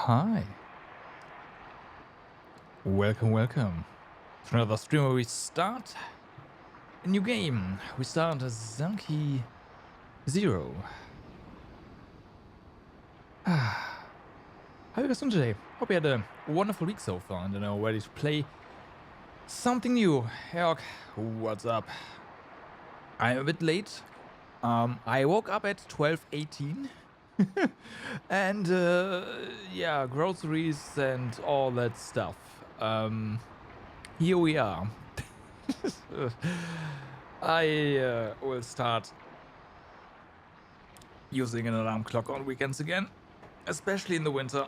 Hi. Welcome to another stream where we start a new game. We start as Zanki Zero. How are you guys doing today? Hope you had a wonderful week so far and are ready to play something new. Herc, what's up? I'm a bit late. I woke up at 12:18. And yeah, groceries and all that stuff. Here we are. I will start using an alarm clock on weekends again, especially in the winter.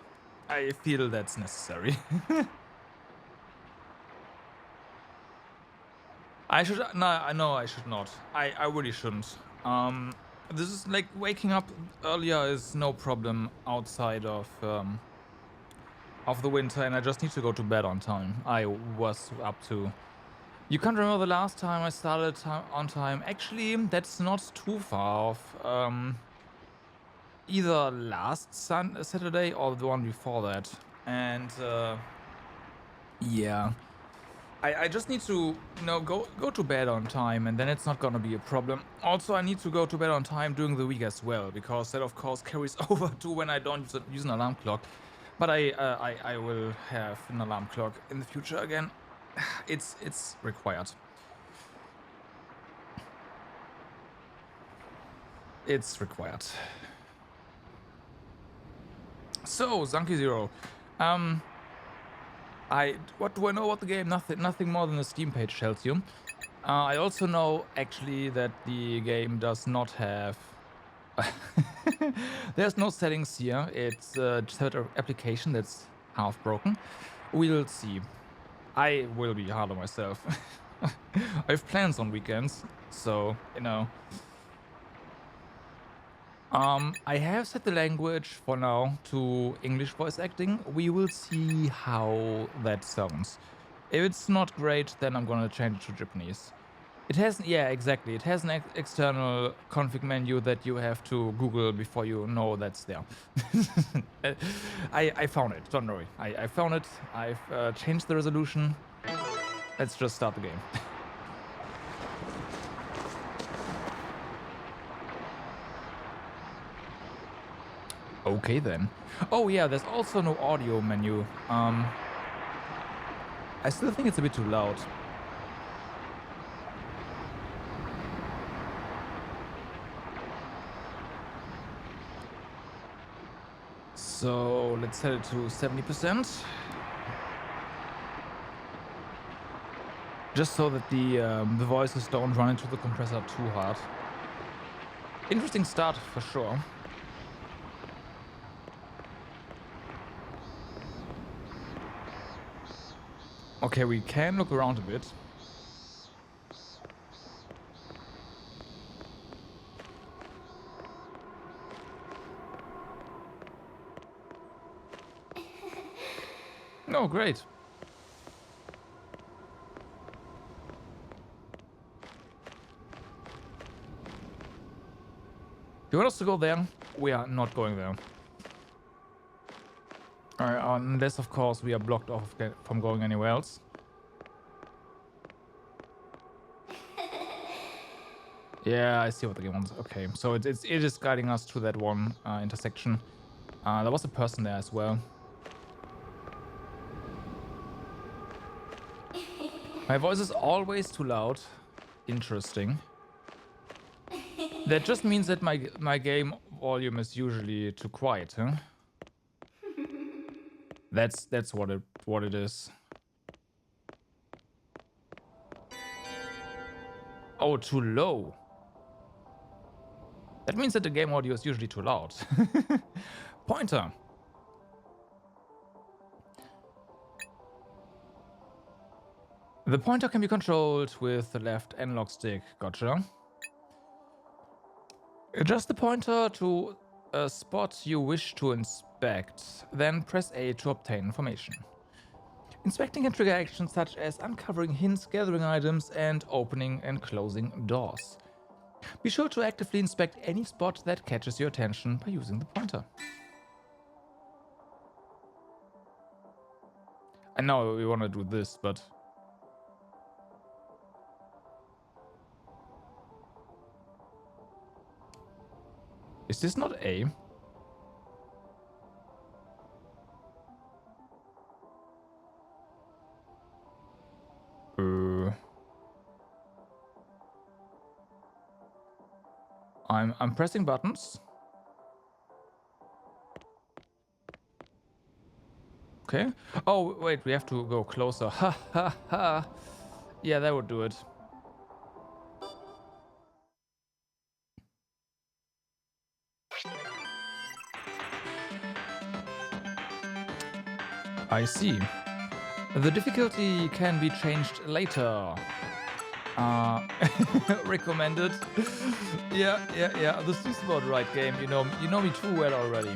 I feel that's necessary. I should no, I should not. I really shouldn't. This is like waking up earlier is no problem outside of the winter, and I just need to go to bed on time. I was up to. You can't remember the last time I started on time. Actually, that's not too far off. Either last Saturday or the one before that. And yeah, I just need to go to bed on time, and then it's not gonna be a problem. Also, I need to go to bed on time during the week as well, because that of course carries over to when I don't use an alarm clock. But I will have an alarm clock in the future again. It's required. It's required. So, Zanki Zero. What do I know about the game? Nothing more than the Steam page tells you. I also know actually that the game does not have. There's no settings here. It's just an application that's half broken. We'll see. I will be hard on myself. I have plans on weekends, so I have set the language for now to English voice acting. We will see how that sounds. If it's not great, then I'm gonna change it to Japanese. It has, yeah, exactly. It has an external config menu that you have to Google before you know that's there. I found it. Don't worry. I found it. I've changed the resolution. Let's just start the game. Okay then. Oh yeah, there's also no audio menu. I still think it's a bit too loud. So let's set it to 70%. Just so that the voices don't run into the compressor too hard. Interesting start for sure. Okay, we can look around a bit. Oh, great. You want us to go there? We are not going there. Alright, unless of course we are blocked off from going anywhere else. Yeah, I see what the game wants. Okay, so it is guiding us to that one intersection. There was a person there as well. My voice is always too loud. Interesting. That just means that my game volume is usually too quiet, huh? That's what it is. Oh, too low. That means that the game audio is usually too loud. Pointer. The pointer can be controlled with the left analog stick. Gotcha. Adjust the pointer to a spot you wish to inspect, then press A to obtain information. Inspecting can trigger actions such as uncovering hints, gathering items, and opening and closing doors. Be sure to actively inspect any spot that catches your attention by using the pointer. I know we want to do this, but... Is this not A? I'm pressing buttons. Okay. Oh, wait, we have to go closer. Ha ha ha. Yeah, that would do it. I see. The difficulty can be changed later. Recommended. Yeah. This is about right game. You know me too well already.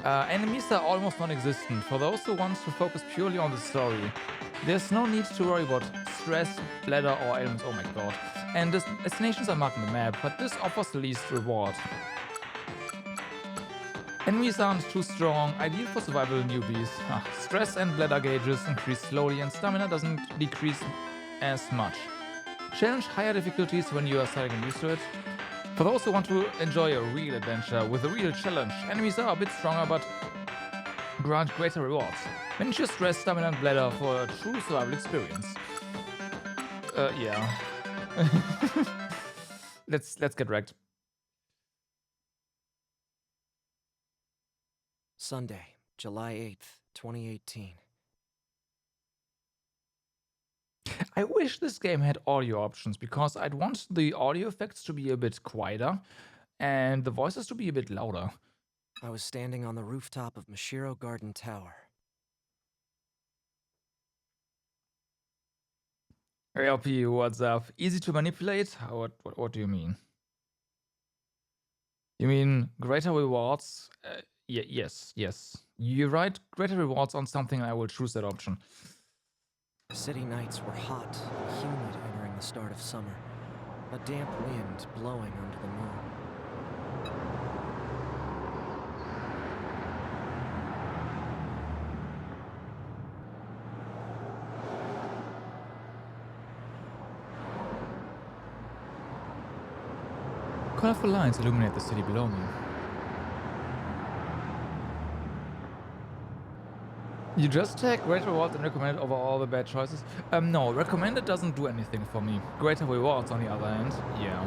Enemies are almost non-existent for those who want to focus purely on the story. There's no need to worry about stress, bladder, or ailments. Oh my god. And destinations are marked on the map, but this offers the least reward. Enemies aren't too strong, ideal for survival newbies. Stress and bladder gauges increase slowly and stamina doesn't decrease as much. Challenge higher difficulties when you are starting used to it. For those who want to enjoy a real adventure with a real challenge, enemies are a bit stronger but grant greater rewards. Manage your stress, stamina and bladder for a true survival experience. Yeah. Let's get wrecked. Sunday, July 8th, 2018. I wish this game had audio options because I'd want the audio effects to be a bit quieter and the voices to be a bit louder. I was standing on the rooftop of Mashiro Garden Tower. Hey, LP, what's up? Easy to manipulate? What do you mean? You mean greater rewards? Yes. You're right, greater rewards on something, I will choose that option. City nights were hot and humid entering the start of summer. A damp wind blowing under the moon. Colorful lines illuminate the city below me. You just take greater rewards and recommended over all the bad choices? No, recommended doesn't do anything for me. Greater rewards, on the other hand, yeah.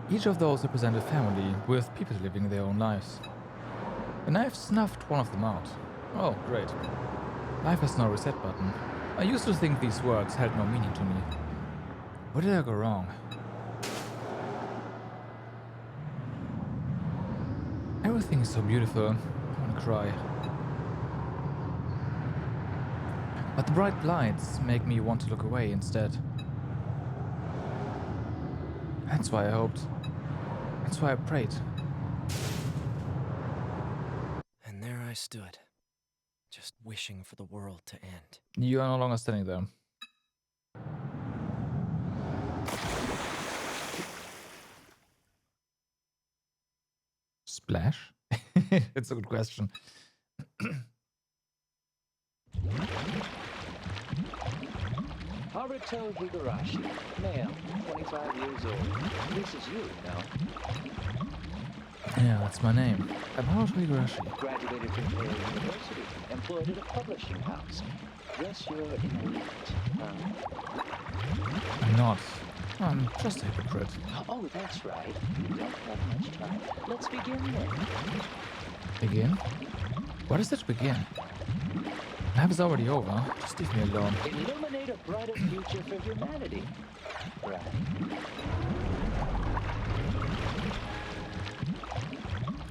Each of those represent a family with people living their own lives. And I've snuffed one of them out. Oh, great. Life has no reset button. I used to think these words held no meaning to me. Where did I go wrong? Everything is so beautiful. I want to cry. But the bright lights make me want to look away instead. That's why I hoped. That's why I prayed. And there I stood, just wishing for the world to end. You are no longer standing there. Splash? It's a good question. Haruto Higurashi, male, 25 years old. This is you, no? Yeah, that's my name. I'm Haruto Higurashi. Graduated from Keio University, employed at a publishing house. Guess you're elite, huh? I'm not. I'm just a hypocrite. Oh, that's right. You don't have much time. Let's begin then. Begin? What does it begin? Life is already over. Just leave me alone. Illuminate a brighter future for humanity. Right.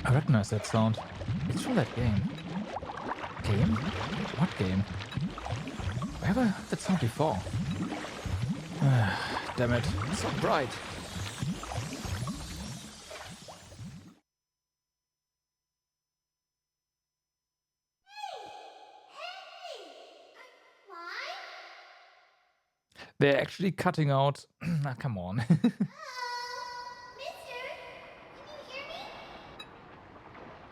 I recognize that sound. It's from that game. Game? What game? Where have I heard that sound before? Damn it, it's so bright. They're actually cutting out. Ah, come on. Mister, can you hear me?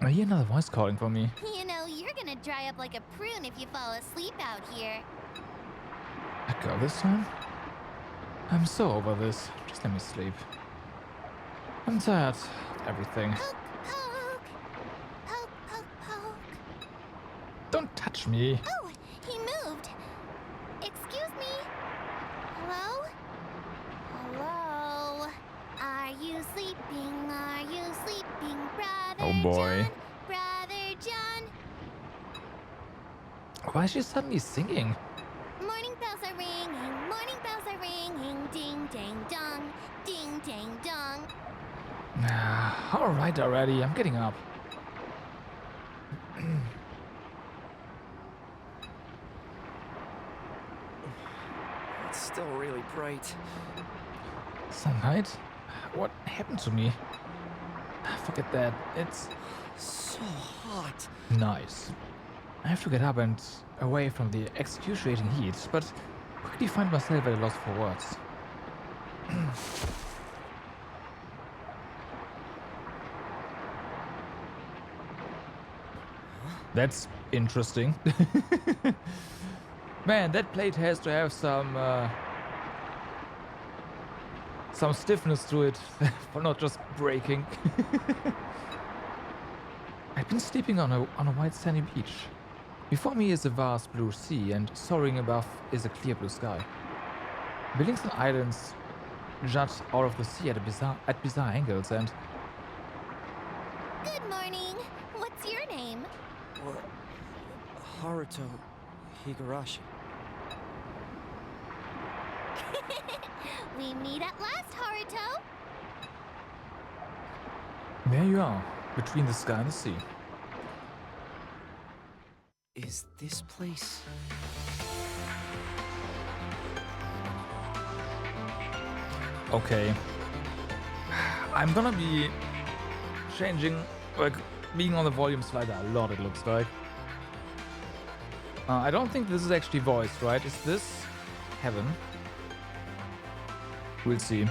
I hear another voice calling for me. You know, you're gonna dry up like a prune if you fall asleep out here. A girl this time? I'm so over this. Just let me sleep. I'm tired of everything. Poke, poke. Poke, poke, poke. Don't touch me. Oh, he moved. Excuse me. Hello? Hello? Are you sleeping? Are you sleeping, brother Oh boy. John? Brother John? Why is she suddenly singing? Morning bells are ringing. Morning bells are ringing. Ding, dang, dong. Ding, dang, dong. Alright already, I'm getting up. It's still really bright. Sunlight? What happened to me? Forget that. It's So hot. nice. I have to get up and away from the excruciating heat, but quickly find myself at a loss for words. That's interesting. Man, that plate has to have some stiffness to it for not just breaking. I've been sleeping on a white sandy beach. Before me is a vast blue sea, and soaring above is a clear blue sky. Buildings and islands jut out of the sea at bizarre angles, and Good morning. What's your name? Well, Haruto Higurashi. We meet at last, Haruto. there you are, between the sky and the sea. Is this place? Okay. I'm gonna be changing, like, being on the volume slider a lot, it looks like. I don't think this is actually voiced, right? Is this heaven? We'll see.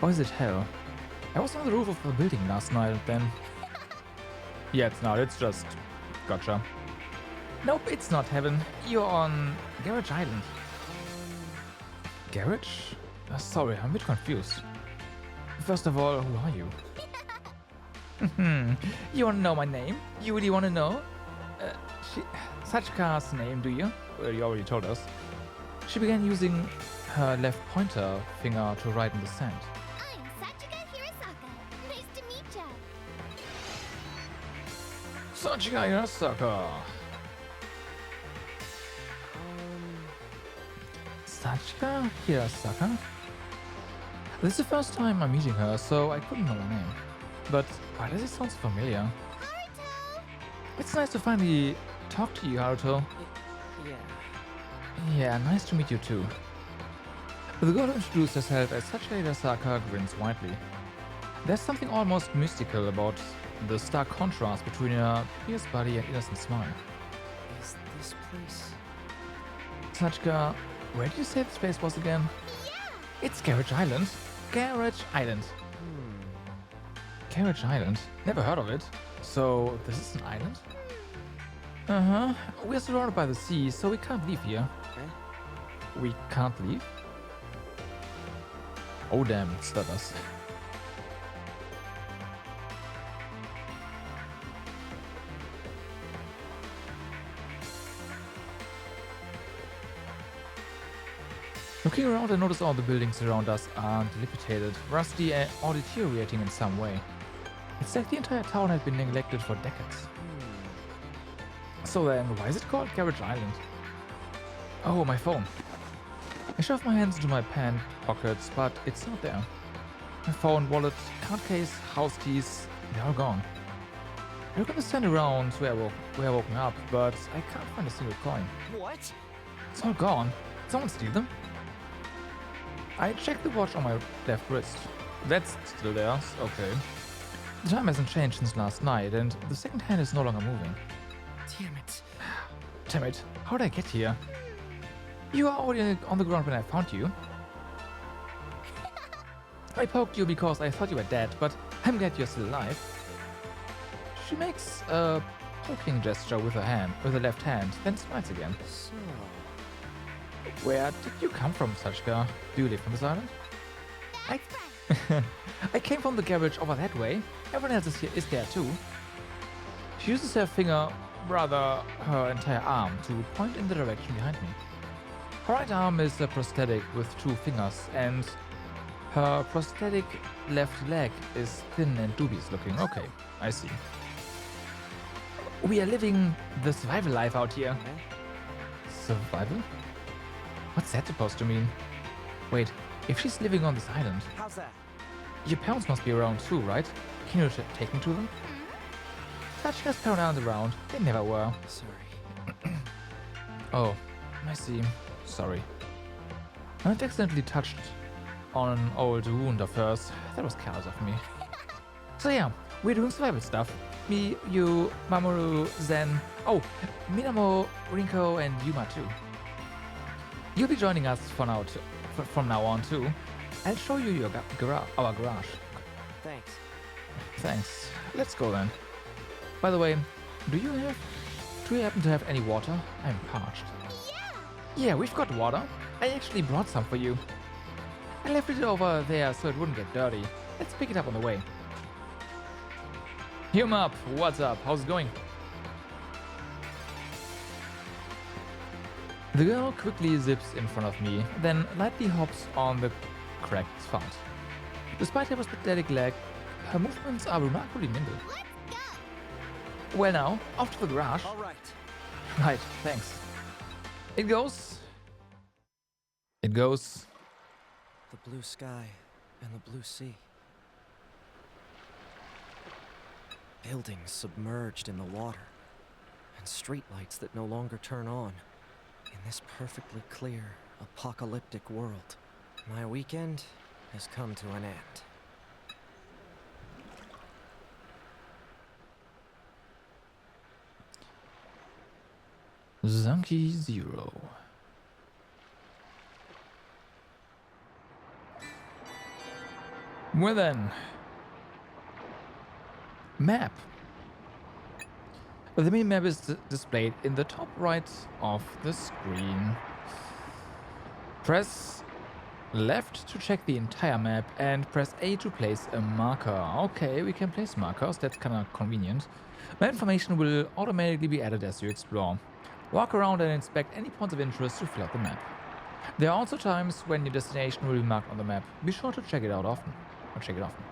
Or is it hell? I was on the roof of the building last night, then... Yeah, it's not. It's just... Gotcha. Nope, it's not heaven. You're on Garage Island. Garage? Sorry, I'm a bit confused. First of all, who are you? You wanna know my name? You really wanna know? Sachika's name, do you? Well, you already told us. She began using her left pointer finger to write in the sand. I'm Sachika Hirasaka. Nice to meet ya. Sachika Hirasaka. Sachika Hirasaka? This is the first time I'm meeting her, so I couldn't know her name. But why does it sound so familiar? Haruto! It's nice to finally talk to you, Haruto. Yeah. Yeah, nice to meet you too. The girl who introduced herself as Sachika Hirasaka grins widely. There's something almost mystical about the stark contrast between her fierce body and innocent smile. Is this place? Sachika, where did you say this place was again? Yeah! It's Garage Island. Garage Island. Garage Island? Never heard of it. So, this is an island? Uh-huh. We're surrounded by the sea, so we can't leave here. Eh? We can't leave? Oh damn, it stutters. Looking around, I notice all the buildings around us are dilapidated, rusty, or deteriorating in some way. It's like the entire town had been neglected for decades. So then, why is it called Garage Island? Oh, my phone. I shove my hands into my pant pockets, but it's not there. My phone, wallet, card case, house keys, they're all gone. I look at the stand around where I woken up, but I can't find a single coin. What? It's all gone. Someone steal them? I checked the watch on my left wrist. That's still there. Okay. The time hasn't changed since last night, and the second hand is no longer moving. Damn it. Damn it. How did I get here? You were already on the ground when I found you. I poked you because I thought you were dead, but I'm glad you're still alive. She makes a poking gesture with her hand, with her left hand, then smiles again. So, Where did you come from, Sachka? Do you live on this island? I, I came from the garage over that way. Everyone else is there too. She uses her finger, rather her entire arm, to point in the direction behind me. Her right arm is a prosthetic with 2 fingers, and her prosthetic left leg is thin and dubious looking. Okay, I see. We are living the survival life out here. Survival? What's that supposed to mean? Wait, if she's living on this island, how's that? your parents must be around too, right? Can you take me to them? Sachka's parents aren't around. They never were. Sorry. Oh, I see. Sorry. I've accidentally touched on an old wound of hers. That was careless of me. So yeah, we're doing survival stuff. Me, you, Mamoru, Zen. Oh, Minamo, Rinko, and Yuma too. You'll be joining us from now on too. I'll show you your our garage. Thanks. Thanks. Let's go then. By the way, do you happen to have any water? I'm parched. Yeah, we've got water. I actually brought some for you. I left it over there so it wouldn't get dirty. Let's pick it up on the way. Hum up. What's up? How's it going? The girl quickly zips in front of me, then lightly hops on the cracked asphalt. Despite her prosthetic leg, her movements are remarkably nimble. Well now, off to the garage. All right. Right, thanks. It goes. It goes. The blue sky and the blue sea. Buildings submerged in the water, and streetlights that no longer turn on. In this perfectly clear, apocalyptic world, my weekend has come to an end. Zanki Zero. Well then. Map. The mini-map is displayed in the top right of the screen. Press left to check the entire map and press A to place a marker. Okay, we can place markers, that's kinda convenient. Map information will automatically be added as you explore. Walk around and inspect any points of interest to fill out the map. There are also times when your destination will be marked on the map. Be sure to check it out often. Or check it often.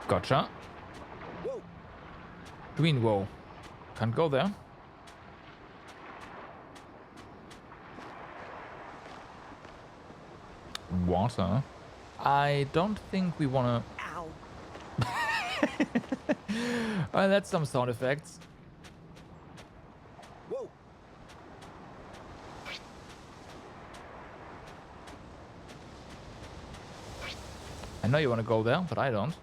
Gotcha. Whoa. You mean whoa? Can't go there. Water. I don't think we wanna. Ow. That's some sound effects. Whoa. I know you wanna go there, but I don't.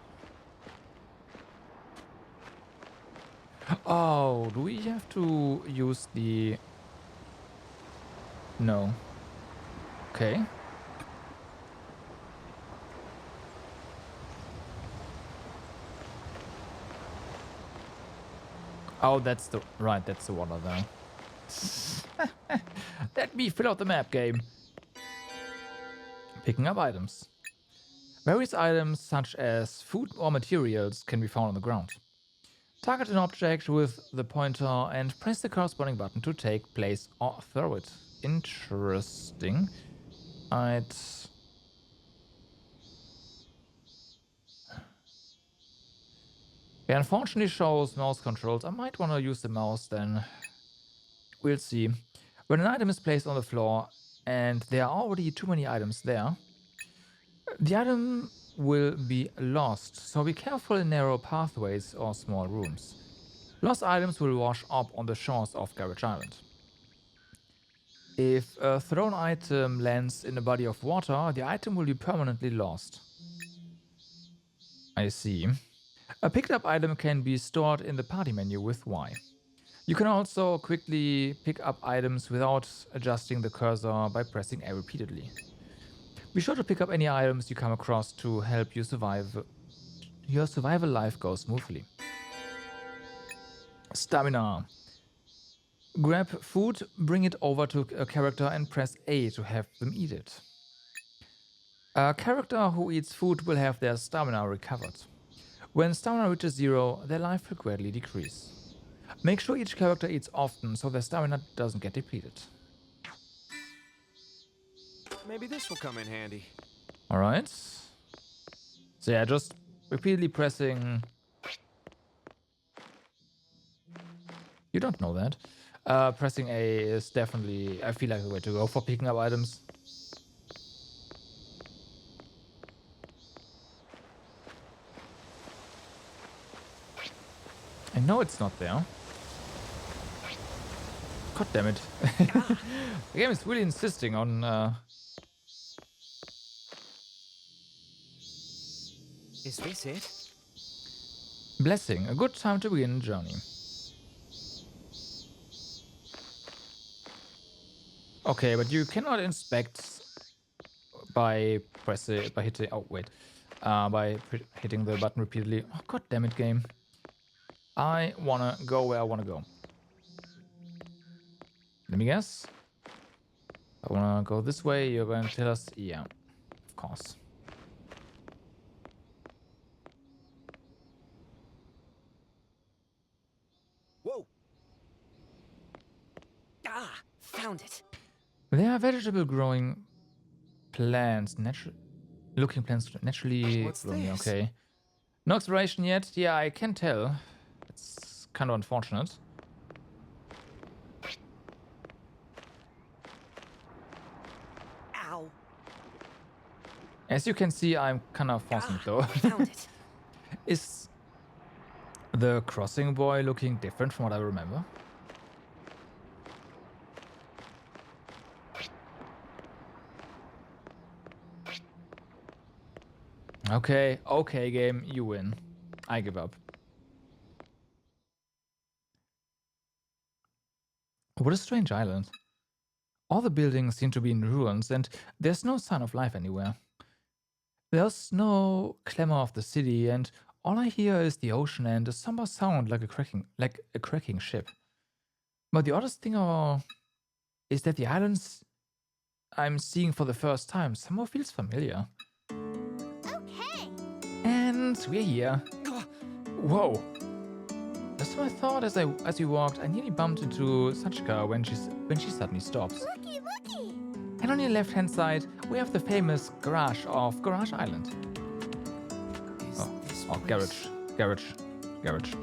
Oh, do we have to use the... No. Okay. Oh, that's the... Right, that's the water there. Let me fill out the map, game. Picking up items. Various items, such as food or materials, can be found on the ground. Target an object with the pointer and press the corresponding button to take place or throw it. Interesting. It unfortunately shows mouse controls. I might want to use the mouse then. We'll see. When an item is placed on the floor and there are already too many items there, the item will be lost, so be careful in narrow pathways or small rooms. Lost items will wash up on the shores of Garage Island. If a thrown item lands in a body of water, the item will be permanently lost. I see. A picked up item can be stored in the party menu with Y. You can also quickly pick up items without adjusting the cursor by pressing A repeatedly. Be sure to pick up any items you come across to help you survive. Your survival life go smoothly. Stamina. Grab food, bring it over to a character and press A to have them eat it. A character who eats food will have their stamina recovered. When stamina reaches 0, their life will gradually decrease. Make sure each character eats often so their stamina doesn't get depleted. Maybe this will come in handy. Alright. So yeah, just repeatedly pressing... You don't know that. Pressing A is definitely, I feel like, the way to go for picking up items. I know it's not there. God damn it. The game is really insisting on... Is this it? Blessing, a good time to begin a journey. Okay, but you cannot inspect by hitting... Oh, wait. Hitting the button repeatedly. Oh, god damn it, game. I wanna go where I wanna go. Let me guess. I wanna go this way. You're going to tell us... Yeah, of course. Whoa! Ah, found it. There are vegetable growing plants, looking plants naturally What's growing. this? Okay. No exploration yet. Yeah, I can tell. It's kind of unfortunate. Ow. As you can see, I'm kind of forcing it though. Found it. Is the crossing boy looking different from what I remember? Okay, okay, game, you win. I give up. What a strange island. All the buildings seem to be in ruins, and there's no sign of life anywhere. There's no clamor of the city, and all I hear is the ocean and a somber sound like a cracking ship. But the oddest thing is that the islands I'm seeing for the first time somehow feels familiar. Okay. And we're here. Whoa. That's what I thought as we walked. I nearly bumped into Sachika when she suddenly stops. Looky, looky. And on your left-hand side, we have the famous garage of Garage Island. Is this Oh, place- garage.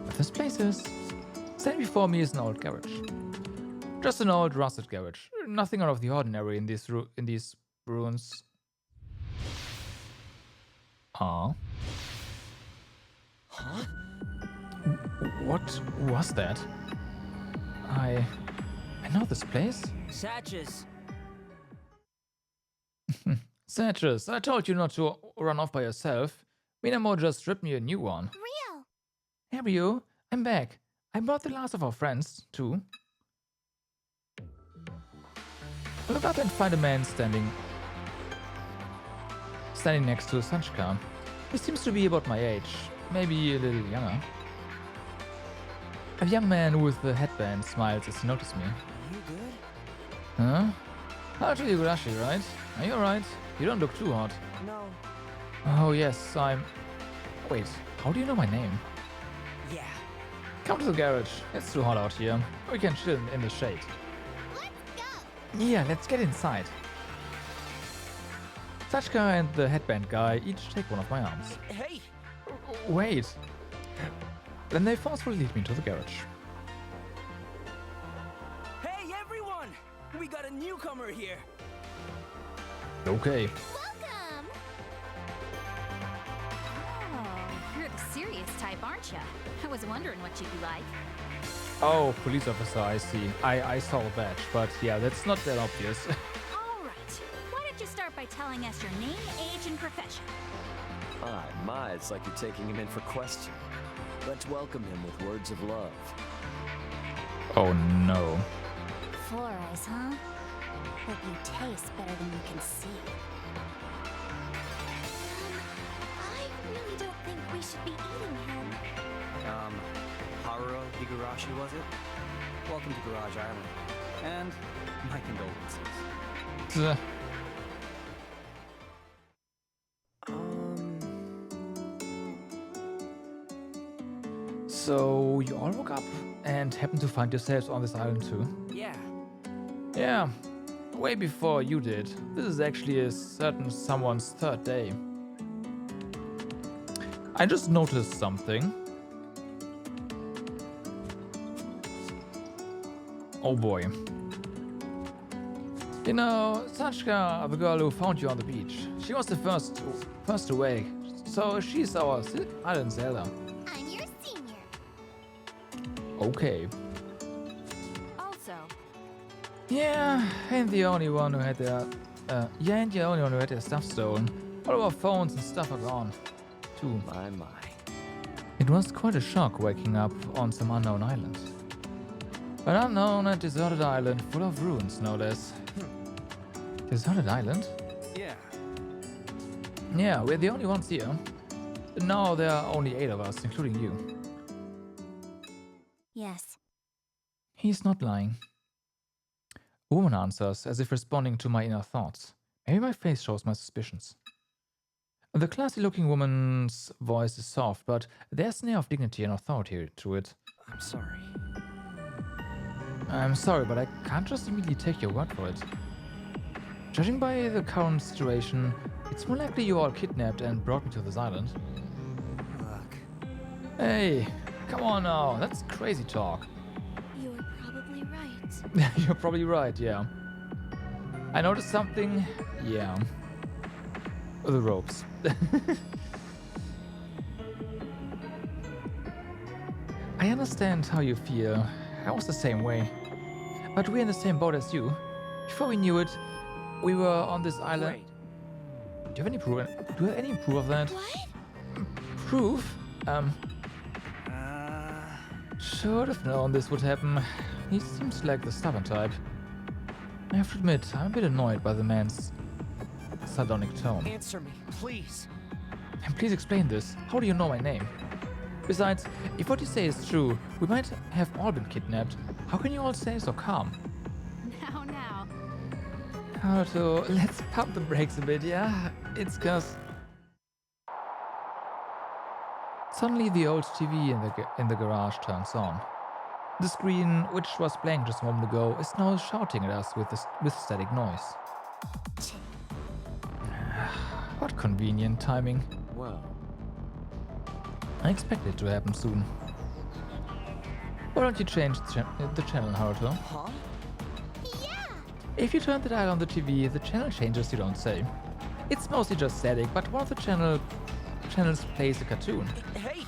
But this place is... Standing before me is an old garage. Just an old rusted garage. Nothing out of the ordinary in these ruins. Huh? What was that? I know this place. Satches. Satches, I told you not to run off by yourself. Minamo just stripped me a new one. Rio. Hey Ryu, I'm back. I brought the last of our friends, too. Look up and find a man standing next to Sanchika. He seems to be about my age, maybe a little younger. A young man with a headband smiles as he notices me. Are you good? Huh? Haruto Igarashi, right? Are you alright? You don't look too hot. No. Oh yes, I'm... Wait, how do you know my name? Yeah. Come to the garage. It's too hot out here. We can chill in the shade. Let's go. Yeah, let's get inside. Sachika and the headband guy each take one of my arms. Hey! Wait. Then they forcefully lead me to the garage. Hey, everyone! We got a newcomer here. Okay. Welcome. Oh, you're the serious type, aren't you? I was wondering what you'd be like. Oh, police officer, I see. I saw a badge, but yeah, that's not that obvious. All right. Why don't you start by telling us your name, age, and profession? My, it's like you're taking him in for question. Let's welcome him with words of love. Oh no. 4 eyes, huh? Hope you taste better than you can see. I really don't think we should be eating him. Haruro, Igarashi, was it? Welcome to Garage Island. And my condolences. So you all woke up and happened to find yourselves on this island too? Yeah. Yeah, way before you did. This is actually a certain someone's third day. I just noticed something. Oh boy. You know, Sachka, the girl who found you on the beach, she was the first awake. So she's our island Zelda. I'm your senior. Okay. Also, Yeah, ain't the only one who had their stuff stolen. All of our phones and stuff are gone, too. My. It was quite a shock waking up on some unknown island. An unknown and deserted island full of ruins, no less. Deserted island? Yeah. Yeah, we're the only ones here. Now there are only 8 of us, including you. Yes. He's not lying. A woman answers, as if responding to my inner thoughts. Maybe my face shows my suspicions. The classy-looking woman's voice is soft, but there's an air of dignity and authority to it. I'm sorry. I'm sorry, but I can't just immediately take your word for it. Judging by the current situation, it's more likely you all kidnapped and brought me to this island. Look. Hey, come on now, that's crazy talk. You were probably right. You're probably right, yeah. I noticed something, yeah. The ropes. I understand how you feel. I was the same way. But we're in the same boat as you. Before we knew it, we were on this island. Wait. Do you have any proof? Do you have any proof of that? What? Proof? Should have known this would happen. He seems like the stubborn type. I have to admit, I'm a bit annoyed by the man's sardonic tone. Answer me, please. And please explain this. How do you know my name? Besides, if what you say is true, we might have all been kidnapped. How can you all stay so calm? now. Naruto, let's pump the brakes a bit, yeah? It's cause... Suddenly the old TV in the garage turns on. The screen, which was blank just a moment ago, is now shouting at us with static noise. What convenient timing. Well, I expect it to happen soon. Why don't you change the channel, Naruto? Huh? Yeah! If you turn the dial on the TV, the channel changes, you don't say. It's mostly just static, but one of the channels plays a cartoon. Hey!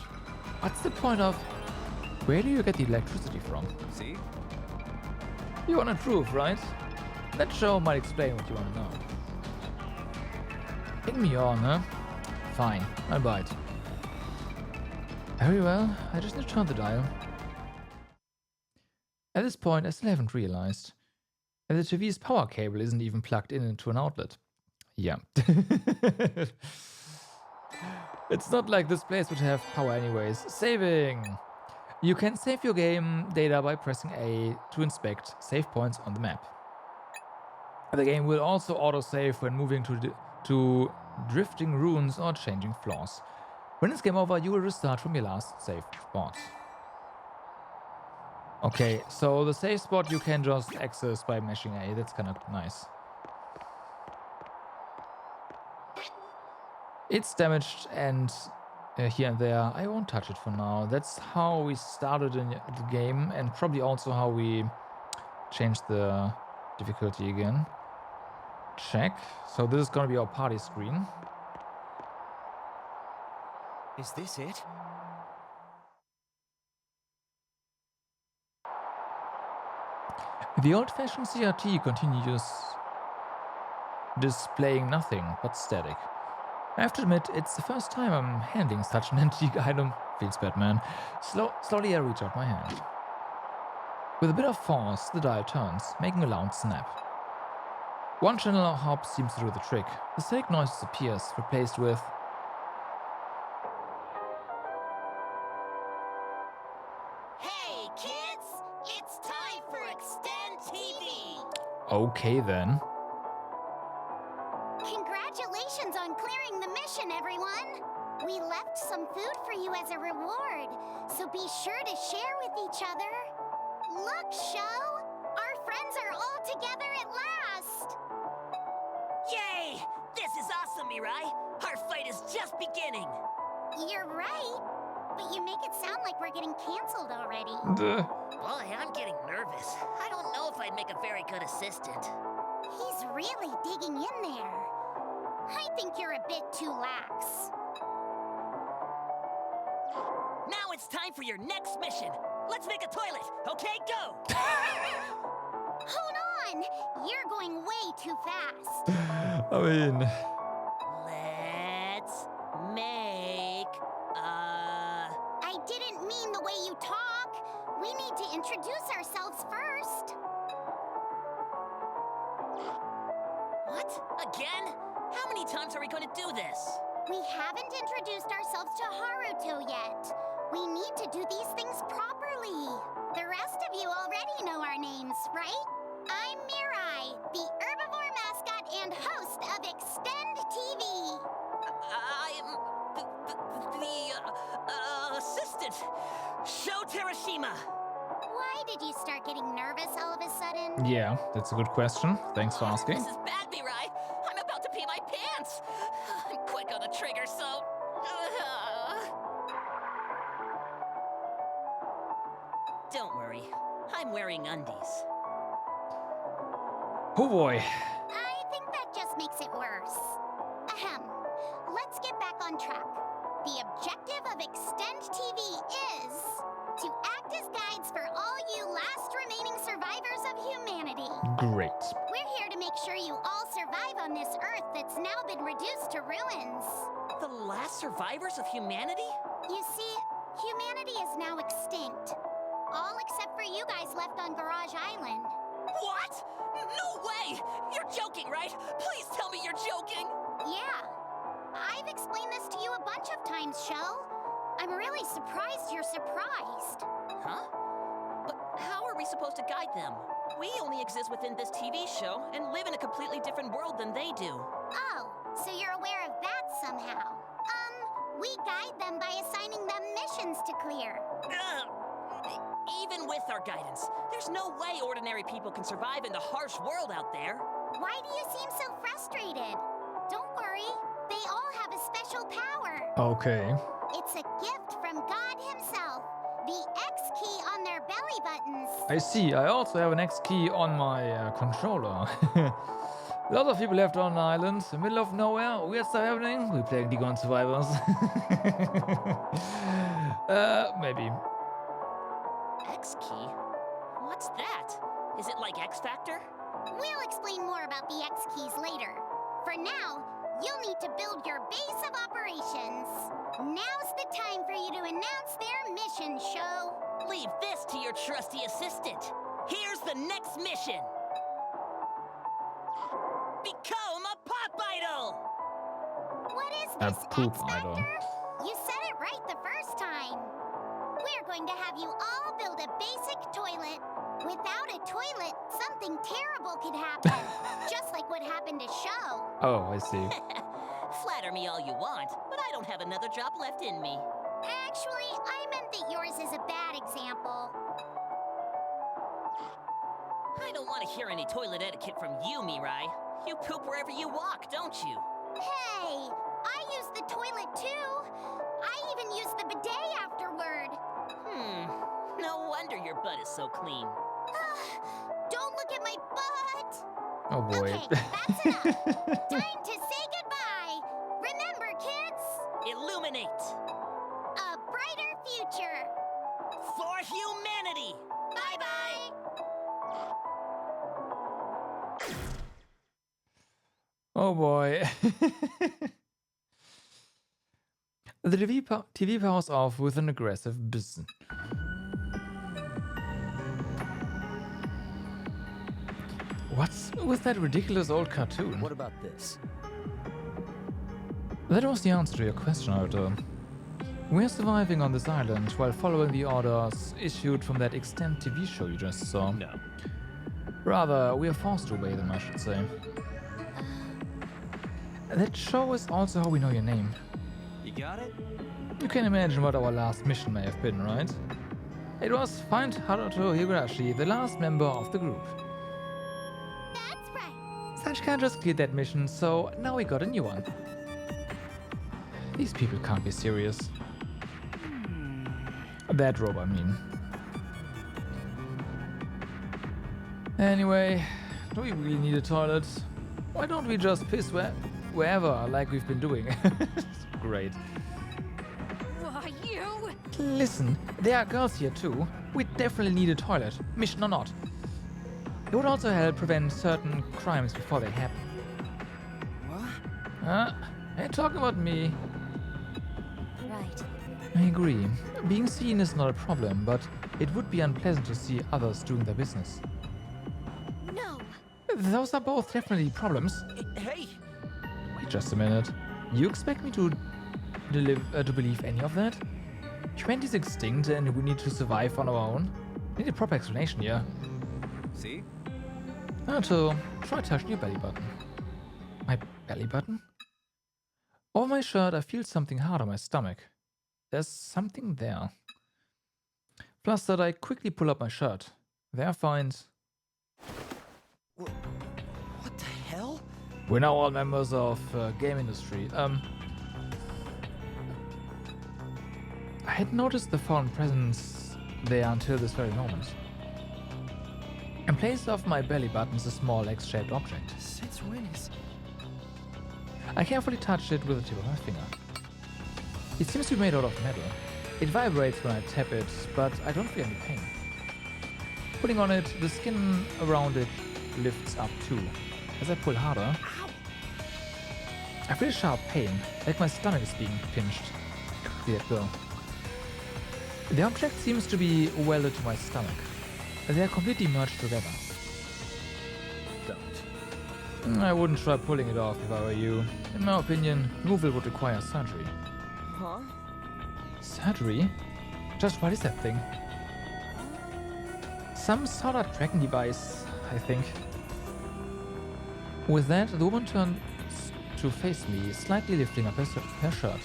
What's the point of... Where do you get the electricity from? See? You want to prove, right? That show might explain what you want to know. Hit me on, huh? Fine, I'll bite. Very well, I just need to turn the dial. At this point, I still haven't realized that the TV's power cable isn't even plugged in into an outlet. Yeah. It's not like this place would have power anyways. Saving! You can save your game data by pressing A to inspect save points on the map. The game will also autosave when moving to drifting ruins or changing floors. When it's game over, you will restart from your last save spot. Okay, so the save spot you can just access by mashing A. That's kind of nice. It's damaged and here and there. I won't touch it for now. That's how we started in the game and probably also how we changed the difficulty again. Check. So this is gonna be our party screen. Is this it? The old-fashioned CRT continues displaying nothing but static. I have to admit, it's the first time I'm handling such an antique item. Feels bad, man. Slowly I reach out my hand. With a bit of force, the dial turns, making a loud snap. One channel hop seems to do the trick. The static noise disappears, replaced with... Hey, kids, it's time for Extend TV. Okay then. Congratulations on clearing the mission, everyone! We left some food for you as a reward, so be sure to share with each other. Look, Sho! Our friends are all together at last! Yay! This is awesome, Mirai. Our fight is just beginning. You're right, but you make it sound like we're getting canceled already. Duh. Boy, I'm getting nervous. I don't know if I'd make a very good assistant. He's really digging in there. I think you're a bit too lax. Now it's time for your next mission. Let's make a toilet, okay? Go! Hold on! You're going way too fast. I mean, Let's make I didn't mean the way you talk. We need to introduce ourselves first. What? Again? How many times are we going to do this? We haven't introduced ourselves to Haruto yet. We need to do these things properly. The rest of you already know our names, right? I'm Mirai, the herbivore mascot and host of Extend TV. I'm the assistant, Sho Terashima. Why did you start getting nervous all of a sudden? yeah, that's a good question. Thanks for asking. This is bad, Mirai. I'm about to pee my pants. I'm quick on the trigger, so... Don't worry. I'm wearing undies. Oh boy. I think that just makes it worse. Ahem. Let's get back on track. The objective of Extend TV is to act as guides for all you last remaining survivors of humanity. Great. We're here to make sure you all survive on this Earth that's now been reduced to ruins. The last survivors of humanity? You see, humanity is now extinct. All except for you guys left on Garage Island. What? No way! You're joking, right? Please tell me you're joking! Yeah. I've explained this to you a bunch of times, Sho. I'm really surprised you're surprised. Huh? But how are we supposed to guide them? We only exist within this TV show and live in a completely different world than they do. Oh, so you're aware of that somehow. We guide them by assigning them missions to clear. Even with our guidance, there's no way ordinary people can survive in the harsh world out there. Why do you seem so frustrated? Don't worry, they all have a special power. Okay. It's a gift from God himself. The X key on their belly buttons. I see. I also have an X key on my controller. Lots of people left on an island, in the middle of nowhere. Weird stuff happening. We playing League on Survivors. Maybe. X key? What's that? Is it like X Factor? We'll explain more about the X keys later. For now, you'll need to build your base of operations. Now's the time for you to announce their mission, Sho. Leave this to your trusty assistant. Here's the next mission. Become a pop idol! What is A this, poop X Factor? idol. You said it right the first time. We're going to have you all build a basic toilet. Without a toilet, something terrible could happen. Just like what happened to Sho. Oh, I see. Flatter me all you want, but I don't have another drop left in me. Actually, I meant that yours is a bad example. I don't want to hear any toilet etiquette from you, Mirai. You poop wherever you walk, don't you? Hey, I use the toilet too. I even use the bidet afterward. No wonder your butt is so clean. Don't look at my butt. Oh boy. Okay, that's enough. Time to say goodbye. Remember, kids, Illuminate! a brighter future. For humanity! Bye-bye. Oh boy. The TV powers off with an aggressive buzz. What's with that ridiculous old cartoon? What about this? That was the answer to your question, Alter. We're surviving on this island while following the orders issued from that extant TV show you just saw. No. Rather, we are forced to obey them, I should say. That show is also how we know your name. You got it? You can imagine what our last mission may have been, right? It was find Haruto Higurashi, the last member of the group. That's right. Sachika just cleared that mission, so now we got a new one. These people can't be serious. That robe, I mean. Anyway, do we really need a toilet? Why don't we just piss wherever, like we've been doing? Great. Why, you? Listen, there are girls here too. We definitely need a toilet, mission or not. It would also help prevent certain crimes before they happen. What? Hey, talk about me. Right. I agree. Being seen is not a problem, but it would be unpleasant to see others doing their business. No. Those are both definitely problems. Hey! Wait just a minute. You expect me to believe any of that? Humanity's extinct and we need to survive on our own? I need a proper explanation here. See? To try touching your belly button. My belly button? Over my shirt, I feel something hard on my stomach. There's something there. Plus that I quickly pull up my shirt. There I find... What the hell? We're now all members of game industry. I had noticed the foreign presence there until this very moment. In place of my belly button is a small X-shaped object. Since when is... I carefully touched it with the tip of my finger. It seems to be made out of metal. It vibrates when I tap it, but I don't feel any pain. Pulling on it, the skin around it lifts up too. As I pull harder, I feel sharp pain, like my stomach is being pinched. I quickly let go. The object seems to be welded to my stomach. They are completely merged together. Don't. I wouldn't try pulling it off if I were you. In my opinion, removal would require surgery. Huh? Surgery? Just what is that thing? Some sort of tracking device, I think. With that, the woman turned to face me, slightly lifting up her shirt.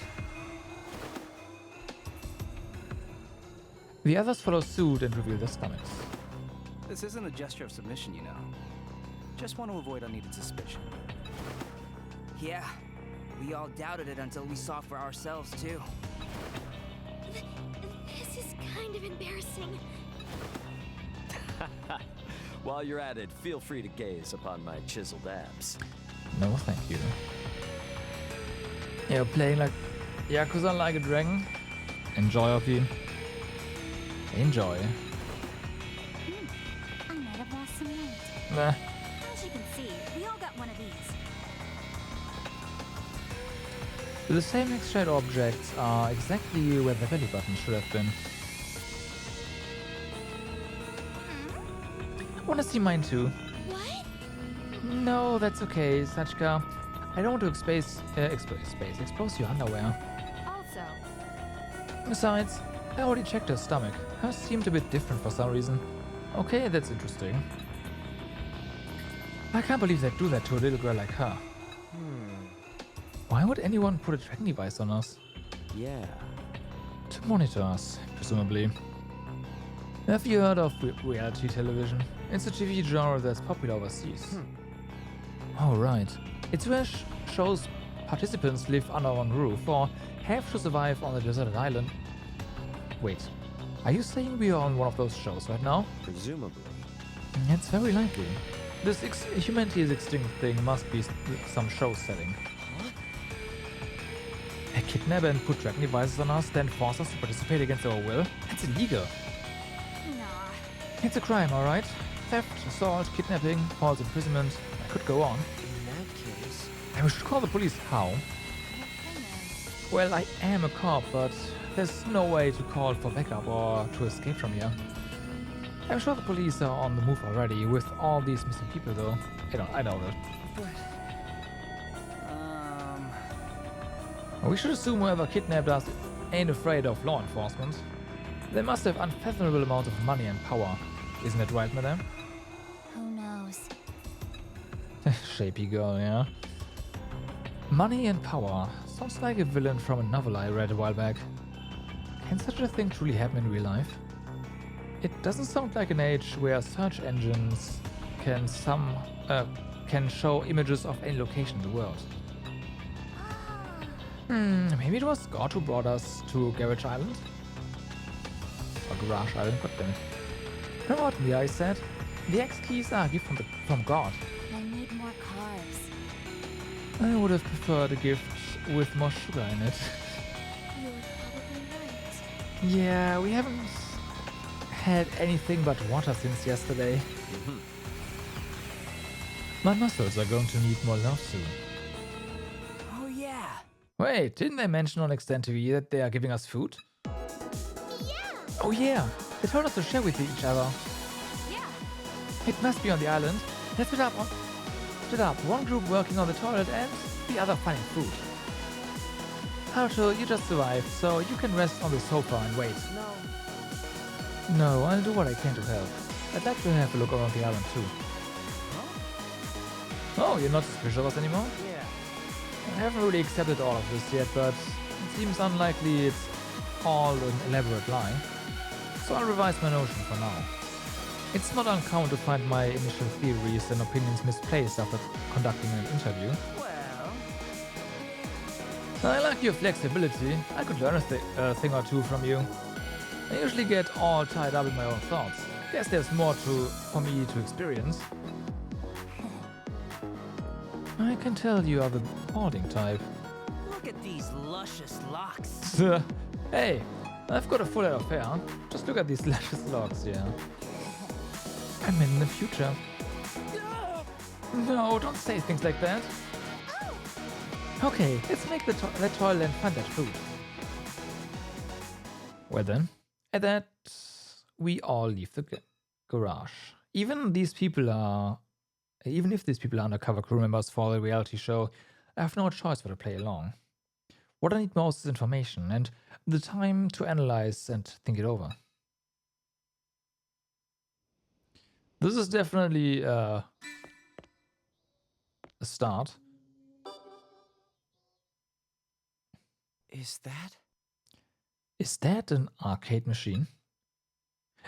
The others follow suit and reveal their stomachs. This isn't a gesture of submission, you know. Just want to avoid unneeded suspicion. Yeah, we all doubted it until we saw for ourselves, too. This is kind of embarrassing. While you're at it, feel free to gaze upon my chiseled abs. No, thank you. You're playing like Yakuza like a dragon? Enjoy, Oki. Enjoy. I might have lost some weight. Nah. As you can see, we all got one of these. The same X-shaped objects are exactly where the belly button should have been. Wanna see mine too? What? No, that's okay, Sachika. I don't want to expose your underwear. Also, Besides, I already checked her stomach. Hers seemed a bit different for some reason. Okay, that's interesting. I can't believe they'd do that to a little girl like her. Why would anyone put a tracking device on us? Yeah. To monitor us, presumably. Have you heard of reality television? It's a TV genre that's popular overseas. Oh, right. It's where shows participants live under one roof or have to survive on a deserted island. Wait, are you saying we are on one of those shows right now? Presumably. It's very likely. This humanity is extinct thing must be some show setting. They kidnap and put tracking devices on us, then force us to participate against our will? That's illegal. nah. It's a crime, alright? Theft, assault, kidnapping, false imprisonment. I could go on. In that case... I should call the police. How? The thing is, Well, I am a cop, but there's no way to call for backup or to escape from here. I'm sure the police are on the move already with all these missing people, though. I doubt it. We should assume whoever kidnapped us ain't afraid of law enforcement. They must have unfathomable amounts of money and power. Isn't that right, madam? Who knows? Shapy girl, yeah. Money and power. Sounds like a villain from a novel I read a while back. Can such a thing truly happen in real life? It doesn't sound like an age where search engines can show images of any location in the world. Maybe it was God who brought us to Garage Island? Or Garage Island, goddammit. Remember what Mirai said? The X keys are a gift from God. I need more carbs. I would have preferred a gift with more sugar in it. You're probably right. Yeah, we haven't had anything but water since yesterday. My muscles are going to need more love soon. Oh yeah. Wait, didn't they mention on Extend TV that they are giving us food? Yeah! Oh yeah, they told us to share with each other. Yeah. It must be on the island. Let's split up. One group working on the toilet and the other finding food. Haruto, you just survived, so you can rest on the sofa and wait. No, I'll do what I can to help. I'd like to have a look around the island too. Oh, you're not suspicious of us anymore? Yeah. I haven't really accepted all of this yet, but it seems unlikely it's all an elaborate lie. So I'll revise my notion for now. It's not uncommon to find my initial theories and opinions misplaced after conducting an interview. Well, I like your flexibility. I could learn a thing or two from you. I usually get all tied up in my own thoughts. Guess there's more for me to experience. I can tell you are the balding type. look at these luscious locks. Hey, I've got a full head of hair. Just look at these luscious locks, yeah. I'm in the future. No, don't say things like that. Okay, let's make the toilet and find that food. Well then, at that, we all leave the garage. Even if these people are undercover crew members for the reality show, I have no choice but to play along. What I need most is information and the time to analyze and think it over. This is definitely a start. Is that? Is that an arcade machine?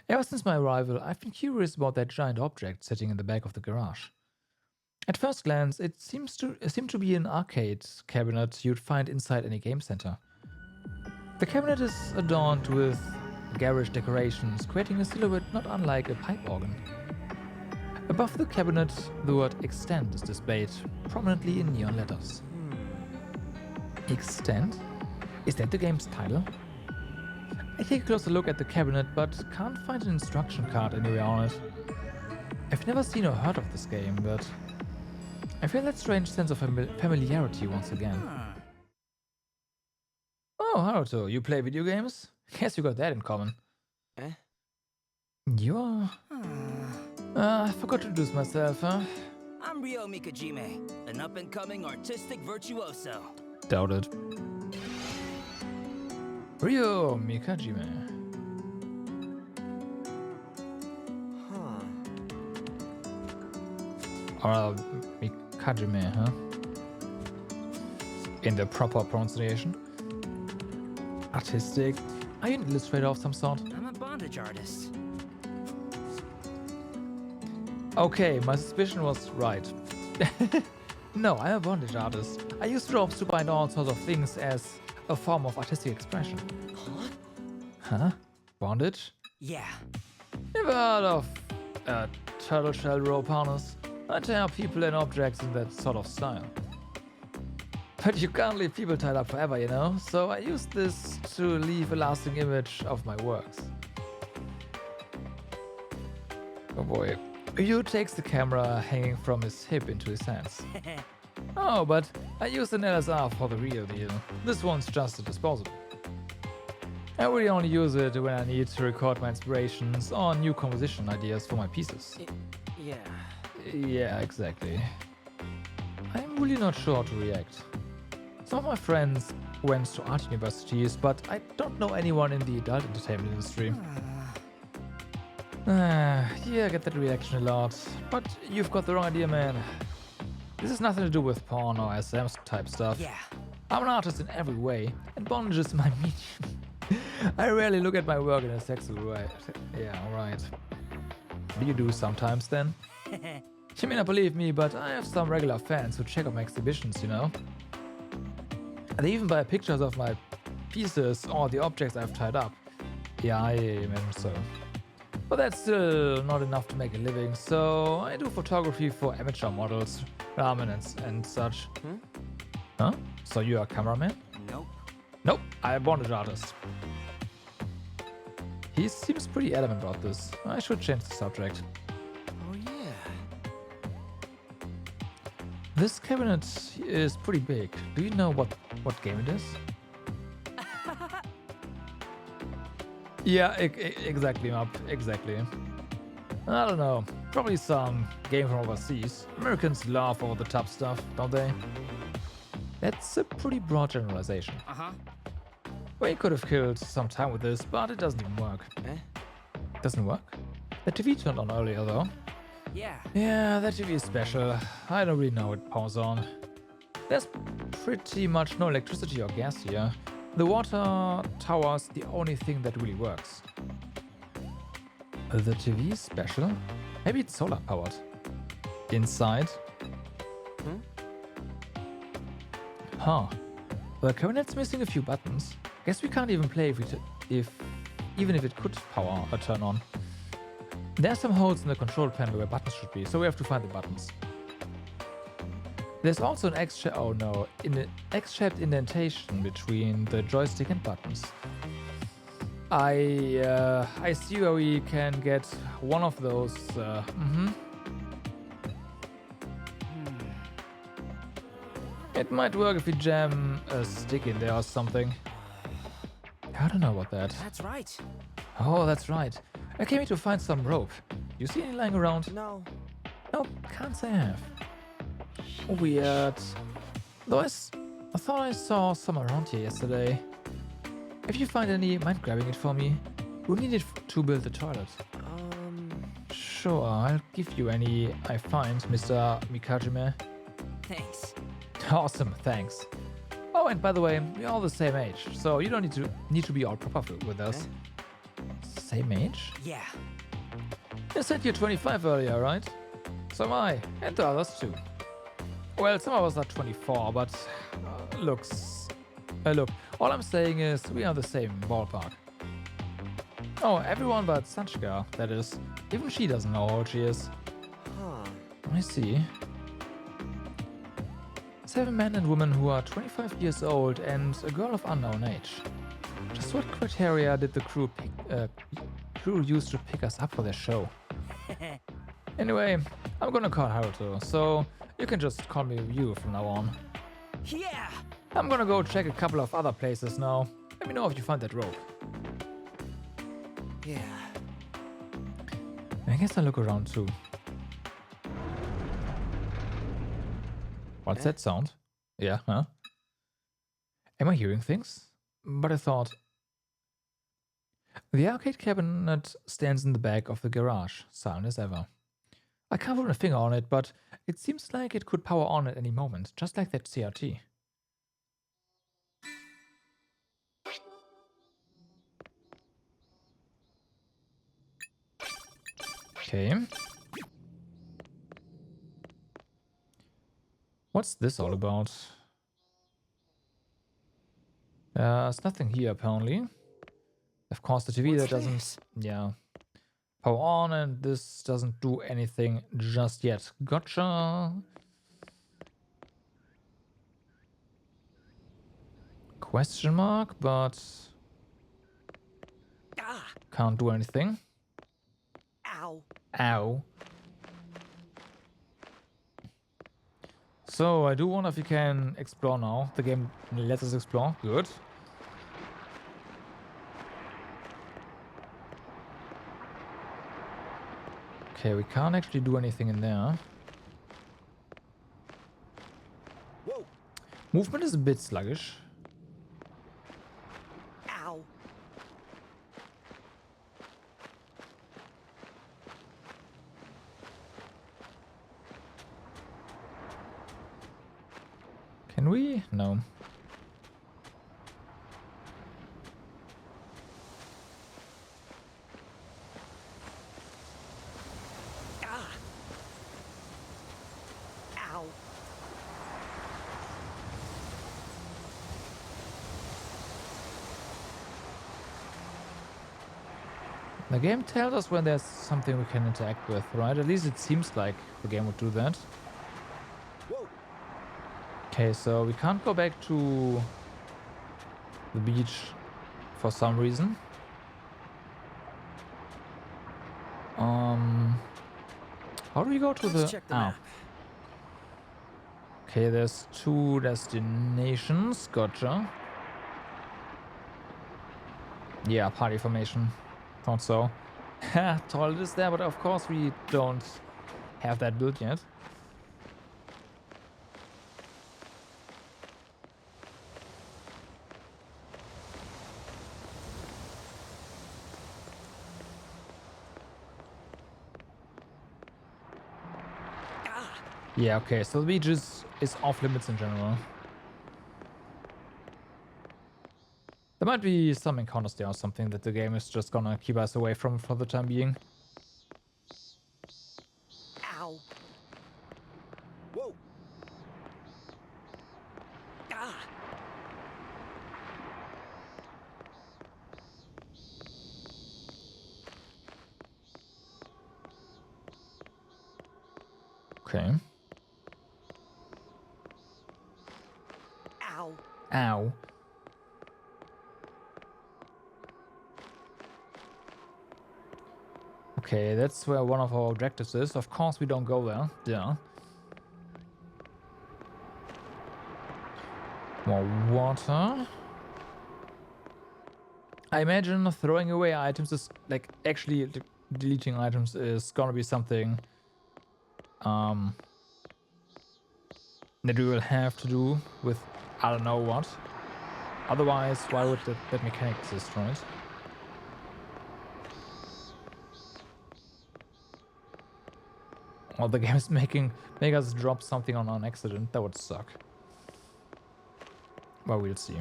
Ever since my arrival, I've been curious about that giant object sitting in the back of the garage. At first glance, it seemed to be an arcade cabinet you'd find inside any game center. The cabinet is adorned with garish decorations, creating a silhouette not unlike a pipe organ. Above the cabinet, the word Extend is displayed prominently in neon letters. Extend? Is that the game's title? I take a closer look at the cabinet, but can't find an instruction card anywhere on it. I've never seen or heard of this game, but I feel that strange sense of familiarity once again. Oh, Haruto, you play video games? Guess you got that in common. Eh? You're... I forgot to introduce myself, huh? I'm Ryo Mikajime, an up-and-coming artistic virtuoso. Doubt it. Ryo Mikajime. Huh. Or Mikajime, huh? In the proper pronunciation. Artistic. Are you an illustrator of some sort? I'm a bondage artist. Okay, my suspicion was right. No, I'm a bondage artist. I use ropes to bind all sorts of things as a form of artistic expression. Huh? Bondage? Yeah. Never heard of a turtle shell rope harness? I tie people and objects in that sort of style. But you can't leave people tied up forever, you know? So I use this to leave a lasting image of my works. Oh boy. Ryu takes the camera hanging from his hip into his hands. Oh, but I used an LSR for the real deal. This one's just a disposable. I really only use it when I need to record my inspirations or new composition ideas for my pieces. Yeah. Yeah, exactly. I'm really not sure how to react. Some of my friends went to art universities, but I don't know anyone in the adult entertainment industry. Yeah, I get that reaction a lot. But you've got the wrong idea, man. This has nothing to do with porn or SM type stuff. Yeah. I'm an artist in every way, and bondage is my medium. I rarely look at my work in a sexual way. Yeah, alright. Do you do sometimes then? You may not believe me, but I have some regular fans who check out my exhibitions, you know? They even buy pictures of my pieces or the objects I've tied up. Yeah, I imagine so. But that's still not enough to make a living, so I do photography for amateur models, ramen and such. Huh? So you're a cameraman? Nope. Nope, I'm a bondage artist. He seems pretty adamant about this. I should change the subject. Oh, yeah. This cabinet is pretty big. Do you know what game it is? Yeah, exactly, Map. Exactly. I don't know. Probably some game from overseas. Americans love all the top stuff, don't they? That's a pretty broad generalization. Uh-huh. We could have killed some time with this, but it doesn't even work. Doesn't work? The TV turned on earlier, though. Yeah. Yeah, that TV is special. I don't really know it powers on. There's pretty much no electricity or gas here. The water tower's the only thing that really works. The TV is special? Maybe it's solar powered. Inside? Huh. The cabinet's missing a few buttons. Guess we can't even play even if it could power or turn on. There's some holes in the control panel where buttons should be, so we have to find the buttons. There's also an X-shaped indentation between the joystick and buttons. I see where we can get one of those. It might work if we jam a stick in there or something. I don't know about that. That's right. Oh, that's right. I came here to find some rope. You see any lying around? No. Nope, can't say I have. Weird. Though I thought I saw some around here yesterday. If you find any, mind grabbing it for me? We'll need it to build the toilet. Sure, I'll give you any I find, Mr. Mikajime. Thanks. Awesome, thanks. Oh, and by the way, we're all the same age, so you don't need to be all proper with us. Same age? Yeah. You said you're 25 earlier, right? So am I, and the others too. Well, some of us are 24, but look, all I'm saying is we are the same ballpark. Oh, everyone but Sanchika, that is. Even she doesn't know how old she is. I see. 7 men and women who are 25 years old and a girl of unknown age. Just what criteria did the crew use to pick us up for their show? Anyway, I'm gonna call Haruto, so you can just call me you from now on. Yeah! I'm gonna go check a couple of other places now. Let me know if you find that rope. Yeah. I guess I'll look around too. What's that sound? Yeah, huh? Am I hearing things? But I thought... The arcade cabinet stands in the back of the garage, silent as ever. I can't put a finger on it, but it seems like it could power on at any moment, just like that CRT. Okay. What's this all about? There's nothing here, apparently. Of course, the TV that doesn't... Yeah. Power on, and this doesn't do anything just yet. Gotcha. Question mark, but... Can't do anything. Ow. Ow. So, I do wonder if you can explore now. The game lets us explore. Good. Okay, we can't actually do anything in there. Whoa. Movement is a bit sluggish. Can we? No. Ah! Ow! The game tells us when there's something we can interact with, right? At least it seems like the game would do that. Okay, so we can't go back to the beach for some reason. How do we go to Let's check the map. Okay, there's 2 destinations. Gotcha. Yeah, party formation. Thought so. Toilet is there, but of course we don't have that built yet. Yeah, okay, so the beach is off limits in general. There might be some encounters there or something that the game is just gonna keep us away from for the time being. Ow! Whoa! Ah! Okay. Ow! Ow. Okay, that's where one of our objectives is. Of course we don't go there. Yeah. More water. I imagine throwing away items is like actually deleting items is gonna be something that we will have to do with I don't know what. Otherwise, why would that mechanic exist, right? Or the game is make us drop something on accident. That would suck. Well, we'll see.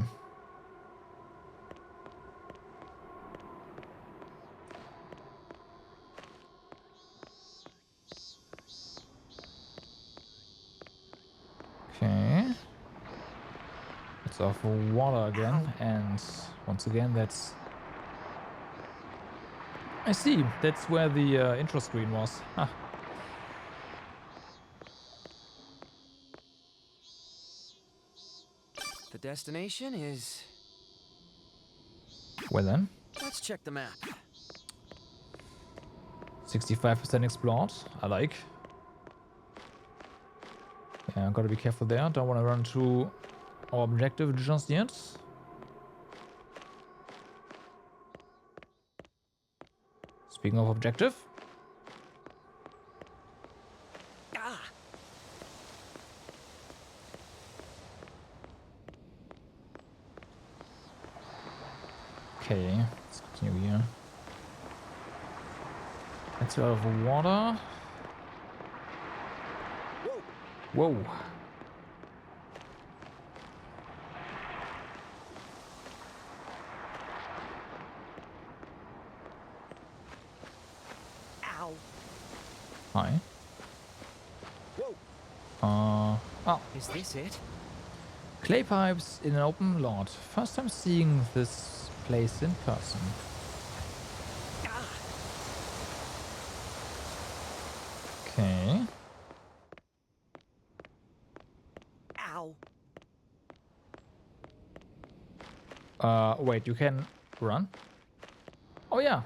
Okay. It's off water again, and once again, that's... I see. That's where the intro screen was. Huh. The destination is... Well then. Let's check the map. 65% explored. I like. Yeah, gotta be careful there. Don't want to run to our objective just yet. Speaking of objective. Ah! Okay, let's continue here. That's out of water. Whoa. Ow! Hi. Oh. Is this it? Clay pipes in an open lot. First time seeing this place in person. Okay. Ow! Wait, you can run? Oh yeah.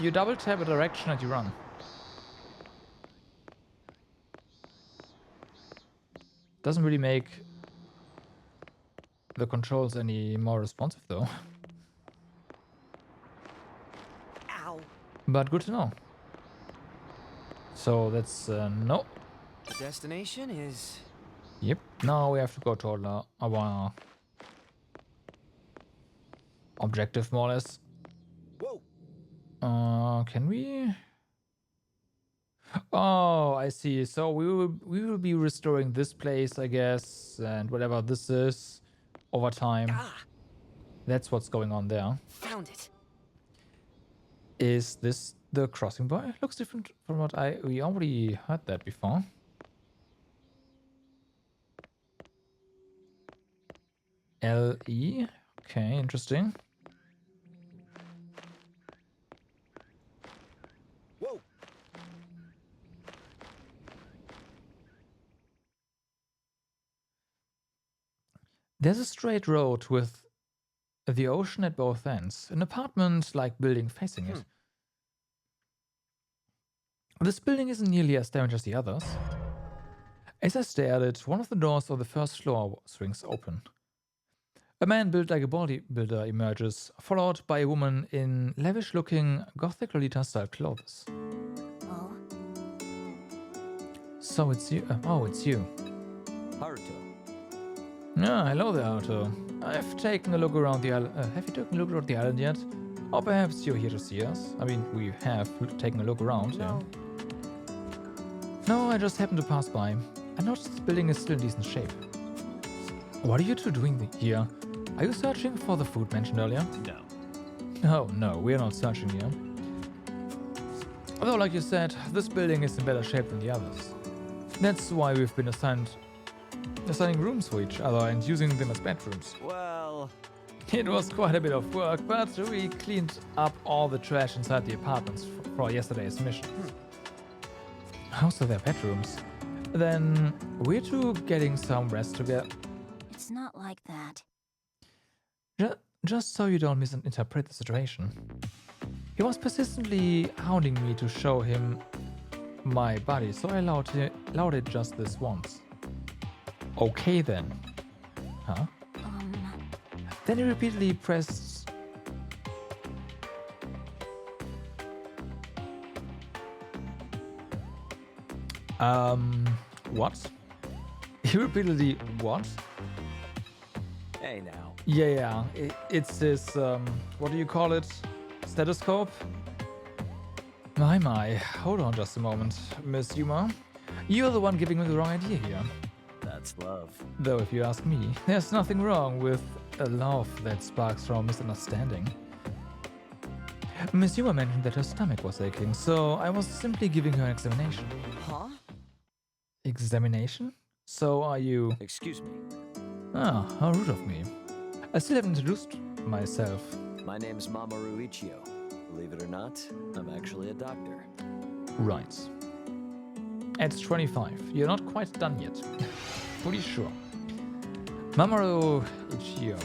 You double tap a direction and you run. Doesn't really make the controls any more responsive though. Ow! But good to know. So that's no. The destination is... Yep. Now we have to go to our objective more or less. Whoa! Can we? Oh, I see. So we will be restoring this place, I guess, and whatever this is over time. Ah, That's what's going on there. found it. Is this the crossing bar? It looks different from what we already heard that before. LE. Okay, interesting. Whoa! There's a straight road with the ocean at both ends. An apartment-like building facing it. This building isn't nearly as damaged as the others. As I stare at it, one of the doors of the first floor swings open. A man built like a bodybuilder emerges, followed by a woman in lavish-looking Gothic Lolita-style clothes. Oh, So it's you. Oh, it's you. Haruto. Ah, hello there, Otto. I've taken a look around the island. Have you taken a look around the island yet? Or perhaps you're here to see us? I mean, we have taken a look around, No. No, I just happened to pass by. I noticed this building is still in decent shape. What are you two doing here? Are you searching for the food mentioned earlier? No. No, we're not searching here. Although, like you said, this building is in better shape than the others. That's why we've been assigning rooms for each other and using them as bedrooms. Well, It was quite a bit of work, but we cleaned up all the trash inside the apartments for yesterday's mission. How's their bedrooms? Then we're two getting some rest together. it's not like that. Just so you don't misinterpret the situation. He was persistently hounding me to show him my body, so I allowed it just this once. Okay then. Huh? Then he repeatedly pressed... What? He repeatedly... What? hey now. Yeah. It's this, what do you call it? Stethoscope? My. Hold on just a moment, Miss Yuma. You're the one giving me the wrong idea here. That's love. Though, if you ask me, there's nothing wrong with a love that sparks from misunderstanding. Miss Yuma mentioned that her stomach was aching, so I was simply giving her an examination. Huh? Examination? So are you... Excuse me. Ah, how rude of me. I still haven't introduced myself. My name's Mamoru Ichio. Believe it or not, I'm actually a doctor. Right. At 25. You're not quite done yet. Pretty sure. Mamoru Ichio.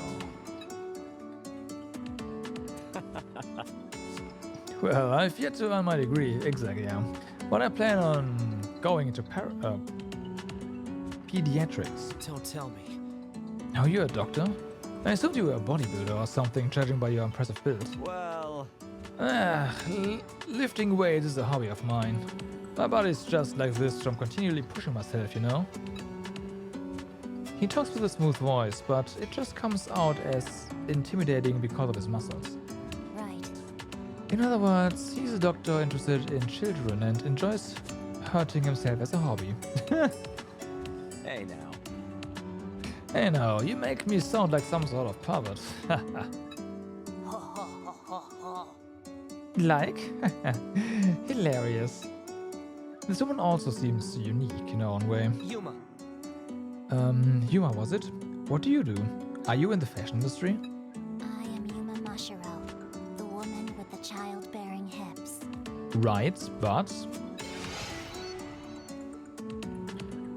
Well, I've yet to earn my degree, exactly, yeah. But I plan on going into pediatrics. Don't tell me. Oh, you're a doctor? I assumed you were a bodybuilder or something, judging by your impressive build. Well, Lifting weights is a hobby of mine. My body's just like this from continually pushing myself, you know? He talks with a smooth voice, but it just comes out as intimidating because of his muscles. Right. In other words, he's a doctor interested in children and enjoys hurting himself as a hobby. hey now. Hey now, you make me sound like some sort of pervert. Like? Hilarious. This woman also seems unique in her own way. Yuma. Yuma, was it? What do you do? Are you in the fashion industry? I am Yuma Mashiro, the woman with the childbearing hips. Right, but...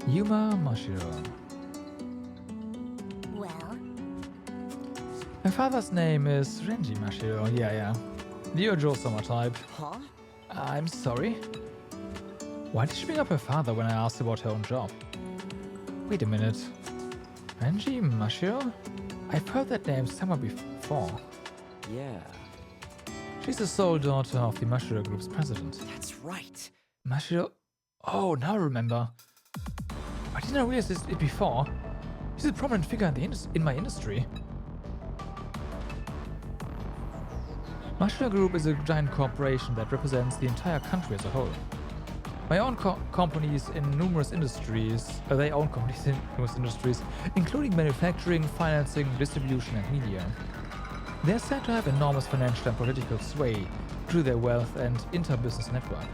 Yuma Mashiro. Well, My father's name is Renji Mashiro, yeah. You're Joe Summer type. Huh? I'm sorry? Why did she bring up her father when I asked about her own job? Wait a minute. Renji Mashiro? I've heard that name somewhere before. Yeah. She's the sole daughter of the Mashiro Group's president. That's right. Mashiro... Oh, now I remember. I didn't realize it before. She's a prominent figure in my industry. Mashiro Group is a giant corporation that represents the entire country as a whole. My own companies in numerous industries, they own companies in numerous industries, including manufacturing, financing, distribution, and media. They're said to have enormous financial and political sway through their wealth and inter-business network.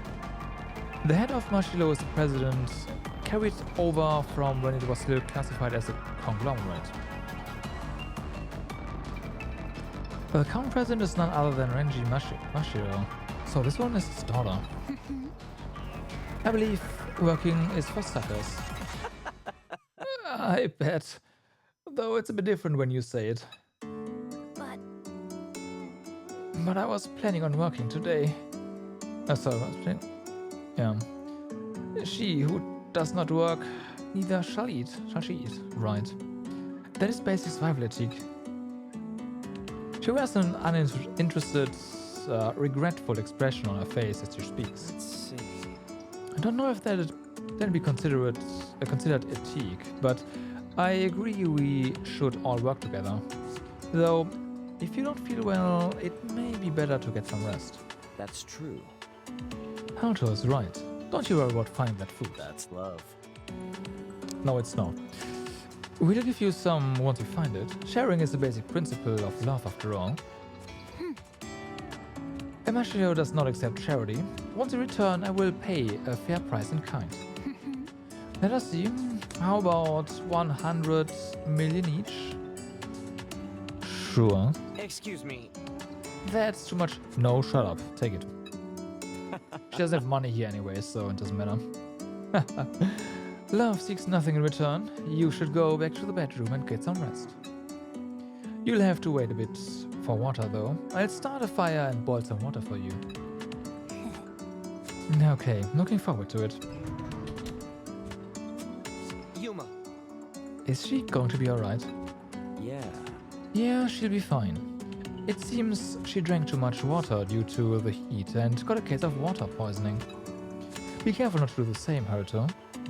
The head of Mashilo is the president, carried over from when it was still classified as a conglomerate. The current president is none other than Renji Mashiro, so this one is his daughter. I believe working is for suckers. I bet. Though it's a bit different when you say it. But I was planning on working today. Sorry, I was planning. Yeah. She who does not work, neither shall eat. Shall she eat? Right. That is basic survival ethic. She wears an uninterested, regretful expression on her face as she speaks. Let's see. I don't know if that'd be considered ethic, but I agree we should all work together. Though, if you don't feel well, it may be better to get some rest. That's true. Haruto is right. Don't you worry about finding that food. That's love. No, it's not. We'll give you some once we find it. Sharing is the basic principle of love, after all. Mashiro does not accept charity. Once in return, I will pay a fair price in kind. Let us see. How about 100 million each? Sure. Excuse me. That's too much. No, shut up. Take it. She doesn't have money here anyway, so it doesn't matter. Love seeks nothing in return. You should go back to the bedroom and get some rest. You'll have to wait a bit for water, though. I'll start a fire and boil some water for you. Okay, looking forward to it. Yuma. Is she going to be alright? Yeah. Yeah, she'll be fine. It seems she drank too much water due to the heat and got a case of water poisoning. Be careful not to do the same, Haruto.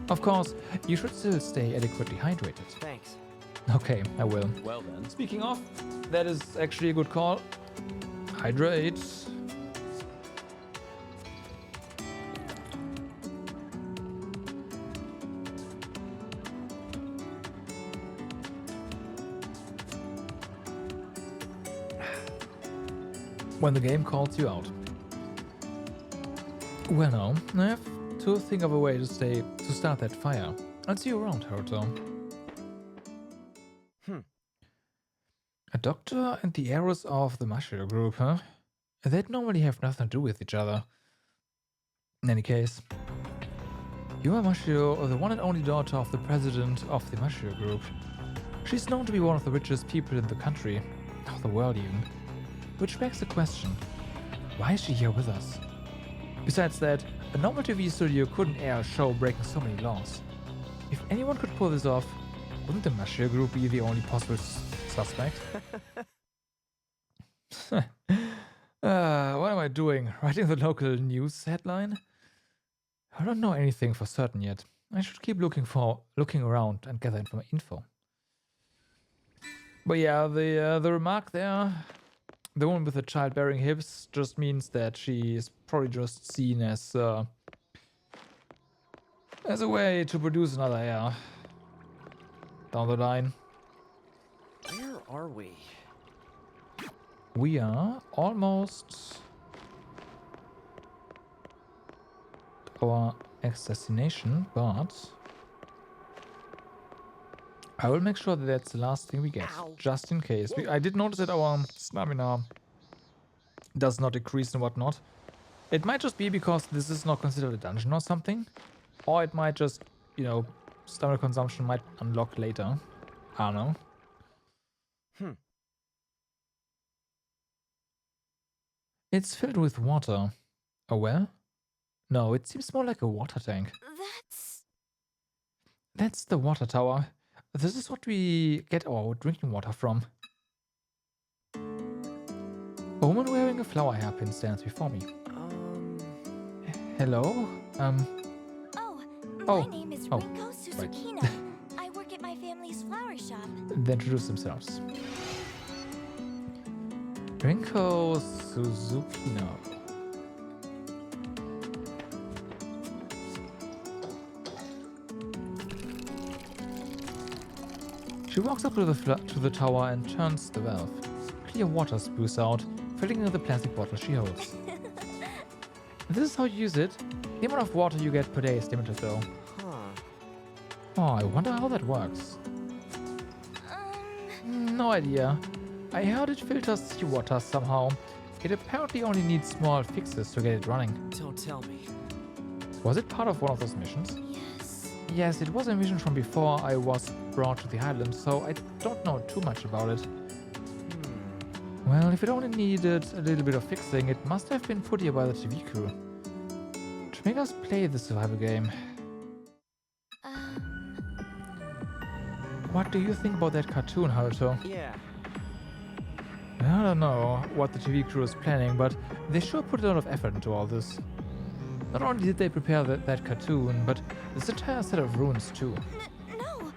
Of course, you should still stay adequately hydrated. Thanks. Okay, I will. Well then. Speaking of, that is actually a good call. Hydrate. When the game calls you out. Well now, I have to think of a way to start that fire. I'll see you around, Haruto. A doctor and the heiress of the Mashiro group, huh? They'd normally have nothing to do with each other. In any case, you are Mashiro, the one and only daughter of the president of the Mashiro group. She's known to be one of the richest people in the country, of the world even. Which begs the question, why is she here with us? Besides that, a normal TV studio couldn't air a show breaking so many laws. If anyone could pull this off, wouldn't the Mashiro group be the only possible suspect? What am I doing? Writing the local news headline? I don't know anything for certain yet. I should keep looking around and gather info. But yeah, the remark there, the woman with the childbearing hips, just means that she is probably just seen as a way to produce another heir down the line. Where are we? We are almost our destination, but I will make sure that that's the last thing we get, just in case. I did notice that our stamina does not decrease and whatnot. It might just be because this is not considered a dungeon or something, or it might just, you know, stamina consumption might unlock later. I don't know. It's filled with water. A well? No, it seems more like a water tank. That's the water tower. This is what we get our drinking water from. A woman wearing a flower hairpin stands before me. Hello? My name is Rinko Susukino. I work at my family's flower shop. They introduce themselves. Rinko Susukino. She walks up to the tower and turns the valve. Clear water spews out, filling the plastic bottle she holds. This is how you use it. The amount of water you get per day is limited though. Oh, I wonder how that works. No idea. I heard it filters seawater somehow. It apparently only needs small fixes to get it running. Don't tell me. Was it part of one of those missions? Yes. Yes, it was a mission from before I was brought to the island, so I don't know too much about it. Well, if it only needed a little bit of fixing, it must have been put here by the TV crew to make us play the survival game. What do you think about that cartoon, Haruto? Yeah. I don't know what the TV crew is planning, but they sure put a lot of effort into all this. Not only did they prepare that cartoon, but this entire set of runes too. No.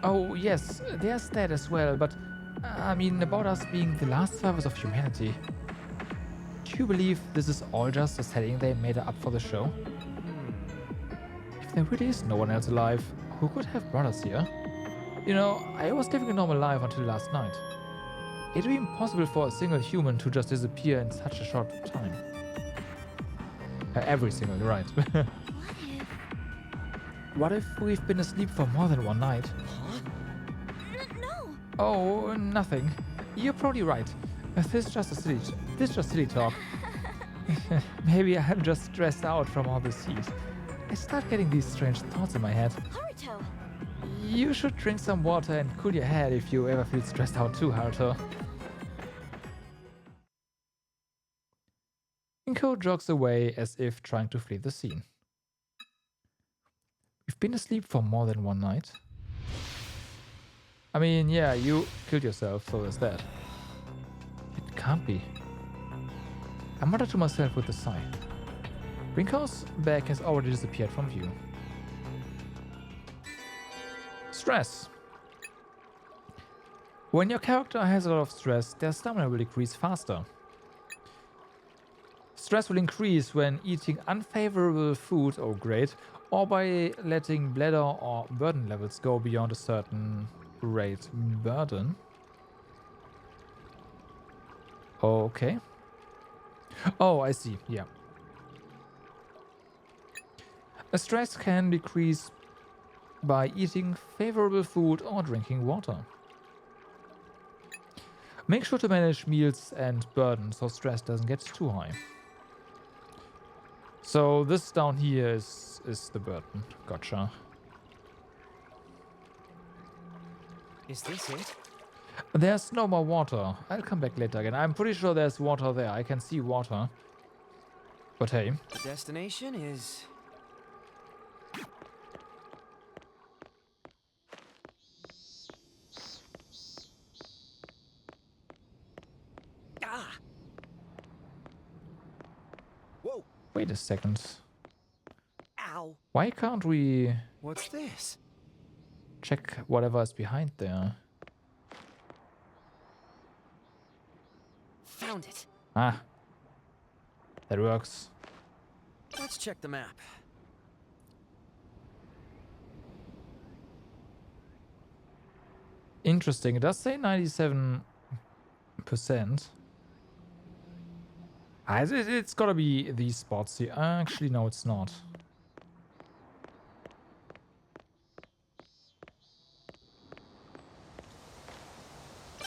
Oh yes, there's that as well, but I mean about us being the last survivors of humanity. Do you believe this is all just a setting they made up for the show? If there really is no one else alive, who could have brought us here? You know, I was living a normal life until last night. It'd be impossible for a single human to just disappear in such a short time. Every single, right. What if we've been asleep for more than one night? No. Oh, nothing. You're probably right. This is just silly talk. Maybe I'm just stressed out from all this heat. I start getting these strange thoughts in my head. Haruto. You should drink some water and cool your head if you ever feel stressed out too, Haruto. Inko jogs away as if trying to flee the scene. You've been asleep for more than one night? I mean, yeah, you killed yourself, so there's that. It can't be. I muttered to myself with a sigh. Rinko's bag has already disappeared from view. Stress. When your character has a lot of stress, their stamina will decrease faster. Stress will increase when eating unfavorable food, oh great, or by letting bladder or burden levels go beyond a certain rate. Burden? Okay. Oh, I see, yeah. A stress can decrease by eating favorable food or drinking water. Make sure to manage meals and burden so stress doesn't get too high. So this down here is the burden. Gotcha. Is this it? There's no more water. I'll come back later again. I'm pretty sure there's water there. I can see water. But hey. The destination is... Ah! Whoa! Wait a second. Ow! Why can't we What's this? check whatever is behind there? Found it. Ah. That works. Let's check the map. Interesting. It does say 97%. It's gotta be these spots here. Actually, no, it's not.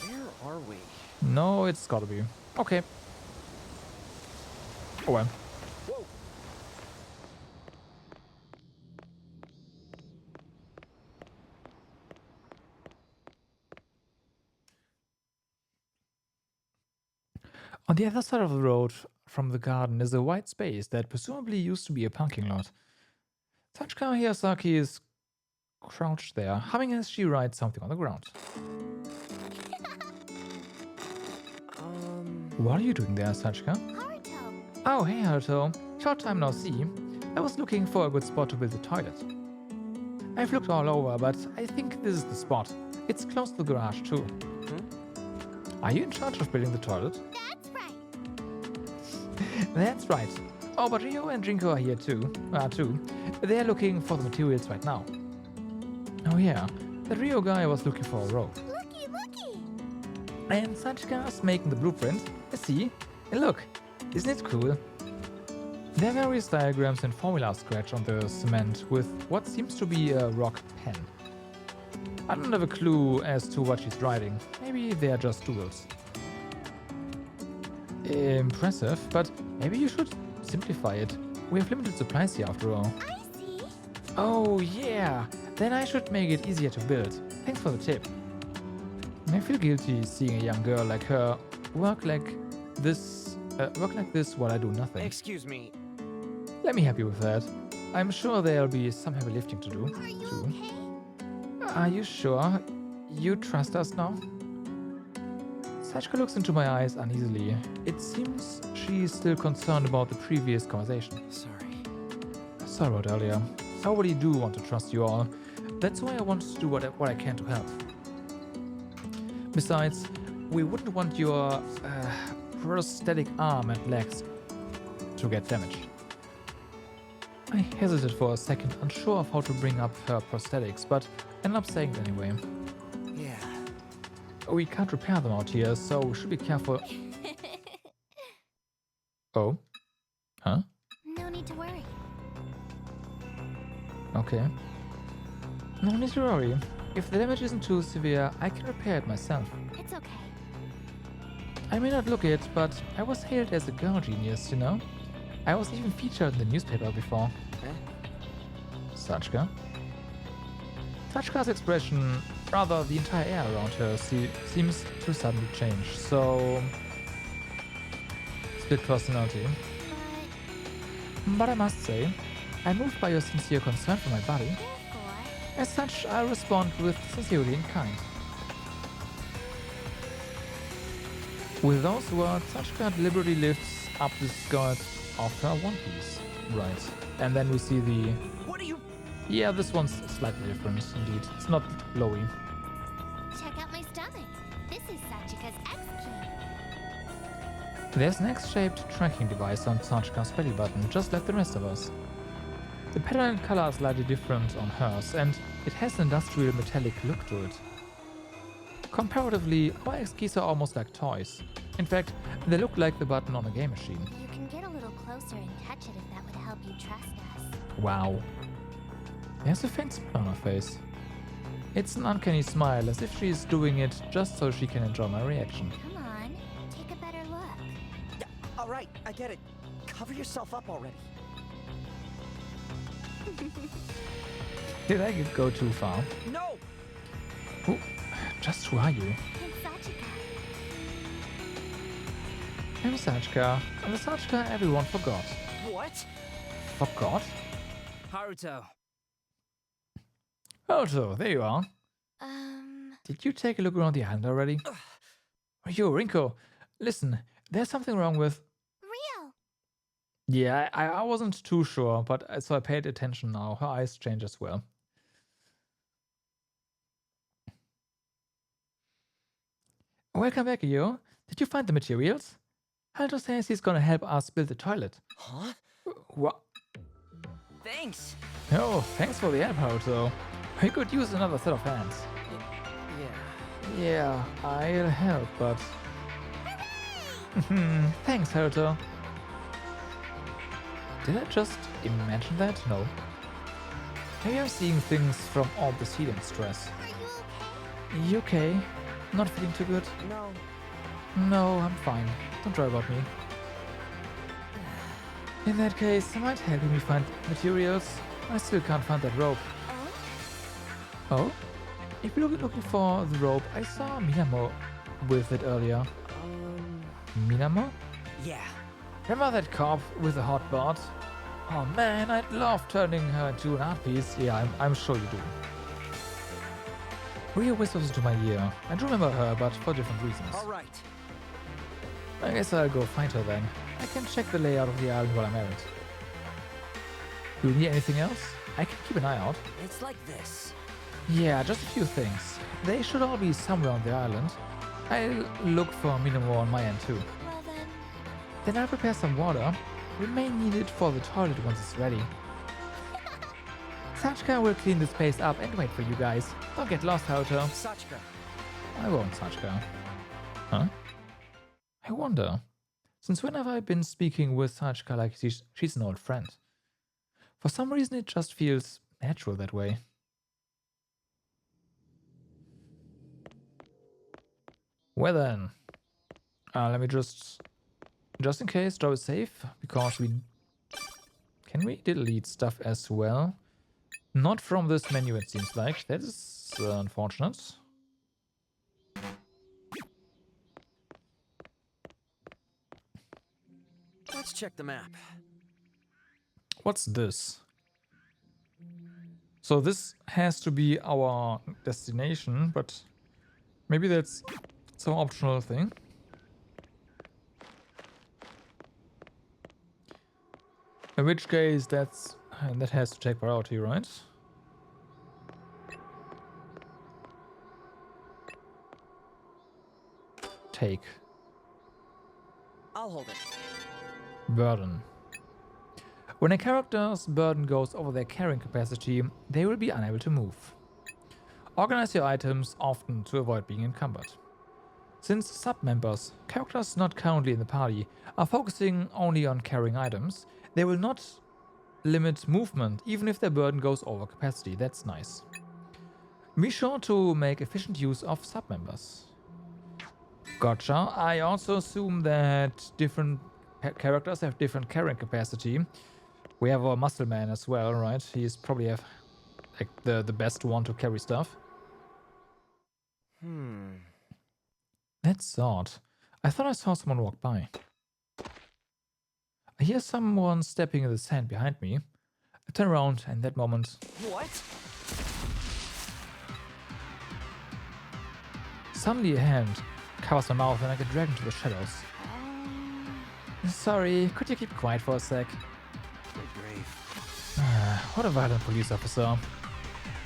Where are we? No, it's gotta be. Okay. Oh well. Whoa! On the other side of the road from the garden is a wide space that presumably used to be a parking lot. Tachika Hiyasaki is crouched there, humming as she writes something on the ground. What are you doing there, Tachika? Haruto. Oh, hey Haruto. Short time no see. I was looking for a good spot to build the toilet. I've looked all over, but I think this is the spot. It's close to the garage too. Are you in charge of building the toilet? That's right. That's right. Oh, but Rio and Jinko are here too. They're looking for the materials right now. Oh yeah. The Rio guy was looking for a rope. Looky, looky! And Sachika's making the blueprint. See? And look, isn't it cool? There are various diagrams and formulas scratched on the cement with what seems to be a rock pen. I don't have a clue as to what she's writing. Maybe they are just doodles. Impressive, but maybe you should simplify it. We have limited supplies here after all. I see. Oh yeah, then I should make it easier to build. Thanks for the tip. I feel guilty seeing a young girl like her work like this while I do nothing. Excuse me. Let me help you with that. I'm sure there'll be some heavy lifting to do. Are you too. okay? Are you sure? You trust us now? Sachika looks into my eyes uneasily. It seems she's still concerned about the previous conversation. Sorry about earlier. I really do want to trust you all. That's why I want to do what I can to help. Besides, we wouldn't want your prosthetic arm and legs to get damaged. I hesitated for a second, unsure of how to bring up her prosthetics, but ended up saying it anyway. Yeah. We can't repair them out here, so we should be careful. Oh? Huh? No need to worry. Okay. No need to worry. If the damage isn't too severe, I can repair it myself. It's okay. I may not look it, but I was hailed as a girl genius, you know? I was even featured in the newspaper before. Sachika? Sachika's expression, rather the entire air around her, seems to suddenly change, so... split personality. But I must say, I'm moved by your sincere concern for my body. Therefore, As such, I'll respond with sincerity and kind. With those words, Sachika deliberately lifts up the skirt of her one piece. Right. And then we see the... What are you... Yeah, this one's slightly different, indeed. It's not glowy. check out my stomach. This is Sachika's X-Key. There's an X-shaped tracking device on Sachika's belly button, just like the rest of us. The pattern and color are slightly different on hers, and it has an industrial metallic look to it. Comparatively, our X-keys are almost like toys. In fact, they look like the button on a game machine. You can get a little closer and touch it if that would help you trust us. Wow. There's a faint smile on her face. It's an uncanny smile, as if she's doing it just so she can enjoy my reaction. Come on, take a better look. All right, I get it. Cover yourself up already. Did I go too far? No! Who? Just who are you? It's Sachika. I'm Sachika, and the Sachika everyone forgot. What? Forgot? Haruto. Oh, so there you are. Did you take a look around the island already? Yo, Rinko, listen, there's something wrong with... Rio! Yeah, I wasn't too sure, but so I paid attention now. Her eyes change as well. Welcome back, Yo. Did you find the materials? Haldo says he's gonna help us build the toilet. Huh? What? Thanks. Oh, thanks for the help, Haldo. We could use another set of hands. Yeah. Yeah, I'll help, but... Thanks, Haldo. Did I just imagine that? No. Maybe I'm seeing things from all this heat and stress. Are you okay? You okay? Not feeling too good? No. No, I'm fine. Don't worry about me. In that case, I might help me find materials. I still can't find that rope. Oh? If you're looking for the rope, I saw Minamo with it earlier. Minamo? Yeah. Remember that cop with the hot bod? Oh man, I'd love turning her into an art piece. Yeah, I'm sure you do. Rio whispers into my ear. I do remember her, but for different reasons. All right. I guess I'll go find her then. I can check the layout of the island while I'm at it. Do you need anything else? I can keep an eye out. It's like this. Yeah, just a few things. They should all be somewhere on the island. I'll look for Minamo on my end too. Well then... Then I'll prepare some water. We may need it for the toilet once it's ready. Sachka will clean this place up and wait for you guys. Don't get lost, Haruto. Sachka. I won't, Sachka. Huh? I wonder. Since when have I been speaking with Sachka like she's an old friend? For some reason it just feels natural that way. Well then. Let me just in case, draw it safe, because can we delete stuff as well? Not from this menu, it seems like. That is unfortunate. Let's check the map. What's this? So this has to be our destination, but maybe that's some optional thing. In which case, that has to take priority, right? Take. I'll hold it. Burden. When a character's burden goes over their carrying capacity, they will be unable to move. Organize your items often to avoid being encumbered. Since sub-members, characters not currently in the party, are focusing only on carrying items, they will not limit movement even if their burden goes over capacity. That's nice. Be sure to make efficient use of sub-members. Gotcha. I also assume that different characters have different carrying capacity. We have our muscle man as well, right? He's probably like the best one to carry stuff. That's odd. I thought I saw someone walk by. I hear someone stepping in the sand behind me. I turn around, and in that moment... What? Suddenly a hand covers my mouth and I get dragged into the shadows. Sorry, could you keep quiet for a sec? Good grief. What a violent police officer.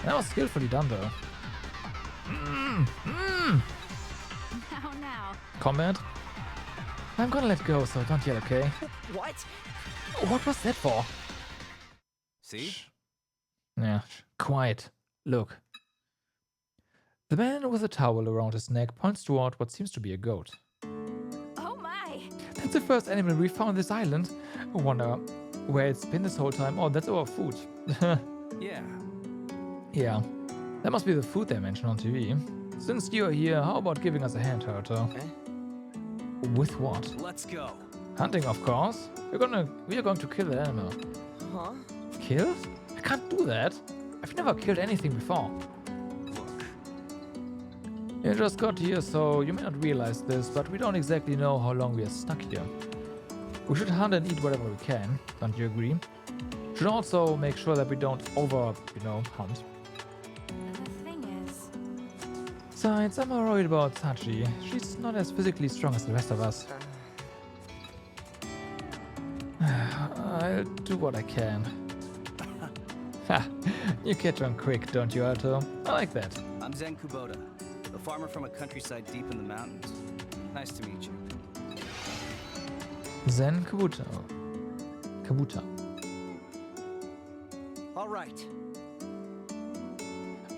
That was skillfully done though. Now. Combat? I'm gonna let go, so don't yell, okay? What? What was that for? See? Yeah, quiet. Look. The man with a towel around his neck points toward what seems to be a goat. Oh my! That's the first animal we found on this island. I wonder where it's been this whole time. Oh, that's our food. Yeah. Yeah, that must be the food they mentioned on TV. Since you're here, how about giving us a hand, Haruto? With what? Let's go. Hunting, of course. We are going to kill the animal. Huh? Kill? I can't do that. I've never killed anything before. Look. You just got here, so you may not realize this, but we don't exactly know how long we are stuck here. We should hunt and eat whatever we can, don't you agree? Should also make sure that we don't hunt. The thing is... Besides, I'm worried about Sachi. She's not as physically strong as the rest of us. I'll do what I can. Ha! You catch on quick, don't you, Alto? I like that. I'm Zen Kubota, a farmer from a countryside deep in the mountains. Nice to meet you. Zen Kabuta. Kabuta. All right.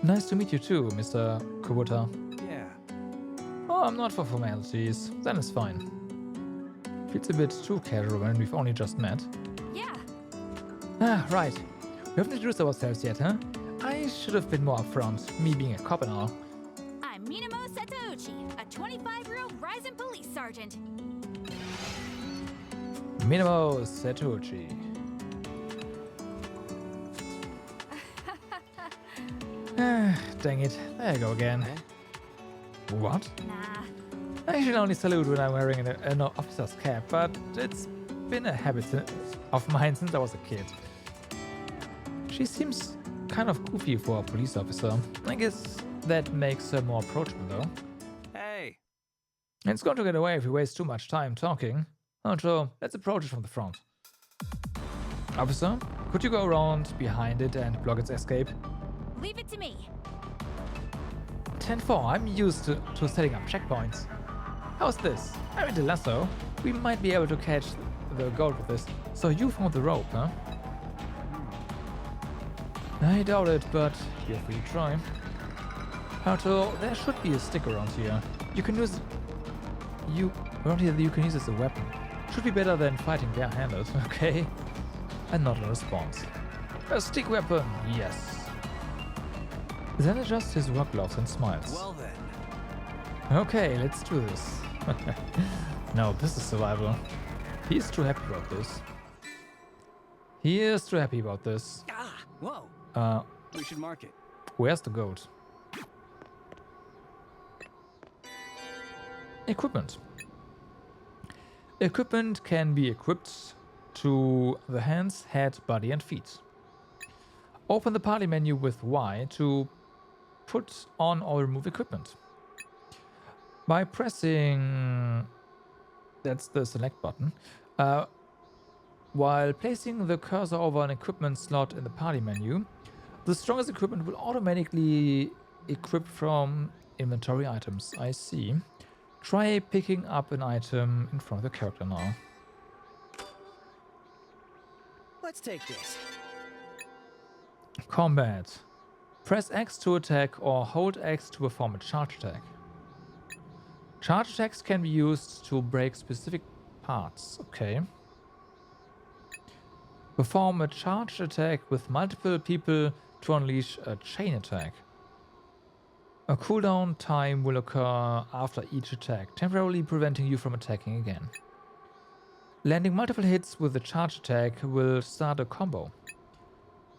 Nice to meet you too, Mr. Kabuta. Yeah. Oh, I'm not for formalities. Then it's fine. Feels a bit too casual when we've only just met. Yeah. Ah, right. We haven't introduced ourselves yet, huh? I should have been more upfront, me being a cop and all. I'm Minamo Setouchi, a 25-year-old rising police sergeant. Minamo Setouchi. Dang it. There I go again. What? Nah. I should only salute when I'm wearing an officer's cap, but it's been a habit of mine since I was a kid. She seems kind of goofy for a police officer. I guess that makes her more approachable, though. Hey. It's going to get away if we waste too much time talking. So let's approach it from the front. Officer, could you go around behind it and block its escape? Leave it to me. 10-4, I'm used to setting up checkpoints. How's this? I'm into lasso. We might be able to catch the goat with this. So you found the rope, huh? I doubt it, but feel free to try. Haruto, there should be a stick around here. You can use around here you can use as a weapon. Should be better than fighting bare-handed, okay? And not a response. A stick weapon, yes. Then adjusts his work gloves and smiles. Well then. Okay, let's do this. No, this is survival. He's too happy about this. He is too happy about this. Ah! Whoa! We should mark it. Where's the goat? Equipment. Equipment can be equipped to the hands, head, body and feet. Open the party menu with Y to put on or remove equipment. By pressing, that's the select button, while placing the cursor over an equipment slot in the party menu, the strongest equipment will automatically equip from inventory items. I see. Try picking up an item in front of the character now. Let's take this. Combat. Press X to attack or hold X to perform a charge attack. Charge attacks can be used to break specific parts. Okay. Perform a charge attack with multiple people to unleash a chain attack. A cooldown time will occur after each attack, temporarily preventing you from attacking again. Landing multiple hits with the charge attack will start a combo.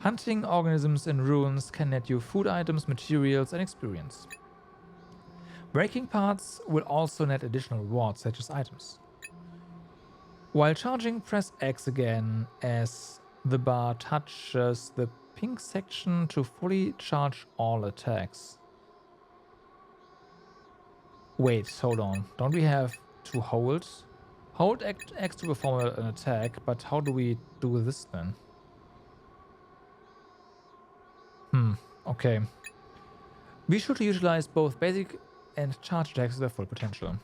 Hunting organisms in ruins can net you food items, materials, and experience. Breaking parts will also net additional rewards, such as items. While charging, press X again as the bar touches the pink section to fully charge all attacks. Wait, hold on. Don't we have to hold? Hold X to perform an attack, but how do we do this then? Okay. We should utilize both basic and charge attacks to their full potential.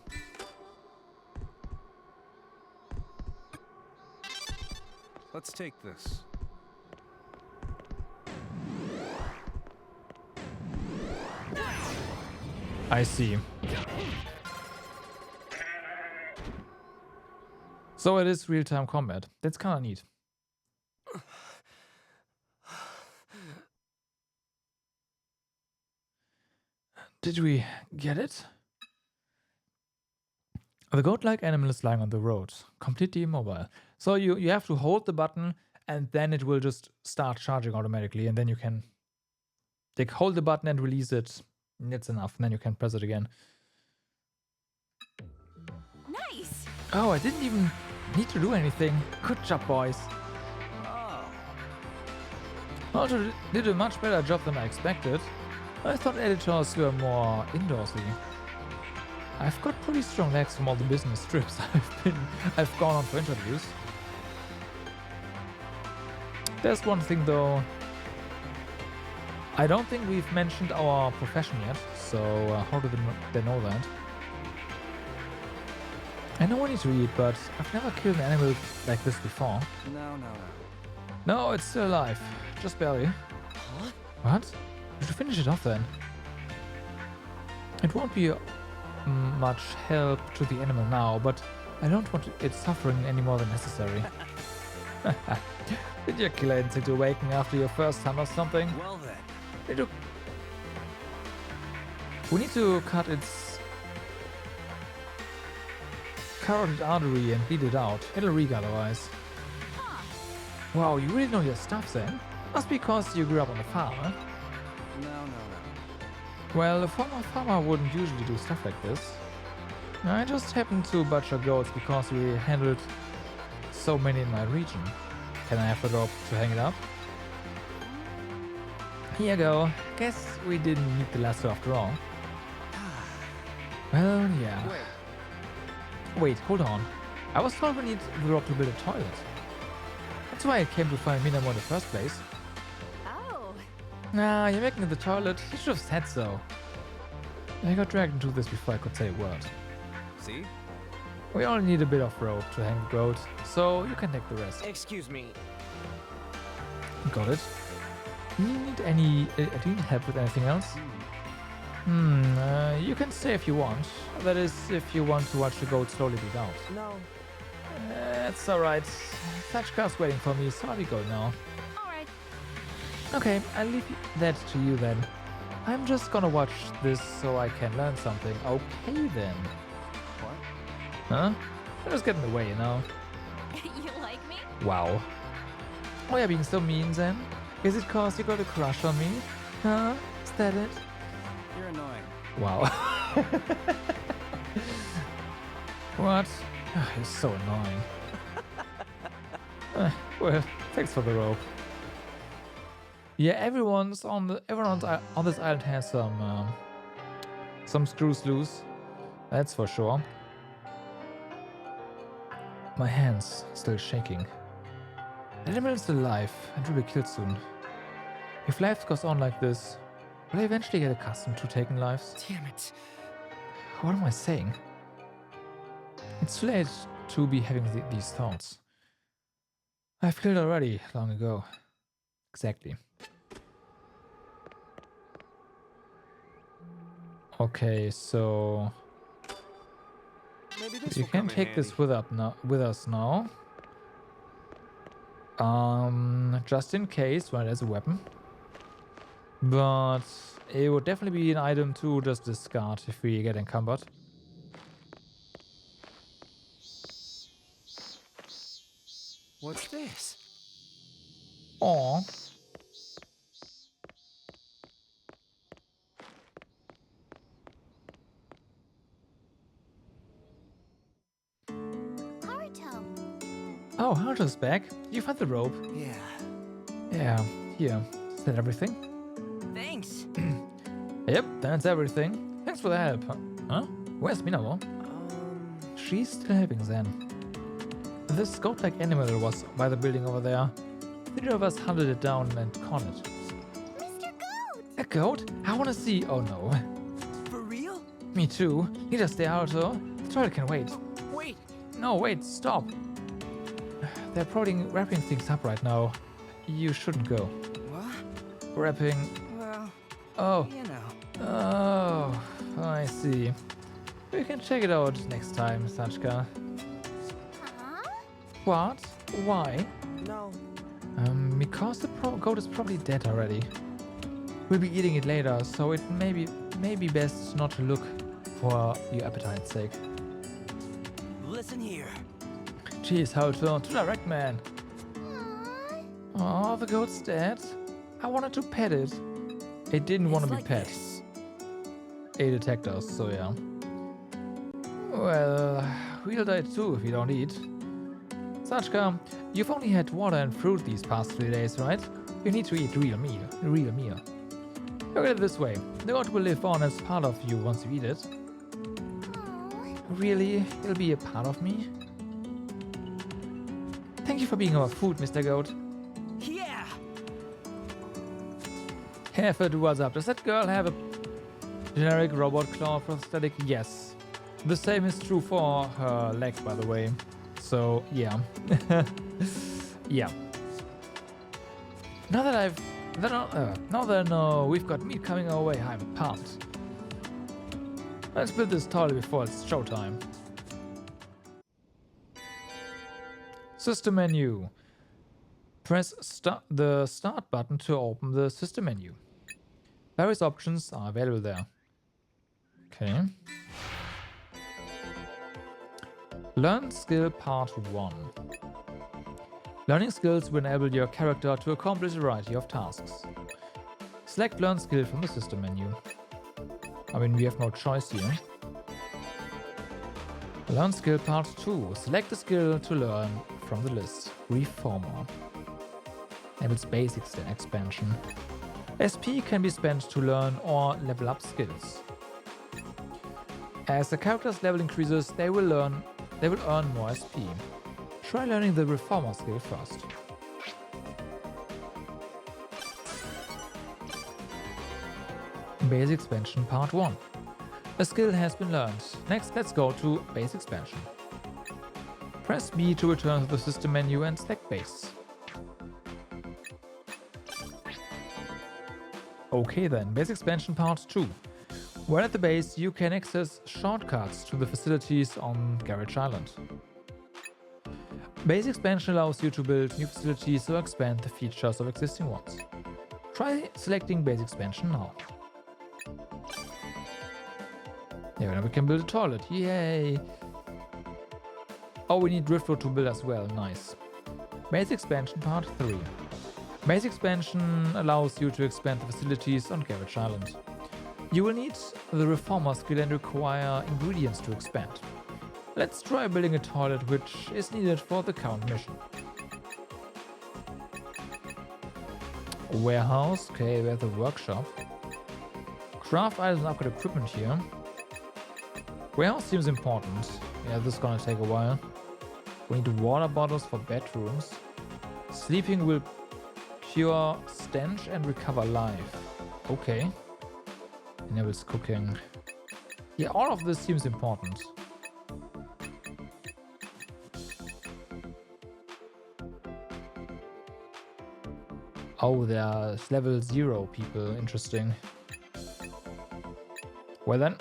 Let's take this. I see. So it is real-time combat. That's kind of neat. Did we get it? The goat-like animal is lying on the road, completely immobile. So you have to hold the button and then it will just start charging automatically, and then you can hold the button and release it. That's enough, and then you can press it again. Nice! Oh, I didn't even need to do anything. Good job, boys. Oh. Also did a much better job than I expected. I thought editors were more indoorsy. I've got pretty strong legs from all the business trips I've gone on for interviews. There's one thing though. I don't think we've mentioned our profession yet, so how do they know that? I know I need to eat, but I've never killed an animal like this before. No. No, it's still alive. Just barely. Huh? What? You should finish it off then. It won't be much help to the animal now, but I don't want it suffering any more than necessary. Did your killer instinct awaken after your first hunt or something? Well then. We need to cut its carotid artery and bleed it out. It'll leak otherwise. Huh. Wow, you really know your stuff then? Must be because you grew up on a farm, huh? No. Well, a former farmer wouldn't usually do stuff like this. I just happened to butcher goats because we handled so many in my region. Can I have the rope to hang it up? Here you go. Guess we didn't need the lasso after all. Well, yeah. Wait, hold on. I was told we need the rope to build a toilet. That's why I came to find Minamo in the first place. Oh. Nah, you're making the toilet. You should have said so. I got dragged into this before I could say a word. See? We only need a bit of rope to hang the goat, so you can take the rest. Excuse me. Got it? Do you need any? Do you need help with anything else? You can stay if you want. That is, if you want to watch the goat slowly bleed out. No. It's alright. Sachka's waiting for me, so I'll be going now. Alright. Okay, I'll leave that to you then. I'm just gonna watch this so I can learn something. Okay then. What? Huh? I'm just getting away, you know? You like me? Wow. Why are you being so mean then? Is it cause you got a crush on me? Huh? Is that it? You're annoying. Wow. What? You're so annoying. Well, thanks for the rope. Yeah, everyone's on this island has some screws loose. That's for sure. My hands still shaking. The animal is alive and will be killed soon. If life goes on like this, will I eventually get accustomed to taking lives? Damn it. What am I saying? It's too late to be having these thoughts. I've killed already, long ago. Exactly. Okay, so Maybe this you will can come in take this handy. with us now. Just in case, well, there's a weapon. But it would definitely be an item to just discard if we get encumbered. What's this? Aw. Haruto. Oh, Haruto's back. You found the rope. Yeah. Yeah, here. Is that everything? Thanks. Yep, that's everything. Thanks for the help. Huh? Where's Minamo? She's still helping then. This goat-like animal was by the building over there. The three of us hunted it down and caught it. Mr. Goat! A goat? I wanna see. Oh no. For real? Me too. Need to stay out, Haruto. The toilet can wait. Wait. No, wait, stop. They're probably wrapping things up right now. You shouldn't go. What? Wrapping. Well, Oh. you know. Oh, I see. We can check it out next time, Sachka. Huh? What? Why? No. Because the goat is probably dead already. We'll be eating it later, so it may be best not to look for your appetite's sake. Listen here. Jeez, how to direct, man. Aw. Oh, the goat's dead. I wanted to pet it. It didn't want to be It's like pet. this. It attacked us, so yeah. Well, we'll die too if we don't eat. Sachka, you've only had water and fruit these past 3 days, right? You need to eat real meal. Look at it this way. The goat will live on as part of you once you eat it. Aw. Really? It'll be a part of me? Thank you for being our food, Mr. Goat. Yeah. Heifer, what's up? Does that girl have a generic robot claw prosthetic? Yes. The same is true for her leg, by the way. So, yeah. Yeah. Now that I know we've got meat coming our way, I'm pumped. Let's build this toilet before it's showtime. System menu. Press the start button to open the system menu. Various options are available there. Okay. Learn skill part 1. Learning skills will enable your character to accomplish a variety of tasks. Select learn skill from the system menu. I mean, we have no choice here. Learn skill part 2. Select a skill to learn from the list. Reformer. Enables basics and expansion. SP can be spent to learn or level up skills. As the character's level increases, they will earn more SP. Try learning the Reformer skill first. Basic expansion part 1. A skill has been learned. Next, let's go to base expansion. Press B to return to the system menu and select base. Okay then, base expansion part 2. While at the base, you can access shortcuts to the facilities on Garage Island. Base expansion allows you to build new facilities or expand the features of existing ones. Try selecting base expansion now. Yeah, now we can build a toilet. Yay! Oh, we need drift road to build as well. Nice. Base expansion part 3. Base expansion allows you to expand the facilities on Garage Island. You will need the reformer skill and require ingredients to expand. Let's try building a toilet, which is needed for the current mission. Warehouse, okay, we have the workshop. Craft items and upgrade equipment here. Warehouse seems important. Yeah, this is gonna take a while. We need water bottles for bedrooms. Sleeping will cure stench and recover life. Okay. Enables cooking. Yeah, all of this seems important. Oh, there's level 0 people. Interesting. Well then.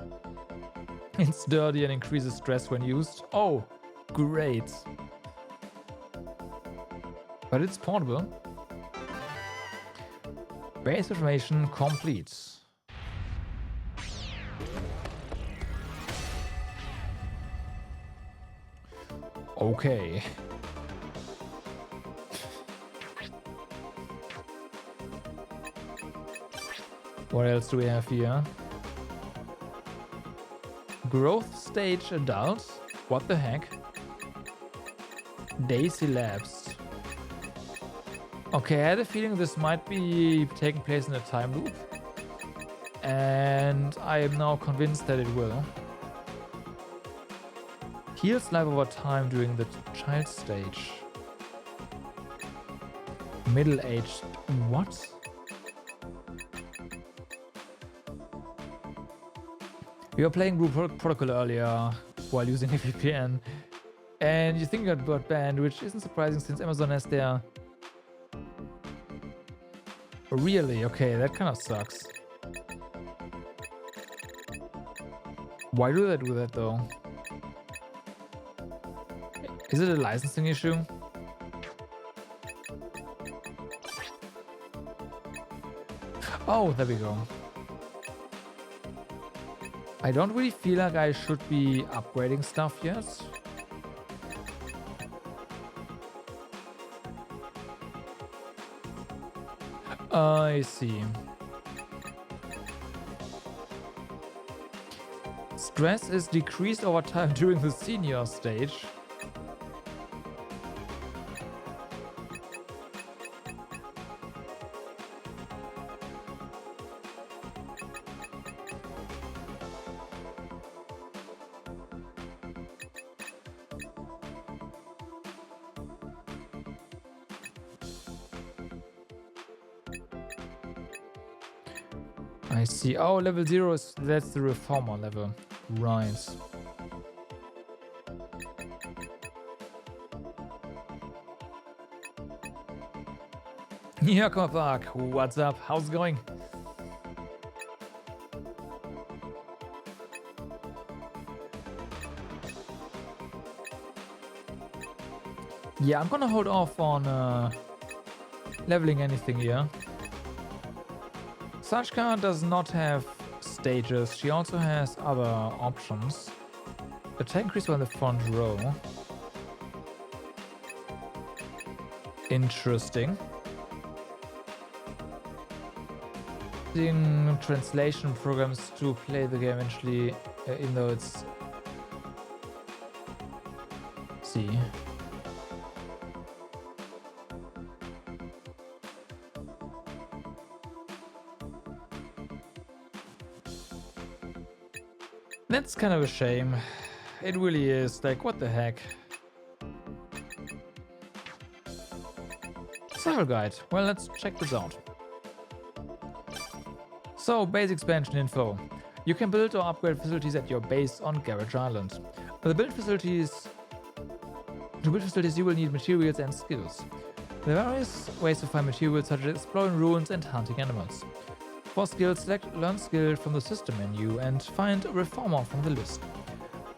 It's dirty and increases stress when used. Oh, great. But it's portable. Base information complete. Okay. What else do we have here? Growth stage adult? What the heck? Days elapsed. Okay, I had a feeling this might be taking place in a time loop. And I am now convinced that it will. Heals life over time during the child stage. Middle-aged. What? We were playing Blue Protocol earlier while using a VPN. And you think it got banned, which isn't surprising since Amazon has their... Really? Okay, that kind of sucks. Why do they do that though? Is it a licensing issue? Oh, there we go. I don't really feel like I should be upgrading stuff yet. I see. Stress is decreased over time during the senior stage. I see. Oh, level 0 is that's the reformer level. Right. Yeah, come back. What's up? How's it going? Yeah, I'm gonna hold off on leveling anything here. Sachka does not have stages. She also has other options. Attack increase on the front row. Interesting. Using translation programs to play the game eventually, even though it's... see. That's kind of a shame. It really is. Like, what the heck? Survival guide. Well, let's check this out. So, base expansion info. You can build or upgrade facilities at your base on Garage Island. To build facilities, you will need materials and skills. There are various ways to find materials, such as exploring ruins and hunting animals. For skills, select Learn Skill from the system menu and find a reformer from the list.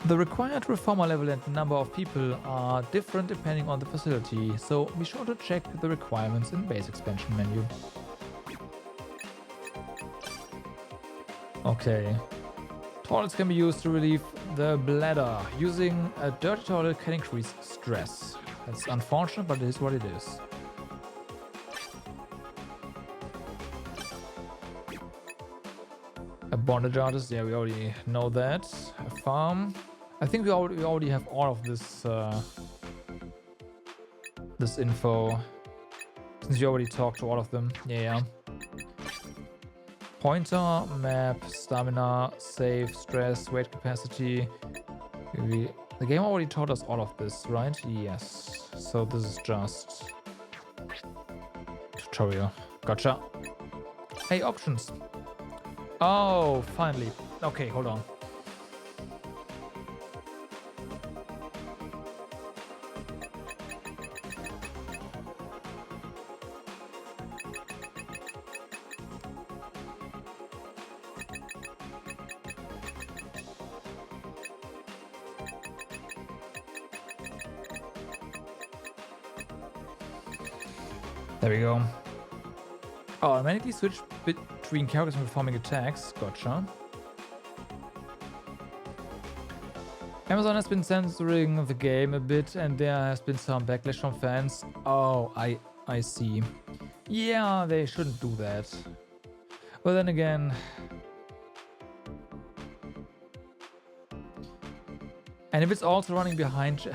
The required reformer level and number of people are different depending on the facility, so be sure to check the requirements in base expansion menu. Okay. Toilets can be used to relieve the bladder. Using a dirty toilet can increase stress. That's unfortunate, but it is what it is. A bondage artist, yeah, we already know that. A farm. I think we already have all of this this info. Since you already talked to all of them. Yeah. Pointer, map, stamina, save, stress, weight capacity. The game already taught us all of this, right? Yes. So this is just tutorial. Gotcha. Hey, options. Oh, finally. Okay, hold on. There we go. Oh, automatically switch between characters when performing attacks. Gotcha. Amazon has been censoring the game a bit, and there has been some backlash from fans. Oh, I see. Yeah, they shouldn't do that. But then again... And if it's also running behind...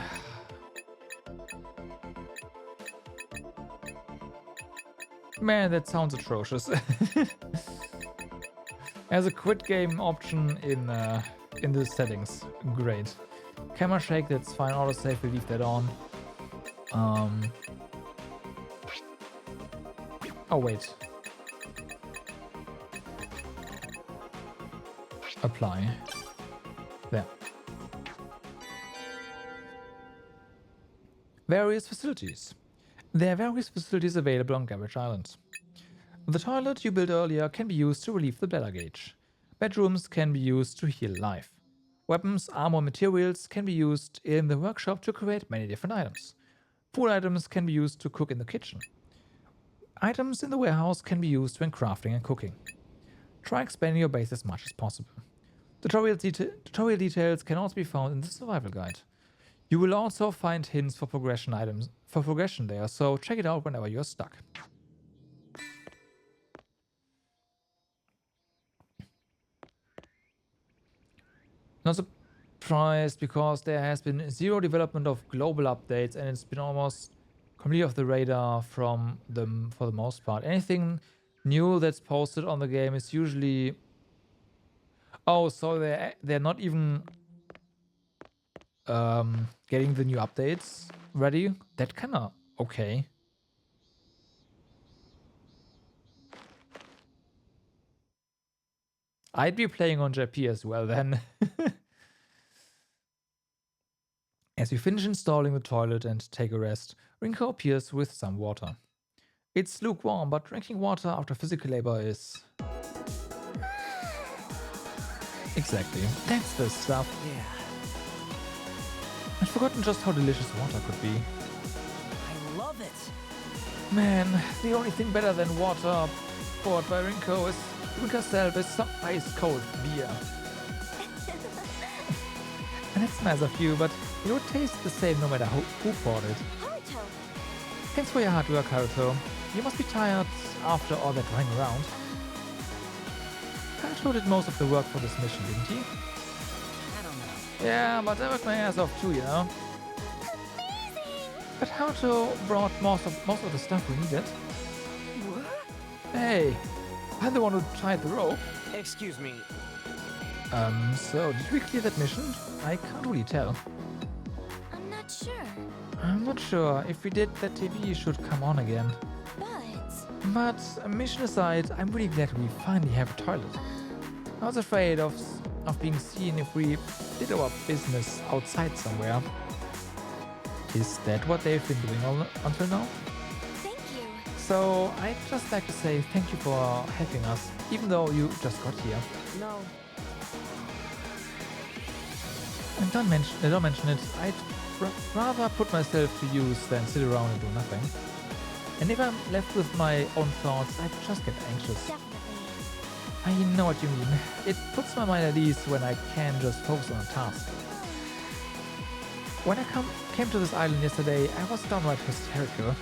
Man, that sounds atrocious. As a quit game option in the settings. Great. Camera shake, that's fine. Autosave, we leave that on. Oh, wait. Apply. There. Various facilities. There are various facilities available on Garage Island. The toilet you built earlier can be used to relieve the bladder gauge. Bedrooms can be used to heal life. Weapons, armor, materials can be used in the workshop to create many different items. Food items can be used to cook in the kitchen. Items in the warehouse can be used when crafting and cooking. Try expanding your base as much as possible. Tutorial details can also be found in the survival guide. You will also find hints for progression there, so check it out whenever you're stuck. Not surprised, because there has been zero development of global updates and it's been almost completely off the radar from them for the most part. Anything new that's posted on the game is usually... Oh, so they're not even getting the new updates ready? That kinda okay. I'd be playing on JP as well then. As you finish installing the toilet and take a rest, Rinko appears with some water. It's lukewarm, but drinking water after physical labor is... Exactly. That's the stuff. Yeah. I'd forgotten just how delicious water could be. I love it. Man, the only thing better than water poured by Rinko herself is some ice-cold beer. And it's nice of you, but it would taste the same no matter who poured it. Haruto! Thanks for your hard work, Haruto. You must be tired after all that running around. Haruto did most of the work for this mission, didn't he? I don't know. Yeah, but I worked my ass off too, you know. Amazing! But Haruto brought most of the stuff we needed. What? Hey, I'm the one who tied the rope. Excuse me. So did we clear that mission? I can't really tell. I'm not sure, I'm not sure. If we did, that TV should come on again. but... But mission aside, I'm really glad we finally have a toilet. I was afraid of being seen if we did our business outside somewhere. Is that what they've been doing until now? Thank you. So I'd just like to say thank you for helping us, even though you just got here. No. And don't mention it. I'd rather put myself to use than sit around and do nothing. And if I'm left with my own thoughts, I just get anxious. I know what you mean. It puts my mind at ease when I can just focus on a task. When I came to this island yesterday, I was downright hysterical.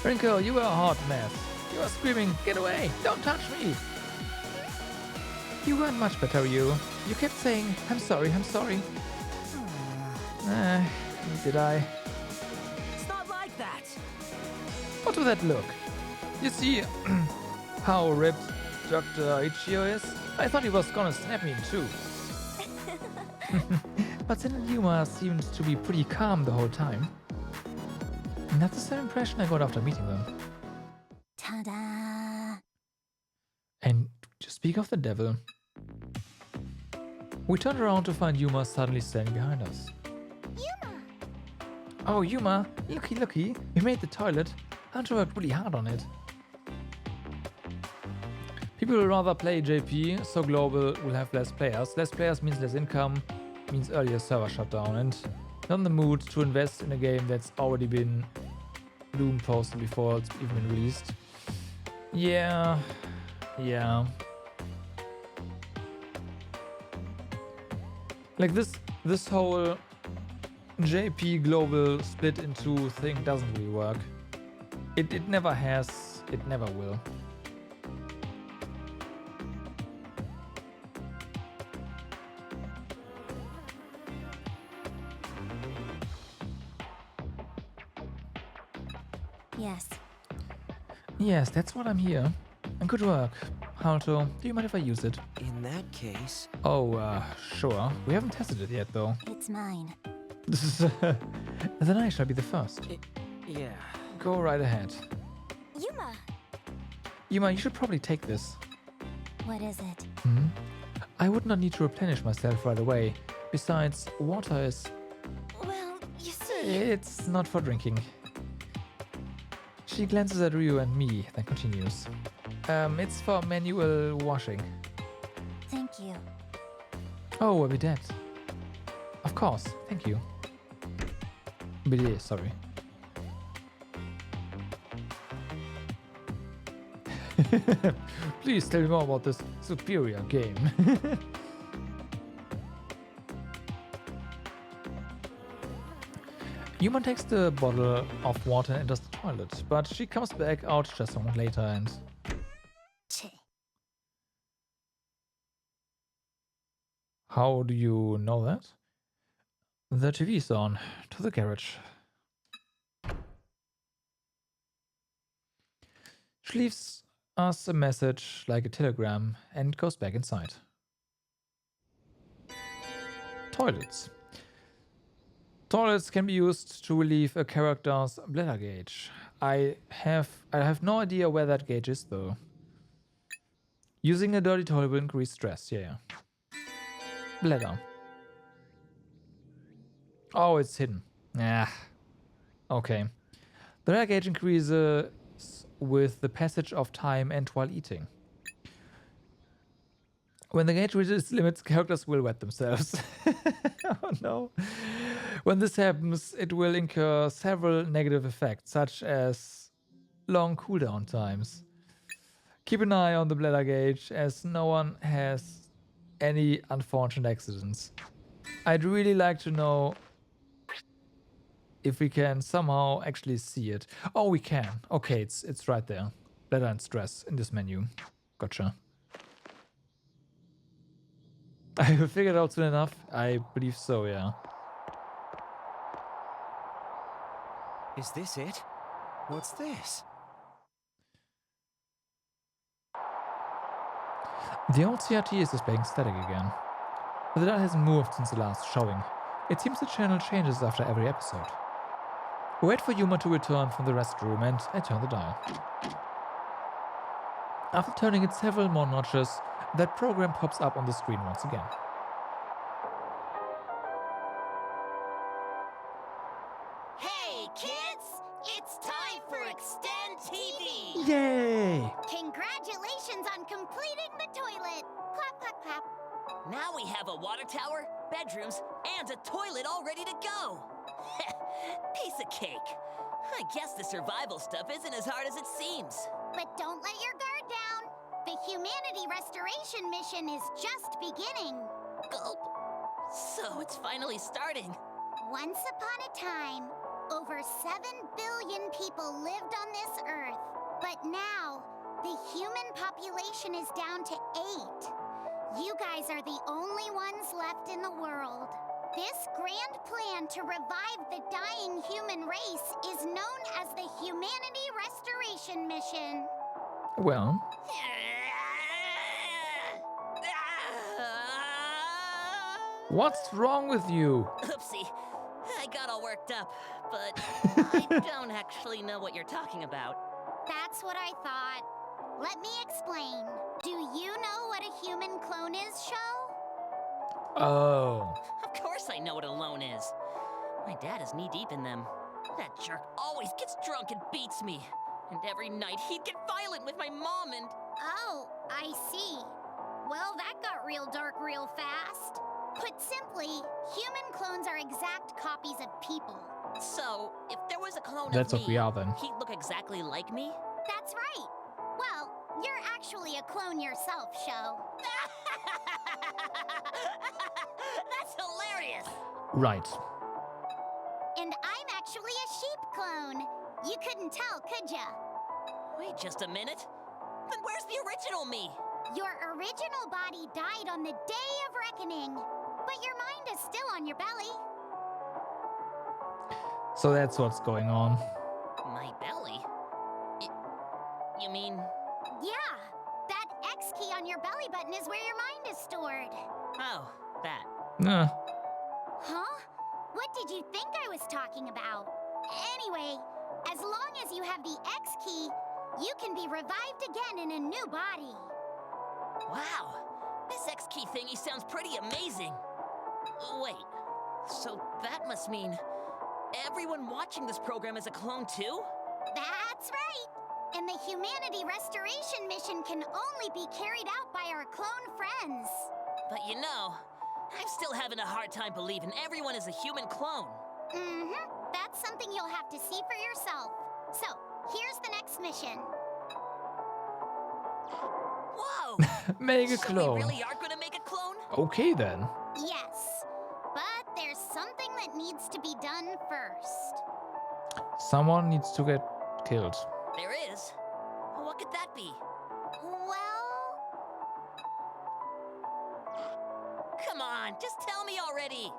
Rinko, you were a hot mess. You were screaming, "Get away! Don't touch me!" You weren't much better, you. You kept saying, "I'm sorry, I'm sorry." Did I? It's not like that. What was that look? You see how ripped Dr. Ichio is? I thought he was gonna snap me in two. But then Yuma seemed to be pretty calm the whole time. And that's the same impression I got after meeting them. Ta-da! And to speak of the devil, we turned around to find Yuma suddenly standing behind us. Yuma! Oh, Yuma, looky, we made the toilet. Hunter worked really hard on it. People will rather play JP, so Global will have less players. Less players means less income, means earlier server shutdown, and not in the mood to invest in a game that's already been Bloom posted before it's even been released. Yeah. Like this whole JP Global split in two thing doesn't really work. It never has, it never will. Yes. Yes, that's what I'm here. And good work. Halto, do you mind if I use it? In that case, Oh, sure. We haven't tested it yet, though. It's mine. Then I shall be the first. yeah. Go right ahead. Yuma! Yuma, you should probably take this. What is it? I would not need to replenish myself right away. Besides, water is... Well, you see... It's not for drinking. She glances at Ryu and me, then continues. It's for manual washing. Thank you. Oh, a bidet. Of course, thank you. Bidet, sorry. Please tell me more about this superior game. Human takes the bottle of water and enters the toilet, but she comes back out just a moment later and... Cheh. How do you know that? The TV's on. To the garage. She leaves us a message like a telegram and goes back inside. Toilets. Toilets can be used to relieve a character's bladder gauge. I have no idea where that gauge is though. Using a dirty toilet will increase stress, yeah. Bladder. Oh, it's hidden. Yeah. Okay. The bladder gauge increases with the passage of time and while eating. When the gauge reaches its limits, characters will wet themselves. Oh no. When this happens, it will incur several negative effects, such as long cooldown times. Keep an eye on the bladder gauge, as no one has any unfortunate accidents. I'd really like to know if we can somehow actually see it. Oh, we can. Okay, it's right there. Bladder and stress in this menu. Gotcha. I will figure it out soon enough. I believe so, yeah. Is this it? What's this? The old CRT is displaying static again. But the dial hasn't moved since the last showing. It seems the channel changes after every episode. We wait for Yuma to return from the restroom and I turn the dial. After turning it several more notches, that program pops up on the screen once again. Hey, Hey kids, it's time for Extend TV! Yay! Congratulations on completing the toilet. Clap, clap, clap. Now we have a water tower, bedrooms, and a toilet all ready to go. Piece of cake. I guess the survival stuff isn't as hard as it seems. But don't let your guard down. The humanity restoration mission is just beginning. Gulp. So it's finally starting. Once upon a time, over 7 billion people lived on this Earth. But now, the human population is down to 8. You guys are the only ones left in the world. This grand plan to revive the dying human race is known as the Humanity Restoration Mission. Well, what's wrong with you? Oopsie. I got all worked up, but I don't actually know what you're talking about. That's what I thought. Let me explain. Do you know what a human clone is, Sho? Oh. Of course I know what a loan is. My dad is knee-deep in them. That jerk always gets drunk and beats me. And every night he'd get violent with my mom and... Oh, I see. Well, that got real dark real fast. Put simply, human clones are exact copies of people. So, if there was a clone That's of what me, we are then. he'd look exactly like me? That's right. Well, you're actually a clone yourself, Sho. That's hilarious! Right. And I'm actually a sheep clone. You couldn't tell, could ya? Wait just a minute. Then where's the original me? Your original body died on the Day of Reckoning, but your mind is still on your belly. So that's what's going on. My belly? You mean... Yeah, that X key on your belly button is where your mind is stored. Oh, that. Nah. Huh? What did you think I was talking about? Anyway, as long as you have the X key, you can be revived again in a new body. Wow, this X key thingy sounds pretty amazing. Wait, so that must mean everyone watching this program is a clone too? That's right. And the Humanity Restoration Mission can only be carried out by our clone friends. But you know, I'm still having a hard time believing everyone is a human clone. Mm-hmm. That's something you'll have to see for yourself. So, here's the next mission. Whoa! Make a So clone. we really are gonna make a clone? Okay then. Yes, but there's something that needs to be done first. Someone needs to get killed. There is. What could that be? Well, Come on, just tell me already.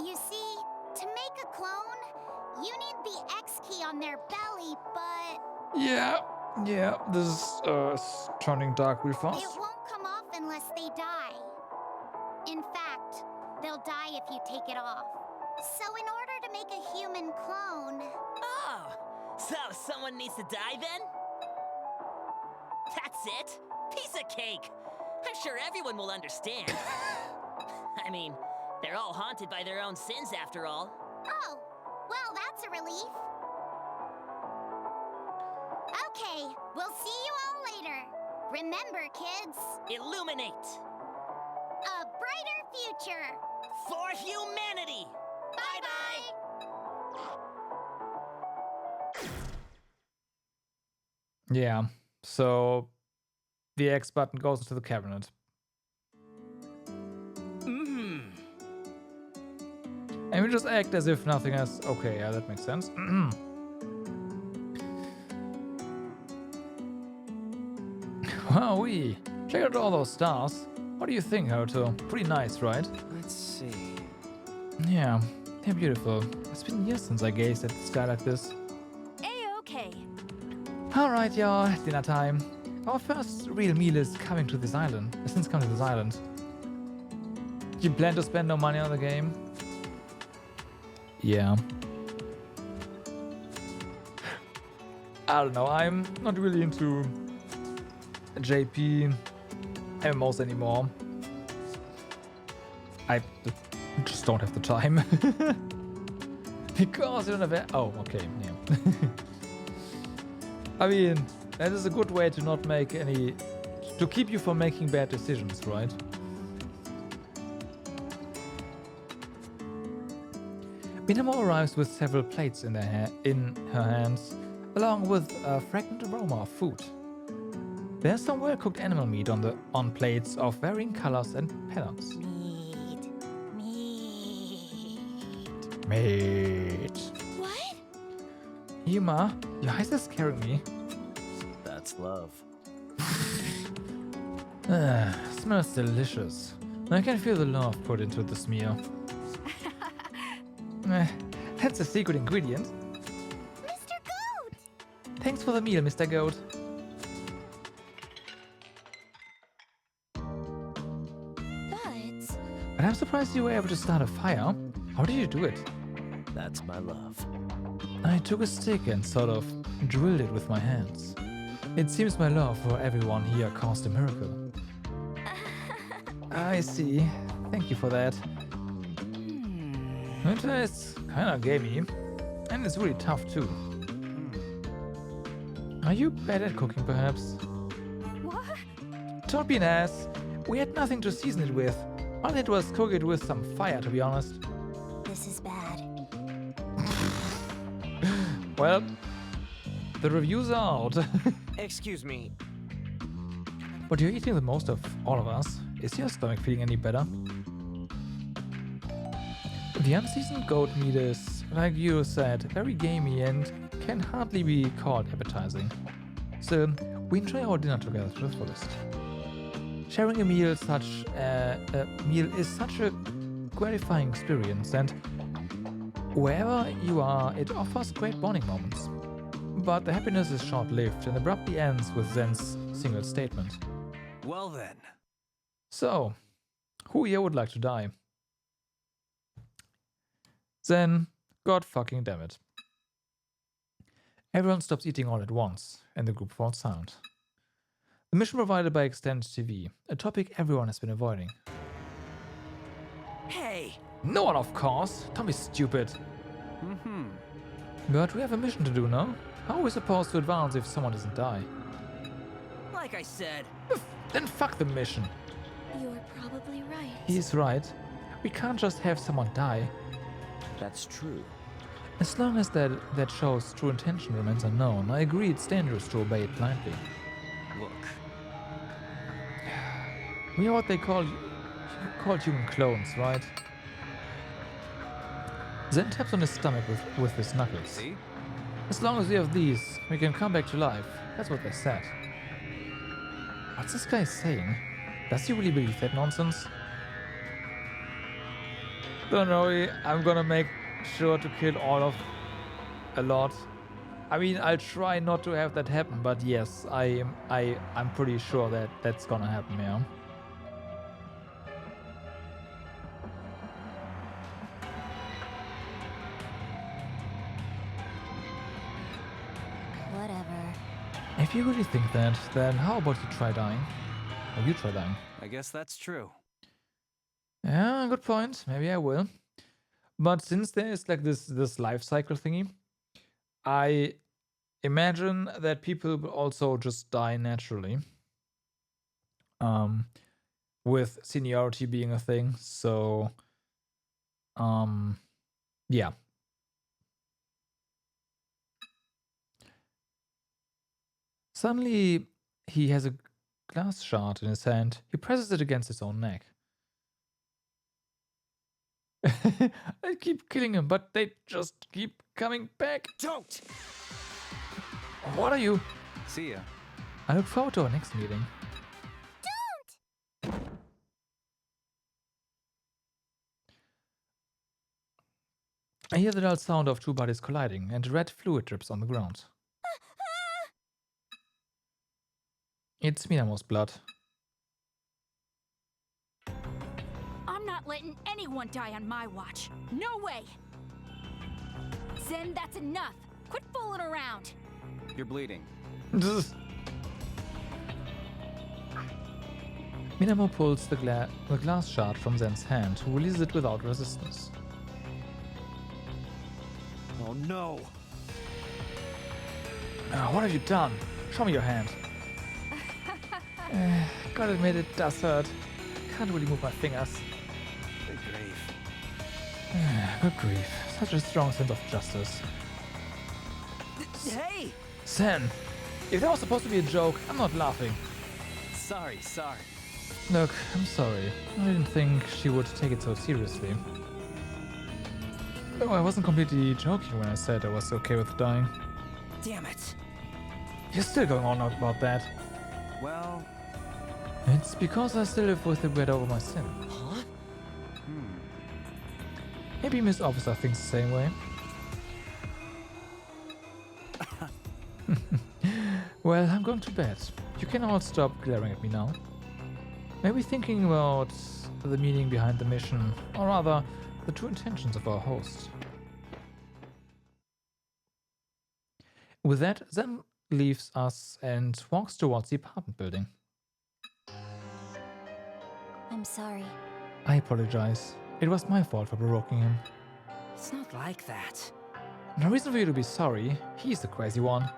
you see, to make a clone, you need the X key on their belly, but Yeah, this is turning dark real fast. it won't come off unless they die. In fact, they'll die if you take it off. So in order to make a human clone, Oh, so someone needs to die then? That's it? Piece of cake. I'm sure everyone will understand. I mean, they're all haunted by their own sins after all. oh, well, that's a relief. Okay, we'll see you all later. Remember, kids, Illuminate a brighter future. for humanity. Bye-bye. Yeah, so the X button goes into the cabinet. And we just act as if nothing else. Okay, yeah, that makes sense. Wowee! Check out all those stars. What do you think, Haruto? Pretty nice, right? Let's see. Yeah, they're beautiful. It's been years since I gazed at the sky like this. A-okay. Alright, y'all, dinner time. Our first real meal is coming to this island. Since coming to this island. You plan to spend no money on the game? Yeah. I don't know, I'm not really into JP MMOs anymore. I just don't have the time. Because you don't have. Oh, okay. Yeah. I mean, that is a good way to not make any. To keep you from making bad decisions, right? Minamo arrives with several plates in her hands, along with a fragrant aroma of food. There's some well-cooked animal meat on plates of varying colors and patterns. Meat. What? Yuma, your eyes are scaring me. That's love. Smells delicious. I can feel the love put into this meal. That's a secret ingredient. Mr. Goat! Thanks for the meal, Mr. Goat. But I'm surprised you were able to start a fire. How did you do it? That's my love. I took a stick and sort of drilled it with my hands. It seems my love for everyone here caused a miracle. I see. Thank you for that. It tastes kinda gamey, and it's really tough too. Are you bad at cooking, perhaps? What? Don't be an ass. We had nothing to season it with. All I did was cook it with some fire, to be honest. This is bad. Well, the reviews are out. Excuse me. But you're eating the most of all of us. Is your stomach feeling any better? The unseasoned goat meat is, like you said, very gamey and can hardly be called appetizing. So, we enjoy our dinner together to the fullest. Sharing a meal is such a gratifying experience, and wherever you are, it offers great bonding moments. But the happiness is short-lived and abruptly ends with Zen's single statement. Well then. So, who here would like to die? Zen, god fucking damn it. Everyone stops eating all at once, and the group falls silent. The mission provided by Extend TV, a topic everyone has been avoiding. Hey! No one, of course! Don't be stupid! But we have a mission to do, no? How are we supposed to advance if someone doesn't die? Like I said. Then fuck the mission! You're probably right. He's right. We can't just have someone die. That's true. As long as that show's true intention remains unknown, I agree it's dangerous to obey it blindly. Look. We are what they called human clones, right? Zen taps on his stomach with his knuckles. See? As long as we have these, we can come back to life. That's what they said. What's this guy saying? Does he really believe that nonsense? Don't worry, I'm gonna make sure to kill a lot. I mean, I'll try not to have that happen, but yes, I'm pretty sure that that's gonna happen, yeah. Whatever. If you really think that, then how about you try dying? Or you try dying. I guess that's true. Yeah, good point. Maybe I will. But since there is like this life cycle thingy, I imagine that people will also just die naturally. With seniority being a thing. So yeah. Suddenly he has a glass shard in his hand. He presses it against his own neck. I keep killing him, but they just keep coming back. Don't! What are you? See ya. I look forward to our next meeting. Don't! I hear the dull sound of two bodies colliding, and red fluid drips on the ground. It's Minamo's blood. I'm not letting anyone die on my watch. No way! Zen, that's enough. Quit fooling around. You're bleeding. Minamo pulls the glass shard from Zen's hand, who releases it without resistance. Oh no! What have you done? Show me your hand. Gotta admit, it does hurt. Can't really move my fingers. Good grief. Good grief. Such a strong sense of justice. Hey! Sen, if that was supposed to be a joke, I'm not laughing. Sorry. Look, I'm sorry. I didn't think she would take it so seriously. Oh, I wasn't completely joking when I said I was okay with dying. Damn it. You're still going on about that. Well, It's because I still live with regret over my sin. Huh? Maybe Miss Officer thinks the same way. Well, I'm going to bed. You can all stop glaring at me now. Maybe thinking about the meaning behind the mission, or rather, the true intentions of our host. With that, Zen leaves us and walks towards the apartment building. I'm sorry. I apologize. It was my fault for provoking him. It's not like that. No reason for you to be sorry. He's the crazy one.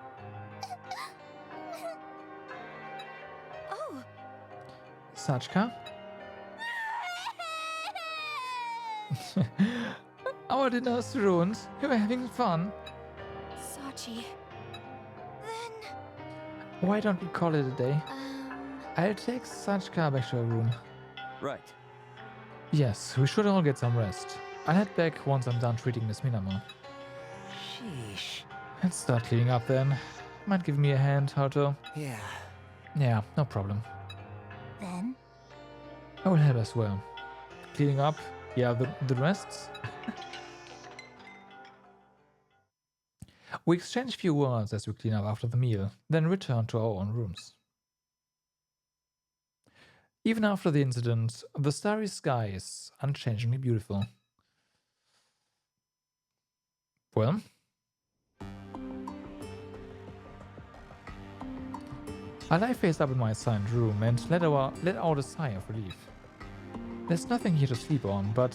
Oh, Sachka? Our dinner's ruined. You were having fun. Sachi. Then, Why don't we call it a day? I'll take Sachka back to her room. Right. Yes, we should all get some rest. I'll head back once I'm done treating Miss Minamon. Sheesh. Let's start cleaning up then. Might give me a hand, Haruto? Yeah. Yeah, no problem. then, I will help as well. Cleaning up? Yeah, the rests? We exchange few words as we clean up after the meal, then return to our own rooms. Even after the incident, the starry sky is unchangingly beautiful. Well, I lie face up in my assigned room and let out a sigh of relief. There's nothing here to sleep on, but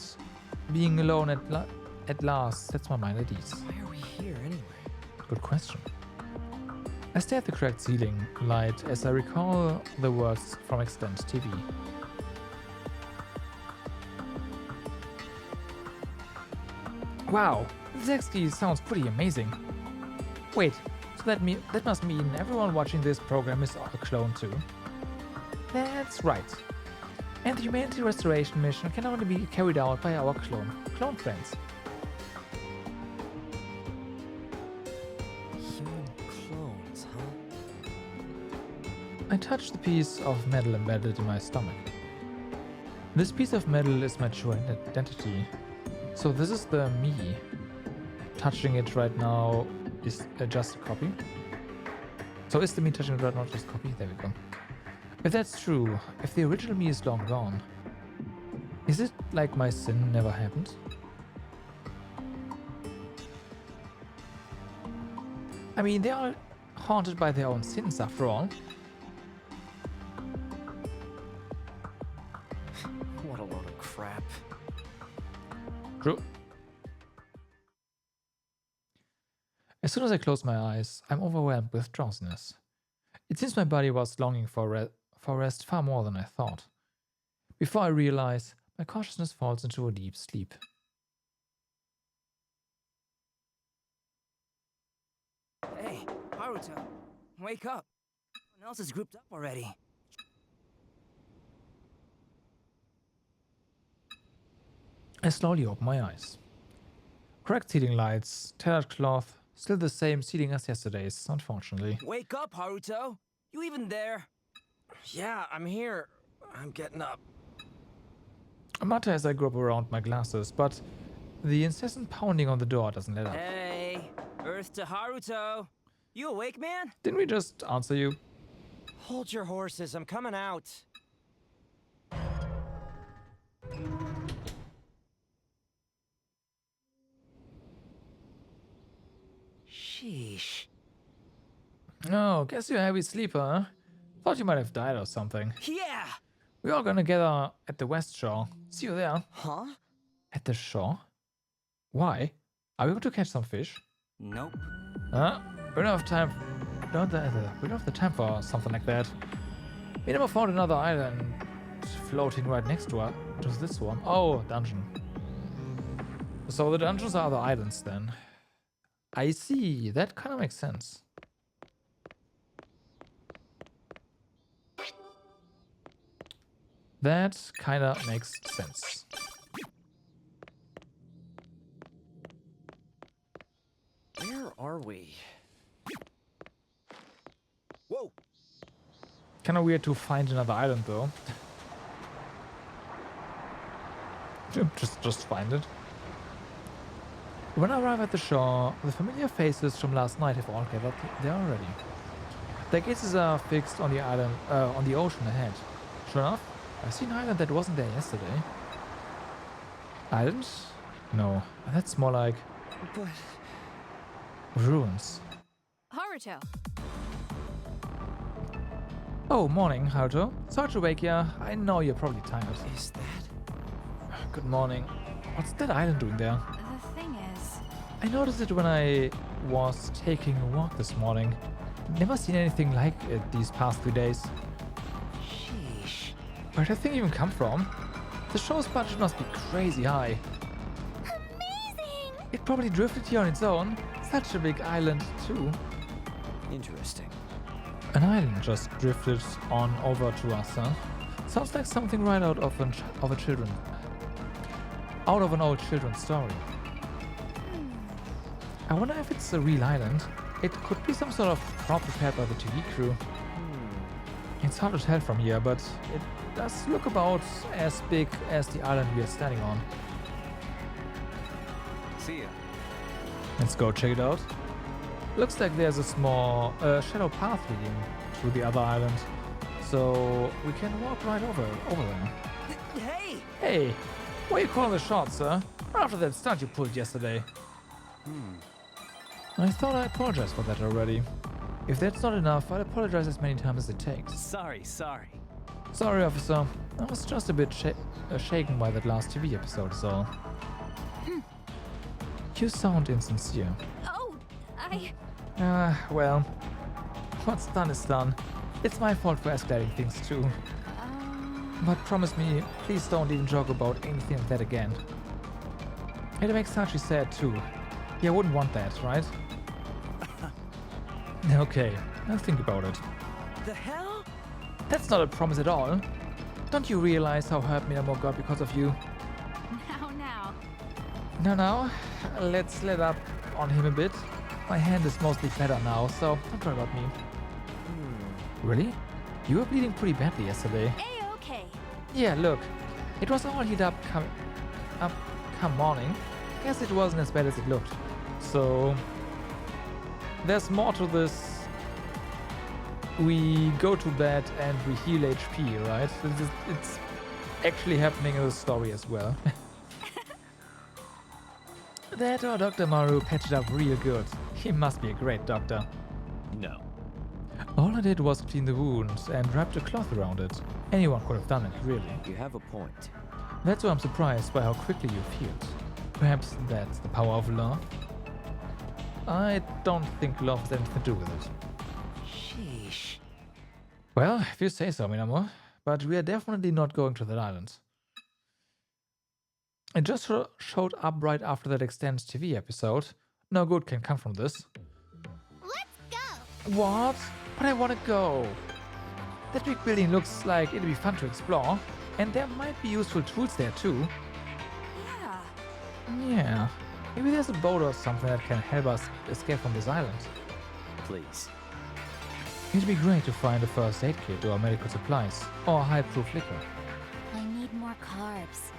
being alone at last sets my mind at ease. Why are we here anyway? Good question. I stare at the cracked ceiling light as I recall the words from Extend TV. Wow, this actually sounds pretty amazing. Wait, so that must mean everyone watching this program is a clone too? That's right. And the humanity restoration mission can only be carried out by our clone friends. Human clones, huh? I touch the piece of metal embedded in my stomach. This piece of metal is my true identity. So this is the me. Touching it right now is just a copy. So is the me touching it right now just a copy? There we go. If that's true, if the original me is long gone, is it like my sin never happened? I mean, they are haunted by their own sins after all. What a load of crap. True. As soon as I close my eyes, I'm overwhelmed with drowsiness. It seems my body was longing for rest far more than I thought. Before I realize, my consciousness falls into a deep sleep. Hey, Haruto. Wake up. Everyone else is grouped up already. I slowly open my eyes. Cracked ceiling lights, tattered cloth, still the same ceiling as yesterday's, unfortunately. Wake up, Haruto. You even there? Yeah, I'm here. I'm getting up. I mutter as I grope around my glasses, but the incessant pounding on the door doesn't let up. Hey, Earth to Haruto. You awake, man? Didn't we just answer you? Hold your horses, I'm coming out. Sheesh. Oh, guess you're a heavy sleeper, huh? Thought you might have died or something. Yeah! We're all gonna gather at the West Shore. See you there. Huh? At the shore? Why? Are we going to catch some fish? Nope. We don't have time. We don't have the time for something like that. We never found another island floating right next to this one. Oh, dungeon. So the dungeons are the islands then. I see. That kind of makes sense. That kind of makes sense. Where are we? Whoa! Kind of weird to find another island though. just find it. When I arrive at the shore, the familiar faces from last night have all gathered there already. Their gazes are fixed on the island, on the ocean ahead. Sure enough, I see an island that wasn't there yesterday. Island? No, that's more like But ruins. Haruto. Oh, morning, Haruto. Sorry to wake ya. I know you're probably tired. is that? Good morning. What's that island doing there? The thing is, I noticed it when I was taking a walk this morning. Never seen anything like it these past 3 days. Sheesh. Where'd that thing even come from? The show's budget must be crazy high. Amazing! It probably drifted here on its own. Such a big island, too. Interesting. An island just drifted on over to us, huh? Sounds like something right out of an old children's story. I wonder if it's a real island. It could be some sort of prop prepared by the TV crew. It's hard to tell from here, but it does look about as big as the island we are standing on. See ya. Let's go check it out. Looks like there's a small shadow path leading to the other island, so we can walk right over there. Hey! Hey, why you calling the shots, sir? After that stunt you pulled yesterday. I thought I apologized for that already. If that's not enough, I'll apologize as many times as it takes. Sorry. Sorry, officer. I was just a bit shaken by that last TV episode, so. You sound insincere. oh, I. Well, what's done is done. It's my fault for escalating things too. But promise me, please don't even joke about anything like that again. It makes Sachi sad too. Yeah, I wouldn't want that, right? Okay, I'll think about it. The hell? That's not a promise at all. Don't you realize how hurt Minamo got because of you? Now, let's let up on him a bit. My hand is mostly better now, so don't worry about me. Really? You were bleeding pretty badly yesterday. A-okay. Yeah, look. It was all heat up come morning. Guess it wasn't as bad as it looked. So, there's more to this. We go to bed and we heal HP, right? It's actually happening in the story as well. That or Dr. Maru patched up real good. He must be a great doctor. No. All I did was clean the wounds and wrapped a cloth around it. Anyone could have done it, really. You have a point. That's why I'm surprised by how quickly you healed. Perhaps that's the power of love? I don't think love has anything to do with it. Sheesh. Well, if you say so, Minamo. But we are definitely not going to that island. It just showed up right after that extended TV episode. No good can come from this. Let's go! What? But I want to go. That big building looks like it'd be fun to explore. And there might be useful tools there too. Yeah. Yeah. Maybe there's a boat or something that can help us escape from this island. Please. It'd be great to find a first aid kit or medical supplies. Or high-proof liquor. I need more carbs.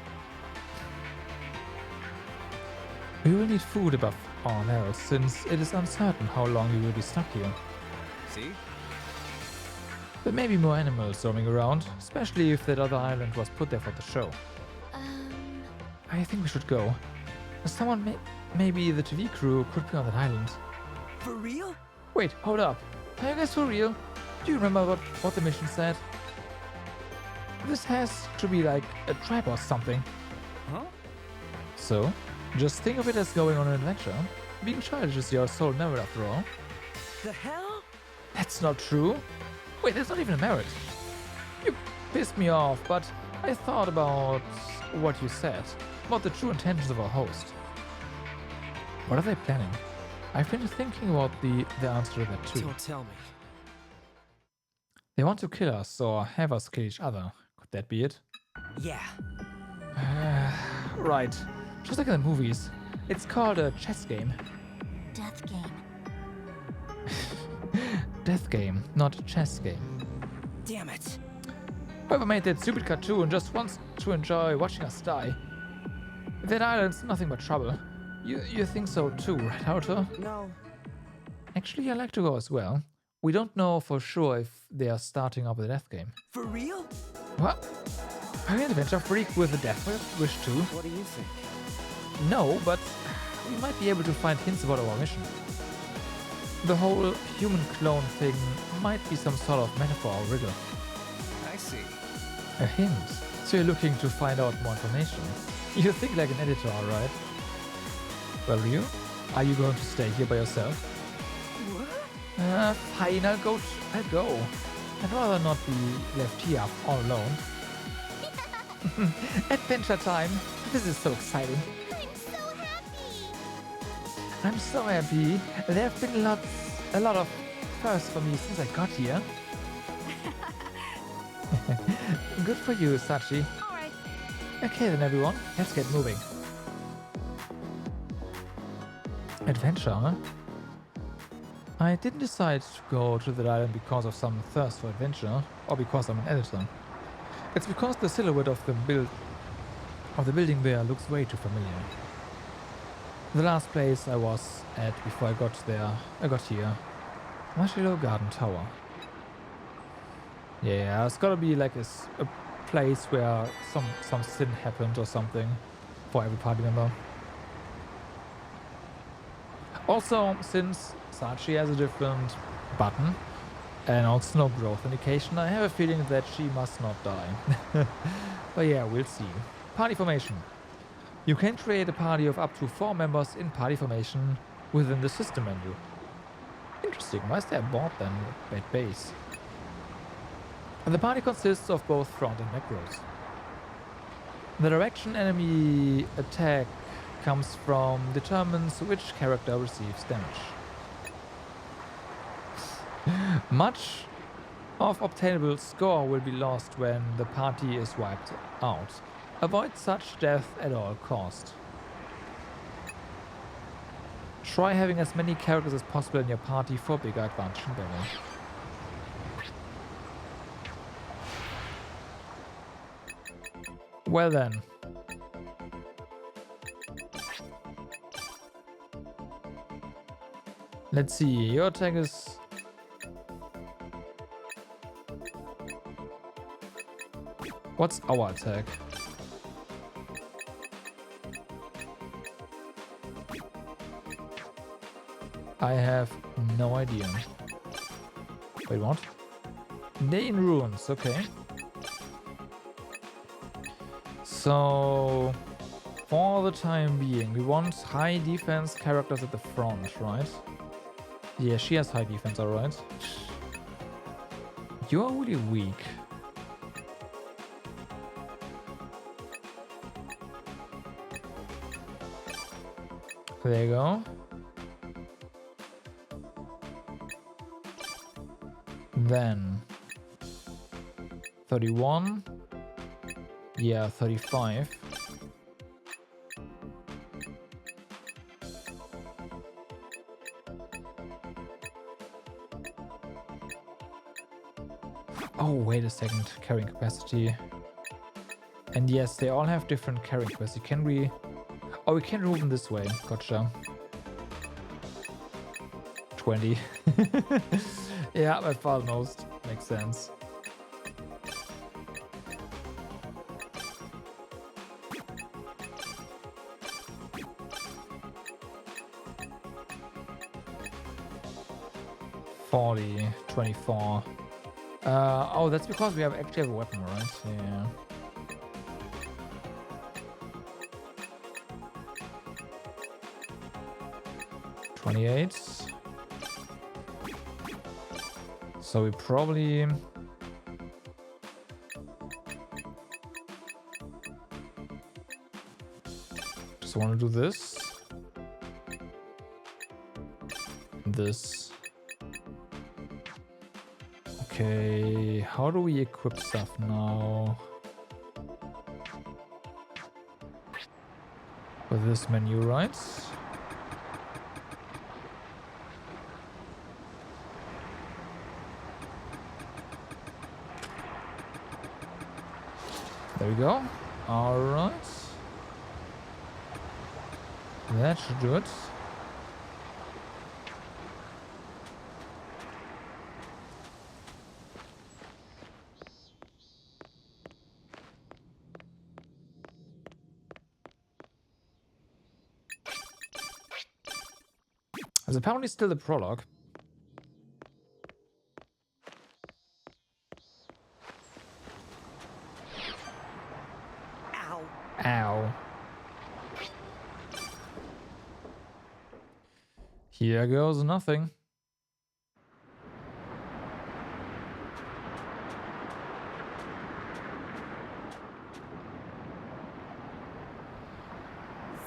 We will need food above all else, since it is uncertain how long we will be stuck here. See? There may be more animals roaming around, especially if that other island was put there for the show. I think we should go. Someone maybe the TV crew could be on that island. For real? Wait, hold up. Are you guys for real? Do you remember what the mission said? This has to be like a tribe or something. Huh? So, just think of it as going on an adventure. Being childish is your sole merit after all. The hell? That's not true. Wait, that's not even a merit. You pissed me off, but I thought about what you said, about the true intentions of our host. What are they planning? I've been thinking about the answer to that too. Don't tell me. They want to kill us or have us kill each other. Could that be it? Yeah. Right. Just like in the movies. It's called a chess game. Death game. Death game, not a chess game. Damn it. Whoever made that stupid cartoon just wants to enjoy watching us die. That island's nothing but trouble. You think so too, right, Naruto? No. Actually, I like to go as well. We don't know for sure if they are starting up a death game. For real? What? Are you an adventure freak with a death wish too? What do you think? No, but we might be able to find hints about our mission. The whole human clone thing might be some sort of metaphor or riddle. I see. A hint. So you're looking to find out more information. You think like an editor, alright? Well, Ryu, are you going to stay here by yourself? What? Fine, I'll go. I'd rather not be left here all alone. Adventure time! This is so exciting. I'm so happy. I'm so happy. There have been a lot of firsts for me since I got here. Good for you, Sachi. Alright. Okay then, everyone, let's get moving. Adventure, huh? I didn't decide to go to that island because of some thirst for adventure, or because I'm an editor. It's because the silhouette of the building there looks way too familiar. The last place I was at before I got here. Mashiro Garden Tower. Yeah, it's gotta be like a place where some sin happened or something for every party member. Also, since Sachi has a different button and also no growth indication, I have a feeling that she must not die. But yeah, we'll see. Party formation. You can create a party of up to 4 members in party formation within the system menu. Interesting, why is there a board then at base? And the party consists of both front and back rows. The direction enemy attack comes from determines which character receives damage. Much of obtainable score will be lost when the party is wiped out. Avoid such death at all cost. Try having as many characters as possible in your party for bigger advantage in battle. Well then. Let's see, your attack is... What's our attack? I have no idea. Wait, what? Day in Ruins, okay. So, for the time being, we want high defense characters at the front, right? Yeah, she has high defense, alright. You're really weak. There you go. Then 31. Yeah, 35. Oh, wait a second. Carrying capacity. And yes, they all have different carrying capacity. Can we... Oh, we can move them this way. Gotcha. 20. Yeah, by far the most. Makes sense. $40, 24. Oh, that's because we actually have a weapon, right? Yeah. 28. So we probably... just want to do this. This. Okay, how do we equip stuff now? With this menu, right? There we go. Alright. That should do it. There's apparently still the prologue. Ow. Ow. Here goes nothing.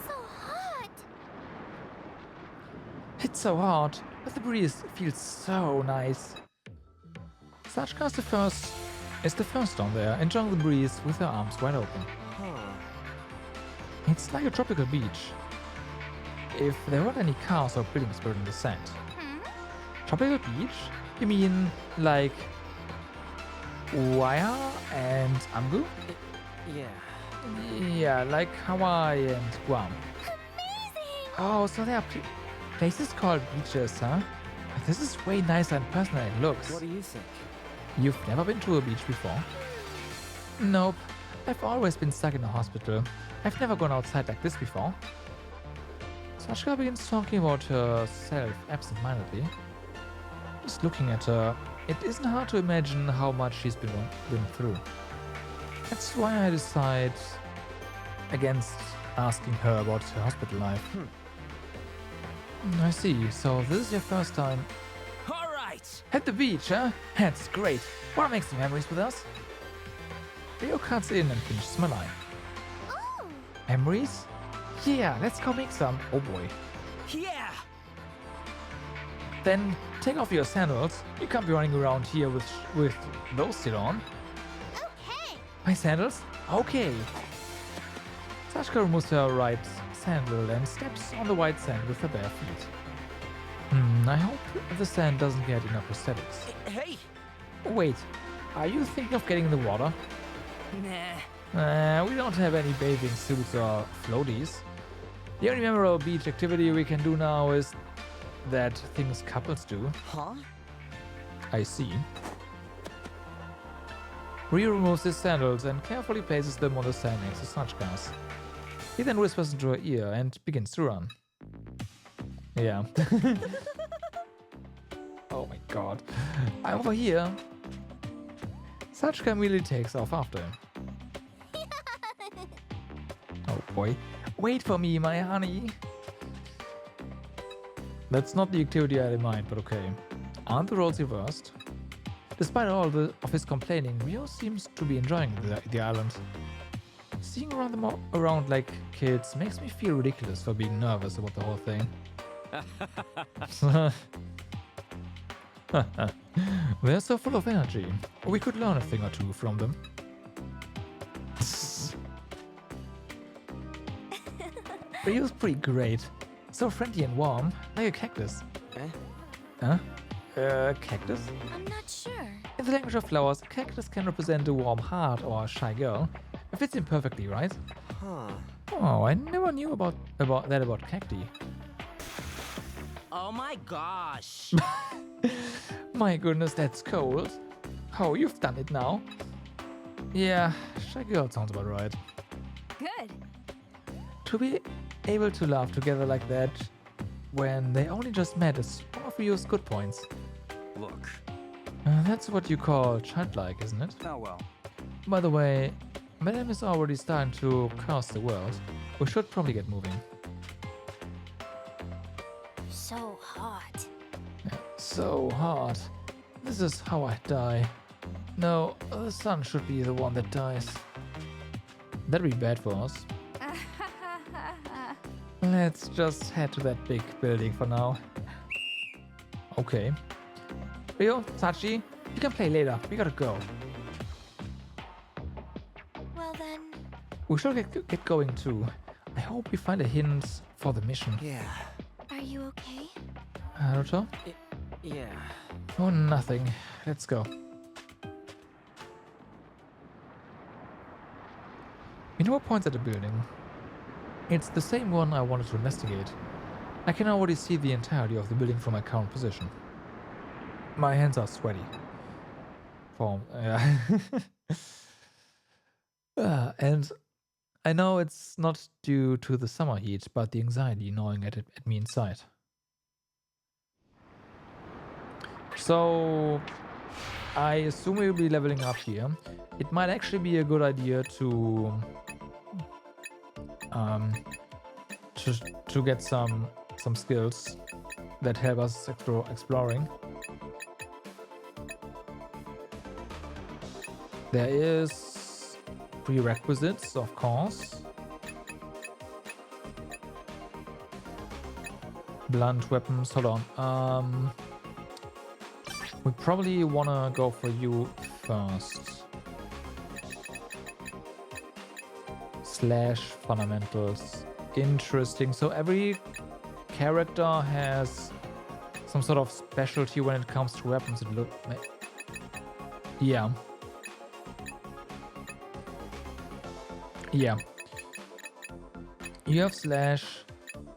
So hot. It's so hot, but the breeze feels so nice. Sashka is the first down there, enjoying the breeze with her arms wide open. Huh. It's like a tropical beach. If there weren't any cars or buildings buried in the sand. Tropical beach? You mean like Waya and Amgu? Yeah. Yeah, like Hawaii and Guam. Amazing! Oh, so there are places called beaches, huh? But this is way nicer and personal than it looks. What do you think? You've never been to a beach before? Nope. I've always been stuck in a hospital. I've never gone outside like this before. Sashka begins talking about herself absent-mindedly. Just looking at her, it isn't hard to imagine how much she's been through. That's why I decide against asking her about her hospital life. I see. So this is your first time All right. at the beach, huh? That's great. Wanna make some memories with us? Rio cuts in and finishes my line. Oh, Memories? Yeah, let's go make some. Oh boy. Yeah. Then take off your sandals. You can't be running around here with those still on. okay. My sandals? Okay. Sashka removes her right sandal and steps on the white sand with her bare feet. I hope the sand doesn't get enough prosthetics. Hey. Wait, are you thinking of getting in the water? Nah. We don't have any bathing suits or floaties. The only memorable beach activity we can do now is that things couples do. Huh? I see. Ryu removes his sandals and carefully places them on the sand next to Sachka's. He then whispers into her ear and begins to run. Yeah. Oh my god. I'm over here. Sachka immediately takes off after him. Oh boy. Wait for me, my honey. That's not the activity I had in mind, but okay. Aren't the roles reversed? Despite all of his complaining, Rio seems to be enjoying the island. Seeing around like kids makes me feel ridiculous for being nervous about the whole thing. They're so full of energy. We could learn a thing or two from them. Rio's pretty great. So friendly and warm, like a cactus. Huh? Cactus? I'm not sure. In the language of flowers, a cactus can represent a warm heart or a shy girl. It fits in perfectly, right? Huh. Oh, I never knew about cacti. Oh my gosh. My goodness, that's cold. Oh, you've done it now. Yeah, shy girl sounds about right. Good. To be able to laugh together like that when they only just met is one of Rio's good points. Look. That's what you call childlike, isn't it? Oh well. By the way, Madame is already starting to curse the world. We should probably get moving. So So hard. This is how I die. No, the sun should be the one that dies. That'd be bad for us. Let's just head to that big building for now. Okay. Rio, Sachi, you can play later. We gotta go. Well then, We should get going too. I hope we find a hint for the mission. Yeah. are you okay? Naruto? Yeah. Oh, nothing. Let's go. You know what points at the building? It's the same one I wanted to investigate. I can already see the entirety of the building from my current position. My hands are sweaty. Yeah. And I know it's not due to the summer heat, but the anxiety gnawing at me inside. So I assume we'll be leveling up here. It might actually be a good idea to get some skills that help us exploring. There is prerequisites, of course. Blunt weapons. Hold on. We probably wanna go for you first. Slash fundamentals. Interesting. So every character has some sort of specialty when it comes to weapons. Yeah. Yeah. You have slash.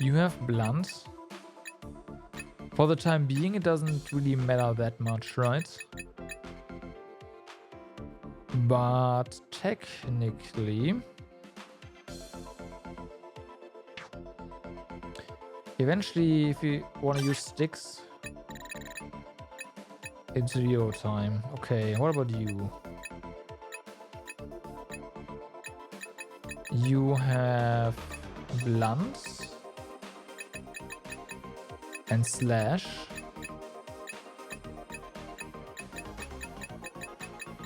You have blunt. For the time being, it doesn't really matter that much, right? But technically, eventually, if you want to use sticks, it's 0 time. Okay, what about you? You have blunts and slash.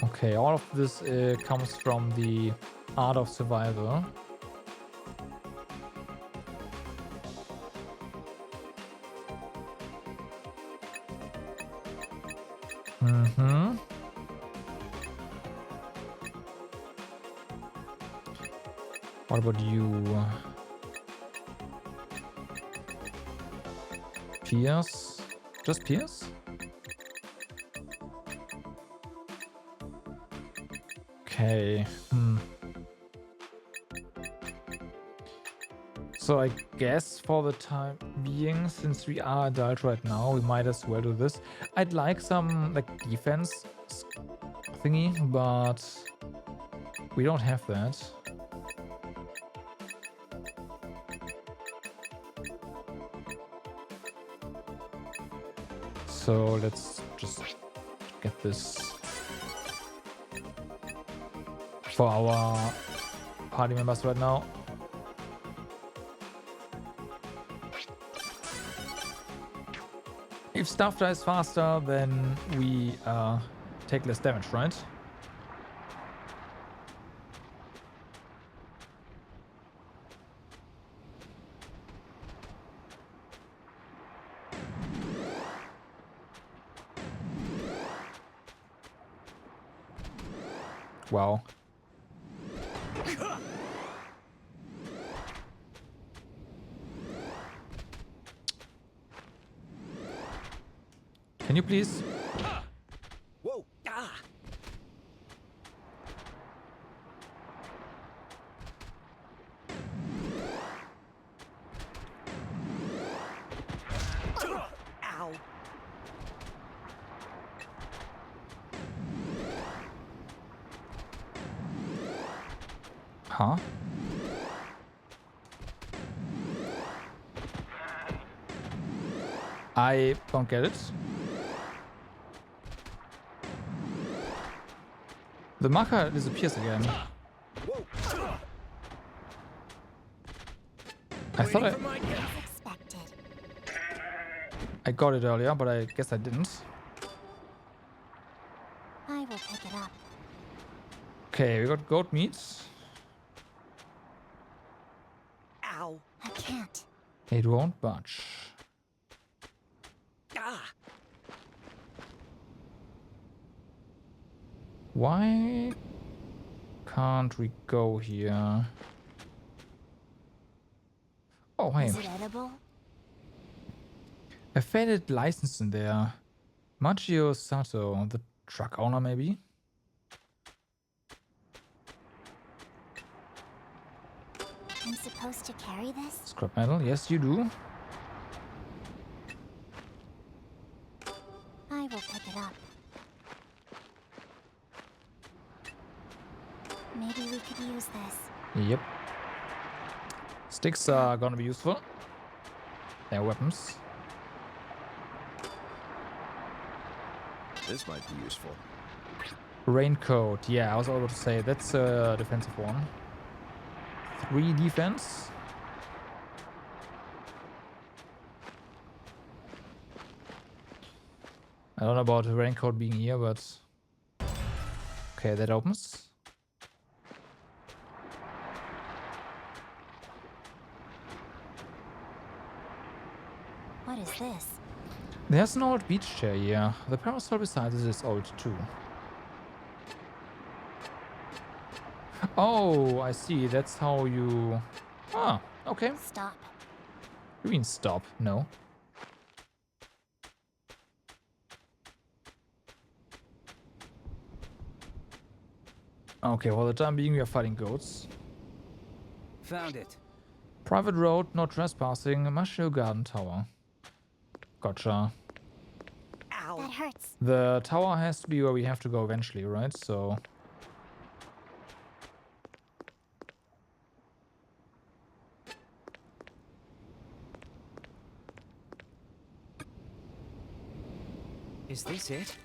Okay, all of this comes from the art of survival. What about you? Pierce? Just Pierce? Okay. So I guess for the time being, since we are adult right now, we might as well do this. I'd like some like defense thingy, but we don't have that. So let's just get this for our party members right now. If stuff dies faster, then we take less damage, right? Wow. Can you please? Whoa! Ah! Ow! Huh? I don't get it. The marker disappears again. I thought I got it earlier, but I guess I didn't. I will pick it up. Okay, we got goat meat. Ow. I can't. It won't budge. Ah. Why can't we go here? Oh, hey. Is it edible? A faded license in there. Machio Sato, the truck owner, maybe? I'm supposed to carry this? Scrap metal, yes, you do. I will pick it up. Maybe we could use this. Yep. Sticks are gonna be useful. They're weapons. This might be useful. Raincoat, yeah, I was about to say that's a defensive one. 3 defense. I don't know about the raincoat being here, but okay, that opens. What is this? There's an old beach chair here. The parasol beside it is old too. Oh, I see. That's how you... Ah, okay. Stop. You mean stop? No. Okay, for the time being we are fighting goats. Found it. Private road, no trespassing, Mashio Garden Tower. Gotcha. Ow. That hurts. The tower has to be where we have to go eventually, right? So... Is this it?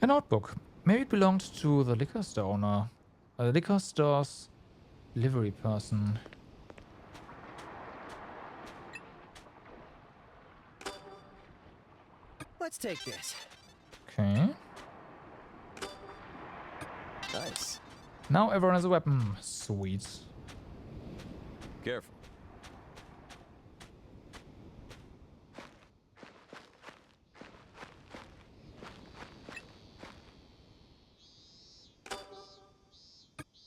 a notebook. Maybe it belonged to the liquor store owner. The liquor store's delivery person. Let's take this. Okay. Nice. Now everyone has a weapon. Sweet. Careful.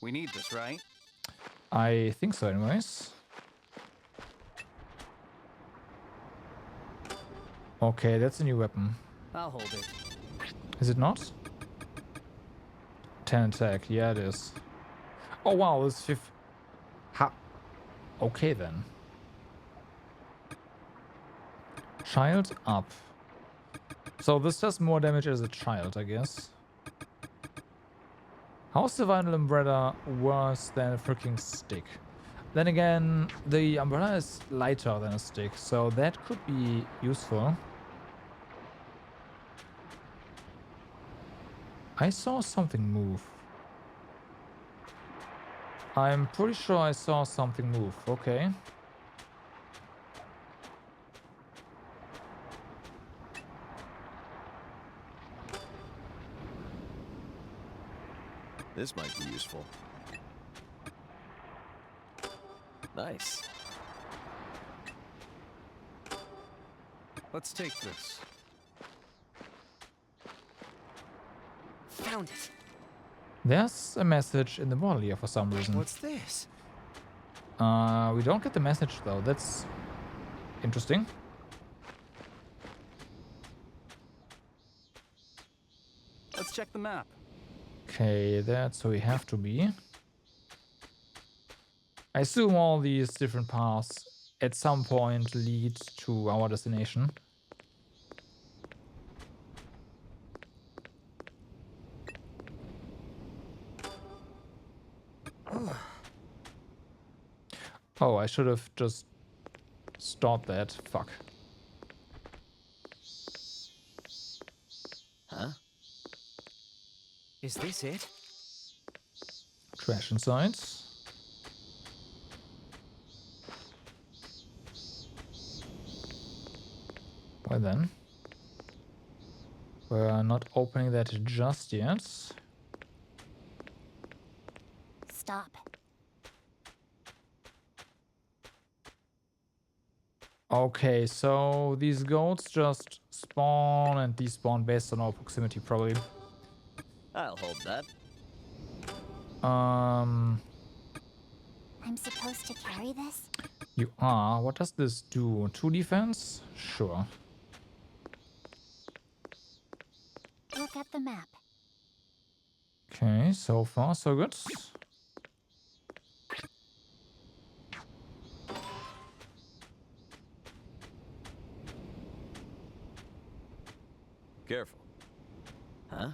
We need this, right? I think so anyways. Okay, that's a new weapon. I'll hold it. Is it not? 10 attack. Yeah, it is. Oh wow, this 5... Ha. Okay then. Child up. So this does more damage as a child, I guess. How's the vinyl umbrella worse than a freaking stick? Then again, the umbrella is lighter than a stick, so that could be useful. I saw something move. I'm pretty sure I saw something move. Okay. This might be useful. Nice. Let's take this. Found it. There's a message in the bottle here for some reason. What's this? We don't get the message though. That's interesting. Let's check the map. Okay, that's where we have to be. I assume all these different paths at some point lead to our destination. Oh, I should have just stopped that. Fuck. Huh? Is this it? Trash inside. Why then? We're not opening that just yet. Stop. Okay, so these goats just spawn and despawn based on our proximity, probably. I'll hold that. Um, I'm supposed to carry this? you are. What does this do? 2 defense? Sure. Look at the map. Okay, so far so good. Careful. Huh?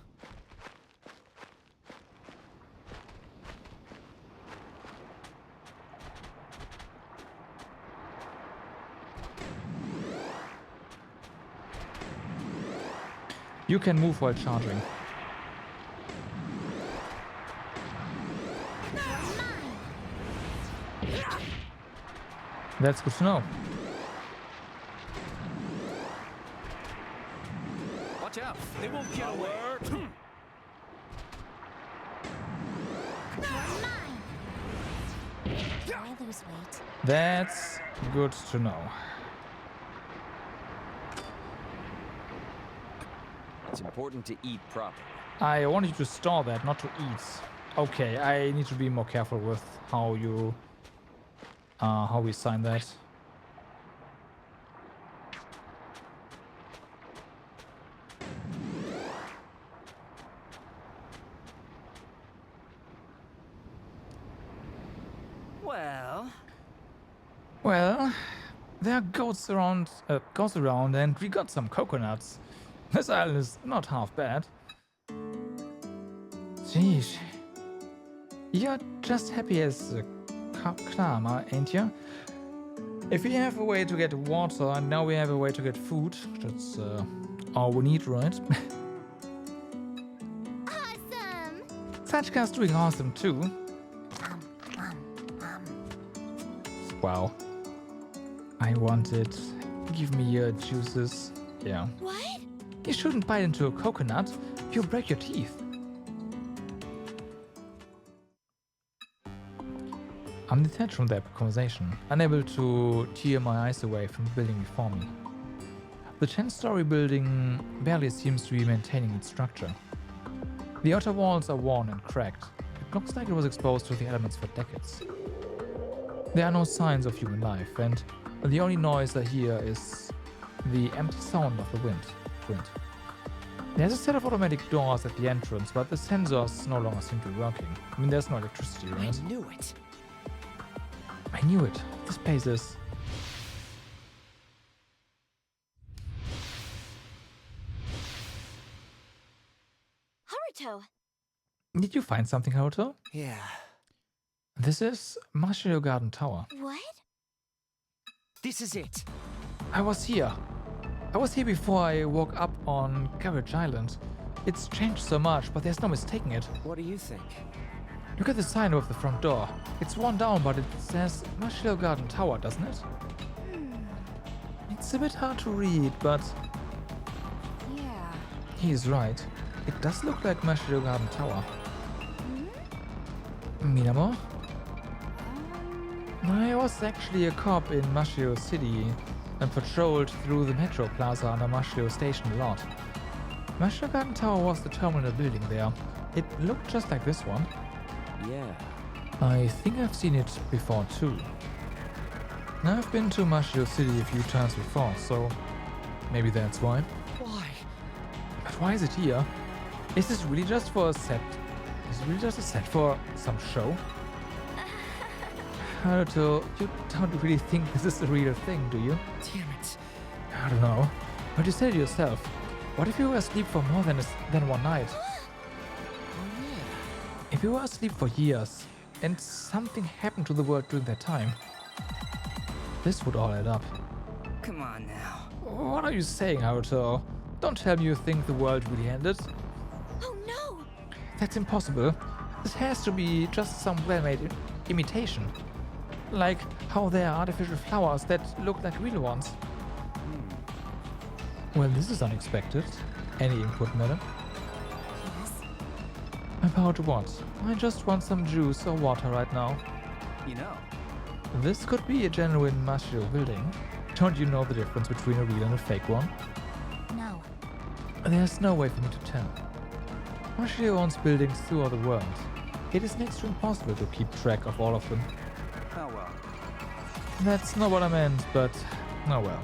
You can move while charging. That's good to know. Watch out! They won't get away! Do I lose weight? That's good to know. It's important to eat properly. I want you to store that, not to eat. Okay, I need to be more careful with how you... how we sign that. Well, there are goats around, and we got some coconuts. This island is not half bad. Jeez. You're just happy as a clam, ain't you? If we have a way to get water, and now we have a way to get food, that's all we need, right? Awesome! Satchka's doing awesome too. Wow. I want it. Give me your juices. Yeah. What? You shouldn't bite into a coconut. You'll break your teeth. I'm detached from that conversation, unable to tear my eyes away from the building before me. The 10-story building barely seems to be maintaining its structure. The outer walls are worn and cracked. It looks like it was exposed to the elements for decades. There are no signs of human life, and the only noise I hear is the empty sound of the wind. There's a set of automatic doors at the entrance, but the sensors no longer seem to be working. I mean, there's no electricity, right? I knew it. I knew it. This place is... Haruto! Did you find something, Haruto? Yeah. This is Marshall Garden Tower. What? This is it. I was here. I was here before I woke up on Garage Island. It's changed so much, but there's no mistaking it. What do you think? Look at the sign over the front door. It's worn down, but it says Marshall Garden Tower, doesn't it? It's a bit hard to read, but Yeah. he's right. It does look like Marshall Garden Tower. Minamo? I was actually a cop in Mashio City and patrolled through the metro plaza under Mashio Station a lot. Mashio Garden Tower was the terminal building there. It looked just like this one. Yeah. I think I've seen it before too. I've been to Mashio City a few times before, so maybe that's why. Why? But why is it here? Is this really just for a set? Is it really just a set for some show? Haruto, you don't really think this is the real thing, do you? Damn it. I don't know. But you said it yourself. What if you were asleep for more than one night? Oh yeah. If you were asleep for years, and something happened to the world during that time, this would all add up. Come on now. What are you saying, Haruto? Don't tell me you think the world really ended. Oh no! That's impossible. This has to be just some well-made imitation. Like how there are artificial flowers that look like real ones. Well, this is unexpected. Any input, madam? Yes. About what? I just want some juice or water right now. You know, This could be a genuine Mashiro building. Don't you know the difference between a real and a fake one? No. There's no way for me to tell. Mashiro owns buildings throughout the world. It is next to impossible to keep track of all of them. oh well. That's not what I meant, but oh well.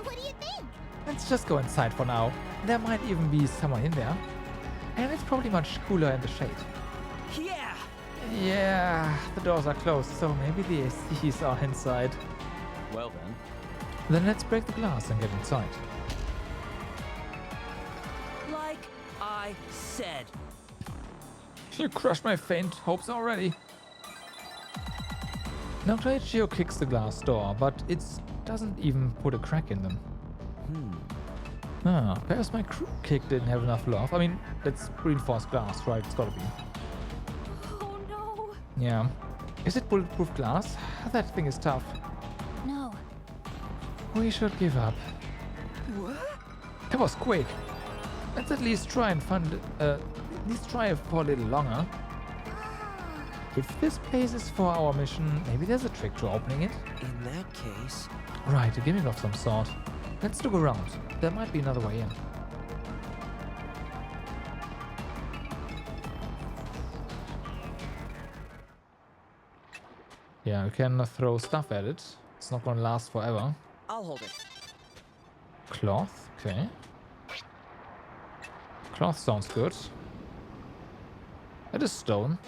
What do you think? Let's just go inside for now. There might even be someone in there. And it's probably much cooler in the shade. Yeah! Yeah, the doors are closed, so maybe the ACs are inside. Well then. Then let's break the glass and get inside. Like I said. You crushed my faint hopes already. Dr. Ichio kicks the glass door, but it doesn't even put a crack in them. Perhaps my kick didn't have enough love. I mean, that's reinforced glass, right? It's gotta be. Oh no. Yeah. Is it bulletproof glass? That thing is tough. No. We should give up. What? That was quick. Let's at least try and try it for a little longer. If this place is for our mission, maybe there's a trick to opening it. In that case, Right, a gimmick of some sort. Let's look around. There might be another way in. Yeah, we can throw stuff at it. It's not gonna last forever. I'll hold it. Cloth, okay. Cloth sounds good. That is stone.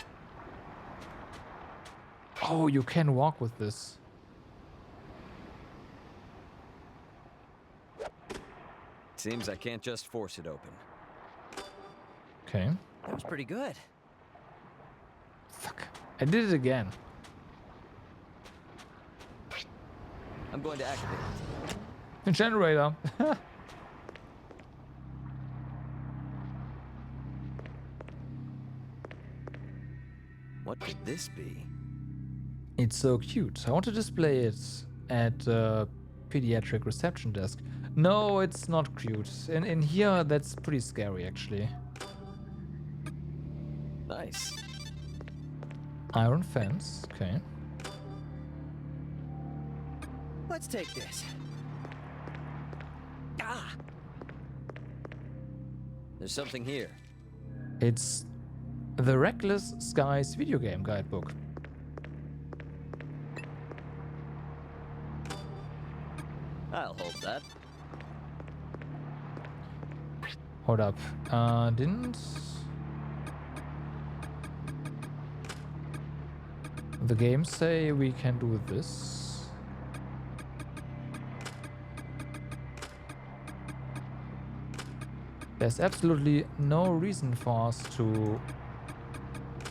Oh, you can walk with this. Seems I can't just force it open. Okay. That was pretty good. Fuck. I did it again. I'm going to activate it. The generator. What could this be? It's so cute. I want to display it at the pediatric reception desk. No, it's not cute. In here, that's pretty scary, actually. Nice. Iron fence. Okay. Let's take this. Ah! There's something here. It's the Reckless Skies video game guidebook. I'll hold that. Hold up. Didn't the game say we can do this? There's absolutely no reason for us to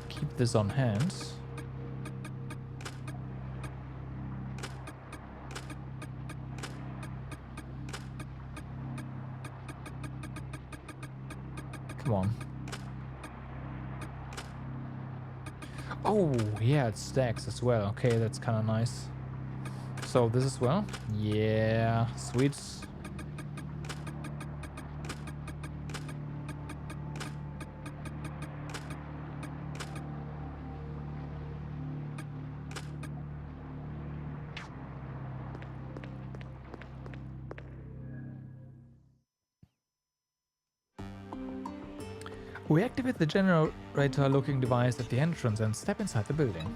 keep this on hand. Come on. Oh, yeah, it stacks as well. Okay, that's kind of nice. So this as well? Yeah, sweet. We activate the generator-looking device at the entrance and step inside the building.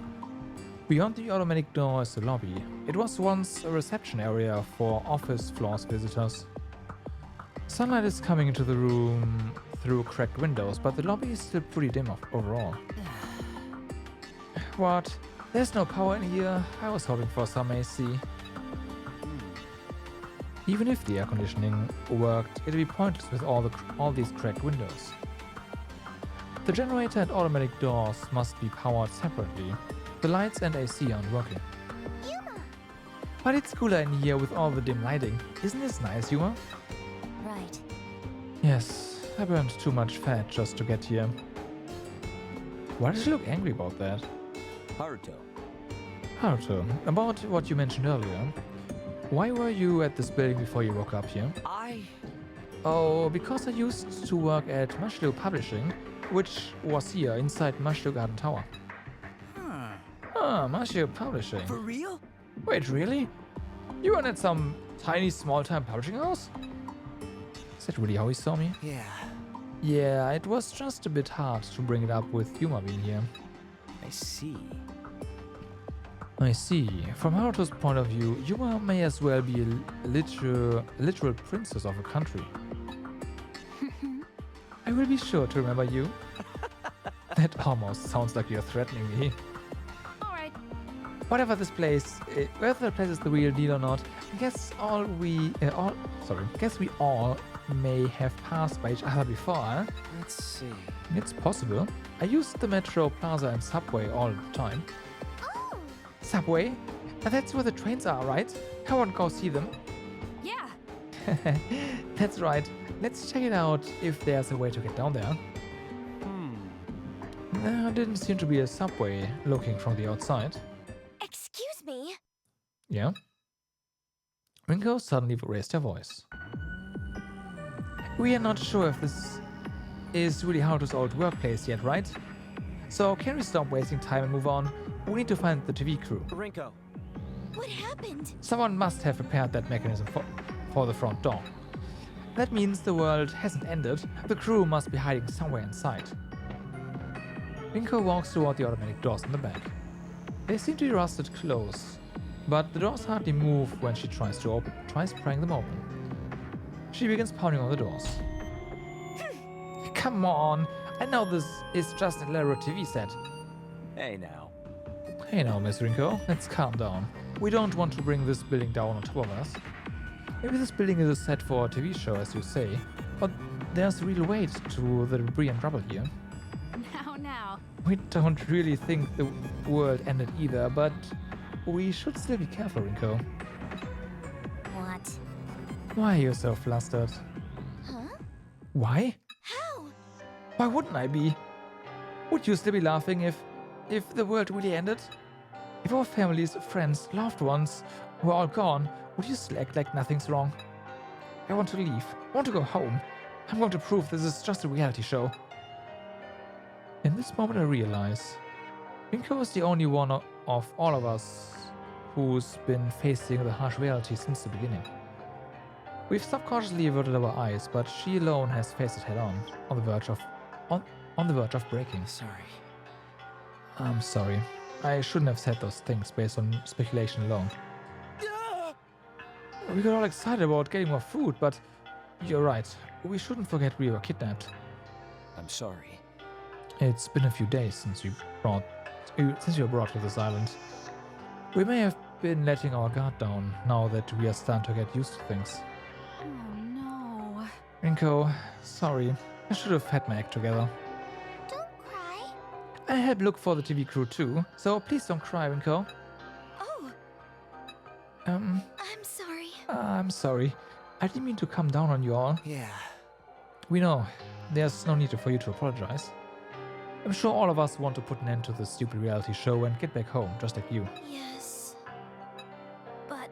Beyond the automatic door is the lobby. It was once a reception area for office floors visitors. Sunlight is coming into the room through cracked windows, but the lobby is still pretty dim overall. What? There's no power in here? I was hoping for some AC. Even if the air conditioning worked, it'd be pointless with all these cracked windows. The generator and automatic doors must be powered separately. The lights and AC aren't working. Yuma! But it's cooler in here with all the dim lighting. Isn't this nice, Yuma? Right. Yes, I burned too much fat just to get here. Why does she look angry about that? Haruto. Haruto, about what you mentioned earlier. Why were you at this building before you woke up here? Oh, because I used to work at Mushroom Publishing, which was here inside Mushroom Garden Tower. Huh. Ah, Mushroom Publishing. For real? Wait, really? You run at some tiny small-time publishing house? Is that really how he saw me? Yeah, Yeah, it was just a bit hard to bring it up with Yuma being here. I see. I see. From Haruto's point of view, Yuma may as well be a literal princess of a country. I will be sure to remember you. That almost sounds like you're threatening me. Alright. Whether the place is the real deal or not, guess we all may have passed by each other before, huh? Let's see. It's possible. I use the metro, plaza, and subway all the time. Oh, Subway? That's where the trains are, right? I want to go see them. Yeah. That's right. Let's check it out if there's a way to get down there. There didn't seem to be a subway looking from the outside. excuse me. Yeah? Rinko suddenly raised her voice. We are not sure if this is really Haruto's old workplace yet, right? So can we stop wasting time and move on? We need to find the TV crew. Rinko. What happened? Someone must have repaired that mechanism for the front door. That means the world hasn't ended. The crew must be hiding somewhere inside. Rinko walks toward the automatic doors in the back. They seem to be rusted close, but the doors hardly move when she tries prying them open. She begins pounding on the doors. Come on! I know this is just an elaborate TV set. Hey now. Hey now, Miss Rinko, let's calm down. We don't want to bring this building down on top of us. Maybe this building is a set for a TV show, as you say, but there's real weight to the debris and rubble here. Now. We don't really think the world ended either, but we should still be careful, Rinko. What? Why are you so flustered? Huh? Why? How? Why wouldn't I be? Would you still be laughing if the world really ended? If our families, friends, loved ones were all gone, would you still act like nothing's wrong? I want to leave. I want to go home. I'm going to prove this is just a reality show. In this moment I realize Rinko is the only one of all of us who's been facing the harsh reality since the beginning. We've subconsciously averted our eyes, but she alone has faced it head on the verge of breaking. Sorry. I'm sorry. I shouldn't have said those things based on speculation alone. We got all excited about getting more food, but you're right. We shouldn't forget we were kidnapped. I'm sorry. It's been a few days since you were brought to this island. We may have been letting our guard down now that we are starting to get used to things. Oh no. Rinko, sorry. I should have had my act together. Don't cry. I helped look for the TV crew too, so please don't cry, Rinko. Oh, I'm sorry. I didn't mean to come down on you all. Yeah. We know. There's no need for you to apologize. I'm sure all of us want to put an end to this stupid reality show and get back home, just like you. yes. But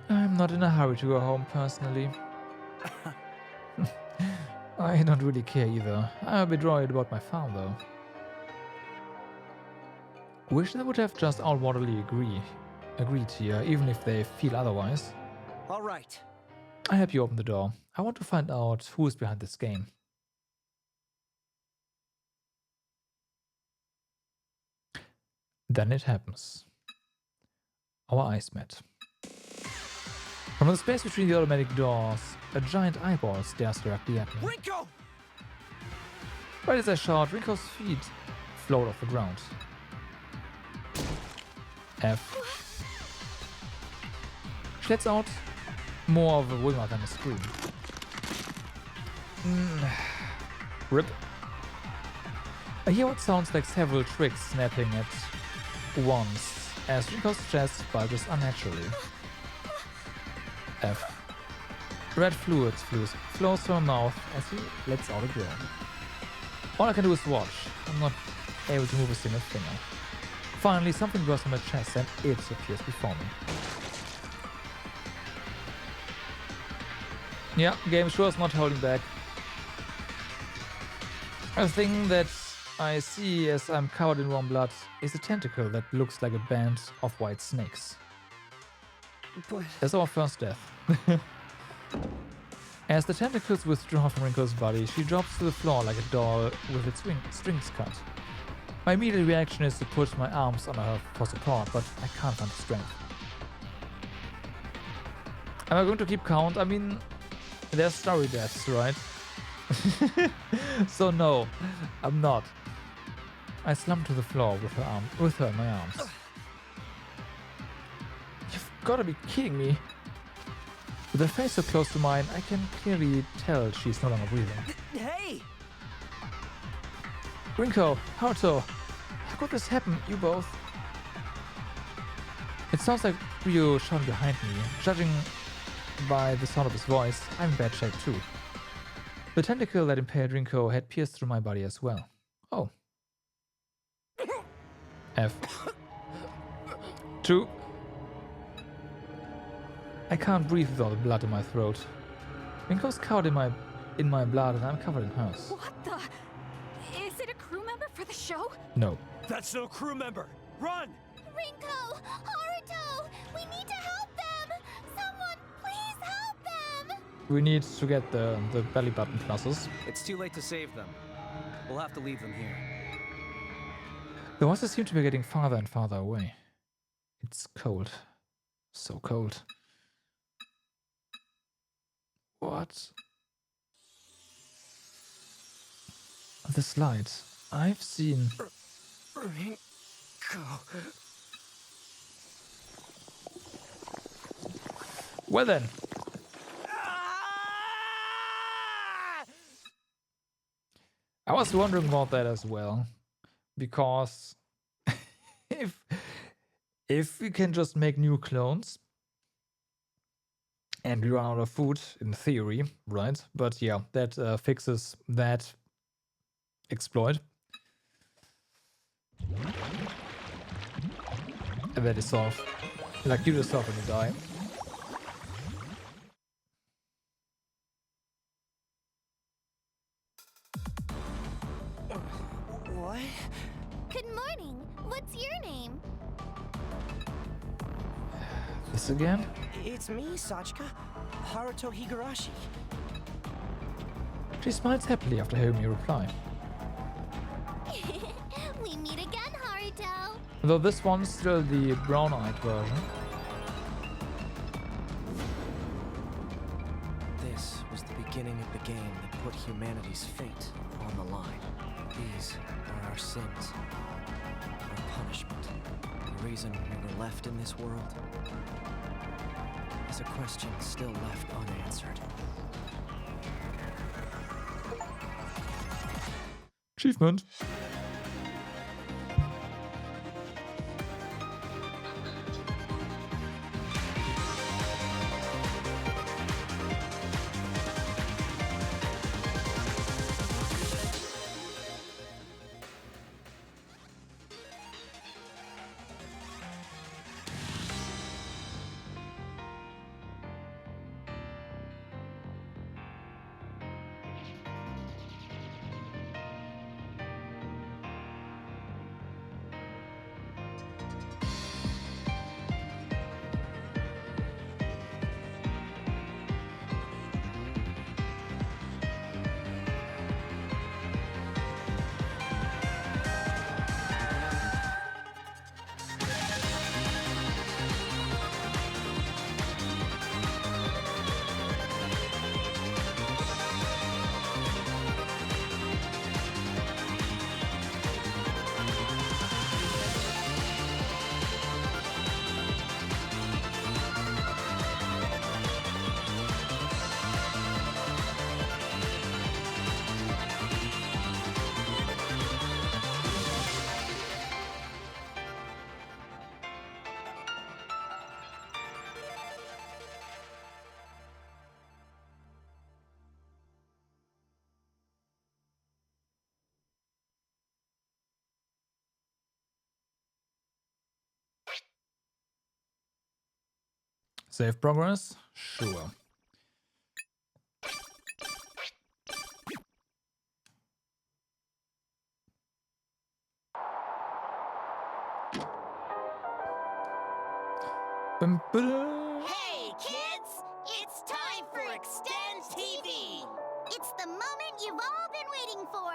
I'm not in a hurry to go home, personally. I don't really care either. I'm a bit worried about my farm, though. Wish they would have just all morally agreed here, even if they feel otherwise. All right. I help you open the door. I want to find out who is behind this game. Then it happens. Our eyes met. From the space between the automatic doors, a giant eyeball stares directly at me. Rinko! Right as I shout, Rinko's feet float off the ground. F. She lets out more of a whimper than a scream. Rip. I hear what sounds like several twigs snapping at once as Rinko's chest bulges unnaturally. F. Red fluid flows from her mouth as he lets out a groan. All I can do is watch. I'm not able to move a single finger. Finally, something bursts from her chest and it appears before me. Yeah, game sure is not holding back. A thing that I see as I'm covered in warm blood is a tentacle that looks like a band of white snakes. But That's our first death. As the tentacles withdraw from Rinko's body, she drops to the floor like a doll with its strings cut. My immediate reaction is to put my arms on her for support, but I can't find the strength. Am I going to keep count? I mean, there's story deaths, right? So no, I'm not. I slump to the floor with her in my arms. You've gotta be kidding me. With her face so close to mine, I can clearly tell she's no longer breathing. Hey! Rinko, Haruto, how could this happen, you both? It sounds like Ryo shouting behind me. Judging by the sound of his voice, I'm in bad shape too. The tentacle that impaled Rinko had pierced through my body as well. Oh. F. 2. I can't breathe with all the blood in my throat. Rinko's covered in my blood and I'm covered in hers. What the? Is it a crew member for the show? No. That's no crew member! Run! Rinko! Haruto! We need to help them! Someone, please help them! We need to get the belly button pluses. It's too late to save them. We'll have to leave them here. The voices seem to be getting farther and farther away. It's cold. So cold. What? The slides. I've seen... Well then. I was wondering about that as well. Because if we can just make new clones and we run out of food in theory, right? But yeah, that fixes that exploit. And that is solved. Like you yourself when you die. what? Good morning. What's your name? This again? It's me, Sachika. Haruto Higurashi. She smiles happily after hearing me reply. We meet again, Haruto. Though this one's still the brown-eyed version. This was the beginning of the game that put humanity's fate on the line. These are our sins, our punishment, the reason we were left in this world. Is a question still left unanswered. Achievement. Save progress? Sure. Hey, kids! It's time for Extend TV! It's the moment you've all been waiting for.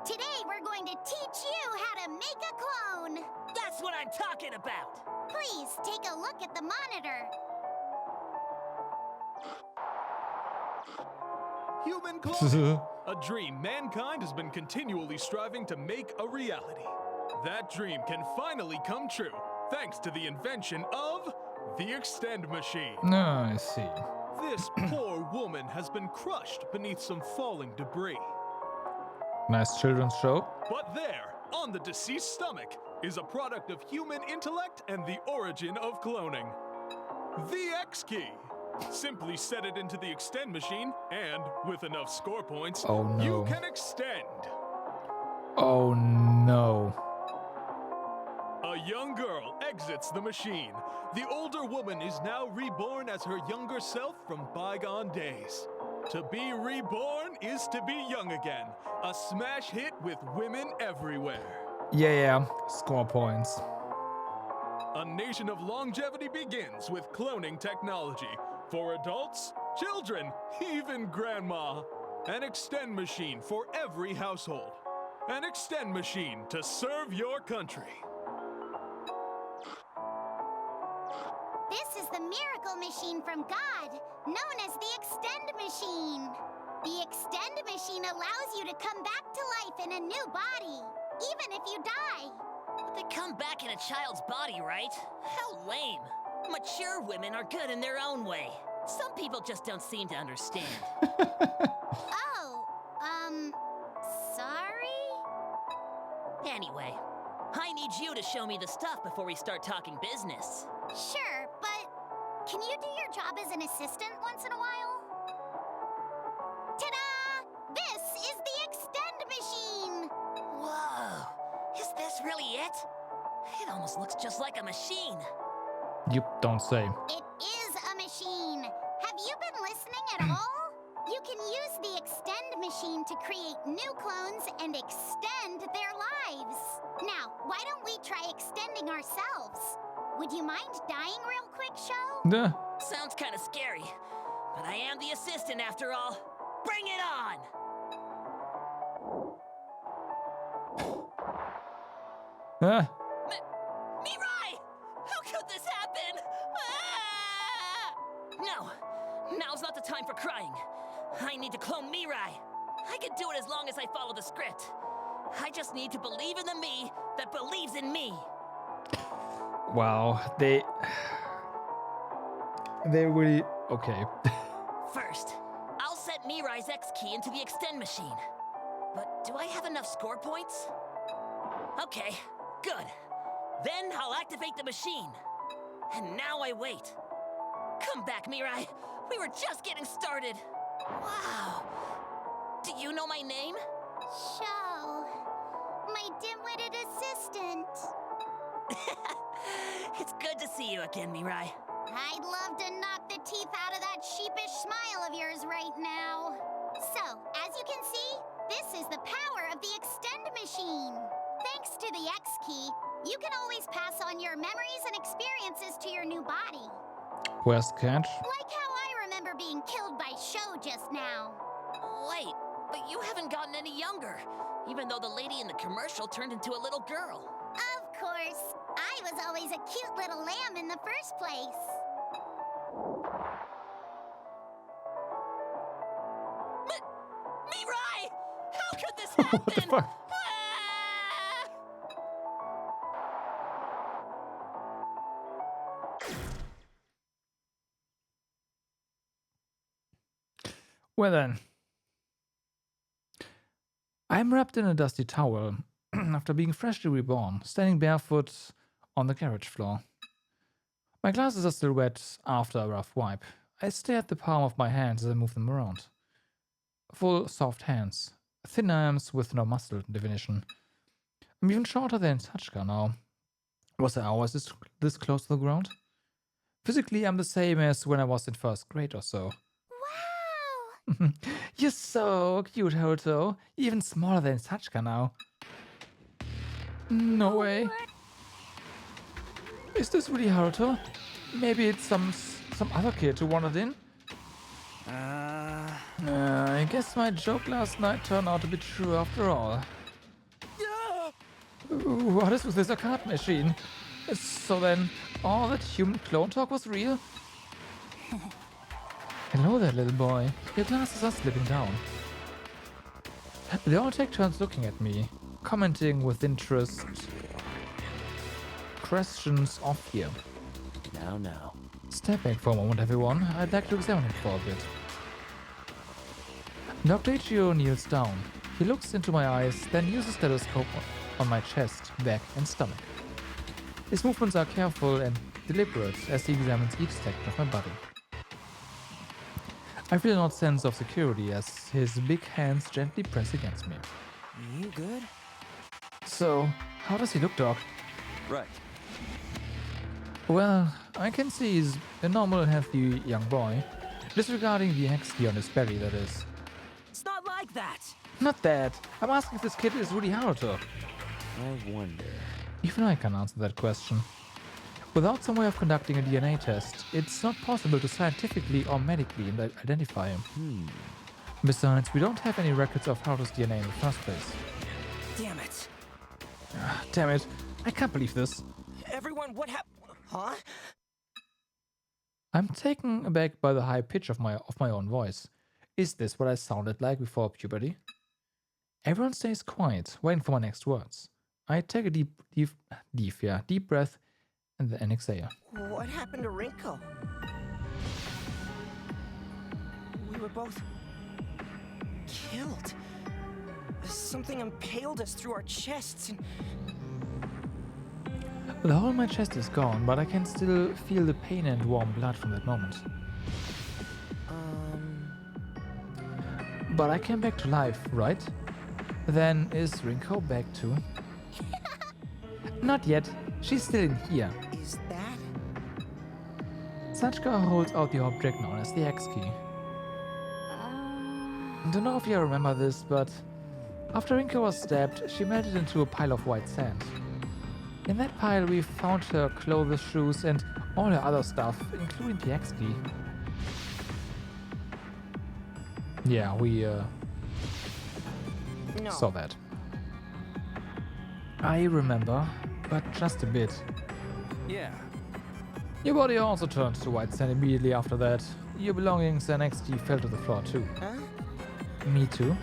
Today we're going to teach you how to make a clone. That's what I'm talking about! Please take a look at the monitor. Human cloning, a dream mankind has been continually striving to make a reality. That dream can finally come true, thanks to the invention of the Extend Machine. No, I see. This poor woman has been crushed beneath some falling debris. Nice children's show. But there, on the deceased stomach, is a product of human intellect and the origin of cloning. The X key. Simply set it into the Extend Machine, and with enough score points, Oh, no. you can extend. Oh no. A young girl exits the machine. The older woman is now reborn as her younger self from bygone days. To be reborn is to be young again. A smash hit with women everywhere. Yeah, score points. A nation of longevity begins with cloning technology. For adults, children, even grandma. An Extend Machine for every household. An Extend Machine to serve your country. This is the miracle machine from God, known as the Extend Machine. The Extend Machine allows you to come back to life in a new body, even if you die. But they come back in a child's body, right? How lame. Mature women are good in their own way. Some people just don't seem to understand. Oh, sorry? Anyway, I need you to show me the stuff before we start talking business. Sure, but can you do your job as an assistant once in a while? Ta-da! This is the Extend Machine! Whoa, is this really it? It almost looks just like a machine. You don't say. It is a machine. Have you been listening at all? You can use the Extend Machine to create new clones and extend their lives. Now, why don't we try extending ourselves? Would you mind dying real quick, Show? Duh. Sounds kind of scary, but I am the assistant after all. Bring it on! Mirai! How could this happen? Ah! No, now's not the time for crying. I need to clone Mirai. I can do it as long as I follow the script. I just need to believe in the me that believes in me. Wow, they really okay. First, I'll set Mirai's X key into the Extend Machine. But do I have enough score points? Okay, good. Then I'll activate the machine. And now I wait. Come back, Mirai. We were just getting started. Wow. Do you know my name? Show. My dim-witted assistant. It's good to see you again, Mirai. I'd love to knock the teeth out of that sheepish smile of yours right now. So, as you can see, this is the power of the Extend Machine. Thanks to the X key, you can always pass on your memories and experiences to your new body. Where's Catch? Like how I remember being killed by Show just now. Wait, but you haven't gotten any younger, even though the lady in the commercial turned into a little girl. Of course, I was always a cute little lamb in the first place. Mirai! How could this happen? What the fuck? Ah! Well then. I'm wrapped in a dusty towel after being freshly reborn, standing barefoot on the garage floor. My glasses are still wet after a rough wipe. I stare at the palm of my hands as I move them around. Full, soft hands. Thin arms with no muscle definition. I'm even shorter than Satchka now. Was I always this close to the ground? Physically, I'm the same as when I was in first grade or so. Wow! You're so cute, Haruto. Even smaller than Satchka now. No way. Is this really Haruto? Maybe it's some other kid who wandered in? I guess my joke last night turned out to be true after all. What is with this arcade machine? So then, all that human clone talk was real? Hello there, little boy. Your glasses are slipping down. They all take turns looking at me, commenting with interest. Questions off here. Now. Step back for a moment, everyone. I'd like to examine him for a bit. Dr. Ichiro kneels down. He looks into my eyes, then uses a stethoscope on my chest, back, and stomach. His movements are careful and deliberate as he examines each section of my body. I feel an odd sense of security as his big hands gently press against me. You good? So, how does he look, Doc? Right. Well, I can see he's a normal, healthy young boy. Disregarding the XD on his belly, that is. It's not like that. Not that. I'm asking if this kid is really Haruto. I wonder. Even I can answer that question. Without some way of conducting a DNA test, it's not possible to scientifically or medically identify him. Besides, we don't have any records of Haruto's DNA in the first place. Damn it. Damn it. I can't believe this. Everyone, what happened? Huh? I'm taken aback by the high pitch of my own voice. Is this what I sounded like before puberty? Everyone stays quiet, waiting for my next words. I take a deep breath and then exhale. What happened to Rinko? We were both killed. Something impaled us through our chests and... The whole of my chest is gone, but I can still feel the pain and warm blood from that moment. But I came back to life, right? Then is Rinko back too? Not yet. She's still in here. Is that? Sachika holds out the object known as the X key. Don't know if you remember this, but after Rinko was stabbed, she melted into a pile of white sand. In that pile, we found her clothes, shoes, and all her other stuff, including the X key. Yeah, we saw that. I remember, but just a bit. Yeah. Your body also turned to white sand immediately after that. Your belongings and X key fell to the floor too. Huh? Me too.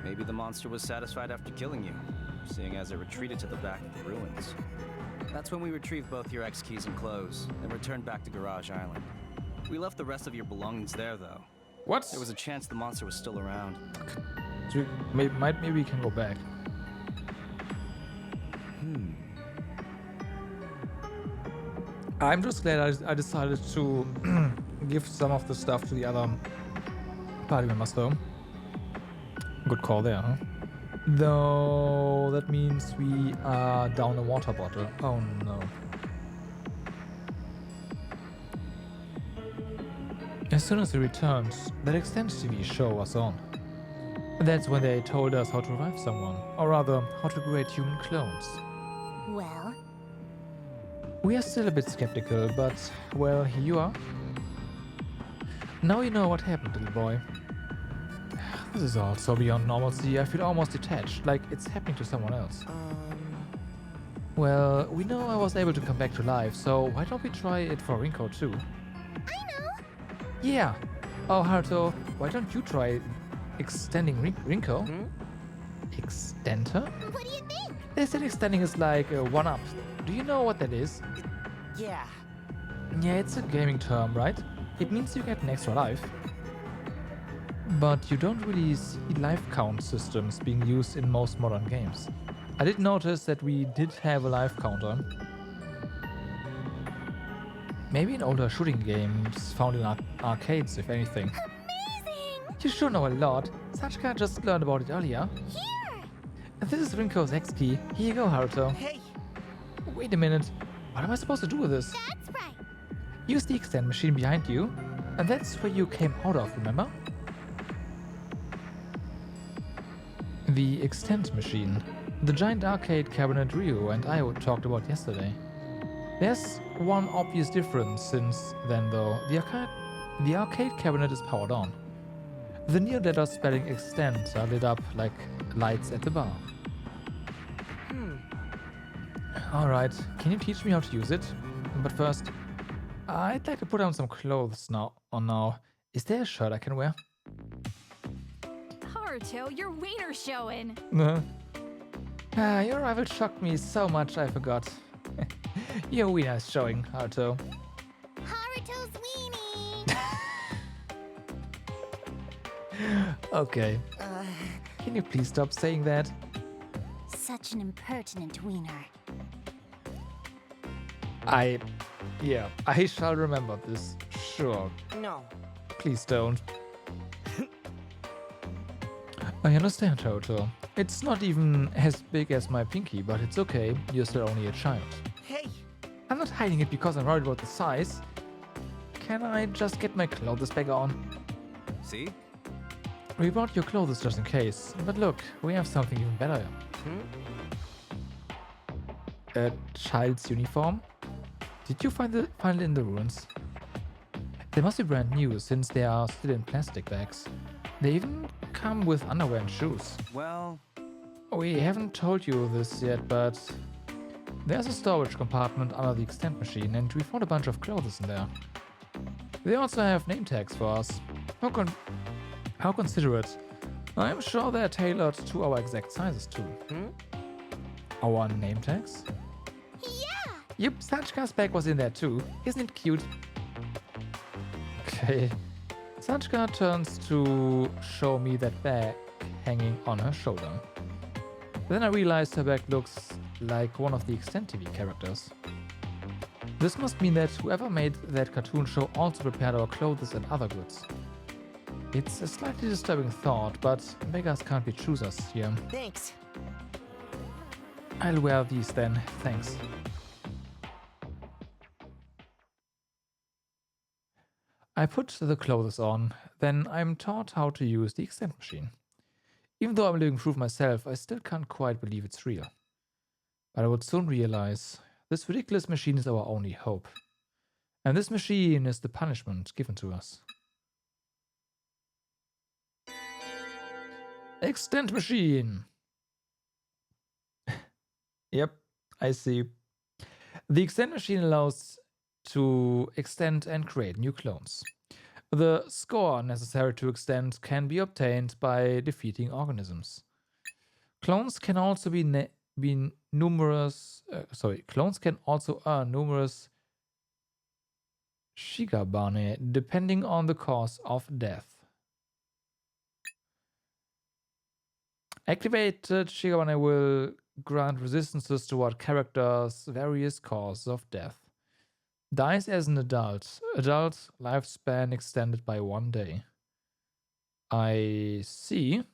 Maybe the monster was satisfied after killing you, seeing as it retreated to the back of the ruins. That's when we retrieved both your X keys and clothes, and returned back to Garage Island. We left the rest of your belongings there, though. What? There was a chance the monster was still around. So maybe we can go back. I'm just glad I decided to give some of the stuff to the other party members though. Good call there, huh? Though that means we are down a water bottle. Oh no. As soon as we returned, that Extend TV show was on. That's when they told us how to revive someone, or rather, how to create human clones. Well, We are still a bit skeptical, but, well, here you are. Now you know what happened, little boy. This is all so beyond normalcy, I feel almost detached, like it's happening to someone else. Well, we know I was able to come back to life, so why don't we try it for Rinko too? I know. Yeah. Oh, Haruto, why don't you try extending Rinko? Extend her? What do you think? They said extending is like a one-up. Do you know what that is? Yeah. Yeah, it's a gaming term, right? It means you get an extra life. But you don't really see life count systems being used in most modern games. I did notice that we did have a life counter. Maybe in older shooting games found in arcades, if anything. Amazing! You sure know a lot. Sachika just learned about it earlier. Here! And this is Rinko's X key. Here you go, Haruto. Hey! Wait a minute. What am I supposed to do with this? That's right. Use the extend machine behind you. And that's where you came out of, remember? The extend machine. The giant arcade cabinet Ryu and I talked about yesterday. There's one obvious difference since then though. The arcade cabinet is powered on. The neon letters spelling extend are lit up like lights at the bar. Alright, can you teach me how to use it? But first, I'd like to put on some clothes now. Is there a shirt I can wear? Haruto, your wiener's showing. Your arrival shocked me so much I forgot. Your wiener's showing, Haruto. Haruto's weenie. Okay. Can you please stop saying that? Such an impertinent wiener. I shall remember this. Sure. No. Please don't. I understand, Haruto. It's not even as big as my pinky, but it's okay. You're still only a child. Hey! I'm not hiding it because I'm worried about the size. Can I just get my clothes back on? See? We brought your clothes just in case. But look, we have something even better. A child's uniform? Did you find it in the ruins? They must be brand new since they are still in plastic bags. They even come with underwear and shoes. Well, We haven't told you this yet, but there's a storage compartment under the extend machine and we found a bunch of clothes in there. They also have name tags for us. How considerate. I'm sure they're tailored to our exact sizes too. Our name tags? Yeah! Yep, Sanchka's bag was in there too. Isn't it cute? Okay. Sanchka turns to show me that bag hanging on her shoulder. Then I realized her bag looks like one of the Extend TV characters. This must mean that whoever made that cartoon show also prepared our clothes and other goods. It's a slightly disturbing thought, but beggars can't be choosers here. Thanks. I'll wear these then, thanks. I put the clothes on, then I'm taught how to use the extend machine. Even though I'm living proof myself, I still can't quite believe it's real. But I would soon realize this ridiculous machine is our only hope. And this machine is the punishment given to us. Extend machine! Yep, I see. The extend machine allows to extend and create new clones. The score necessary to extend can be obtained by defeating organisms. Clones can also clones can also earn numerous Shigabane depending on the cause of death. Activated Shigabane will grant resistances toward characters' various causes of death. Dies as an adult. Adult lifespan extended by 1 day. I see.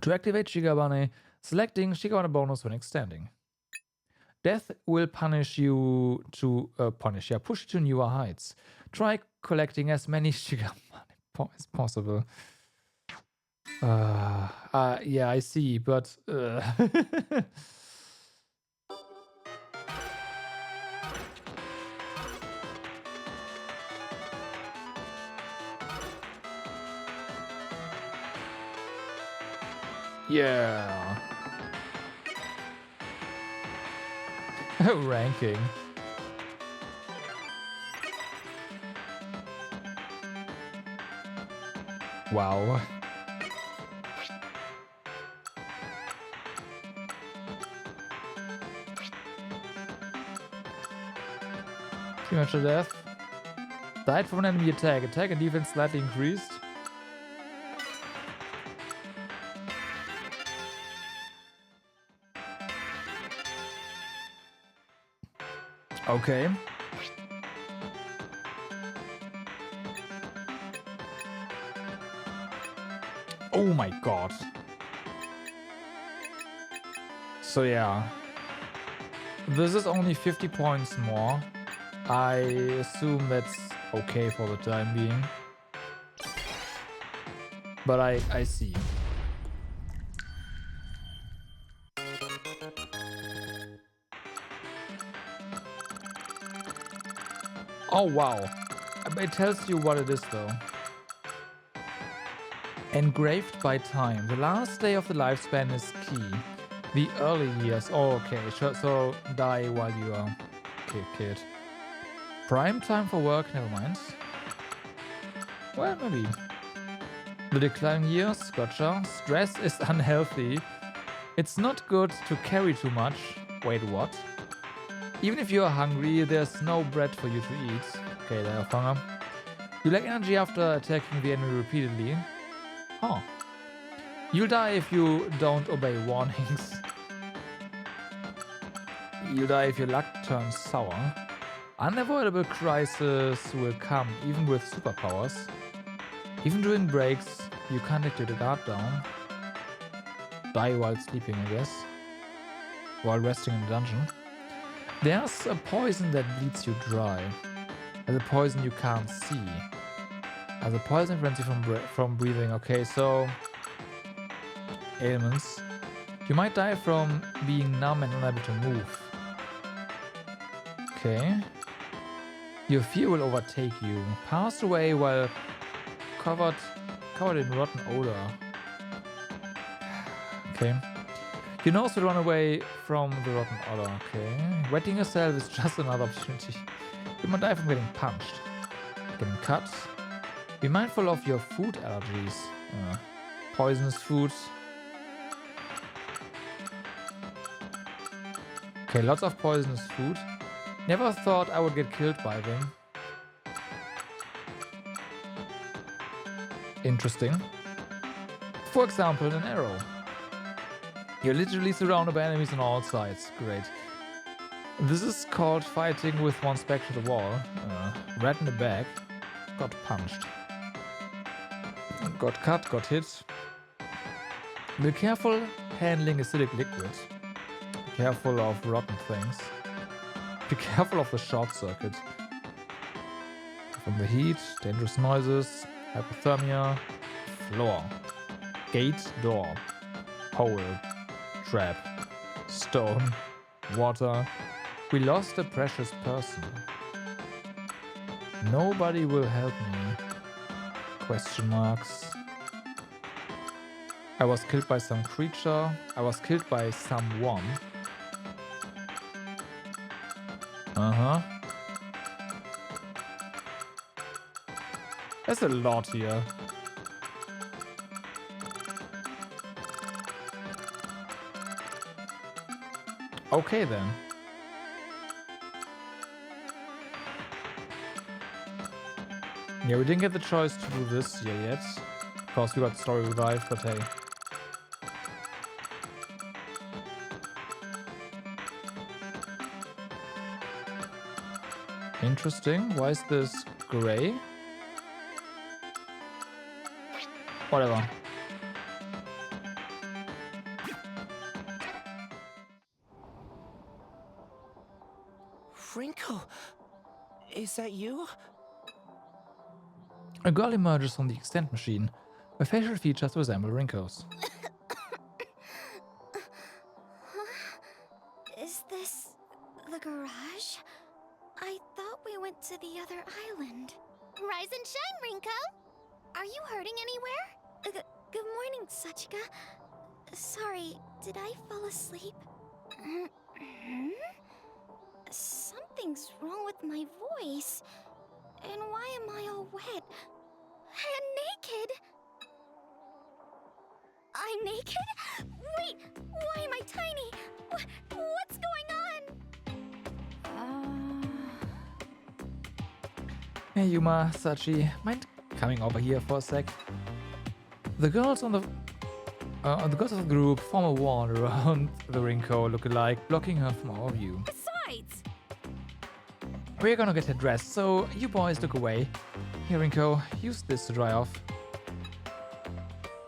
To activate Shigabane, selecting Shigabane bonus when extending. Death will push you to newer heights. Try collecting as many Shigabane as possible. Yeah, I see, but yeah. Ranking. Wow. Premature death. Died from an enemy attack. Attack and defense slightly increased. Okay. Oh my god. So yeah. This is only 50 points more. I assume that's okay for the time being. But I see. Oh, wow. It tells you what it is, though. Engraved by time. The last day of the lifespan is key. The early years. Oh, okay. Sure. So die while you are kid. Prime time for work. Never mind. Well, maybe. The declining years. Gotcha. Stress is unhealthy. It's not good to carry too much. Wait, what? Even if you are hungry, there's no bread for you to eat. Okay, they have hunger. You lack energy after attacking the enemy repeatedly. Oh. You'll die if you don't obey warnings. You'll die if your luck turns sour. Unavoidable crises will come even with superpowers. Even during breaks, you can't let your guard down. Die while sleeping, I guess. While resting in a dungeon. There's a poison that bleeds you dry. There's a poison you can't see. There's a poison prevents you from breathing. Okay, so... ailments. You might die from being numb and unable to move. Okay. Your fear will overtake you. Passed away while covered in rotten odor. Okay. Your nose will run away from the rotten odor. Okay. Wetting yourself is just another opportunity. You might die from getting punched. Getting cut. Be mindful of your food allergies. Poisonous food. Okay, lots of poisonous food. Never thought I would get killed by them. Interesting. For example, an arrow. You're literally surrounded by enemies on all sides. Great. This is called fighting with one's back to the wall. Rat in the back. Got punched. Got cut, got hit. Be careful handling acidic liquid. Be careful of rotten things. Be careful of the short circuit. From the heat, dangerous noises, hypothermia, floor, gate, door, hole, trap, stone, water. We lost a precious person. Nobody will help me. Question marks. I was killed by some creature. I was killed by someone. There's a lot here. Okay then. Yeah, we didn't get the choice to do this here yet. Of course, we got story revived, but hey. Interesting. Why is this gray? Whatever. Rinko, is that you? A girl emerges from the extend machine. Her facial features resemble Rinko's. Is this the garage? I thought we went to the other island. Rise and shine, Rinko! Are you hurting anywhere? Good morning, Sachika. Sorry, did I fall asleep? Something's wrong with my voice. And why am I all wet? And naked? I'm naked? Wait, why am I tiny? What's going on? Hey Yuma, Sachi, mind coming over here for a sec? The girls of the group form a wall around the Rinko lookalike, blocking her from our view. Besides, We're gonna get her dressed, so you boys look away. Here, Rinko, use this to dry off.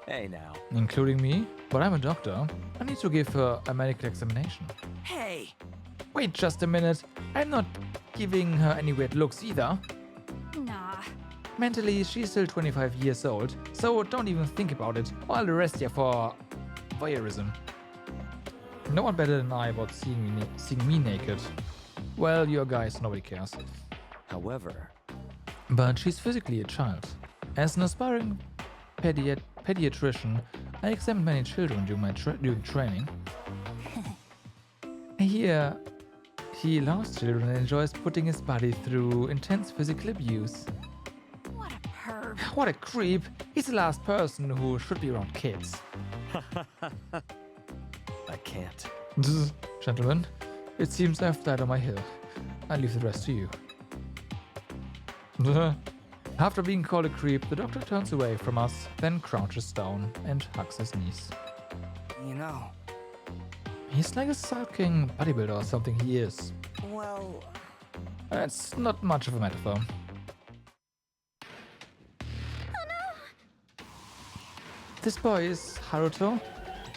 Hey now. Including me? But I'm a doctor. I need to give her a medical examination. Hey! Wait just a minute. I'm not giving her any weird looks either. nah. Mentally, she's still 25 years old, so don't even think about it, or I'll arrest you for voyeurism. No one better than I about seeing me naked. Well, you're guys, nobody cares. However, But she's physically a child. As an aspiring pediatrician, I examined many children during my during training. Here, he loves children and enjoys putting his body through intense physical abuse. What a perv. What a creep! He's the last person who should be around kids. I can't. Gentlemen, it seems I've died on my hill. I leave the rest to you. After being called a creep, the doctor turns away from us, then crouches down and hugs his knees. You know, He's like a sulking bodybuilder or something, he is. well, That's not much of a metaphor. This boy is Haruto,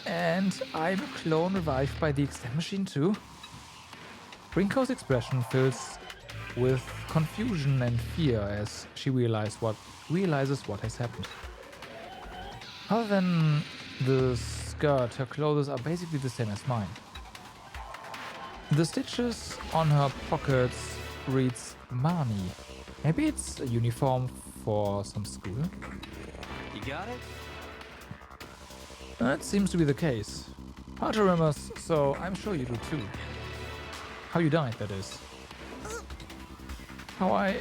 and I'm a clone revived by the extend machine too. Rinko's expression fills with confusion and fear as she realizes what has happened. Other than the skirt, her clothes are basically the same as mine. The stitches on her pockets reads Mani. Maybe it's a uniform for some school? You got it? That seems to be the case. Hard to remember, so I'm sure you do too. How you died, that is. How I...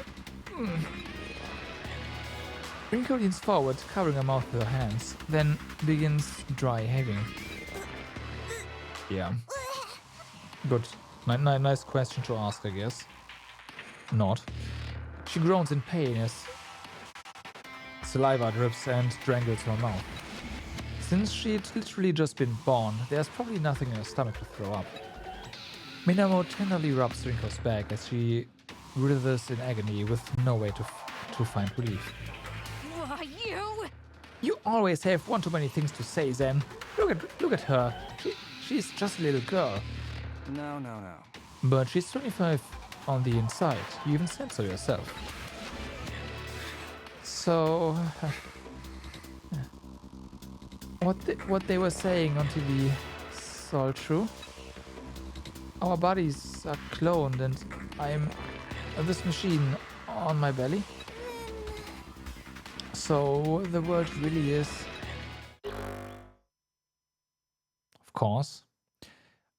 Rinko leans forward, covering her mouth with her hands, then begins dry heaving. Yeah. Good. Nice question to ask, I guess. Not. She groans in pain as saliva drips and strangles her mouth. Since she'd literally just been born, there's probably nothing in her stomach to throw up. Minamo tenderly rubs Rinko's back as she writhes in agony with no way to find relief. Why, you? You always have one too many things to say, Zen. Look at her. She's just a little girl. no. But she's 25 on the inside. You even said so yourself. So... what they were saying on TV is all true? Our bodies are cloned and I'm this machine on my belly? So the world really is... Of course.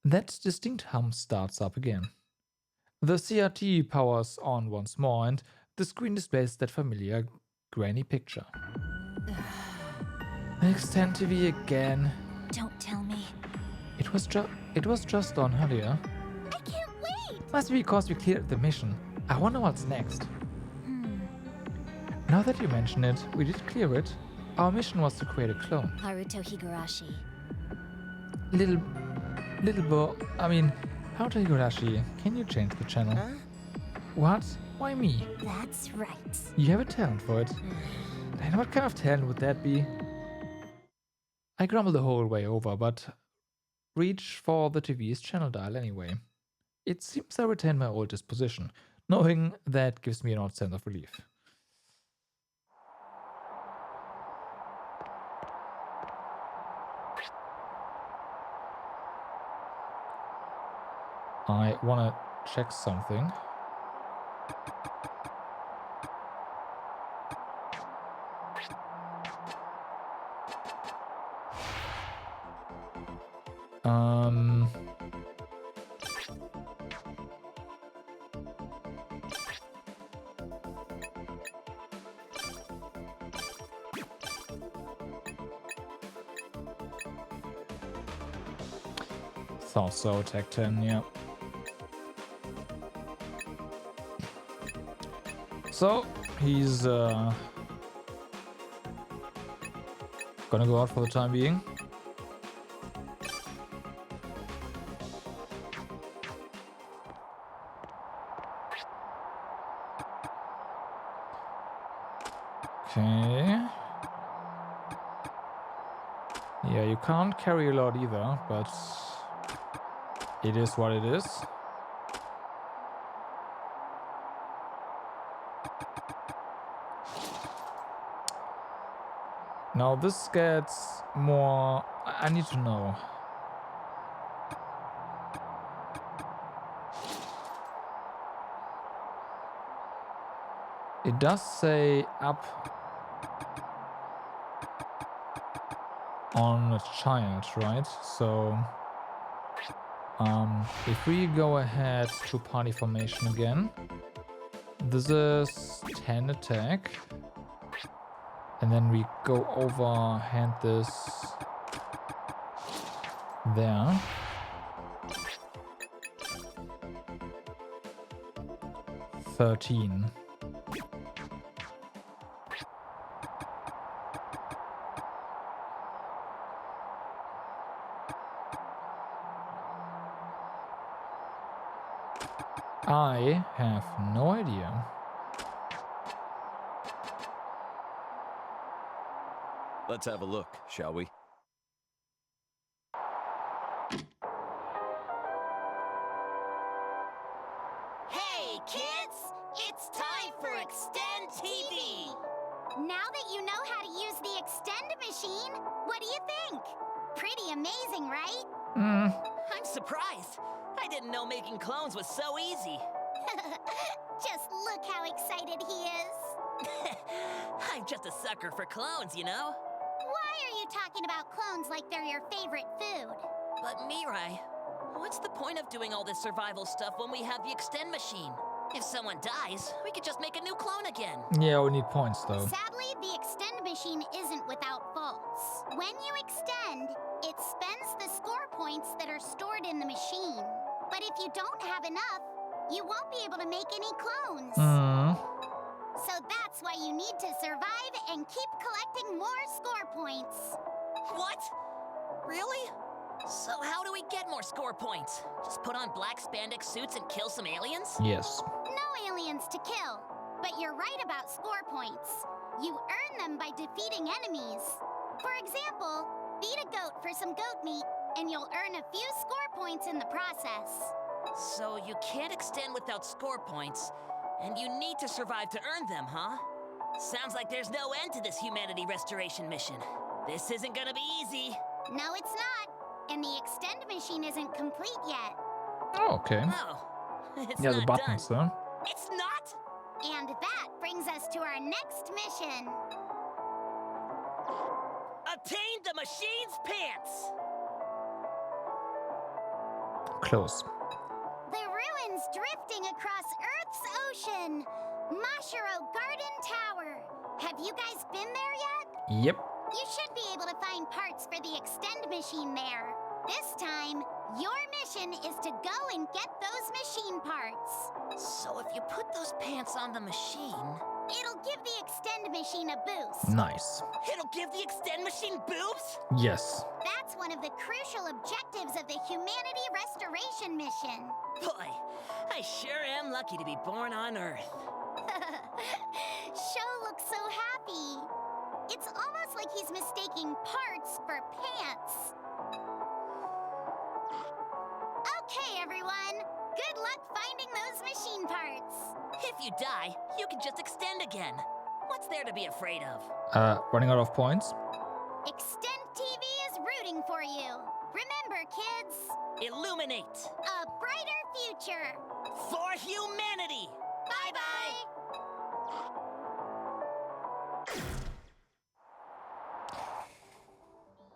That distinct hum starts up again. The CRT powers on once more and the screen displays that familiar grainy picture. Extend TV again. Don't tell me. It was just on earlier. I can't wait! Must be because we cleared the mission. I wonder what's next. Now that you mention it, we did clear it. Our mission was to create a clone. Haruto Higurashi. Haruto Higurashi, can you change the channel? Huh? What? Why me? That's right. You have a talent for it. And what kind of talent would that be? I grumble the whole way over, but reach for the TV's channel dial anyway. It seems I retain my old disposition. Knowing that gives me an odd sense of relief. I wanna check something. Thought so, Tech 10, yeah. So, he's gonna go out for the time being. Okay. Yeah, you can't carry a lot either, but it is what it is. Now this gets more... I need to know. It does say up on a child, right? So if we go ahead to party formation again, this is 10 attack, and then we go over, hand this there. $13. I have no idea. Let's have a look, shall we? Hey, kids! It's time for Extend TV! Now that you know how to use the Extend machine, what do you think? Pretty amazing, right? I'm surprised. I didn't know making clones was so easy. Just look how excited he is. I'm just a sucker for clones, you know? Why are you talking about clones like they're your favorite food? But Mirai, what's the point of doing all this survival stuff when we have the Extend machine? If someone dies, we could just make a new clone again. Yeah, we need points though. Sadly, the Extend machine isn't without faults. When you extend, it spends the score points that are stored in the machine. But if you don't have enough, you won't be able to make any clones. So that's why you need to survive and keep collecting more score points. What? Really? So how do we get more score points? Just put on black spandex suits and kill some aliens? Yes. No aliens to kill. But you're right about score points. You earn them by defeating enemies. For example, beat a goat for some goat meat, and you'll earn a few score points in the process. So you can't extend without score points, and you need to survive to earn them, huh? Sounds like there's no end to this humanity restoration mission. This isn't gonna be easy. No, it's not. And the Extend machine isn't complete yet. Oh, okay. Oh, it's Yeah, not the buttons, done. huh? It's not? And that brings us to our next mission. Obtain the machine's pants! Close. The ruins drifting across Earth's ocean. Mashiro Garden Tower. Have you guys been there yet? Yep. You should be able to find parts for the Extend machine there. This time, your mission is to go and get those machine parts. So if you put those pants on the machine... It'll give the Extend machine a boost. Nice. It'll give the Extend machine boobs? Yes. That's one of the crucial objectives of the Humanity Restoration mission. Boy, I sure am lucky to be born on Earth. Sho looks so happy. It's almost like he's mistaking parts for pants. Okay, everyone. Good luck finding those machine parts. If you die, you can just extend again. What's there to be afraid of? Running out of points. Extend TV is rooting for you. Remember, kids, Illuminate a brighter future. for humanity! Bye-bye.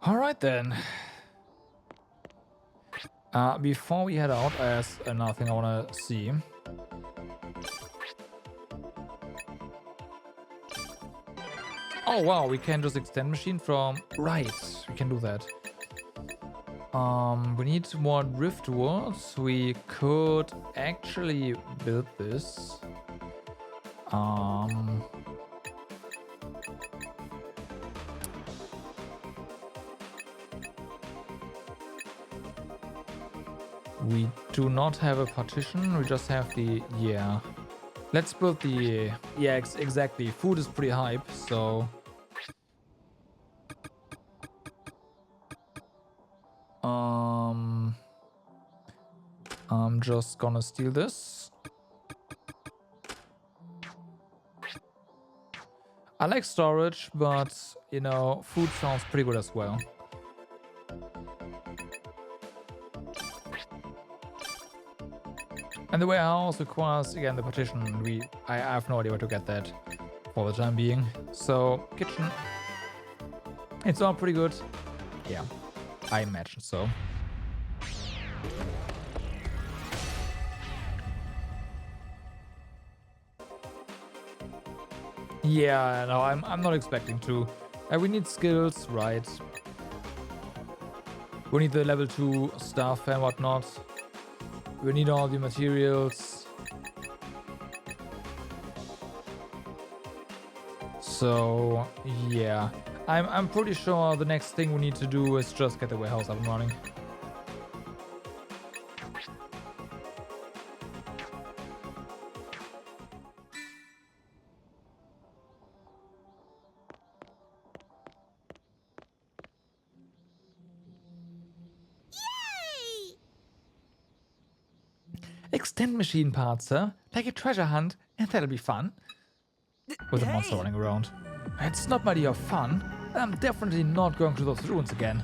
All right then. Before we head out, there's another thing I want to see. Oh wow, we can just extend machine from... Right, we can do that. We need more drift worlds. We could actually build this. We do not have a partition, we just have the... Yeah. Let's build the... Yeah, exactly. Food is pretty hype, so... I'm just gonna steal this. I like storage, but, you know, food sounds pretty good as well. And the warehouse requires, again, the partition. I have no idea where to get that for the time being. So, kitchen. It's all pretty good. Yeah, I imagine so. Yeah, no, I'm not expecting to. We need skills, right? We need the level 2 stuff and whatnot. We need all the materials. So, yeah. I'm pretty sure the next thing we need to do is just get the warehouse up and running. Extend machine parts, huh? Like a treasure hunt, and that'll be fun. With a monster running around. It's not my idea of fun. I'm definitely not going to those ruins again.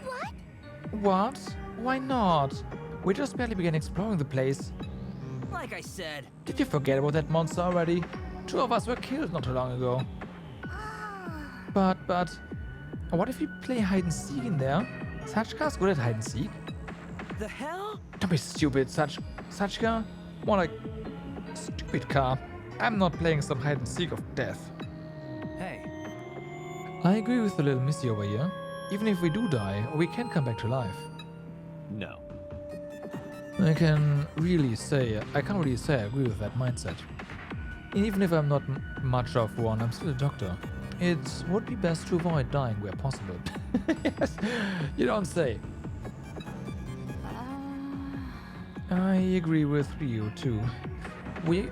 What? What? Why not? We just barely began exploring the place. Like I said. Did you forget about that monster already? 2 of us were killed not too long ago. But, what if we play hide and seek in there? Sachka's good at hide and seek. The hell? Don't be stupid, Sachka. More like stupid car. I'm not playing some hide and seek of death. Hey. I agree with the little missy over here. Even if we do die, we can come back to life. No. I can't really say I agree with that mindset. Even if I'm not much of one, I'm still a doctor. It would be best to avoid dying where possible. Yes, you don't say. I agree with Ryu too. We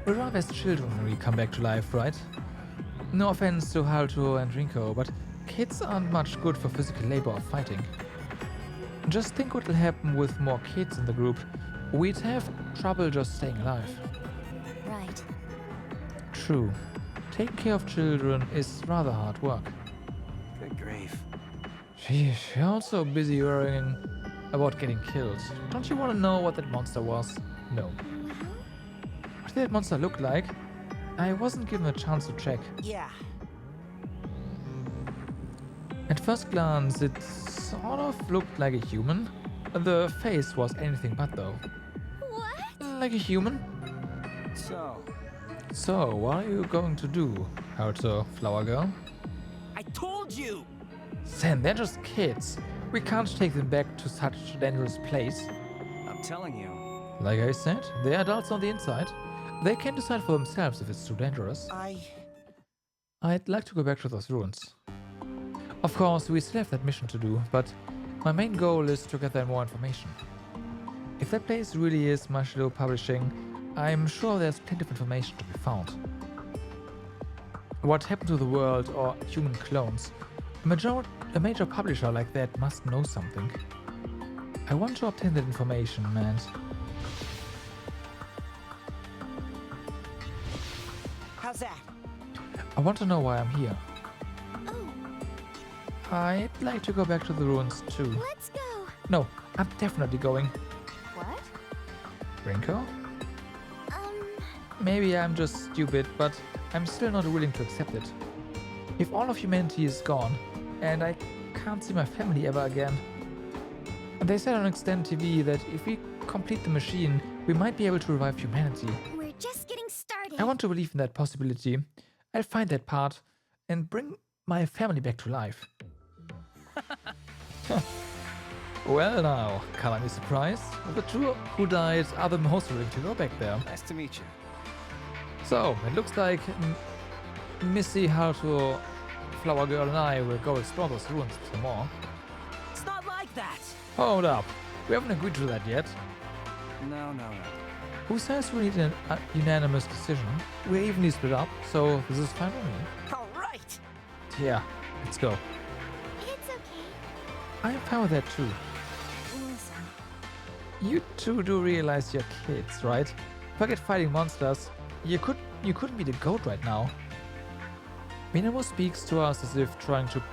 arrive as children when we come back to life, right? No offense to Haruto and Rinko, but kids aren't much good for physical labor or fighting. Just think what will happen with more kids in the group. We'd have trouble just staying alive. Right. True. Taking care of children is rather hard work. Good grief. Sheesh, you're also busy worrying about getting killed. Don't you want to know what that monster was? No. What did that monster look like? I wasn't given a chance to check. Yeah. At first glance, it sort of looked like a human. The face was anything but though. What? Like a human? So, what are you going to do, Haruto, Flower Girl? I told you! Sen, they're just kids. We can't take them back to such a dangerous place. I'm telling you. Like I said, they're adults on the inside. They can decide for themselves if it's too dangerous. I'd like to go back to those ruins. Of course, we still have that mission to do, but my main goal is to gather more information. If that place really is Mashiro Publishing, I'm sure there's plenty of information to be found. What happened to the world or human clones? A major publisher like that must know something. I want to obtain that information, and... How's that? I want to know why I'm here. Oh, I'd like to go back to the ruins too. let's go. No, I'm definitely going. What? Rinko? Maybe I'm just stupid, but I'm still not willing to accept it. If all of humanity is gone, and I can't see my family ever again. And they said on Extend TV that if we complete the machine, we might be able to revive humanity. We're just getting started. I want to believe in that possibility. I'll find that part and bring my family back to life. Well now, color me surprised. The two who died are the most willing to go back there. Nice to meet you. So, it looks like Missy, Haruto, Flower Girl and I will go explore those ruins some more. It's not like that! Hold up, we haven't agreed to that yet. No. Who says we need a unanimous decision? We're evenly split up, so this is fine with me. Alright! Yeah, let's go. It's okay. I'm fine with that too. Listen. You two do realize you're kids, right? Forget fighting monsters. You couldn't be the goat right now. Minamo speaks to us as if trying to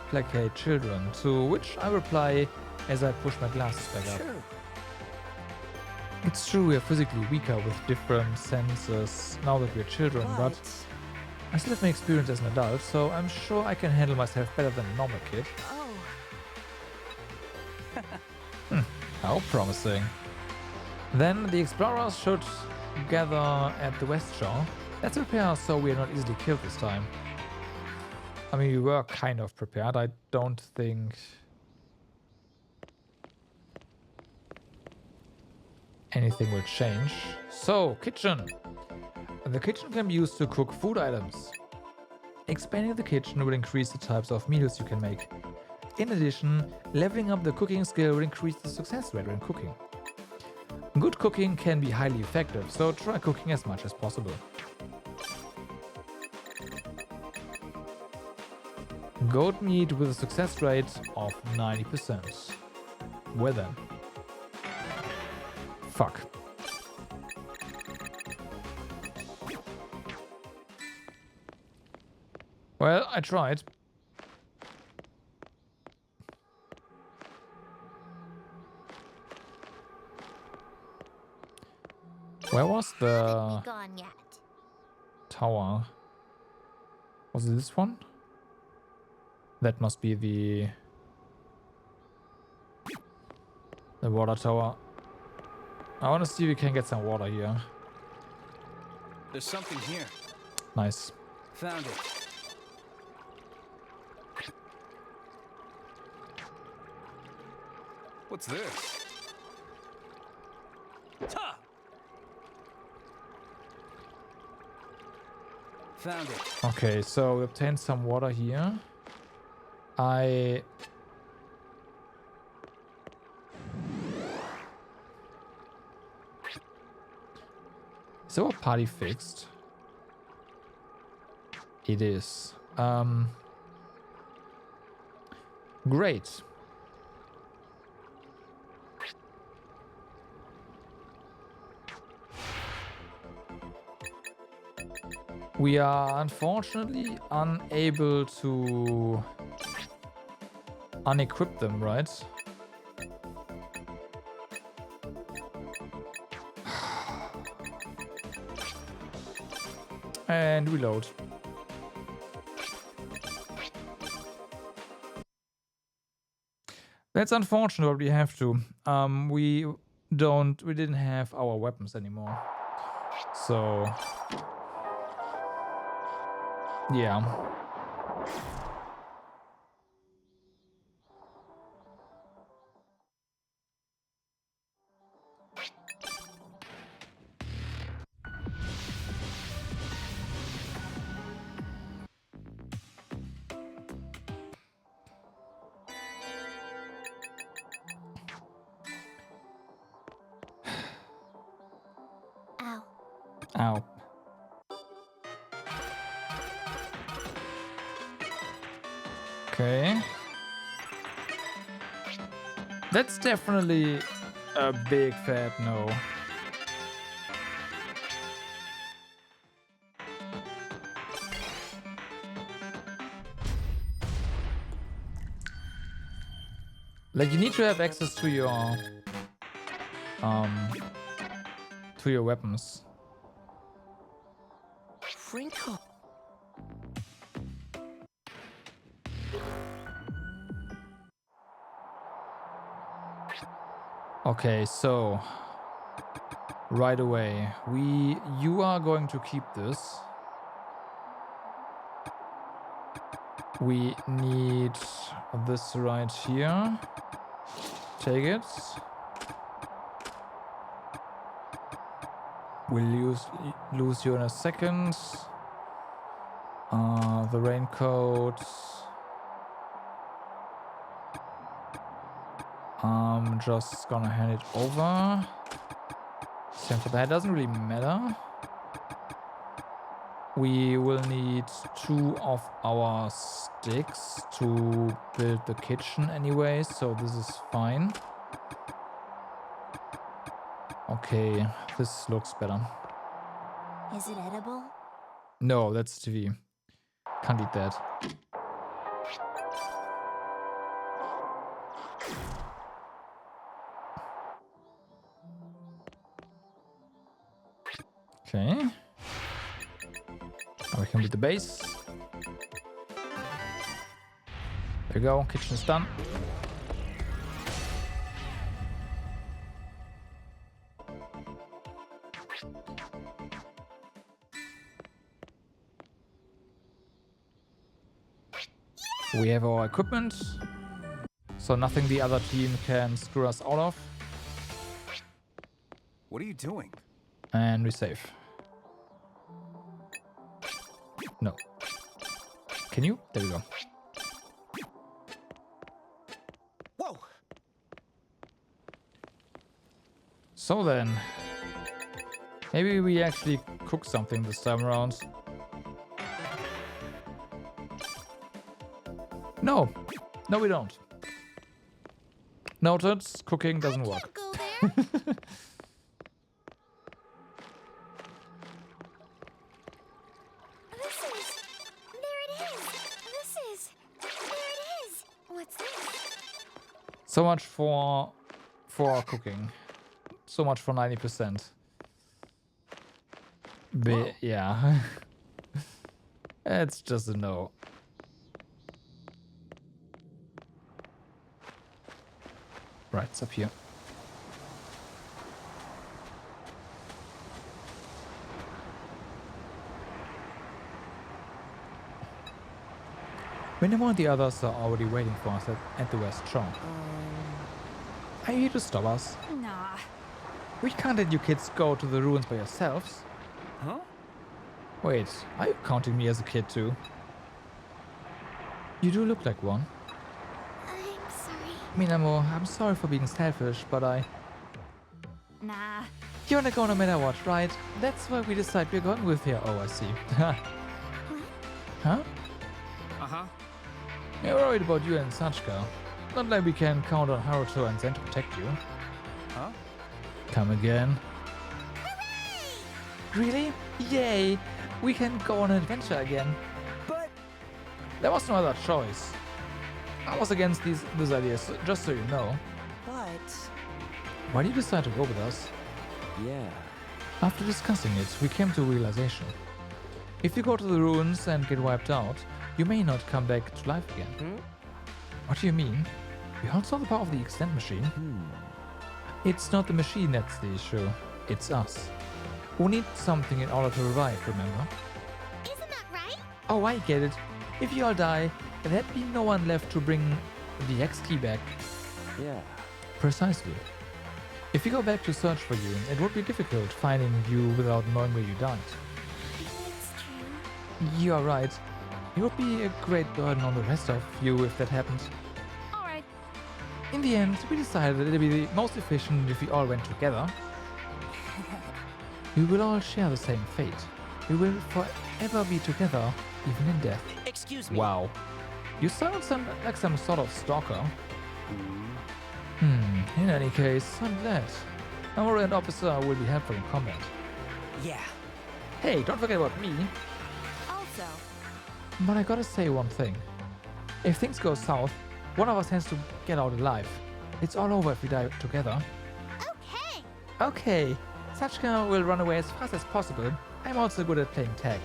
placate children, to which I reply as I push my glasses back up. Sure. It's true we are physically weaker with different senses now that we're children, but I still have my experience as an adult, so I'm sure I can handle myself better than a normal kid. Oh. How promising. Then the explorers should gather at the west shore. Let's prepare so we are not easily killed this time. I mean, we were kind of prepared. I don't think anything will change. So, kitchen. The kitchen can be used to cook food items. Expanding the kitchen will increase the types of meals you can make. In addition, leveling up the cooking skill will increase the success rate when cooking. Good cooking can be highly effective, so try cooking as much as possible. Goat meat with a success rate of 90%. Well then. Fuck. Well, I tried. Where was the Gone yet. tower? Was it this one? That must be the water tower. I want to see if we can get some water here. There's something here. Nice. Found it. What's this? Ta! Found it. Okay, so we obtained some water here. Is our party fixed? It is. Great. We are unfortunately unable to unequip them, right? And reload. That's unfortunate, but we have to. We didn't have our weapons anymore. So yeah. Ow. Ow. Okay. That's definitely a big fat no. Like, you need to have access to your weapons. Wrinkle. Okay, so right away, you are going to keep this. We need this right here. Take it. We'll lose you in a second. The raincoat. I'm just gonna hand it over. Same for that, doesn't really matter. We will need 2 of our sticks to build the kitchen anyway, so this is fine. Okay, this looks better. Is it edible? No, that's TV. Can't eat that. Okay. Now we can beat the base. There we go. Kitchen is done. We have our equipment, so nothing the other team can screw us out of. What are you doing? And we save. No. Can you? There we go. Whoa! So then, maybe we actually cook something this time around. No, no, we don't. Noted. Cooking doesn't work. Go there. What's this? So much for cooking. So much for 90%. Yeah. It's just a no. Right, it's up here. Whenever the others are already waiting for us at the West Shore. Are you here to stop us? Nah. We can't let you kids go to the ruins by yourselves. Huh? Wait, are you counting me as a kid too? You do look like one. I'm sorry. Minamo, I'm sorry for being selfish, but Nah. You wanna go no matter what, right? That's why we decide we're going with here. Oh, I see. Huh? Uh-huh. We're worried about you and Sachka. Not like we can count on Haruto and Zen to protect you. Huh? Come again. Really? Yay! We can go on an adventure again. But There was no other choice. I was against this idea, just so you know. Why did you decide to go with us? Yeah. After discussing it, we came to a realization. If you go to the ruins and get wiped out, you may not come back to life again. What do you mean? We all saw the power of the extend machine. It's not the machine that's the issue, it's us. We need something in order to revive, remember? Isn't that right? Oh, I get it. If you all die, there'd be no one left to bring the X key back. Yeah. Precisely. If you go back to search for you, it would be difficult finding you without knowing where you died. It's true. You are right. It would be a great burden on the rest of you if that happened. Alright. In the end, we decided that it would be the most efficient if we all went together. We will all share the same fate. We will forever be together, even in death. Excuse me. Wow. You sound like some sort of stalker. In any case, I'm glad. Our end officer will be helpful in combat. Yeah. Hey, don't forget about me. Also, But I gotta say one thing. If things go south, one of us has to get out alive. It's all over if we die together. Okay. Okay, Sachka will run away as fast as possible. I'm also good at playing tag.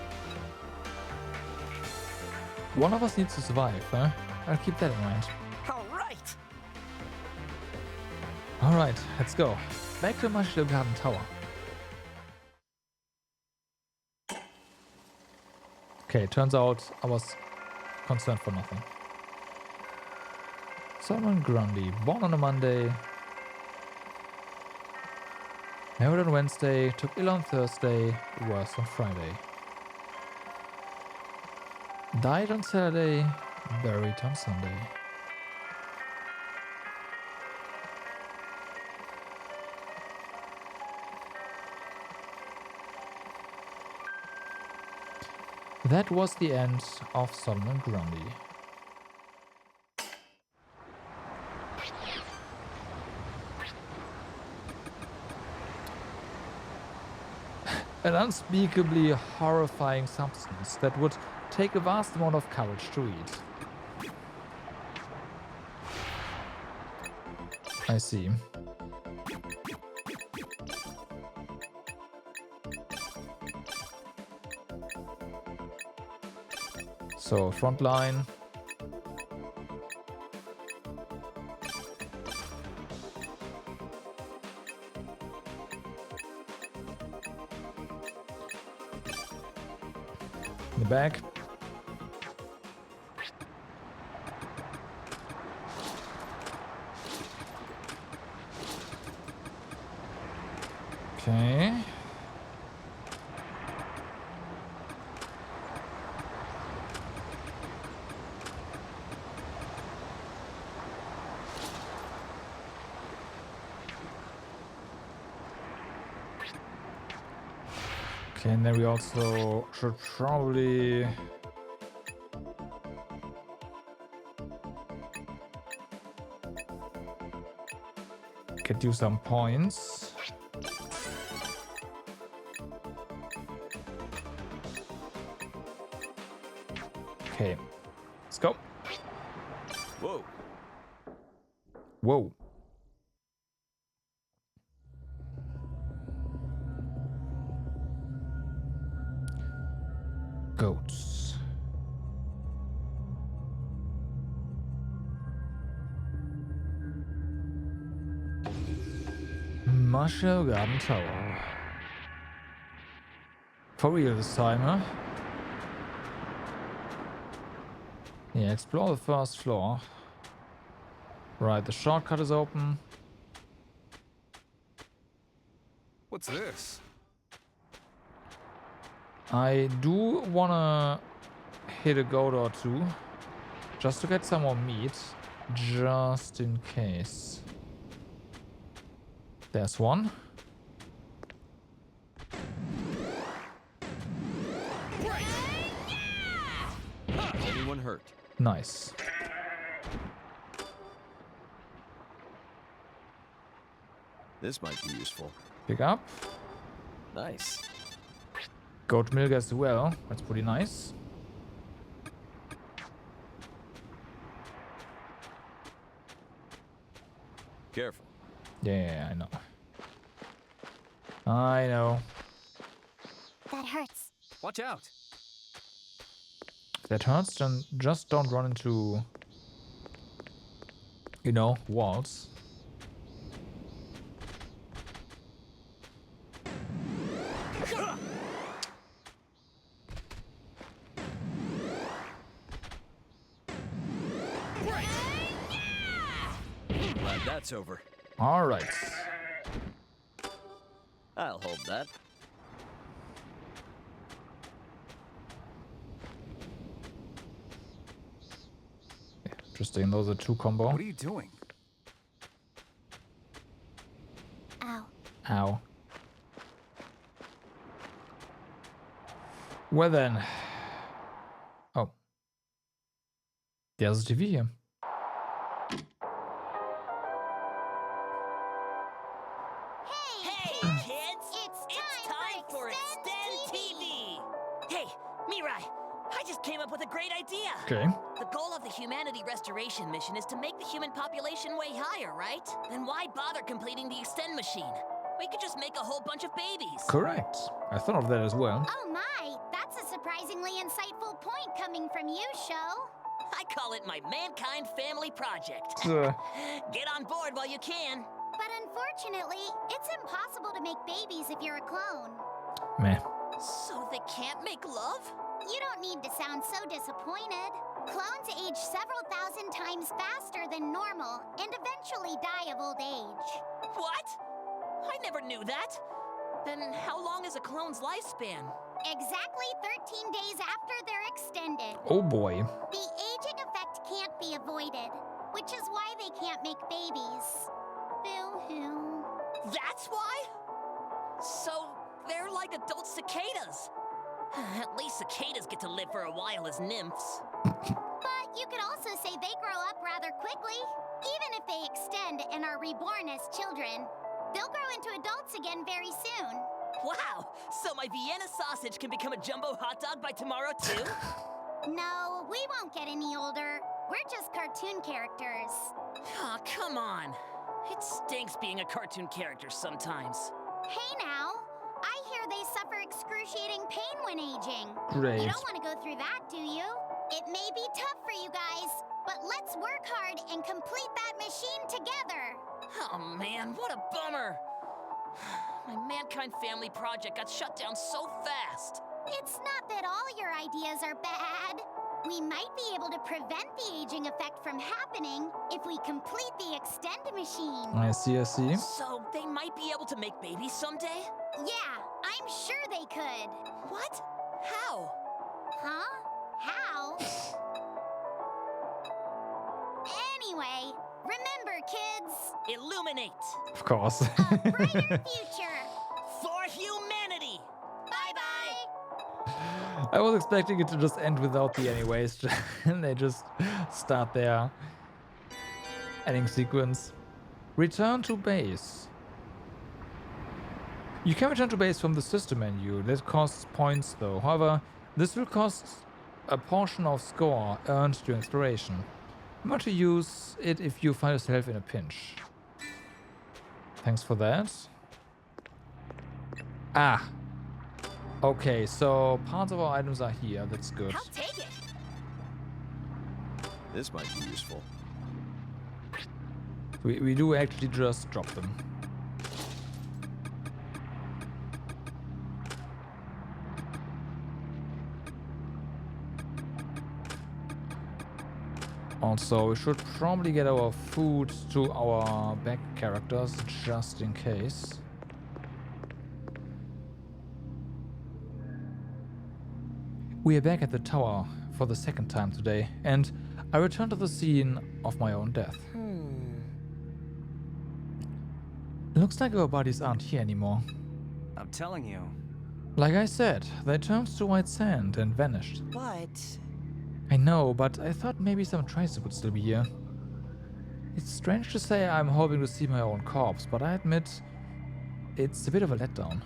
One of us needs to survive, huh? I'll keep that in mind. All right. Alright, let's go. Back to Marshall Garden Tower. Okay, turns out I was concerned for nothing. Solomon Grundy, born on a Monday, married on Wednesday, took ill on Thursday, worse on Friday. Died on Saturday, buried on Sunday. That was the end of Solomon Grundy. An unspeakably horrifying substance that would take a vast amount of courage to eat. I see. So, front line. In the back. Okay. Okay, and then we also should probably get you some points. Okay, let's go. Whoa. Whoa. Goats. Marshall Garden Tower. For real this time, huh? Yeah, explore the first floor. Right, the shortcut is open. What's this? I do wanna hit a goat or two. Just to get some more meat. Just in case. There's one. Anyone hurt? Nice. This might be useful. Pick up. Nice. Goat milk as well. That's pretty nice. Careful. Yeah, I know. I know. That hurts. Watch out. If that hurts, then just don't run into, you know, walls. Glad that's over. All right. I'll hold that. Interesting. Those are two combo. What are you doing? Ow. Ow. Well then. Oh. There's a TV here. Hey, kids! It's time for Extend TV! Hey, Mirai, I just came up with a great idea! Okay. The goal of the Humanity Restoration mission is to make the human population way higher, right? Then why bother completing the Extend machine? We could just make a whole bunch of babies. Correct. I thought of that as well. Oh my, that's a surprisingly insightful point coming from you, Sho. I call it my Mankind Family Project. Uh. Get on board while you can. But unfortunately, it's impossible to make babies if you're a clone. Meh. So they can't make love? You don't need to sound so disappointed. Clones age several thousand times faster than normal and eventually die of old age. What? I never knew that. Then how long is a clone's lifespan? Exactly 13 days after they're extended. Oh boy. The aging effect can't be avoided, which is why they can't make babies. Boo-hoo. That's why? So they're like adult cicadas. At least cicadas get to live for a while as nymphs. But you could also say they grow up rather quickly. Even if they extend and are reborn as children, they'll grow into adults again very soon. Wow! So my Vienna sausage can become a jumbo hot dog by tomorrow too? No, we won't get any older. We're just cartoon characters. Aw, come on. It stinks being a cartoon character sometimes. Hey now, I hear they suffer excruciating pain when aging. Great. You don't want to go through that, do you? It may be tough for you guys, but let's work hard and complete that machine together. Oh man, what a bummer! My Mankind Family project got shut down so fast. It's not that all your ideas are bad. We might be able to prevent the aging effect from happening if we complete the extend machine. I see, I see. So they might be able to make babies someday? Yeah, I'm sure they could. What? How? Huh? How? Anyway, remember, kids, Illuminate! Of course. a brighter future. For humanity! Bye-bye. I was expecting it to just end without the anyways, and they just start their ending sequence. Return to base. You can return to base from the system menu. That costs points though. However, this will cost a portion of score earned during exploration. Remember to use it if you find yourself in a pinch. Thanks for that. Ah. Okay, so parts of our items are here. That's good. I'll take it. This might be useful. We do actually just drop them. Also, we should probably get our food to our back characters just in case. We are back at the tower for the second time today, and I return to the scene of my own death. Looks like our bodies aren't here anymore. I'm telling you. Like I said, they turned to white sand and vanished. But... I know, but I thought maybe some traces would still be here. It's strange to say I'm hoping to see my own corpse, but I admit it's a bit of a letdown.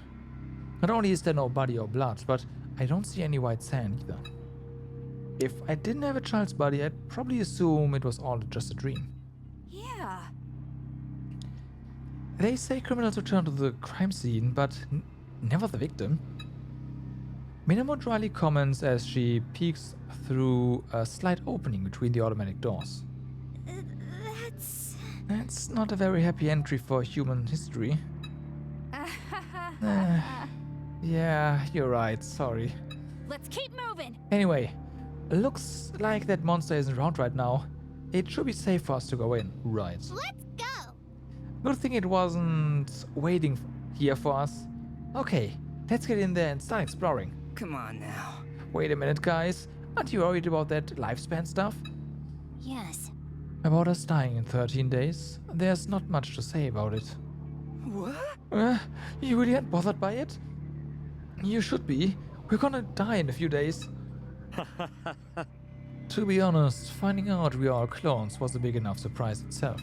Not only is there no body or blood, but I don't see any white sand either. If I didn't have a child's body, I'd probably assume it was all just a dream. Yeah. They say criminals return to the crime scene, but never the victim. Minamo dryly comments as she peeks through a slight opening between the automatic doors. That's not a very happy entry for human history. Yeah, you're right, sorry. Let's keep moving. Anyway, looks like that monster isn't around right now. It should be safe for us to go in, right? Let's go. Good thing it wasn't waiting here for us. Okay, let's get in there and start exploring. Come on now. Wait a minute, guys. Aren't you worried about that lifespan stuff? Yes. About us dying in 13 days? There's not much to say about it. What? You really aren't bothered by it? You should be. We're gonna die in a few days. To be honest, finding out we are clones was a big enough surprise itself.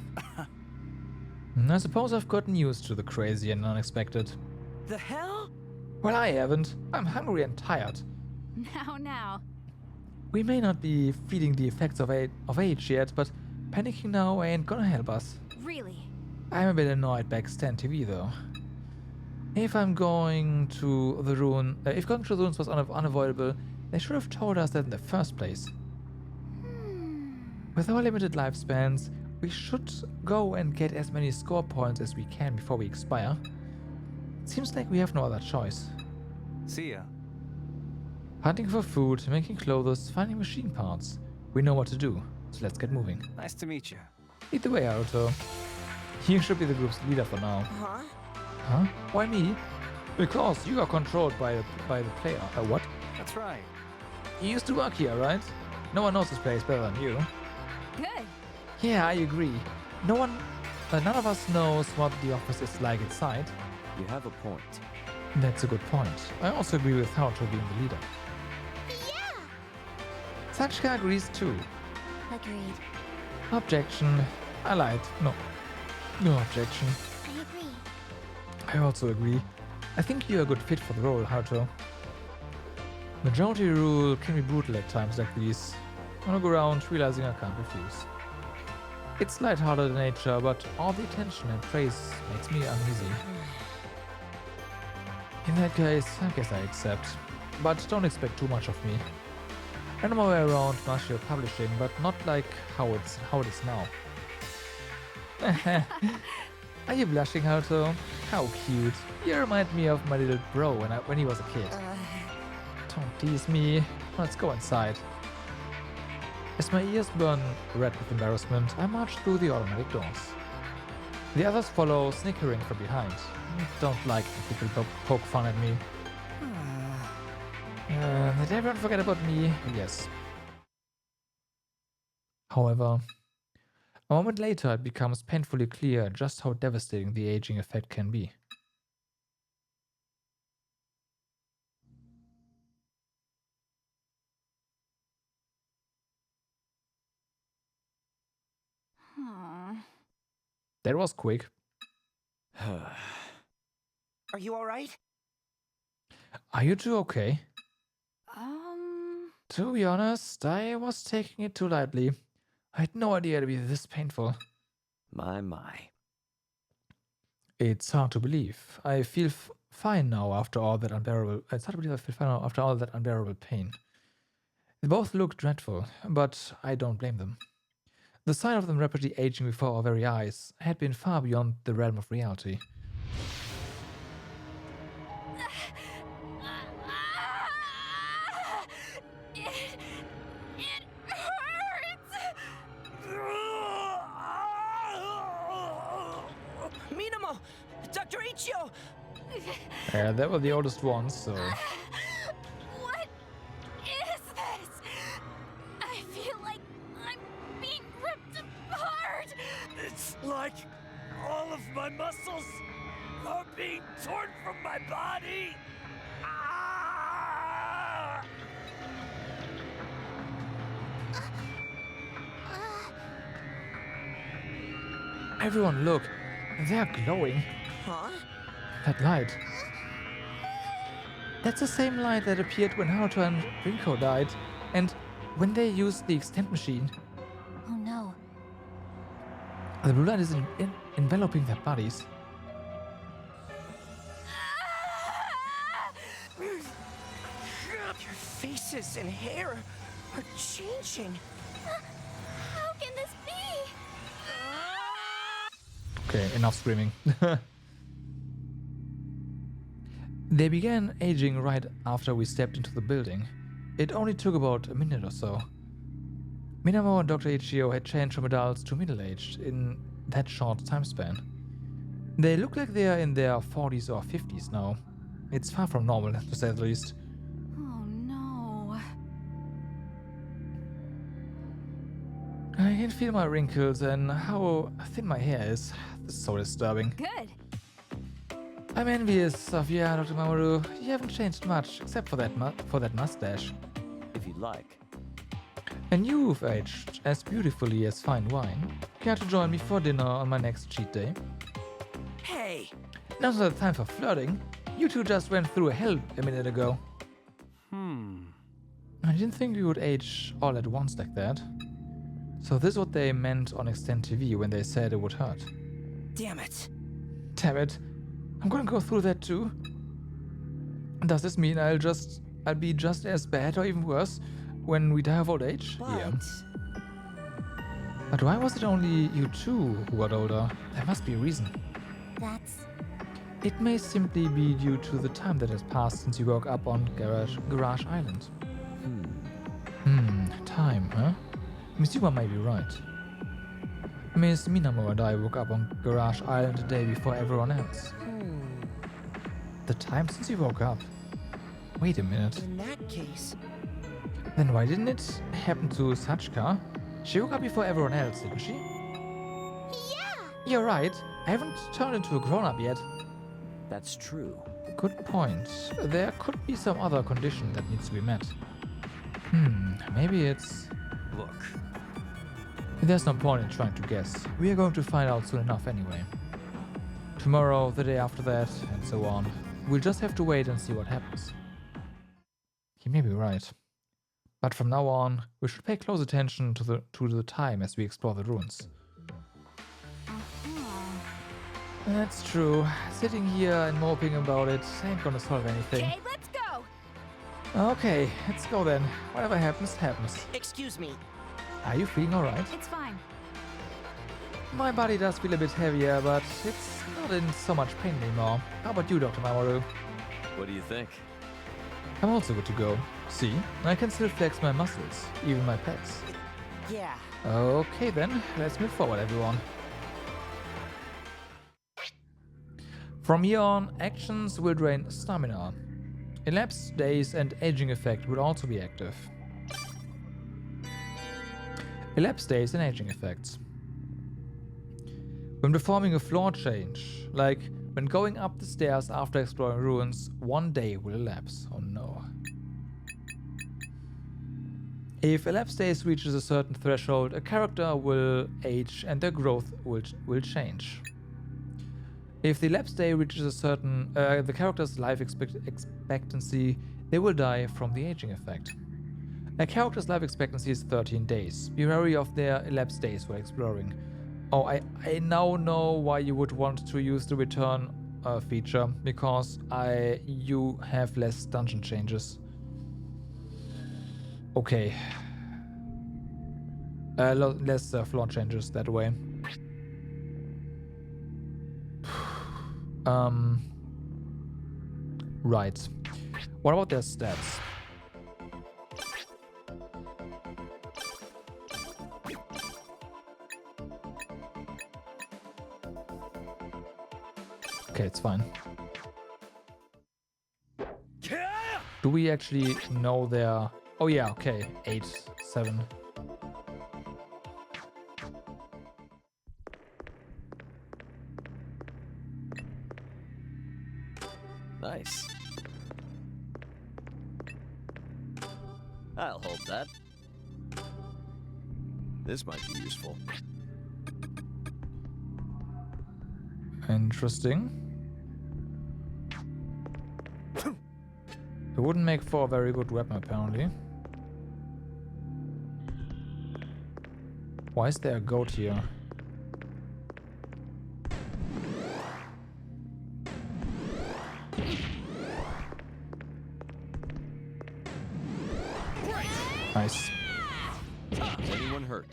I suppose I've gotten used to the crazy and unexpected. The hell? Well, I haven't. I'm hungry and tired. Now. We may not be feeling the effects of age yet, but panicking now ain't gonna help us. Really? I'm a bit annoyed by Extend TV though. If going to the ruins was unavoidable, they should have told us that in the first place. With our limited lifespans, we should go and get as many score points as we can before we expire. It seems like we have no other choice. See ya. Hunting for food, making clothes, finding machine parts. We know what to do, so let's get moving. Nice to meet you. Lead the way, Naruto. You should be the group's leader for now. Huh? Huh? Why me? Because you are controlled by the player. What? That's right. You used to work here, right? No one knows this place better than you. Good. Yeah, I agree. None of us knows what the office is like inside. You have a point. That's a good point. I also agree with Haruto being the leader. Yeah. Sachika agrees too. Agreed. Objection. I lied. No objection. I agree. I also agree. I think you're a good fit for the role, Haruto. Majority rule can be brutal at times like these. I look around, realizing I can't refuse. It's lighthearted in nature, but all the attention and praise makes me uneasy. In that case, I guess I accept. But don't expect too much of me. And my way around Martial Publishing, but not like how it is now. Are you blushing, Haruto? How cute. You remind me of my little bro when he was a kid. Don't tease me. Let's go inside. As my ears burn red with embarrassment, I march through the automatic doors. The others follow, snickering from behind. Don't like when people poke fun at me. Did everyone forget about me? Yes. However, a moment later it becomes painfully clear just how devastating the aging effect can be. That was quick. Are you alright? Are you two okay? To be honest, I was taking it too lightly. I had no idea it'd be this painful. My. It's hard to believe. I feel fine now after all that unbearable. It's hard to believe I feel fine now after all that unbearable pain. They both look dreadful, but I don't blame them. The sight of them rapidly aging before our very eyes had been far beyond the realm of reality. It hurts! Minamo! Dr. Ichio! Yeah, they were the oldest ones, so... What is this? I feel like I'm being ripped apart! It's like all of my muscles are being torn from my body. Ah! Everyone look, they're glowing. Huh? That light. That's the same light that appeared when Haruto and Rinko died, and when they used the extend machine. Oh no. The blue light is enveloping their bodies. Your faces and hair are changing. How can this be? Okay, enough screaming. They began aging right after we stepped into the building. It only took about a minute or so. Minamo and Dr. Ichio had changed from adults to middle-aged in that short time span. They look like they are in their 40s or 50s now. It's far from normal, to say the least. Oh no. I can feel my wrinkles and how thin my hair is. This is so disturbing. Good. I'm envious of you, Dr. Mamoru. You haven't changed much, except for that mustache. If you'd like. And you've aged as beautifully as fine wine. Care to join me for dinner on my next cheat day? Hey! Now's not the time for flirting. You two just went through hell a minute ago. I didn't think we would age all at once like that. So this is what they meant on Extend TV when they said it would hurt. Damn it. Damn it. I'm gonna go through that too. Does this mean I'll be just as bad or even worse when we die of old age? Yeah. But why was it only you two who got older? There must be a reason. That's... It may simply be due to the time that has passed since you woke up on Garage Island. Time, huh? Miss Yuma may be right. Miss Minamo and I woke up on Garage Island a day before everyone else. The time since you woke up? Wait a minute. In that case... Then why didn't it happen to Sachika? She woke up before everyone else, didn't she? Yeah! You're right. I haven't turned into a grown-up yet. That's true. Good point. There could be some other condition that needs to be met. Maybe it's... Look. There's no point in trying to guess. We are going to find out soon enough anyway. Tomorrow, the day after that, and so on. We'll just have to wait and see what happens. He may be right. But from now on, we should pay close attention to the time as we explore the ruins. That's true. Sitting here and moping about it ain't gonna solve anything. Okay, let's go. Okay, let's go then. Whatever happens, happens. Excuse me. Are you feeling alright? It's fine. My body does feel a bit heavier, but it's not in so much pain anymore. How about you, Dr. Mamoru? What do you think? I'm also good to go. See, I can still flex my muscles, even my pecs. Yeah. Okay then, let's move forward, everyone. From here on, actions will drain stamina. Elapsed days and aging effect will also be active. Elapsed days and aging effects. When performing a floor change, like when going up the stairs after exploring ruins, 1 day will elapse. Oh no. If elapsed days reaches a certain threshold, a character will age and their growth will change. If the elapsed day reaches a certain the character's life expectancy, they will die from the aging effect. A character's life expectancy is 13 days. Be wary of their elapsed days while exploring. Oh, I now know why you would want to use the return feature, because you have less dungeon changes. Okay. Less floor changes that way. Right. What about their stats? Okay, it's fine. Do we actually know their... Oh yeah, okay. 8, 7. Nice. I'll hold that. This might be useful. Interesting. It wouldn't make for a very good weapon, apparently. Why is there a goat here? Nice. Is anyone hurt?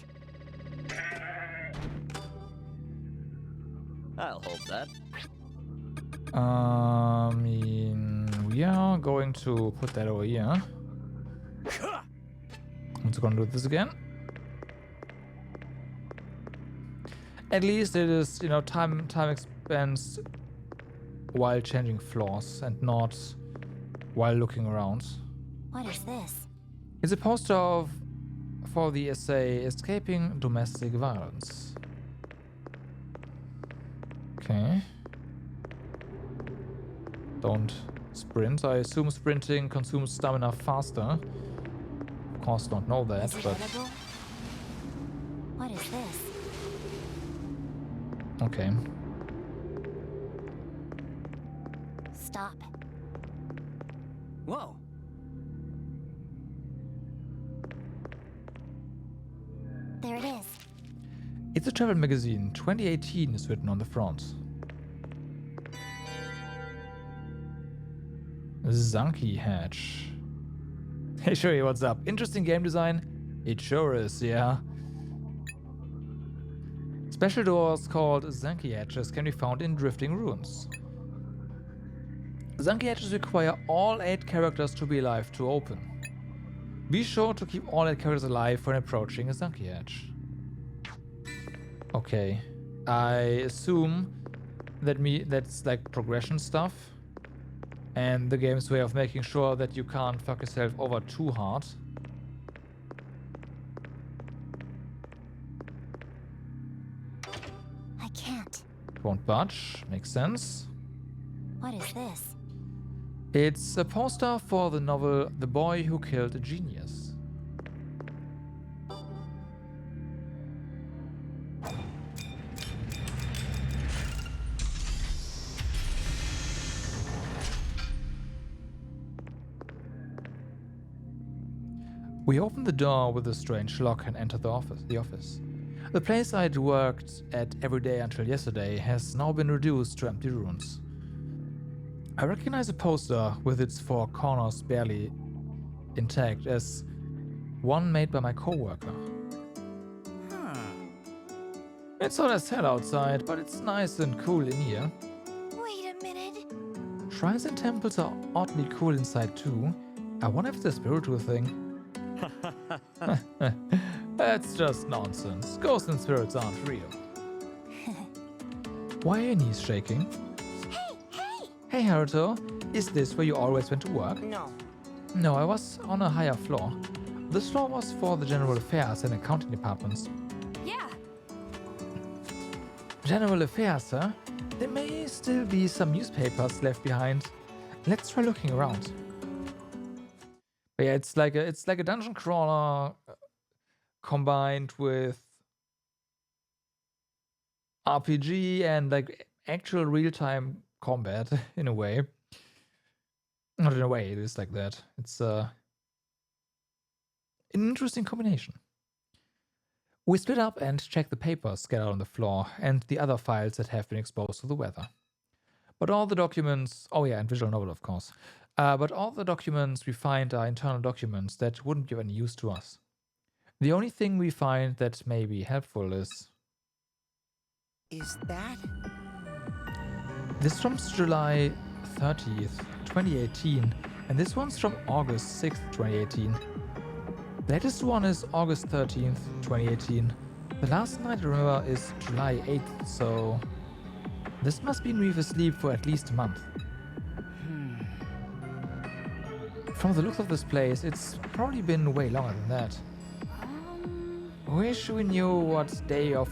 I'll hold that. We are going to put that over here. I'm just gonna do this again. At least it is, you know, time expense while changing floors and not while looking around. What is this? It's a poster for the essay Escaping Domestic Violence. Okay. Don't sprint. I assume sprinting consumes stamina faster. Of course, don't know that, Is it but... edible? What is this? Okay. Stop. Whoa. There it is. It's a travel magazine. 2018 is written on the front. Zanki Hatch. Hey Shuri, what's up? Interesting game design? It sure is, yeah. Special doors called Zanki Hatches can be found in drifting ruins. Zanki Hatches require all 8 characters to be alive to open. Be sure to keep all 8 characters alive when approaching a Zanki Hatch. Okay. I assume that's like progression stuff. And the game's way of making sure that you can't fuck yourself over too hard. I can't. Won't budge. Makes sense. What is this? It's a poster for the novel The Boy Who Killed a Genius. We open the door with a strange lock and enter the office. The place I'd worked at every day until yesterday has now been reduced to empty ruins. I recognize a poster with its 4 corners barely intact as one made by my coworker. It's hot as hell outside, but it's nice and cool in here. Wait a minute. Shrines and temples are oddly cool inside too. I wonder if it's a spiritual thing. That's just nonsense. Ghosts and spirits aren't real. Why are your knees shaking? Hey Haruto, is this where you always went to work? No. No, I was on a higher floor. This floor was for the general affairs and accounting departments. Yeah. General affairs, huh? There may still be some newspapers left behind. Let's try looking around. But yeah, it's like a dungeon crawler combined with RPG and like actual real-time combat in a way. Not in a way, it is like that. It's an interesting combination. We split up and checked the papers scattered on the floor and the other files that have been exposed to the weather. But all the documents, oh yeah, and visual novel of course, but all the documents we find are internal documents that wouldn't be of any use to us. The only thing we find that may be helpful is... Is that? This from July 30th, 2018, and this one's from August 6th, 2018. The latest one is August 13th, 2018. The last night I remember is July 8th, so this must be in Reef asleep for at least a month. From the looks of this place, it's probably been way longer than that. Wish we knew what day of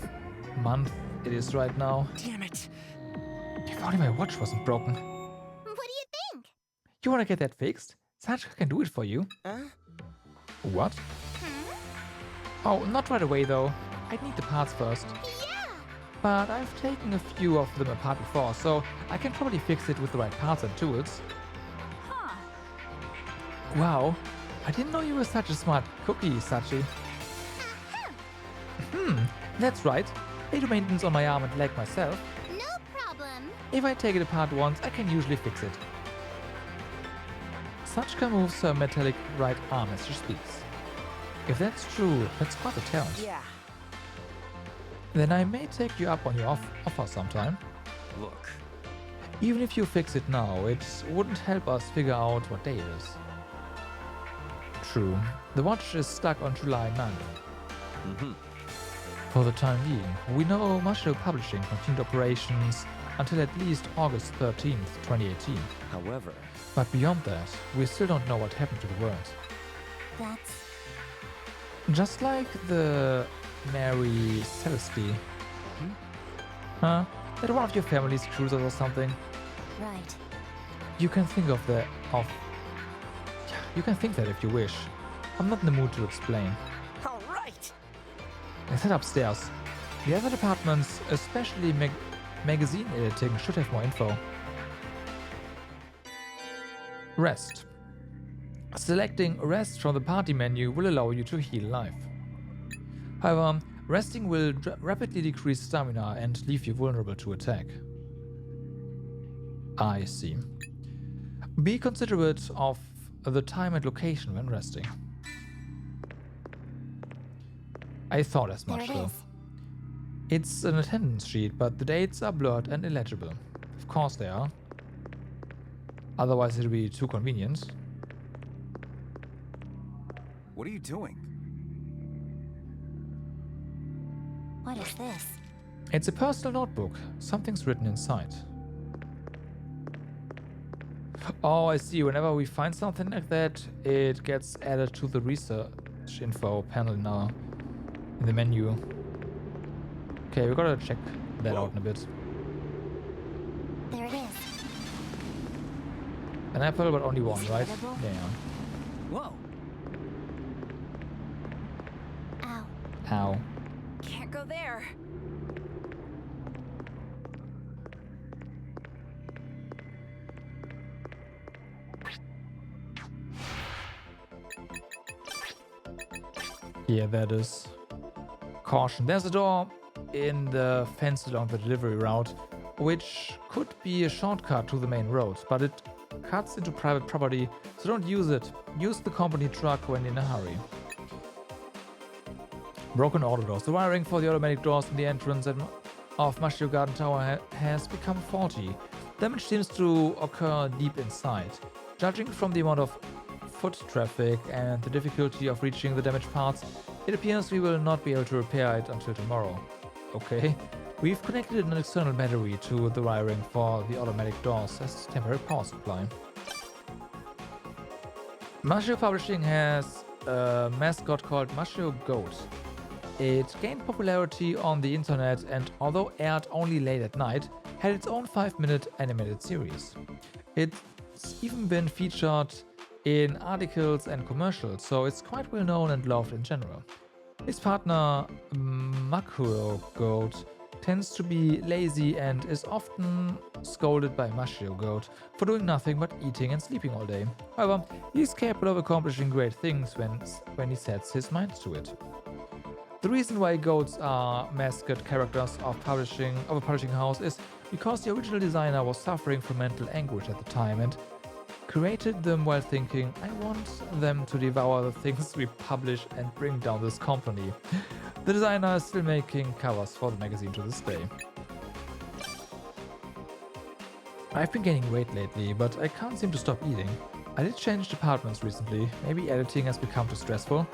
month it is right now. Damn it! If only my watch wasn't broken. What do you think? You wanna get that fixed? Sachika can do it for you. What? Oh, not right away though. I'd need the parts first. Yeah! But I've taken a few of them apart before, so I can probably fix it with the right parts and tools. Huh. Wow, I didn't know you were such a smart cookie, Sachi. That's right. I do maintenance on my arm and leg myself. No problem. If I take it apart once, I can usually fix it. Sachika moves her metallic right arm as she speaks. If that's true, that's quite a talent. Yeah. Then I may take you up on your offer sometime. Look. Even if you fix it now, it wouldn't help us figure out what day it is. True. The watch is stuck on July 9th. For the time being, we know Musho Publishing continued operations until at least August 13th, 2018. However, But beyond that, we still don't know what happened to the world. That's... Just like the Mary Celeste. Huh? That one of your family's cruisers or something? right. You can think of that you can think that if you wish. I'm not in the mood to explain. All right. I said upstairs. The other departments, especially magazine editing, should have more info. Rest. Selecting rest from the party menu will allow you to heal life. However, resting will rapidly decrease stamina and leave you vulnerable to attack. I see. Be considerate of the time and location when resting. I thought as much There it though. is. It's an attendance sheet, but the dates are blurred and illegible. Of course they are. Otherwise it'll be too convenient. What are you doing? What is this? It's a personal notebook. Something's written inside. Oh, I see. Whenever we find something like that, it gets added to the research info panel now in the menu. Okay, we gotta check that out in a bit. There it is. An apple, but only one, Is it right? edible? Yeah. Whoa. Ow. Ow. Can't go there. Yeah, that is. Caution. There's a door in the fence along the delivery route, which could be a shortcut to the main road, but it cuts into private property, so don't use it. Use the company truck when in a hurry. Broken auto doors. The wiring for the automatic doors in the entrance of Mashio Garden Tower has become faulty. Damage seems to occur deep inside. Judging from the amount of foot traffic and the difficulty of reaching the damaged parts, it appears we will not be able to repair it until tomorrow. Okay. We've connected an external battery to the wiring for the automatic doors as temporary power supply. Mashio Publishing has a mascot called Mashio Goat. It gained popularity on the internet and, although aired only late at night, had its own 5-minute animated series. It's even been featured in articles and commercials, so it's quite well known and loved in general. Its partner, Makuro Goat, tends to be lazy and is often scolded by Mashio Goat for doing nothing but eating and sleeping all day. However, he's capable of accomplishing great things when he sets his mind to it. The reason why goats are mascot characters of a publishing house is because the original designer was suffering from mental anguish at the time and created them while thinking, I want them to devour the things we publish and bring down this company. The designer is still making covers for the magazine to this day. I've been gaining weight lately, but I can't seem to stop eating. I did change departments recently. Maybe editing has become too stressful.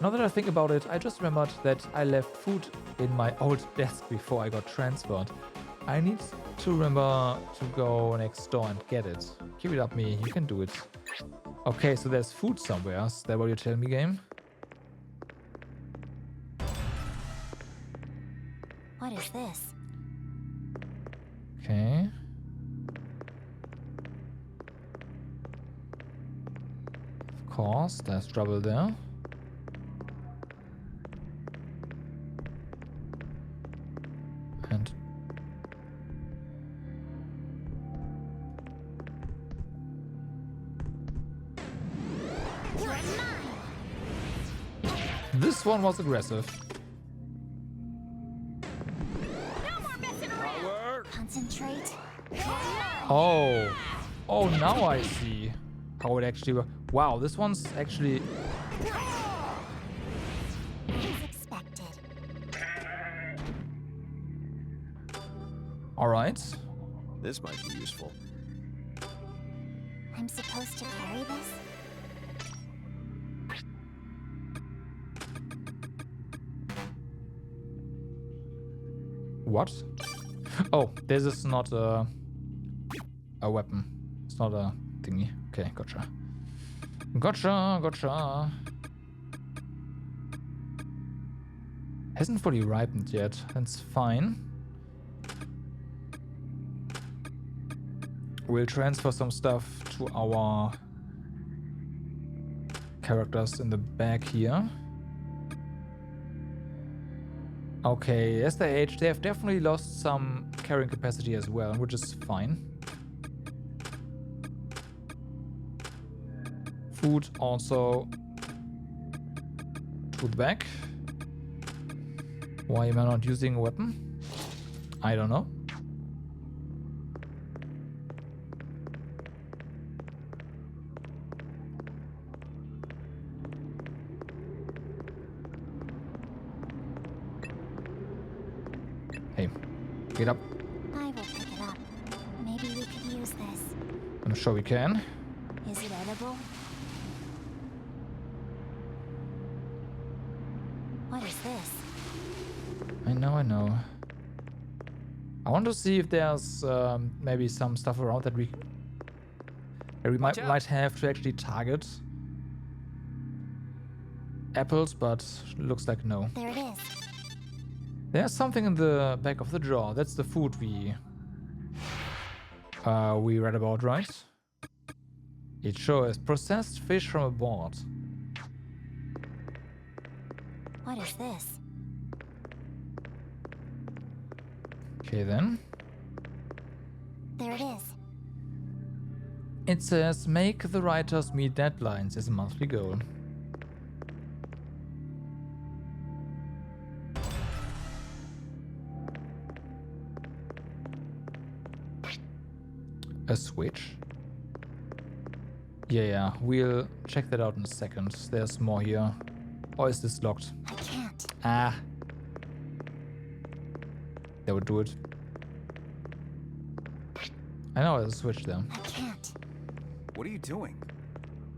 Now that I think about it, I just remembered that I left food in my old desk before I got transferred. I need to remember to go next door and get it. Keep it up, me. You can do it. Okay, so there's food somewhere. Is that what you're telling me, game? What is this? Okay. Of course, there's trouble there. And this one was aggressive. No more messing around. Concentrate. Oh. Oh, now I see how it actually works. Wow, this one's actually... As expected. Alright. This might be useful. I'm supposed to carry this? What? Oh, this is not a weapon. It's not a thingy. Okay, gotcha. Gotcha. Hasn't fully ripened yet. That's fine. We'll transfer some stuff to our characters in the back here. Okay, as they age, they have definitely lost some carrying capacity as well, which is fine. Food also to the back. Why am I not using a weapon? I don't know. Hey, get up. I will pick it up. Maybe we could use this. I'm sure we can. Is it edible? What is this? I know. I want to see if there's maybe some stuff around that we might have to actually target apples, but looks like no. There it is. There's something in the back of the drawer. That's the food we read about, right? It sure is. Processed fish from a board. What is this? Okay then. There it is. It says make the writers meet deadlines as a monthly goal. A switch. Yeah, we'll check that out in a second. There's more here. Or is this locked? I can't. Ah. That would do it. I know there's a switch there. I can't. What are you doing?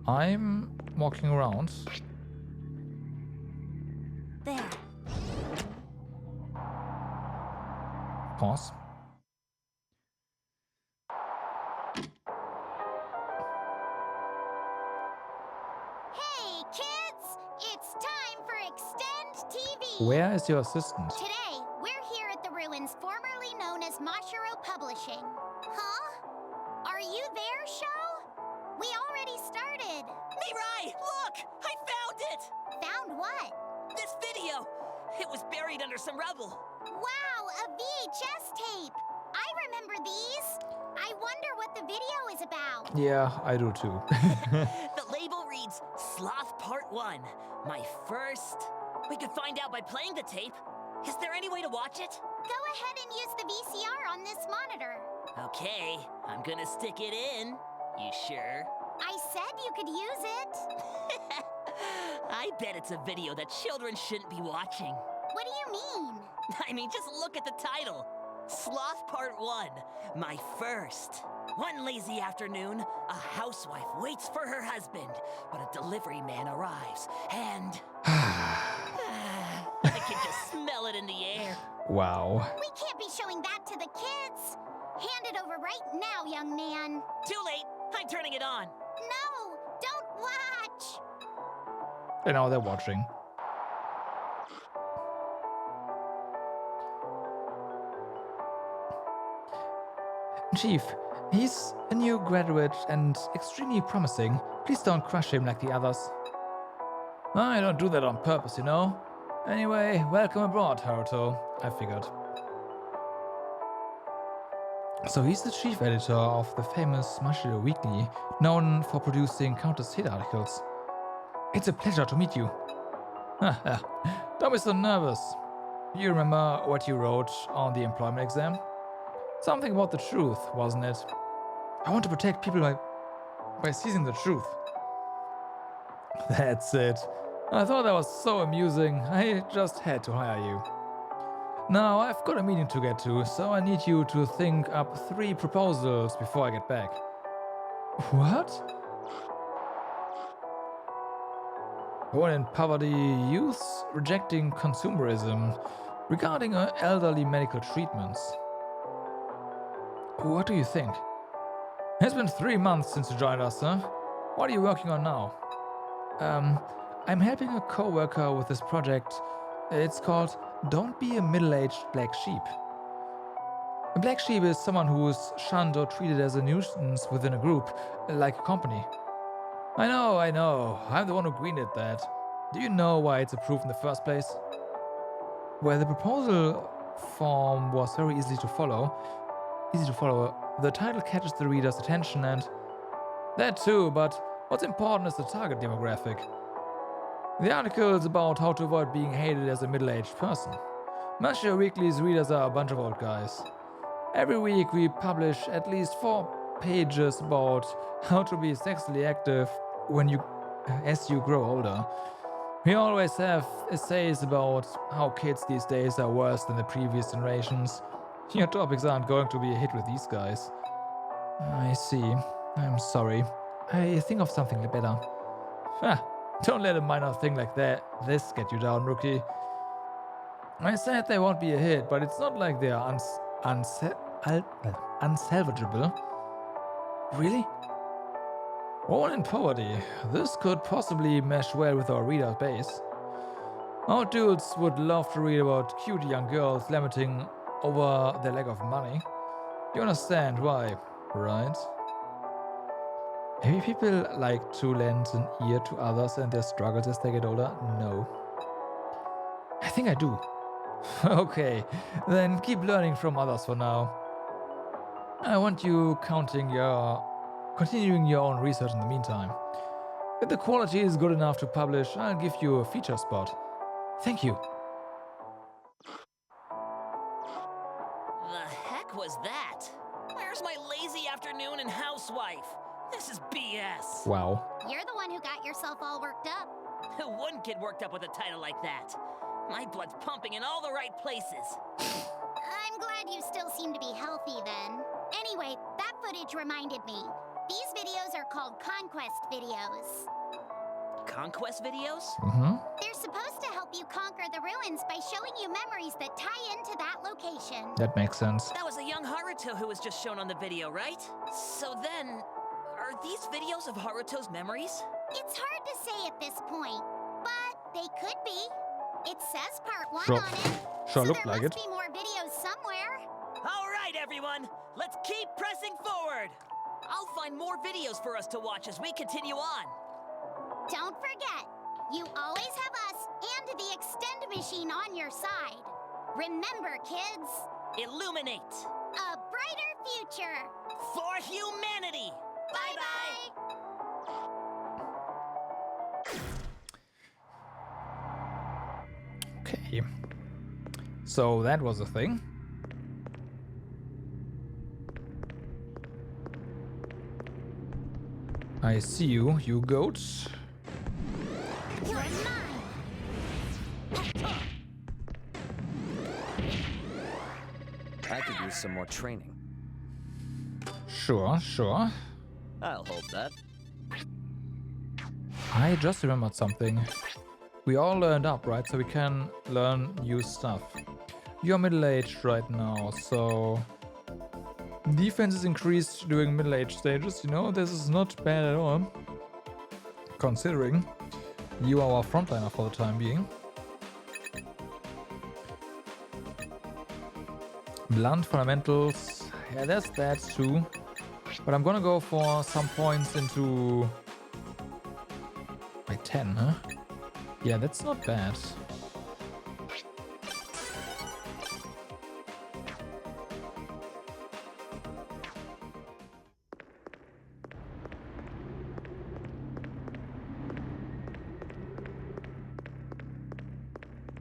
I'm walking around. There. Pause. Hey, kids! It's time for Extend TV! Where is your assistant? Today, we're here at the ruins formerly known as Mashiro Publishing. Huh? Are you there, Sho? We already started. Mirai, look! I found it! Found what? This video! It was buried under some rubble. Wow, a VHS tape! I remember these! I wonder what the video is about. Yeah, I do too. The label reads Sloth Part 1, my first. We could find out by playing the tape. Is there any way to watch it? Go ahead and use the VCR on this monitor. Okay, I'm gonna stick it in. You sure? I said you could use it. I bet it's a video that children shouldn't be watching. What do you mean? I mean, just look at the title. Sloth Part 1, my first. One lazy afternoon, a housewife waits for her husband, but a delivery man arrives, and... I can just smell it in the air. Wow. We can't be showing that to the kids. Hand it over right now, young man. Too late. I'm turning it on. No, don't watch. And now they're watching. Chief, he's a new graduate and extremely promising. Please don't crush him like the others. I don't do that on purpose, you know. Anyway, welcome aboard, Haruto. I figured. So he's the chief editor of the famous Mashiro Weekly, known for producing countless hit articles. It's a pleasure to meet you. Don't be so nervous. You remember what you wrote on the employment exam? Something about the truth, wasn't it? I want to protect people by seizing the truth. That's it. I thought that was so amusing, I just had to hire you. Now, I've got a meeting to get to, so I need you to think up 3 proposals before I get back. What? Born in poverty, youths rejecting consumerism, regarding elderly medical treatments. What do you think? It's been 3 months since you joined us, huh? What are you working on now? I'm helping a co-worker with this project. It's called Don't Be a Middle-Aged Black Sheep. A black sheep is someone who is shunned or treated as a nuisance within a group, like a company. I know. I'm the one who greenlit that. Do you know why it's approved in the first place? Well, the proposal form was very easy to follow. The title catches the reader's attention and... That too, but what's important is the target demographic. The article is about how to avoid being hated as a middle-aged person. Mashiro Weekly's readers are a bunch of old guys. Every week we publish at least 4 pages about how to be sexually active as you grow older. We always have essays about how kids these days are worse than the previous generations. Your topics aren't going to be a hit with these guys. I see. I'm sorry. I think of something better. Don't let a minor thing like this get you down, rookie. I said they won't be a hit, but it's not like they are unsalvageable. Really? Born in poverty, this could possibly mesh well with our reader base. Our dudes would love to read about cute young girls lamenting over their lack of money. You understand why, right? Maybe people like to lend an ear to others and their struggles as they get older? No. I think I do. Okay, then keep learning from others for now. I want you continuing your own research in the meantime. If the quality is good enough to publish, I'll give you a feature spot. Thank you. The heck was that? Where's my lazy afternoon and housewife? This is BS. Wow. You're the one who got yourself all worked up. Who wouldn't get worked up with a title like that? My blood's pumping in all the right places. I'm glad you still seem to be healthy then. Anyway, that footage reminded me. These videos are called conquest videos. Conquest videos? They're supposed to help you conquer the ruins by showing you memories that tie into that location. That makes sense. That was a young Haruto who was just shown on the video, right? So then, are these videos of Haruto's memories? It's hard to say at this point, but they could be. It says part 1 Sure. on it. Sure, so looked there like must it. be more videos somewhere. All right, everyone, let's keep pressing forward. I'll find more videos for us to watch as we continue on. Don't forget, you always have us and the extend machine on your side. Remember, kids, Illuminate a brighter future. for humanity. Bye-bye. Okay. So that was a thing. I see you, you goats. You're mine. I could use some more training. Sure, sure. I'll hold that. I just remembered something. We all learned up, right? So we can learn new stuff. You're middle-aged right now, so defense is increased during middle-age stages. You know, this is not bad at all. Considering you are our frontliner for the time being. Blunt fundamentals. Yeah, there's that too. But I'm gonna go for some points into... By 10, huh? Yeah, that's not bad.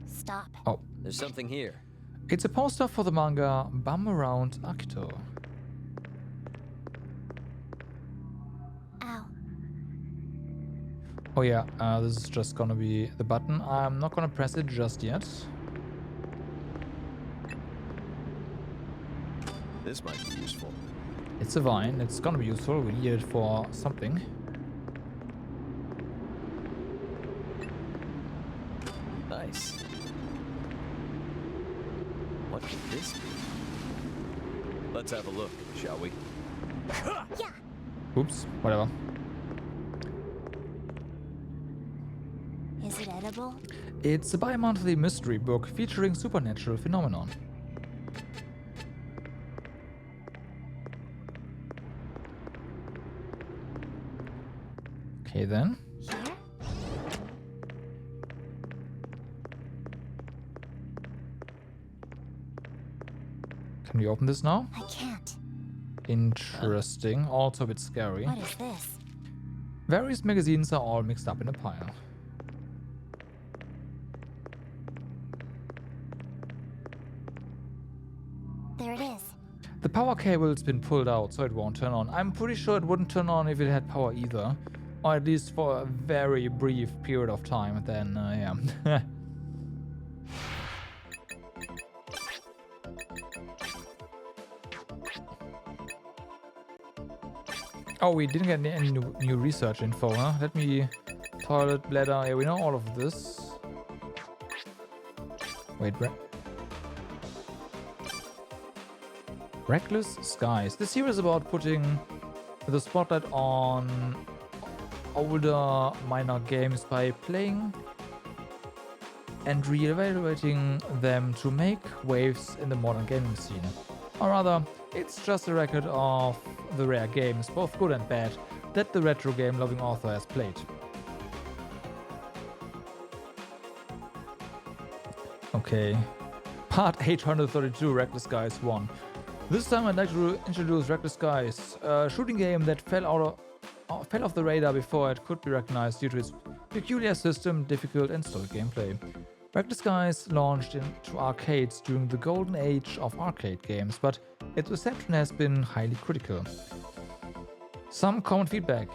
Stop. Oh. There's something here. It's a poster for the manga Bum Around Akito. Ow. Oh yeah, this is just gonna be the button. I'm not gonna press it just yet. This might be useful. It's a vine. It's gonna be useful. We need it for something. Nice. What could this be? Let's have a look, shall we? Yeah. Oops, whatever. Is it edible? It's a bi-monthly mystery book featuring supernatural phenomenon. Okay then. Here? Can we open this now? I can't. Interesting. Also a bit scary. What is this? Various magazines are all mixed up in a pile. There it is. The power cable's been pulled out, so it won't turn on. I'm pretty sure it wouldn't turn on if it had power either. Or at least for a very brief period of time, then, yeah. Oh, we didn't get any new research info, huh? Let me... Toilet, bladder, yeah, we know all of this. Wait, Reckless Skies. This series is about putting the spotlight on older, minor games by playing and re-evaluating them to make waves in the modern gaming scene. Or rather, it's just a record of the rare games, both good and bad, that the retro game-loving author has played. Okay. Part 832, Reckless Skies 1. This time I'd like to introduce Reckless Skies, a shooting game that fell off the radar before it could be recognized due to its peculiar system, difficult and stolid gameplay. Reckless Skies launched into arcades during the golden age of arcade games, but its reception has been highly critical. Some common feedback.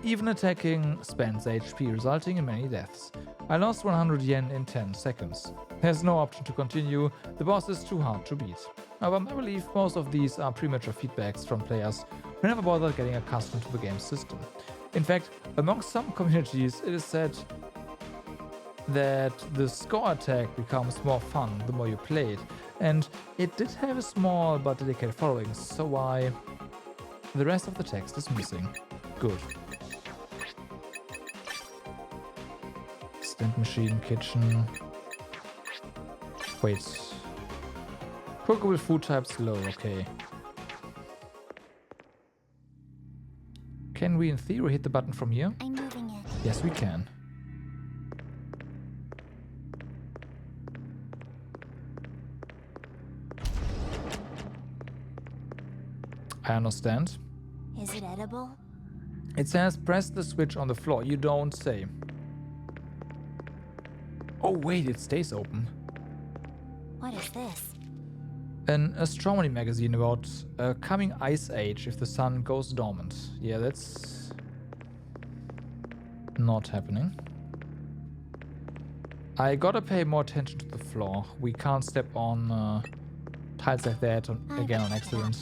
Even attacking spends HP, resulting in many deaths. I lost 100 yen in 10 seconds. There's no option to continue, the boss is too hard to beat. However, I believe most of these are premature feedbacks from players who never bothered getting accustomed to the game's system. In fact, among some communities, it is said that the score attack becomes more fun the more you play it, and it did have a small but dedicated following, so why the rest of the text is missing. Good. Stand machine, kitchen. Wait. Cookable food types low, okay. Can we in theory hit the button from here? I'm moving it. Yes, we can. I understand. Is it edible? It says press the switch on the floor. You don't say. Oh wait, it stays open. What is this? An astronomy magazine about a coming ice age if the sun goes dormant. Yeah, that's not happening. I gotta pay more attention to the floor. We can't step on tiles like that again on accident.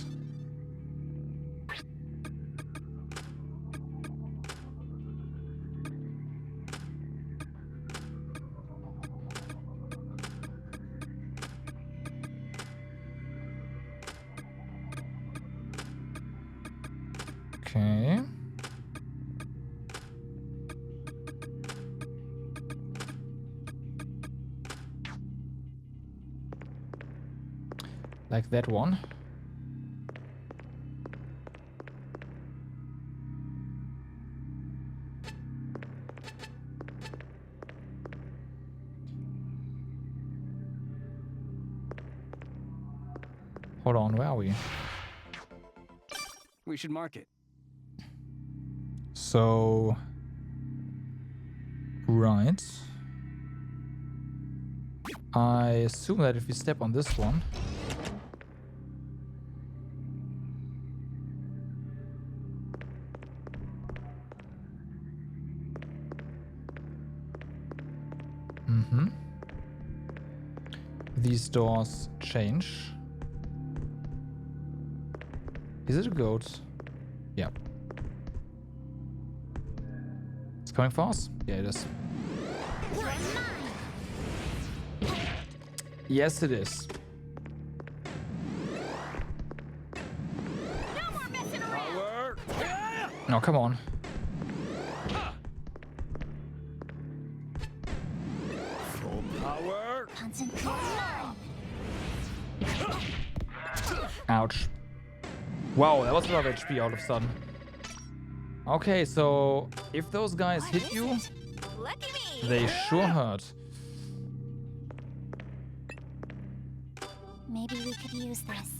Okay. Like that one. Hold on, where are we? We should mark it. So, right. I assume that if we step on this one, these doors change. Is it a goat? Yeah. It's coming for us? Yeah, it is. Yes, it is. No more messing around. Power. No, come on. Full power. Concentrate. Ouch. Wow, that was a lot of HP all of a sudden. Okay, so if those guys hit you, Lucky me. they sure hurt. Maybe we could use this.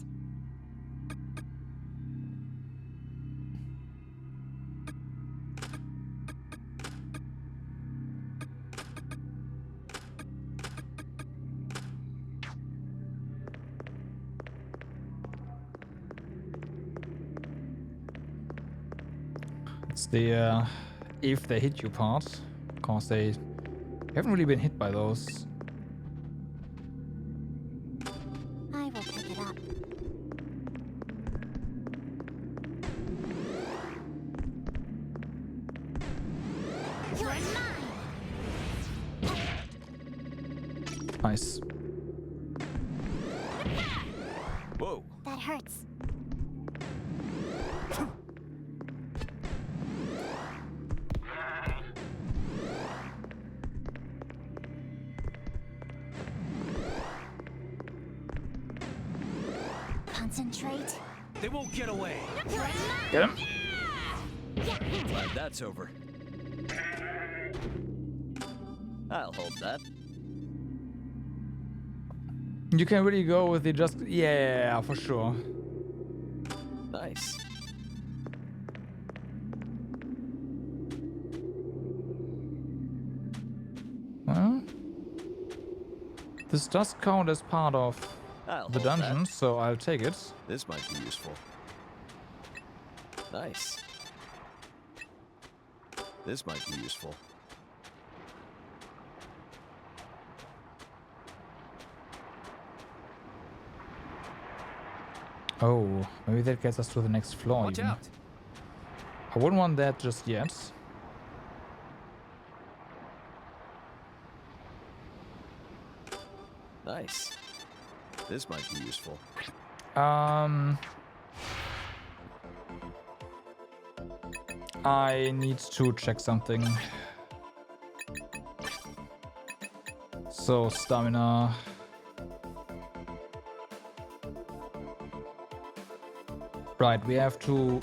It's the if they hit you part, because they haven't really been hit by those. I will pick it up. You're mine. Nice. Whoa. That hurts. Concentrate. They won't get away. Get him. Glad that's over. I'll hold that. You can really go with the just... Yeah, for sure. Nice. Well, this does count as part of I'll the hold dungeon, that. so I'll take it. This might be useful. Nice. This might be useful. Oh, maybe that gets us to the next floor. Watch even. out! I wouldn't want that just yet. Nice. This might be useful. I need to check something. So, stamina. Right, we have to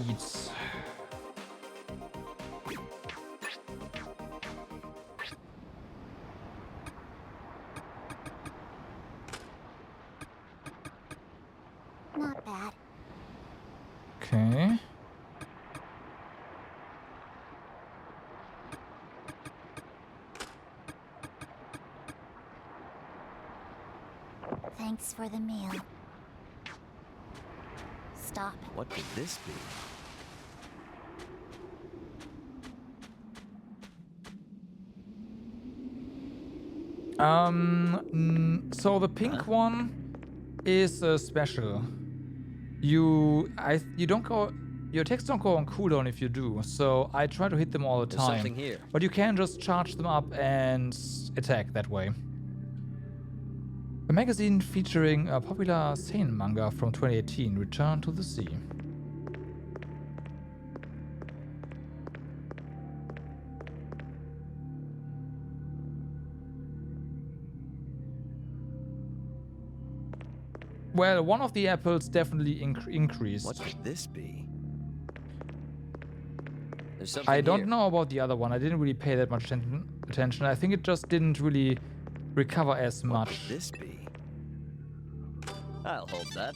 eat. Not bad. Okay. Thanks for the meal. Stop. What could this be? So the pink one is special. You don't go. Your attacks don't go on cooldown if you do. So I try to hit them all the There's time. something here. But you can just charge them up and attack that way. A magazine featuring a popular seinen manga from 2018, Return to the Sea. Well, one of the apples definitely increased. What could this be? There's something I don't here. know about the other one. I didn't really pay that much attention. I think it just didn't really recover as What much. could this be? I'll hold that.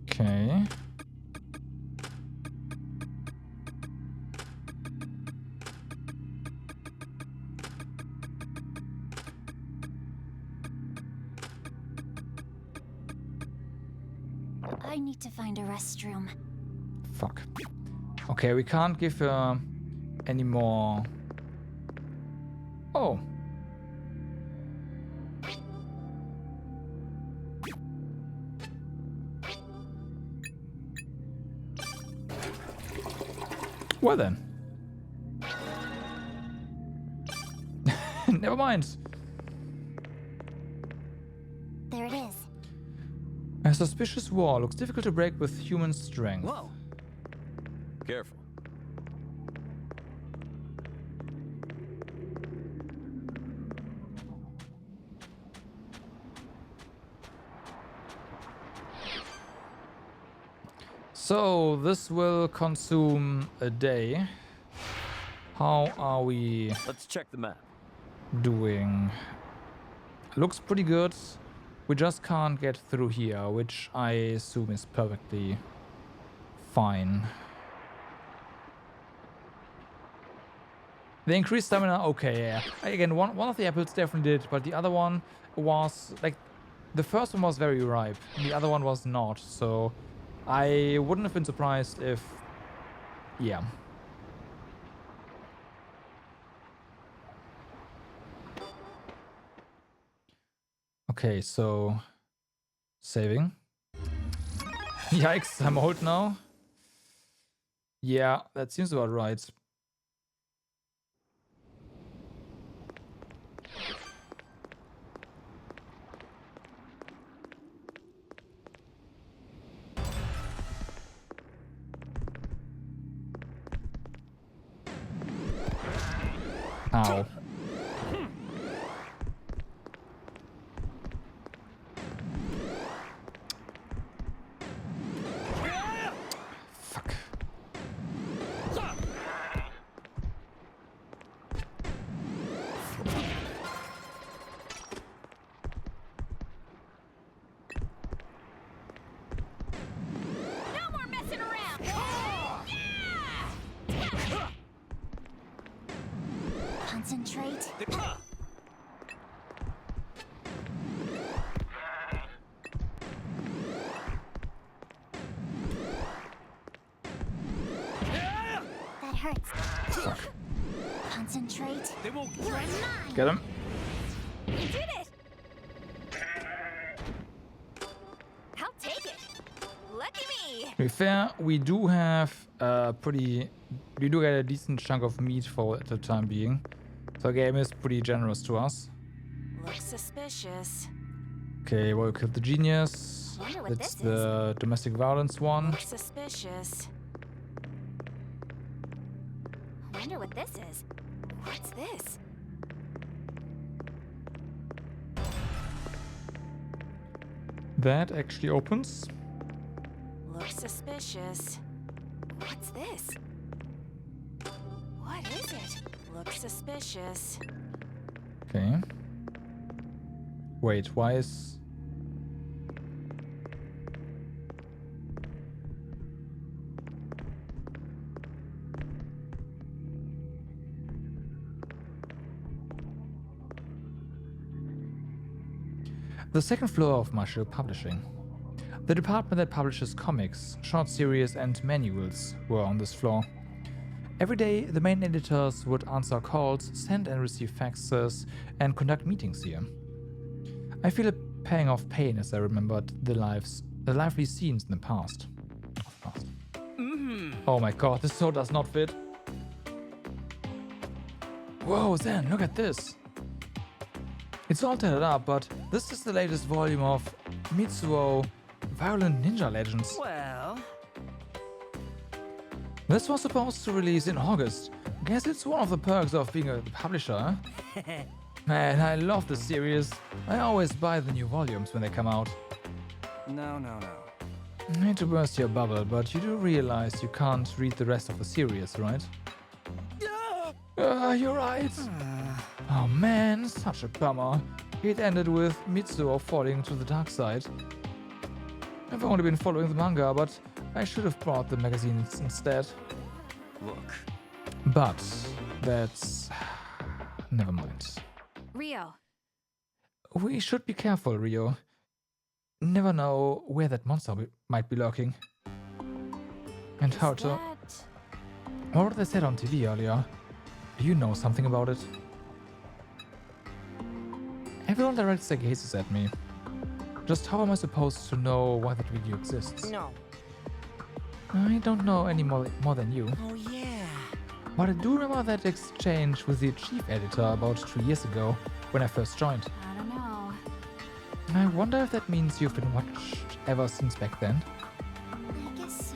Okay. I need to find a restroom. Fuck. Okay, we can't give her any more. Oh. Well then. Never mind. There it is. A suspicious wall looks difficult to break with human strength. Whoa! Careful. So this will consume a day. How are we Let's check the map. doing? Looks pretty good. We just can't get through here, which I assume is perfectly fine. The increased stamina, okay, yeah. Again, one of the apples definitely did, but the other one was, like, the first one was very ripe, the other one was not, so I wouldn't have been surprised if, yeah. Okay, so saving. Yikes, I'm old now. Yeah, that seems about right. Ow. Fuck. Concentrate. That hurts. Concentrate. They won't You're mine. Get him. You did it! I'll take it. Lucky me. To be fair, we do have we do get a decent chunk of meat for the time being. So the game is pretty generous to us. Looks suspicious. Okay, well, we killed the genius. Wonder what It's this the domestic violence one. Looks suspicious. Wonder what this is. What's this? That actually opens. Looks suspicious. What's this? What is it? Looks suspicious. Okay. Wait, why is... The second floor of Marshall Publishing. The department that publishes comics, short series and manuals were on this floor. Every day, the main editors would answer calls, send and receive faxes, and conduct meetings here. I feel a pang of pain as I remembered the lively scenes in the past. Oh my god, this so does not fit. Whoa, Zen, look at this. It's all tatted up, but this is the latest volume of Mitsuo Violent Ninja Legends. Well, This was supposed to release in August. Guess it's one of the perks of being a publisher. Man, I love this series. I always buy the new volumes when they come out. no. I hate to burst your bubble, but you do realize you can't read the rest of the series, right? You're right. Oh man, such a bummer. It ended with Mitsuo falling to the dark side. I've only been following the manga, but I should have bought the magazines instead. Look. But that's... never mind. Rio. We should be careful, Rio. Never know where that monster might be lurking. And how to... That... What they said on TV earlier. Do you know something about it? Everyone directs their gazes at me. Just how am I supposed to know why that video exists? No. I don't know any more than you. Oh, yeah. But I do remember that exchange with the chief editor about 2 years ago, when I first joined. I don't know. I wonder if that means you've been watched ever since back then. I guess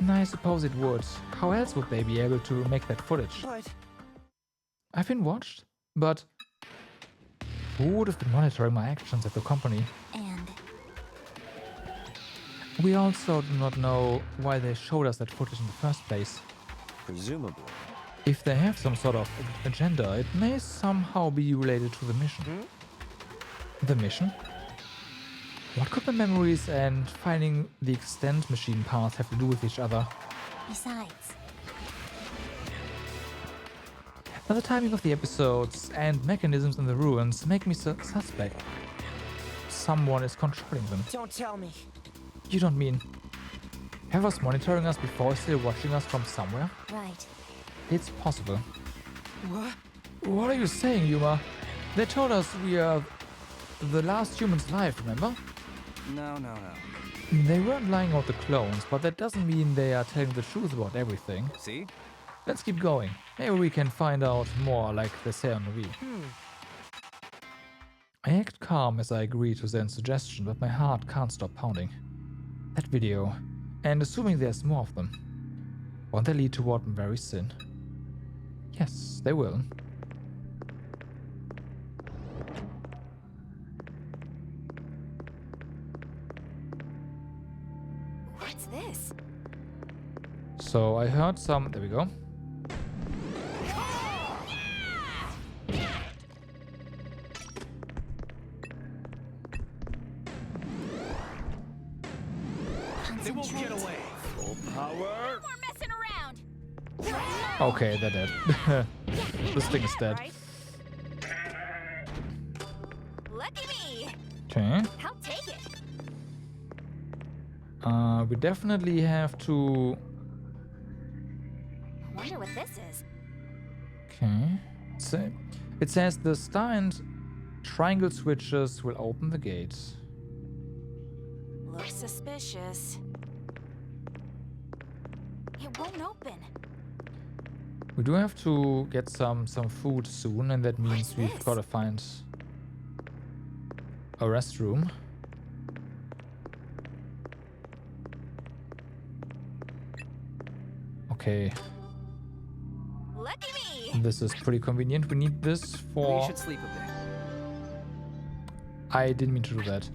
so. I suppose it would. How else would they be able to make that footage? But I've been watched, but who would have been monitoring my actions at the company? And We also do not know why they showed us that footage in the first place. Presumably. If they have some sort of agenda, it may somehow be related to the mission. The mission? What could the memories and finding the extend machine path have to do with each other? besides, Now the timing of the episodes and mechanisms in the ruins make me suspect. Someone is controlling them. don't tell me. You don't mean... Whoever's monitoring us before is still watching us from somewhere? right. It's possible. What? What are you saying, Yuma? They told us we are the last humans alive, remember? No. They weren't lying about the clones, but that doesn't mean they are telling the truth about everything. See? Let's keep going. Maybe we can find out more like they say on the V. I act calm as I agree to Zen's suggestion, but my heart can't stop pounding. That video, and assuming there's more of them, won't they lead toward very sin? Yes, they will. What's this? So I heard some... There we go. They won't get away. Full power. More messing around. Okay, they're dead. this thing is dead. Right? Lucky me. Okay. I'll take it. We definitely have to... I wonder what this is. Okay. So it says the star and triangle switches will open the gate. Looks suspicious. It won't open. We do have to get some food soon, and that means we've got to find a restroom. Okay. Lucky me. This is pretty convenient. We need this for... We should sleep a bit. I didn't mean to do that.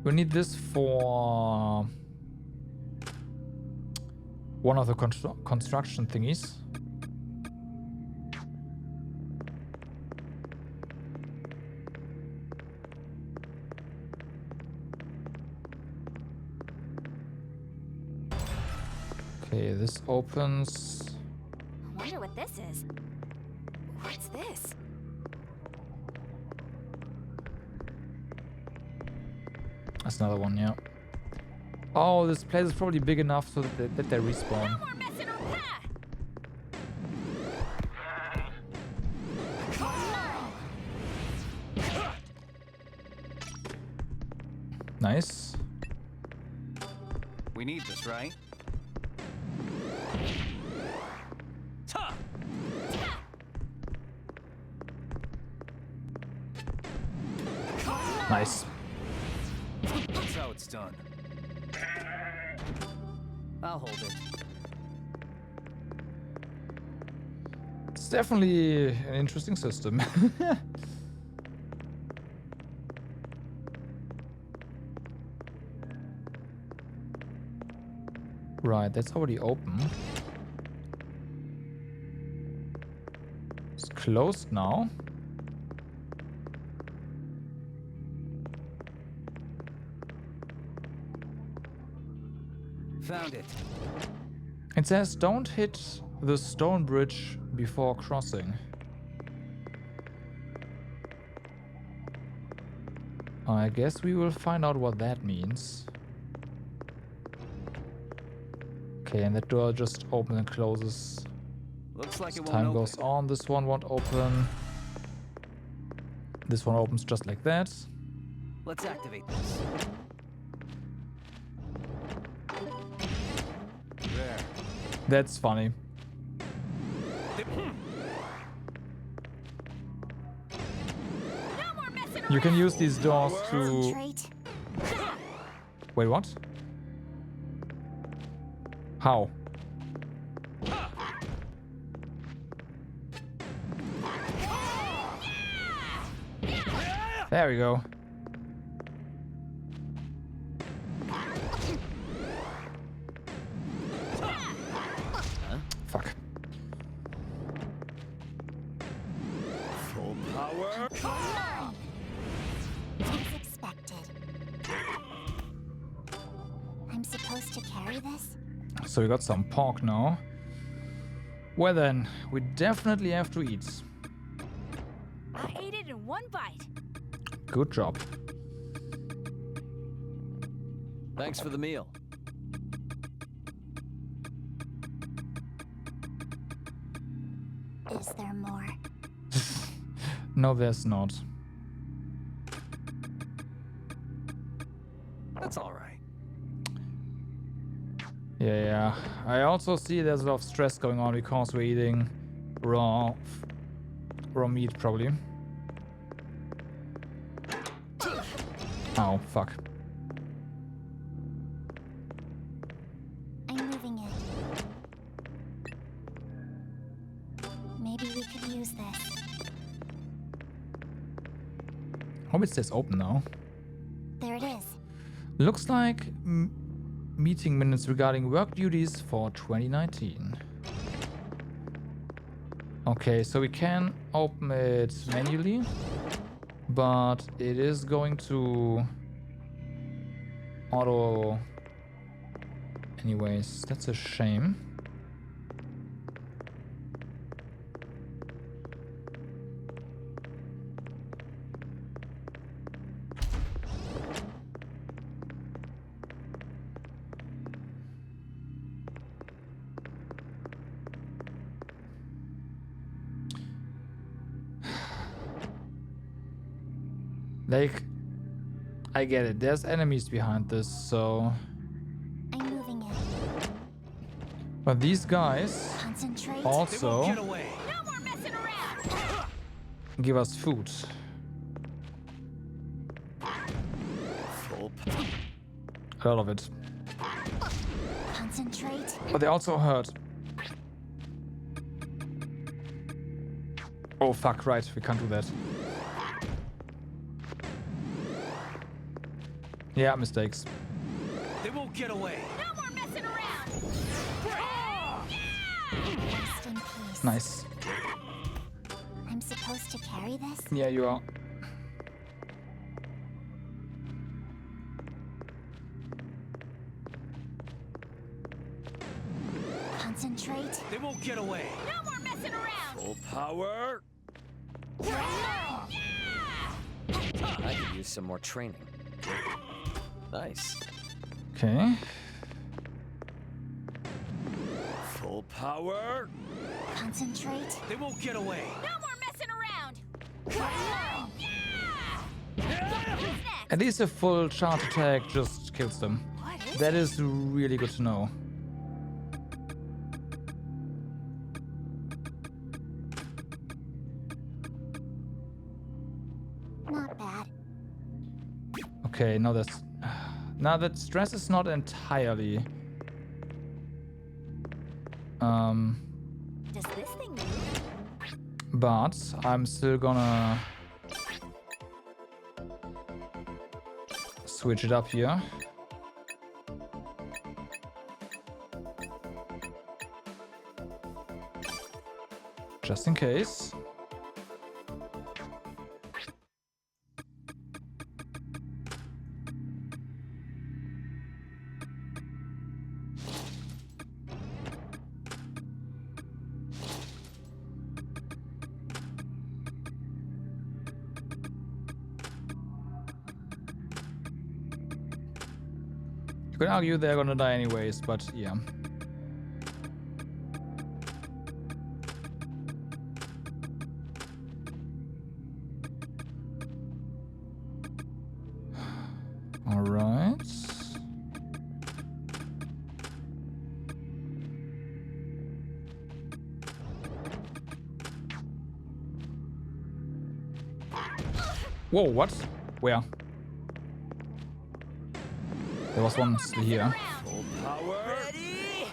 We need this for one of the construction thingies. Okay, this opens. I wonder what this is. What's this? That's another one, yeah. Oh, this place is probably big enough so that they respawn. No more messing around. Nice. We need this, right? Nice. That's how it's done. I'll hold it. It's definitely an interesting system. Right, that's already open. It's closed now. Found it. It says don't hit the stone bridge before crossing. I guess we will find out what that means. Okay, and that door just opens and closes. Looks like As it won't time open. goes on, this one won't open. This one opens just like that. Let's activate this. There. That's funny. You can use these doors to... Concentrate. Wait, what? How? There we go. Fuck. Full power. As expected. I'm supposed to carry this? So we got some pork now. Well then, we definitely have to eat. I ate it in one bite. Good job. Thanks for the meal. Is there more? No, there's not. That's all right. Yeah. I also see there's a lot of stress going on because we're eating raw meat, probably. Oh, fuck. I'm moving it. Maybe we could use this. Hope it stays open now. There it is. Looks like meeting minutes regarding work duties for 2019. Okay, so we can open it manually, but it is going to auto anyways. That's a shame. Like, I get it. There's enemies behind this, so... I'm moving in. But these guys Concentrate. also Get away. No more messing around! give us food. A lot of it. Concentrate. But they also hurt. Oh fuck, right, we can't do that. Yeah, mistakes. They won't get away. No more messing around! Rest in peace. Nice. I'm supposed to carry this? Yeah, you are. Concentrate. They won't get away. No more messing around! Full power. I could use some more training. Nice. Okay. Full power. Concentrate. They won't get away. No more messing around! At least a full charge attack just kills them. What is That is really good to know. Not bad. Okay, now that's... Now that stress is not entirely... Does this thing move? But I'm still gonna... switch it up here. Just in case. You could argue they're gonna die anyways, but yeah. All right. Whoa, what? Where? There was one still here. Full power.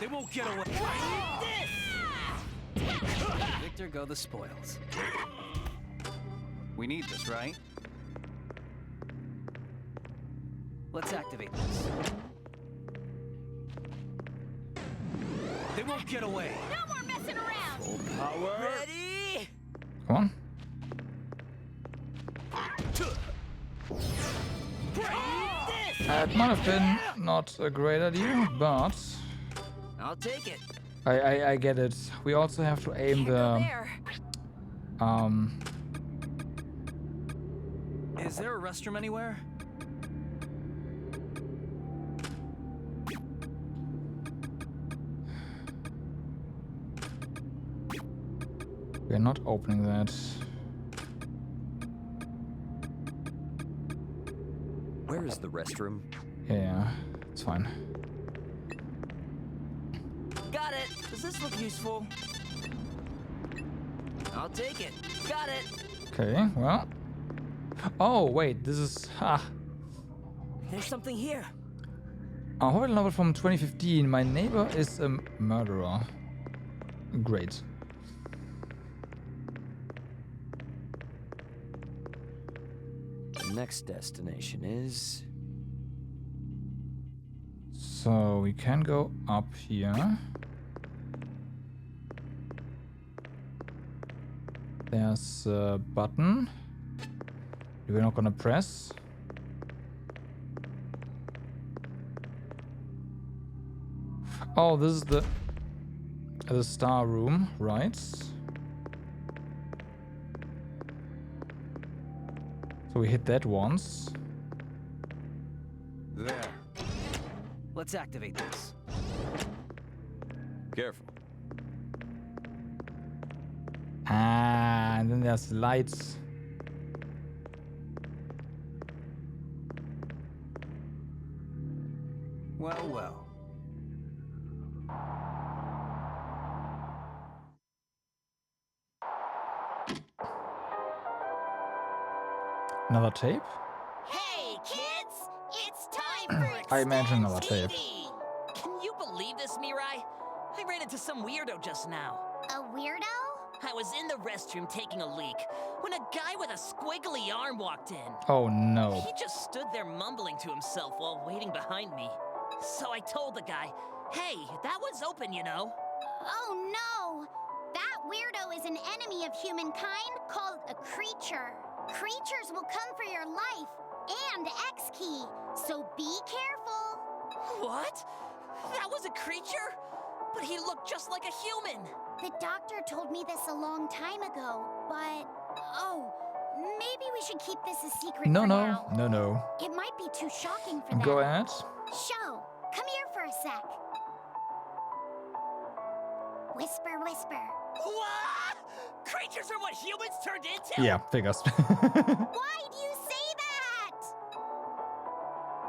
They won't get away. Victor, go the spoils. We need this, right? Let's activate this. They won't get away. No more messing around! Full power. Ready? Come on. It might have been not a great idea, but I'll take it. I get it. We also have to aim the Is there a restroom anywhere? we're not opening that. Where is the restroom? Yeah, it's fine. Got it. Does this look useful? I'll take it. Got it. Okay, well. Oh, wait, this is... There's something here. A horror novel from 2015. My neighbor is a murderer. Great. The next destination is... So we can go up here. There's a button. We're not gonna press. Oh, this is the star room, right? So we hit that once. There. Let's activate this. Careful. Ah, and then there's lights. Another tape? Hey, kids! It's time for I imagine Extend another tape. TV! Can you believe this, Mirai? I ran into some weirdo just now. A weirdo? I was in the restroom taking a leak when a guy with a squiggly arm walked in. Oh no. He just stood there mumbling to himself while waiting behind me. So I told the guy, hey, that one's open, you know. Oh no! That weirdo is an enemy of humankind called a creature. Creatures will come for your life and X-Key, so be careful. What? That was a creature? But he looked just like a human. The doctor told me this a long time ago, but... Oh, maybe we should keep this a secret No, for no, now. no, no. It might be too shocking for them. Go ahead. Show, come here for a sec. Whisper, whisper. What? Creatures are what humans turned into? Yeah, figures. Why do you say that?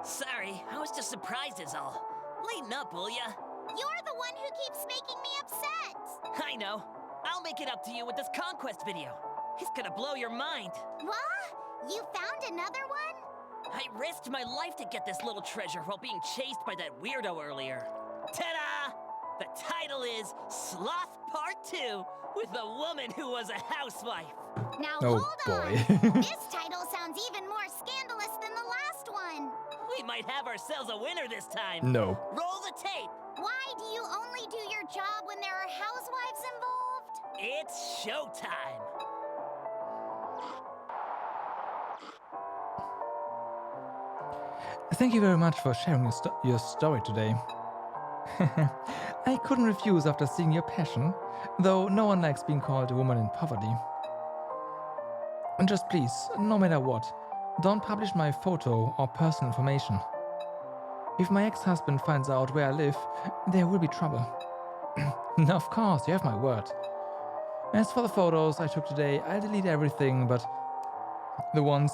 Sorry, I was just surprised is all. Lighten up, will ya? You're the one who keeps making me upset. I know. I'll make it up to you with this conquest video. It's gonna blow your mind. What? You found another one? I risked my life to get this little treasure while being chased by that weirdo earlier. Ta-da! The title is Sloth Part 2 with a woman who was a housewife. Now Oh, hold boy. on. This title sounds even more scandalous than the last one. We might have ourselves a winner this time. No. Roll the tape. Why do you only do your job when there are housewives involved? It's showtime. Thank you very much for sharing your story today. I couldn't refuse after seeing your passion, though no one likes being called a woman in poverty. And just please, no matter what, don't publish my photo or personal information. If my ex-husband finds out where I live, there will be trouble. No, of course, you have my word. As for the photos I took today, I'll delete everything but the ones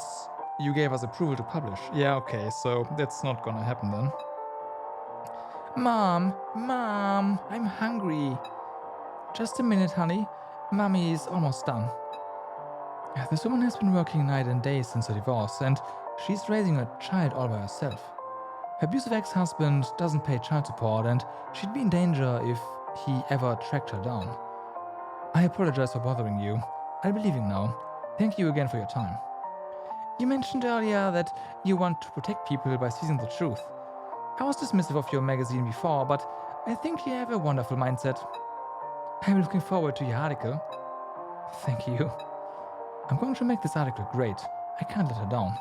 you gave us approval to publish. Yeah, okay, so that's not gonna happen then. Mom, I'm hungry. Just a minute, honey. Mommy is almost done. This woman has been working night and day since her divorce, and she's raising a child all by herself. Her abusive ex-husband doesn't pay child support, and she'd be in danger if he ever tracked her down. I apologize for bothering you. I'll be leaving now. Thank you again for your time. You mentioned earlier that you want to protect people by seizing the truth. I was dismissive of your magazine before, but I think you have a wonderful mindset. I'm looking forward to your article. Thank you. I'm going to make this article great. I can't let her down.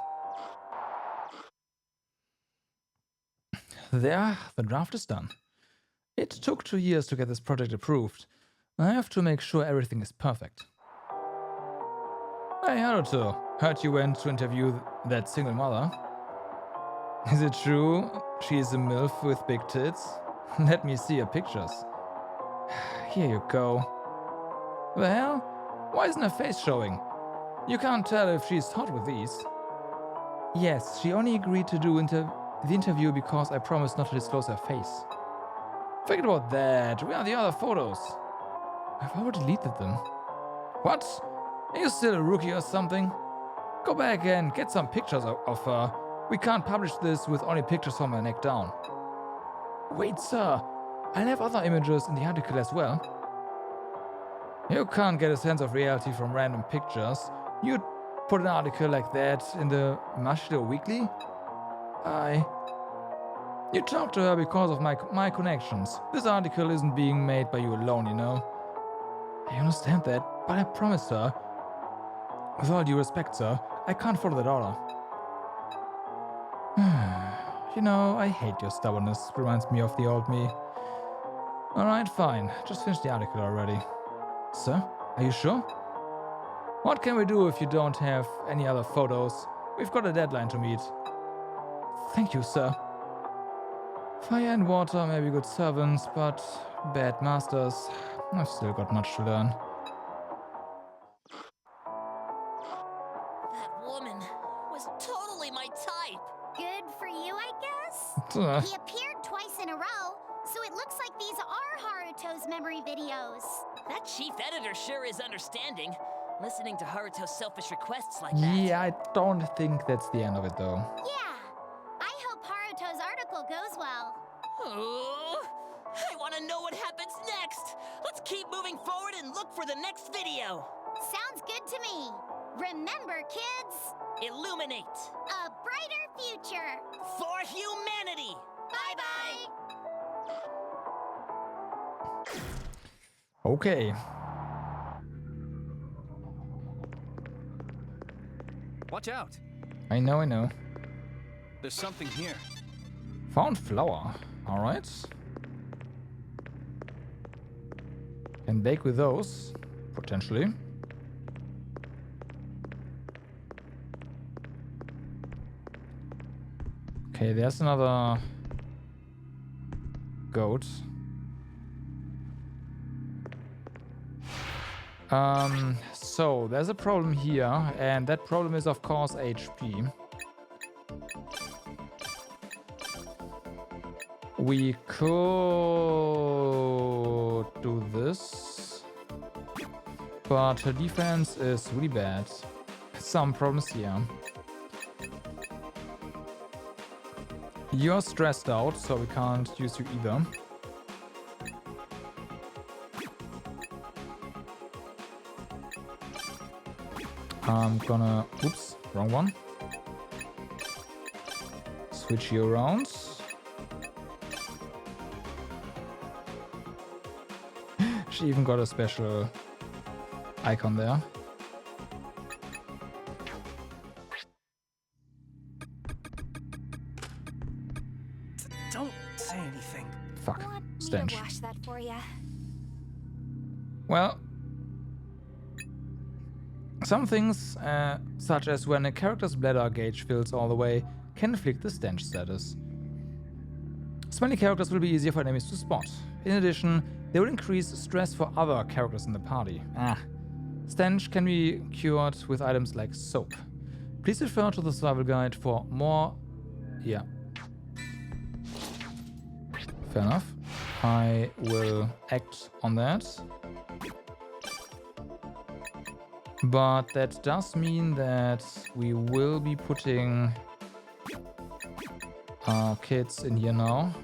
There, the draft is done. It took 2 years to get this project approved. I have to make sure everything is perfect. Hey, Haruto. Heard you went to interview that single mother. Is it true she's a MILF with big tits? Let me see her pictures. Here you go. The hell? Why isn't her face showing? You can't tell if she's hot with these. Yes, she only agreed to do the interview because I promised not to disclose her face. Forget about that. Where are the other photos? I've already deleted them. What? Are you still a rookie or something? Go back and get some pictures of her. We can't publish this with only pictures from her neck down. Wait, sir. I'll have other images in the article as well. You can't get a sense of reality from random pictures. You'd put an article like that in the Mashiro Weekly? You talked to her because of my connections. This article isn't being made by you alone, you know. I understand that, but I promised her. With all due respect, sir, I can't follow that order. You know, I hate your stubbornness. Reminds me of the old me. Alright, fine. Just finish the article already. Sir, are you sure? What can we do if you don't have any other photos? We've got a deadline to meet. Thank you, sir. Fire and water may be good servants, but bad masters. I've still got much to learn. That woman was totally my type. Good for you, I guess? He appeared twice in a row, so it looks like these are Haruto's memory videos. That chief editor sure is understanding. Listening to Haruto's selfish requests like that. Yeah, I don't think that's the end of it though. Yeah. I hope Haruto's article goes well. Oh, I want to know what happens next. Let's keep moving forward and look for the next video. Sounds good to me. Remember, kids, Illuminate a brighter future. for humanity. Bye-bye. Okay. Watch out! I know. There's something here. Found flour. Alright. Can bake with those, potentially. Okay, there's another goat. So there's a problem here, and that problem is of course HP. We could do this, but her defense is really bad. Some problems here. You're stressed out, so we can't use you either. I'm gonna... Oops, wrong one. Switch you around. She even got a special icon there. Don't say anything. Fuck, Want me to stench. wash that for ya? Well, some things, such as when a character's bladder gauge fills all the way, can inflict the stench status. Smelly characters will be easier for enemies to spot. In addition, they will increase stress for other characters in the party. Stench can be cured with items like soap. Please refer to the survival guide for more... Yeah. Fair enough. I will act on that. But that does mean that we will be putting our kids in here now.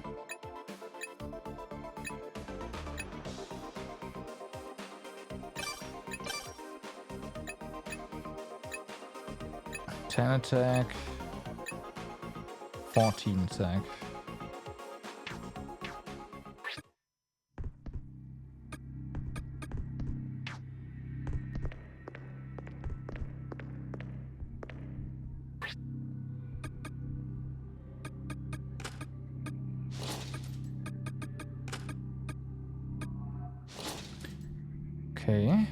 (10 attack, 14 attack. Okay.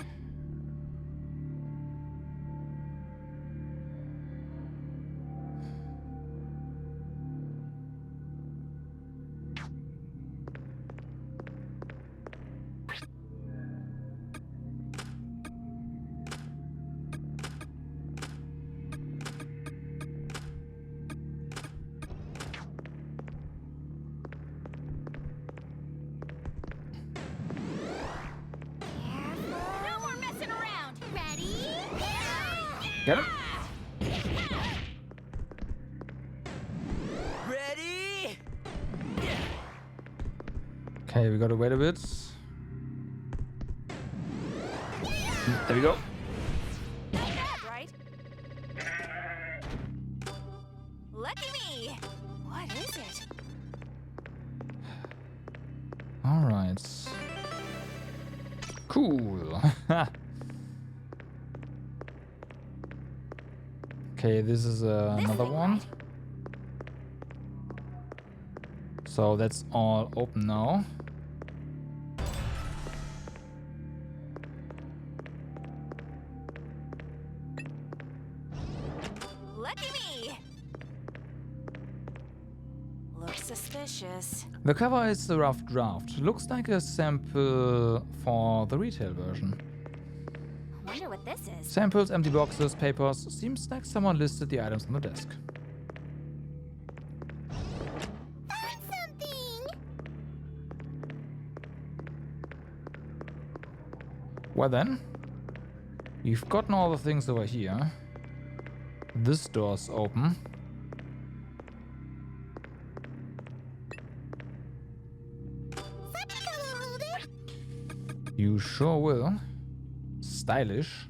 No more messing around. Ready? Get him? Ready? Okay, we gotta wait a bit. There we go. Not bad, right? Lucky me! What is it? Alright. Cool. Okay, this is another thing, one. right? So that's all open now. Lucky me! Looks suspicious. The cover is a rough draft. Looks like a sample for the retail version. Wonder what this is. Samples, empty boxes, papers. Seems like someone listed the items on the desk. Found something. Well then, We've gotten all the things over here. This door's open. You sure will. Stylish.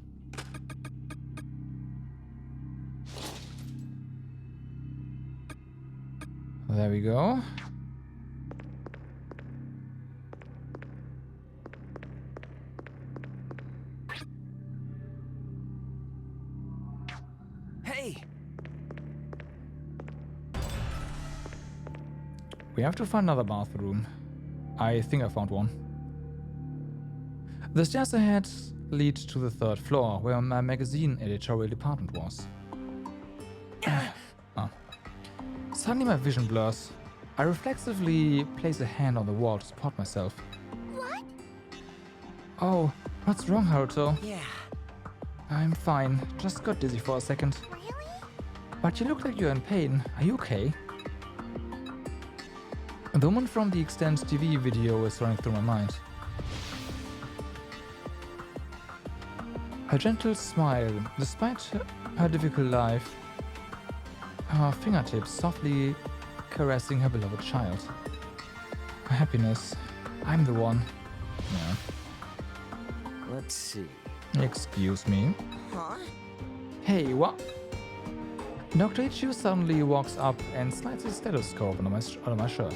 There we go. Hey! We have to find another bathroom. I think I found one. The stairs ahead lead to the 3rd floor, where my magazine editorial department was. Suddenly my vision blurs. I reflexively place a hand on the wall to support myself. What? Oh, what's wrong, Haruto? Yeah. I'm fine. Just got dizzy for a second. Really? But you look like you're in pain. Are you okay? The woman from the Extend TV video is running through my mind. Her gentle smile, despite her difficult life, her fingertips softly caressing her beloved child. Her happiness. I'm the one. Yeah. Let's see. Excuse me. Huh? Hey, what? Dr. Ichiu suddenly walks up and slides his stethoscope under my shirt.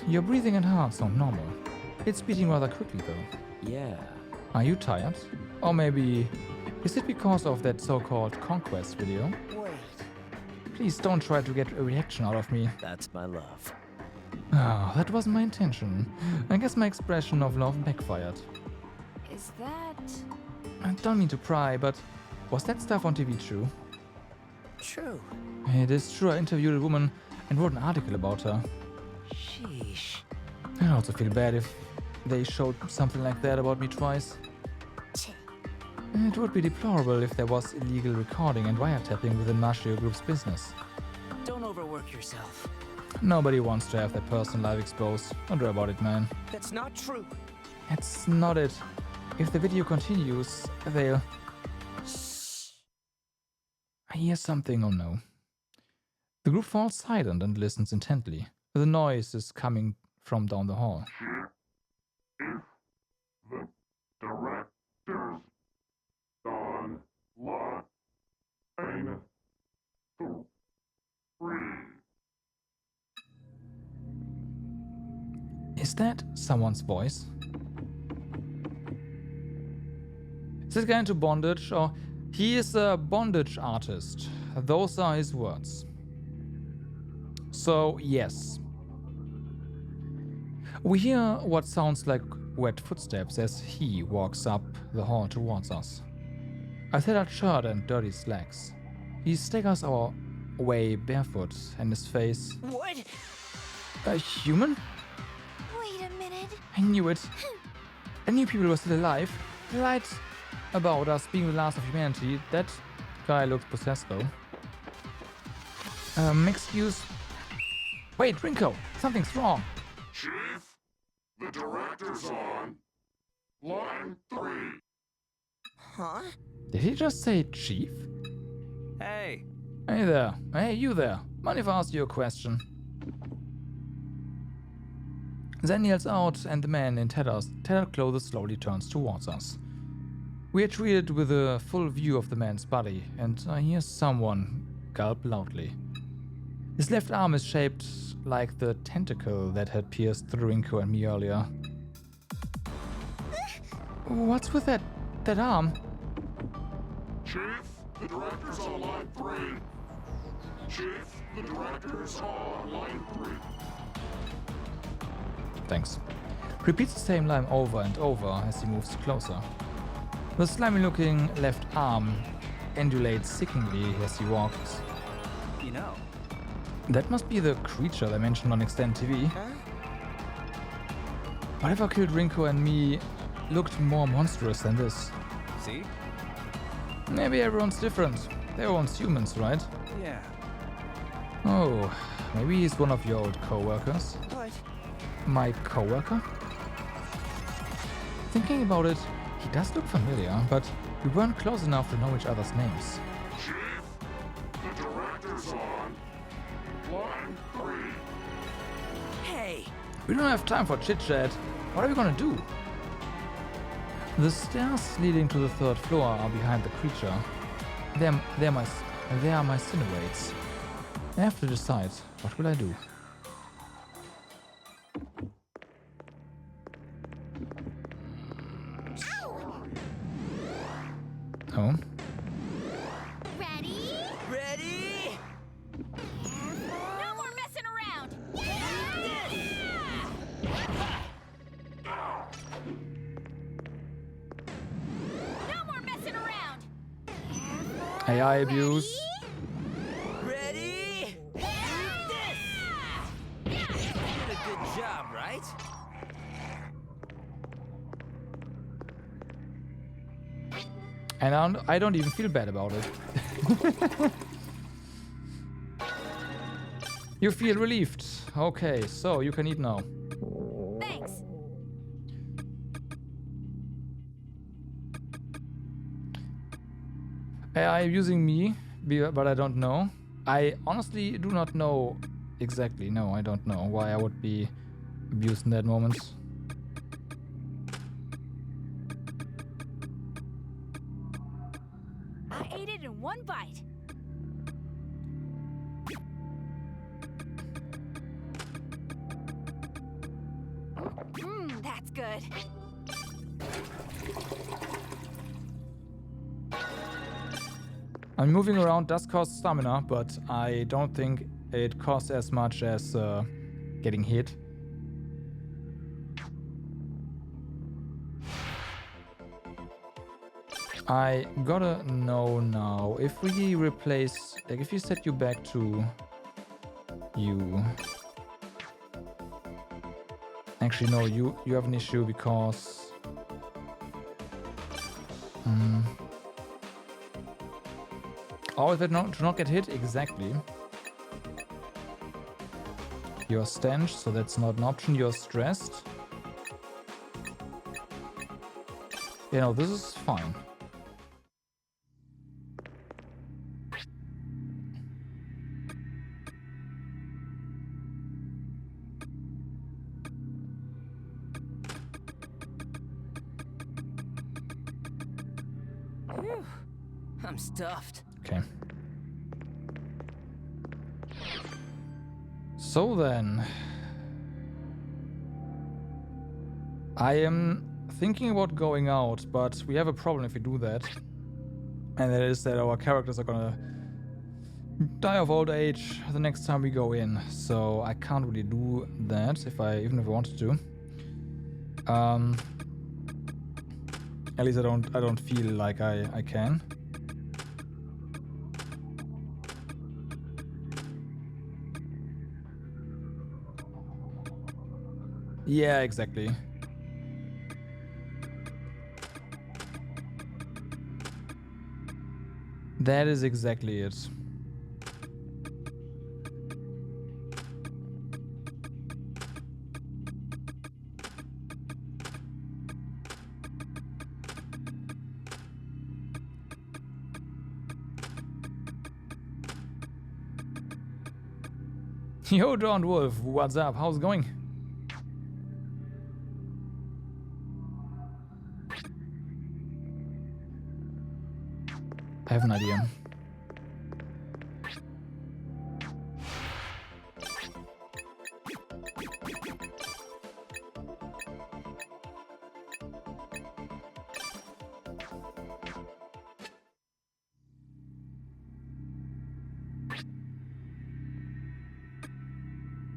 Your breathing and heart sound normal. It's beating rather quickly though. Yeah. Are you tired? Or maybe... is it because of that so-called conquest video? Wait. Please don't try to get a reaction out of me. That's my love. Oh, that wasn't my intention. I guess my expression of love backfired. Is that... I don't mean to pry, but was that stuff on TV true? True. It is true, I interviewed a woman and wrote an article about her. Sheesh. I'd also feel bad if they showed something like that about me twice. It would be deplorable if there was illegal recording and wiretapping within Mashio Group's business. Don't overwork yourself. Nobody wants to have their personal life exposed. Don't worry about it, man. That's not true. That's not it. If the video continues, they'll... I hear something, oh no. The group falls silent and listens intently. The noise is coming from down the hall. Is that someone's voice? Is this guy into bondage? Or he is a bondage artist. Those are his words. So, yes. We hear what sounds like wet footsteps as he walks up the hall towards us. A tattered shirt and dirty slacks. He staggers our way barefoot, and his face... What? A human? Wait a minute. I knew it. I knew people were still alive. They lied about us being the last of humanity. That guy looks possessed though. Excuse... Wait, Rinko! Something's wrong! Chief, the director's on. Line 3. Huh? Did he just say chief? Hey! Hey there. Hey, you there. Mind if I ask you a question? Zen yells out and the man in tattered clothes slowly turns towards us. We are treated with a full view of the man's body, and I hear someone gulp loudly. His left arm is shaped like the tentacle that had pierced through Rinko and me earlier. What's with that arm? Chief, the director's on line 3. Chief, the director's on line 3. Thanks. Repeats the same line over and over as he moves closer. The slimy-looking left arm undulates sickeningly as he walks. You know. That must be the creature they mentioned on Extend TV. Huh? Whatever killed Rinko and me looked more monstrous than this. See? Maybe everyone's different. They're once humans, right? Yeah. Oh, maybe he's one of your old co-workers. What? My co-worker? Thinking about it, He does look familiar, but we weren't close enough to know each other's names. Chief, the director's on. Line 3. Hey! We don't have time for chit-chat. What are we gonna do? The stairs leading to the 3rd floor are behind the creature. They are my Cinerates. I have to decide, what will I do? Oh. Ready? Ready? No more messing around! No more messing around! AI abuse. Ready? This! You did a good job, right? And I don't even feel bad about it. You feel relieved. Okay, so you can eat now. Thanks! AI using me, but I don't know. I honestly do not know exactly. No, I don't know why I would be abused in that moment. I ate it in one bite. That's good. And moving around does cost stamina, but I don't think it costs as much as getting hit. I gotta know now, if we replace, like if you set you back to you. Actually no, you have an issue because oh, if it do not get hit, exactly. You're stench, so that's not an option. You're stressed. You know, this is fine. Whew. I'm stuffed. Okay. So then, I am thinking about going out, but we have a problem if we do that. And that is that our characters are gonna die of old age the next time we go in. So I can't really do that even if I wanted to. At least I don't feel like I can. Yeah, exactly. That is exactly it. Yo, John Wolf, what's up? How's it going? I have an idea.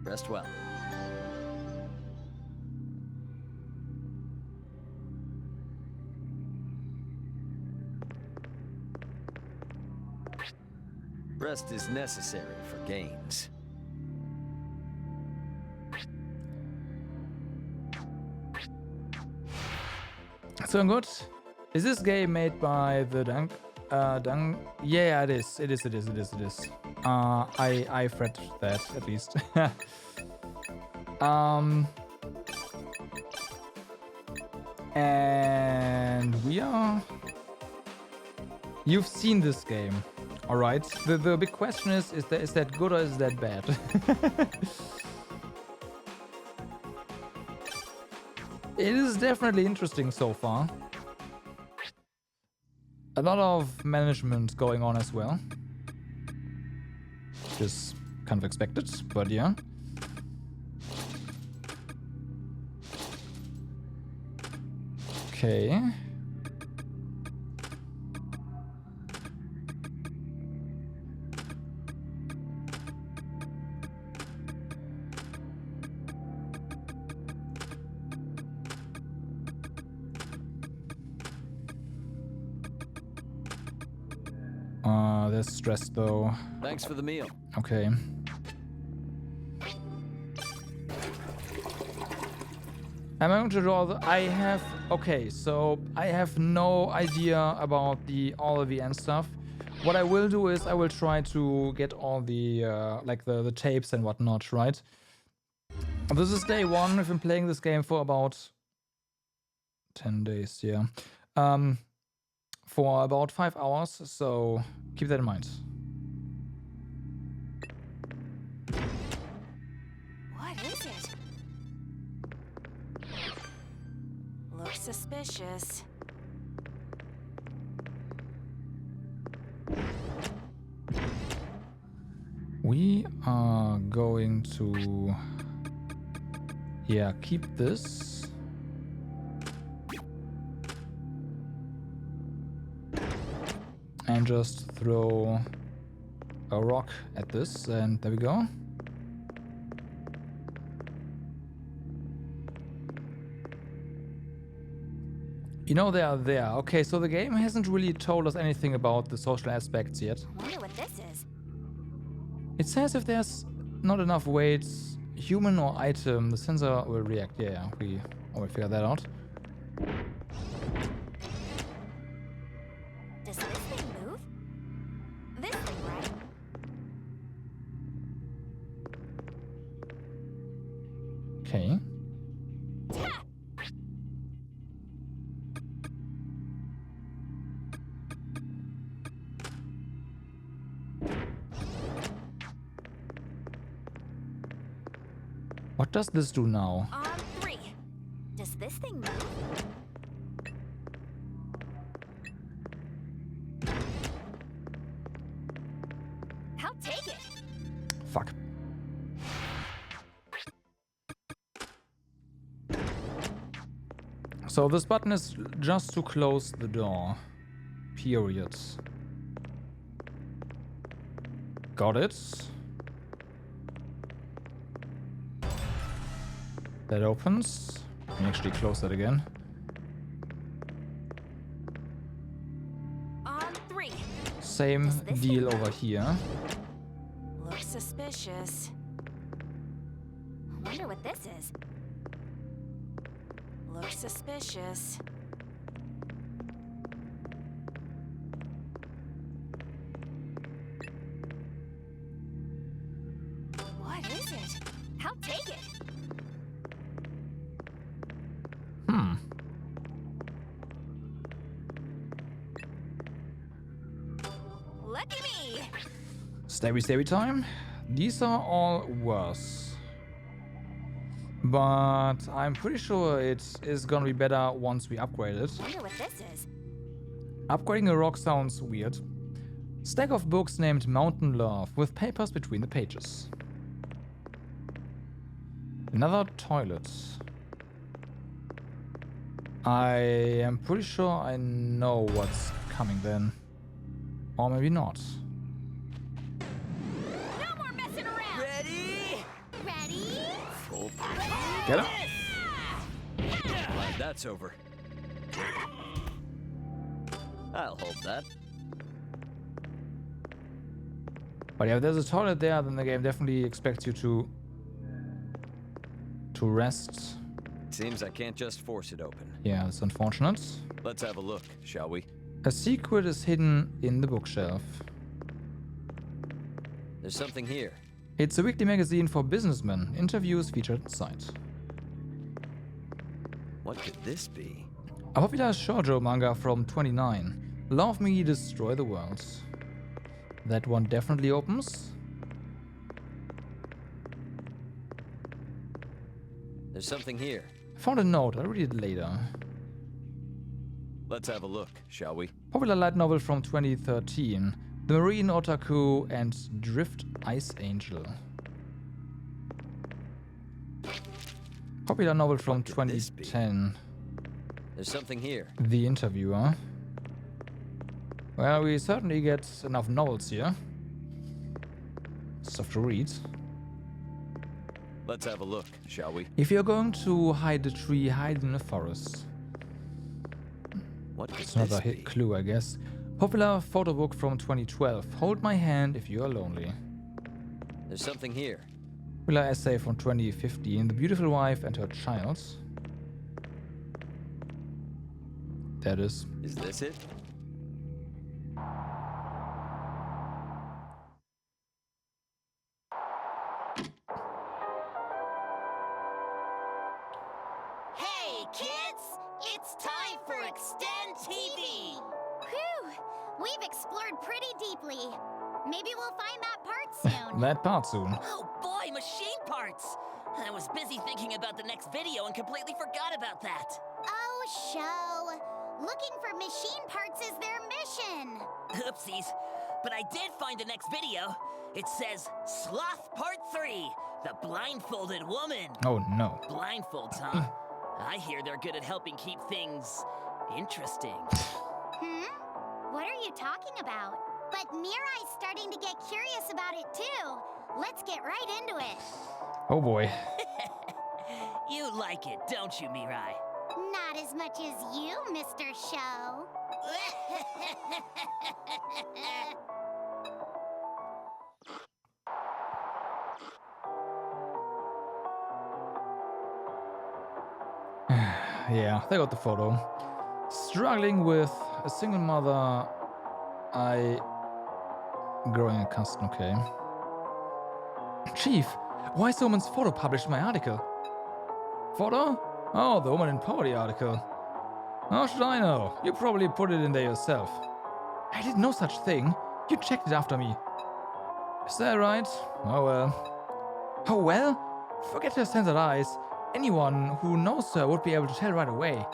Rest well. Rest is necessary for gains. So good. Is this game made by the Dunk? Yeah, it is. It is. I've read that at least. And we are... You've seen this game, alright? The big question is that good or is that bad? It is definitely interesting so far. A lot of management going on as well. Which is kind of expected, but yeah. Okay. There's stress though. Thanks for the meal. Okay. I'm going to draw the... I have... Okay, so I have no idea about all of the end stuff. What I will do is I will try to get all the, like the tapes and whatnot, right? This is day 1. I've been playing this game for about 10 days, yeah. For about 5 hours, so keep that in mind. What is it? Looks suspicious. We are going to... Yeah, keep this. And just throw a rock at this, and there we go. You know they are there. Okay, so the game hasn't really told us anything about the social aspects yet. I wonder what this is. It says if there's not enough weight, human or item, the sensor will react. Yeah, we already figured that out. Does this thing move? This thing, right? Okay. What does this do now? On 3. Does this thing move? I'll take it. Fuck. So this button is just to close the door. Period. Got it. That opens. Let me actually close that again. On 3. Same deal over here. Looks suspicious. I wonder what this is. Looks suspicious. What is it? I'll take it. Lucky me. Stabby time. These are all worse. But I'm pretty sure it is gonna be better once we upgrade it. I wonder what this is. Upgrading a rock sounds weird. Stack of books named Mountain Love with papers between the pages. Another toilet. I am pretty sure I know what's coming then. Or maybe not. No more messing around. Ready? Ready? Full. Get him. Glad that's over. I'll hold that. But yeah, if there's a toilet there, then the game definitely expects you to rest. Seems I can't just force it open. Yeah, it's unfortunate. Let's have a look, shall we? A secret is hidden in the bookshelf. There's something here. It's a weekly magazine for businessmen. Interviews featured inside. What could this be? A popular shoujo manga from 29. Love me, destroy the world. That one definitely opens. There's something here. I found a note, I'll read it later. Let's have a look, shall we? Popular light novel from 2013. The Marine Otaku and Drift Ice Angel. Popular novel from 2010. There's something here. The Interviewer. Well, we certainly get enough novels here. Stuff to read. Let's have a look, shall we? If you're going to hide a tree, hide in a forest. What It's another hit clue, I guess. Popular photo book from 2012. Hold my hand if you are lonely. There's something here. Popular essay from 2015. The Beautiful Wife and Her Child. That is. Is this it? Hey, kids! It's time for Extend TV! Whew! We've explored pretty deeply. Maybe we'll find that part soon. That part soon. Oh boy, machine parts! I was busy thinking about the next video and completely forgot about that. Oh, show. Looking for machine parts is their mission. Oopsies. But I did find the next video. It says Sloth Part 3, The Blindfolded Woman. Oh no. Blindfolds, huh? I hear they're good at helping keep things interesting. What are you talking about? But Mirai's starting to get curious about it too. Let's get right into it. Oh boy. You like it, don't you, Mirai? Not as much as you, Mr. Show. Yeah, they got the photo. Struggling with a single mother. Growing accustomed, okay. Chief, why is the woman's photo published in my article? Photo? Oh, the woman in poverty article. How should I know? You probably put it in there yourself. I did no such thing. You checked it after me. Is that right? Oh well. Oh well? Forget her censored eyes. Anyone who knows her would be able to tell right away.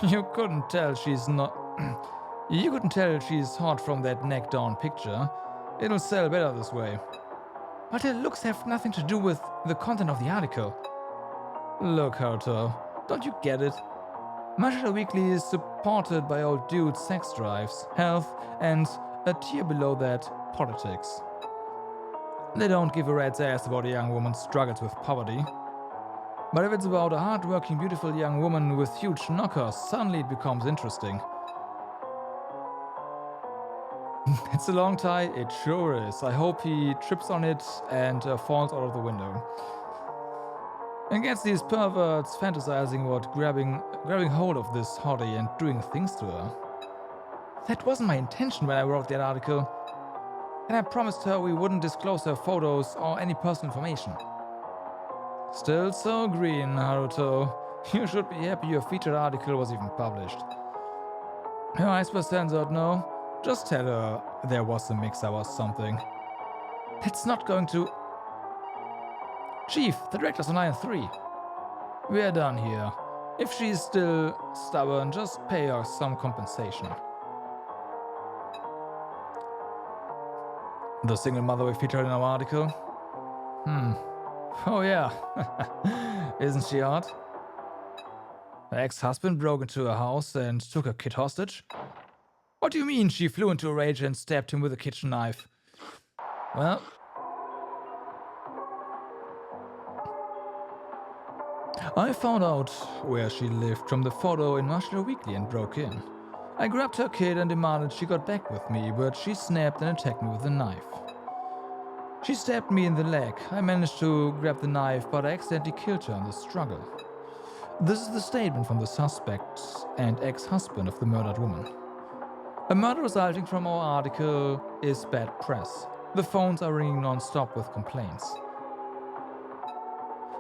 You couldn't tell she's not... You couldn't tell she's hot from that neck-down picture. It'll sell better this way. But her looks have nothing to do with the content of the article. Look, Haruto, don't you get it? Marshall Weekly is supported by old dudes' sex drives, health, and a tier below that, politics. They don't give a rat's ass about a young woman's struggles with poverty. But if it's about a hard-working, beautiful young woman with huge knockers, suddenly it becomes interesting. It's a long tie, it sure is. I hope he trips on it and falls out of the window. And gets these perverts fantasizing about grabbing hold of this hottie and doing things to her. That wasn't my intention when I wrote that article. And I promised her we wouldn't disclose her photos or any personal information. Still so green, Haruto. You should be happy your featured article was even published. Her eyes were censored, no? Just tell her there was a mix-up or something. That's not going to... Chief, the director's on line 3. We're done here. If she's still stubborn, just pay her some compensation. The single mother we featured in our article? Oh yeah. Isn't she hot? Her ex-husband broke into her house and took her kid hostage? What do you mean she flew into a rage and stabbed him with a kitchen knife? Well... I found out where she lived from the photo in Marshall Weekly and broke in. I grabbed her kid and demanded she got back with me, but she snapped and attacked me with a knife. She stabbed me in the leg. I managed to grab the knife, but I accidentally killed her in the struggle. This is the statement from the suspect and ex-husband of the murdered woman. A murder resulting from our article is bad press. The phones are ringing non-stop with complaints.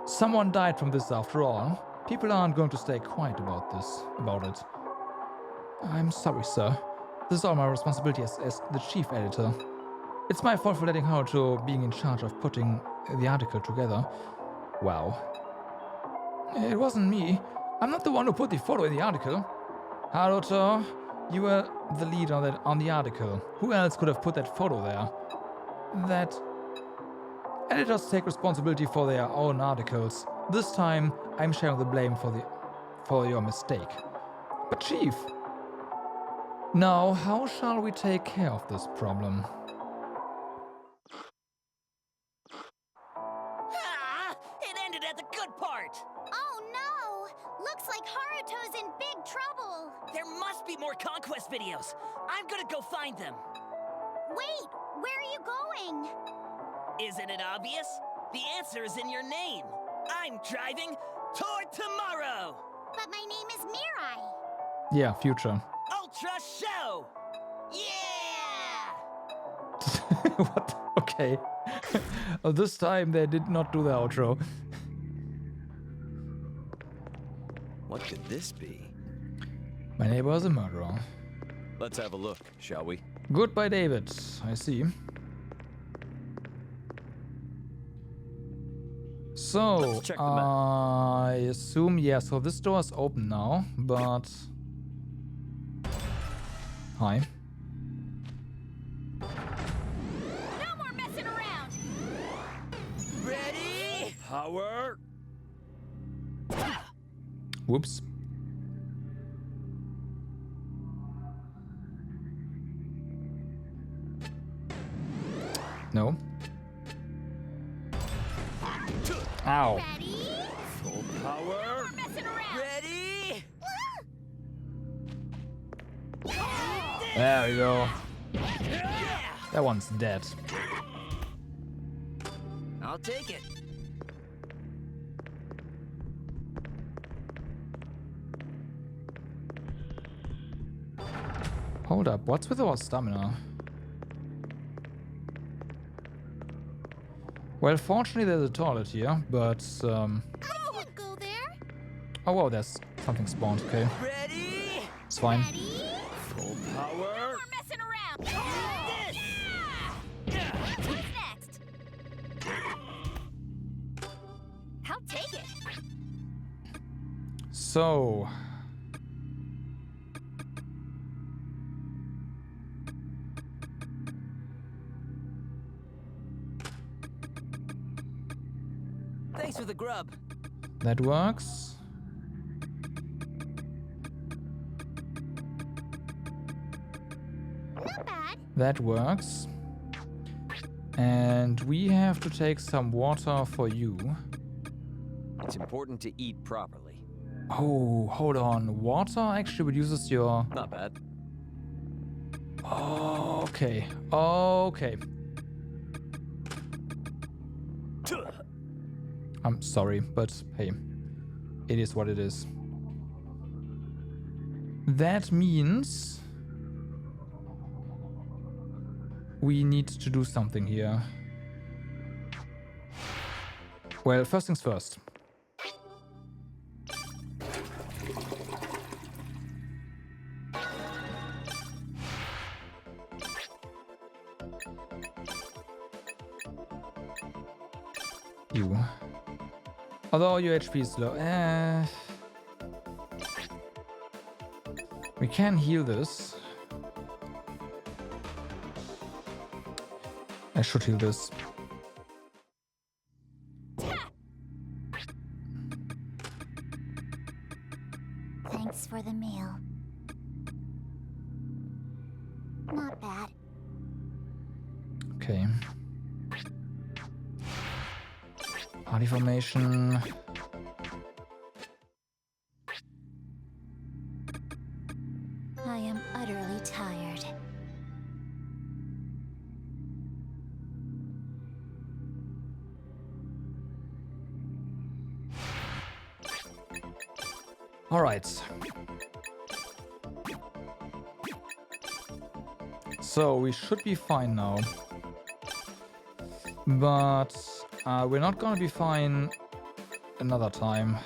Someone died from this after all. People aren't going to stay quiet about it. I'm sorry, sir. This is all my responsibility as the chief editor. It's my fault for letting Haruto being in charge of putting the article together. Wow. It wasn't me. I'm not the one who put the photo in the article. Haruto, you were the lead on the article. Who else could have put that photo there? That editors take responsibility for their own articles. This time, I'm sharing the blame for your mistake. But Chief, now how shall we take care of this problem? Ah! It ended at the good part! Oh no! Looks like Haruto's in big trouble. There must be more conquest videos. I'm gonna go find them. Wait, where are you going? Isn't it obvious? The answer is in your name. I'm driving toward tomorrow! But my name is Mirai. Yeah, future. Ultra Show! Yeah! What? Okay. This time they did not do the outro. What could this be? My neighbor is a murderer. Let's have a look, shall we? Goodbye, David. I see. So, I assume, yeah, so this door is open now, but... Hi. No more messing around! Ready? Power! Whoops. No. Ow. Ready? Full power! Messing around! Ready? There we go. That one's dead. I'll take it. Hold up, what's with our stamina? Well, fortunately there's a toilet here, but I could go there. oh wow, there's something spawned, okay. Ready? It's fine. Ready? Full power! We're messing around! This! What's next? I'll take it! So... Thanks for the grub. that works. Not bad. That works. And we have to take some water for you. It's important to eat properly. Oh, hold on. Water actually reduces your... Not bad. Oh, okay. Okay. I'm sorry, but hey, it is what it is. That means we need to do something here. Well, first things first. You. Although your HP is low. We can heal this. I should heal this. Thanks for the meal. Not bad. Okay. Party formation. I am utterly tired. All right. So we should be fine now. But we're not gonna be fine another time.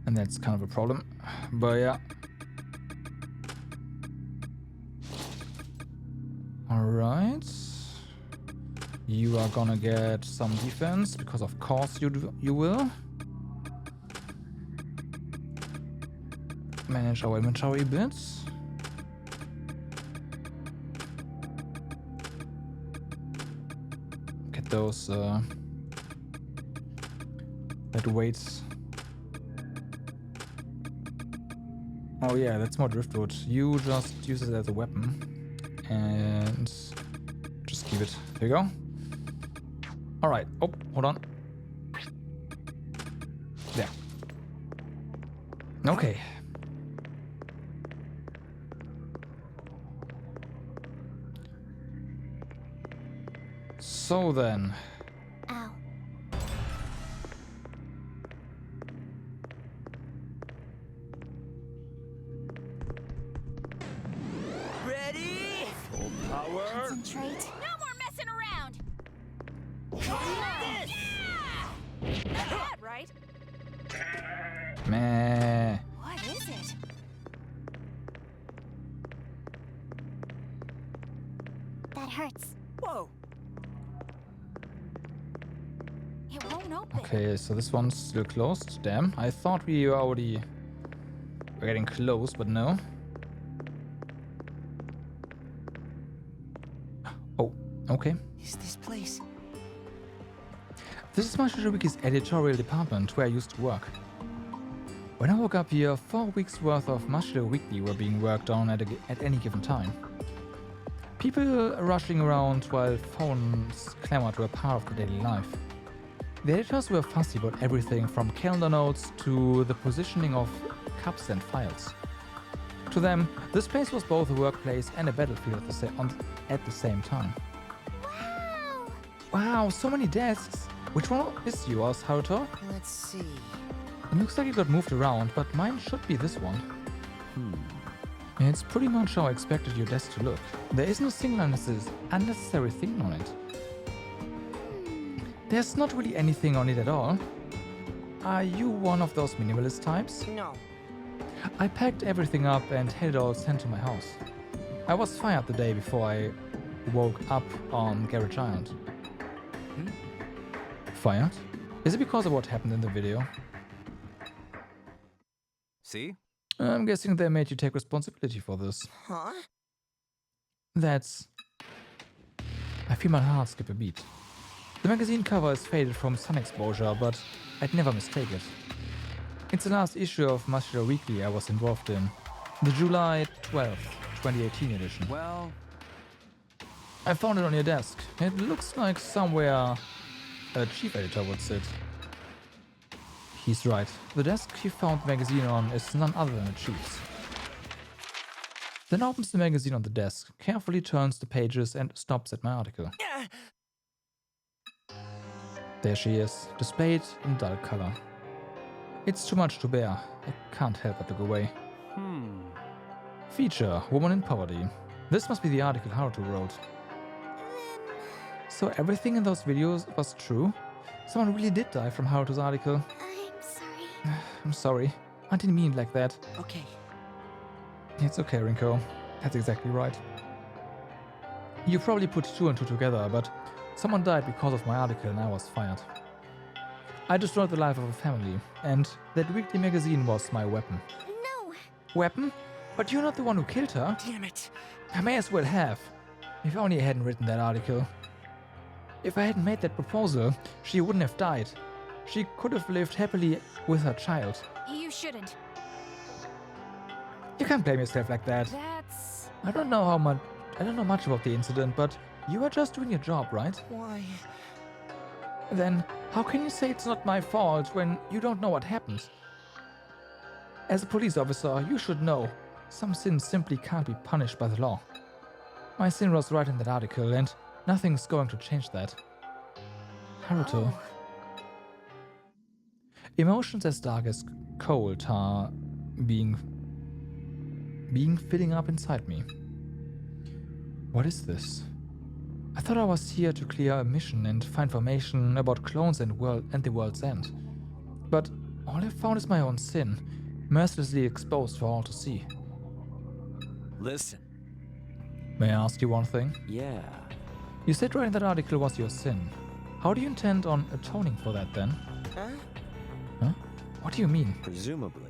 And that's kind of a problem. But yeah. Alright. You are gonna get some defense, because of course you will. Manage our inventory a bit. Get those that weights. Oh yeah, that's more driftwood. You just use it as a weapon and just keep it. There you go. Alright. Oh, hold on. There. Okay. So then. Ow. Ready? Full power. Concentrate. No more messing around! This! Not bad, right? Meh. What is it? That hurts. Whoa. It won't open. Okay, so this one's still closed. Damn. I thought we were already were getting close, but no. Oh, okay. Is this place? This is Mashirowiki's editorial department where I used to work. When I woke up here, 4 weeks worth of Mashiro Weekly were being worked on at any given time. People rushing around while phones clamored were part of the daily life. The editors were fussy about everything from calendar notes to the positioning of cups and files. To them, this place was both a workplace and a battlefield at the same time. Wow! Wow, so many desks! Which one is yours, Haruto? Let's see. It looks like it got moved around, but mine should be this one. It's pretty much how I expected your desk to look. There isn't a single unnecessary thing on it. There's not really anything on it at all. Are you one of those minimalist types? No. I packed everything up and had it all sent to my house. I was fired the day before I woke up on Garage Island. Fired? Is it because of what happened in the video? See? I'm guessing they made you take responsibility for this. Huh? That's... I feel my heart skip a beat. The magazine cover is faded from sun exposure, but I'd never mistake it. It's the last issue of Mashiro Weekly I was involved in. The July 12th, 2018 edition. Well... I found it on your desk. It looks like somewhere a chief editor would sit. He's right. The desk he found the magazine on is none other than the chief's. Then opens the magazine on the desk, carefully turns the pages and stops at my article. There she is, displayed in dull color. It's too much to bear. I can't help but look away. Feature, Woman in Poverty. This must be the article Haruto wrote. So everything in those videos was true? Someone really did die from Haruto's article? I'm sorry. I'm sorry. I didn't mean it like that. Okay. It's okay, Rinko. That's exactly right. You probably put two and two together, but someone died because of my article and I was fired. I destroyed the life of a family, and that weekly magazine was my weapon. No! Weapon? But you're not the one who killed her. Damn it. I may as well have. If only I hadn't written that article. If I hadn't made that proposal, she wouldn't have died. She could have lived happily with her child. You shouldn't. You can't blame yourself like that. That's... I don't know much about the incident, but you are just doing your job, right? Why? Then how can you say it's not my fault when you don't know what happened? As a police officer, you should know. Some sins simply can't be punished by the law. My sin was right in that article, and nothing's going to change that. Haruto. Oh. Emotions as dark as coal tar being filling up inside me. What is this? I thought I was here to clear a mission and find information about clones and the world's end. But All I've found is my own sin, mercilessly exposed for all to see. Listen. May I ask you one thing? Yeah. You said right in that article was your sin. How do you intend on atoning for that then? Huh? What do you mean? Presumably.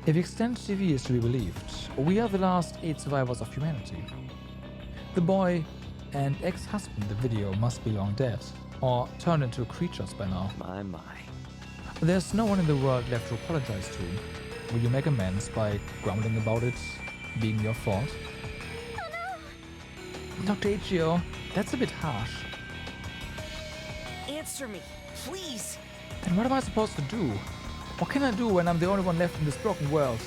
If Extend TV is to be believed, we are the last 8 survivors of humanity. The boy and ex-husband in the video must be long dead, or turned into creatures by now. My. There's no one in the world left to apologize to. Will you make amends by grumbling about it being your fault? Dr. Ichio, that's a bit harsh. Answer me, please. Then what am I supposed to do? What can I do when I'm the only one left in this broken world?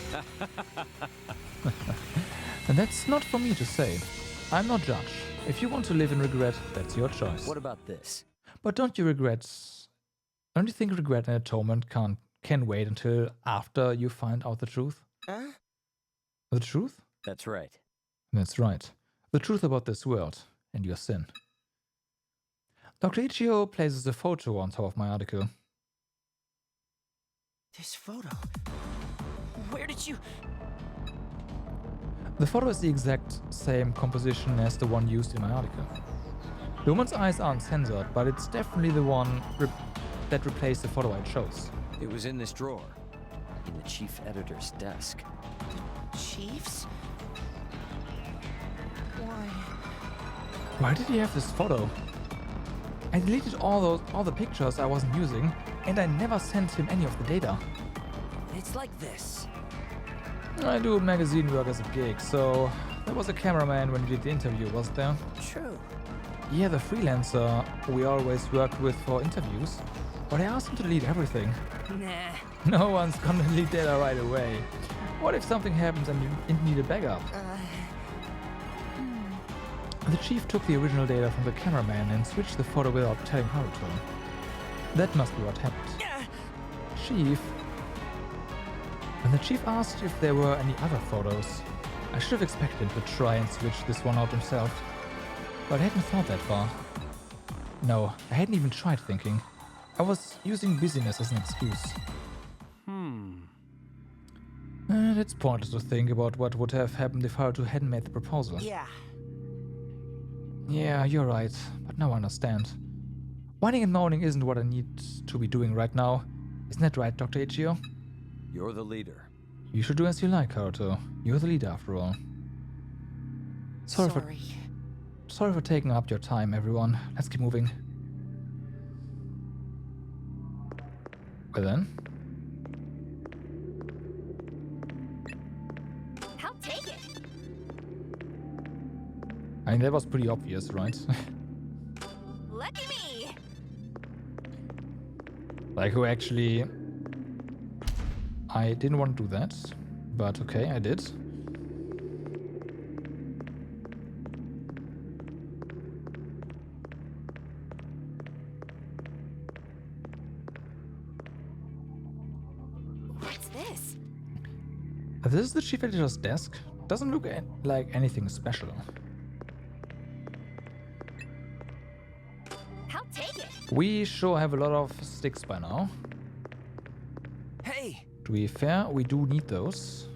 And that's not for me to say. I'm not judge. If you want to live in regret, that's your choice. What about this? But don't you think regret and atonement can wait until after you find out the truth? The truth? That's right. That's right. The truth about this world and your sin. Dr. Ichio places a photo on top of my article. This photo. Where did you... The photo is the exact same composition as the one used in my article. The woman's eyes aren't censored, but it's definitely the one that replaced the photo I chose. It was in this drawer, in the chief editor's desk. Chiefs? Why? Why did he have this photo? I deleted all the pictures I wasn't using, and I never sent him any of the data. It's like this. I do magazine work as a gig, so there was a cameraman when you did the interview, wasn't there? True. Yeah, the freelancer we always worked with for interviews, but I asked him to delete everything. Nah. No one's gonna delete data right away. What if something happens and you need a backup? The chief took the original data from the cameraman and switched the photo without telling Haruto. That must be what happened. Chief? When the chief asked if there were any other photos, I should have expected him to try and switch this one out himself. But I hadn't thought that far. No, I hadn't even tried thinking. I was using busyness as an excuse. And it's pointless to think about what would have happened if Haruto hadn't made the proposal. Yeah, you're right, but now I understand. Whining and moaning isn't what I need to be doing right now. Isn't that right, Dr. Ichio? You're the leader. You should do as you like, Haruto. You're the leader after all. Sorry for taking up your time, everyone. Let's keep moving. Well then. I'll take it. I mean, that was pretty obvious, right? Lucky me. Like, who actually... I didn't want to do that, but okay, I did. What's this? This is the chief editor's desk. Doesn't look like anything special. I'll take it. We sure have a lot of sticks by now. Hey! To be fair, we do need those.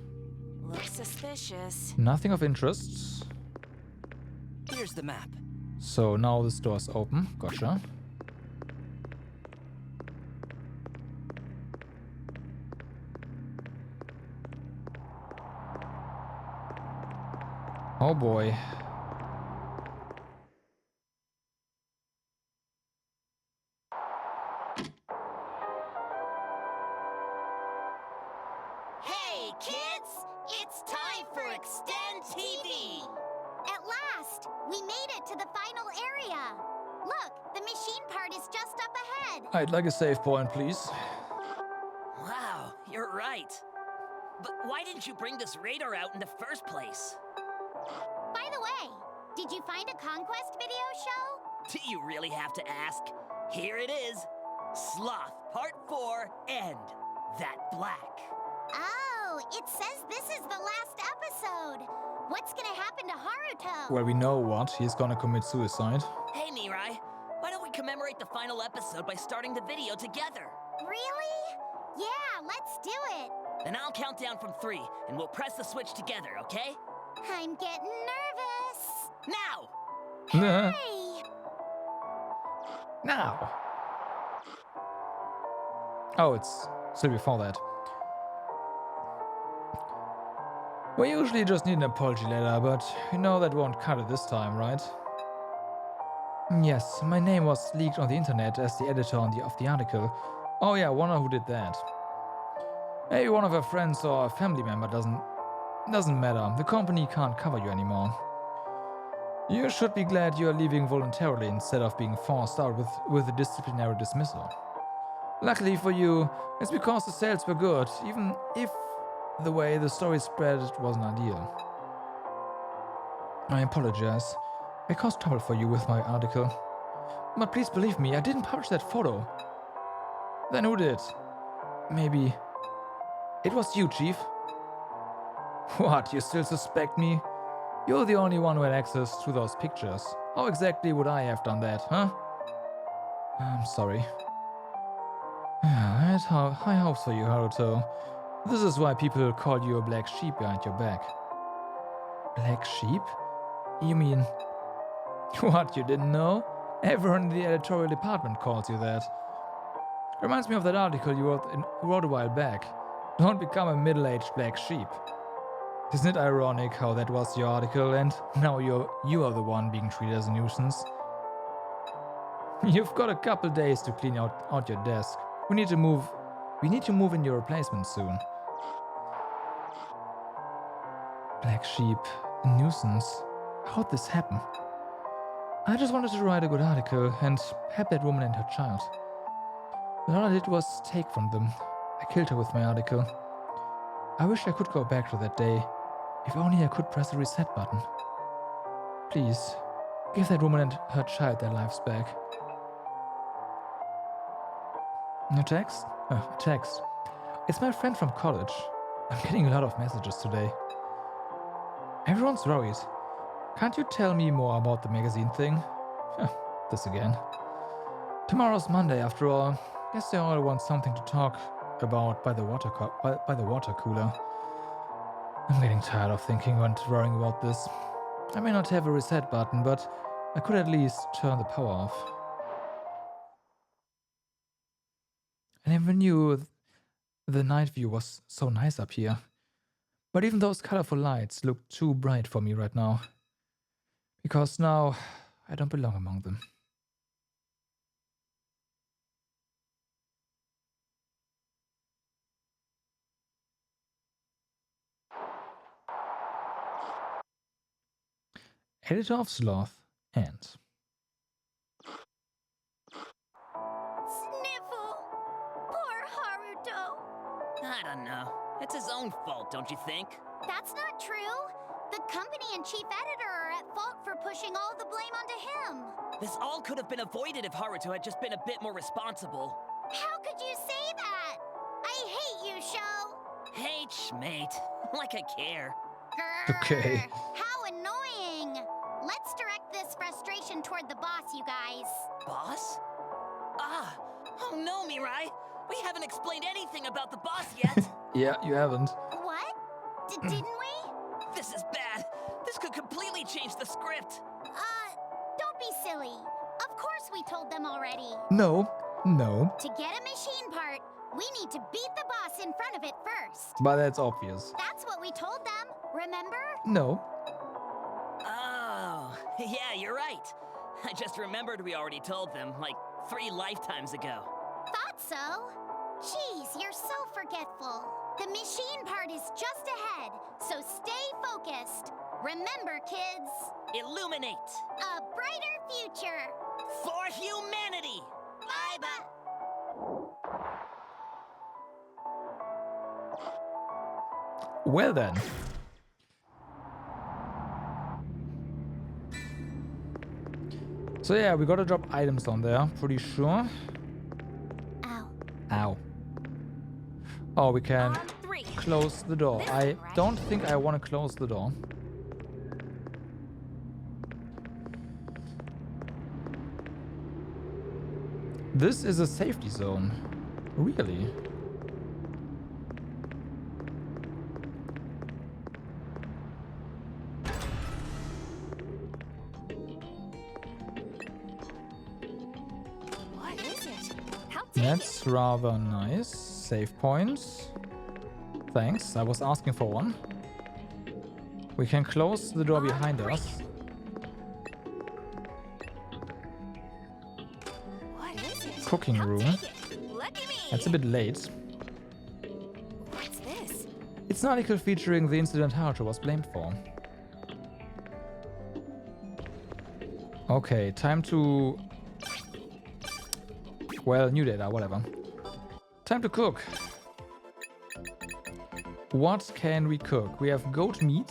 Looks suspicious. Nothing of interest. Here's the map. So now the store's open. Gotcha. Oh boy. Hey, kids! It's time for Extend TV! At last! We made it to the final area! Look, the machine part is just up ahead! I'd like a save point, please. Wow, you're right. But why didn't you bring this radar out in the first place? By the way, did you find a Conquest video show? Do you really have to ask? Here it is. Sloth, Part 4, End. That black. Oh, it says this is the last episode. What's gonna happen to Haruto? Well, we know what. He's gonna commit suicide. Hey, Mirai. Why don't we commemorate the final episode by starting the video together? Really? Yeah, let's do it. Then I'll count down from 3, and we'll press the switch together, okay? I'm getting nervous. Now! Hey! Now. Oh, it's still before that. We usually just need an apology letter, but you know that won't cut it this time, right? Yes, my name was leaked on the internet as the editor of the article. Oh yeah, wonder who did that. Maybe one of her friends or a family member doesn't matter. The company can't cover you anymore. You should be glad you are leaving voluntarily instead of being forced out with a disciplinary dismissal. Luckily for you, it's because the sales were good, even if the way the story spread wasn't ideal. I apologize. I caused trouble for you with my article. But please believe me, I didn't publish that photo. Then who did? Maybe... It was you, Chief. What, you still suspect me? You're the only one who had access to those pictures. How exactly would I have done that, huh? I'm sorry. I had high hopes for you, Haruto. This is why people call you a black sheep behind your back. Black sheep? You mean... What, you didn't know? Everyone in the editorial department calls you that. Reminds me of that article you wrote a while back. Don't become a middle-aged black sheep. Isn't it ironic how that was your article and now you are the one being treated as a nuisance? You've got a couple days to clean out your desk. We need to move in your replacement soon. Black sheep, a nuisance. How'd this happen? I just wanted to write a good article and help that woman and her child. But all I did was take from them. I killed her with my article. I wish I could go back to that day. If only I could press the reset button. Please, give that woman and her child their lives back. A text? A text. It's my friend from college. I'm getting a lot of messages today. Everyone's worried. Can't you tell me more about the magazine thing? This again. Tomorrow's Monday, after all. Guess they all want something to talk about by the water cooler. I'm getting tired of thinking and worrying about this. I may not have a reset button, but I could at least turn the power off. I never knew the night view was so nice up here. But even those colorful lights look too bright for me right now. Because now I don't belong among them. Editor of Sloth, and... Sniffle! Poor Haruto! I don't know. It's his own fault, don't you think? That's not true. The company and chief editor are at fault for pushing all the blame onto him. This all could have been avoided if Haruto had just been a bit more responsible. How could you say that? I hate you, Sho. Hate schmate. Like I care. Grr, Okay. How annoying. Let's direct this frustration toward the boss, you guys. Boss? Ah! Oh no, Mirai! We haven't explained anything about the boss yet! Yeah, you haven't. What? Didn't we? This is bad! This could completely change the script! Don't be silly. Of course we told them already. No. To get a machine part, we need to beat the boss in front of it first. But that's obvious. That's what we told them, remember? No. Oh, yeah, you're right. I just remembered we already told them, like, 3 lifetimes ago. Thought so. Jeez, you're so forgetful. The machine part is just ahead, so stay focused. Remember, kids. Illuminate. A brighter future. For humanity. Bye-bye. Well then. So yeah, we gotta drop items on there, pretty sure. Ow. Ow. Oh, we can On 3. close the door. This I one, right? don't think I want to close the door. This is a safety zone. Really? That's rather nice. Save points. Thanks, I was asking for one. We can close the door behind us. What is it? Cooking room. Look at me. That's a bit late. What's this? It's an article featuring the incident Haruto was blamed for. Okay, time to... Well, new data, whatever. Time to cook. What can we cook? We have goat meat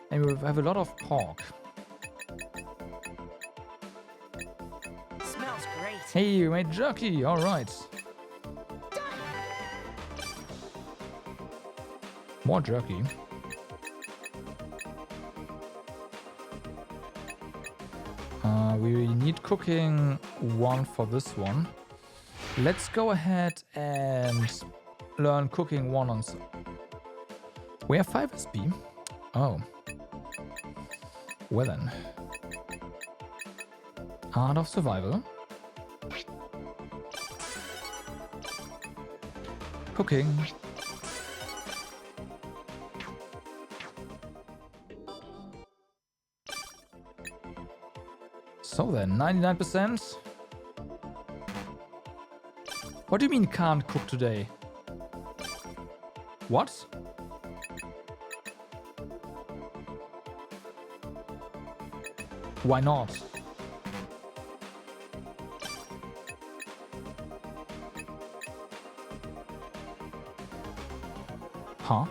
and we have a lot of pork. Smells great. Hey, we made jerky, alright. More jerky. We need cooking 1 for this one. Let's go ahead and learn cooking 1 on... We have 5 SP. Oh. Well then. Art of Survival. Cooking. So then, 99%. What do you mean can't cook today? What? Why not? Huh?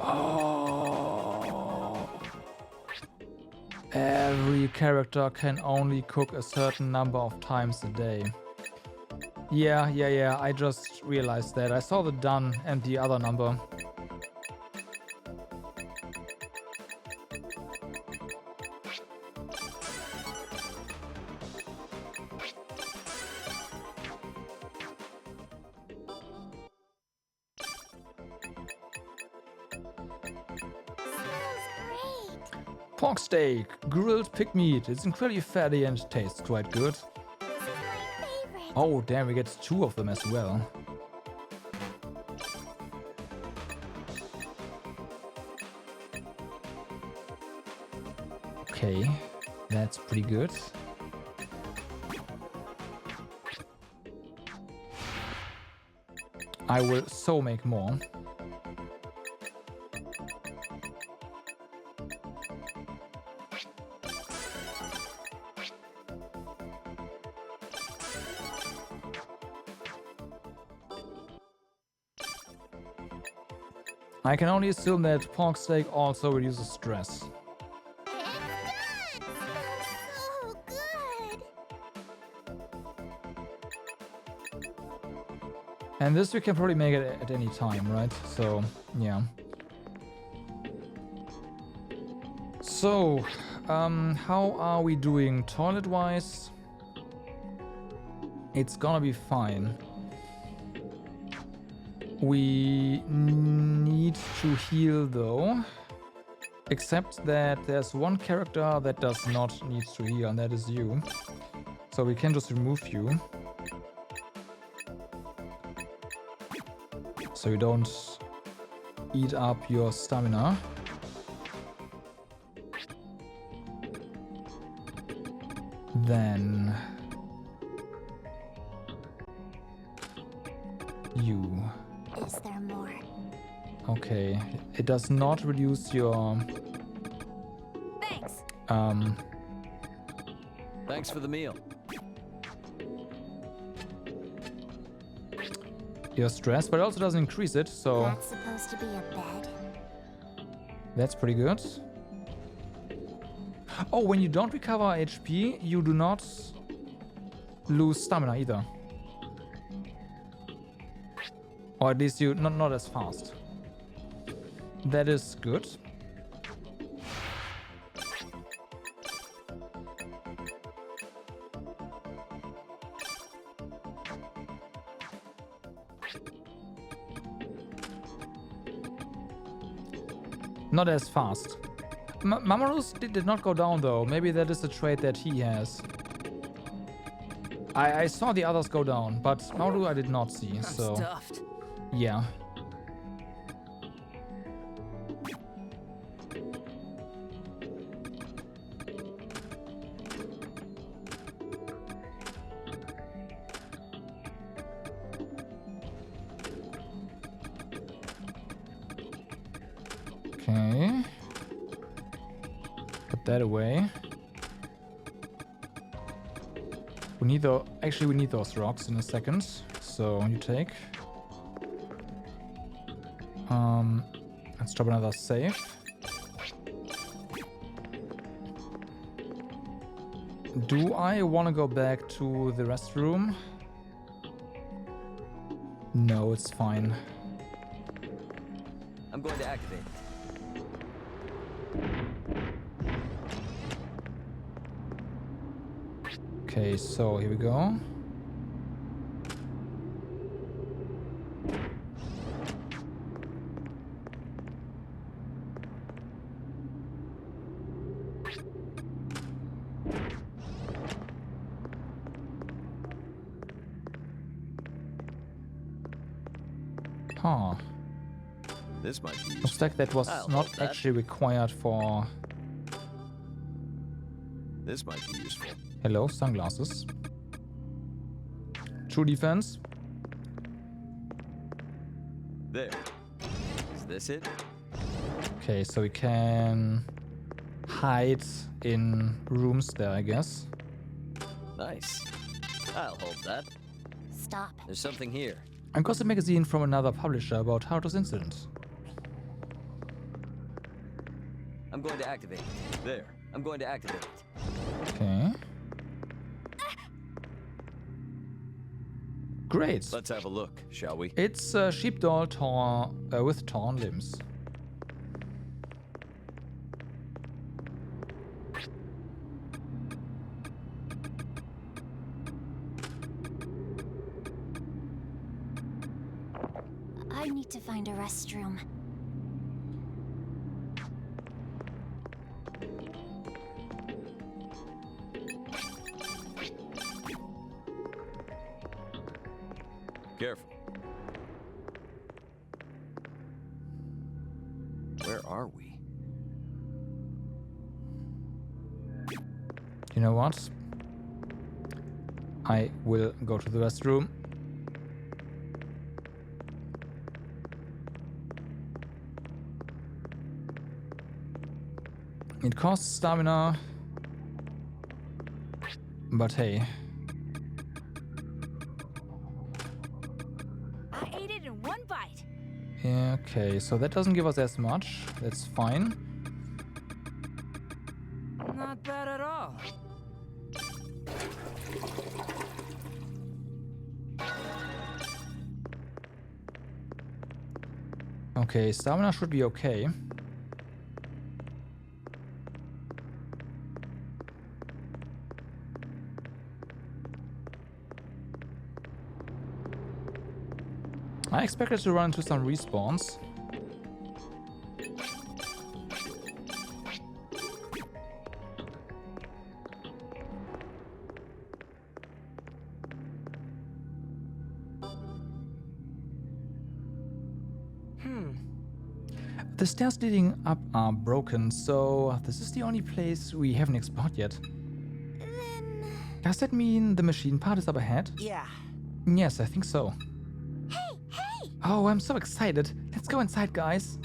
Oh. Every character can only cook a certain number of times a day. Yeah, I just realized that. I saw the done and the other number. Pork steak, grilled pig meat. It's incredibly fatty and tastes quite good. Oh damn, we get 2 of them as well. Okay, that's pretty good. I will so make more. I can only assume that pork steak also reduces stress. So good. And this we can probably make it at any time, right? So, yeah. So, how are we doing toilet-wise? It's gonna be fine. We need to heal though, except that there's one character that does not need to heal, and that is you. So we can just remove you. So you don't eat up your stamina. Then you. Is there more? Okay, it does not reduce your... Thanks. Thanks for the meal. Your stress, but it also doesn't increase it, so... That's supposed to be a bed. That's pretty good. Oh, when you don't recover HP, you do not lose stamina either. Or at least you not as fast. That is good. Not as fast. Mamoru's did not go down though. Maybe that is a trait that he has. I saw the others go down, but Mamoru I did not see, I'm so... stuffed. Yeah. Okay. Put that away. We need actually we need those rocks in a second. So you take. Let's drop another save. Do I want to go back to the restroom? No, it's fine. I'm going to activate. Okay, so here we go. Huh. This might be Looks like that was I'll not hold that. actually required for... This might be useful. Hello, sunglasses. True defense. There. Is this it? Okay, so we can hide in rooms there, I guess. Nice. I'll hold that. Stop. There's something here. I got a magazine from another publisher about Haruto's incident. I'm going to activate it. There. I'm going to activate it. Okay. Great. Let's have a look, shall we? It's a sheepdoll with torn limbs. I need to find a restroom. Careful. Where are we? You know what? I will go to the restroom. It costs stamina. But hey. I ate it in one bite. Yeah, okay, so that doesn't give us as much. That's fine. Not bad at all. Okay, stamina should be okay. I expected to run into some respawns. The stairs leading up are broken, so this is the only place we haven't explored yet. Does that mean the machine part is up ahead? Yeah. Yes, I think so. Hey! Oh, I'm so excited. Let's go inside, guys.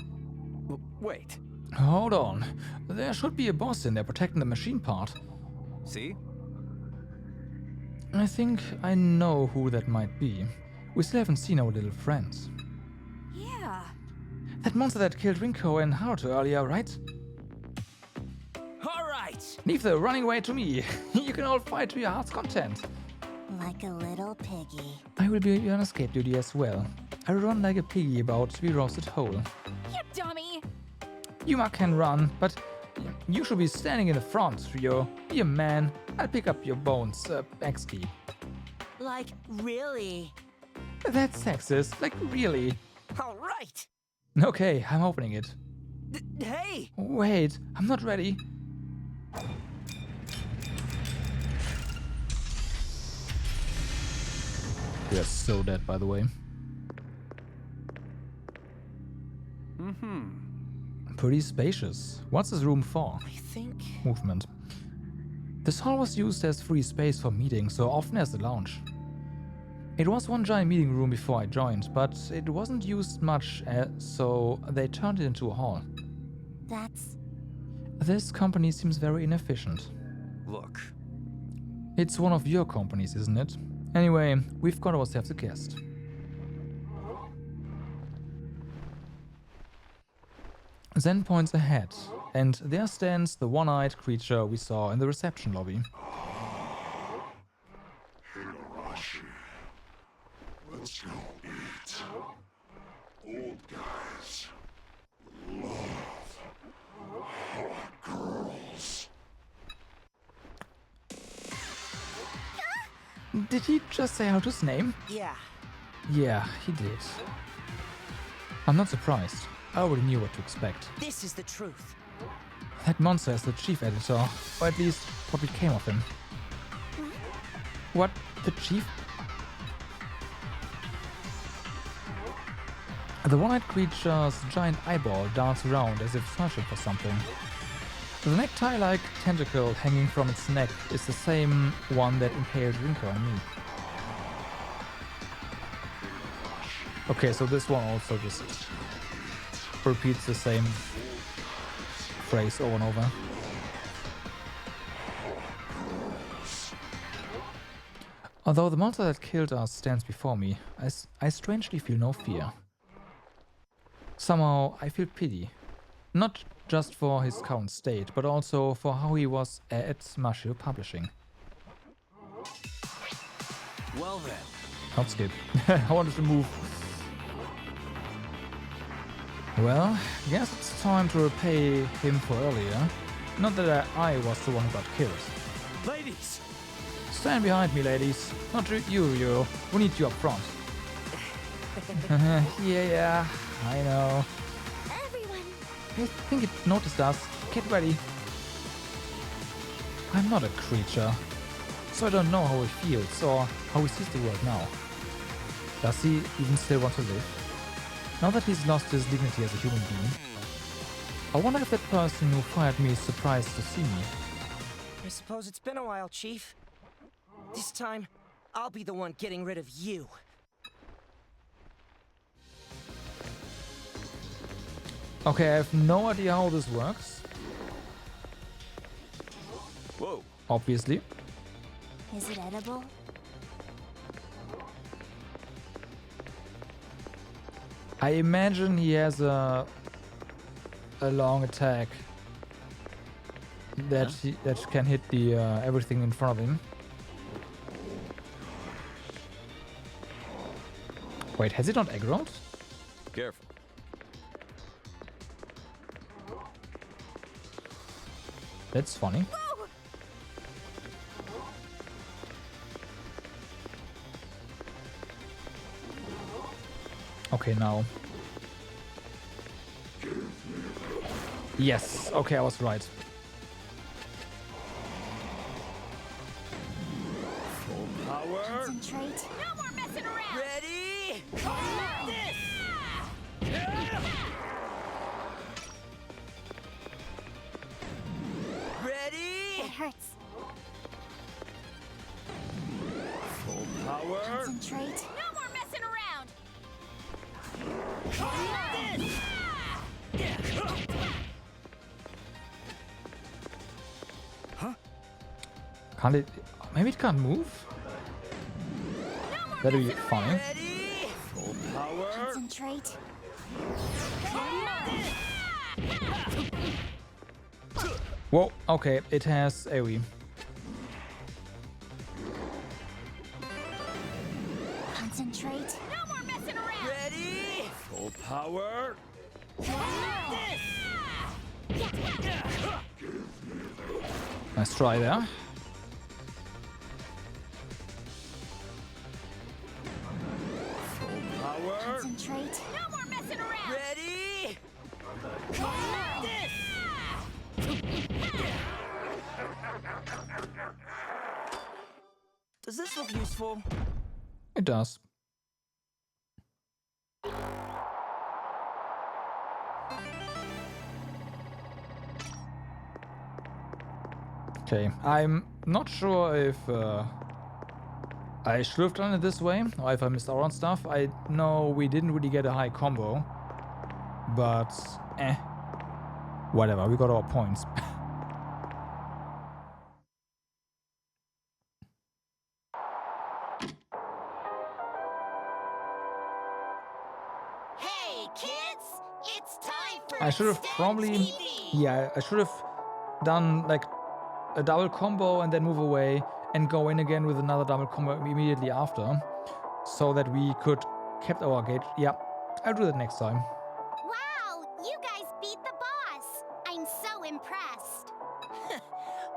Wait. Hold on. There should be a boss in there protecting the machine part. See? I think I know who that might be. We still haven't seen our little friends. Yeah. That monster that killed Rinko and Haruto earlier, right? All right. Leave the running away to me. You can all fight to your heart's content. Like a little piggy. I will be on escape duty as well. I will run like a piggy about to be roasted whole. You dummy! Yuma can run, but you should be standing in the front, Rio. Be a man. I'll pick up your bones, X-Key. Like, really? That's sexist, like really. All right. Okay, I'm opening it. Hey! Wait, I'm not ready. We are so dead, by the way. Pretty spacious. What's this room for? I think... Movement. This hall was used as free space for meetings, so often as a lounge. It was one giant meeting room before I joined, but it wasn't used much, so they turned it into a hall. That's... This company seems very inefficient. Look. It's one of your companies, isn't it? Anyway, we've got ourselves a guest. Zen points ahead, and there stands the one-eyed creature we saw in the reception lobby. Higurashi. Let's go eat. Old guys love hot girls. Did he just say out his name? Yeah. Yeah, he did. I'm not surprised. I already knew what to expect. This is the truth. That monster is the chief editor, or at least what became of him. What? The chief? The one-eyed creature's giant eyeball darts around as if searching for something. The necktie-like tentacle hanging from its neck is the same one that impaled Rinko and me. Okay, so this one also just repeats the same phrase over and over. Although the monster that killed us stands before me, I strangely feel no fear. Somehow I feel pity. Not just for his current state, but also for how he was at Mashio Publishing. Well then. Not skip. I wanted to move. Well, guess it's time to repay him for earlier. Not that I was the one who got killed. Ladies! Stand behind me, ladies. Not you. We need you up front. Yeah, I know. Everyone! I think it noticed us. Get ready. I'm not a creature, so I don't know how he feels or how he sees the world now. Does he even still want to live? Now that he's lost his dignity as a human being, I wonder if that person who fired me is surprised to see me. I suppose it's been a while, Chief. This time, I'll be the one getting rid of you. Okay, I have no idea how this works. Whoa. Obviously. Is it edible? I imagine he has a long attack that that can hit the everything in front of him. Wait, has he not aggroed? Careful. That's funny. Okay, now. Yes, okay, I was right. Full power. Concentrate. No more messing around! Ready? This! Ready? It hurts. Full power. Concentrate. No more messing around! Huh? Can't it? Maybe it can't move? That'd be funny. Ready? Full power. Concentrate. Whoa, okay, it has AoE. Concentrate. No more messing around! Ready? Full power. Nice try there. Full power. Concentrate. No more messing around! Ready? Does this look useful? It does. Okay, I'm not sure if I should have done it this way, or if I missed out on stuff. I know we didn't really get a high combo, but whatever, we got our points. Hey, kids! It's time for I should have probably, yeah, I should have done like a double combo and then move away and go in again with another double combo immediately after, so that we could kept our gauge. Yeah, I'll do that next time. Wow, you guys beat the boss. I'm so impressed.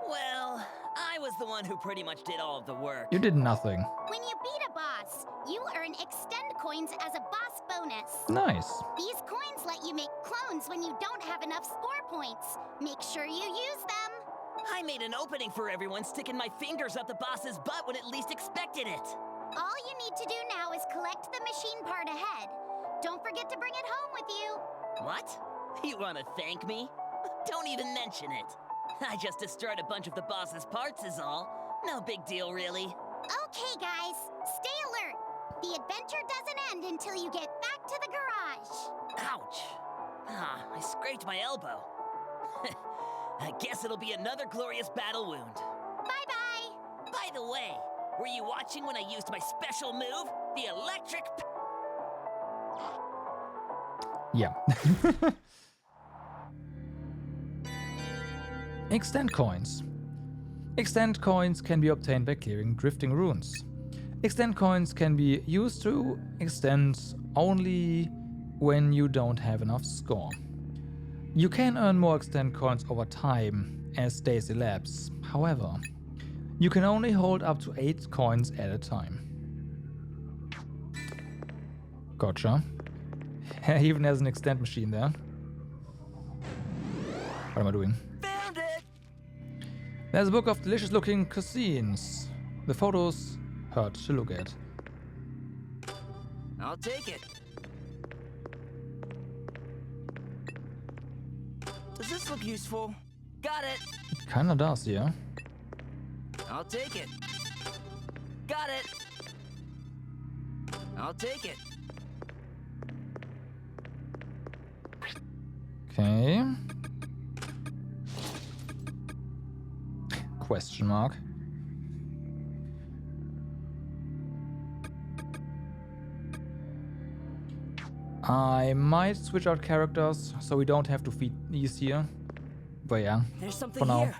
Well, I was the one who pretty much did all of the work. You did nothing. When you beat a boss, you earn extend coins as a boss bonus. Nice. These coins let you make clones when you don't have enough score points. Make sure you use them. I made an opening for everyone, sticking my fingers up the boss's butt when it least expected it. All you need to do now is collect the machine part ahead. Don't forget to bring it home with you. What? You want to thank me? Don't even mention it. I just destroyed a bunch of the boss's parts is all. No big deal, really. Okay, guys, stay alert. The adventure doesn't end until you get back to the garage. Ouch. Ah, I scraped my elbow. I guess it'll be another glorious battle wound. Bye-bye. By the way, were you watching when I used my special move? The electric... Yeah. Extend coins. Extend coins can be obtained by clearing drifting runes. Extend coins can be used to extend only when you don't have enough score. You can earn more extend coins over time as days elapse. However, you can only hold up to 8 coins at a time. Gotcha. He even has an extend machine there. What am I doing? Found it! There's a book of delicious looking cuisines. The photos hurt to look at. I'll take it. Does this look useful? Got it! Kinda does, yeah. I'll take it. Got it! I'll take it. Okay. Question mark. I might switch out characters so we don't have to feed these here. But yeah, There's something for now. here.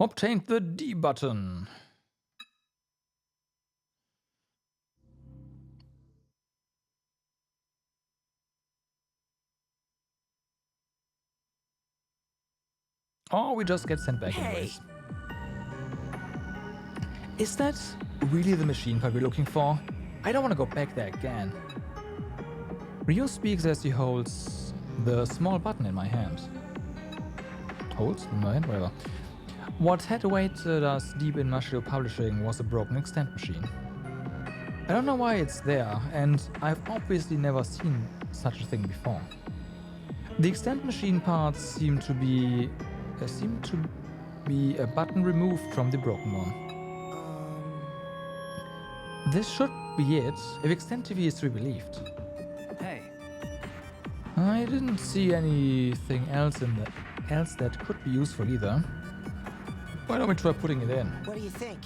Obtained the D button. Or we just get sent back anyways. Is that really the machine part we're looking for? I don't want to go back there again. Ryo speaks as he holds the small button in my hand. Holds? In my hand? Whatever. What had awaited us deep in Mashiro Publishing was a broken extend machine. I don't know why it's there, and I've obviously never seen such a thing before. The extend machine parts seem to be a button removed from the broken one. This should be it, if Extend TV is to be believed. Hey. I didn't see anything else that could be useful either. Why don't we try putting it in? What do you think?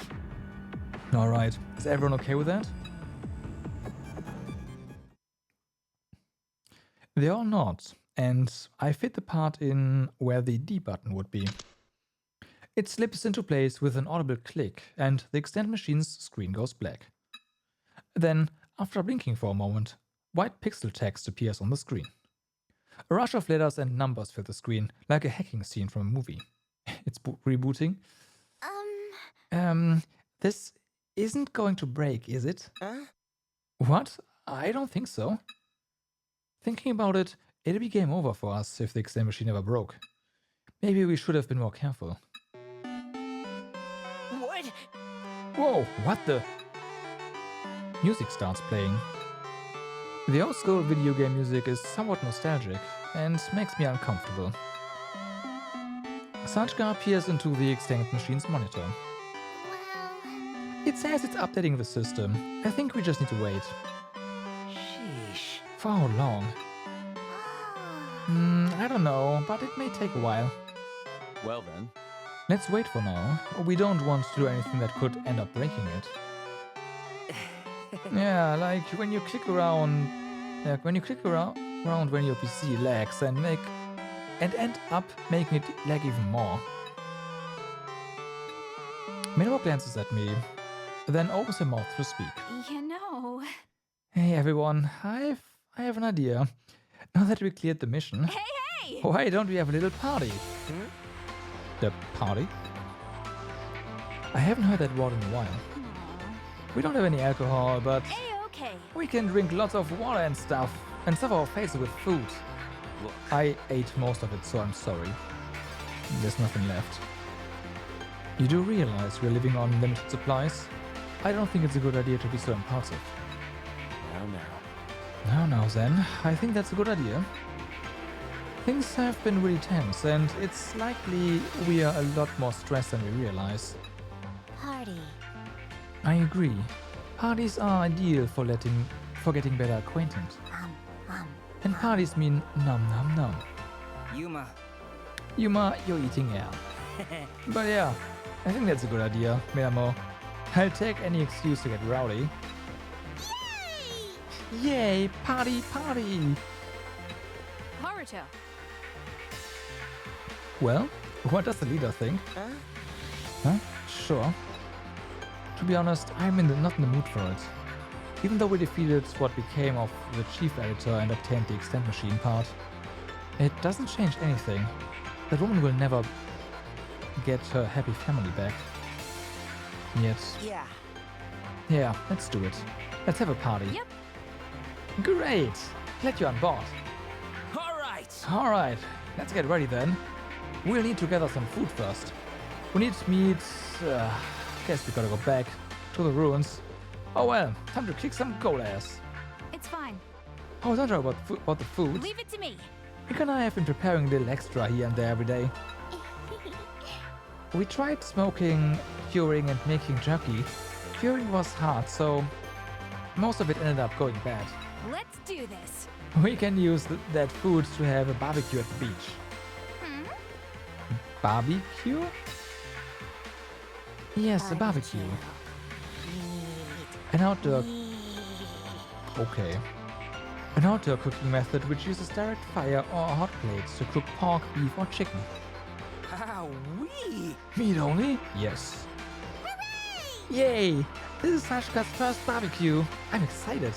Alright, is everyone okay with that? They are not, and I fit the part in where the D button would be. It slips into place with an audible click, and the Extend machine's screen goes black. Then, after blinking for a moment, white pixel text appears on the screen. A rush of letters and numbers fill the screen, like a hacking scene from a movie. It's rebooting. This isn't going to break, is it? What? I don't think so. Thinking about it, it'd be game over for us if the Extend machine ever broke. Maybe we should have been more careful. it! Whoa, what the? Music starts playing. The old school video game music is somewhat nostalgic and makes me uncomfortable. Sanchka appears into the extinct machine's monitor. It says it's updating the system. I think we just need to wait. Sheesh. For how long? I don't know, but it may take a while. Well then. Let's wait for now. We don't want to do anything that could end up breaking it. Yeah, like when you click around, when your PC lags and end up making it lag even more. Minimo glances at me, then opens her mouth to speak. You know... Hey everyone, I have an idea. Now that we cleared the mission, Hey! why don't we have a little party? The party? I haven't heard that word in a while. We don't have any alcohol, but A-okay. we can drink lots of water and stuff, and stuff our faces with food. Look. I ate most of it, so I'm sorry. There's nothing left. You do realize we're living on limited supplies? I don't think it's a good idea to be so impulsive. Now then, I think that's a good idea. Things have been really tense, and it's likely we are a lot more stressed than we realize. Party. I agree. Parties are ideal for getting better acquainted. And parties mean nom nom nom. Yuma, you're eating air. But yeah, I think that's a good idea, Minamo. I'll take any excuse to get rowdy. Yay! Party, party! Haruto. Well, what does the leader think? Huh? Sure. To be honest, I'm not in the mood for it. Even though we defeated what became of the chief editor and obtained the extend machine part, it doesn't change anything. That woman will never get her happy family back. Yet. Yeah, let's do it. Let's have a party. Yep. Great! Glad you're on board. Alright, let's get ready then. We'll need to gather some food first. We need meat. Guess we gotta go back to the ruins. Oh well, time to kick some gold ass. It's fine. Oh, don't worry about the food. Leave it to me. Nick and I have been preparing a little extra here and there every day. We tried smoking, curing, and making jerky. Curing was hard, so most of it ended up going bad. Let's do this. We can use that food to have a barbecue at the beach. Barbecue? Yes, a barbecue. An outdoor... Okay. An outdoor cooking method which uses direct fire or hot plates to cook pork, beef, or chicken. Wee! Meat only? Yes. Yay! This is Sashka's first barbecue. I'm excited.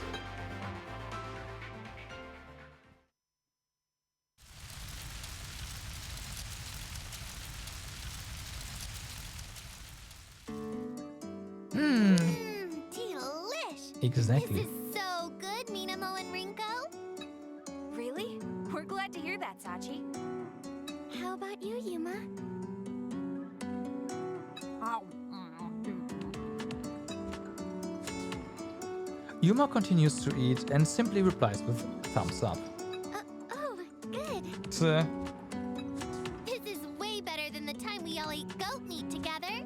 Delish! Exactly. This is so good, Minamo and Rinko. Really? We're glad to hear that, Sachi. How about you, Yuma? Yuma continues to eat and simply replies with thumbs up. Oh, good. This is way better than the time we all ate goat meat together.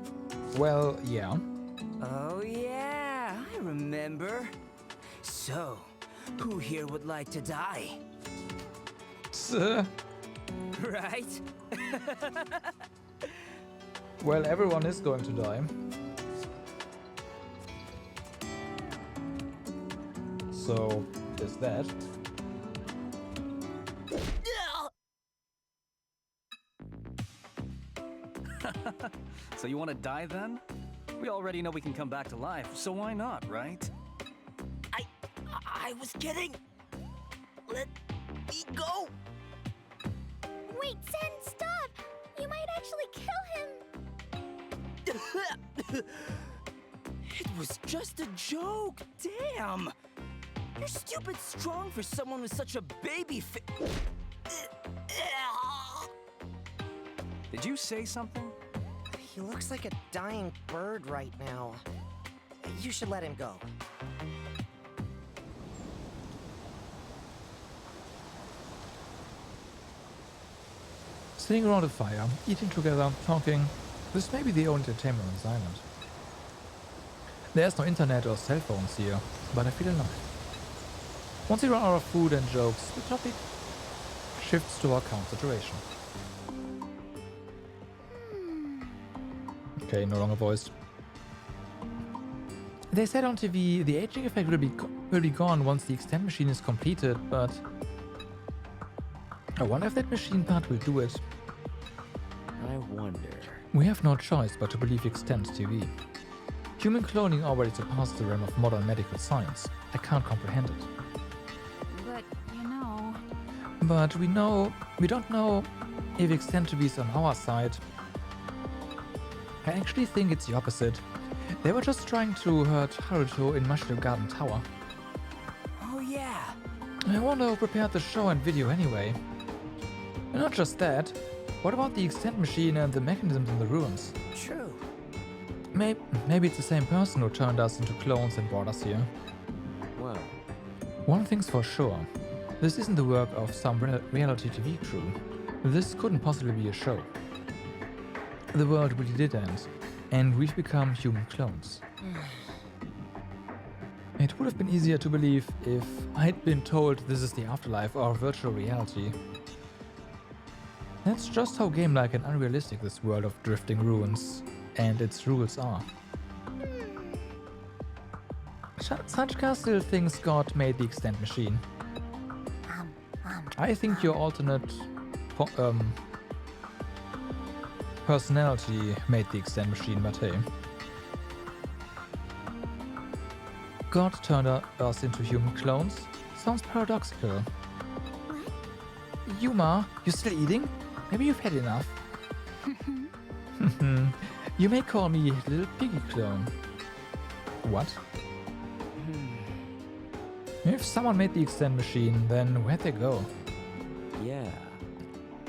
Well, yeah. Oh yeah, I remember. So, who here would like to die? Right? Well, everyone is going to die. So, there's that. So you want to die then? We already know we can come back to life, so why not, right? I was kidding. Let me go. Wait, Sen, stop! You might actually kill him. It was just a joke. Damn. You're stupid strong for someone with such a baby Did you say something? He looks like a dying bird right now. You should let him go. Sitting around a fire, eating together, talking. This may be the only entertainment on this island. There's no internet or cell phones here, but I feel alive. Once we run out of food and jokes, the topic shifts to our current situation. Okay, no longer voiced. They said on TV the aging effect will be gone once the extend machine is completed, but I wonder if that machine part will do it. I wonder. We have no choice but to believe extend TV. Human cloning already surpasses the realm of modern medical science. I can't comprehend it. But, you know... But we don't know if extend TV is on our side. I actually think it's the opposite. They were just trying to hurt Haruto in Mushroom Garden Tower. Oh yeah. I wonder who prepared the show and video anyway. And not just that, what about the extend machine and the mechanisms in the ruins? True. Maybe it's the same person who turned us into clones and brought us here. Well, one thing's for sure. This isn't the work of some reality TV crew. This couldn't possibly be a show. The world really did end, and we've become human clones. It would have been easier to believe if I'd been told this is the afterlife or virtual reality. That's just how game-like and unrealistic this world of drifting ruins and its rules are. Sanchka still thinks God made the extend machine. I think your alternate personality made the extend machine, but hey. God turned us into human clones? Sounds paradoxical. Yuma, you still eating? Maybe you've had enough. You may call me Little Piggy Clone. What? If someone made the extend machine, then where'd they go? Yeah.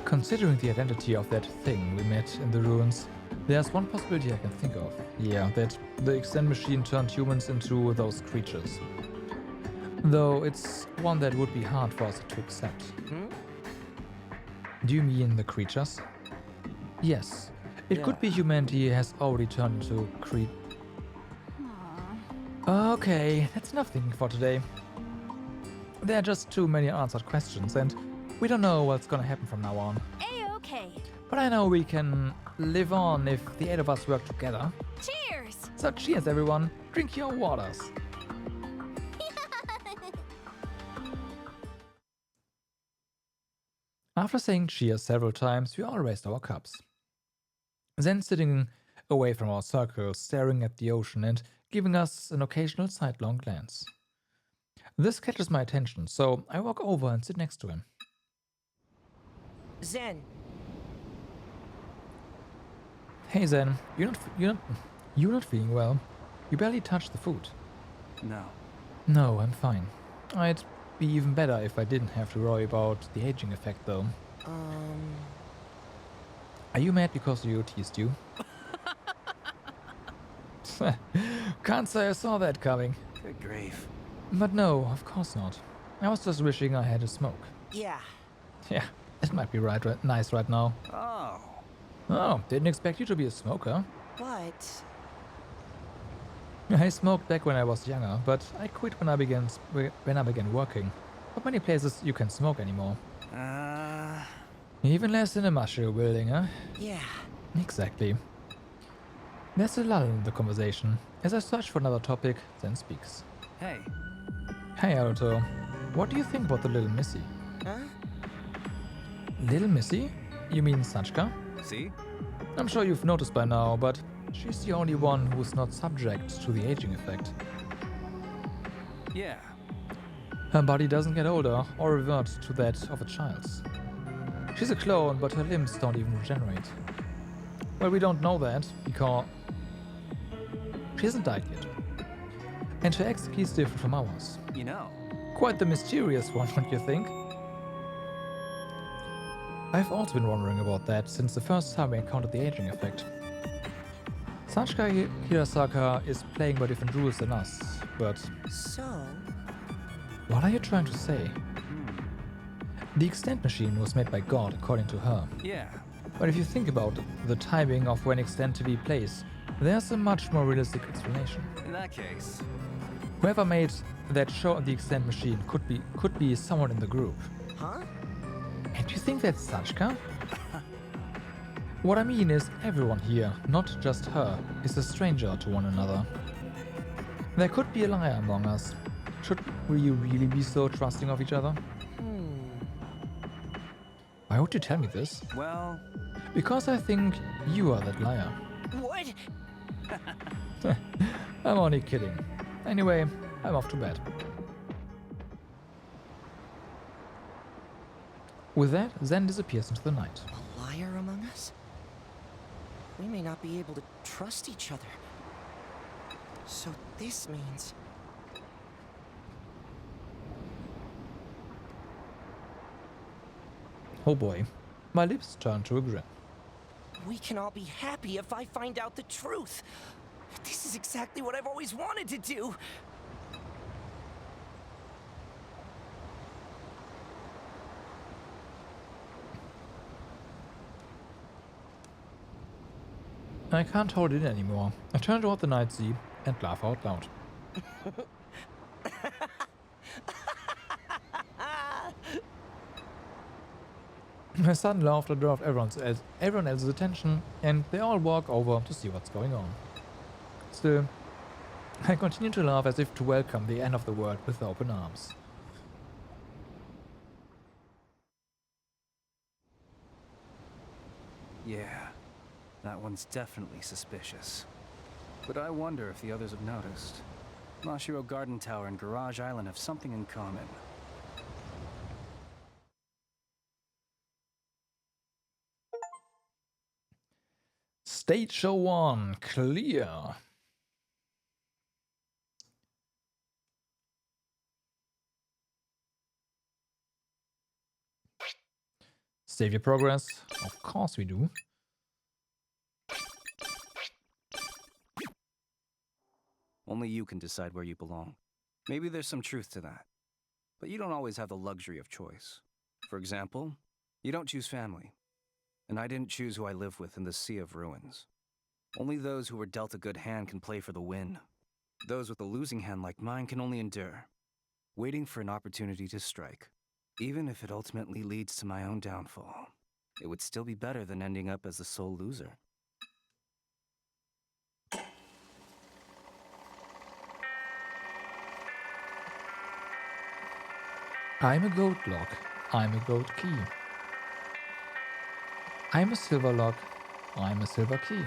Considering the identity of that thing we met in the ruins, there's one possibility I can think of. Yeah, that the extend machine turned humans into those creatures. Though it's one that would be hard for us to accept. Do you mean the creatures? Yes. It could be humanity has already turned into Okay, that's enough thinking for today. There are just too many unanswered questions, and we don't know what's gonna happen from now on. A-okay. But I know we can live on if the 8 of us work together. Cheers! So cheers, everyone. Drink your waters. After saying cheers several times, we all raised our cups. Then sitting away from our circle, staring at the ocean and giving us an occasional sidelong glance. This catches my attention, so I walk over and sit next to him. Zen. Hey Zen, you're not feeling well. You barely touched the food. No. No, I'm fine. I'd be even better if I didn't have to worry about the aging effect, though. Are you mad because you teased you? Can't say I saw that coming. Good grief. But no, of course not. I was just wishing I had a smoke. Yeah. Yeah, it might be nice right now. Oh. Oh, didn't expect you to be a smoker. But... I smoked back when I was younger, but I quit when I began working. Not many places you can smoke anymore. Even less in a mushroom building, huh? Yeah. Exactly. There's a lull in the conversation. As I search for another topic, Zen speaks. Hey. Hey, Naruto. What do you think about the little Missy? Huh? Little Missy? You mean Sanchka? See? I'm sure you've noticed by now, but she's the only one who's not subject to the aging effect. Yeah. Her body doesn't get older or revert to that of a child's. She's a clone, but her limbs don't even regenerate. Well, we don't know that, because she hasn't died yet. And her X key is different from ours. You know. Quite the mysterious one, don't you think? I've also been wondering about that since the first time we encountered the aging effect. Sachika Hirasaka is playing by different rules than us, but... So... What are you trying to say? The extent machine was made by God, according to her. Yeah. But if you think about the timing of when extent TV plays, there's a much more realistic explanation. In that case... Whoever made that show on the extent machine could be someone in the group. Huh? And you think that's Sachika? What I mean is everyone here, not just her, is a stranger to one another. There could be a liar among us. Should we really be so trusting of each other? Why would you tell me this? Well... Because I think you are that liar. What? I'm only kidding. Anyway, I'm off to bed. With that, Zen disappears into the night. A liar among us? We may not be able to trust each other. So this means... Oh boy, my lips turn to a grin. We can all be happy if I find out the truth. This is exactly what I've always wanted to do. I can't hold it in anymore. I turn toward the night sea and laugh out loud. My sudden laughter draws everyone else's attention, and they all walk over to see what's going on. Still, I continue to laugh as if to welcome the end of the world with open arms. Yeah, that one's definitely suspicious. But I wonder if the others have noticed. Mashiro Garden Tower and Garage Island have something in common. Stage show 1, clear. Save your progress. Of course we do. Only you can decide where you belong. Maybe there's some truth to that. But you don't always have the luxury of choice. For example, you don't choose family. And I didn't choose who I live with in the Sea of Ruins. Only those who were dealt a good hand can play for the win. Those with a losing hand like mine can only endure, waiting for an opportunity to strike. Even if it ultimately leads to my own downfall, it would still be better than ending up as the sole loser. I'm a gold lock. I'm a gold key. I'm a silver lock. I'm a silver key.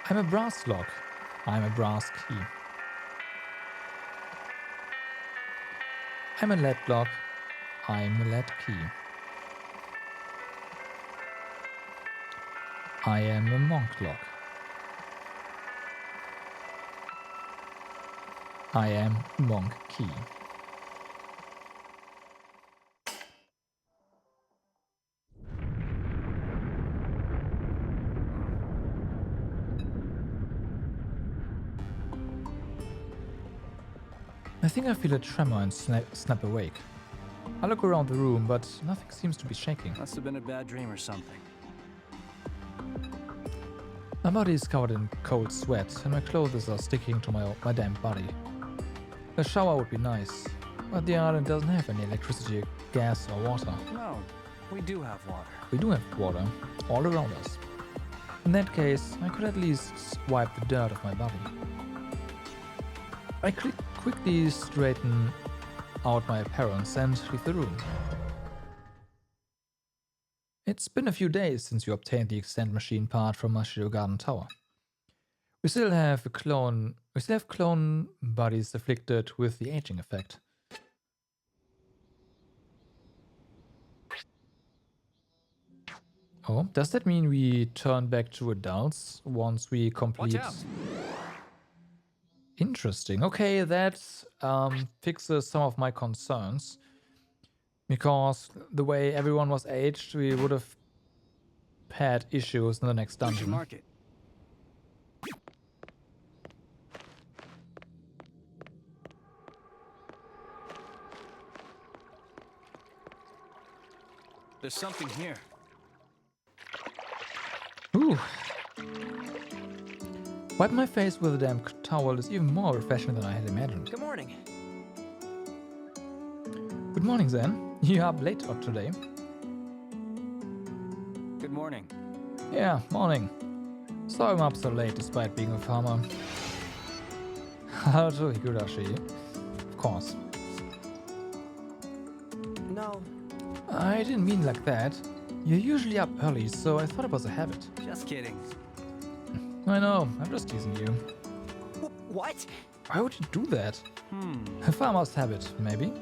I'm a brass lock. I'm a brass key. I'm a lead lock. I'm a lead key. I am a monk lock. I am monk key. I think I feel a tremor and snap awake. I look around the room, but nothing seems to be shaking. Must have been a bad dream or something. My body is covered in cold sweat, and my clothes are sticking to my damp body. A shower would be nice, but the island doesn't have any electricity, gas, or water. No, we do have water. We do have water, all around us. In that case, I could at least wipe the dirt off my body. I quickly straighten out my appearance and leave the room. It's been a few days since you obtained the extend machine part from Mashiro Garden Tower. We still have clone bodies afflicted with the aging effect. Oh, does that mean we turn back to adults once we complete? Watch out. Interesting. Okay, that fixes some of my concerns. Because the way everyone was aged, we would have pad issues in the next We should dungeon. mark it. There's something here. Ooh. Wipe my face with a damp towel is even more refreshing than I had imagined. Good morning. Good morning, Zen. You're up late out today. Good morning. Yeah, morning. So I'm up so late despite being a farmer. Haruto Higurashi. Of course. No. I didn't mean like that. You're usually up early, so I thought it was a habit. Just kidding. I know, I'm just teasing you. What? Why would you do that? A farmer's habit, maybe?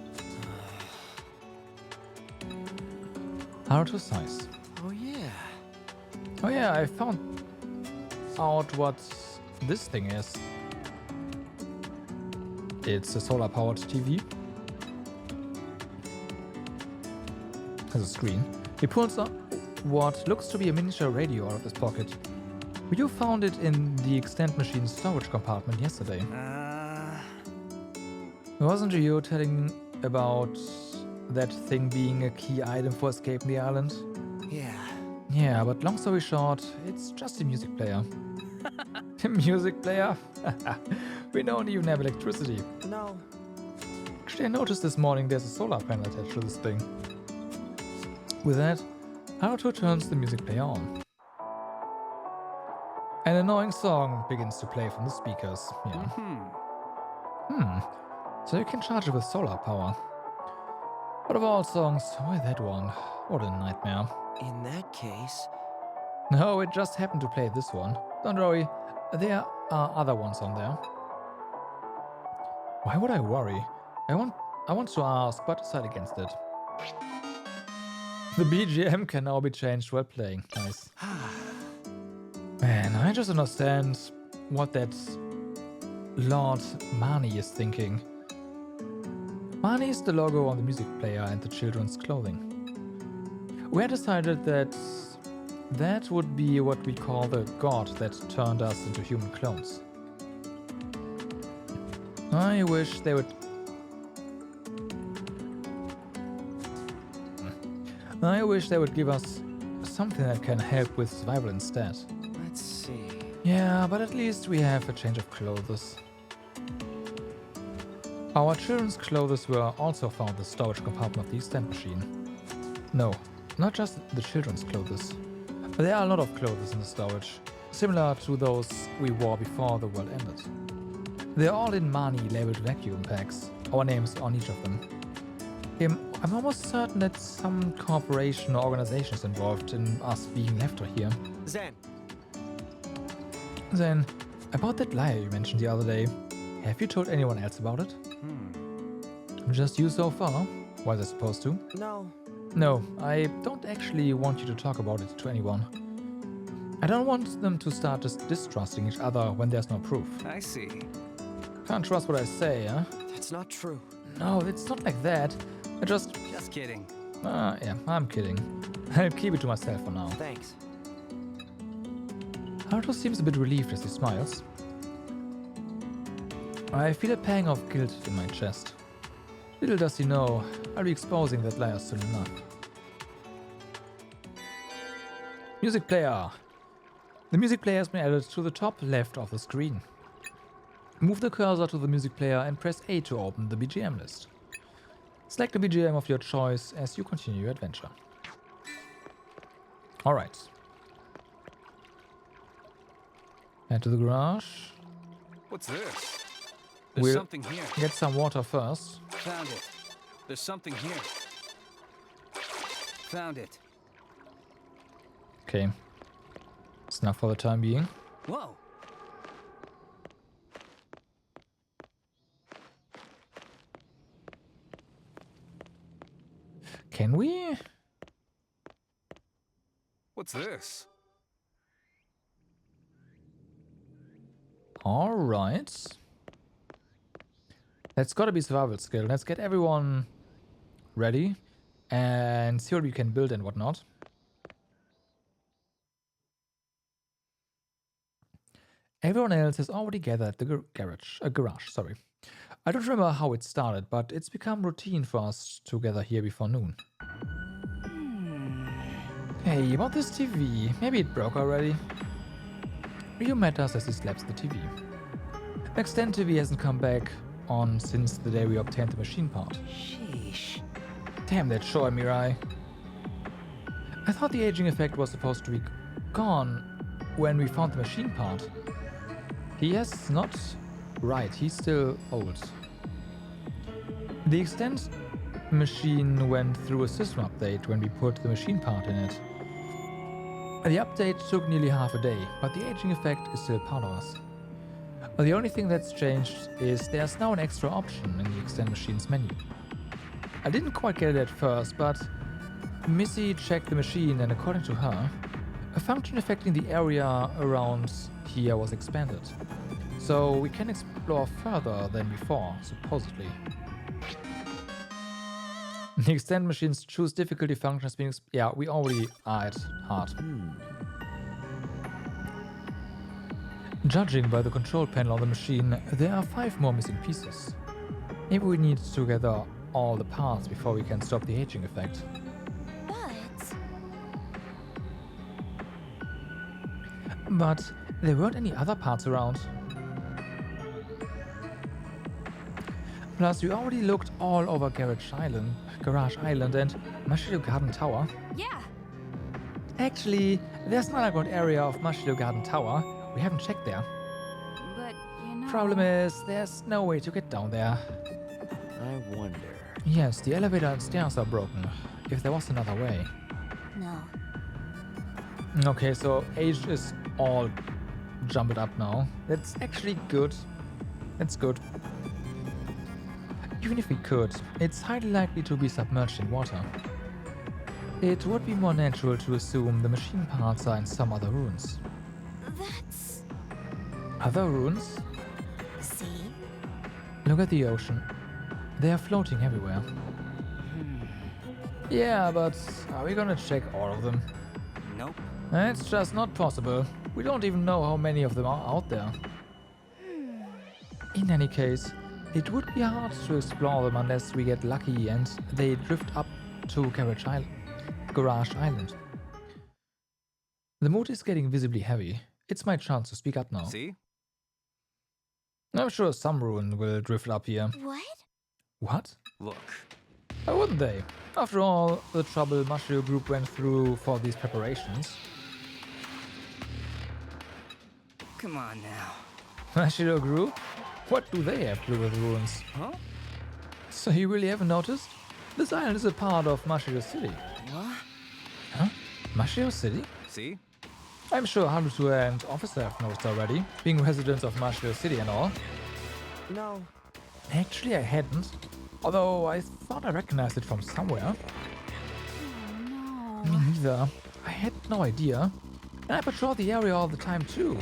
Haruto sighs. Oh yeah. Oh yeah, I found out what this thing is. It's a solar-powered TV. Has a screen. He pulls up what looks to be a miniature radio out of his pocket. You found it in the extend machine's storage compartment yesterday. Wasn't you telling about that thing being a key item for escaping the island? Yeah. Yeah, but long story short, it's just a music player. A music player? We don't even have electricity. No. Actually, I noticed this morning there's a solar panel attached to this thing. With that, Haruto turns the music player on. An annoying song begins to play from the speakers. Yeah. So you can charge it with solar power. But of all songs, why that one? What a nightmare. In that case... No, it just happened to play this one. Don't worry, there are other ones on there. Why would I worry? I want to ask, but decide against it. The BGM can now be changed while playing. Nice. Man, I just understand what that Lord Mani is thinking. Mani is the logo on the music player and the children's clothing. We had decided that that would be what we call the god that turned us into human clones. I wish they would... I wish they would give us something that can help with survival instead. Let's see... Yeah, but at least we have a change of clothes. Our children's clothes were also found in the storage compartment of the extend machine. No, not just the children's clothes. There are a lot of clothes in the storage, similar to those we wore before the world ended. They're all in Mani labeled vacuum packs, our names on each of them. I'm almost certain that some corporation or organization is involved in us being left here. Zen. Then, about that liar you mentioned the other day, have you told anyone else about it? Just you so far? Was I supposed to? No. No, I don't actually want you to talk about it to anyone. I don't want them to start just distrusting each other when there's no proof. I see. Can't trust what I say, huh? That's not true. No, it's not like that. I just... Just kidding. Yeah, I'm kidding. I'll keep it to myself for now. Thanks. Haruto seems a bit relieved as he smiles. I feel a pang of guilt in my chest. Little does he know, I'll be exposing that liar soon enough. Music player. The music player has been added to the top left of the screen. Move the cursor to the music player and press A to open the BGM list. Select the BGM of your choice as you continue your adventure. Alright. Head to the garage. What's this? There's We'll something here. get some water first. Found it. There's something here. Found it. Okay. It's enough for the time being. Whoa. Can we? What's this? Alright. That's gotta be survival skill. Let's get everyone ready and see what we can build and whatnot. Everyone else has already gathered at the garage, sorry. I don't remember how it started, but it's become routine for us to gather here before noon. Hey, about this TV, maybe it broke already? Ryu met us as he slaps the TV. Extend TV hasn't come back on since the day we obtained the machine part. Sheesh. Damn that show, Mirai. I thought the aging effect was supposed to be gone when we found the machine part. Yes, not right, he's still old. The extend machine went through a system update when we put the machine part in it. The update took nearly half a day, but the aging effect is still part of us. The only thing that's changed is there's now an extra option in the extend machine's menu. I didn't quite get it at first, but Missy checked the machine and according to her, a function affecting the area around here was expanded. So we can explore further than before, supposedly. The extend machines choose difficulty functions being... yeah, we already are at hard. Judging by the control panel on the machine, there are 5 more missing pieces. Maybe we need to gather all the parts before we can stop the aging effect. But there weren't any other parts around. Plus, we already looked all over Garage Island and Mashiro Garden Tower. Yeah. Actually, there's an underground area of Mashiro Garden Tower. We haven't checked there. But, you know... Problem is, there's no way to get down there. I wonder... Yes, the elevator and stairs are broken. If there was another way. No. Okay, so age is all jumped up now. That's actually good. That's good. Even if we could, it's highly likely to be submerged in water. It would be more natural to assume the machine parts are in some other ruins. That's... Other ruins? See? Look at the ocean. They are floating everywhere. Yeah, but are we gonna check all of them? Nope. It's just not possible. We don't even know how many of them are out there. In any case, it would be hard to explore them unless we get lucky and they drift up to Garage Island. The mood is getting visibly heavy. It's my chance to speak up now. See? I'm sure some ruin will drift up here. What? What? Look. Why wouldn't they? After all the trouble Mashiro Group went through for these preparations. Come on now. Mashiro Group? What do they have to do with ruins? Huh? So you really haven't noticed? This island is a part of Mashiro City. What? Huh? Mashiro City? See? I'm sure Haruto and Officer have noticed already, being residents of Mashiro City and all. No. Actually, I hadn't. Although I thought I recognized it from somewhere. Oh, no. Me neither. I had no idea. And I patrol the area all the time too.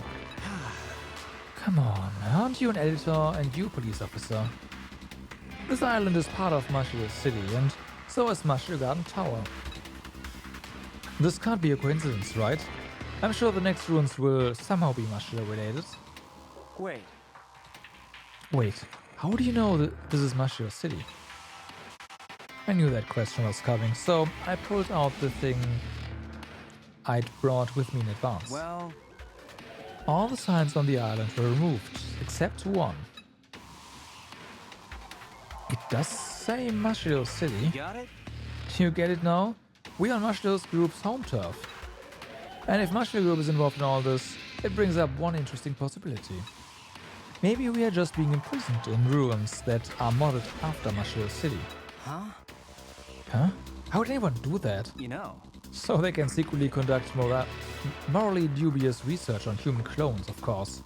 Come on, aren't you an editor and you police officer? This island is part of Mashiro City and so is Mashiro Garden Tower. This can't be a coincidence, right? I'm sure the next ruins will somehow be Mashiro related. Wait. Wait, how do you know that this is Mashiro City? I knew that question was coming, so I pulled out the thing I'd brought with me in advance. Well... All the signs on the island were removed, except one. It does say Mashiro City. You got it? Do you get it now? We are Mashiro's group's home turf. And if Mashiro Group is involved in all this, it brings up one interesting possibility. Maybe we are just being imprisoned in ruins that are modeled after Mashiro City. Huh? Huh? How would anyone do that? You know. So they can secretly conduct morally dubious research on human clones, of course.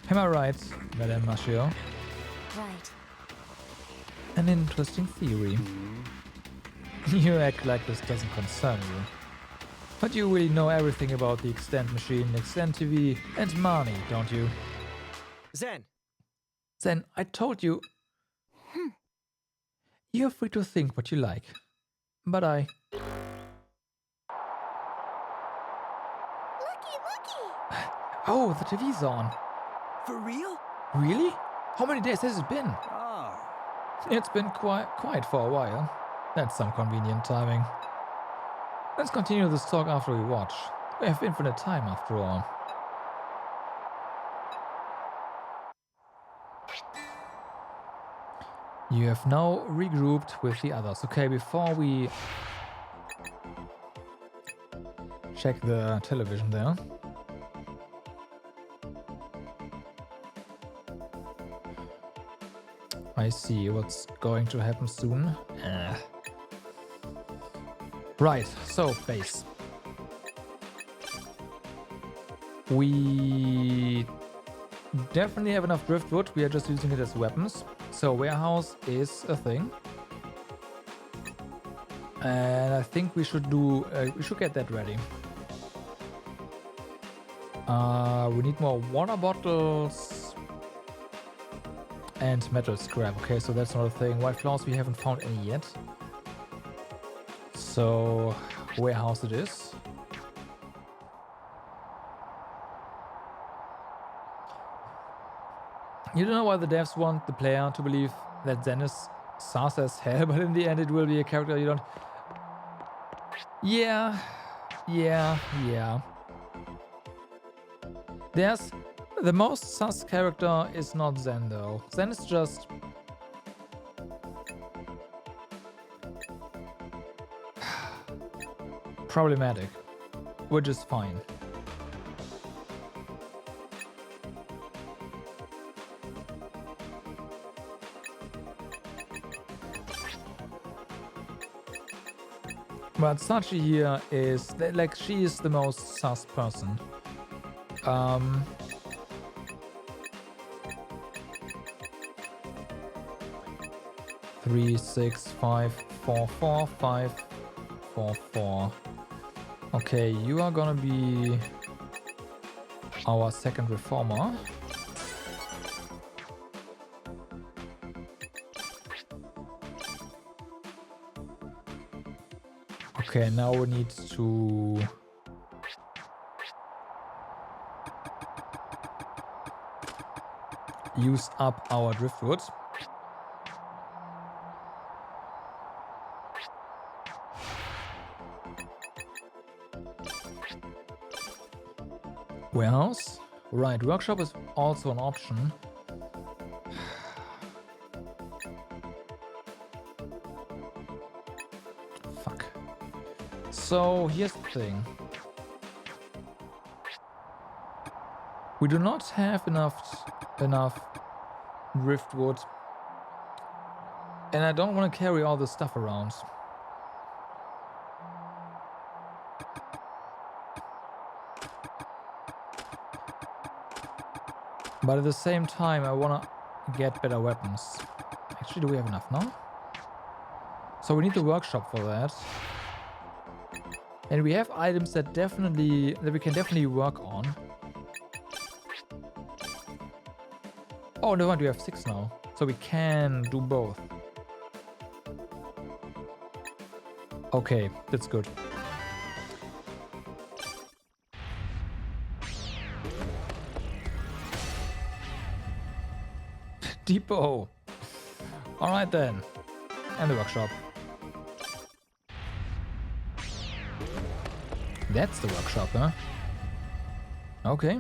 Am I right, Madame Mashiro? Right. An interesting theory. You act like this doesn't concern you. But you really know everything about the Extend Machine, Extend TV, and Marnie, don't you? Zen! Zen, I told you... You're free to think what you like. But I... Oh, the TV's on. For real? Really? How many days has it been? Oh. It's been quiet for a while. That's some convenient timing. Let's continue this talk after we watch. We have infinite time after all. You have now regrouped with the others. Okay, before we check the television there. I see what's going to happen soon. Right, so base. We definitely have enough driftwood. We are just using it as weapons. So warehouse is a thing. And I think we should get that ready. We need more water bottles and metal scrap. Okay, so that's not a thing. White flowers, we haven't found any yet. So warehouse it is. You don't know why the devs want the player to believe that Zen is sus as hell, but in the end it will be a character you don't... Yeah. There's... The most sus character is not Zen though. Zen is just... problematic. Which is fine. But Sachi here is, like, she is the most sus person. 3, 6, 5, 4, 4, 5, 4, 4. Okay, you are gonna be our second reformer. Okay, now we need to use up our driftwood. Warehouse. Right, workshop is also an option. Fuck. So here's the thing. We do not have enough driftwood, and I don't want to carry all this stuff around. But at the same time, I want to get better weapons. Actually, do we have enough now? So we need the workshop for that. And we have items that we can definitely work on. Oh, no, we have 6 now. So we can do both. Okay, that's good. Depot. Alright then. And the workshop. That's the workshop, huh? Okay.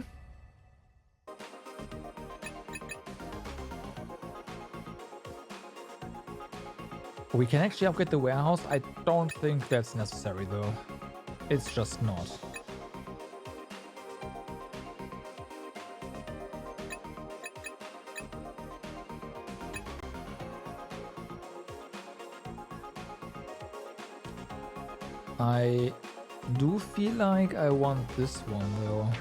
We can actually upgrade the warehouse. I don't think that's necessary though. It's just not. I do feel like I want this one though.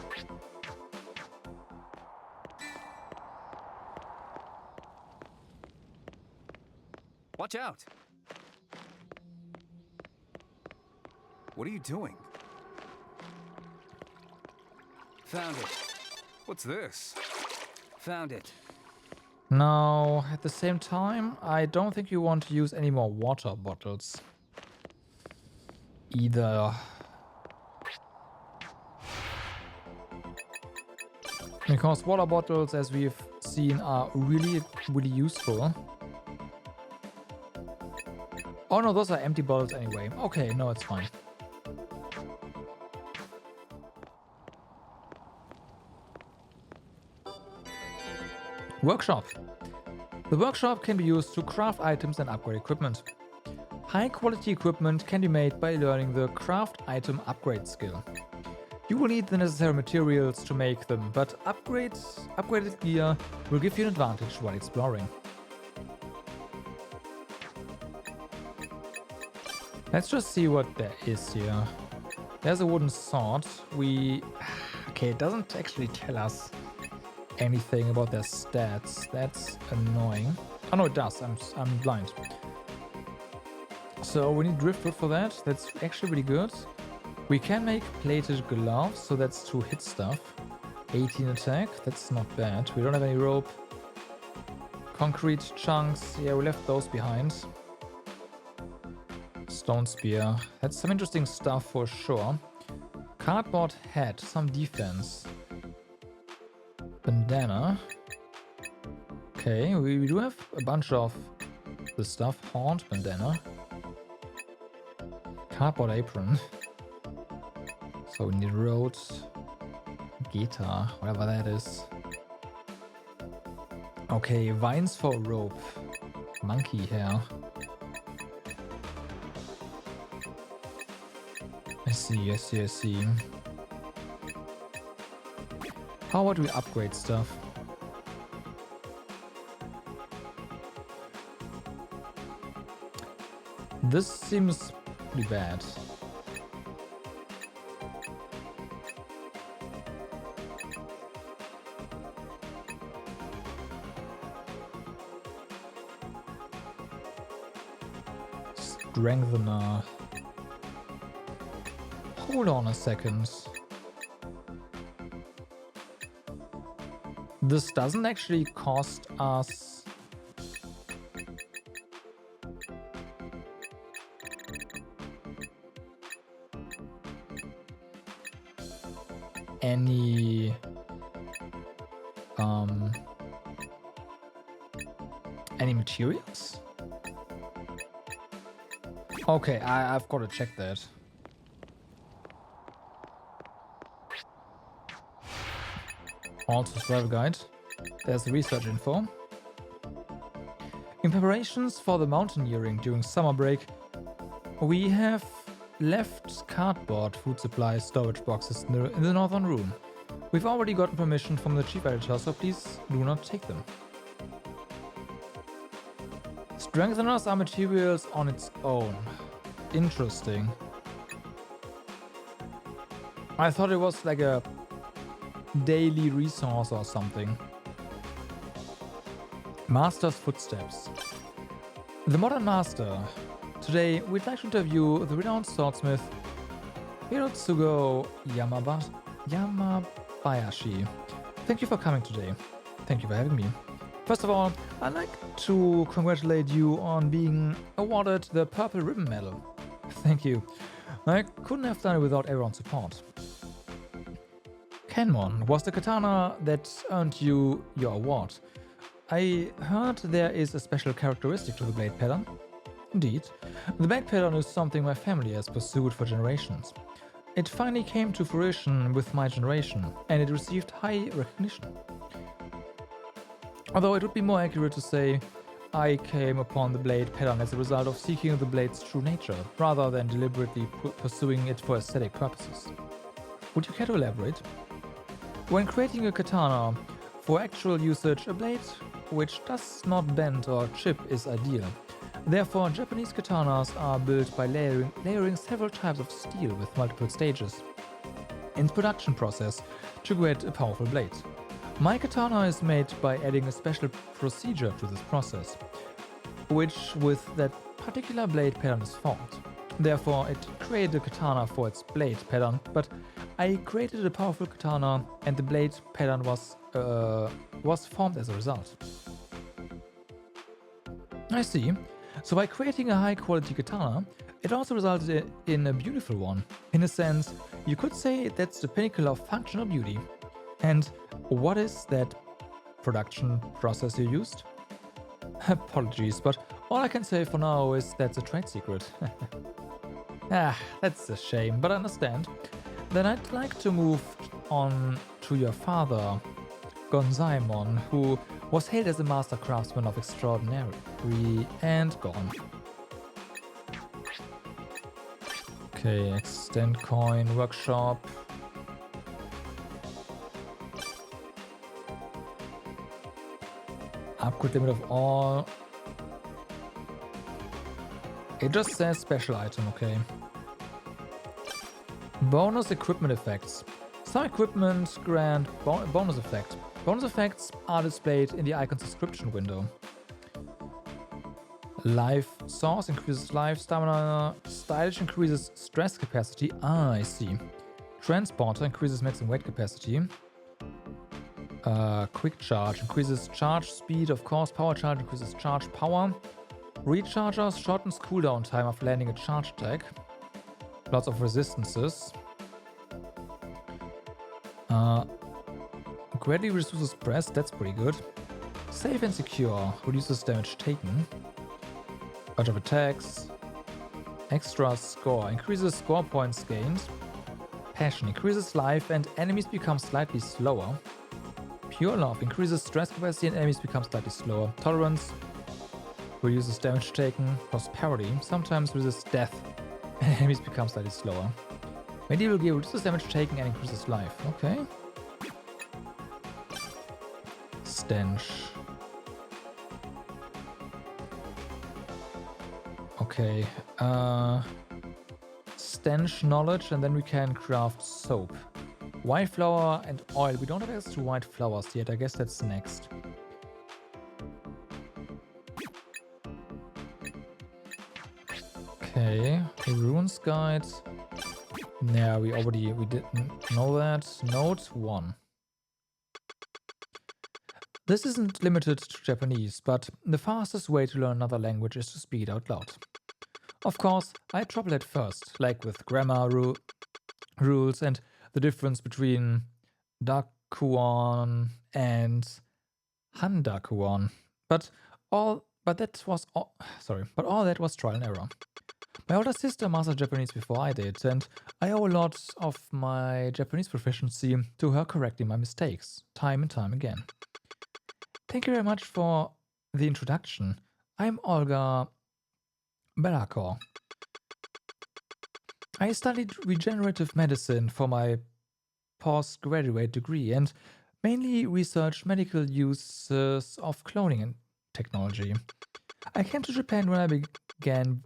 Watch out! What are you doing? Found it. What's this? Found it. Now, at the same time, I don't think you want to use any more water bottles. Either. Because water bottles, as we've seen, are really, really useful. Oh no, those are empty bottles anyway. Okay, no, it's fine. Workshop. The workshop can be used to craft items and upgrade equipment. High quality equipment can be made by learning the craft item upgrade skill. You will need the necessary materials to make them, but upgraded gear will give you an advantage while exploring. Let's just see what there is here. There's a wooden sword. Okay, it doesn't actually tell us anything about their stats. That's annoying. Oh no, it does. I'm blind. So we need driftwood for that. That's actually really good. We can make plated gloves, so that's to hit stuff. 18 attack, that's not bad. We don't have any rope. Concrete chunks, yeah, we left those behind. Stone spear, that's some interesting stuff for sure. Cardboard hat, some defense. Bandana. Okay, we do have a bunch of the stuff. Haunt, bandana. Cardboard apron. So we need road, guitar, whatever that is. Okay, vines for rope. Monkey hair. I see. How about we upgrade stuff? This seems pretty bad. Strengthener. Hold on a second. This doesn't actually cost us any materials? Okay, I've got to check that. Also, survival guide. There's the research info. In preparations for the mountaineering during summer break, we have left cardboard food supply storage boxes in the northern room. We've already gotten permission from the chief editor, so please do not take them. Strengtheners are materials on its own. Interesting. I thought it was like a daily resource or something. Master's footsteps. The modern master. Today we'd like to interview the renowned swordsmith Hirotsugo Yamabayashi. Thank you for coming today. Thank you for having me. First of all, I'd like to congratulate you on being awarded the Purple Ribbon Medal. Thank you. I couldn't have done it without everyone's support. Kenmon was the katana that earned you your award. I heard there is a special characteristic to the blade pattern. Indeed, the blade pattern is something my family has pursued for generations. It finally came to fruition with my generation, and it received high recognition. Although it would be more accurate to say I came upon the blade pattern as a result of seeking the blade's true nature, rather than deliberately pursuing it for aesthetic purposes. Would you care to elaborate? When creating a katana for actual usage, a blade which does not bend or chip is ideal. Therefore, Japanese katanas are built by layering several types of steel with multiple stages in the production process to create a powerful blade. My katana is made by adding a special procedure to this process, which with that particular blade pattern is formed. Therefore, it created a katana for its blade pattern, but I created a powerful katana and the blade pattern was formed as a result. I see. So by creating a high quality katana, it also resulted in a beautiful one. In a sense, you could say that's the pinnacle of functional beauty. And what is that production process you used? Apologies, but all I can say for now is that's a trade secret. That's a shame, but I understand. Then I'd like to move on to your father, Gonzaimon, who was hailed as a master craftsman of extraordinary and gone. Okay, extend coin, workshop. Upgrade limit of all. It just says special item, okay. Bonus equipment effects. Some equipment grant bonus effect. Bonus effects are displayed in the icon's description window. Life source increases life stamina. Stylish increases stress capacity. I see. Transporter increases maximum weight capacity. Quick charge increases charge speed, of course. Power charge increases charge power. Rechargers shortens cooldown time of landing a charge attack. Lots of resistances. Gradually reduces press, that's pretty good. Safe and secure, reduces damage taken. Bunch of attacks. Extra score, increases score points gained. Passion, increases life and enemies become slightly slower. Pure love, increases stress capacity and enemies become slightly slower. Tolerance, reduces damage taken. Prosperity, sometimes resists death and enemies become slightly slower. Medieval gear reduces damage taken and increases life. Okay. Stench. Okay. Stench knowledge, and then we can craft soap. White flour and oil. We don't have access to white flowers yet. I guess that's next. Okay. Runes guide. Yeah, we didn't know that. Note 1. This isn't limited to Japanese, but the fastest way to learn another language is to speak it out loud. Of course, I had trouble at first, like with grammar rules and the difference between Dakuon and Handakuon. But all that was trial and error. My older sister mastered Japanese before I did, and I owe a lot of my Japanese proficiency to her correcting my mistakes, time and time again. Thank you very much for the introduction. I'm Olga Belakor. I studied regenerative medicine for my postgraduate degree and mainly researched medical uses of cloning and technology. I came to Japan when I began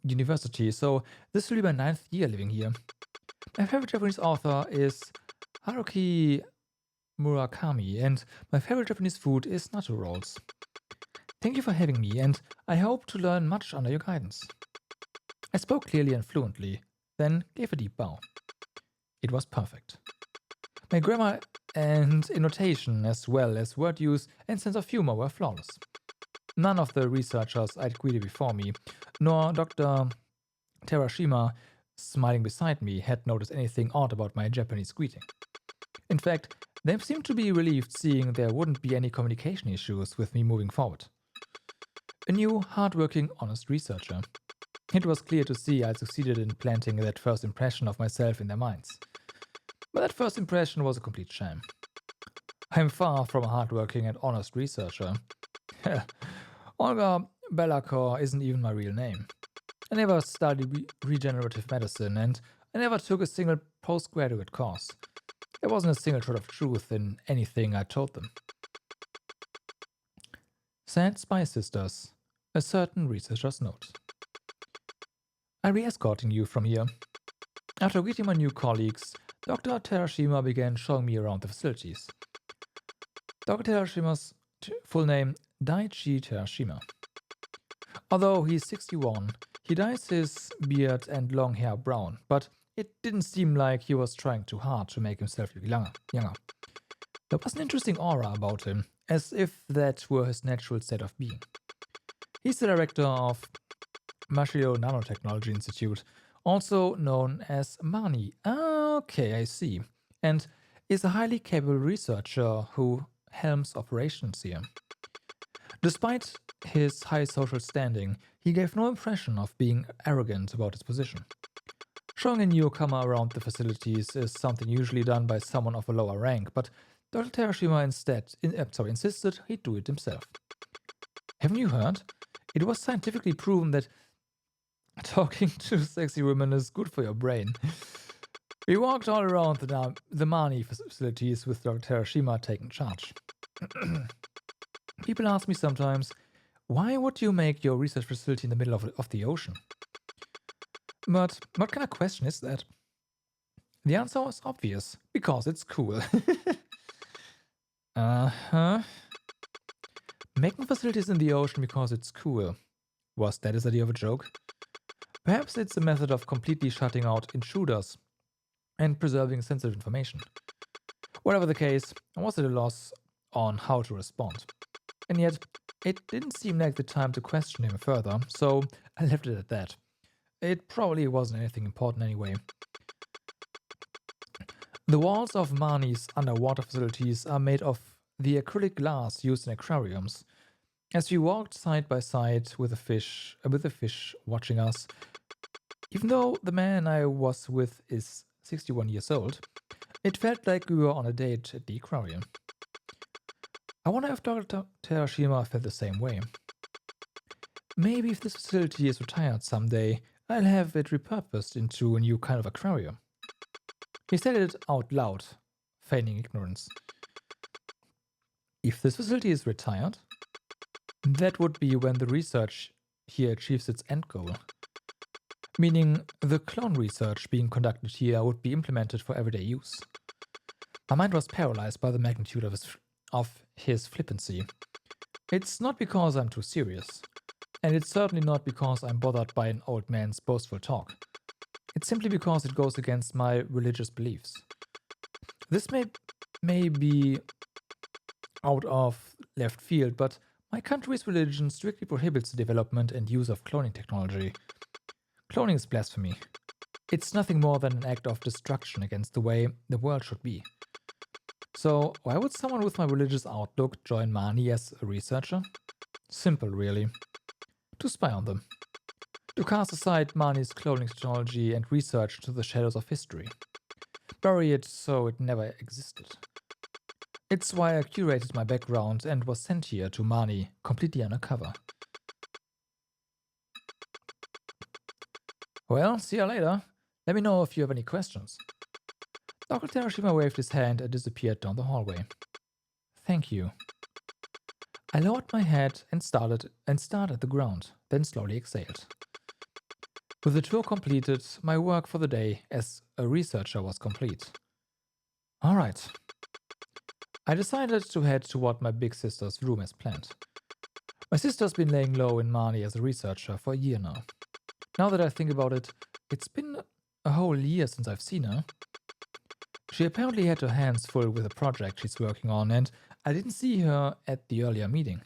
university, so this will be my 9th year living here. My favorite Japanese author is Haruki Murakami, and my favorite Japanese food is natto rolls. Thank you for having me, and I hope to learn much under your guidance. I spoke clearly and fluently, then gave a deep bow. It was perfect. My grammar and annotation, as well as word use and sense of humor, were flawless. None of the researchers I'd greeted before me, nor Dr. Terashima, smiling beside me, had noticed anything odd about my Japanese greeting. In fact, they seemed to be relieved seeing there wouldn't be any communication issues with me moving forward. A new, hardworking, honest researcher. It was clear to see I'd succeeded in planting that first impression of myself in their minds. But that first impression was a complete sham. I'm far from a hardworking and honest researcher. Olga Belakor isn't even my real name. I never studied regenerative medicine, and I never took a single postgraduate course. There wasn't a single shred of truth in anything I told them. Sad Spy Sisters. A certain researcher's note. I'll be escorting you from here. After greeting my new colleagues, Dr. Terashima began showing me around the facilities. Dr. Terashima's full name, Daichi Terashima. Although he's 61, he dyes his beard and long hair brown, but it didn't seem like he was trying too hard to make himself look younger. There was an interesting aura about him, as if that were his natural state of being. He's the director of Mashio Nanotechnology Institute, also known as MANI. Okay, I see. And is a highly capable researcher who helms operations here. Despite his high social standing, he gave no impression of being arrogant about his position. Showing a newcomer around the facilities is something usually done by someone of a lower rank, but Dr. Terashima insisted he'd do it himself. Haven't you heard? It was scientifically proven that talking to sexy women is good for your brain. We walked all around the Mani facilities with Dr. Terashima taking charge. People ask me sometimes, why would you make your research facility in the middle of the ocean? But what kind of question is that? The answer was obvious, because it's cool. Uh-huh. Making facilities in the ocean because it's cool. Was that his idea of a joke? Perhaps it's a method of completely shutting out intruders and preserving sensitive information. Whatever the case, I was at a loss on how to respond. And yet, it didn't seem like the time to question him further, so I left it at that. It probably wasn't anything important anyway. The walls of Mani's underwater facilities are made of the acrylic glass used in aquariums. As we walked side by side with the fish watching us, even though the man I was with is 61 years old, it felt like we were on a date at the aquarium. I wonder if Dr. Terashima felt the same way. Maybe if this facility is retired someday, I'll have it repurposed into a new kind of aquarium. He said it out loud, feigning ignorance. If this facility is retired, that would be when the research here achieves its end goal. Meaning the clone research being conducted here would be implemented for everyday use. My mind was paralyzed by the magnitude of his flippancy. It's not because I'm too serious, and it's certainly not because I'm bothered by an old man's boastful talk. It's simply because it goes against my religious beliefs. This may be out of left field, but my country's religion strictly prohibits the development and use of cloning technology. Cloning is blasphemy. It's nothing more than an act of destruction against the way the world should be. So, why would someone with my religious outlook join Mani as a researcher? Simple, really. To spy on them. To cast aside Mani's cloning technology and research to the shadows of history. Bury it so it never existed. It's why I curated my background and was sent here to Mani completely undercover. Well, see you later. Let me know if you have any questions. Dr. Terashima waved his hand and disappeared down the hallway. Thank you. I lowered my head and stared at the ground, then slowly exhaled. With the tour completed, my work for the day as a researcher was complete. Alright. I decided to head toward my big sister's room as planned. My sister's been laying low in Mani as a researcher for a year now. Now that I think about it, it's been a whole year since I've seen her. She apparently had her hands full with a project she's working on, and I didn't see her at the earlier meeting.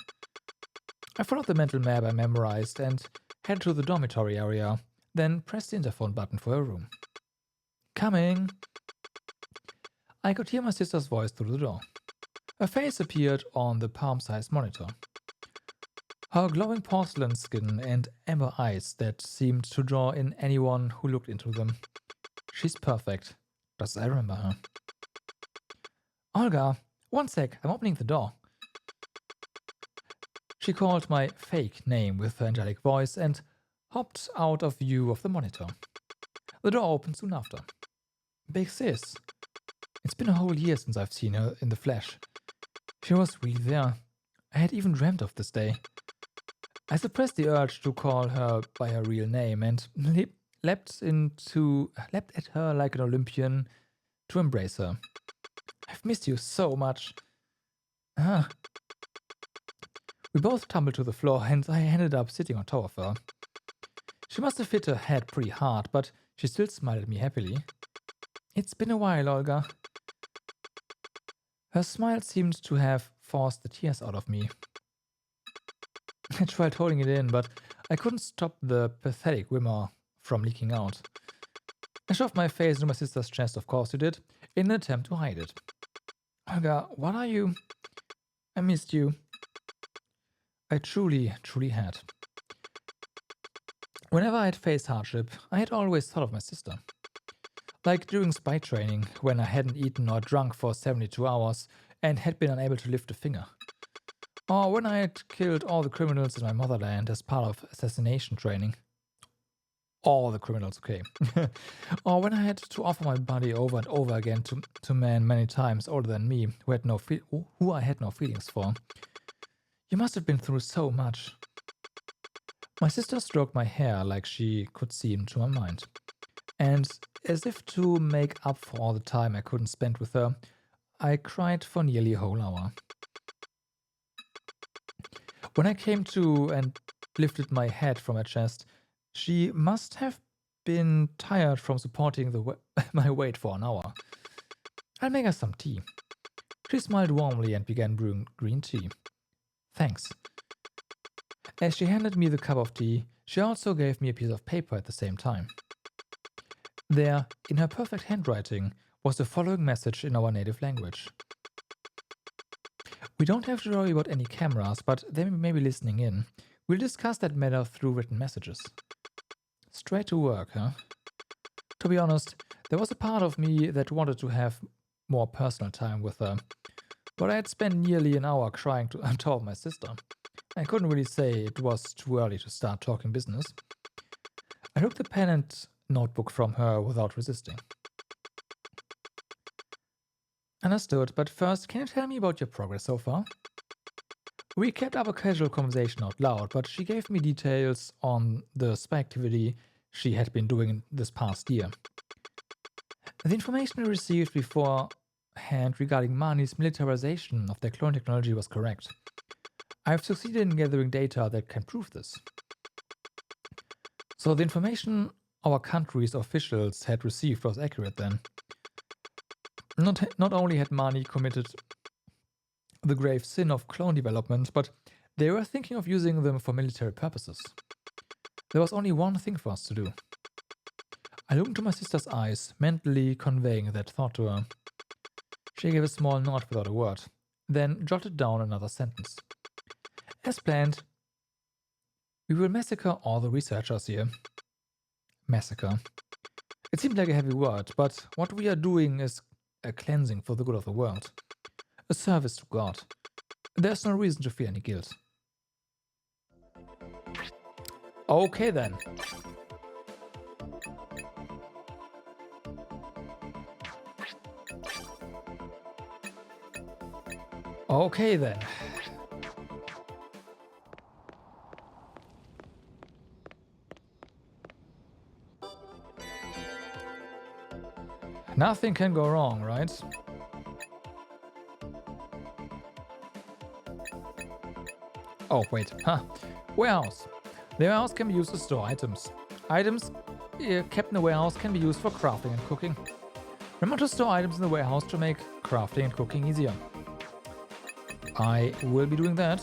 I followed the mental map I memorized and headed to the dormitory area, then pressed the interphone button for her room. Coming! I could hear my sister's voice through the door. Her face appeared on the palm-sized monitor. Her glowing porcelain skin and amber eyes that seemed to draw in anyone who looked into them. She's perfect, just as I remember her. Olga, one sec, I'm opening the door. She called my fake name with her angelic voice and hopped out of view of the monitor. The door opened soon after. Big sis. It's been a whole year since I've seen her in the flesh. She was really there. I had even dreamt of this day. I suppressed the urge to call her by her real name and leapt at her like an Olympian to embrace her. I've missed you so much. We both tumbled to the floor and I ended up sitting on top of her. She must have hit her head pretty hard, but she still smiled at me happily. It's been a while, Olga. Her smile seemed to have forced the tears out of me. I tried holding it in, but I couldn't stop the pathetic whimper from leaking out. I shoved my face into my sister's chest, of course you did, in an attempt to hide it. Olga, what are you? I missed you. I truly had. Whenever I had faced hardship, I had always thought of my sister. Like during spy training, when I hadn't eaten or drunk for 72 hours and had been unable to lift a finger. Or when I had killed all the criminals in my motherland as part of assassination training. All the criminals, okay. Or when I had to offer my body over and over again to men many times older than me who I had no feelings for. You must have been through so much. My sister stroked my hair like she could see into my mind. And as if to make up for all the time I couldn't spend with her, I cried for nearly a whole hour. When I came to and lifted my head from her chest, she must have been tired from supporting my weight for an hour. I'll make her some tea. She smiled warmly and began brewing green tea. Thanks. As she handed me the cup of tea, she also gave me a piece of paper at the same time. There, in her perfect handwriting, was the following message in our native language. We don't have to worry about any cameras, but they may be listening in. We'll discuss that matter through written messages. Straight to work, huh? To be honest, there was a part of me that wanted to have more personal time with her, but I had spent nearly an hour crying on top of my sister. I couldn't really say it was too early to start talking business. I took the pen and notebook from her without resisting. Understood, but first, can you tell me about your progress so far? We kept up a casual conversation out loud, but she gave me details on the spy activity she had been doing this past year. The information we received beforehand regarding Mani's militarization of their clone technology was correct. I've succeeded in gathering data that can prove this. So the information our country's officials had received was accurate then. Not only had Mani committed the grave sin of clone development, but they were thinking of using them for military purposes. There was only one thing for us to do. I looked into my sister's eyes, mentally conveying that thought to her. She gave a small nod without a word, then jotted down another sentence. As planned, we will massacre all the researchers here. Massacre. It seemed like a heavy word, but what we are doing is a cleansing for the good of the world. A service to God. There's no reason to feel any guilt. Okay then. Okay then. Nothing can go wrong, right? Oh, wait. Huh. Warehouse. The warehouse can be used to store items. Items kept in the warehouse can be used for crafting and cooking. Remember to store items in the warehouse to make crafting and cooking easier. I will be doing that.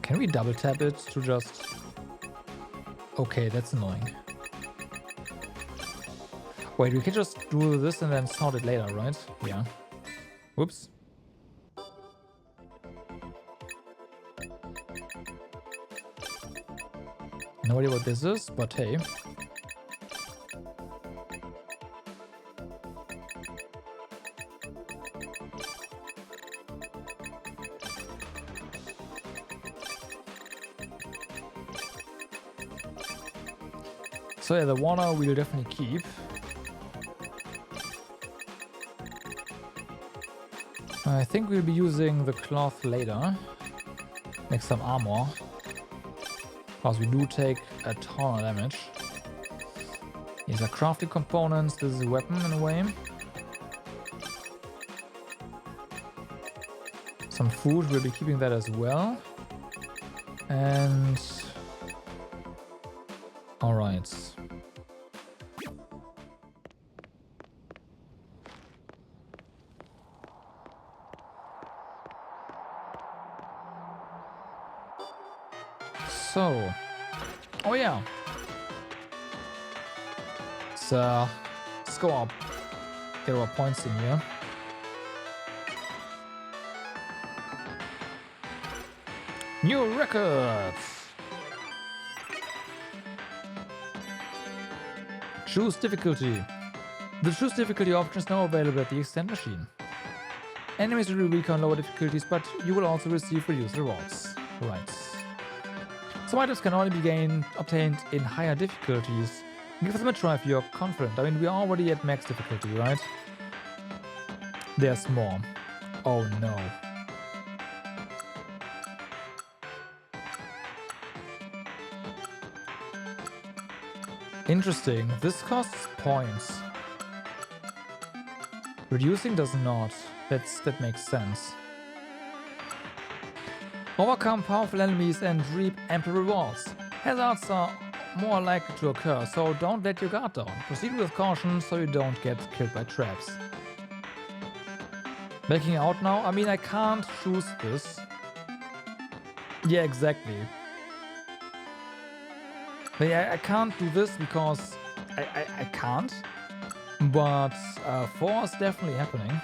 Can we double tap it to just... Okay, that's annoying. Wait, we can just do this and then sort it later, right? Yeah. Whoops. No idea what this is, but hey. So yeah, the water we'll definitely keep. I think we'll be using the cloth later. Make some armor. Because we do take a ton of damage. These are crafting components. This is a weapon in a way. Some food, we'll be keeping that as well. And... Alright. So, oh yeah, Let's go up. Get our points in here. New records! Choose difficulty. The choose difficulty option is now available at the extend machine. Enemies will be weaker on lower difficulties, but you will also receive reduced rewards. Right. Some items can only be obtained in higher difficulties. Give them a try if you're confident. I mean, we're already at max difficulty, right? There's more. Oh no. Interesting. This costs points. Reducing does not. That makes sense. Overcome powerful enemies and reap ample rewards. Hazards are more likely to occur, so don't let your guard down. Proceed with caution so you don't get killed by traps. Backing out now? I mean, I can't choose this. Yeah, exactly. I can't do this because I can't. But 4 is definitely happening.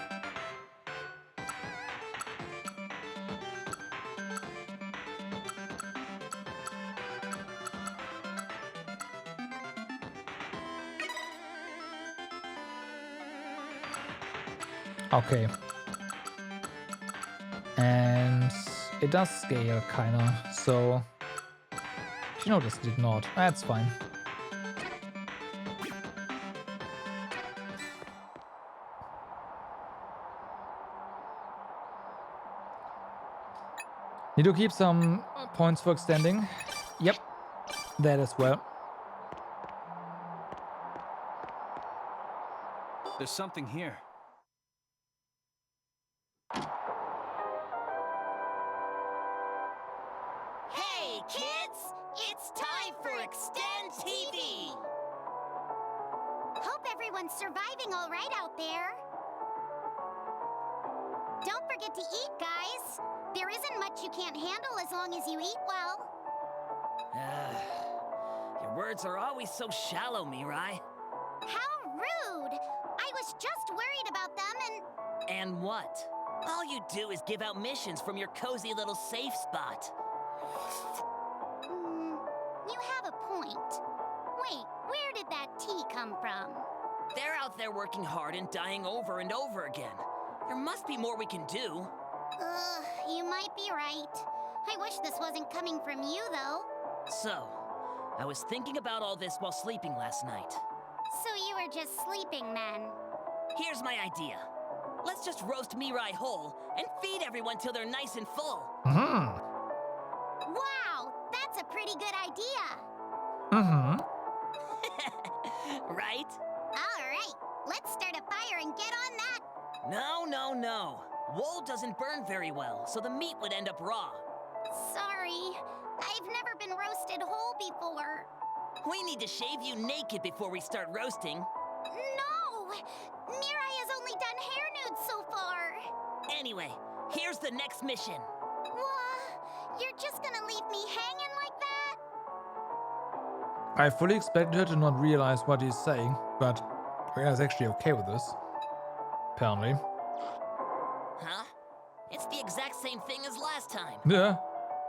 Okay. And it does scale, kinda, so... You noticed it did not. That's fine. Need to keep some points for extending. Yep, that as well. There's something here. Hey, kids! It's time for Extend TV! Hope everyone's surviving all right out there. Don't forget to eat, guys. There isn't much you can't handle as long as you eat well. Your words are always so shallow, Mirai. How rude! I was just worried about them and... And what? All you do is give out missions from your cozy little safe spot. You have a point. Wait, where did that tea come from? They're out there working hard and dying over and over again. There must be more we can do. You might be right. I wish this wasn't coming from you, though. So, I was thinking about all this while sleeping last night. So you were just sleeping then? Here's my idea. Let's just roast Mirai whole and feed everyone till they're nice and full. Mm-hmm. Wow, that's a pretty good idea. Mm-hmm. Right? All right, let's start a fire and get on that. No. Wool doesn't burn very well, so the meat would end up raw. Sorry, I've never been roasted whole before. We need to shave you naked before we start roasting. No! Mirai has only done hair nudes so far. Anyway, here's the next mission. What? You're just gonna leave me hanging like that? I fully expected her to not realize what he's saying, but Rhea is actually okay with this. Apparently. Huh? It's the exact same thing as last time. Yeah.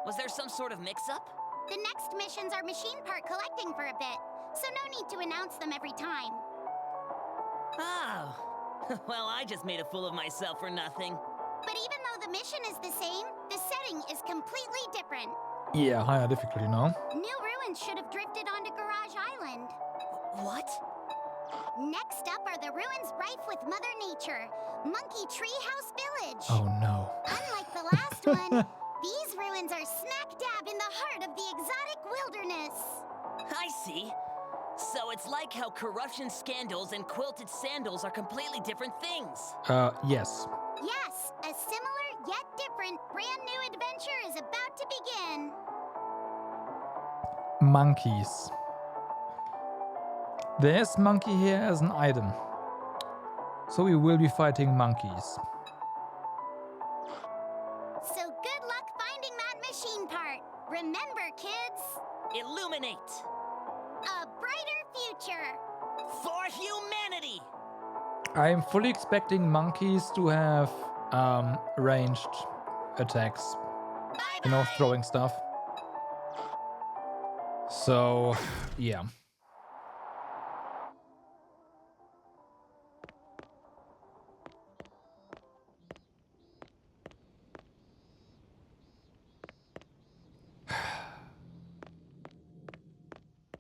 Was there some sort of mix-up? The next missions are machine part collecting for a bit, so no need to announce them every time. Oh. Well, I just made a fool of myself for nothing. But even though the mission is the same, the setting is completely different. Yeah, higher difficulty now. New ruins should have drifted onto Garage Island. What? Next up are the ruins rife with Mother Nature, Monkey Treehouse Village. Oh no. Unlike the last one, these ruins are smack dab in the heart of the exotic wilderness. I see. So it's like how corruption scandals and quilted sandals are completely different things. Yes. Yes, a similar yet different brand new adventure is about to begin. Monkeys. There's monkey here as an item. So we will be fighting monkeys. So good luck finding that machine part. Remember, kids. Illuminate. A brighter future. For humanity! I'm fully expecting monkeys to have ranged attacks. You know, throwing stuff. So, yeah.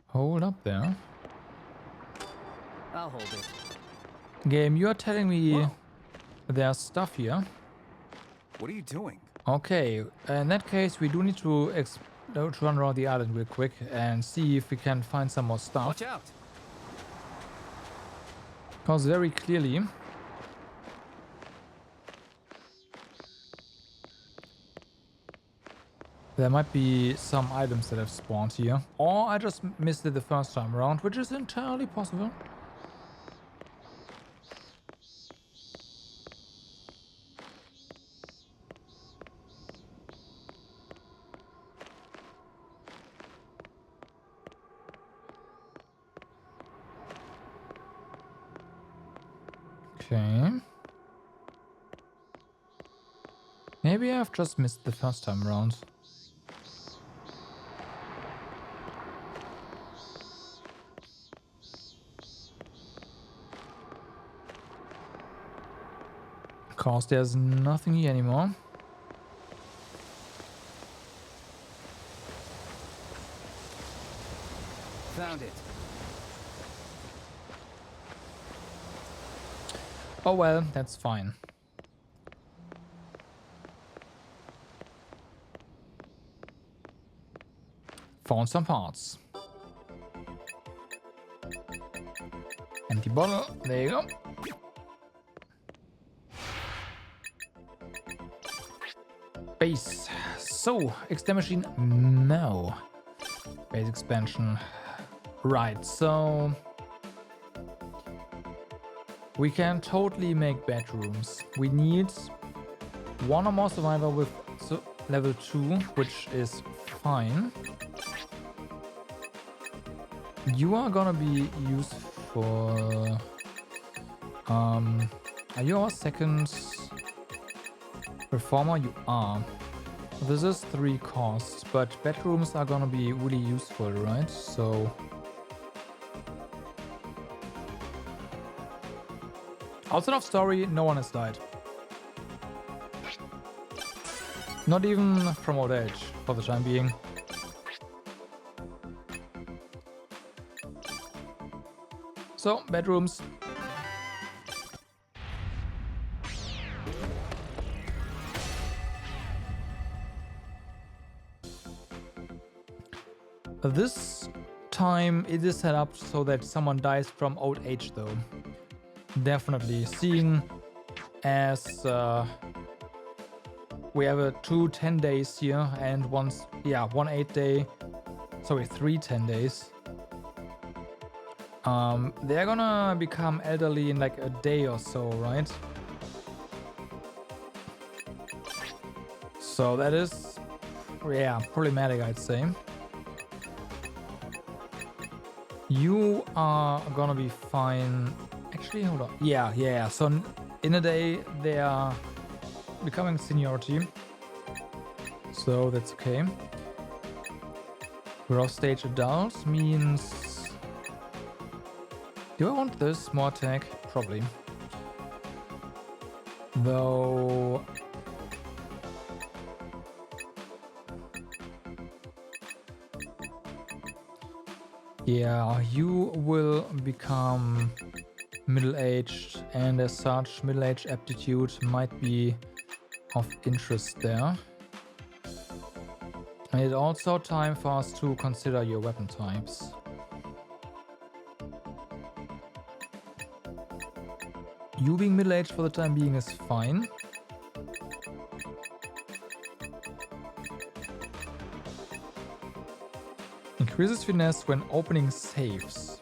Hold up there. I'll hold it. Game, you are telling me there's stuff here. What are you doing? Okay, in that case, we do need to run around the island real quick and see if we can find some more stuff. Watch out! Because very clearly, there might be some items that have spawned here. Or I just missed it the first time around, which is entirely possible. Okay. Maybe I've just missed the first time around. Because there's nothing here anymore. Found it. Oh well, that's fine. Found some parts. Empty bottle. There you go. Base. So, extend machine. No. Base expansion. Right, so we can totally make bedrooms. We need one or more survivor with level 2, which is fine. You are gonna be useful. Are you our second reformer? You are. This is 3 costs, but bedrooms are gonna be really useful, right? So outside of story, no one has died. Not even from old age, for the time being. So, bedrooms. This time it is set up so that someone dies from old age though. Definitely. Seeing as we have a 2 10 days here and one 8 day, sorry, 3 10 days. They're gonna become elderly in like a day or so, right? So that is, problematic, I'd say. You are gonna be fine. Actually, hold on. Yeah. So in a day, they are becoming seniority. So that's okay. Growth stage adult means... Do I want this? More attack? Probably. Though... Yeah, you will become middle-aged, and as such, middle-aged aptitude might be of interest there. And it's also time for us to consider your weapon types. You being middle-aged for the time being is fine. Increases finesse when opening safes.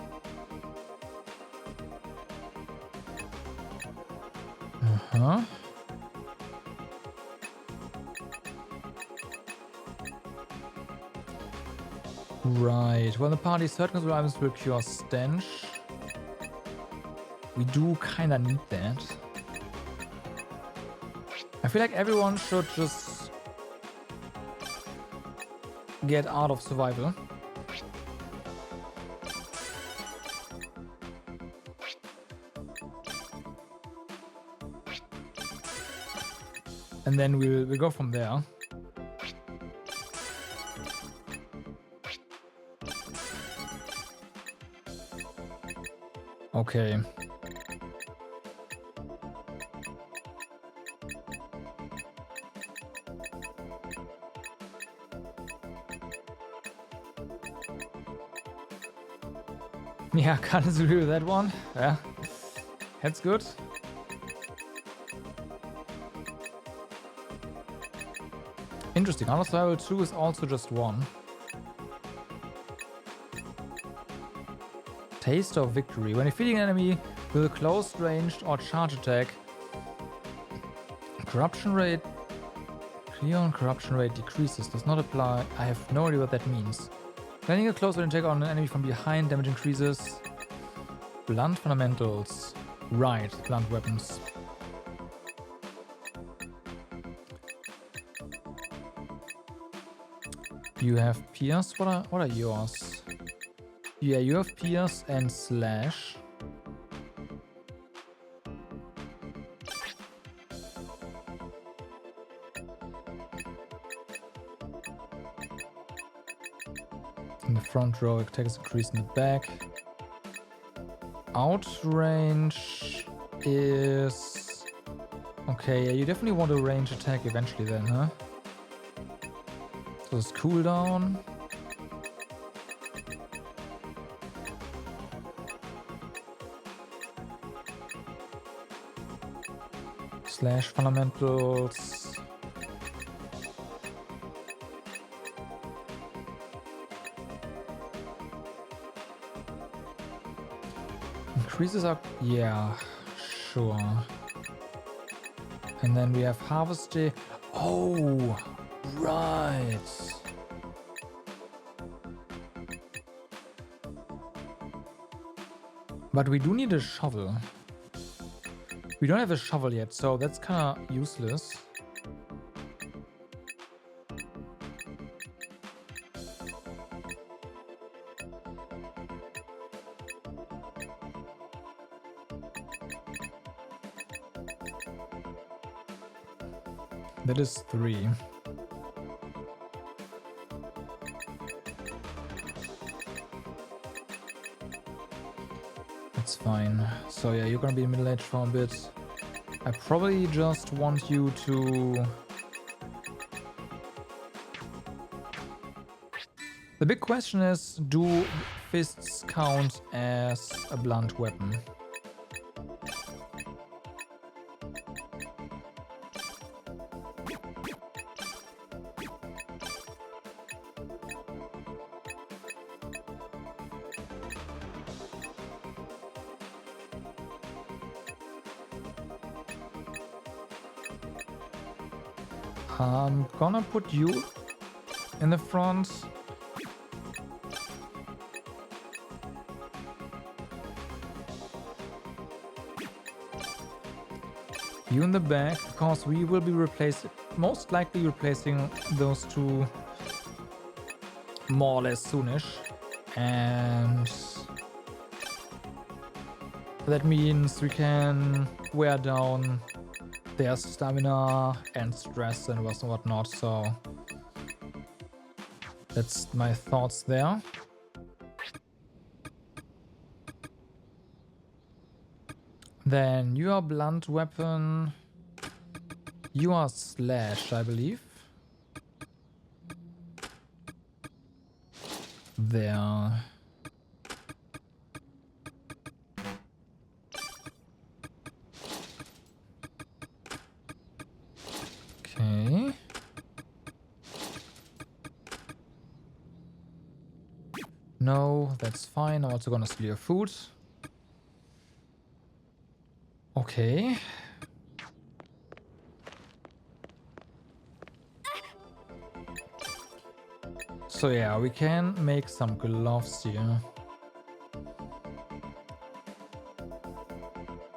Right. When the party's third control items will cure stench. We do kinda need that. I feel like everyone should just get out of survival. And then we'll go from there. Okay. Yeah, can't disagree with that one. Yeah, that's good. Interesting. Honor Survival 2 is also just 1. Taste of Victory. When defeating an enemy with a close ranged or charge attack, corruption rate, Cleon corruption rate decreases. Does not apply. I have no idea what that means. Landing a close range attack on an enemy from behind, damage increases. Blunt fundamentals. Right, blunt weapons. You have Pierce. What are yours? Yeah, you have Pierce and Slash. In the front row, attack is increased in the back. Outrange is... Okay, yeah, you definitely want a range attack eventually then, huh? So it's cooldown. Slash fundamentals. Increases up, yeah, sure. And then we have Harvest Day. Oh, right. But we do need a shovel. We don't have a shovel yet, so that's kind of useless. That is 3. That's fine. So yeah, you're gonna be middle-aged for a bit. I probably just want you to... The big question is, do fists count as a blunt weapon? I'm gonna put you in the front. You in the back, because we will be most likely replacing those two more or less soonish. And that means we can wear down their stamina and stress and whatnot, so that's my thoughts there. Then you are blunt weapon, you are slash, I believe. There. Okay. No, that's fine. I'm also gonna steal your food. Okay. So yeah, we can make some gloves here.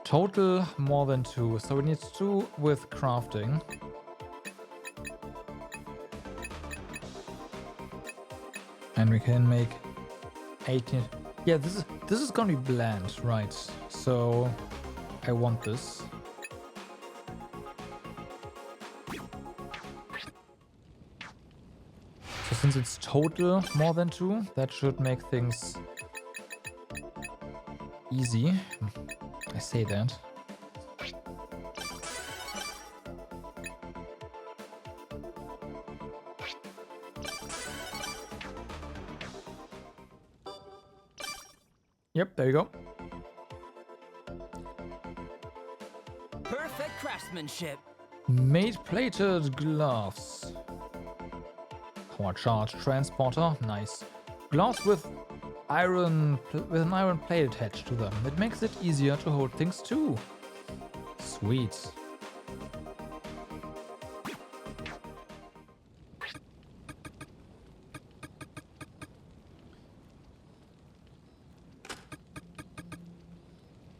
Total more than 2. So we need 2 with crafting. And we can make 18. Yeah, this is gonna be bland, right? So I want this. So since it's total more than 2, that should make things easy. I say that. Yep, there you go. Perfect craftsmanship. Made plated gloves. Power charge transporter, nice. Gloves with with an iron plate attached to them. It makes it easier to hold things too. Sweet.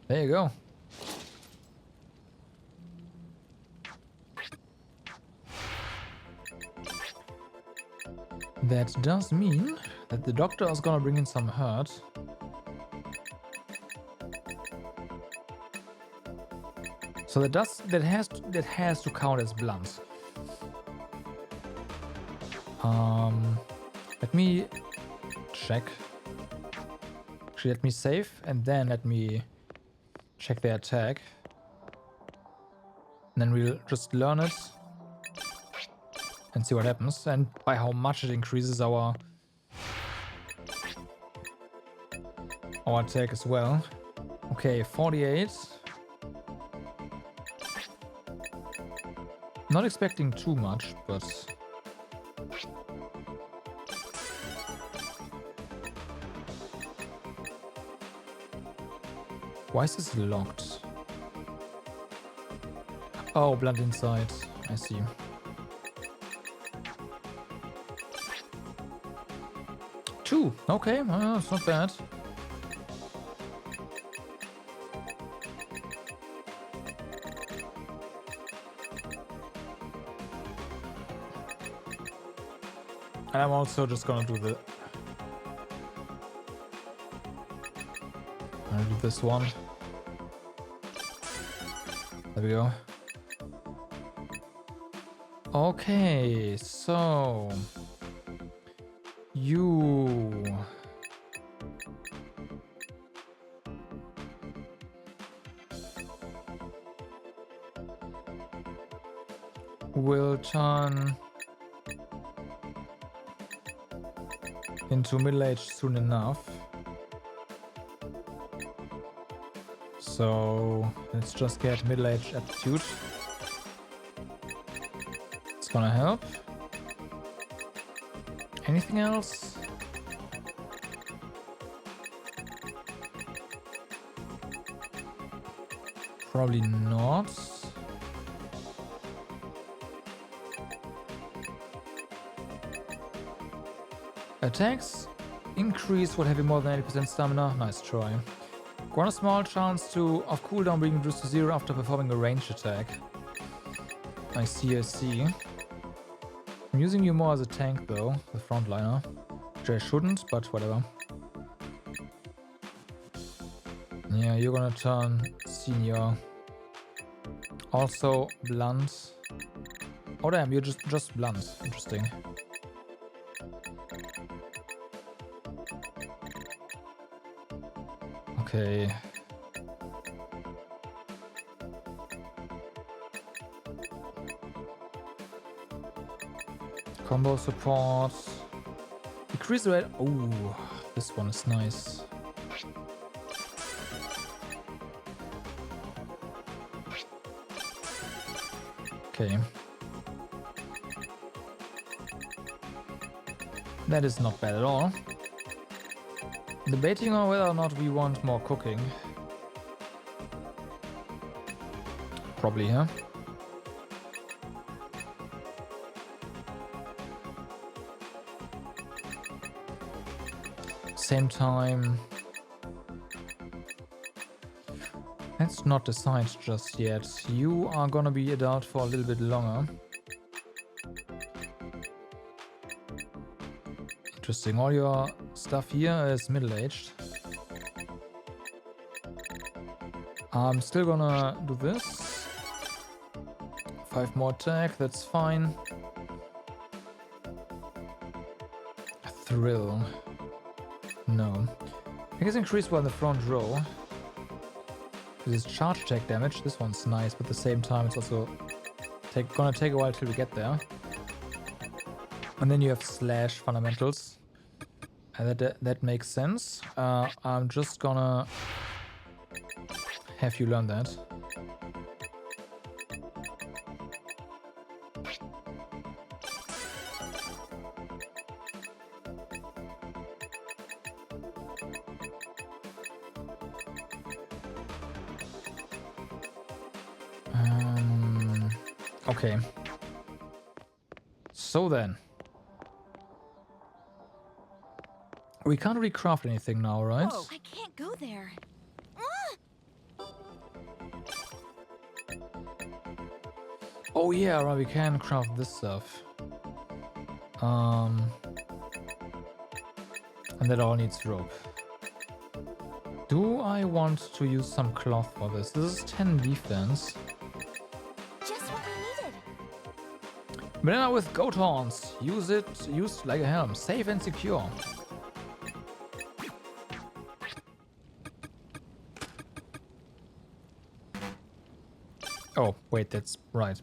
There you go. That does mean that the doctor is gonna bring in some hurt. So that has to count as blunt. Let me check. Actually, let me save and then let me check the attack. And then we'll just learn it and see what happens, and by how much it increases our attack as well. Okay, 48. Not expecting too much, but why is this locked? Oh, blunt inside. I see. Two. Okay, it's not bad. And I'm also just gonna do this one. There we go. Okay, so you will turn into middle-aged soon enough. So let's just get middle-aged aptitude. It's gonna help. Anything else? Probably not. Attacks increase while having more than 80% stamina. Nice try. Grant a small chance of cooldown being reduced to 0 after performing a ranged attack. I see, I see. I'm using you more as a tank though, the frontliner. Which I shouldn't, but whatever. Yeah, you're gonna turn senior. Also blunt. Oh damn, you're just blunt. Interesting. Okay. Combo support. Decrease the rate. Oh, this one is nice. Okay. That is not bad at all. Debating on whether or not we want more cooking. Probably, huh? Same time. Let's not decide just yet. You are gonna be adult for a little bit longer. Interesting. All your stuff here is middle-aged. I'm still gonna do this. 5 more attack, that's fine. A thrill. No. I guess increase one in the front row. This is charge attack damage. This one's nice, but at the same time it's also gonna take a while till we get there. And then you have slash fundamentals. And that makes sense. I'm just gonna have you learn that. Okay. So then. We can't recraft anything now, right? Whoa, I can't go there. Oh yeah, right, we can craft this stuff. And that all needs rope. Do I want to use some cloth for this? This is 10 defense. Just what we needed. Banana with goat horns. Use it used like a helm. Safe and secure. Oh, wait, that's right.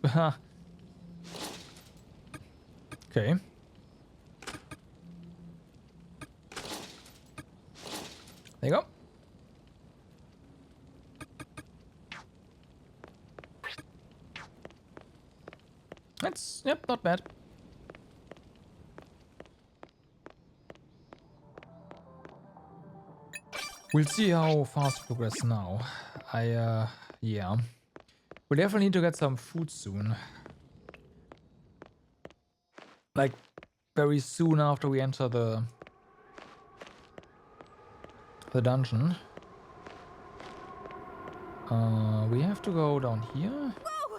Okay. There you go. That's, yep, not bad. We'll see how fast we progress now. Yeah. We definitely need to get some food soon. Like, very soon after we enter the dungeon. We have to go down here. Whoa!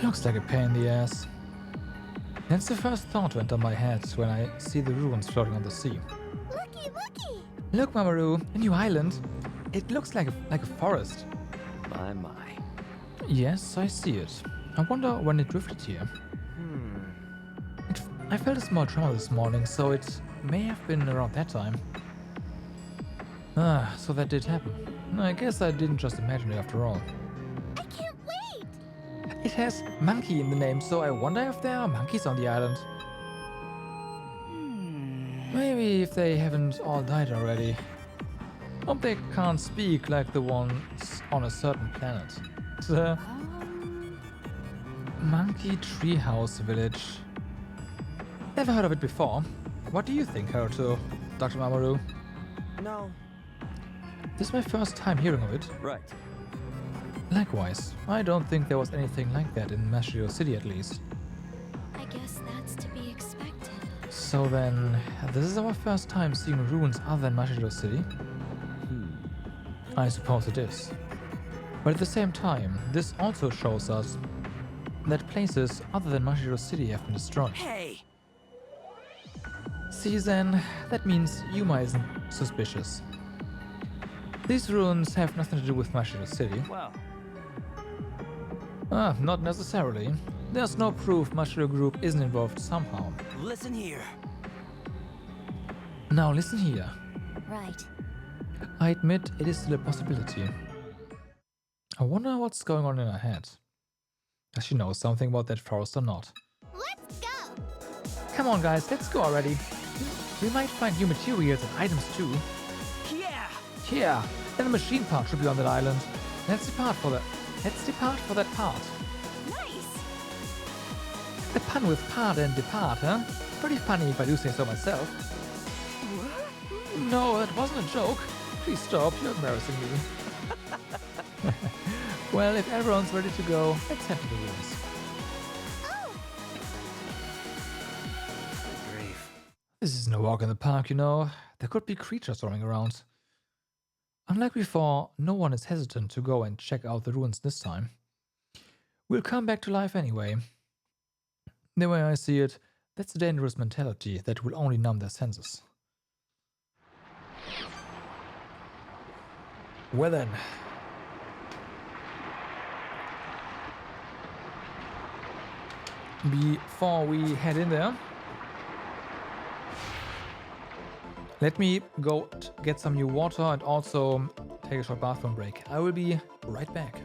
Looks like a pain in the ass. That's the first thought to enter my head when I see the ruins floating on the sea. Looky, looky! Look, Mamoru, a new island. It looks like a forest. My. Yes, I see it. I wonder when it drifted here. I felt a small tremor this morning, so it may have been around that time. Ah, so that did happen. I guess I didn't just imagine it after all. I can't wait! It has monkey in the name, so I wonder if there are monkeys on the island. Maybe if they haven't all died already. Hope they can't speak like the ones on a certain planet. The Monkey Treehouse Village. Never heard of it before. What do you think, Haruto, Dr. Mamoru? No. This is my first time hearing of it. Right. Likewise, I don't think there was anything like that in Mashiro City at least. I guess that's to be expected. So then, this is our first time seeing ruins other than Mashiro City? I suppose it is. But at the same time, this also shows us that places other than Mashiro City have been destroyed. Hey! See then, that means Yuma isn't suspicious. These ruins have nothing to do with Mashiro City. Wow. Not necessarily. There's no proof Mashiro Group isn't involved somehow. Listen here. Now listen here. Right. I admit it is still a possibility. I wonder what's going on in her head. Does she know something about that forest or not? Let's go! Come on guys, let's go already. We might find new materials and items too. Yeah! Yeah, and the machine part should be on that island. Let's depart for that part. Nice! The pun with part and depart, huh? Pretty funny if I do say so myself. No, that wasn't a joke. Please stop, you're embarrassing me. Well, if everyone's ready to go, let's head to the ruins. This isn't a walk in the park, you know. There could be creatures roaming around. Unlike before, no one is hesitant to go and check out the ruins this time. We'll come back to life anyway. The way I see it, that's a dangerous mentality that will only numb their senses. Well then. Before we head in there, let me go get some new water and also take a short bathroom break. I will be right back.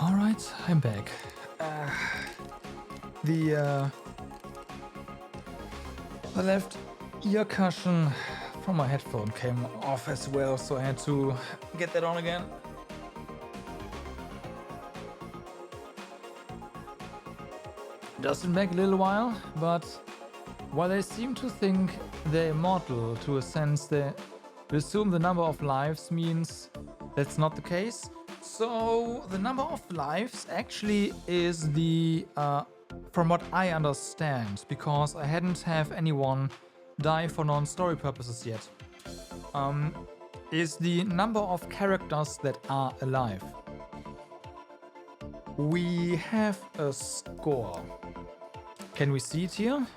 Alright, I'm back. The left ear cushion from my headphone came off as well, so I had to get that on again. Doesn't make a little while, but while they seem to think they're immortal to a sense, they assume the number of lives means that's not the case. So the number of lives actually is the, from what I understand, because I hadn't have anyone die for non-story purposes yet, is the number of characters that are alive. We have a score. Can we see it here?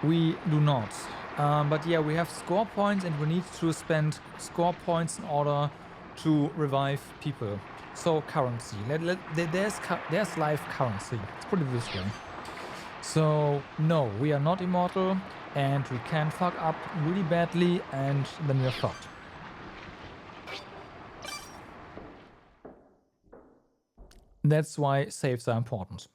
We do not. But yeah, we have score points and we need to spend score points in order to revive people. So currency. There's life currency. Let's put it this way. So no, we are not immortal and we can fuck up really badly and then we're fucked. That's why saves are important.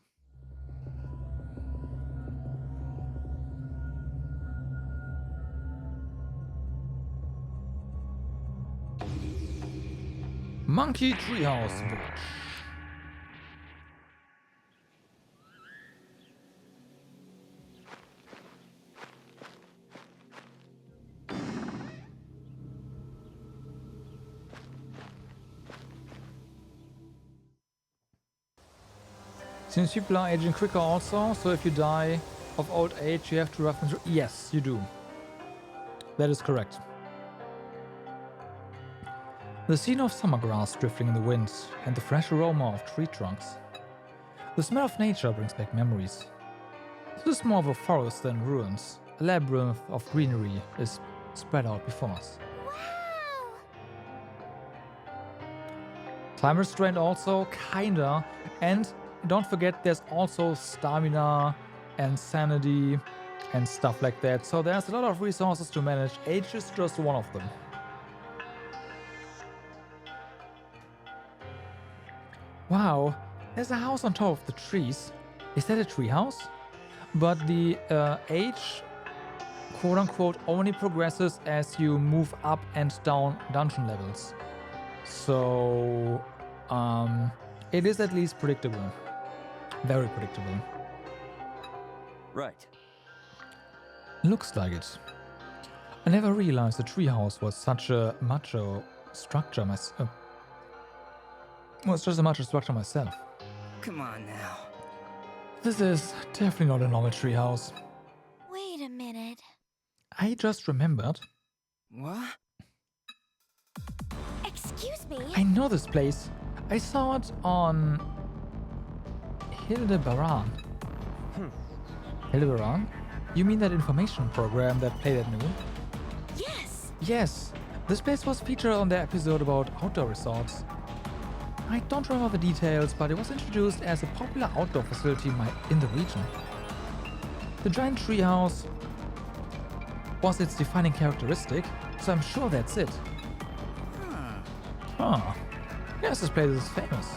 Monkey Treehouse Village. Since people are aging quicker also, so if you die of old age, you have to rough them through. Yes, you do. That is correct. The scene of summer grass drifting in the wind and the fresh aroma of tree trunks. The smell of nature brings back memories. This is more of a forest than ruins. A labyrinth of greenery is spread out before us. Time restraint also, kinda, and don't forget there's also stamina and sanity and stuff like that, so there's a lot of resources to manage. Age is just one of them. Wow, there's a house on top of the trees. Is that a tree house? But the age, quote-unquote, only progresses as you move up and down dungeon levels. So, it is at least predictable. Very predictable. Right. Looks like it. I never realized the treehouse was such a macho structure myself. Well, it's just a macho structure myself. Come on now. This is definitely not a normal treehouse. Wait a minute. I just remembered. What? Excuse me? I know this place. I saw it on Hildebaran. Hildebaran? You mean that information program that played at noon? Yes! Yes. This place was featured on the episode about outdoor resorts. I don't remember the details, but it was introduced as a popular outdoor facility in the region. The giant treehouse was its defining characteristic, so I'm sure that's it. Huh. Yes, this place is famous.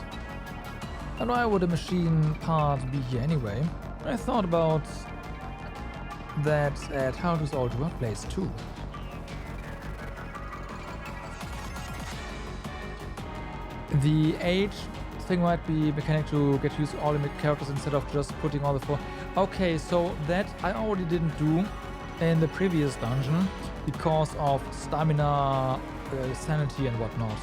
And why would a machine part be here anyway? I thought about that at Haruto's old workplace too. The age thing might be mechanic to get used to all the characters instead of just putting all the four. Okay, so that I already didn't do in the previous dungeon because of stamina, sanity and whatnot.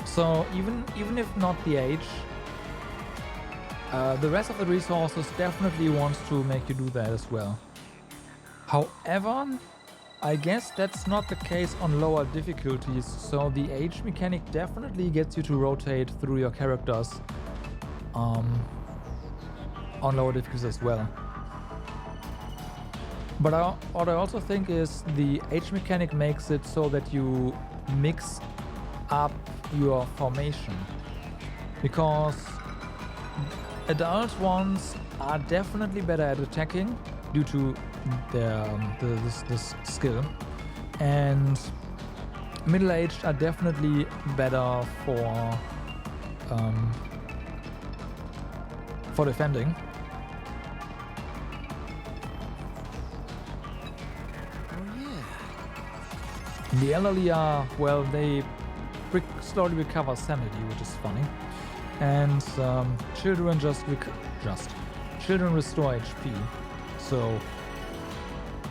So even if not the age, the rest of the resources definitely wants to make you do that as well. However, I guess that's not the case on lower difficulties, so the age mechanic definitely gets you to rotate through your characters on lower difficulties as well. But what I also think is the age mechanic makes it so that you mix up your formation, because adult ones are definitely better at attacking due to this skill, and middle-aged are definitely better for defending. The elderly are, well, they slowly recover sanity, which is funny. And children children restore HP. So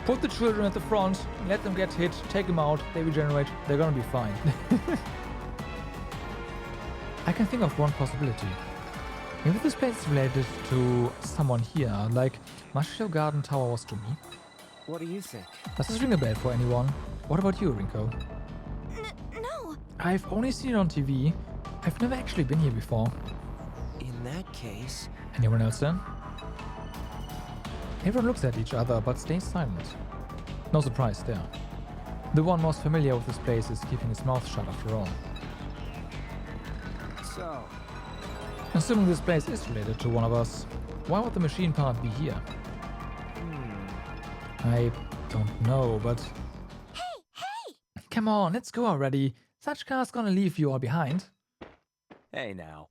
put the children at the front, let them get hit, take them out, they regenerate, they're gonna be fine. I can think of one possibility. Maybe this place is related to someone here, like Mashio Garden Tower was to me. What do you think? Does this ring a bell for anyone? What about you, Rinko? No. I've only seen it on TV. I've never actually been here before. In that case... Anyone else then? Everyone looks at each other but stays silent. No surprise there. The one most familiar with this place is keeping his mouth shut after all. So... Assuming this place is related to one of us, why would the machine part be here? I don't know, but... Hey! Come on, let's go already. Sachka's gonna leave you all behind. Hey now.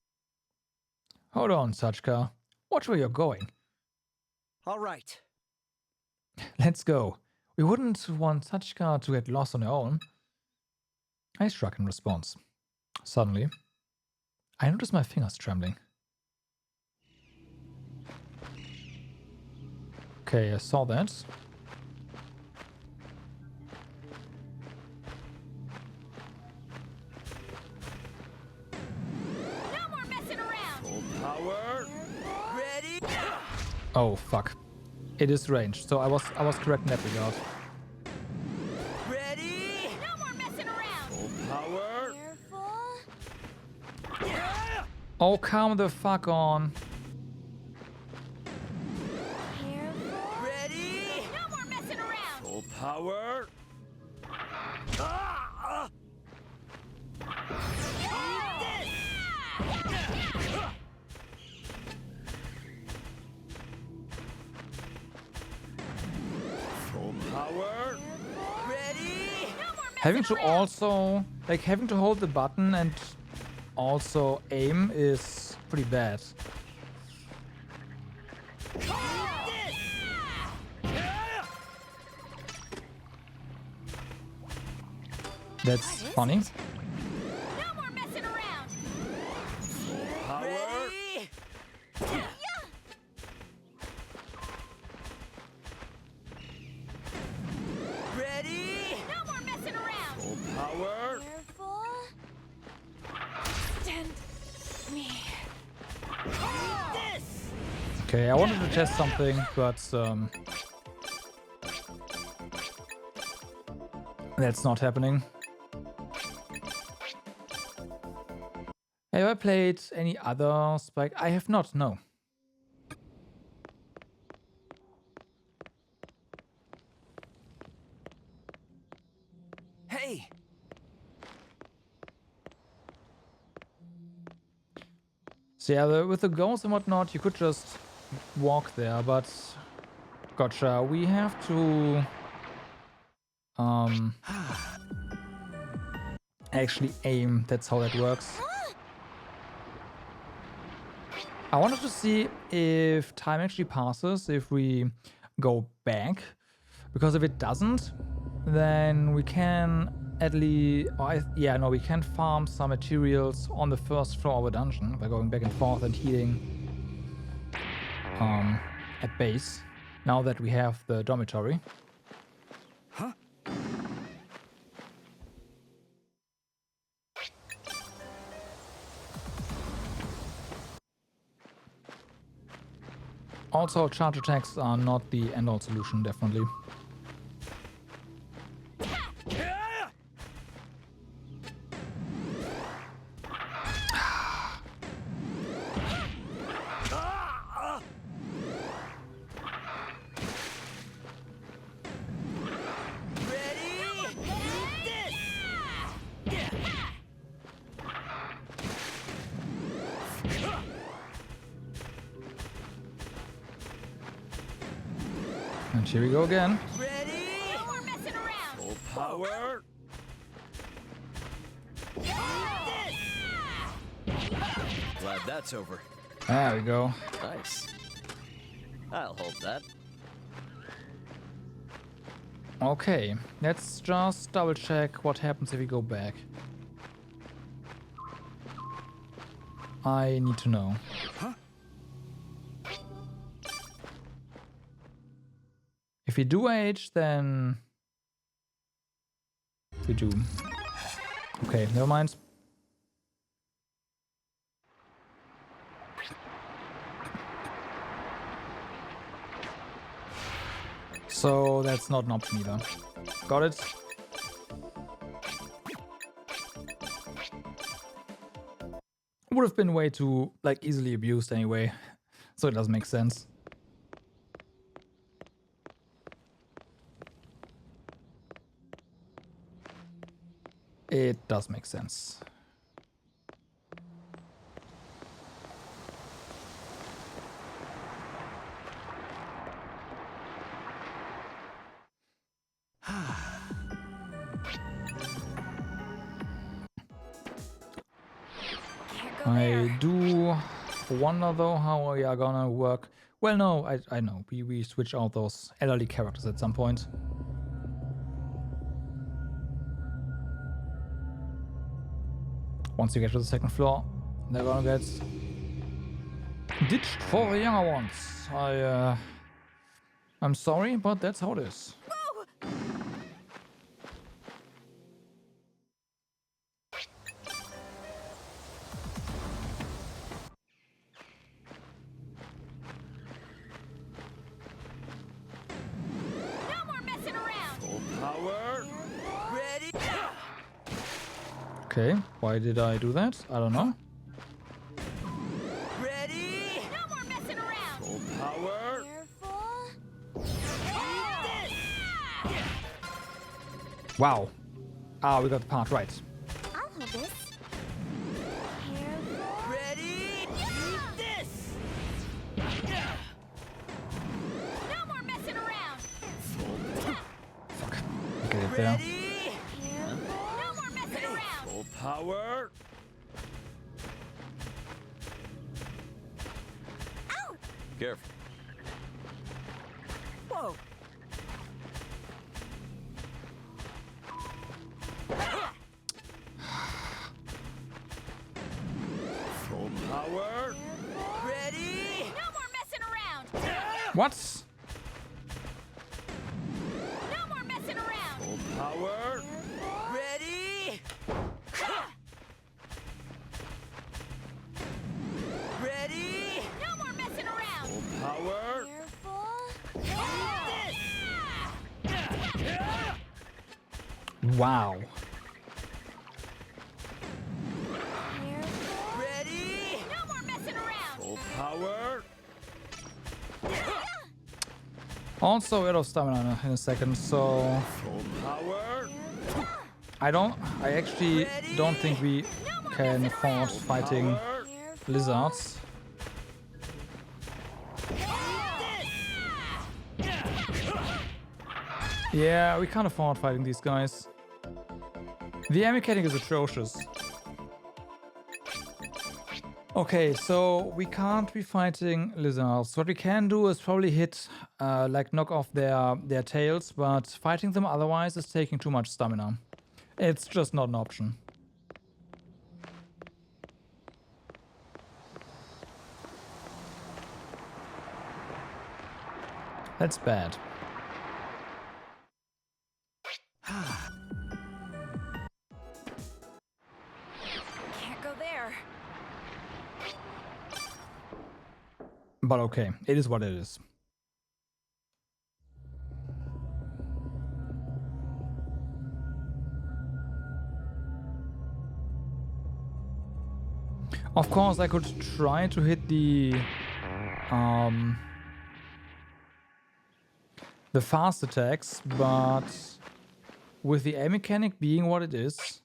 Hold on, Sachka. Watch where you're going. All right. Let's go. We wouldn't want Sachka to get lost on her own. I shrugged in response. Suddenly, I noticed my fingers trembling. Okay, I saw that. No more messing around. Full power. Ready? Oh fuck. It is ranged, so I was correct in that regard. Ready? No more messing around. Full power. Careful. Oh, calm the fuck on. Careful. Ready? No more messing around. Full power. Full power. Ready? Having to also, like, having to hold the button and also aim is pretty bad. That's funny. No more messing around. Power. Ready? Ready? No more messing around. Full power. Careful. Stand me. This! Okay, I wanted to test something, but that's not happening. Have I played any other Spike? I have not, no. Hey! So yeah, with the ghosts and whatnot, you could just walk there, but gotcha. We have to actually aim. That's how that works. I wanted to see if time actually passes if we go back, because if it doesn't, then we can at least, we can farm some materials on the first floor of a dungeon by going back and forth and healing at base, now that we have the dormitory. Huh? Also, charge attacks are not the end-all solution, definitely. And here we go again. Ready? No more messing around. Full power. Glad that's over. There we go. Nice. I'll hold that. Okay, let's just double check what happens if we go back. I need to know. Huh? If we do age, then we do. Okay, never mind. So that's not an option either. Got it? Would have been way too, like, easily abused anyway. So it doesn't make sense. It does make sense. I do wonder though how we are gonna work. Well, no, I know. We switch out those elderly characters at some point. Once you get to the second floor, they're gonna get ditched for the younger ones. I'm sorry, but that's how it is. Okay, why did I do that? I don't know. Ready? No more messing around. Full power. Careful. Wow. Ah, we got the part right. I'll hold this. Careful. Ready? Eat this! No more messing around. Fuck. Get it there. No more messing around. Full power. Ow! Careful. Whoa! Full power. Ready? No more messing around. What? No more messing around. Full power. Ready? Ready? No more messing around. Full power. Careful. Wow. Ready? No more messing around. Full power. Also out of stamina in a second, so Full power. I actually don't think we can afford fighting lizards. Yeah, we can't afford fighting these guys. The aim mechanic is atrocious. Okay, so we can't be fighting lizards. What we can do is probably hit, like knock off their tails, but fighting them otherwise is taking too much stamina. It's just not an option. That's bad. Can't go there. But okay, it is what it is. Of course, I could try to hit the fast attacks, but with the aim mechanic being what it is,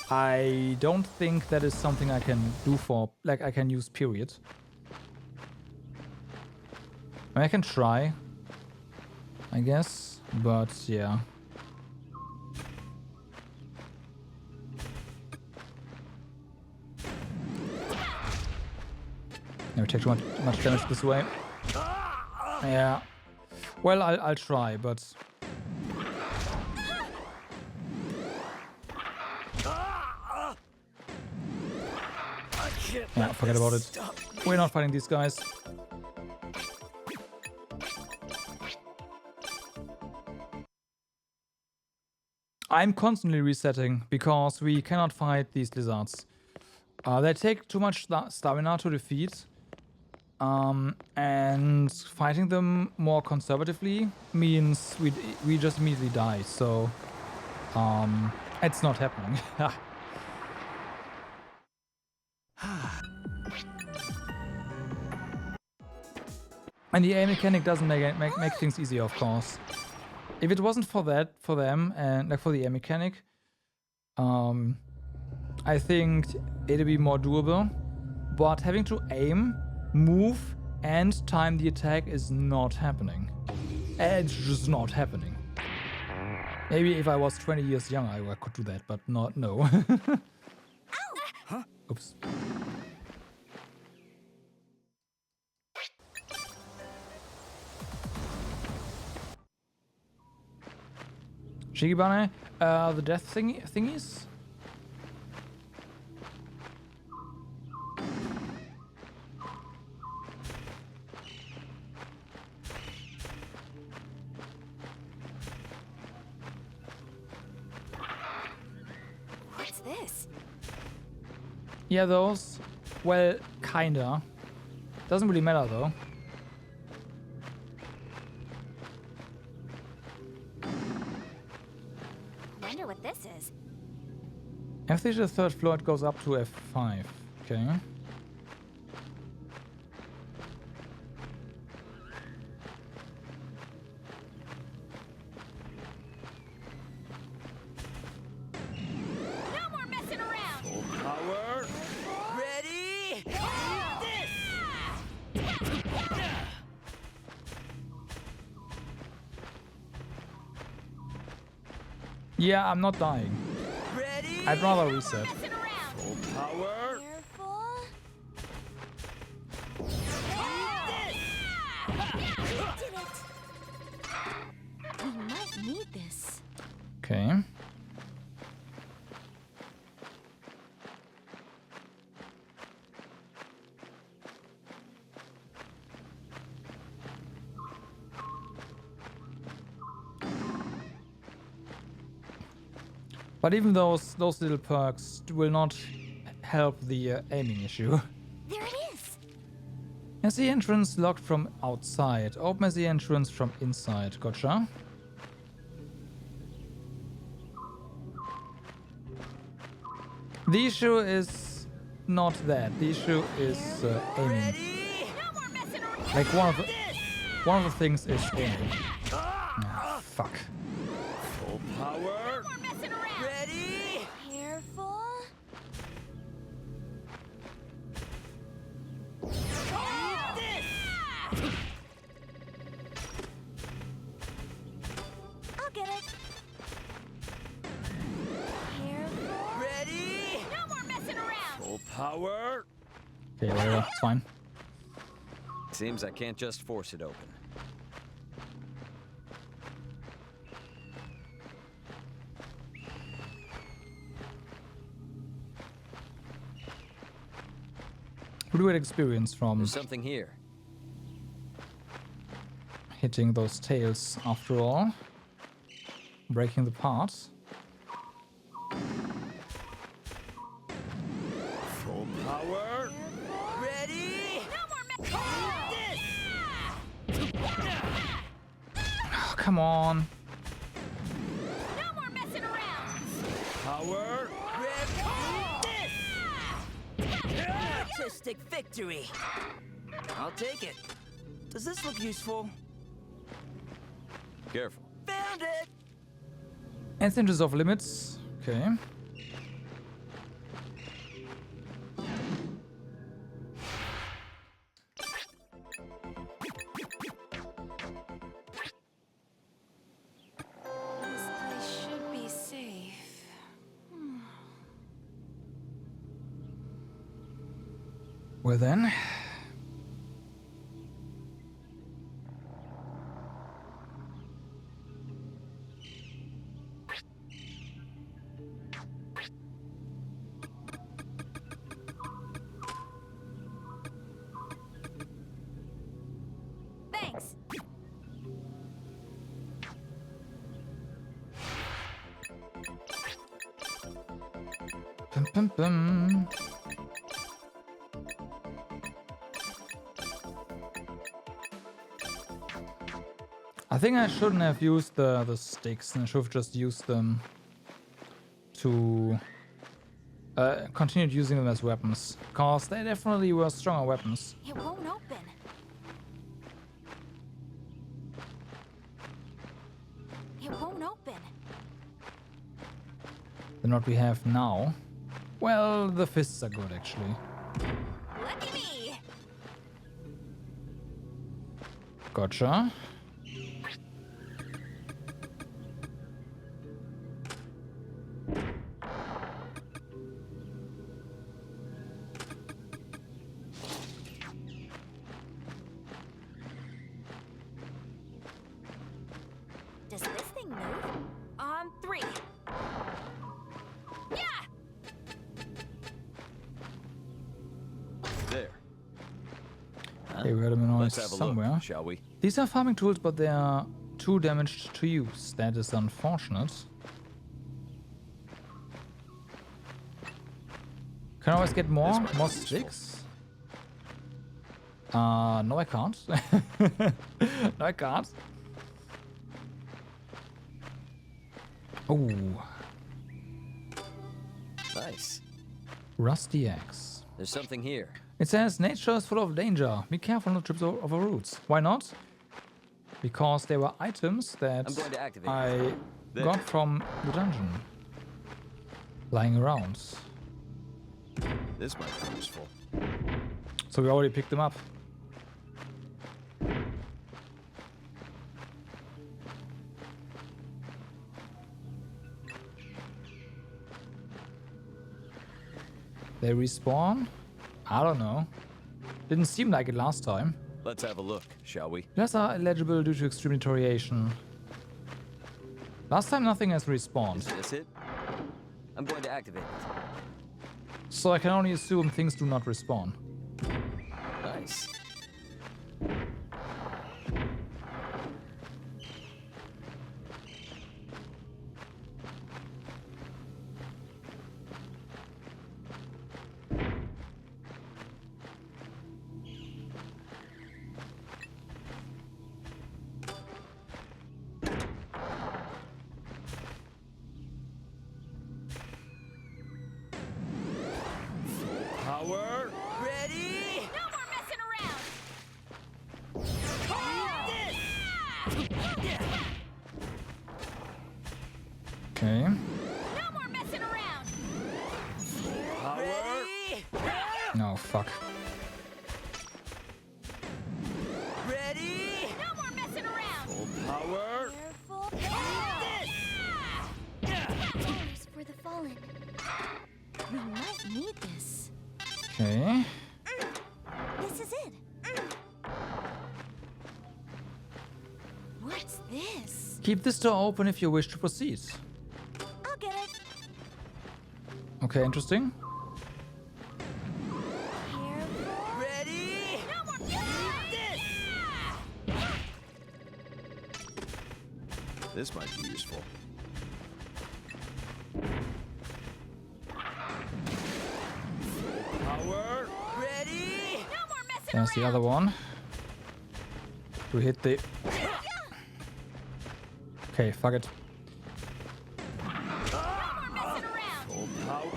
I don't think that is something I can do for, like, I can use, period. I mean, I can try, I guess, but yeah. Never take too much damage this way. Yeah. Well, I'll try, but... Yeah, forget about it. We're not fighting these guys. I'm constantly resetting because we cannot fight these lizards. They take too much stamina to defeat. And fighting them more conservatively means we just immediately die. So, it's not happening. And the aim mechanic doesn't make things easier, of course. If it wasn't for them, and like for the aim mechanic, I think it'd be more doable. But having to aim, move, and time the attack is not happening. It's just not happening. Maybe if I was 20 years younger, I could do that, but no. Huh? Oops. Shigibane, the death thingies? What's this? Yeah, those. Well, kinda. Doesn't really matter though. Wonder what this is. After the third floor, it goes up to F5. Okay. No more messing around! Full power. Ready? Yeah, I'm not dying. Ready? I'd rather reset. Full power. Careful. Did it. We might need this. Okay. But even those little perks will not help the aiming issue. There it is. As the entrance locked from outside. Open as the entrance from inside. Gotcha. The issue is not that. The issue is aiming. Like one of the things is aiming. Ah, fuck. Full power. Ready? Careful. I'll get it. Careful. Ready? No more messing around! Full power. Okay, whatever. It's fine. Seems I can't just force it open. What do we experience from There's something here. hitting those tails after all? Breaking the parts. Full power. Ready? Oh, come on. No more messing around! Power. Artistic victory. I'll take it. Does this look useful? Careful. Found it! Instances of limits. Okay. This place should be safe. Well then, Bum, bum. I think I shouldn't have used the sticks, and I should have just used them to continued using them as weapons, because they definitely were stronger weapons. It won't open. It won't open. Than what we have now. Well, the fists are good, actually. Lucky me. Gotcha. Does this thing move? On 3. Yeah! There. Okay, we heard them in Let's have a somewhere. look, shall we? These are farming tools, but they are too damaged to use. That is unfortunate. Can I always get more sticks? No I can't. No I can't. Oh. Nice. Rusty axe. There's something here. It says nature is full of danger. Be careful not to trip over roots. Why not? Because they were items that I'm going to activate I got from the dungeon. Lying around. This might be useful. So we already picked them up. They respawn? I don't know. Didn't seem like it last time. Let's have a look, shall we? Less are illegible due to extreme deterioration. Last time nothing has respawned. Is this it? I'm going to activate it. So I can only assume things do not respawn. Nice. Power. Ready? No more messing around. Okay. No more messing around. Power. No, fuck. Ready? No more messing around. Power. Careful. Flowers for the fallen. We might need this. Okay. This is it. What's this? Keep this door open if you wish to proceed. I'll get it. Okay, interesting. Careful. Ready? No more. This might be useful. Power. Ready? No more messing There's the other one. To hit the... Okay, fuck it. No more messing around. Full power.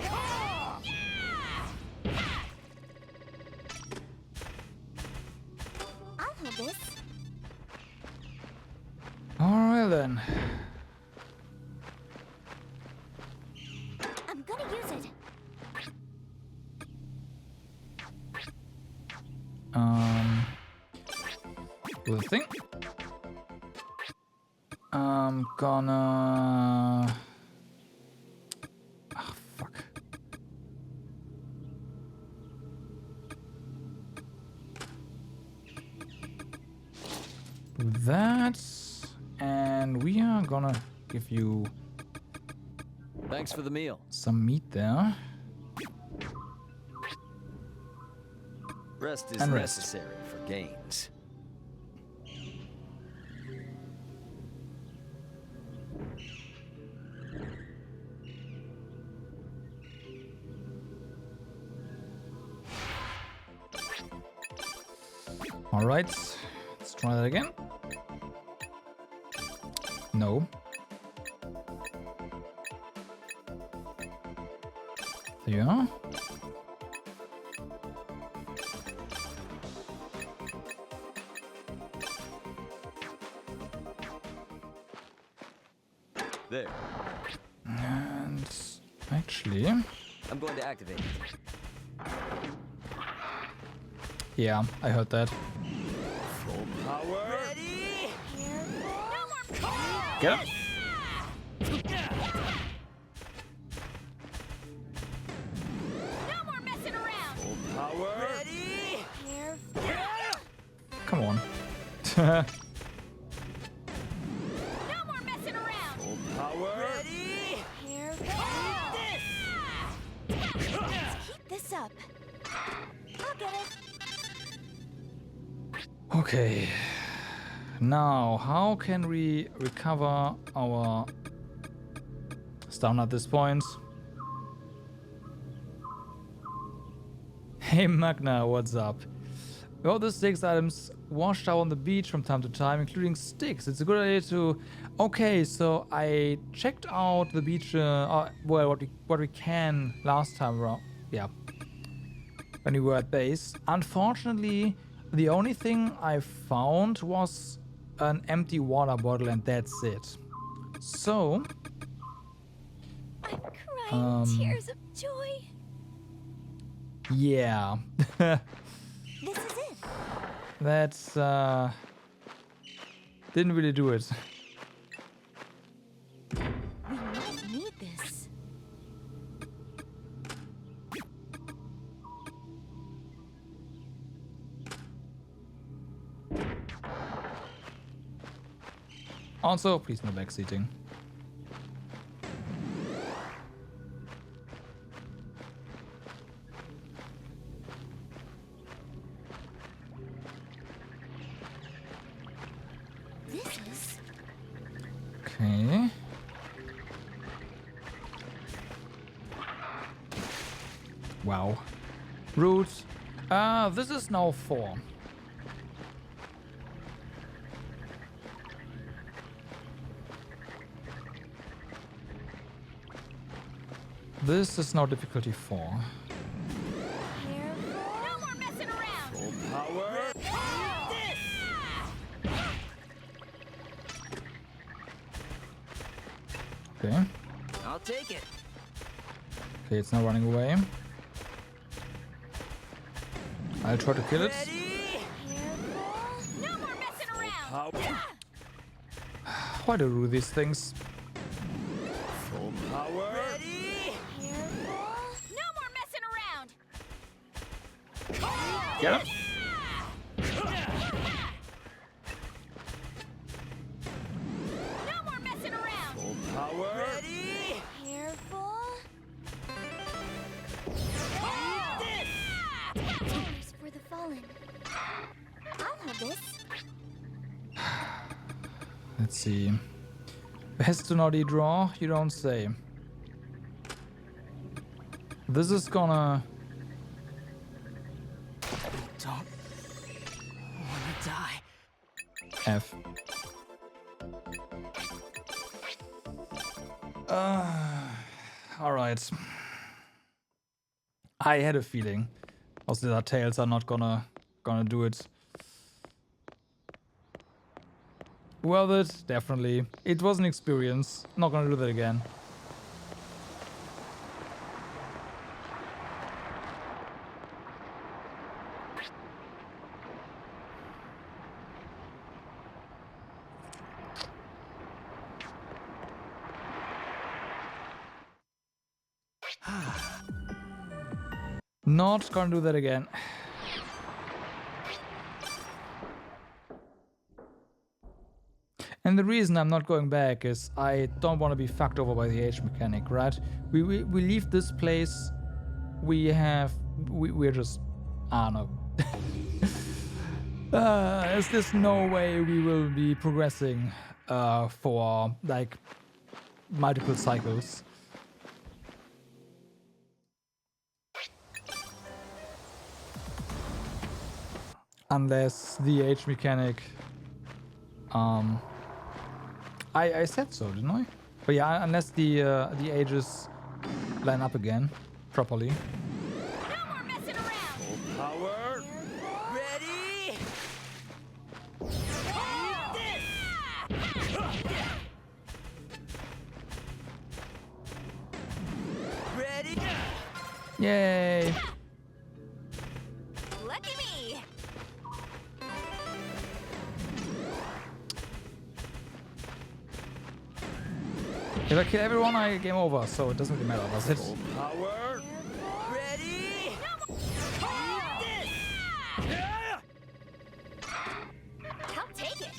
I'll hold this. Alright then. I'm gonna use it. Do the thing. I'm gonna... Ah, fuck. Do that. And we are gonna give you Thanks for the meal. some meat there. Rest is And rest. necessary for gains. Alright, let's try that again. No. There you are. There. And actually, I'm going to activate it. yeah, I heard that. Full power. Ready? Get him. No more messing around. Full power. Ready? Come on. No more messing around. Full power. Ready? Keep this up. I'll get it. Okay. Now, how can we recover our stamina at this point? Hey Magna, what's up? All the sticks items washed out on the beach from time to time, including sticks. It's a good idea to... Okay, so I checked out the beach, well, what we can last time around. Yeah. When we were at base. Unfortunately, the only thing I found was an empty water bottle and that's it. So... I'm crying tears of joy. Yeah. This is it. That's, didn't really do it. We might need this. Also, please no backseating. This is... Okay. Wow. Root. This is now 4. This is now difficulty 4. No more messing around. Full power. Okay. I'll take it. Okay, it's now running away. I'll try to kill it. No more messing around. Why do you do these things? Full power. No more messing around. Get him. No more messing around. Full power. Tears for the fallen. I'll have this. Let's see. Best to not draw, you don't say. This is gonna... Don't wanna die. F. Alright. I had a feeling. Also, the tails are not gonna do it. Worth it, definitely. It was an experience. Not gonna do that again. Not gonna do that again. And the reason I'm not going back is I don't want to be fucked over by the age mechanic, right? We leave this place. We're just... I don't know. There's no way we will be progressing for like multiple cycles. Unless the age mechanic... I said so, didn't I? But yeah, unless the ages line up again properly. No more messing around. Full power. Ready? Ready? Yay! Lucky me. If I kill everyone, I game over, so it doesn't really matter, does it? Full power. Ready? I'll take it.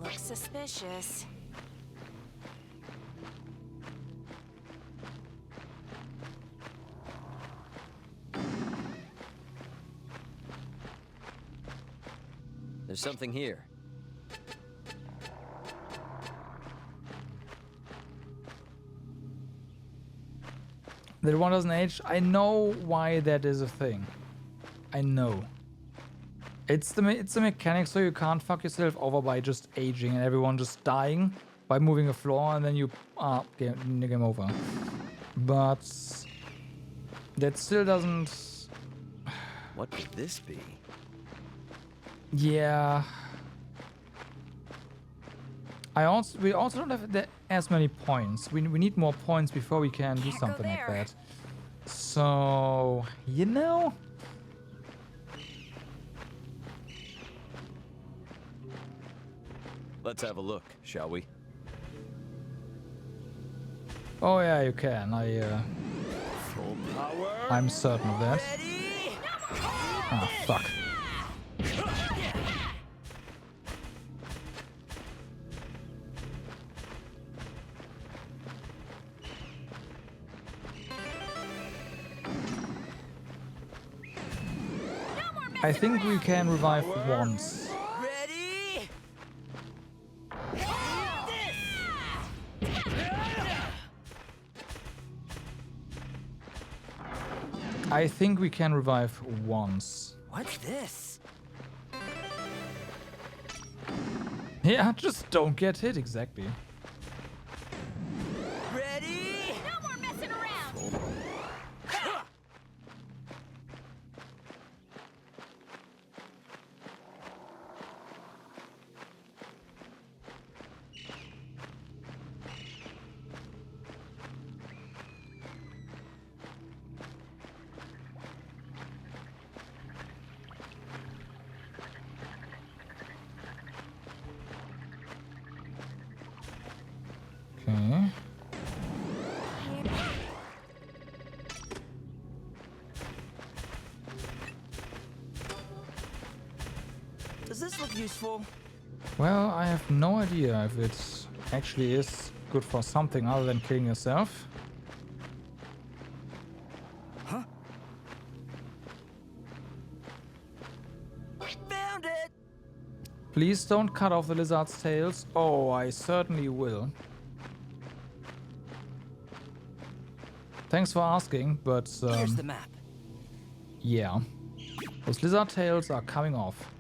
Looks suspicious. There's something here. That one doesn't age. I know why that is a thing. I know. It's the mechanic, so you can't fuck yourself over by just aging and everyone just dying by moving a floor, and then you game over. But that still doesn't. What could this be? Yeah. We also don't have as many points. We need more points before we can do something like that. So, you know. Let's have a look, shall we? Oh yeah, you can. Full power. I'm certain of that. Ah, fuck. I think we can revive once. Ready? I think we can revive once. What's this? Yeah, just don't get hit exactly. Ready? No more messing around. Okay. Does this look useful? Well, I have no idea if it actually is good for something other than killing yourself. Huh? Found it! Please don't cut off the lizard's tails. Oh, I certainly will. Thanks for asking, but Here's the map. yeah. Those lizard tails are coming off.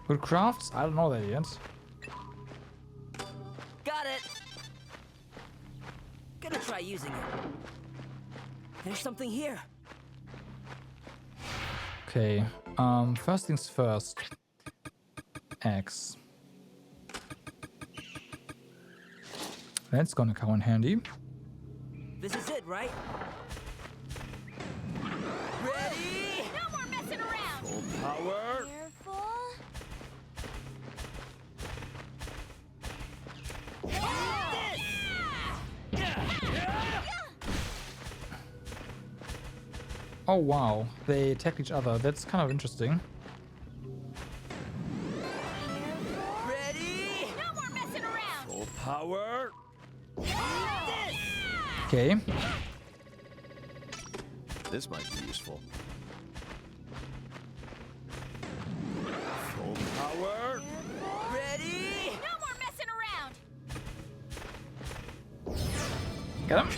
Good crafts? I don't know that yet. Got it. Gonna try using it. There's something here. Okay. First things first. Axe. That's gonna come in handy. This is it, right? Ready? No more messing around. Full power. Careful. Oh wow, they attack each other. That's kind of interesting. Ready? No more messing around. Full power. Okay. This might be useful. Full power. Ready? No Got him.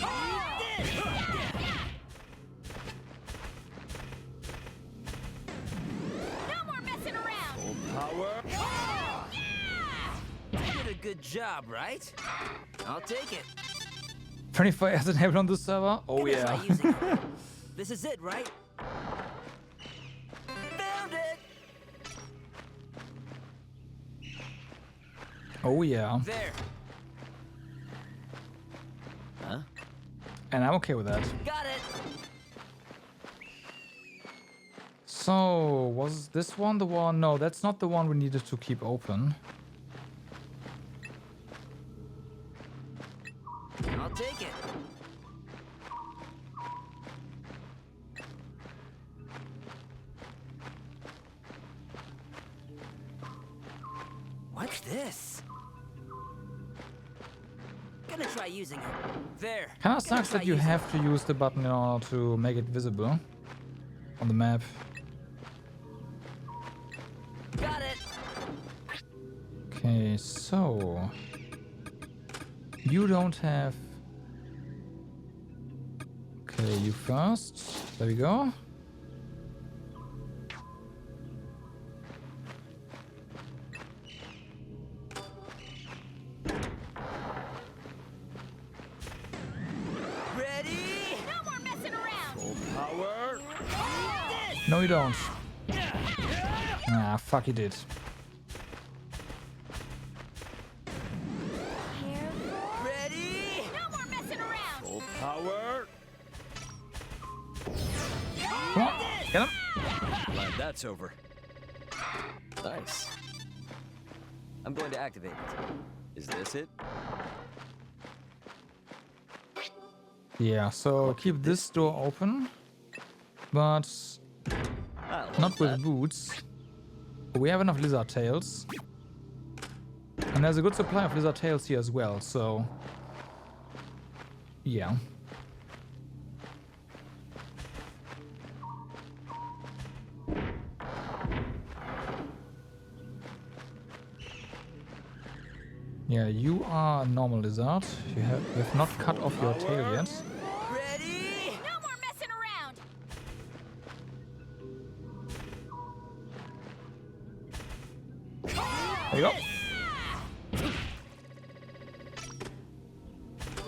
No more messing around. Full power. You did a good job, right? I'll take it. 24 as enabled on the server. Oh Gonna yeah. try using it. This is it, right? Found it. Oh yeah. There. Huh? And I'm okay with that. Got it. So, was this one the one? No, that's not the one we needed to keep open. I'll take it. What's this? Gonna try using it. There. Kinda Gonna sucks try that you using have to use the button in order to make it visible on the map. it. Got it. Okay, so you don't have. Okay, you first. There we go. Ready? No more messing around. Full power. No, you don't. Ah, fuck, you did. Ready? No more messing around. Full power. Come on, get him. Glad that's over. Nice. I'm going to activate it. Is this it? Yeah, so keep this door open, but not with boots. We have enough lizard tails. And there's a good supply of lizard tails here as well, so yeah. Yeah, you are a normal lizard. You have not cut off your tail yet. Ready? No more messing around. There you go.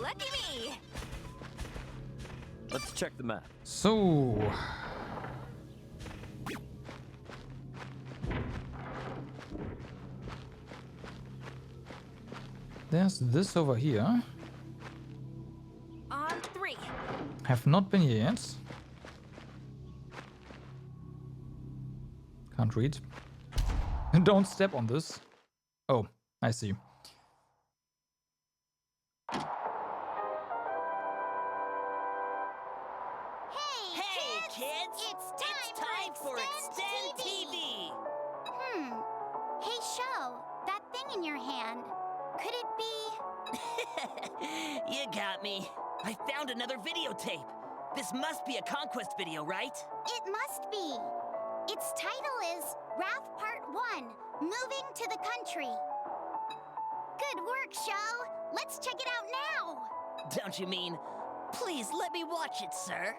Lucky me. Let's check the map. So there's this over here. On 3. Have not been here yet. Can't read. Don't step on this. Oh, I see. Hey, kids! It's time for Extend TV. Hey, Show, that thing in your hand, could it be? You got me. I found another videotape. This must be a conquest video, right? It must be. Its title is Wrath Part 1, Moving to the Country. Good work, Show. Let's check it out now. Don't you mean, please let me watch it, sir?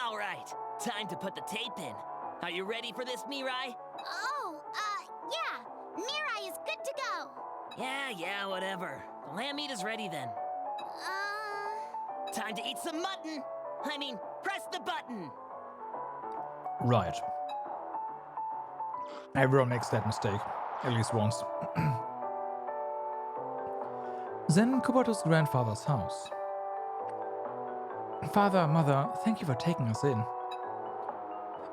All right, time to put the tape in. Are you ready for this, Mirai? Yeah. Mirai is good to go. Yeah, whatever. The lamb meat is ready then. Time to eat some mutton. I mean, press the button. Right. Everyone makes that mistake. At least once. Then Kubato's grandfather's house. Father, Mother, thank you for taking us in.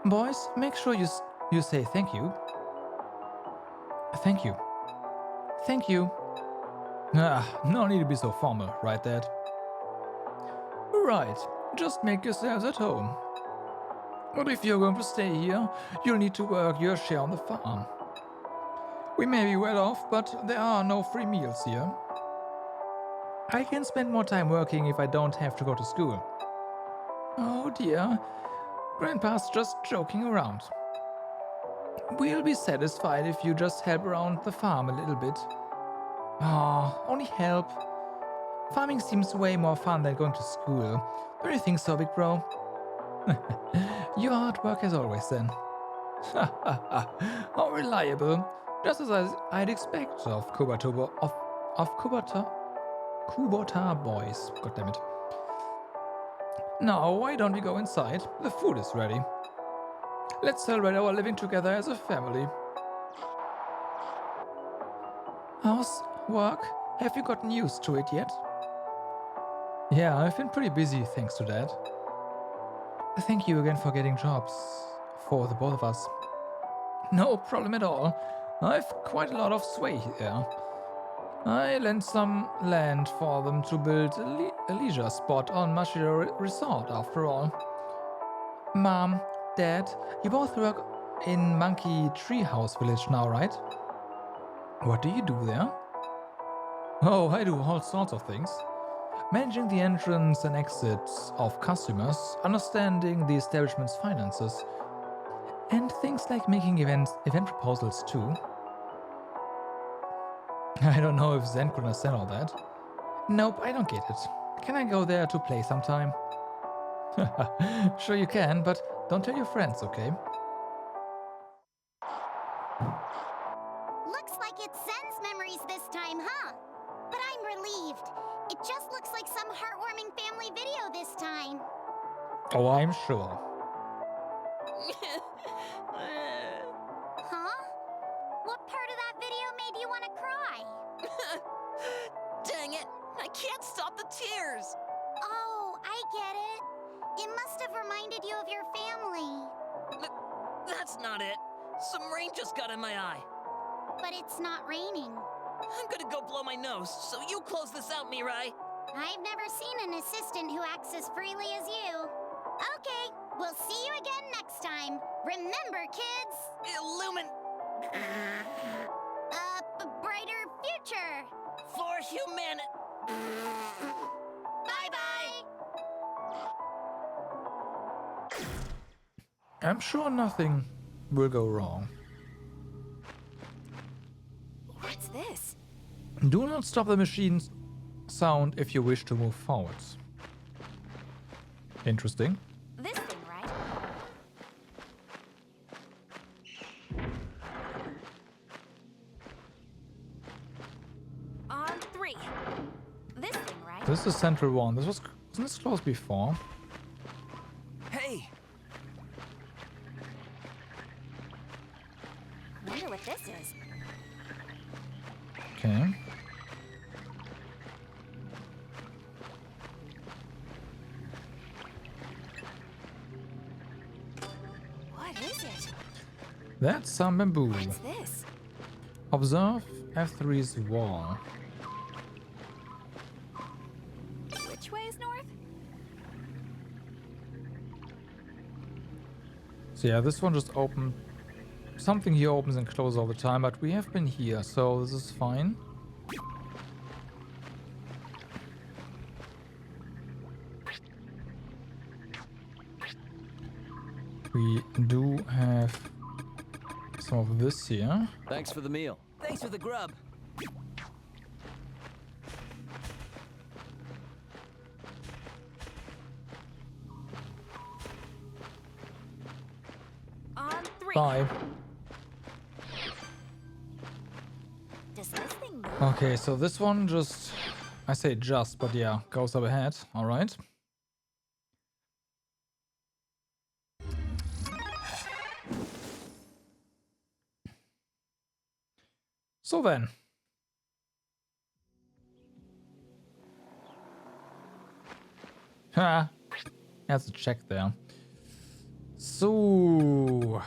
Boys, make sure you say thank you. Thank you. Thank you. No need to be so formal, right, Dad? Right, just make yourselves at home. But if you're going to stay here, you'll need to work your share on the farm. We may be well off, but there are no free meals here. I can spend more time working if I don't have to go to school. Oh dear, Grandpa's just joking around. We'll be satisfied if you just help around the farm a little bit. Only help. Farming seems way more fun than going to school. Don't you think so, big bro? Your hard work as always, then. How reliable. Just as I'd expect of Kubota boys. God damn it. Now, why don't we go inside? The food is ready. Let's celebrate our living together as a family. How's work? Have you gotten used to it yet? Yeah, I've been pretty busy thanks to that. Thank you again for getting jobs for the both of us. No problem at all. I've quite a lot of sway here. I lent some land for them to build a leisure spot on Mashiro Resort after all. Mom, Dad, you both work in Monkey Treehouse Village now, right? What do you do there? Oh, I do all sorts of things. Managing the entrance and exits of customers, understanding the establishment's finances, and things like making event proposals too. I don't know if Zen could understand all that. Nope, I don't get it. Can I go there to play sometime? Sure you can, but don't tell your friends, okay? Looks like it's Zen's memories this time, huh? But I'm relieved. It just looks like some heartwarming family video this time. Oh, I'm sure. Huh? What part of that video made you want to cry? Dang it! I can't stop the tears! Oh, I get it. It must have reminded you of your family. That's not it. Some rain just got in my eye. But it's not raining. I'm gonna go blow my nose, so you close this out, Mirai. I've never seen an assistant who acts as freely as you. Okay, we'll see you again next time. Remember, kids! Brighter future! For humanity! Bye-bye! I'm sure nothing will go wrong. What's this? Do not stop the machine's sound if you wish to move forwards. Interesting. This thing, right? On 3. This thing, right? This is central one. Wasn't this close before? Hey! Wonder what this is. Okay. What is it? That's some bamboo. What's this? Observe F3's wall. Which way is north? So yeah, this one just opened. Something here opens and closes all the time, but we have been here, so this is fine. We do have some of this here. Thanks for the meal. Thanks for the grub. On 3. Bye. Does this thing move? Okay, so this one just, I say just, but yeah, goes up ahead. All right. So then. Ha! That's a check there. So,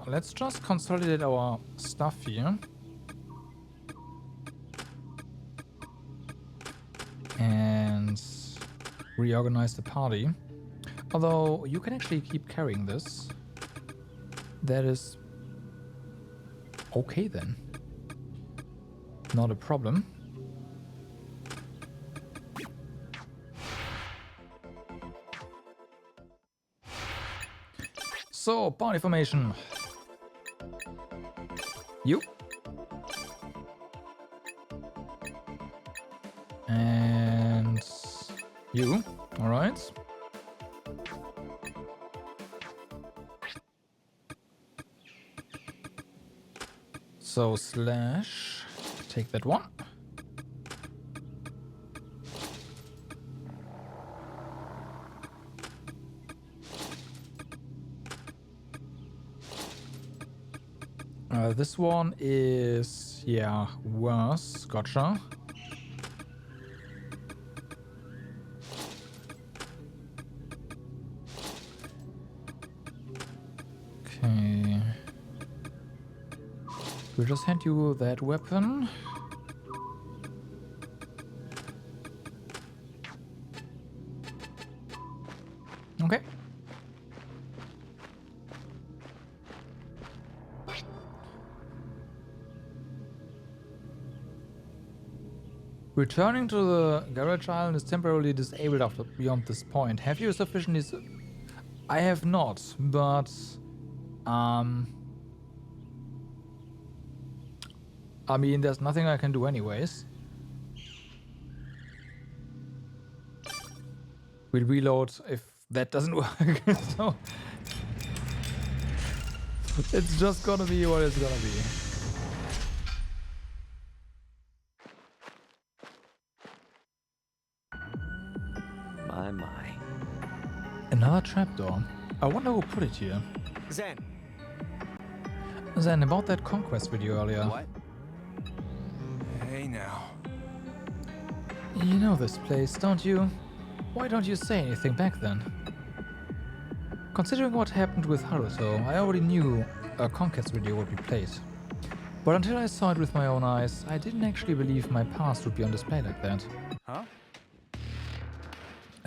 let's just consolidate our stuff here. And reorganize the party. Although, you can actually keep carrying this. That is okay then. Not a problem. So, party formation. You. And You, alright. So slash, take that one. This one is, yeah, worse. Gotcha. Okay. We'll just hand you that weapon. Okay. Returning to the garage island is temporarily disabled after beyond this point. Have you sufficiently... I have not, but... I mean, there's nothing I can do anyways. We'll reload if that doesn't work. So... it's just gonna be what it's gonna be. My. Another trapdoor. I wonder who put it here. Zen. Zen, about that conquest video earlier. What? Hey now. You know this place, don't you? Why don't you say anything back then? Considering what happened with Haruto, I already knew a conquest video would be played. But until I saw it with my own eyes, I didn't actually believe my past would be on display like that. Huh?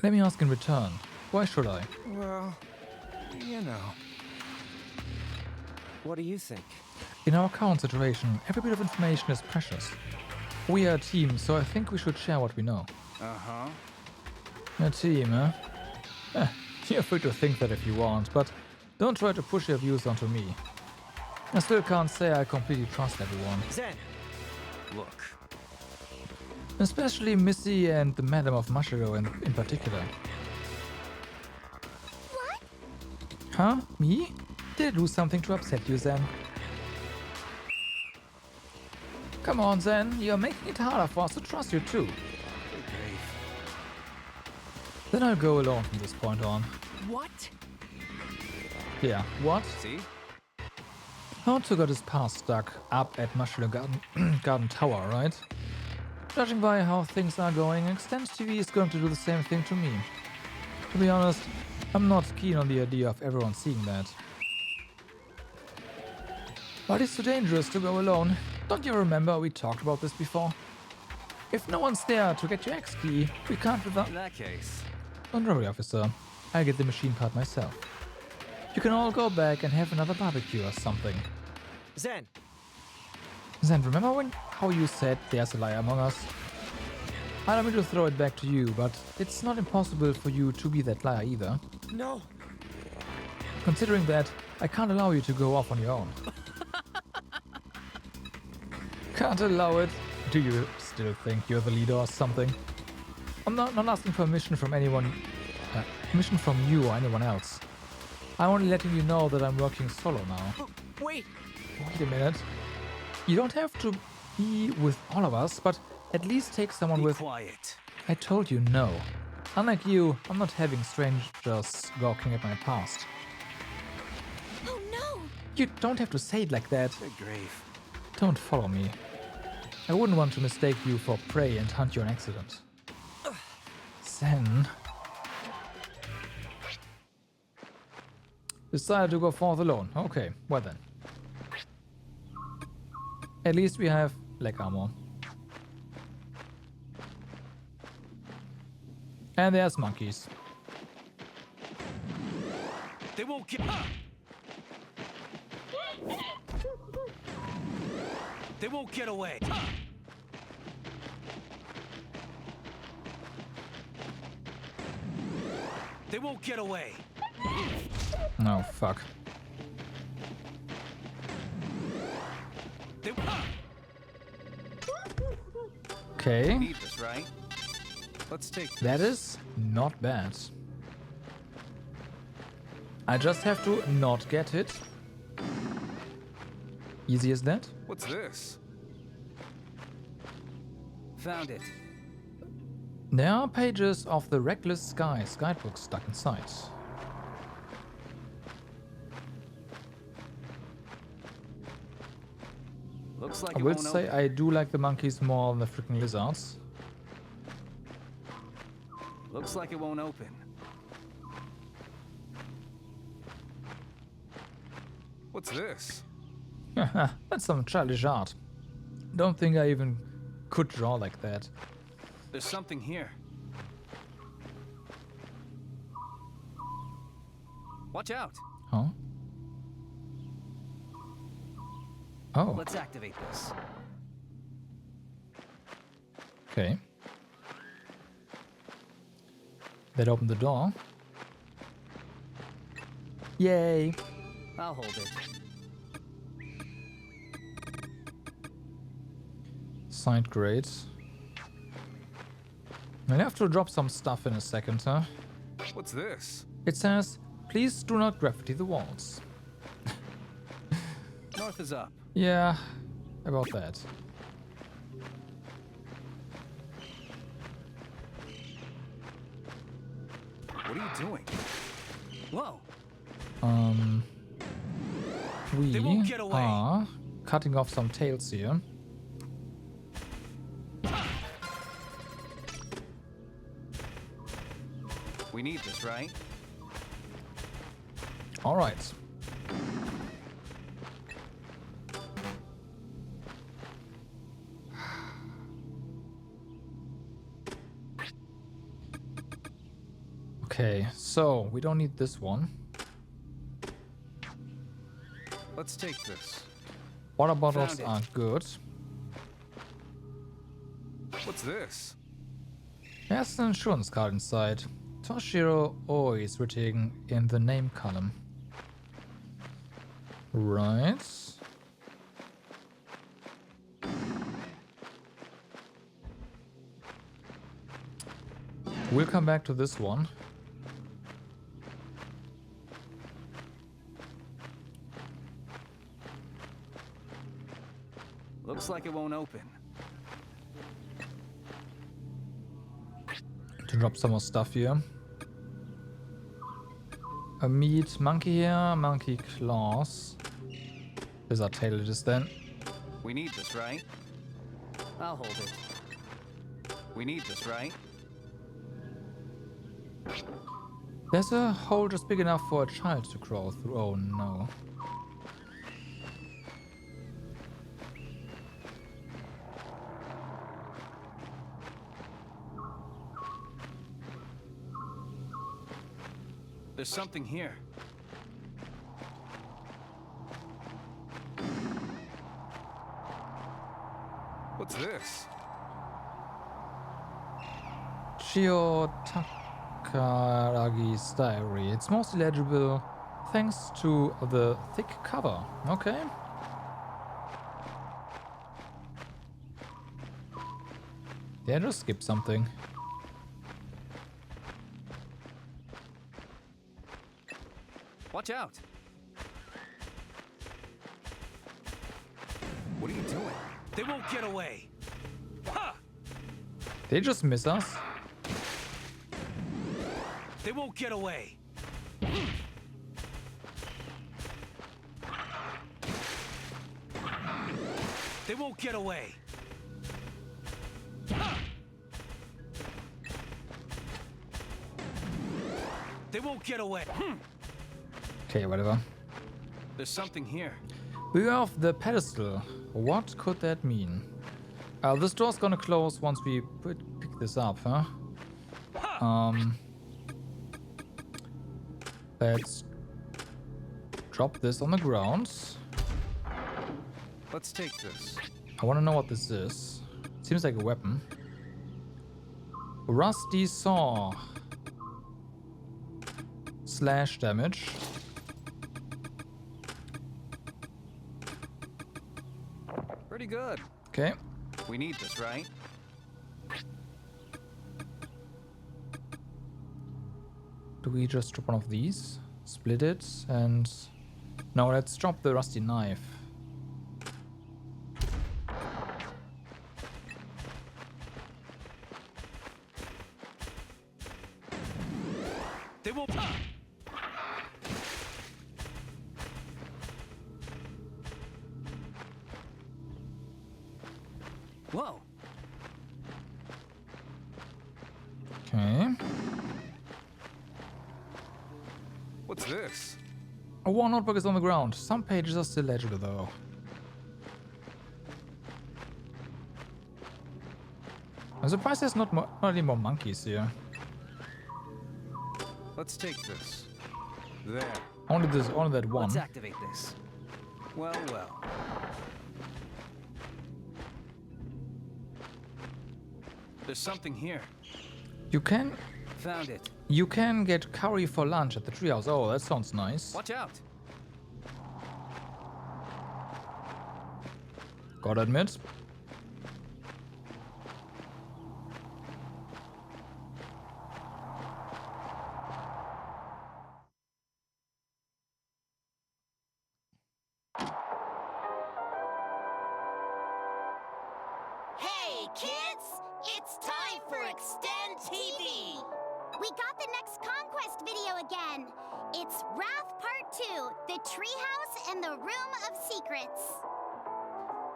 Let me ask in return, why should I? Well, you know. What do you think? In our current situation, every bit of information is precious. We are a team, so I think we should share what we know. Uh-huh. A team, huh? You're free to think that if you want, but don't try to push your views onto me. I still can't say I completely trust everyone. Zen! Look. Especially Missy and the Madam of Mashiro in particular. What? Huh? Me? Did I do something to upset you, Zen? Come on, Zen. You're making it harder for us to trust you too. Then I'll go alone from this point on. What? Yeah, what? See? Haruto got his past stuck up at Mashiro Garden Tower, right? Judging by how things are going, Extend TV is going to do the same thing to me. To be honest, I'm not keen on the idea of everyone seeing that. But it's too dangerous to go alone. Don't you remember we talked about this before? If no one's there to get your X key, we can't without... In that case... Don't worry, officer. I'll get the machine part myself. You can all go back and have another barbecue or something. Zen! Zen, remember how you said there's a liar among us? I don't mean to throw it back to you, but it's not impossible for you to be that liar either. No! Considering that, I can't allow you to go off on your own. Can't allow it? Do you still think you're the leader or something? I'm not asking for permission from anyone, permission from you or anyone else. I'm only letting you know that I'm working solo now. Wait! Wait a minute. You don't have to be with all of us, but at least take someone with... Be quiet. I told you no. Unlike you, I'm not having strangers gawking at my past. Oh no! You don't have to say it like that. Good grief. Don't follow me. I wouldn't want to mistake you for prey and hunt you on accident. Zen... Decided to go forth alone. Okay, well then. At least we have leg armor. And there's monkeys. They won't get... They won't get away. They won't get away. Oh, fuck. They... Okay. Need this, right? Let's take this. That is not bad. I just have to not get hit. Easy as that. What's this? Found it. There are pages of the Reckless Skies guidebook stuck inside. Looks like I it will won't say open. I do like the monkeys more than the freaking lizards. Looks like it won't open. What's this? That's some childish art. Don't think I even could draw like that. There's something here. Watch out. Huh? Oh. Let's activate this. Okay. That opened the door. Yay! I'll hold it. Side grade. I'll have to drop some stuff in a second, huh? What's this? It says, please do not graffiti the walls. North is up. Yeah, about that. What are you doing? Whoa. We won't get away. are cutting off some tails here. We need this, right? All right. Okay, so we don't need this one. Let's take this. Water bottles Found it. are good. What's this? There's an insurance card inside. Toshiro Oi is written in the name column. Right. We'll come back to this one. Looks like it won't open. To drop some more stuff here. A meat, monkey hair, monkey claws. Lizard tail it is then. We need this, right? I'll hold it. We need this, right? There's a hole just big enough for a child to crawl through. Oh no. There's something here. What's this? Chio Takaragi's diary. It's mostly legible thanks to the thick cover. Okay. Yeah, just skip something. Watch out! What are you doing? They won't get away. Ha! They just miss us. They won't get away. They won't get away. Ha! They won't get away. Okay, whatever. There's something here. We're off the pedestal. What could that mean? This door's gonna close once we pick this up, huh? Let's drop this on the ground. Let's take this. I want to know what this is. Seems like a weapon. Rusty saw. Slash damage. Pretty good. Okay. We need this, right? Do we just drop one of these? Split it and... No, let's drop the rusty knife. They won't. Whoa. Okay. What's this? A war notebook is on the ground. Some pages are still legible though. I'm surprised there's not any more monkeys here. Let's take this. There. Only that one. Let's activate this. Well, well. There's something here. You can Found it. get curry for lunch at the treehouse. Oh, that sounds nice. Watch out. Gotta admit. Hey, kids! It's time for Extend TV! We got the next Conquest video again. It's Wrath Part 2, The Treehouse and the Room of Secrets.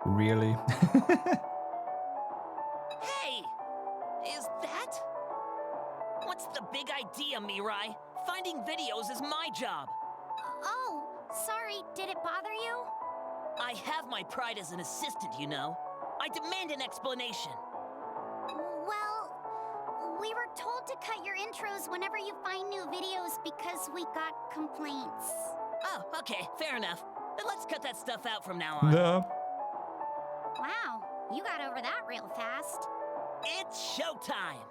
Really? Hey! Is that? What's the big idea, Mirai? Finding videos is my job. Oh, sorry, did it bother you? I have my pride as an assistant, you know. I demand an explanation. Well, we were told to cut your intros whenever you find new videos because we got complaints. Oh, okay, fair enough. Then let's cut that stuff out from now on. No. Wow, you got over that real fast. It's showtime!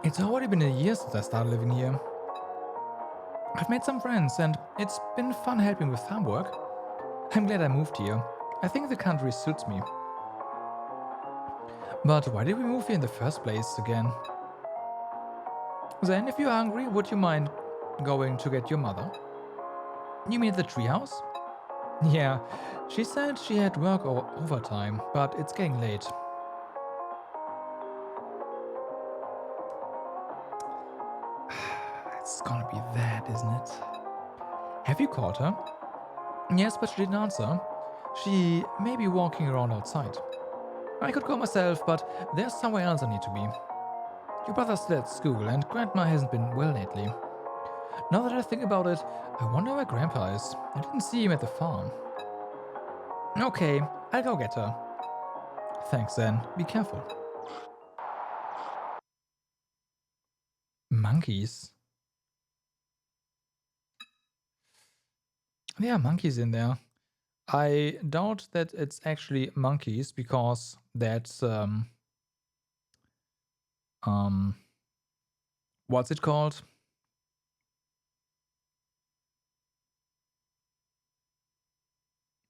It's already been a year since I started living here. I've made some friends and it's been fun helping with farm work. I'm glad I moved here. I think the country suits me. But why did we move here in the first place again? Then, if you're hungry, would you mind going to get your mother? You mean the treehouse? Yeah, she said she had work overtime, but it's getting late. It's gonna be that, isn't it? Have you caught her? Yes, but she didn't answer. She may be walking around outside. I could go myself, but there's somewhere else I need to be. Your brother's still at school, and Grandma hasn't been well lately. Now that I think about it, I wonder where Grandpa is. I didn't see him at the farm. Okay, I'll go get her. Thanks, then. Be careful. Monkeys? There are monkeys in there. I doubt that it's actually monkeys because that's what's it called?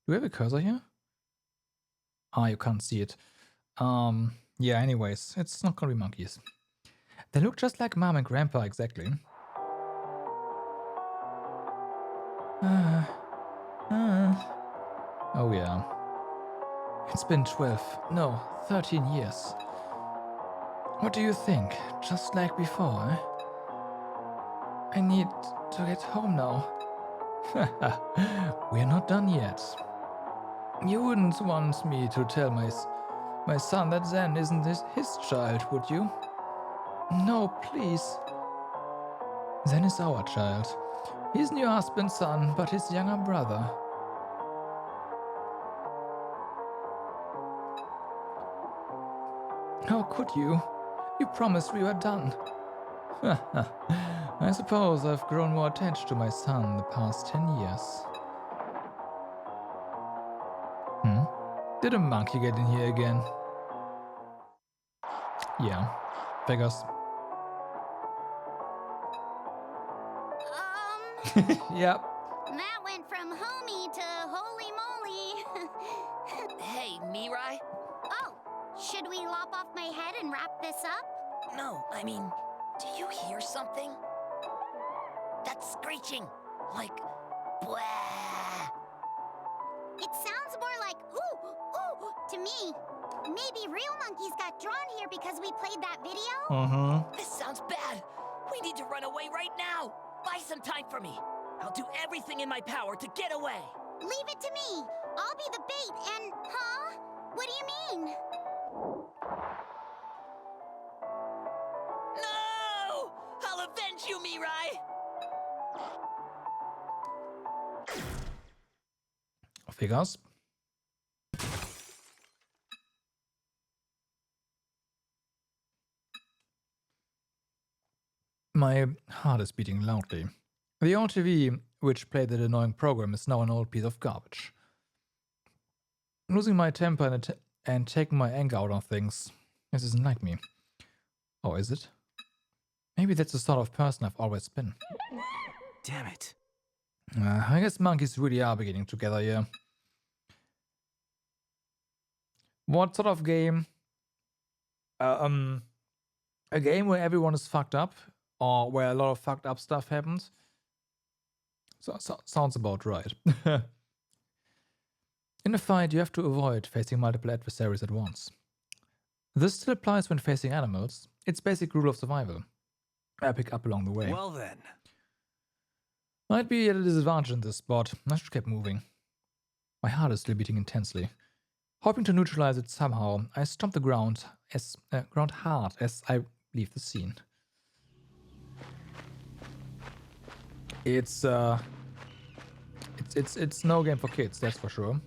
Do we have a cursor here? Ah, you can't see it. Yeah, anyways, it's not gonna be monkeys. They look just like Mom and Grandpa exactly. Oh yeah. It's been 12, no, 13 years. What do you think? Just like before, eh? I need to get home now. We're not done yet. You wouldn't want me to tell my son that Zen isn't his child, would you? No, please. Zen is our child. He isn't your husband's son, but his younger brother. How could you? You promised we were done. I suppose I've grown more attached to my son the past 10 years. Did a monkey get in here again? Yeah, figures. Yep. That went from homie to holy moly. Hey, Mirai? Oh, Should we lop off my head and wrap this up? No, I mean, do you hear something? That's screeching, like, blah. It sounds more like ooh, ooh to me. Maybe real monkeys got drawn here because we played that video? This sounds bad. We need to run away right now. Buy some time for me. I'll do everything in my power to get away. Leave it to me. I'll be the bait and... Huh? What do you mean? No! I'll avenge you, Mirai! Off he goes. My heart is beating loudly. The old TV, which played that annoying program, is now an old piece of garbage. Losing my temper and taking my anger out on things. This isn't like me. Or is it? Maybe that's the sort of person I've always been. Damn it. I guess monkeys really are beginning together here. What sort of game? A game where everyone is fucked up, or where a lot of fucked up stuff happens. So sounds about right. In a fight, you have to avoid facing multiple adversaries at once. This still applies when facing animals. It's basic rule of survival. I pick up along the way. Well then. Might be at a disadvantage in this spot. I should keep moving. My heart is still beating intensely. Hoping to neutralize it somehow, I stomp the ground hard as I leave the scene. It's no game for kids, that's for sure.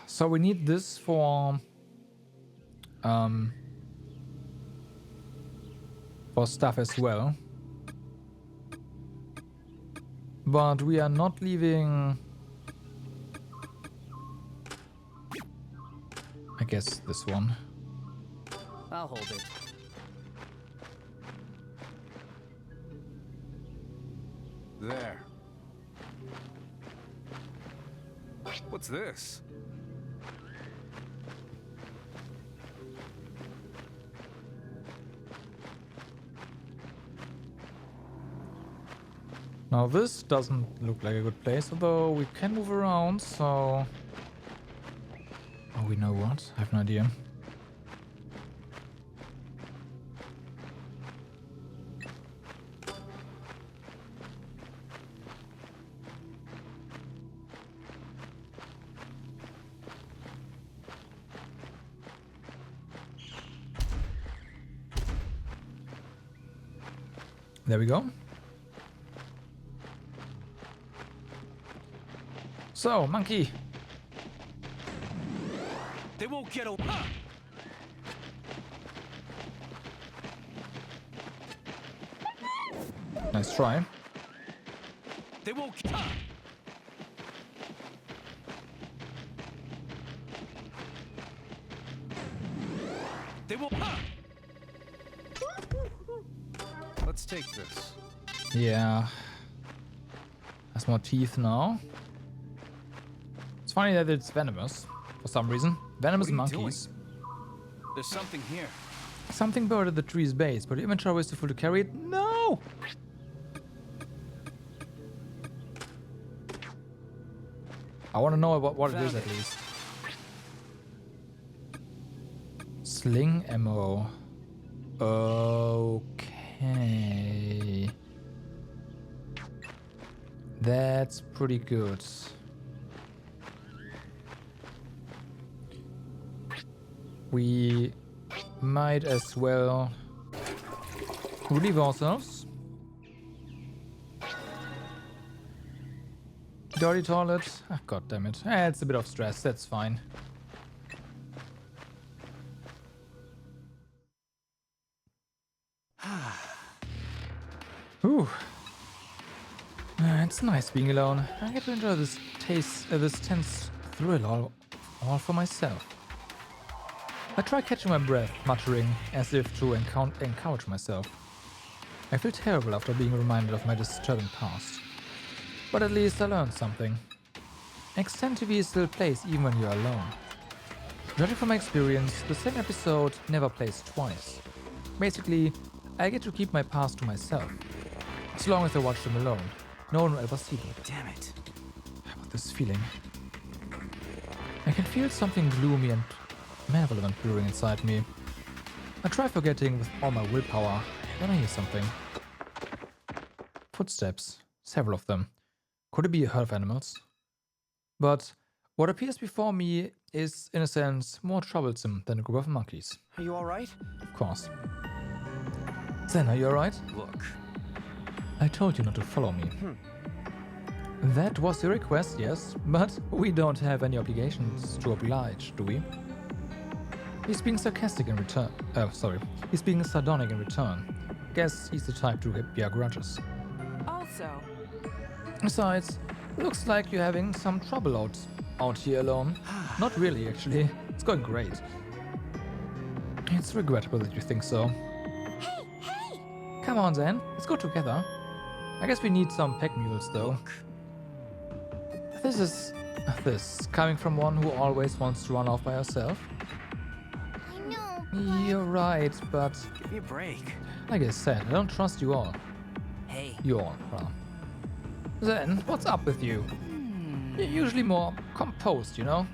So we need this for stuff as well. But we are not leaving, I guess, this one. I'll hold it. There. What's this? Now this doesn't look like a good place, although we can move around, so... Oh, we know what? I have no idea. There we go. So, monkey. They won't get away. Nice try. They won't. They won't. Let's take this. Yeah. Has more teeth now. It's funny that it's venomous for some reason. Venomous monkeys. There's something here. Something buried at the tree's base, but your inventory is too full to carry it. No! I want to know what it is at least. Sling ammo. Okay. That's pretty good. We might as well relieve ourselves. Dirty toilet. Ah, God damn it. It's a bit of stress. That's fine. Whew. It's nice being alone. I get to enjoy this tense thrill all for myself. I try catching my breath, muttering as if to encourage myself. I feel terrible after being reminded of my disturbing past. But at least I learned something. Extend TV still plays even when you're alone. Judging from my experience, the same episode never plays twice. Basically, I get to keep my past to myself. As long as I watch them alone, no one will ever see them. Damn it. How about this feeling? I can feel something gloomy and malevolent brewing inside me. I try forgetting with all my willpower, then I hear something. Footsteps, several of them. Could it be a herd of animals? But what appears before me is, in a sense, more troublesome than a group of monkeys. Are you alright? Of course. Zen, are you alright? Look. I told you not to follow me. That was your request, yes, but we don't have any obligations to oblige, do we? He's being sarcastic in return. He's being sardonic in return. Guess he's the type to bear grudges. Also. Besides, looks like you're having some trouble out here alone. Not really, actually. It's going great. It's regrettable that you think so. Hey! Come on, Zen. Let's go together. I guess we need some pack mules, though. This coming from one who always wants to run off by herself. I know. You're right, but Give me a break. like I said, I don't trust you all. Hey. You all, well. Zen, what's up with you? You're usually more composed, you know?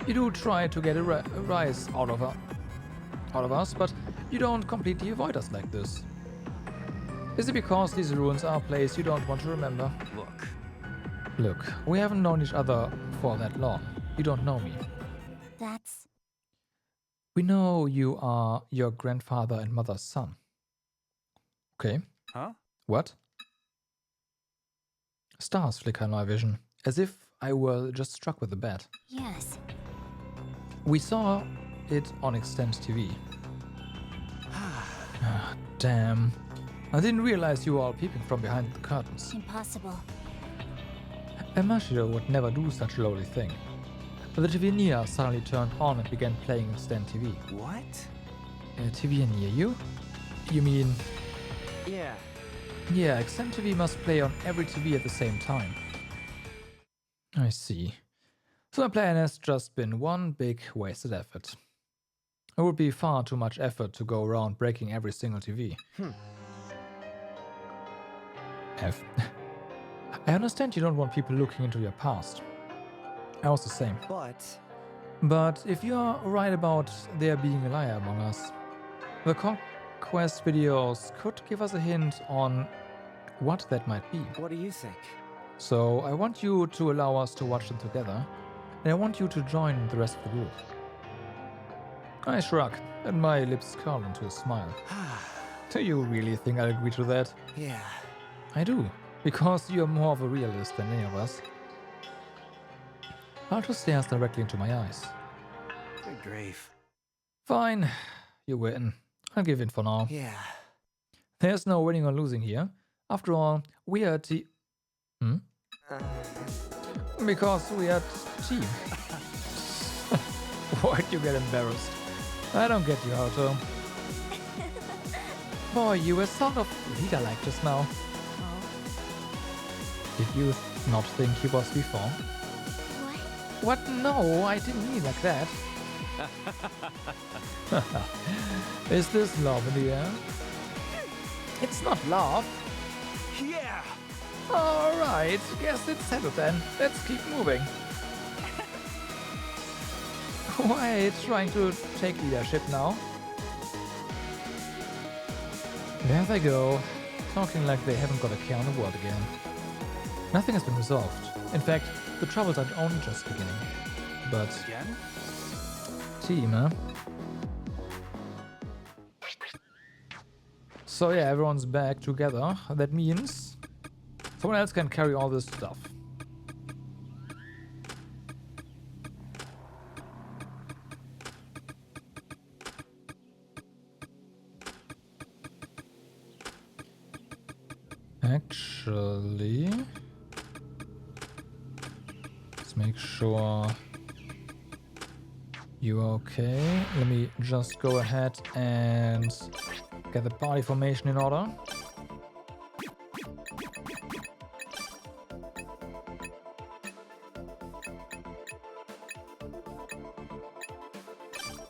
You do try to get a rise out of us, but you don't completely avoid us like this. Is it because these ruins are a place you don't want to remember? Look, we haven't known each other for that long. You don't know me. That's... We know you are your grandfather and mother's son. Okay. Huh? What? Stars flicker in my vision, as if I were just struck with a bat. Yes. We saw it on Extend TV. Ah, damn. I didn't realize you were all peeping from behind the curtains. Impossible. A Mashiro would never do such a lowly thing. But the TV near suddenly turned on and began playing Extend TV. What? A TV near you? You mean... Yeah. Yeah, Extend TV must play on every TV at the same time. I see. So my plan has just been one big wasted effort. It would be far too much effort to go around breaking every single TV. F. I understand you don't want people looking into your past. I was the same. But if you are right about there being a liar among us, the conquest videos could give us a hint on what that might be. What do you think? So I want you to allow us to watch them together, and I want you to join the rest of the group. I shrug, and my lips curl into a smile. Do you really think I'll agree to that? Yeah. I do, because you're more of a realist than any of us. Alto stares directly into my eyes. Good grief. Fine, you win. I'll give in for now. Yeah. There's no winning or losing here. After all, we are a team. Because we are a team. Why'd you get embarrassed? I don't get you, Alto. Boy, you were sort of leader-like just now. Did you not think he was before? What? No, I didn't mean like that. Is this love in the air? It's not love. Yeah! Alright, guess it's settled then. Let's keep moving. Why are you trying to take leadership now? There they go, talking like they haven't got a care in the world again. Nothing has been resolved. In fact, the troubles are only just beginning. But... Again? Team, huh? So yeah, everyone's back together. That means someone else can carry all this stuff. Actually, let's make sure You okay? Let me just go ahead and get the party formation in order.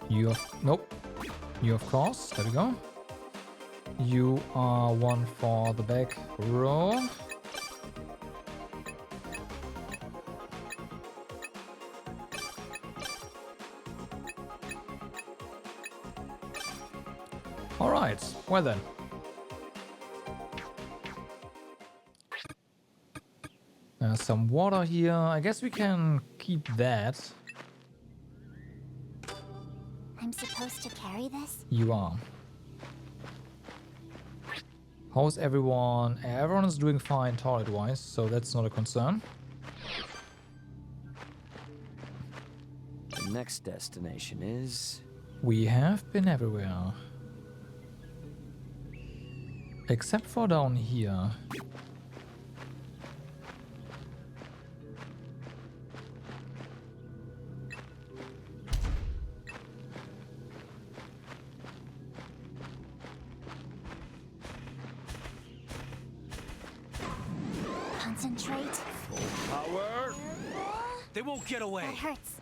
You, nope. You, of course. There we go. You are one for the back row. All right. Well then. Some water here. I guess we can keep that. I'm supposed to carry this? You are. How's everyone? Everyone is doing fine toilet-wise, so that's not a concern. The next destination is... We have been everywhere. Except for down here. Concentrate. Full power. They won't get away. That hurts.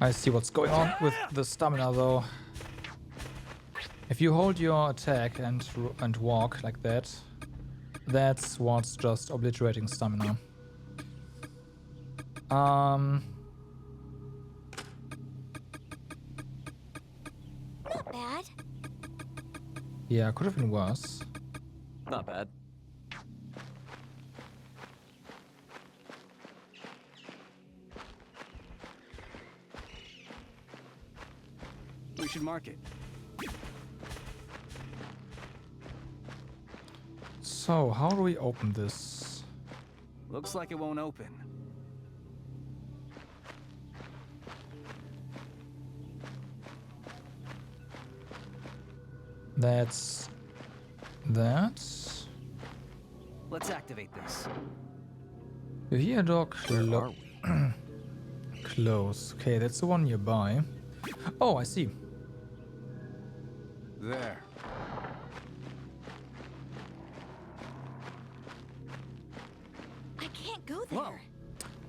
I see what's going on with the stamina though. If you hold your attack and walk like that, that's what's just obliterating stamina. Not bad. Yeah, could have been worse. Not bad. We should mark it. So, how do we open this? Looks like it won't open. That's that. Let's activate this. You hear a dog close. Okay, that's the one nearby. Oh, I see. There. I can't go there. Whoa.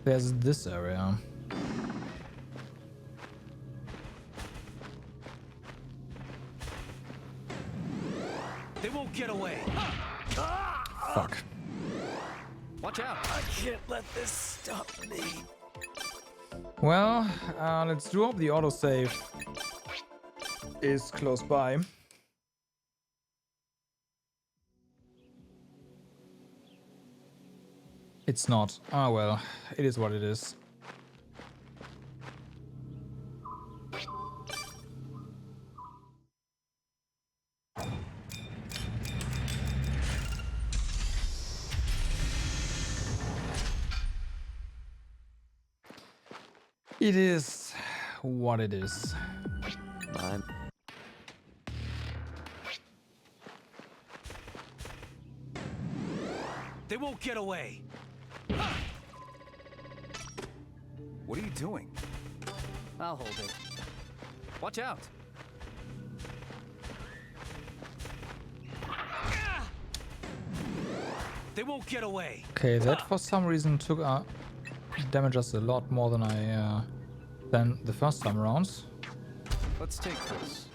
There's this area. They won't get away. Fuck. Watch out. I can't let this stop me. Well, let's do hope the autosave is close by. It's not. Ah, well, it is what it is. It is what it is. They won't get away. What are you doing? I'll hold it. Watch out. They won't get away. Okay, that for some reason took damage us a lot more than than the first time around. Let's take this.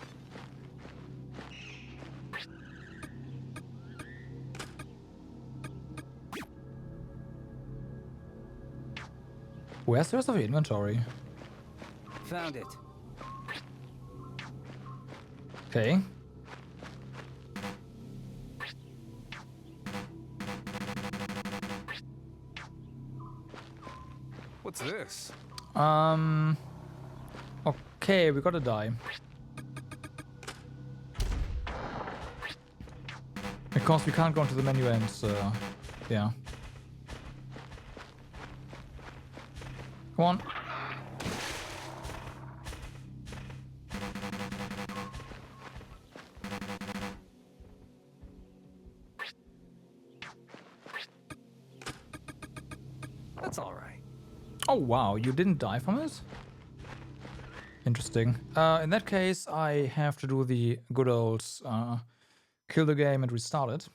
Where's the rest of the inventory? Found it. Okay. What's this? Okay, we gotta die. Because we can't go into the menu and, yeah. Come on. That's all right. Oh wow, you didn't die from it? Interesting. In that case, I have to do the good old kill the game and restart it.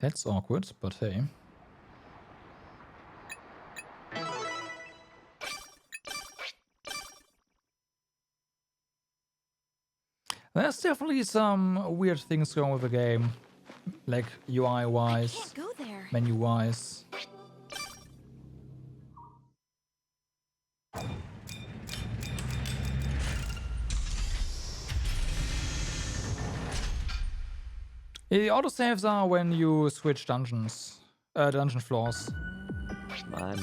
That's awkward, but hey. There's definitely some weird things going with the game, like UI-wise, Go there. menu-wise. The autosaves are when you switch dungeon floors. My.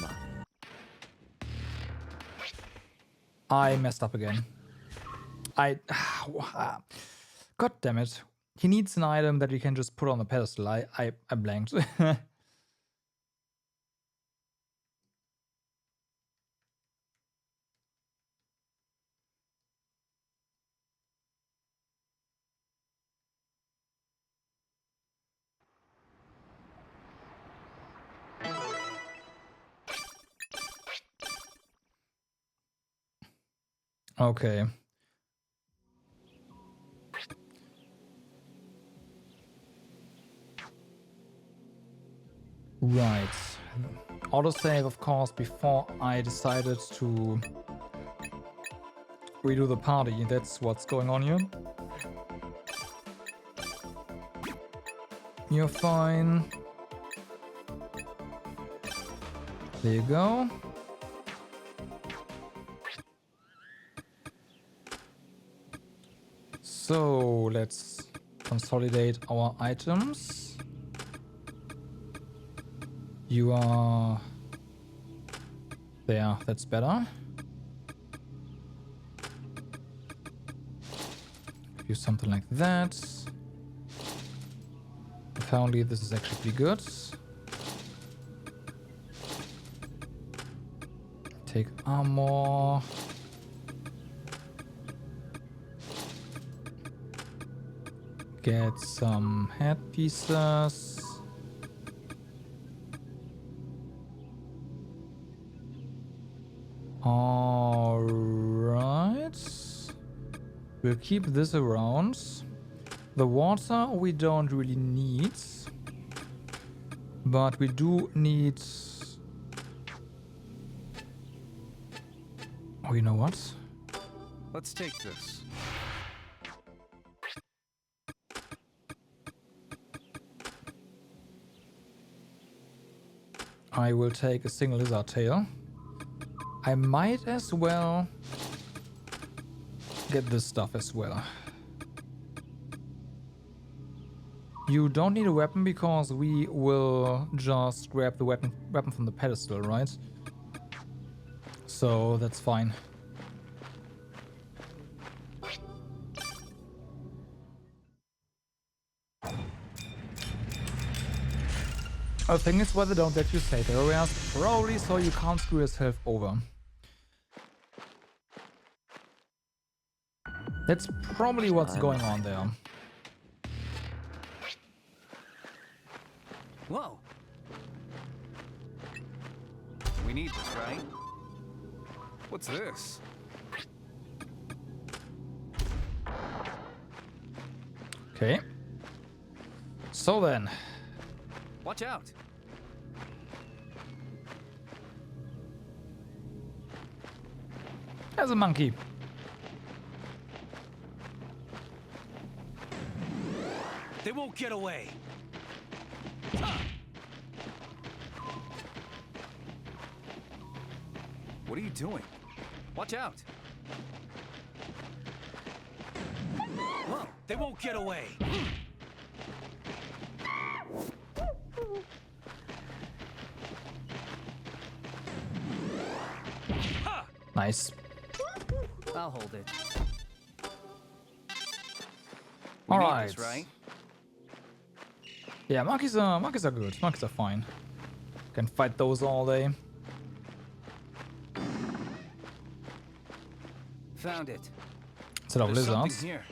I messed up again. God damn it. He needs an item that we can just put on the pedestal. I blanked. Okay. Right. Autosave, of course, before I decided to redo the party. That's what's going on here. You're fine. There you go. So let's consolidate our items. You are there, that's better. Do something like that. Apparently this is actually pretty good. Take armor. Get some headpieces. Alright. We'll keep this around. The water we don't really need. But we do need... Oh, you know what? Let's take this. I will take a single lizard tail. I might as well get this stuff as well. You don't need a weapon because we will just grab the weapon from the pedestal, right? So that's fine. The thing is, why they don't let you save areas, probably so you can't screw yourself over. That's probably what's going on there. Whoa. We need this, right? What's this? Okay. So then. Watch out. There's a monkey. They won't get away. What are you doing? Watch out. Whoa, they won't get away. Nice. I'll hold it. All right. This, right? Yeah, monkeys are good. Monkeys are fine. Can fight those all day. Found it. Instead of There's something lizards. here.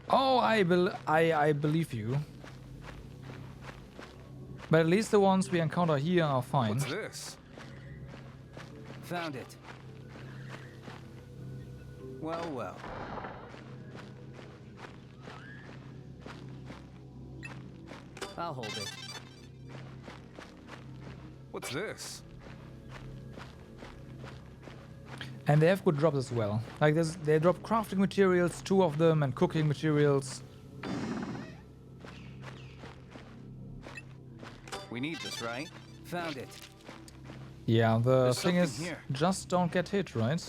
Oh, I believe you. But at least the ones we encounter here are fine. What's this? Found it. Well, well. I'll hold it. What's this? And they have good drops as well. Like they drop crafting materials, 2 of them, and cooking materials. We need this, right? Found it. Yeah, the There's thing is, something here. just don't get hit, right?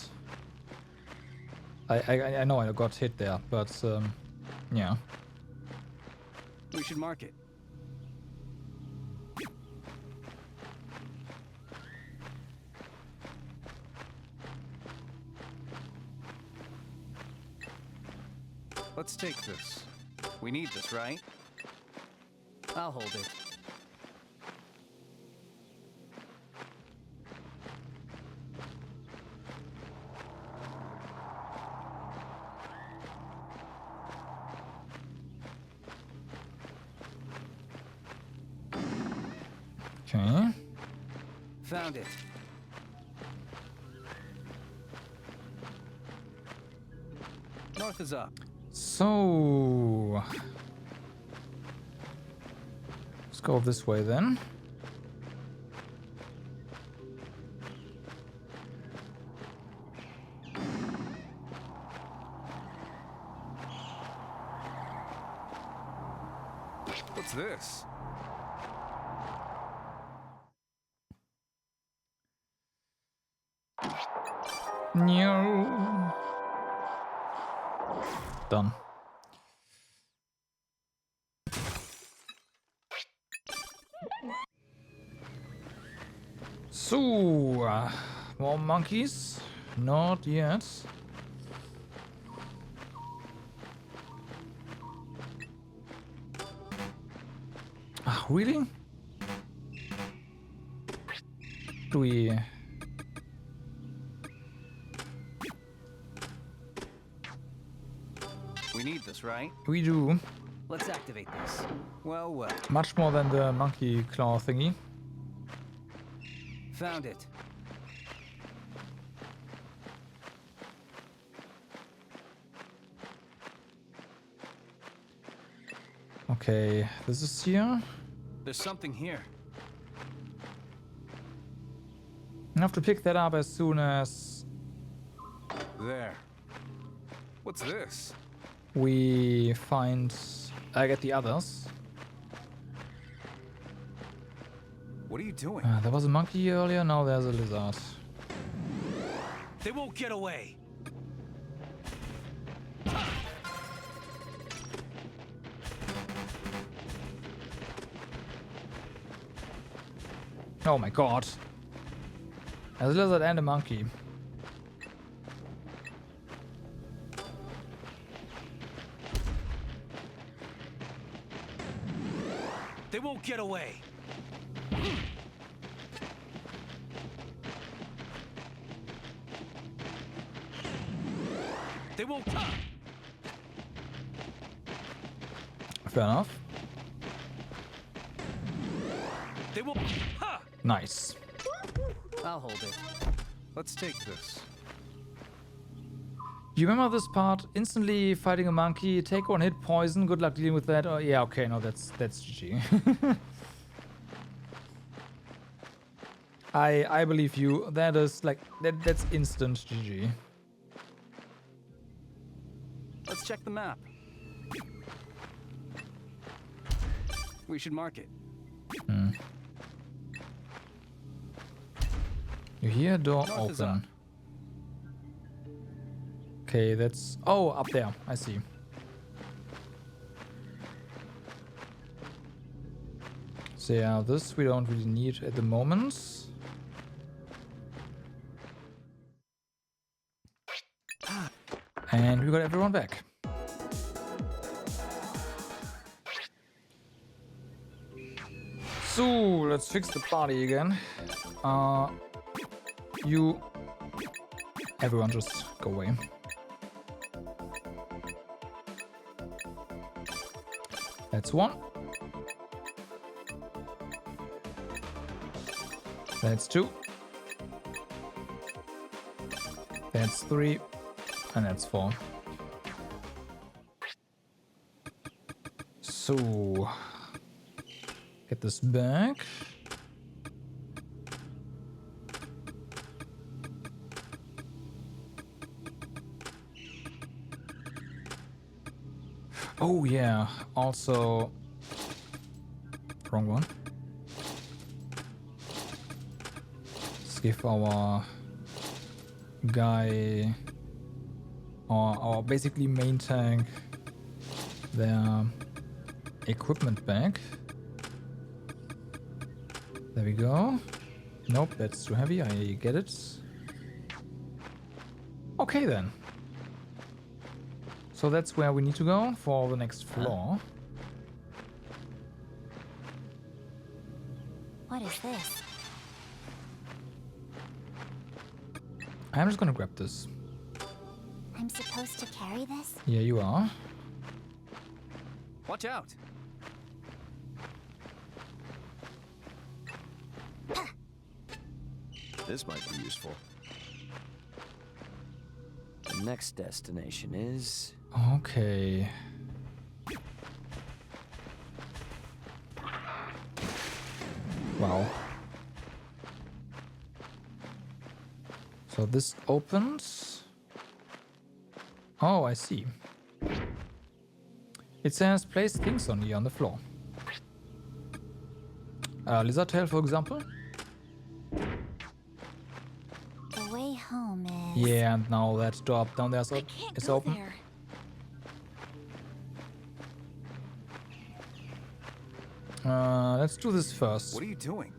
I know I got hit there, but yeah. We should mark it. Let's take this. We need this, right? I'll hold it. Okay. Found it. North is up. So let's go this way then. What's this? No. Done. So, more monkeys? Not yet. Ah, really? Do we... We need this, right? We do. Let's activate this. Well, well. Much more than the monkey claw thingy. Found it. Okay, this is here. There's something here. I have to pick that up as soon as There. What's this? we find... I get the others. What are you doing? There was a monkey earlier, now there's a lizard. They won't get away. Oh my god. There's a lizard and a monkey. They won't get away. They won't. Fair enough. They won't. Ha! Nice. I'll hold it. Let's take this. You remember this part? Instantly fighting a monkey, take 1 hit, poison, good luck dealing with that. Oh yeah, okay, no, that's GG. I believe you. That is like that's instant GG. Let's check the map. We should mark it. Hmm. You hear a door North is up. open. Okay, that's... Oh, up there. I see. So yeah, this we don't really need at the moment. And we got everyone back. So let's fix the body again. Everyone just go away. That's one. That's two. That's three. And that's four. So get this back. Oh yeah, also wrong one. Let's give our guy or our basically main tank their equipment back. There we go. Nope, that's too heavy, I get it. Okay then. So that's where we need to go for the next floor. What is this? I'm just gonna grab this. I'm supposed to carry this? Yeah, you are. Watch out! This might be useful. The next destination is... Okay. Wow. So this opens. Oh, I see. It says place things on here on the floor. Lizard tail, for example. The way home is... Yeah, and now that door up down there is open. There. Let's do this first. What are you doing?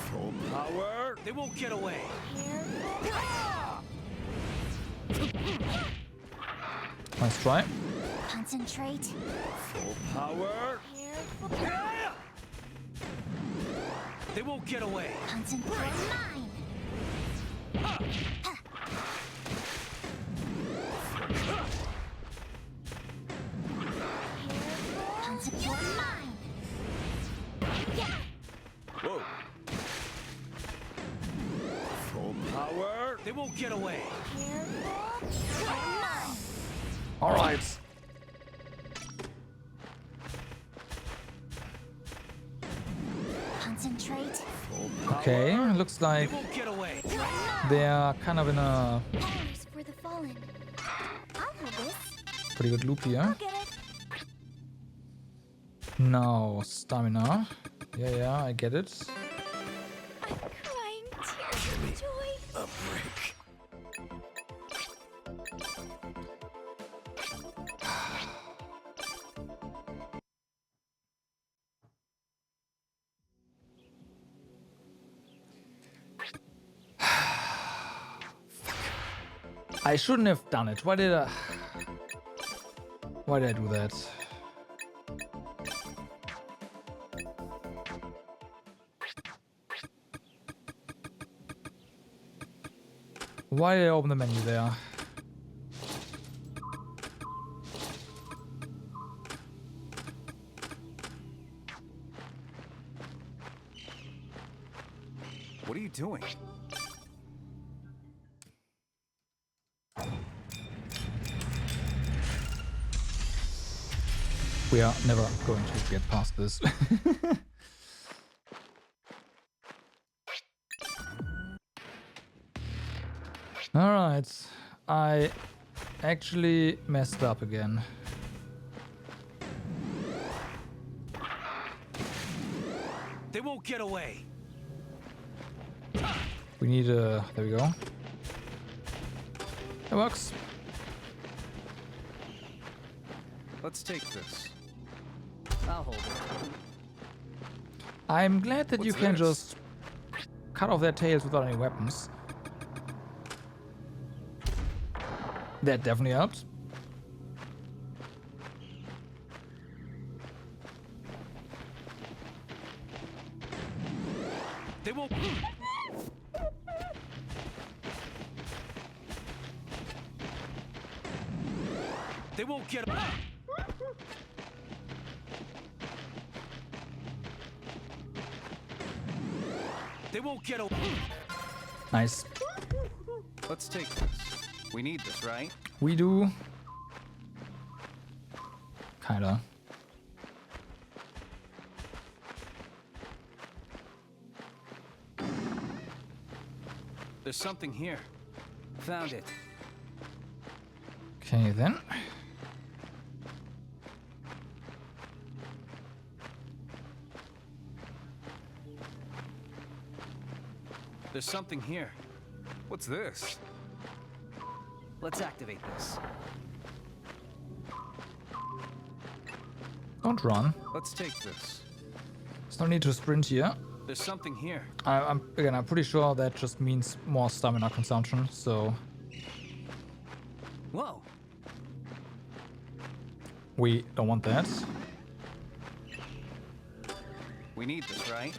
Full power. They won't get away. Nice try. Concentrate. Full power. They won't get away. Concentrate. Mine. Concentrate. Mine. Whoa. Full power. They won't get away. Mine. All right. Concentrate. Okay, looks like They won't get away. they're kind of in a Powers for the fallen. I'll hold this. pretty good loop here. I'll get it. Now, stamina. Yeah, I get it. I'm crying tears of joy. A brick. I shouldn't have done it. Why did I do that? Why did I open the menu there? What are you doing? We are never going to get past this. Alright, I actually messed up again. They won't get away. We need a... there we go. It works. Let's take this. I'll hold it. I'm glad that you What's can this? just cut off their tails without any weapons. That definitely helps. They won't. They won't get. They won't get away. Nice. Let's take this. We need this, right? We do. Kinda. There's something here. Found it. Okay, then. There's something here. What's this? Let's activate this. Don't run. Let's take this. There's no need to sprint here. There's something here. I'm pretty sure that just means more stamina consumption, so Whoa. we don't want that. We need this, right?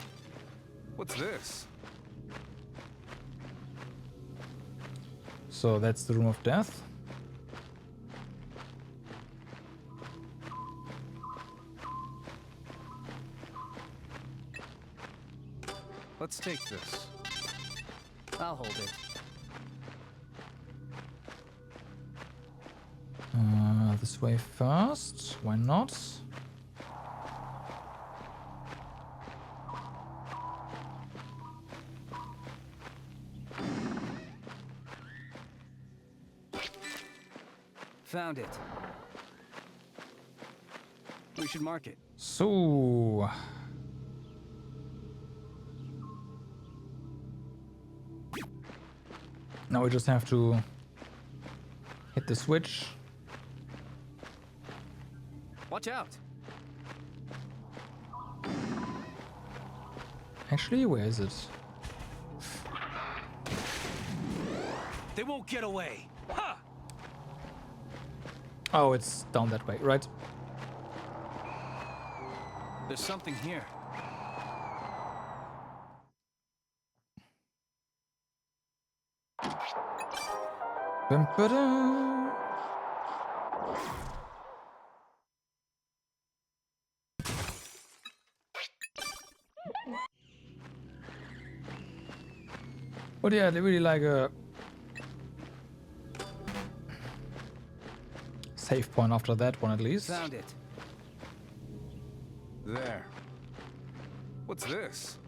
What's this? So that's the room of death. Let's take this. I'll hold it. This way first. Why not? Found it. We should mark it. So now we just have to hit the switch. Watch out. Actually, where is it? They won't get away. Ha! Oh, it's down that way, right? There's something here. Bum-ba-da. But yeah, they really like a save point after that one at least. Found it. There. What's this?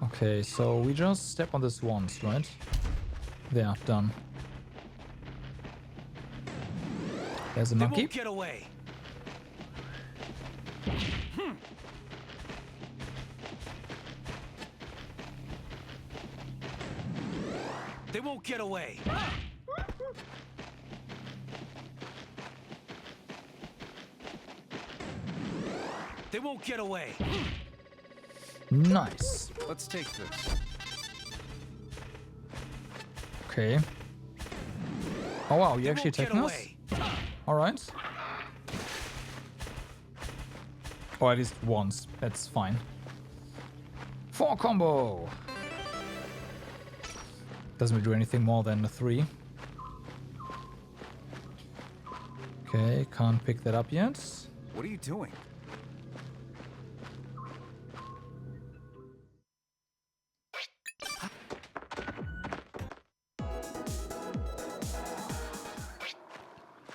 Okay, so we just step on this once, right? There, done. There's a They monkey. won't get away. They won't get away. They won't get away. Nice. Let's take this. Okay. Oh wow, you They actually won't get taking us? away. Alright. Or at least once. That's fine. 4 combo! Doesn't do anything more than a 3. Okay, can't pick that up yet. What are you doing?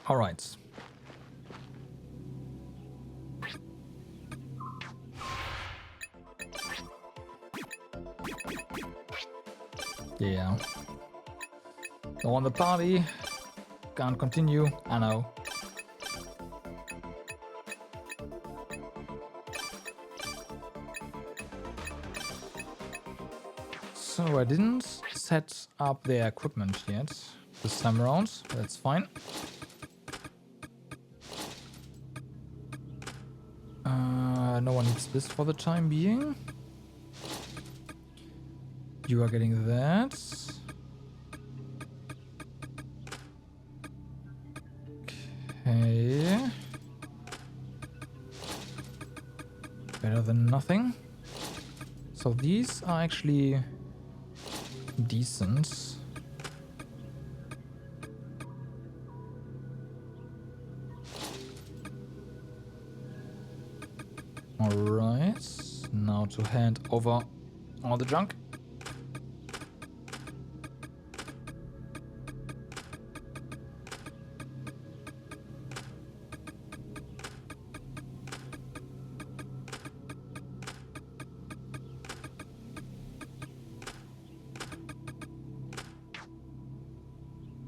All right. Yeah. Don't want the party. Can't continue. I know. So I didn't set up the equipment yet this time around. That's fine. No one needs this for the time being. You are getting that. Okay. Better than nothing. So these are actually decent. Alright, now to hand over all the junk.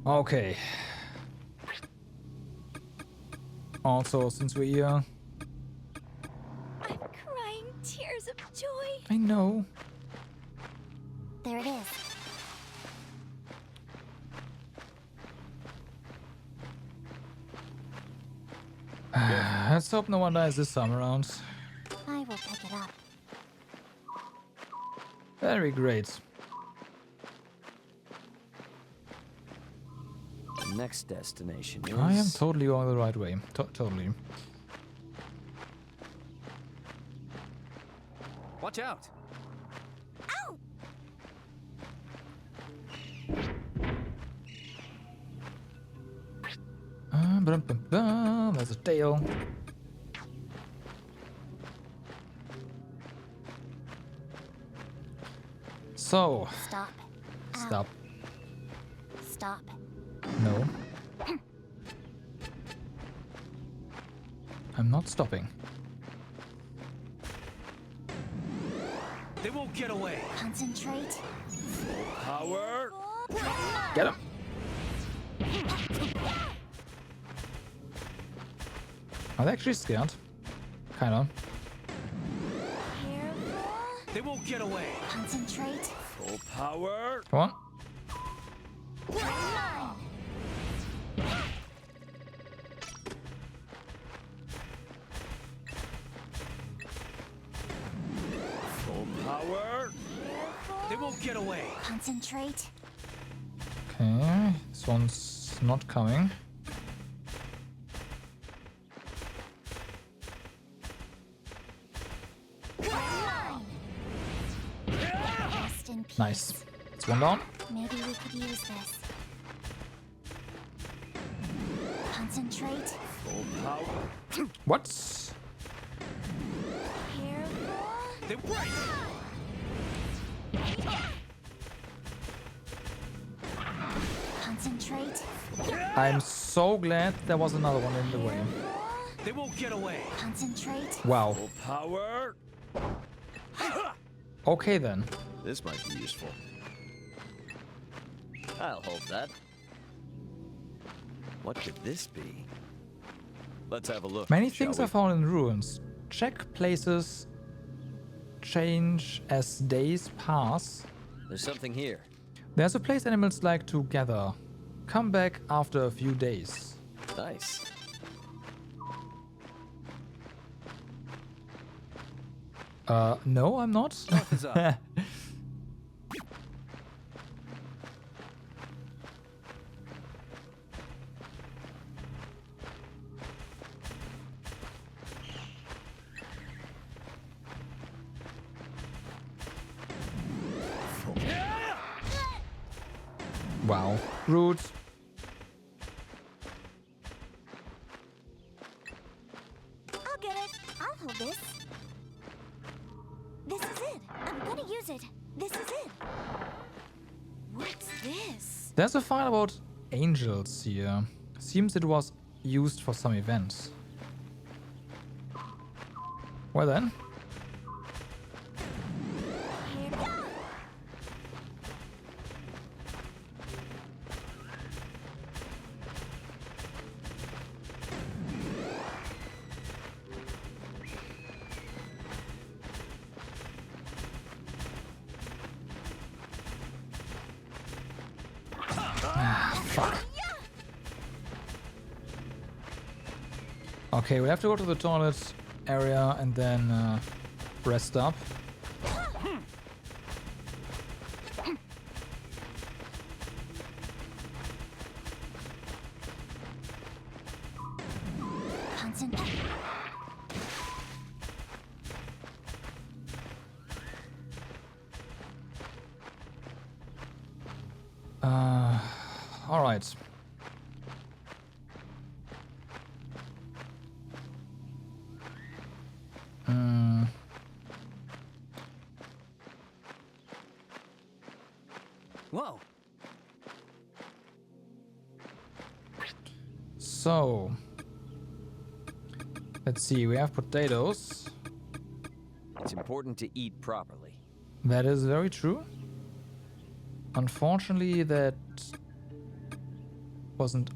Okay. Also, since we're here, I'm crying tears of joy. I know. There it is. Let's hope no one dies this time around. I will pick it up. Very great. The next destination is... I am totally on the right way. Totally. Watch out! Ow! There's a tail. So. Stop. Stop. Stop. No. I'm not stopping. They won't get away. Concentrate. Power. Get him. Are they actually scared? Kinda. Careful. They won't get away. Concentrate. Full power. Come on. Full power. They won't get away. Concentrate. Okay, this one's not coming. Rest in peace. Nice. It's one down. Maybe we could use this. Concentrate. Full power. What? Careful. They right. Concentrate. I'm so glad there was another one in the way. They won't get away. Concentrate. Wow. Full power. Okay then. This might be useful. I'll hold that. What could this be? Let's have a look. Many shall things we? are found in ruins. Check places change as days pass. There's something here. There's a place animals like to gather. Come back after a few days. Nice. No, I'm not. North is up. Wow. Rude. I'll get it. I'll hold this. This is it. I'm gonna use it. This is it. What's this? There's a file about angels here. Seems it was used for some event. Well then. Okay, we have to go to the toilet area and then rest up. All right. Whoa. So, let's see. We have potatoes. It's important to eat properly. That is very true. Unfortunately, that wasn't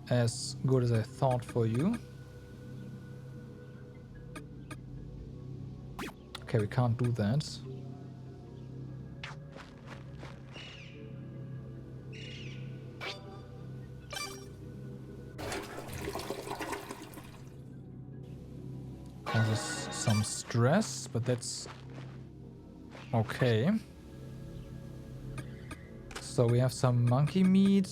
as good as I thought for you. Okay, we can't do that. Causes some stress, but that's okay. So we have some monkey meat.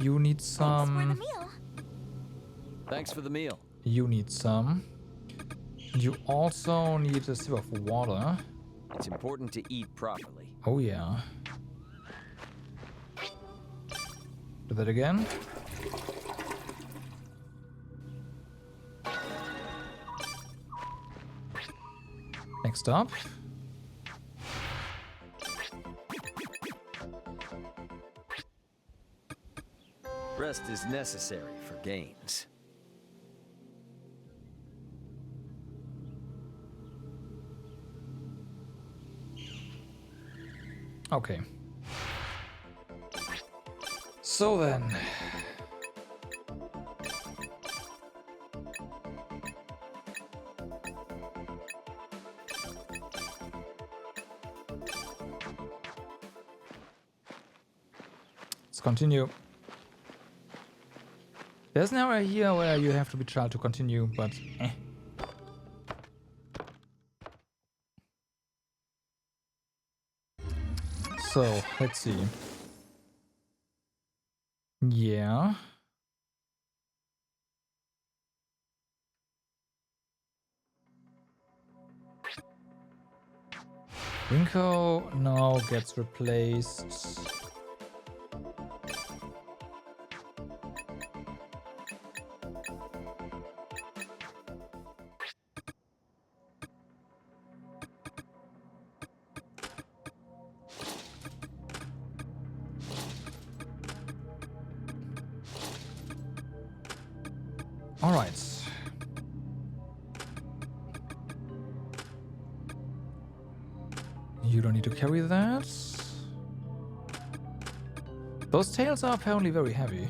You need some. Thanks for the meal. You need some. You also need a sip of water. It's important to eat properly. Oh yeah. Do that again. Next up. Rest is necessary for gains. Okay. So then. Let's continue. There's an area here where you have to be tried to continue, but eh. So, let's see. Yeah. Rinko now gets replaced. All right. You don't need to carry that. Those tails are apparently very heavy.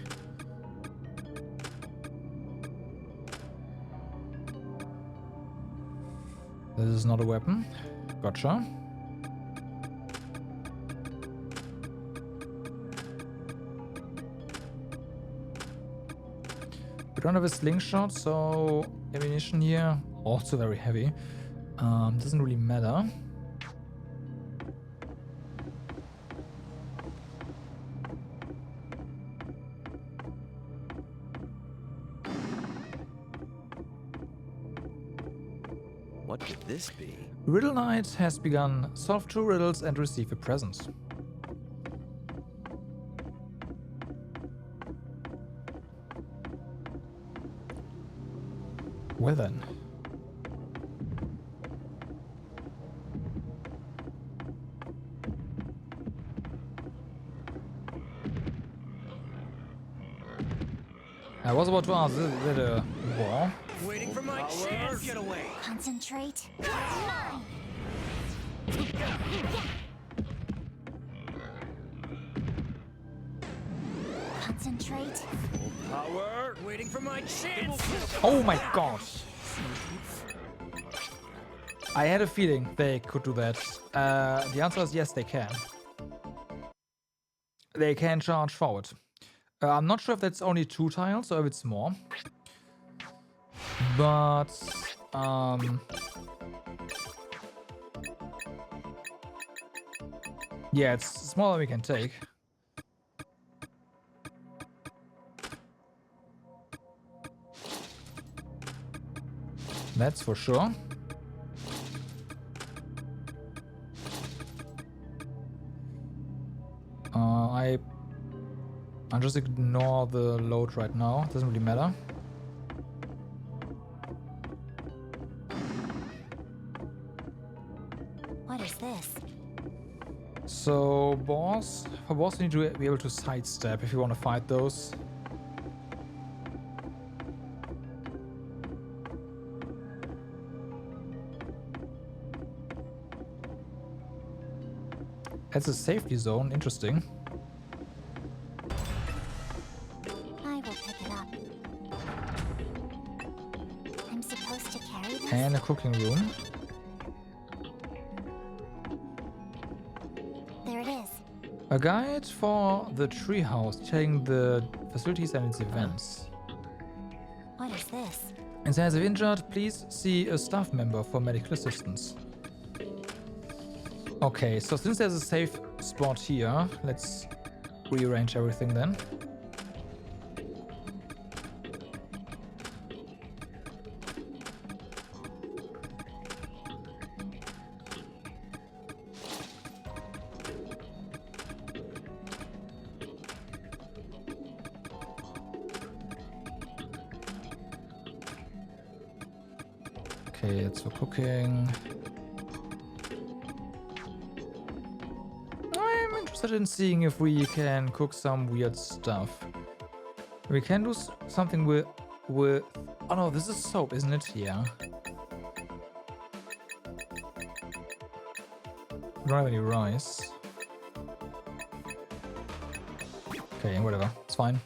This is not a weapon. Gotcha. We don't have a slingshot, so ammunition here also very heavy. Doesn't really matter. What could this be? Riddle Night has begun. Solve 2 riddles and receive a present. Well then. I was about to ask, is it a war? Waiting for my chance. Get away. Concentrate. Concentrate. Full power. Waiting for my chance. Oh my god. I had a feeling they could do that. The answer is yes, they can. They can charge forward. I'm not sure if that's only 2 tiles or if it's more. But yeah, it's smaller than we can take. That's for sure. I I'll just ignore the load right now. Doesn't really matter. What is this? So, for boss, you need to be able to sidestep if you want to fight those. That's a safety zone. Interesting. I will pick it up. I'm supposed to carry this? And a cooking room. There it is. A guide for the treehouse, checking the facilities and its events. What is this? In case of injured, please see a staff member for medical assistance. Okay, so since there's a safe spot here, let's rearrange everything then. Okay, it's for cooking. I'm interested in seeing if we can cook some weird stuff. We can do something with... Oh no, this is soap, isn't it? Yeah. Don't have any rice. Okay, whatever. It's fine.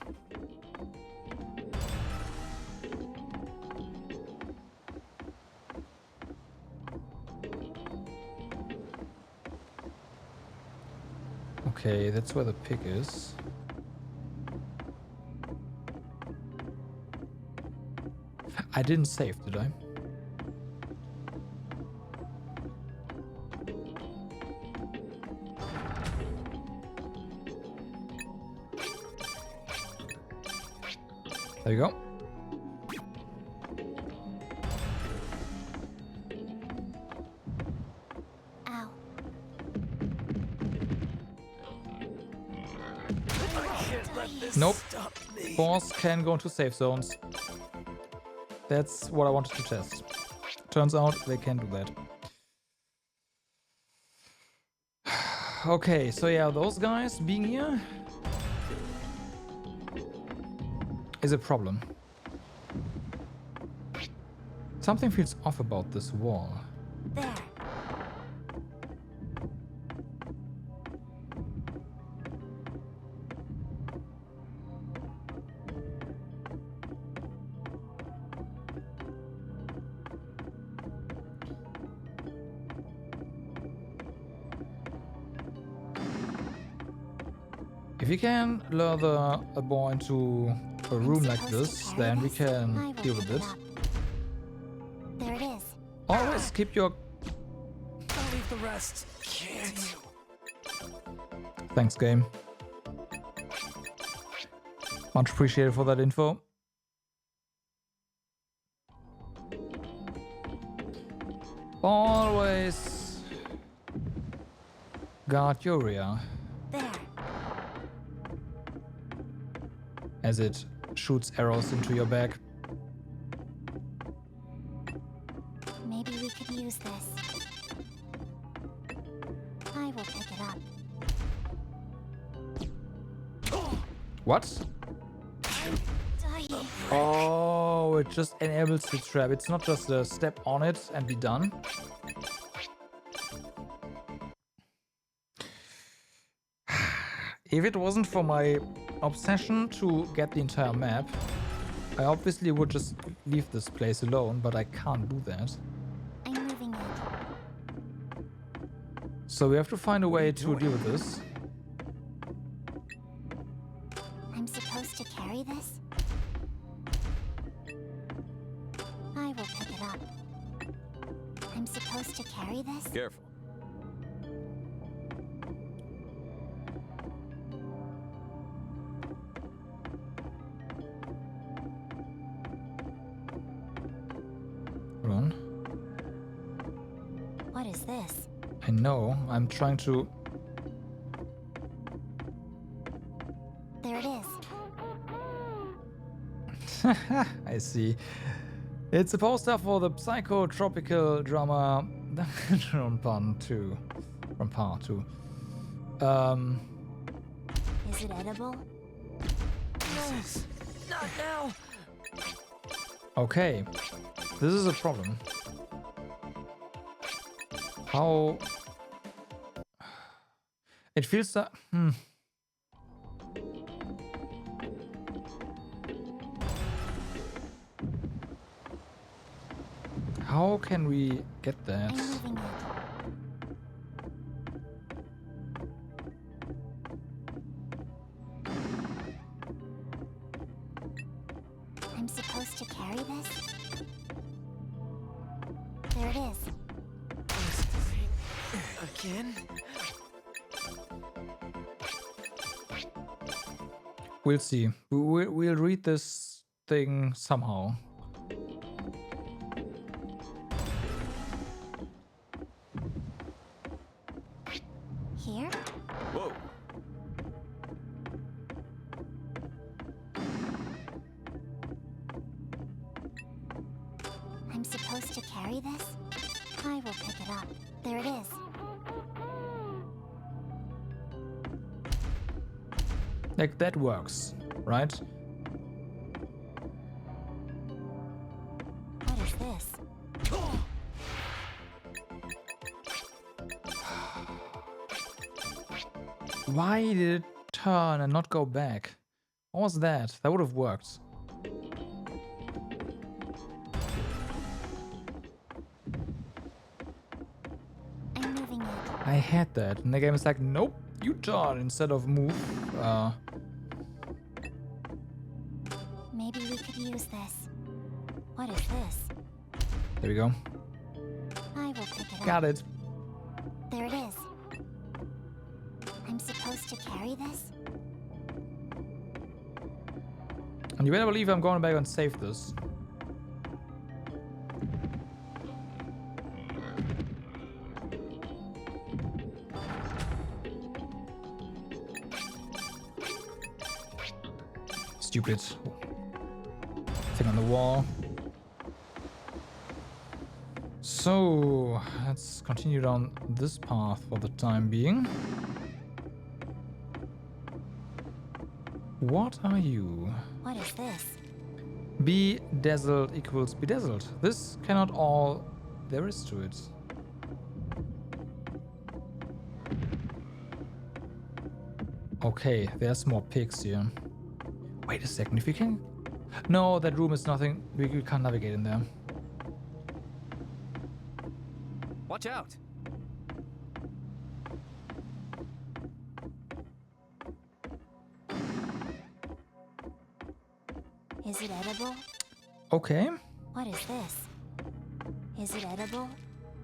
Okay, that's where the pig is. I didn't save, did I? There you go. Ow. Nope. Boss can go into safe zones. That's what I wanted to test. Turns out they can do that. Okay, so yeah, those guys being here is a problem. Something feels off about this wall. There. If you can lure a boy into a room like this, then we can deal with it. There it is. Always keep your... I'll leave the rest. Can't. Thanks, game. Much appreciated for that info. Always guard your rear. There. As it shoots arrows into your back. Maybe we could use this. I will pick it up. What? Die. Oh, it just enables the trap. It's not just a step on it and be done. If it wasn't for my obsession to get the entire map, I obviously would just leave this place alone, but I can't do that. I'm moving it. So we have to find a way to deal with this. I'm supposed to carry this? I will pick it up. I'm supposed to carry this? Careful. Hold on. What is this? I know. I'm trying to... I see. It's a poster for the psychotropical drama from Part 2. From Part 2. Is it edible? Not now. Okay. This is a problem. How... It feels that... How can we get that? I'm supposed to carry this? There it is. Again? We'll see. We'll read this thing somehow. Here? Whoa. I'm supposed to carry this? I will pick it up. There it is. Like, that works, right? What is this? Why did it turn and not go back? What was that? That would have worked. I'm moving it. I had that, and the game is like, nope, you turn instead of move. Maybe we could use this. What is this? There we go. I will pick it up. Got it. There it is. I'm supposed to carry this? And you better believe I'm going back and save this. Stupid thing on the wall. So let's continue down this path for the time being. What are you? What is this? Bedazzled equals bedazzled. This cannot all there is to it. Okay, there's more pigs here. Wait a second, if we can... No, that room is nothing. We can't navigate in there. Watch out! Is it edible? Okay. What is this? Is it edible?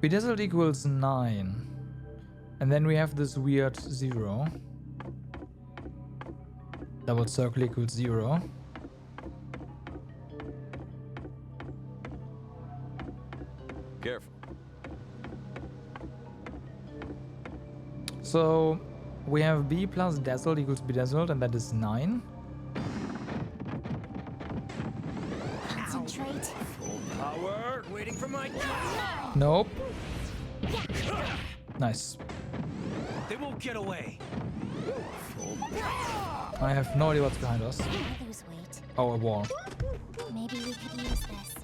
Bedazzled equals 9. And then we have this weird 0. Double circle equals 0. Careful. So we have B plus dazzled equals bedazzled, and that is 9. Concentrate. Full power. Waiting for my turn. Nope. Nice. They won't get away. I have no idea what's behind us. I lose weight. Oh, a wall. Maybe we could use this.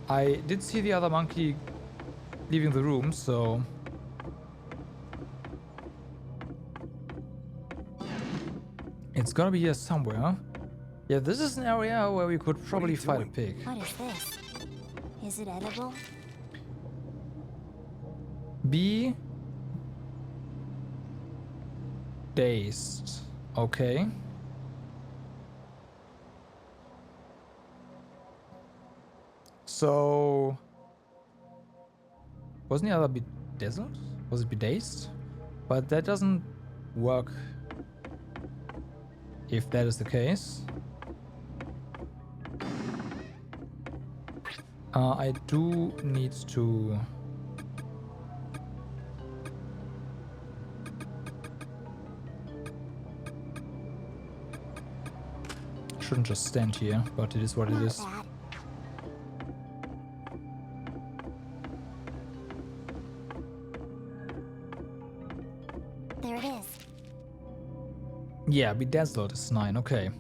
I did see the other monkey leaving the room, so... It's gonna be here somewhere. Yeah, this is an area where we could probably fight a pig. What is this? Is it edible? Be dazed. Okay. So wasn't the other bedazzled? Was it bedazed? But that doesn't work if that is the case. I do need to Shouldn't just stand here, but it is what it is. Bad. There it is. Yeah, Bedazzled is 9, okay.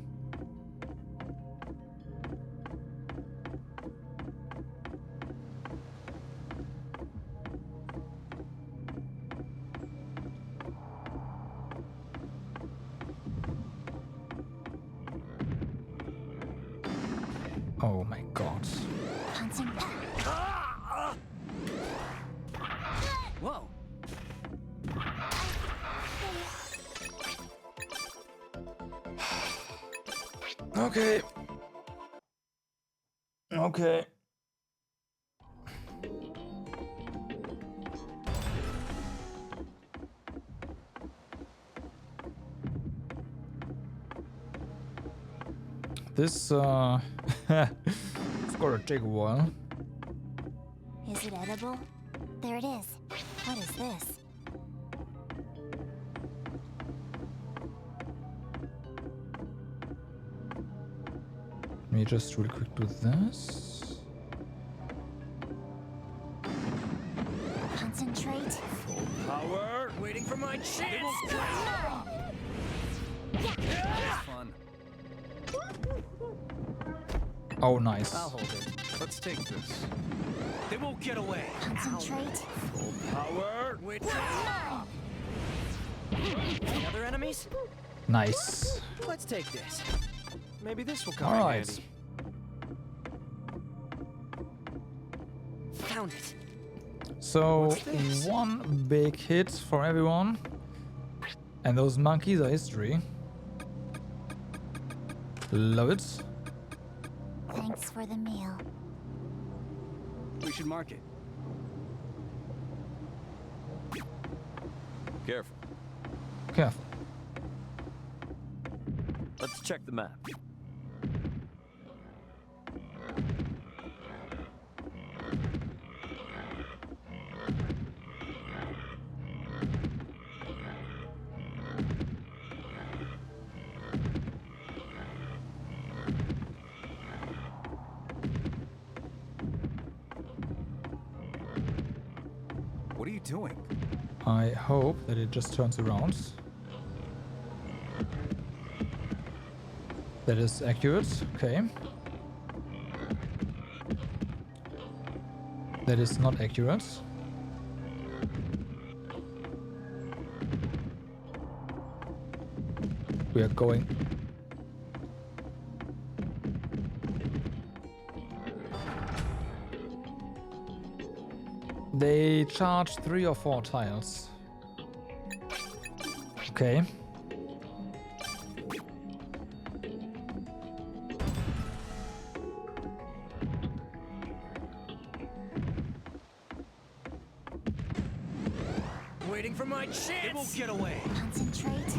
Oh my god. Whoa. Okay. Okay. This, it's gonna take a while. Is it edible? There it is. What is this? Let me just really quick do this. Concentrate. Full power. Waiting for my chance. Fun. Oh, nice. I'll hold it. Let's take this. They won't get away. Concentrate. Full power. Wait. Any other enemies? Nice. Let's take this. Maybe this will come All in right. handy. Found it. So, What's this? one big hit for everyone. And those monkeys are history. Love it. Thanks for the meal. We should mark it. Careful. Careful. Let's check the map. What are you doing? I hope that it just turns around. That is accurate. Okay. That is not accurate. We are going. They charge 3 or 4 tiles. Okay. Waiting for my chance. They won't get away. Concentrate.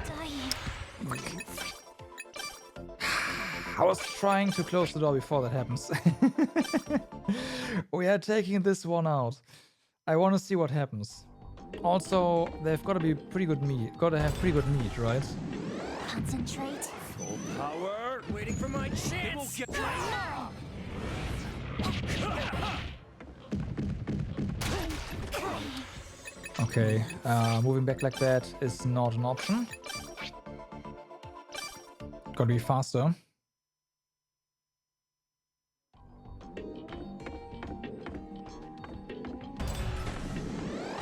Dying. I was trying to close the door before that happens. We are taking this one out. I want to see what happens. Also, they've got to be pretty good meat. Got to have pretty good meat, right? Concentrate. Full power. Waiting for my chance. They won't get Okay, moving back like that is not an option. Gotta be faster.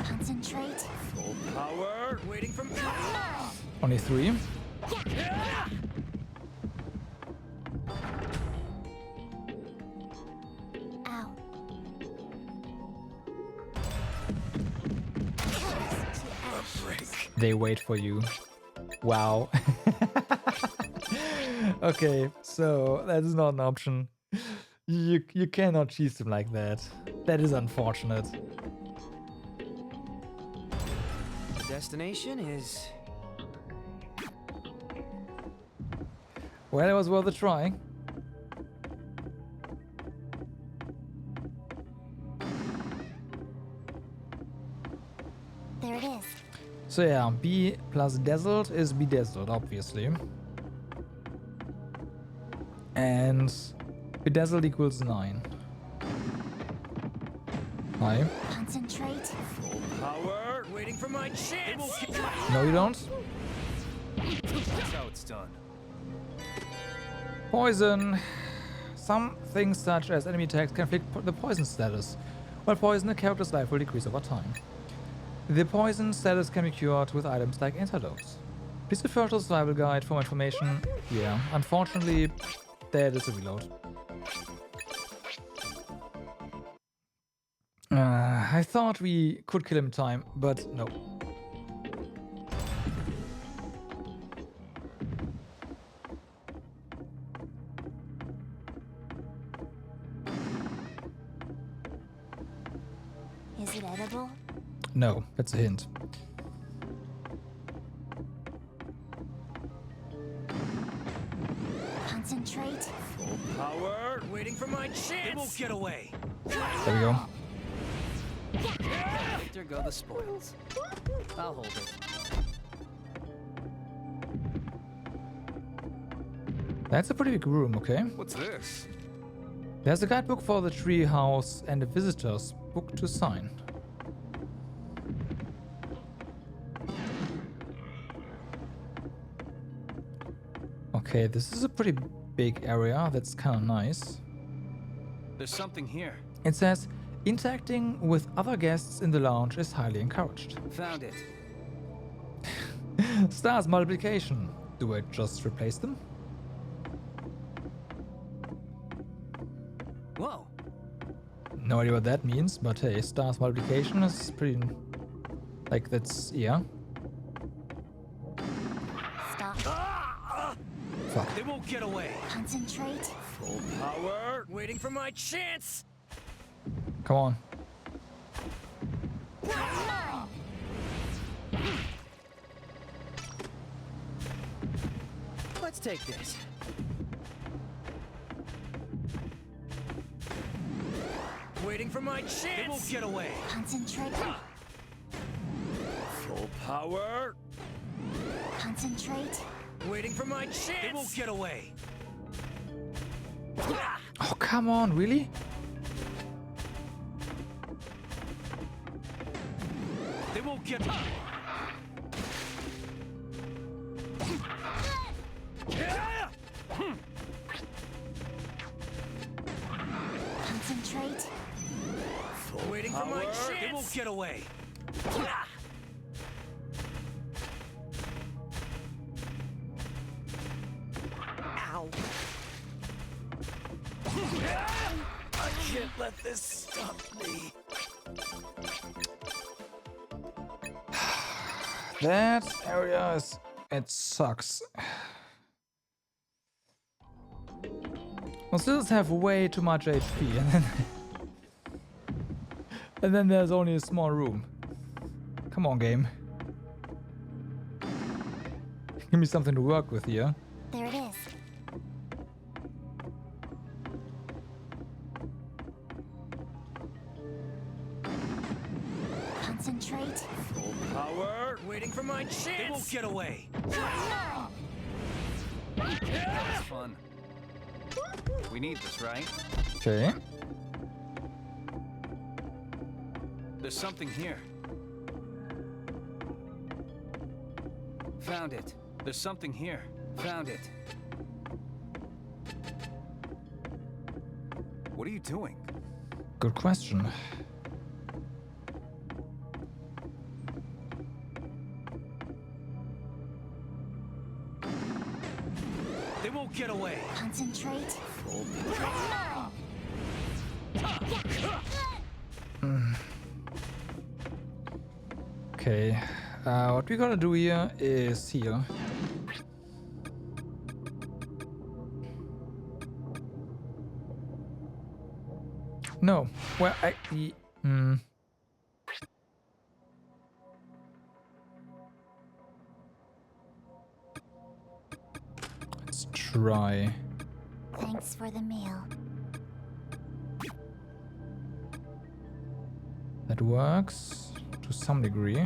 Concentrate. full power. Waiting for Only 3. Ow. They wait for you. Wow. Okay, so that is not an option. You cannot cheese them like that. That is unfortunate. The destination is... Well, it was worth a try. There it is. So yeah, B plus dazzled is bedazzled, obviously. And bedazzled equals 9. Hi. Concentrate. Full power. Waiting for my chance. No, you don't. That's how it's done. Poison. Some things such as enemy attacks can inflict the poison status. While poison, a character's life will decrease over time. The poison status can be cured with items like antidotes. Please refer to the survival guide for more information. Yeah, unfortunately, there is a reload. I thought we could kill him in time, but no. Is it edible? No, that's a hint. Concentrate. Full power. Waiting for my chance. It won't get away. There we go. There go the spoils. I'll hold it. That's a pretty big room, okay? What's this? There's a guidebook for the tree house and a visitor's book to sign. Okay, this is a pretty big area. That's kind of nice. There's something here. It says, interacting with other guests in the lounge is highly encouraged. Found it. Stars multiplication. Do I just replace them? Whoa. No idea what that means, but hey, stars multiplication is pretty... Like, that's... yeah. Stop. Fuck. They won't get away. Concentrate. Full power. Waiting for my chance. Come on. Let's take this. Waiting for my chance. They won't get away. Concentrate. Full power. Concentrate. Waiting for my chance. They won't get away. Oh, come on, really? They won't get. Concentrate. Waiting for my chance. They won't get away. Ow. I can't let this stop me. That area is... it sucks. Well, still have way too much HP, and then there's only a small room. Come on, game. Give me something to work with here. There it is. Concentrate. Full power. Waiting for my chance. They won't get away. That's fun. We need this, right? Okay. There's something here. Found it. There's something here. Found it. What are you doing? Good question. They won't get away. Concentrate. Full Okay. What we gotta do here is here. No. Well, Let's try. Thanks for the meal. That works to some degree.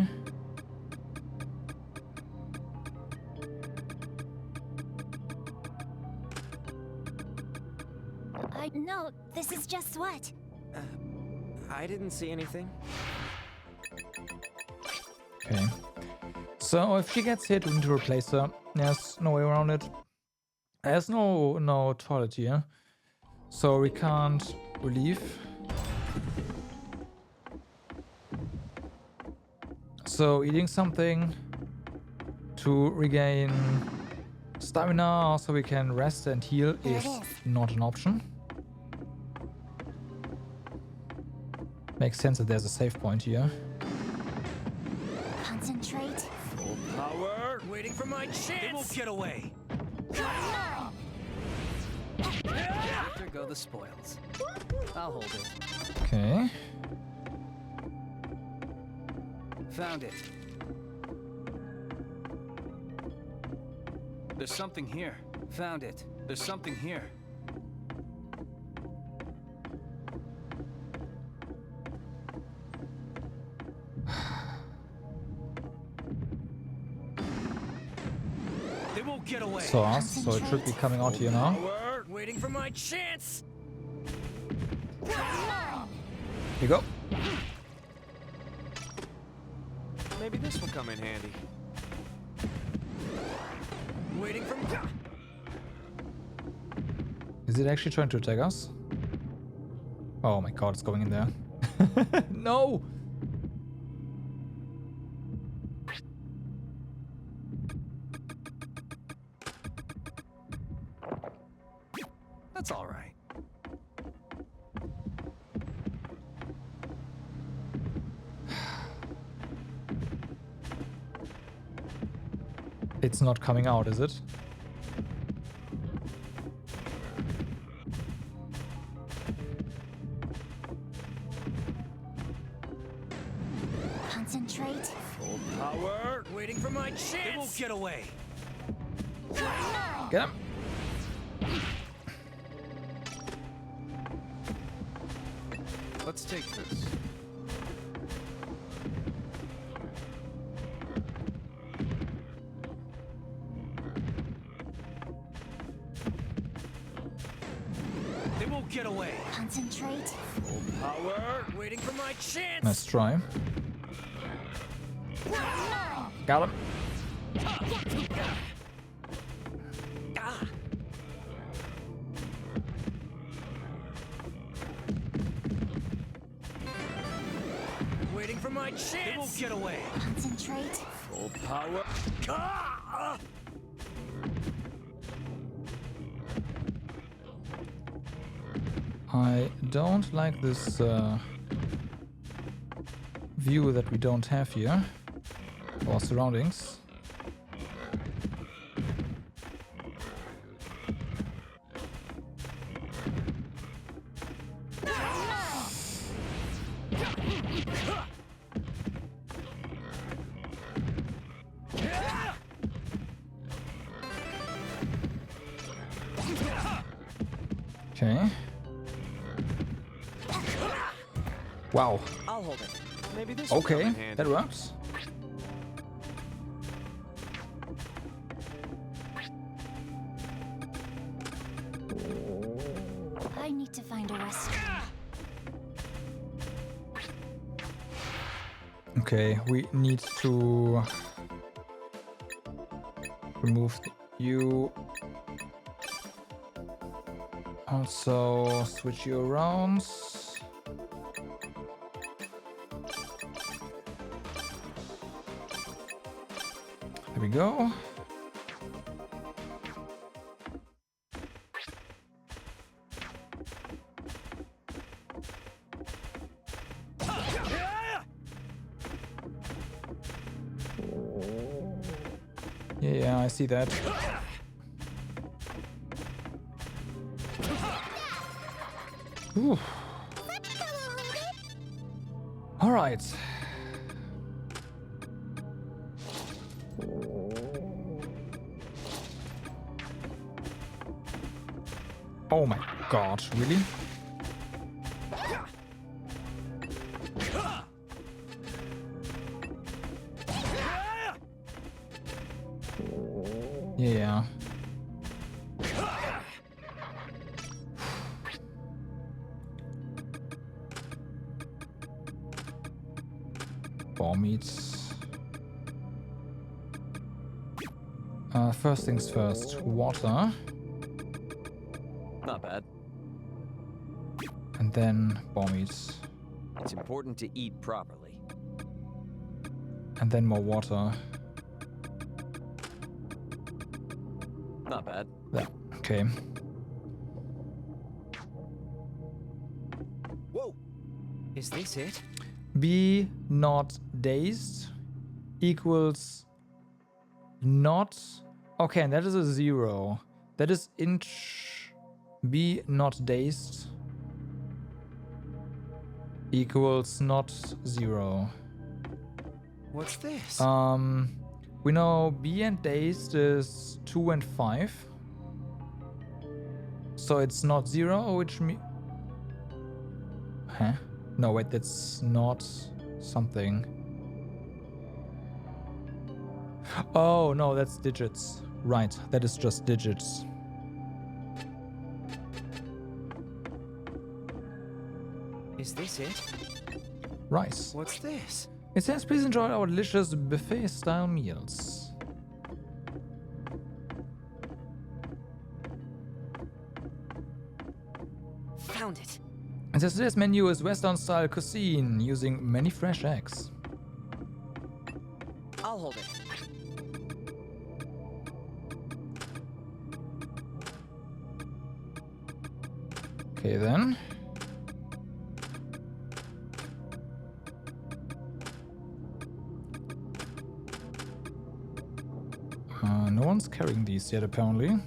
No, this is just what? I didn't see anything. Okay. So if she gets hit, we need to replace her. There's no way around it. There's no toilet here. So we can't relieve. So eating something to regain stamina so we can rest and heal is not an option. Makes sense that there's a save point here. Concentrate. Full power. Waiting for my chance. It won't get away. There go the spoils. I'll hold it. Okay. Found it. There's something here. Found it. There's something here. They won't get away. So it should be coming out here now. Power. Waiting for my chance. Here you go. Maybe this will come in handy. Waiting for. Is it actually trying to attack us? Oh my god, it's going in there. No! That's all right. It's not coming out, is it? Concentrate. Full power. Waiting for my chance. They won't get away. Get him. Let's take this. They won't get away. Concentrate. Full power. Waiting for my chance. Nice try. Got him. Waiting for my chance. They won't get away. Concentrate. Full power. I don't like this view that we don't have here. Our surroundings. Okay. Wow. I'll hold it. Maybe this will come Okay, in handy. that works. I need to find a restroom. Okay, we need to remove you. Also switch you around. There we go. Yeah, I see that. Ooh. All right. Oh my god, really? Yeah. Ball meat. First things first, water. Not bad. And then ball meat. It's important to eat properly. And then more water. Not bad. Yeah, okay. Whoa! Is this it? Be not dazed equals not. Okay, and that is a 0. That is inch. Be not dazed equals not 0. What's this? We know be and dazed is 2 and 5. So it's not 0, which means. Huh? No, wait, that's not something. Oh, no, that's digits. Right, that is just digits. Is this it? Rice. What's this? It says, please enjoy our delicious buffet-style meals. Found it. It says today's menu is Western-style cuisine using many fresh eggs. I'll hold it. Okay, then. No one's carrying these yet, apparently.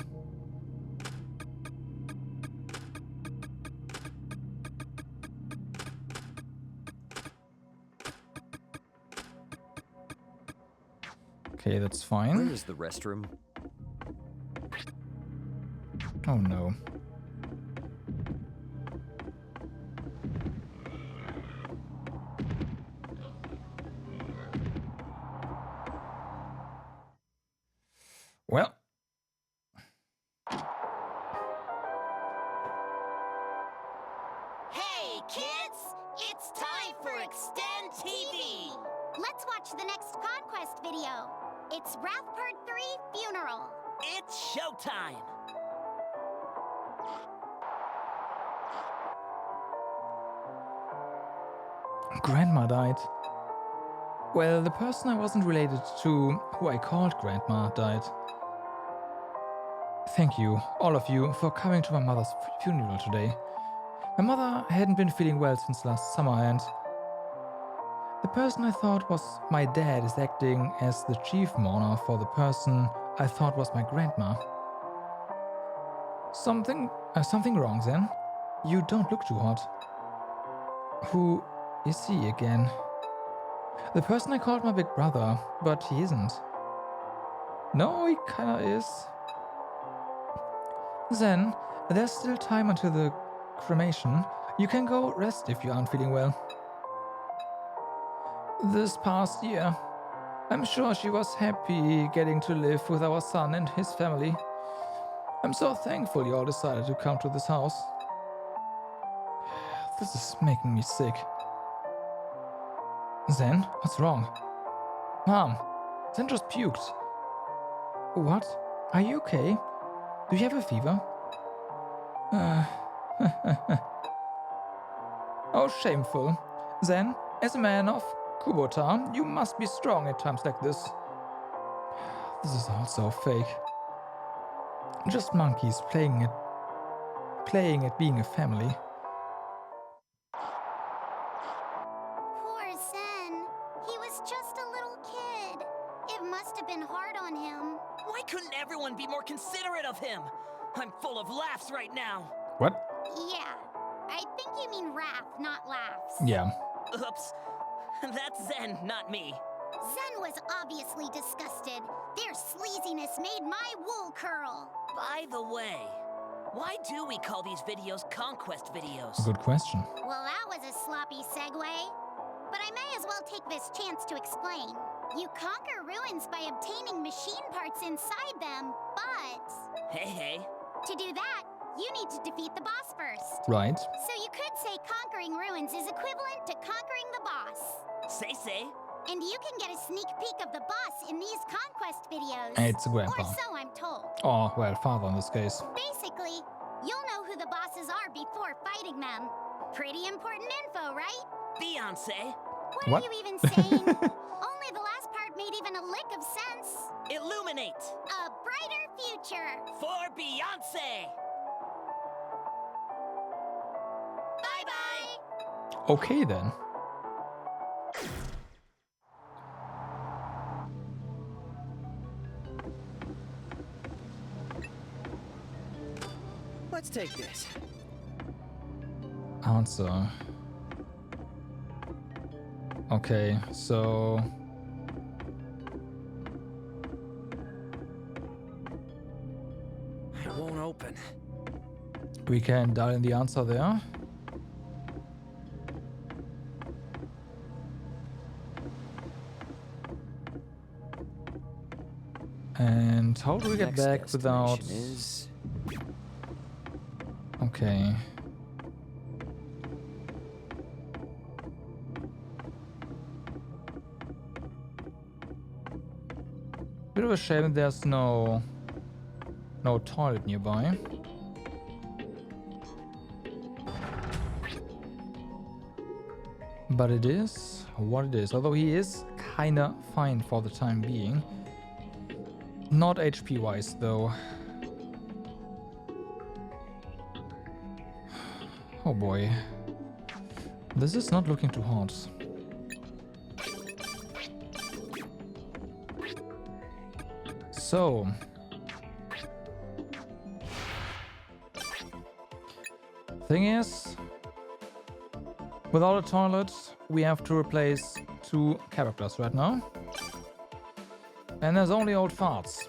Okay, that's fine. Where is the restroom? Oh no. Well. Hey, kids! It's time for Extend TV! Let's watch the next Conquest video. It's Wrath Part 3 Funeral. It's showtime! Grandma died. Well, the person I wasn't related to, who I called Grandma, died. Thank you, all of you, for coming to my mother's funeral today. My mother hadn't been feeling well since last summer, and the person I thought was my dad is acting as the chief mourner for the person I thought was my grandma. Something wrong, then? You don't look too hot. Who is he again? The person I called my big brother, but he isn't. No, he kinda is. Then, there's still time until the cremation. You can go rest if you aren't feeling well. This past year, I'm sure she was happy getting to live with our son and his family. I'm so thankful you all decided to come to this house. This is making me sick. Zen, what's wrong? Mom, Zen just puked. What? Are you okay? Do you have a fever? Oh, shameful. Zen, as a man of Kubota, you must be strong at times like this. This is all so fake. Just monkeys playing at being a family. Poor Zen. He was just a little kid. It must have been hard on him. Why couldn't everyone be more considerate of him? I'm full of laughs right now. What? Yeah, I think you mean wrath, not laughs. Yeah. Oops. That's Zen, not me. Zen was obviously disgusted. Their sleaziness made my wool curl. By the way, why do we call these videos Conquest videos? Good question. Well, that was a sloppy segue. But I may as well take this chance to explain. You conquer ruins by obtaining machine parts inside them, but... Hey. To do that, you need to defeat the boss first. Right. So you could say conquering ruins is equivalent to conquering the boss. Say. And you can get a sneak peek of the boss in these conquest videos. It's Grandpa. Or so I'm told. Oh, well, father in this case. Basically, you'll know who the bosses are before fighting them. Pretty important info, right? Beyonce. What are you even saying? Only the last part made even a lick of sense. Illuminate. A brighter future. For Beyonce. Bye-bye. Okay, then. Let's take this. Answer. Okay, so... It won't open. we can dial in the answer there. And how do we get Next back without... destination is... Okay. Bit of a shame there's no toilet nearby. But it is what it is. Although he is kinda fine for the time being. Not HP wise though. Oh boy. This is not looking too hot. So. Thing is, without a toilet, we have to replace 2 characters right now. And there's only old farts.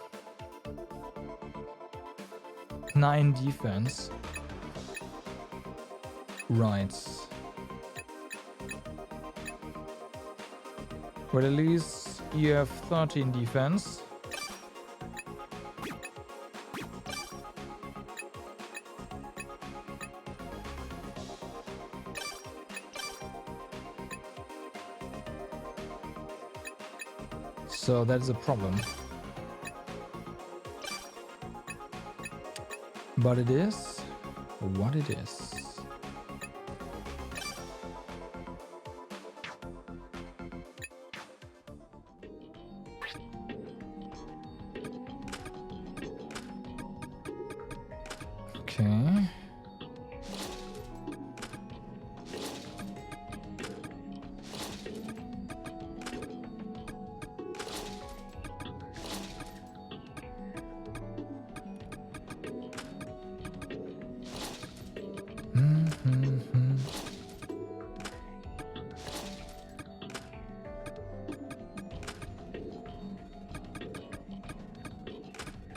9 defense. Right. Well, at least you have 13 defense. So that's a problem. But it is what it is. Okay.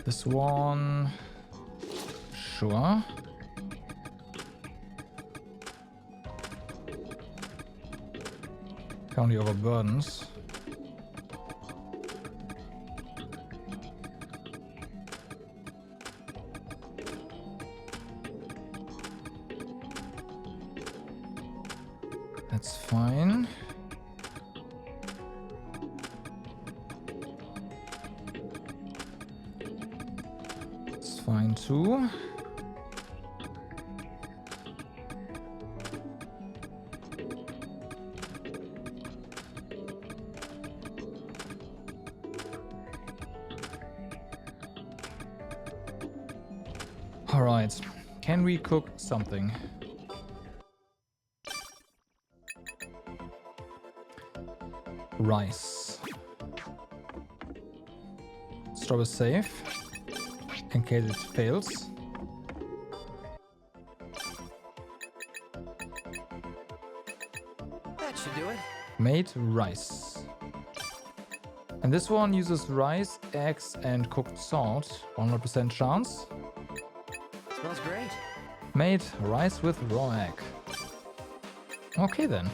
This one, sure. Only overburdens. That's fine. It's fine too. All right, can we cook something? Rice. Stop is safe in case it fails. That should do it. Made rice. And this one uses rice, eggs, and cooked salt. 100% chance. Smells great. Made rice with raw egg. Okay then.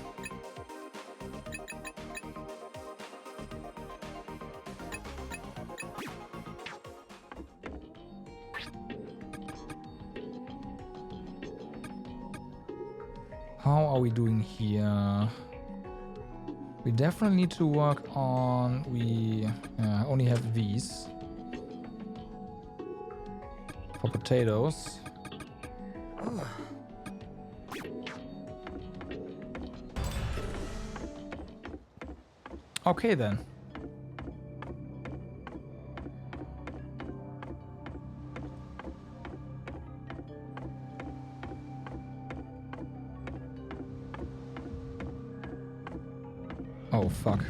How are we doing here? We definitely need to work on... We only have these. For potatoes. Okay then. Oh fuck.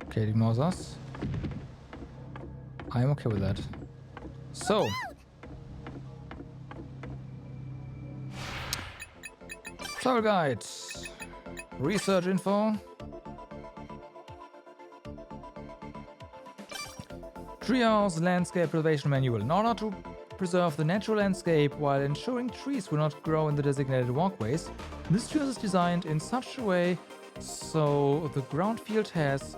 Okay, it ignores us. I'm okay with that. So. Travel guide. Research info. Treehouse landscape preservation manual. In order to preserve the natural landscape while ensuring trees will not grow in the designated walkways, this treehouse is designed in such a way so the ground field has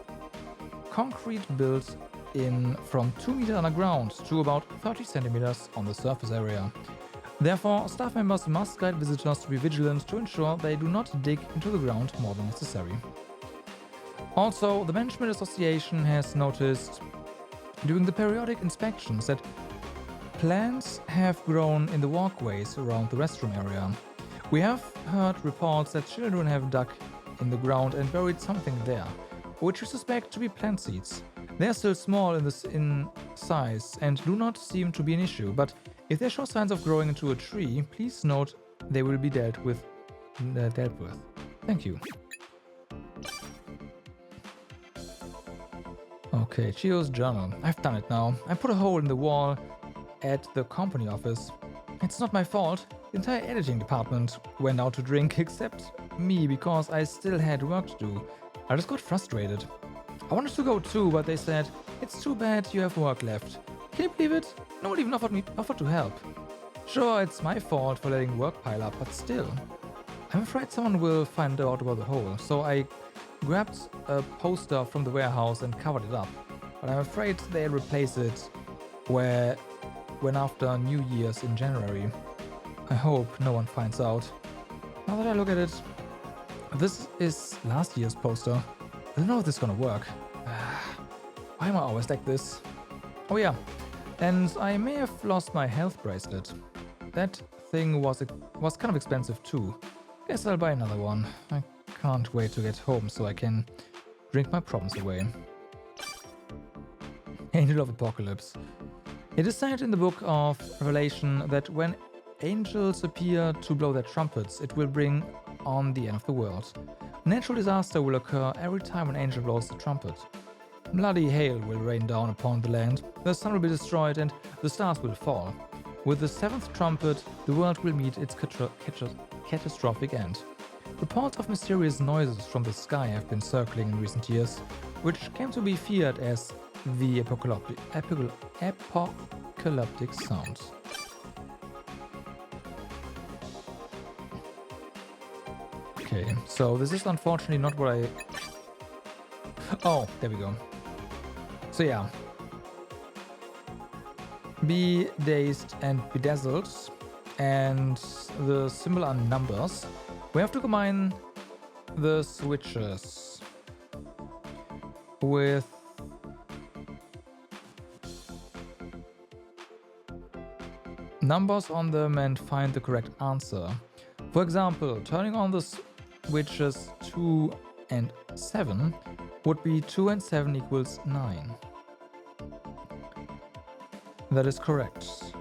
concrete built in from 2 meters underground to about 30 centimeters on the surface area. Therefore, staff members must guide visitors to be vigilant to ensure they do not dig into the ground more than necessary. Also, the Management Association has noticed during the periodic inspections that plants have grown in the walkways around the restroom area. We have heard reports that children have dug in the ground and buried something there, which we suspect to be plant seeds. They are still small in size and do not seem to be an issue, but if they show signs of growing into a tree, please note they will be dealt with. Thank you. Okay, Chio's journal. I've done it now. I put a hole in the wall at the company office. It's not my fault. The entire editing department went out to drink except me because I still had work to do. I just got frustrated. I wanted to go too, but they said, it's too bad you have work left. Can you believe it? No one even offered to help. Sure, it's my fault for letting work pile up, but still. I'm afraid someone will find out about the hole, so I grabbed a poster from the warehouse and covered it up. But I'm afraid they'll replace it when after New Year's in January. I hope no one finds out. Now that I look at it, this is last year's poster. I don't know if this is gonna work. Why am I always like this? Oh yeah, and I may have lost my health bracelet. That thing was kind of expensive too. Guess I'll buy another one. I can't wait to get home so I can drink my problems away. Angel of Apocalypse. It is said in the book of Revelation that when angels appear to blow their trumpets, it will bring on the end of the world. A natural disaster will occur every time an angel blows the trumpet. Bloody hail will rain down upon the land, the sun will be destroyed and the stars will fall. With the seventh trumpet, the world will meet its catastrophic end. Reports of mysterious noises from the sky have been circling in recent years, which came to be feared as the apocalyptic sound. Okay, so this is unfortunately not what I... Oh, there we go. So yeah. Be dazed and bedazzled, and the symbol are numbers. We have to combine the switches with numbers on them and find the correct answer. For example, turning on the switches 2 and 7 would be 2 and 7 equals 9. That is correct.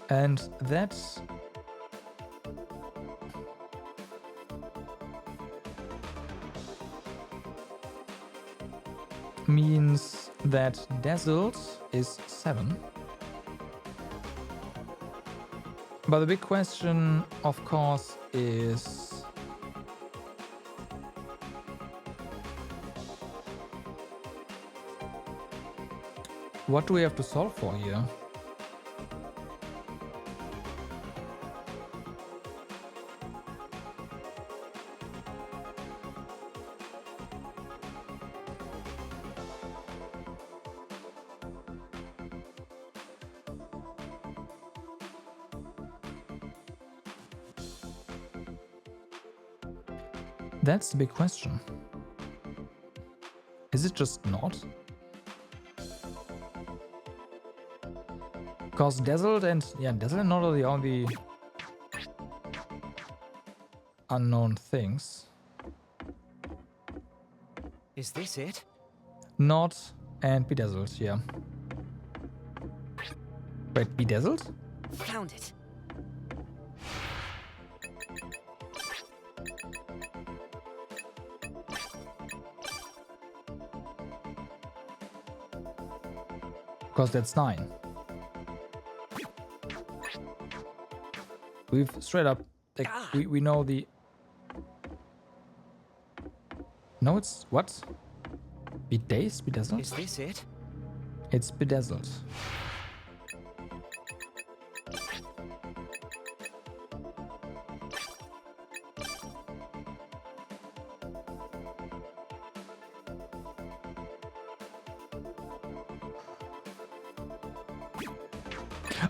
And that means that dazzled is 7. But the big question, of course, is what do we have to solve for here? That's the big question. Is it just not? Because Dazzled and not are the only unknown things. Is this it? Not and Bedazzled, yeah. Wait, Bedazzled? Found it. Because that's 9. We've straight up, like, we know the... No, it's what? Bedazzled? Is this it? It's Bedazzled.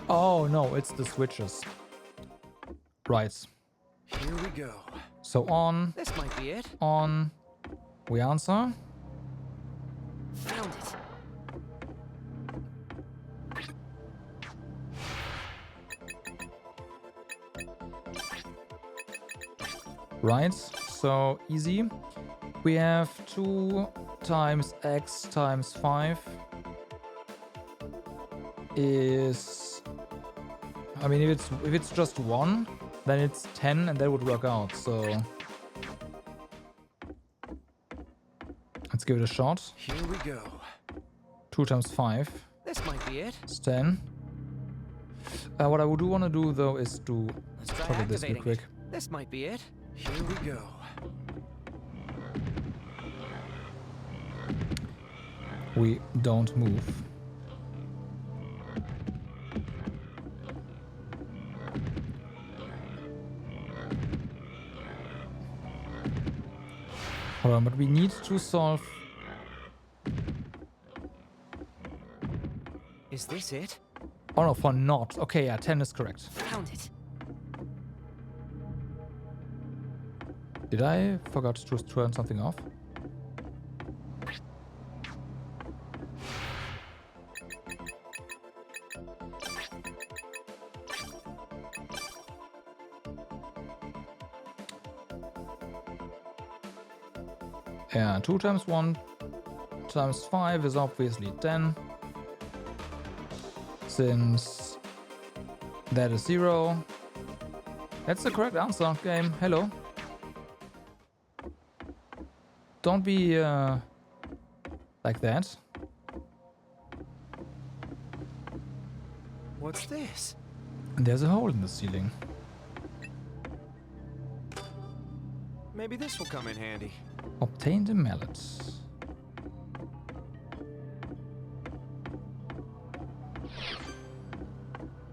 Oh no, it's the switches. Right. Here we go. So on. This might be it. On. We answer. Found it. Right. So easy. We have 2 times x times 5 is... I mean, if it's just 1, then it's 10 and that would work out, so... Let's give it a shot. Here we go. 2 times 5. This might be it. It's 10. What I would want to do though is to toggle this real quick. This might be it. Here we go. We don't move. Hold on, but we need to solve... Is this it? Oh no, for not. Okay, yeah, 10 is correct. Found it. Did I forgot to turn something off? Yeah, 2 times 1 times 5 is obviously 10. Since that is 0. That's the correct answer, game. Hello. Don't be like that. What's this? And there's a hole in the ceiling. Maybe this will come in handy. Obtain the mallet.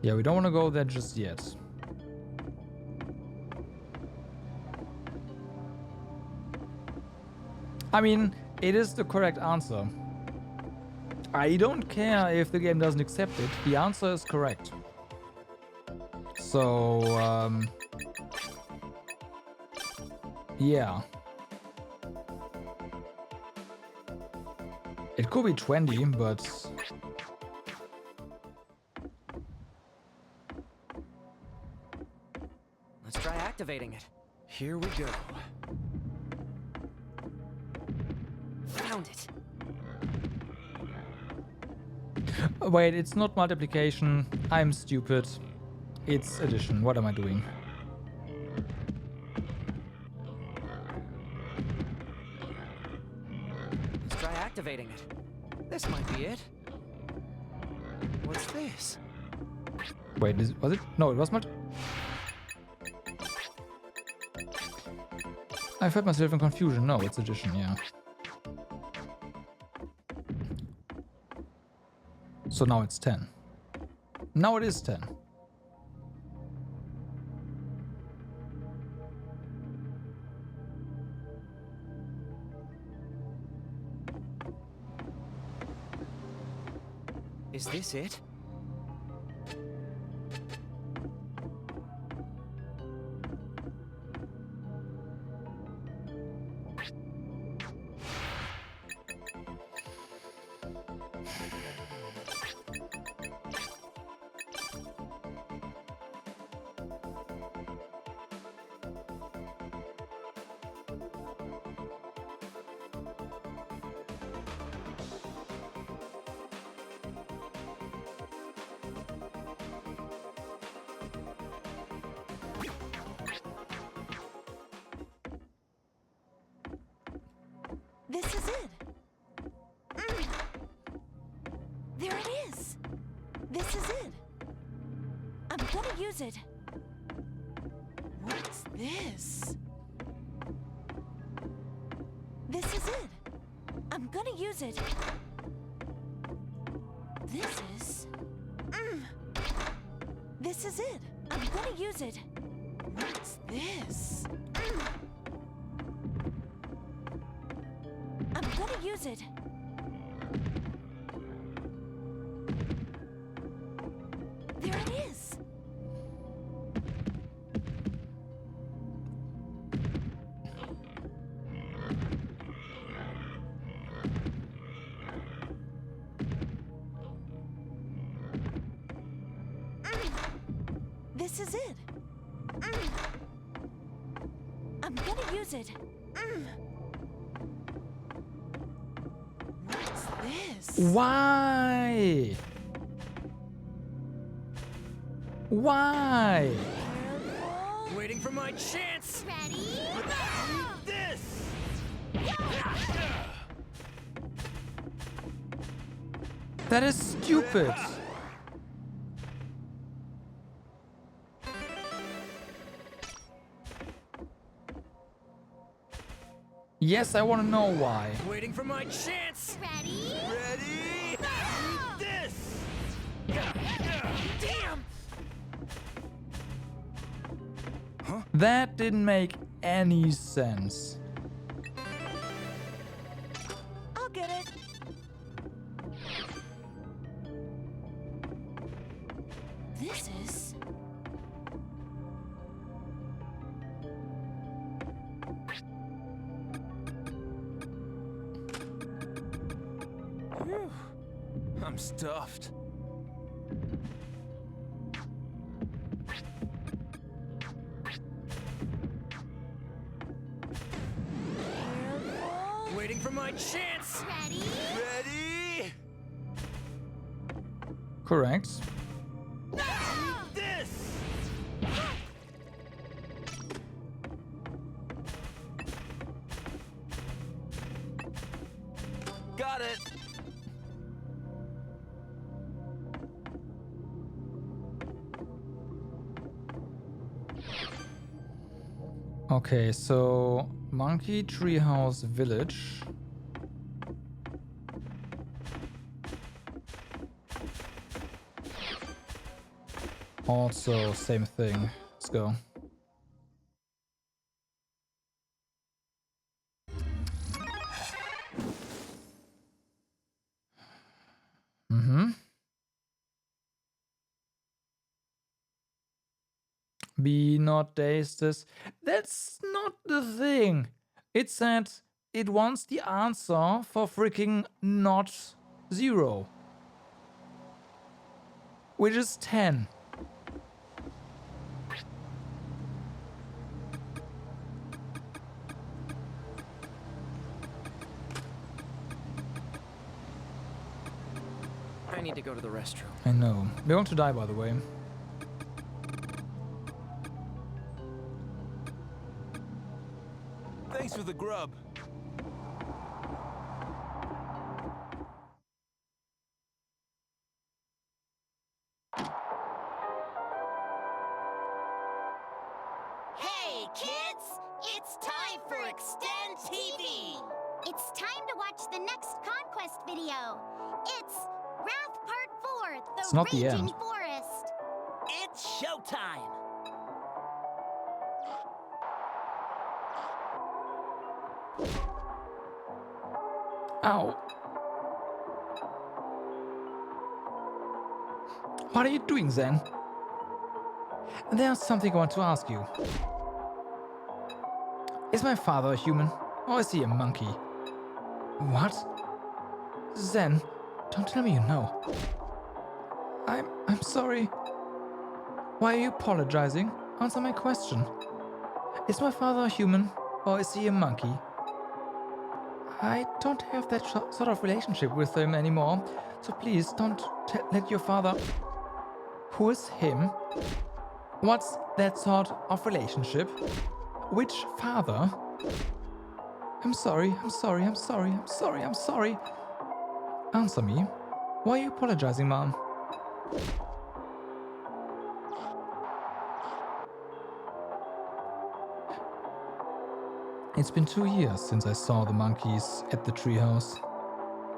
Yeah, we don't want to go there just yet. I mean, it is the correct answer. I don't care if the game doesn't accept it. The answer is correct. So, yeah. It could be 20, but... Let's try activating it. Here we go. Found it. Wait, it's not multiplication. I'm stupid. It's addition. What am I doing? Let's try activating it. This might be it. What's this? Wait, was it? No, it was not. I felt myself in confusion. No, it's addition, yeah. So now it's 10. Now it is 10. Is this it? This is it. There it is. This is it. I'm gonna use it. What's this? This is it. I'm gonna use it. This is... This is it. I'm gonna use it. What's this? I'm gonna use it. There it is. This is it. I'm gonna use it. What's this? Why? Why? Waiting for my chance. Ready? This. That is stupid. Yes, I want to know why. Waiting for my chance. Ready? Ready? This. Damn. That didn't make any sense. I'll get it. This is... Whew. I'm stuffed. Waiting for my chance. Ready? Ready? Correct. This. Got it. Okay, so Monkey Treehouse Village. Also, same thing. Let's go. Be not dazed. That's not the thing. It said it wants the answer for freaking not 0. Which is 10. I need to go to the restroom. I know. We're going to die, by the way. Thanks for the grub. Hey, kids! It's time for Extend TV! It's time to watch the next Conquest video. It's Wrath Part 4, It's The not the Raging end. Forest. It's showtime. Ow. What are you doing, Zen? There's something I want to ask you. Is my father a human, or is he a monkey? What? Zen, don't tell me you know. I'm sorry. Why are you apologizing? Answer my question. Is my father a human, or is he a monkey? I don't have that sort of relationship with him anymore, so please don't let your father... Who is him? What's that sort of relationship? Which father? I'm sorry, I'm sorry, I'm sorry, I'm sorry, I'm sorry. Answer me. Why are you apologizing, Mom? It's been 2 years since I saw the monkeys at the treehouse.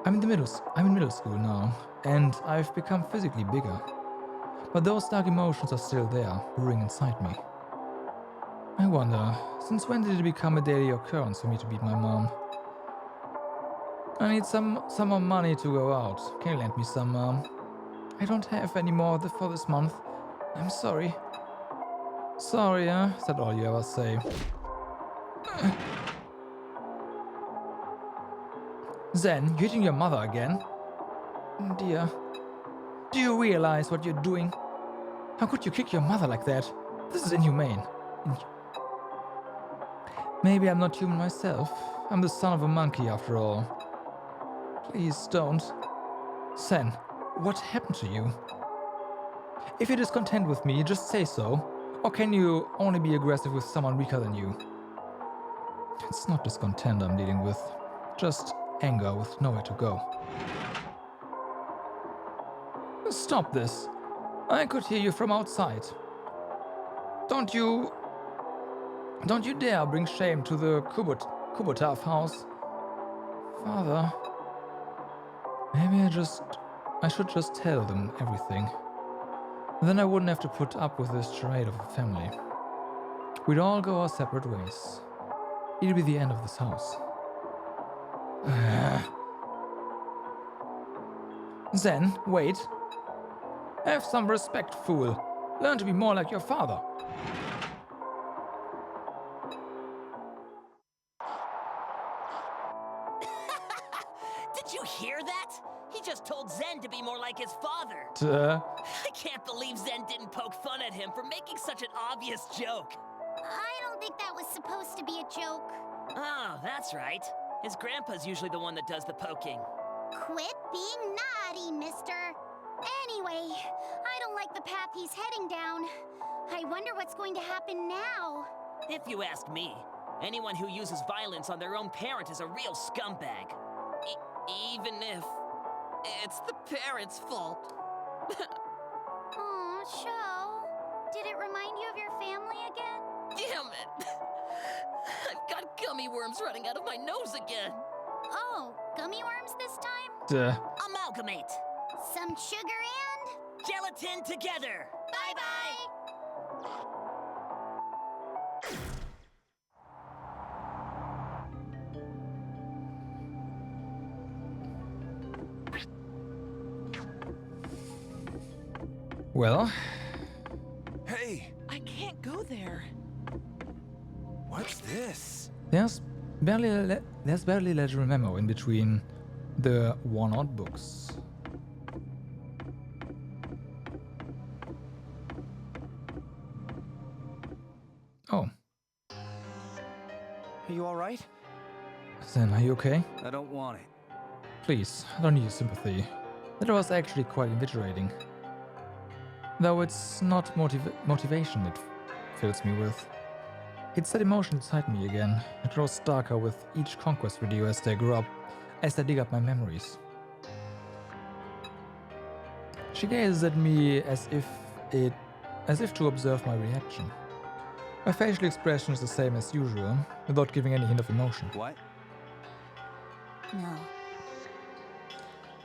I'm in middle school now, and I've become physically bigger. But those dark emotions are still there, brewing inside me. I wonder, since when did it become a daily occurrence for me to beat my mom? I need some more money to go out. Can you lend me some, Mom? I don't have any more for this month. I'm sorry. Sorry, is that all you ever say? Zen, you're hitting your mother again? Dear. Do you realize what you're doing? How could you kick your mother like that? This is inhumane. Maybe I'm not human myself. I'm the son of a monkey after all. Please don't. Zen, what happened to you? If you're discontent with me, just say so. Or can you only be aggressive with someone weaker than you? It's not discontent I'm dealing with. Just anger with nowhere to go. Stop this. I could hear you from outside. Don't you dare bring shame to the Kubotov house. Father, maybe I should just tell them everything. Then I wouldn't have to put up with this charade of a family. We'd all go our separate ways. It'd be the end of this house. Zen, wait. Have some respect, fool. Learn to be more like your father. Did you hear that? He just told Zen to be more like his father. I can't believe Zen didn't poke fun at him for making such an obvious joke. I don't think that was supposed to be a joke. Oh, that's right. His grandpa's usually the one that does the poking. Quit being naughty, mister. Anyway, I don't like the path he's heading down. I wonder what's going to happen now. If you ask me, anyone who uses violence on their own parent is a real scumbag. Even if it's the parents' fault. Aw, Sho. Did it remind you of your family again? Damn it! I've got gummy worms running out of my nose again. Oh, gummy worms this time? Amalgamate. Some sugar and... Gelatin together. Bye-bye. Well... Hey! I can't go there. What's this? There's barely a legible memo in between the worn-out books. Oh. Are you alright? Zen, are you okay? I don't want it. Please, I don't need your sympathy. That was actually quite invigorating. Though it's not motivation it fills me with. It's that emotion inside me again. It grows darker with each conquest video as they grow up, as I dig up my memories. She gazes at me as if to observe my reaction. My facial expression is the same as usual, without giving any hint of emotion. What? No.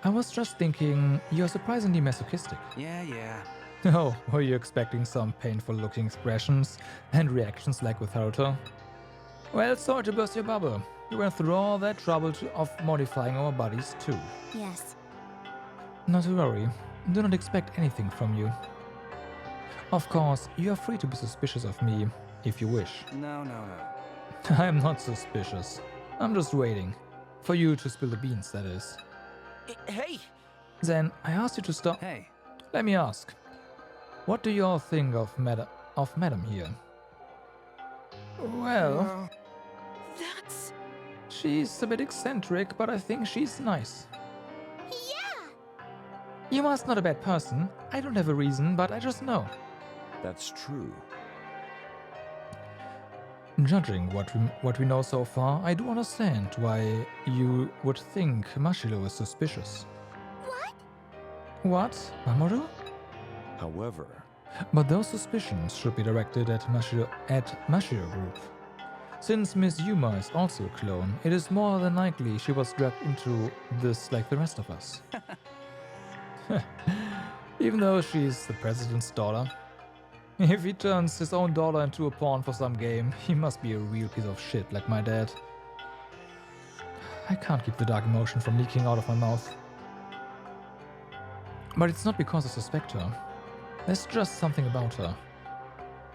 I was just thinking, you're surprisingly masochistic. Yeah. Oh, were you expecting some painful-looking expressions and reactions like with Haruto? Well, sorry to burst your bubble. We went through all that trouble of modifying our bodies too. Yes. Not to worry. Do not expect anything from you. Of course, you are free to be suspicious of me, if you wish. No. I am not suspicious. I'm just waiting. For you to spill the beans, that is. Hey! Then, I asked you to stop. Hey. Let me ask. What do you all think of Madam here? Well... That's... She's a bit eccentric, but I think she's nice. Yeah! You are not a bad person. I don't have a reason, but I just know. That's true. Judging what we know so far, I do understand why you would think Mashiro is suspicious. What? What, Mamoru? However, But those suspicions should be directed at Mashiro Group. Since Miss Yuma is also a clone, it is more than likely she was dragged into this like the rest of us. Even though she's the president's daughter. If he turns his own daughter into a pawn for some game, he must be a real piece of shit like my dad. I can't keep the dark emotion from leaking out of my mouth. But it's not because I suspect her. There's just something about her.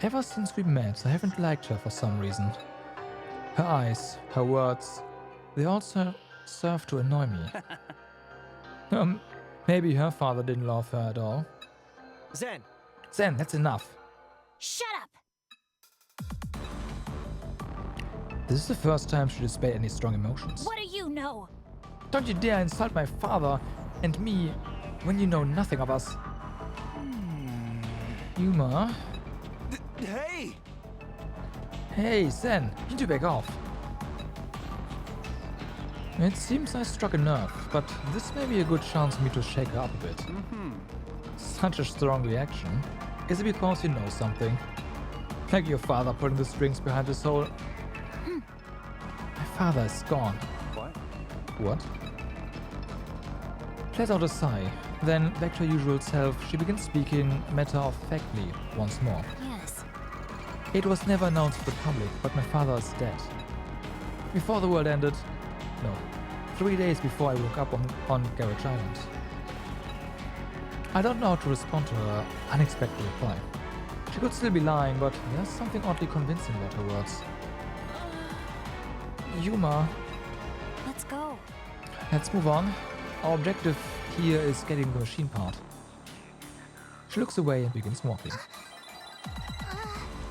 Ever since we met, I haven't liked her for some reason. Her eyes, her words, they all serve to annoy me. Maybe her father didn't love her at all. Zen! Zen, that's enough. Shut up! This is the first time she displayed any strong emotions. What do you know? Don't you dare insult my father and me when you know nothing of us. Yuma? Hey! Hey, Zen, you need to back off. It seems I struck a nerve, but this may be a good chance for me to shake her up a bit. Such a strong reaction. Is it because you know something? Like your father putting the strings behind his whole... My father is gone. What? What? Let out a sigh. Then, back to her usual self, she begins speaking matter-of-factly once more. Yes. It was never announced to the public, but my father is dead. Before the world ended... No. 3 days before I woke up on Garage Island. I don't know how to respond to her unexpected reply. She could still be lying, but there's something oddly convincing about her words. Yuma. Let's go. Let's move on. Our objective here is getting the machine part. She looks away and begins walking.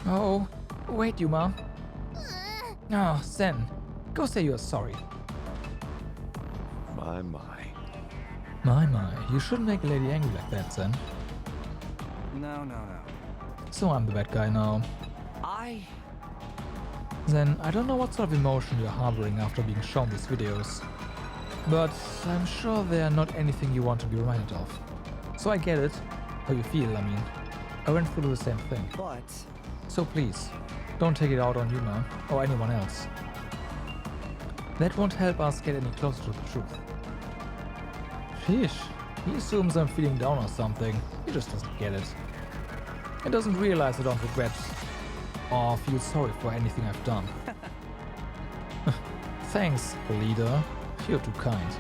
Oh, wait, Yuma. Oh, Zen, go say you're sorry. my. My, you shouldn't make a lady angry like that, Zen. No. So I'm the bad guy now. Zen, I don't know what sort of emotion you're harboring after being shown these videos. But I'm sure they are not anything you want to be reminded of. So I get it. How you feel, I mean. I went through the same thing. But... So please, don't take it out on Yuma or anyone else. That won't help us get any closer to the truth. Sheesh, he assumes I'm feeling down or something. He just doesn't get it. He doesn't realize I don't regret or feel sorry for anything I've done. Thanks, leader. You're too kind.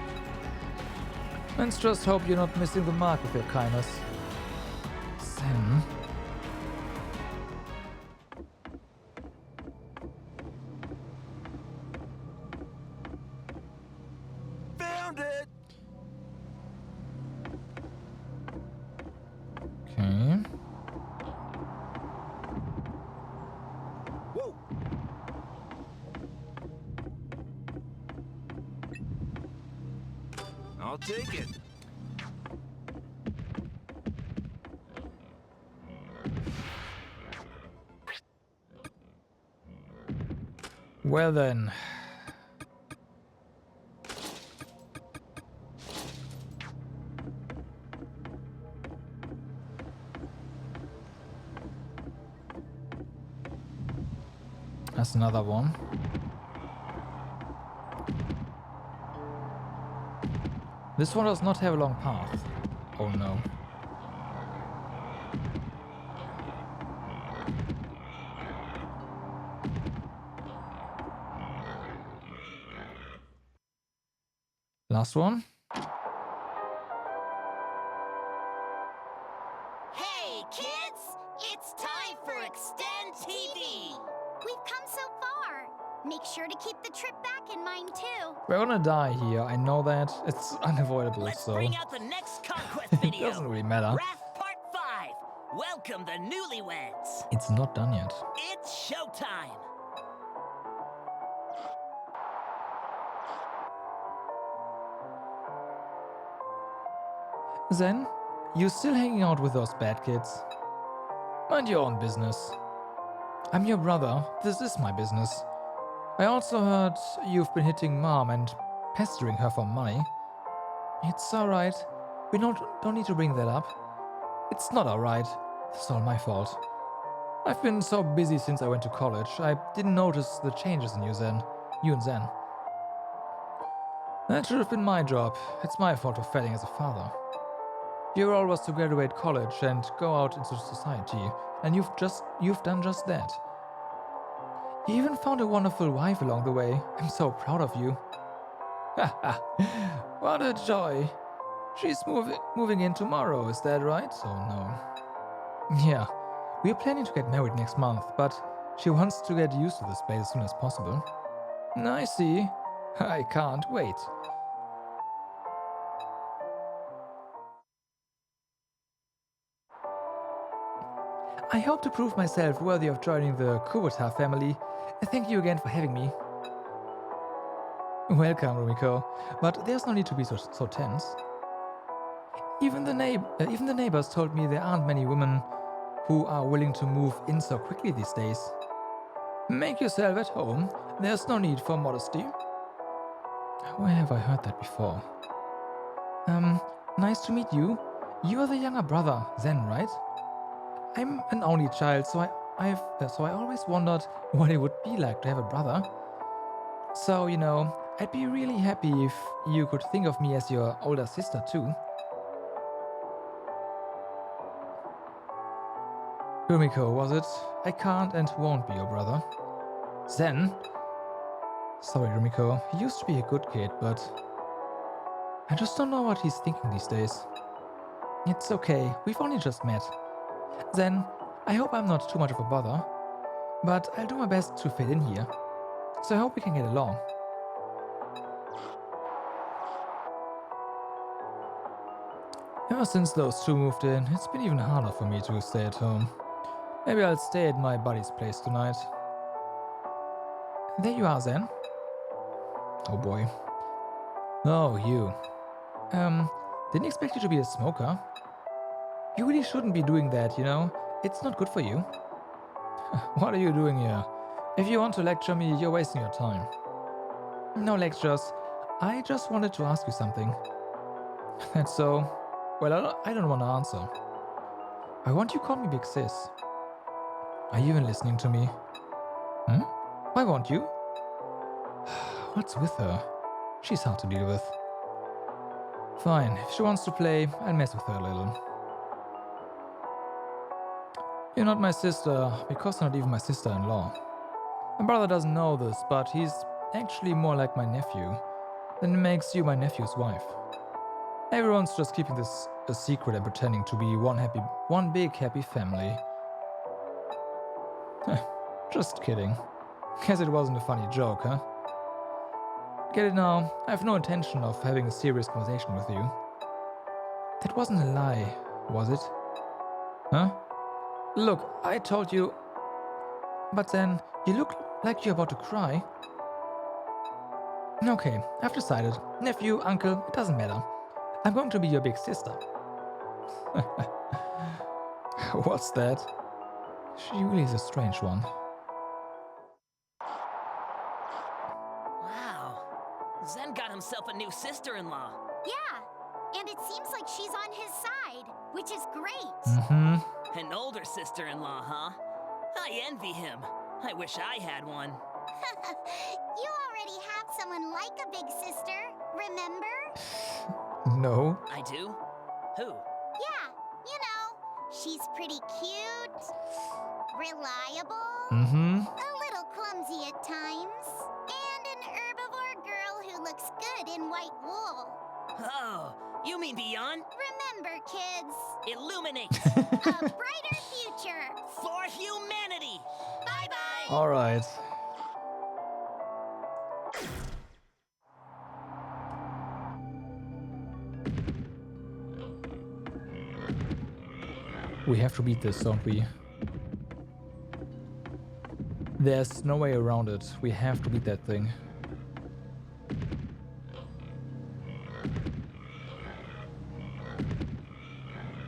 Let's just hope you're not missing the mark with your kindness. Zen. Found it! Okay. Whoa! I'll take it. Well then. That's another one. This one does not have a long path. Oh no. Last one. Hey, kids! It's time for Extend TV! We've come so far. Make sure to keep the trip back in mind, too. We're gonna die here, I know that. It's unavoidable, Let's so bring out the next conquest it video. doesn't really matter. Wrath Part 5. Welcome the newlyweds. It's not done yet. It's showtime. Zen, you still hanging out with those bad kids? Mind your own business. I'm your brother. This is my business. I also heard you've been hitting Mom and pestering her for money. It's alright. We don't need to bring that up. It's not alright. It's all my fault. I've been so busy since I went to college. I didn't notice the changes in you and Zen. That should have been my job. It's my fault for failing as a father. Your role was to graduate college and go out into society, and you've done just that. You even found a wonderful wife along the way. I'm so proud of you. Haha, what a joy. She's moving in tomorrow, is that right? Oh no. Yeah, we're planning to get married next month, but she wants to get used to this place as soon as possible. I see. I can't wait. I hope to prove myself worthy of joining the Kubota family. Thank you again for having me. Welcome, Rumiko. But there's no need to be so tense. Even the neighbors told me there aren't many women who are willing to move in so quickly these days. Make yourself at home. There's no need for modesty. Where have I heard that before? Nice to meet you. You're the younger brother, Zen, right? I'm an only child, so I always wondered what it would be like to have a brother. So, you know, I'd be really happy if you could think of me as your older sister too. Rumiko, was it? I can't and won't be your brother. Zen? Sorry, Rumiko. He used to be a good kid, but I just don't know what he's thinking these days. It's okay, we've only just met. Zen, I hope I'm not too much of a bother, but I'll do my best to fit in here. So I hope we can get along. Ever since those two moved in, it's been even harder for me to stay at home. Maybe I'll stay at my buddy's place tonight. There you are, Zen. Oh boy. Oh, you. Didn't expect you to be a smoker. You really shouldn't be doing that, you know? It's not good for you. What are you doing here? If you want to lecture me, you're wasting your time. No lectures. I just wanted to ask you something. That's so... Well, I don't want to answer. I want you to call me Big Sis. Are you even listening to me? Why won't you? What's with her? She's hard to deal with. Fine, if she wants to play, I'll mess with her a little. You're not my sister, because you're not even my sister-in-law. My brother doesn't know this, but he's actually more like my nephew. Then it makes you my nephew's wife. Everyone's just keeping this a secret and pretending to be one big happy family. Just kidding. Guess it wasn't a funny joke, huh? Get it now? I have no intention of having a serious conversation with you. That wasn't a lie, was it? Huh? Look, I told you... But then, you look like you're about to cry. Okay, I've decided. Nephew, uncle, it doesn't matter. I'm going to be your big sister. What's that? She really is a strange one. Wow. Zen got himself a new sister-in-law. Yeah, and it seems like she's on his side, which is great. Mm-hmm. An older sister-in-law, huh? I envy him. I wish I had one. You already have someone like a big sister, remember? No. I do? Who? Yeah, you know, she's pretty cute, reliable, a little clumsy at times, and an herbivore girl who looks good in white wool. Oh, you mean Beyond? Remember, kids. Illuminate. A brighter future. For humanity. Bye-bye. All right. We have to beat this, don't we? There's no way around it. We have to beat that thing.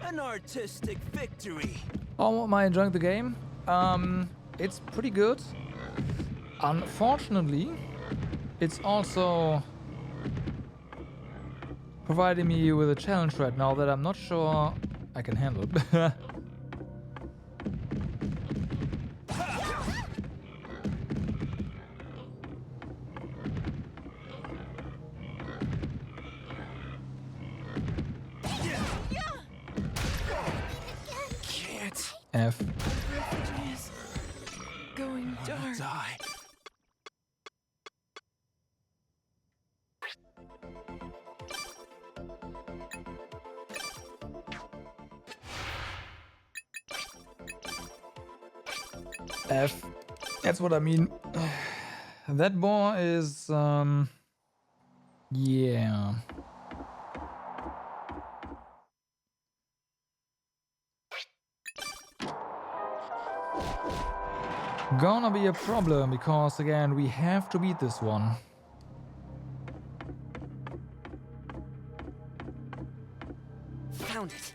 An artistic victory. Oh, am I enjoying the game? it's pretty good. Unfortunately, it's also providing me with a challenge right now that I'm not sure I can handle. Can't. F. Is going dark. Die. F. That's what I mean. That boar is, yeah. Gonna be a problem because, again, we have to beat this one. Found it.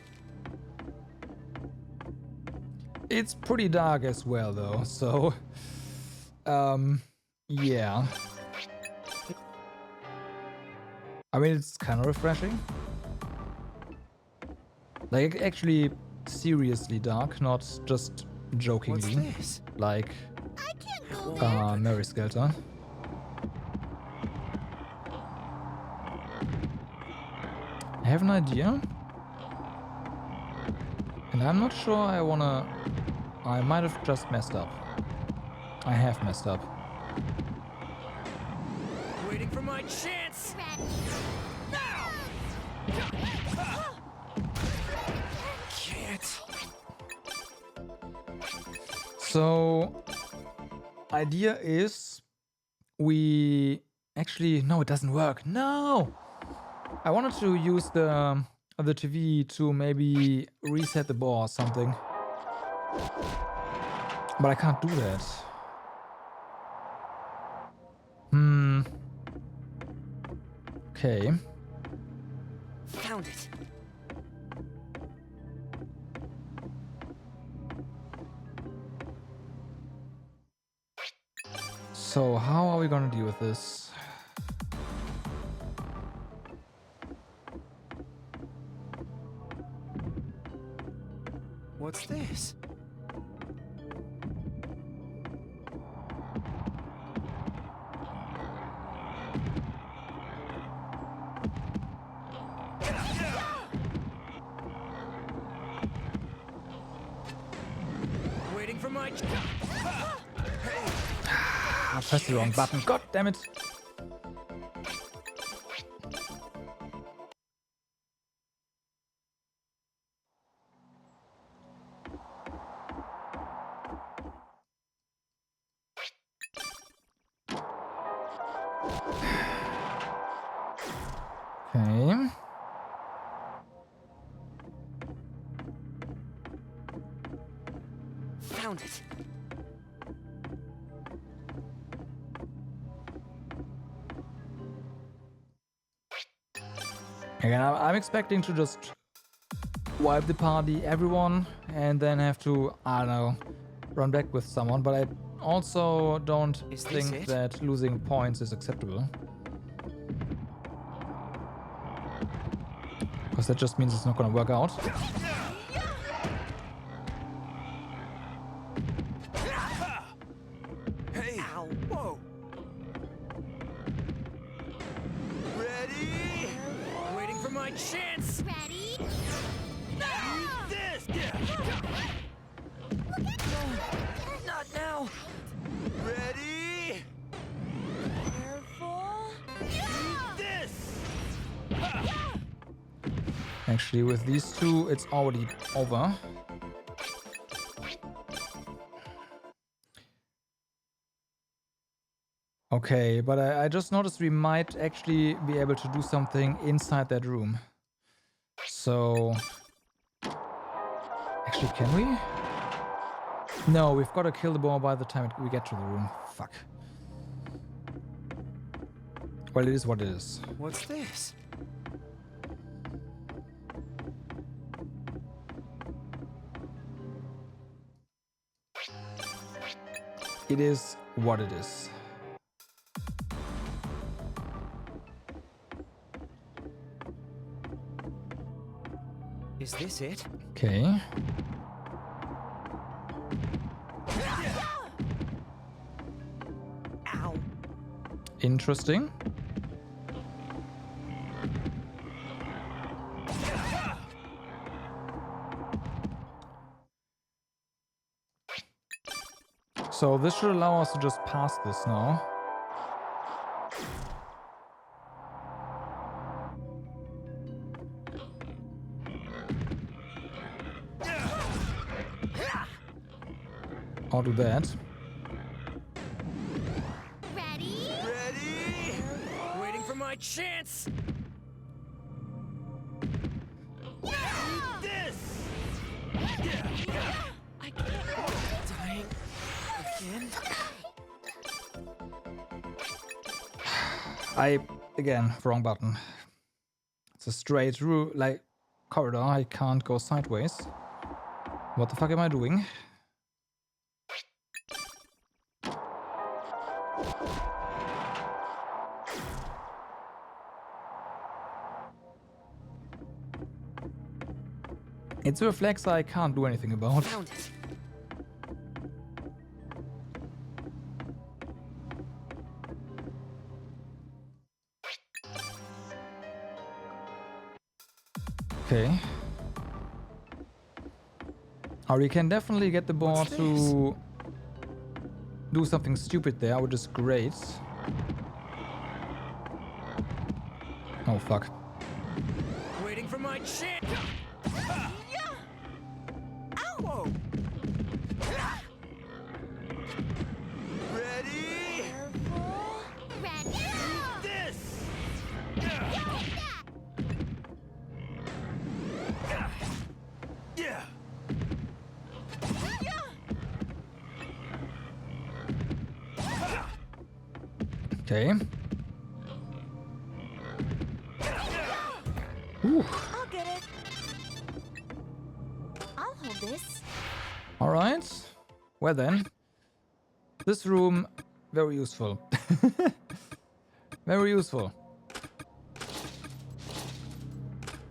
It's pretty dark as well, though, so... yeah. I mean, it's kind of refreshing. Like, actually seriously dark, not just jokingly. What's this? Like, Mary Skelter. I have an idea. And I'm not sure I wanna... I might have just messed up. I have messed up. Waiting for my chance. Can't. So, idea is we actually... No, it doesn't work. No! I wanted to use the TV to maybe reset the ball or something. But I can't do that. Okay. Found it. So how are we gonna deal with this? What's this? Waiting for my I pressed the wrong button. God damn it. Okay. Found it. Again, I'm expecting to just wipe the party, everyone, and then have to, I don't know, run back with someone. But I also don't think that losing points is acceptable. Because that just means it's not gonna work out. Hey! Ow! Whoa! Ready? Waiting for my chance. Ready? Eat this! Not now. Ready? Careful. Eat this! Actually, with these two, it's already over. Okay, but I just noticed we might actually be able to do something inside that room. So... Actually, can we? No, we've got to kill the boar by the time we get to the room. Fuck. Well, it is what it is. What's this? it is what it is. Is this it? Okay. Ow. Interesting. So this should allow us to just pass this now. I'll do that. Ready? Ready? Waiting for my chance. This. I can't. Dying again? Again, wrong button. It's a straight route, like corridor. I can't go sideways. What the fuck am I doing? It's a reflex I can't do anything about. Found it. Okay. Or we can definitely get the ball to do something stupid there, which is great. Oh fuck. Waiting for my chance. Ow! Ready? Careful. Ready? This. Yeah. Okay. Ooh. I'll get it. I'll hold this. All right. Well then, this room very useful. Very useful.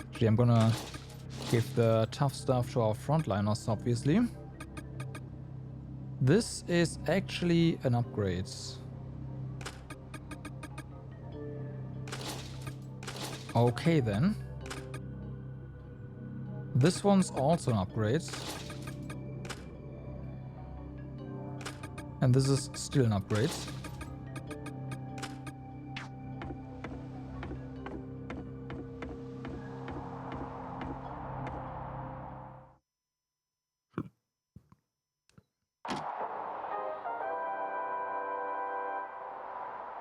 Actually, I'm gonna give the tough stuff to our frontliners, obviously. This is actually an upgrade. Okay then. This one's also an upgrade. And this is still an upgrade.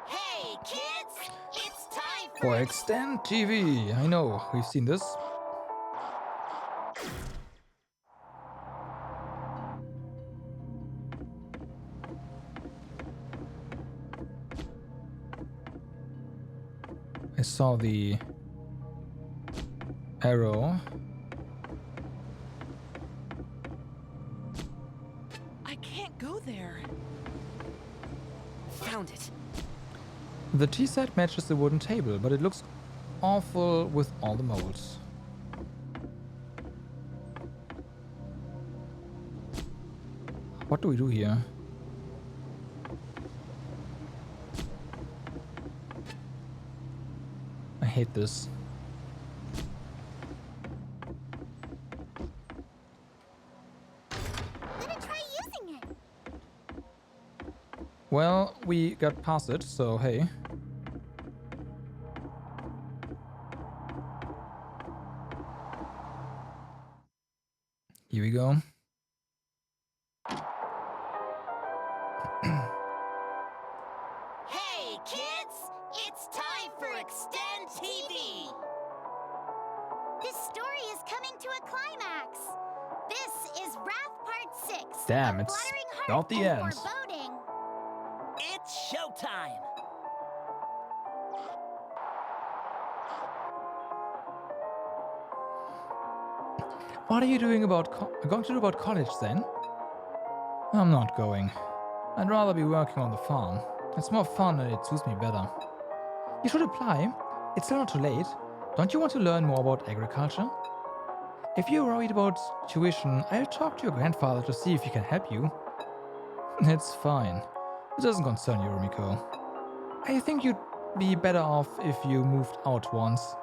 Hey, kids! It's time For Extend TV. I know, we've seen this. I saw the arrow. I can't go there. Found it. The tea set matches the wooden table, but it looks awful with all the molds. What do we do here? I hate this. Gonna try using it. Well, we got past it, so hey. Here we go. Hey, kids! It's time for Extend TV! This story is coming to a climax. This is Wrath Part 6. Damn, of it's Fluttering Heart not the and end. Foreboding. It's showtime! What are you doing about going to do about college then? I'm not going. I'd rather be working on the farm. It's more fun and it suits me better. You should apply. It's still not too late. Don't you want to learn more about agriculture? If you're worried about tuition, I'll talk to your grandfather to see if he can help you. It's fine. It doesn't concern you, Rumiko. I think you'd be better off if you moved out once.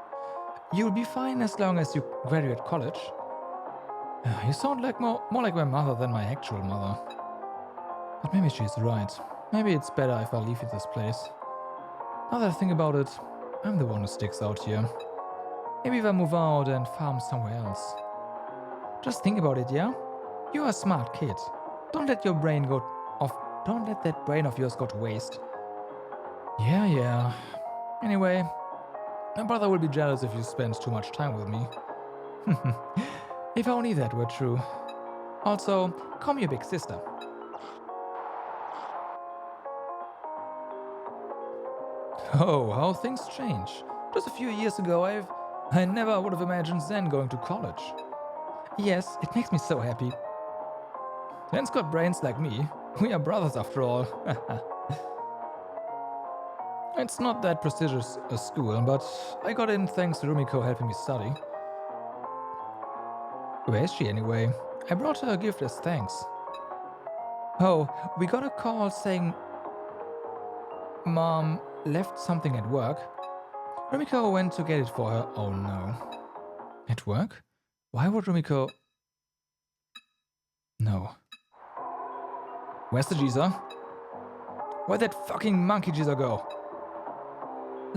You'll be fine as long as you graduate college. You sound like more like my mother than my actual mother. But maybe she's right. Maybe it's better if I leave this place. Now that I think about it, I'm the one who sticks out here. Maybe if I move out and farm somewhere else. Just think about it, yeah? You're a smart kid. Don't let your brain go off. Don't let that brain of yours go to waste. Yeah. Anyway, my brother will be jealous if you spend too much time with me. If only that were true. Also, call me your big sister. Oh, how things change. Just a few years ago, I never would have imagined Zen going to college. Yes, it makes me so happy. Zen's got brains like me. We are brothers after all. It's not that prestigious a school, but I got in thanks to Rumiko helping me study. Where is she anyway? I brought her a gift as thanks. Oh, we got a call saying Mom left something at work. Rumiko went to get it for her. Oh no. At work? Why would Rumiko... No. Where's the geezer? Where'd that fucking monkey geezer go?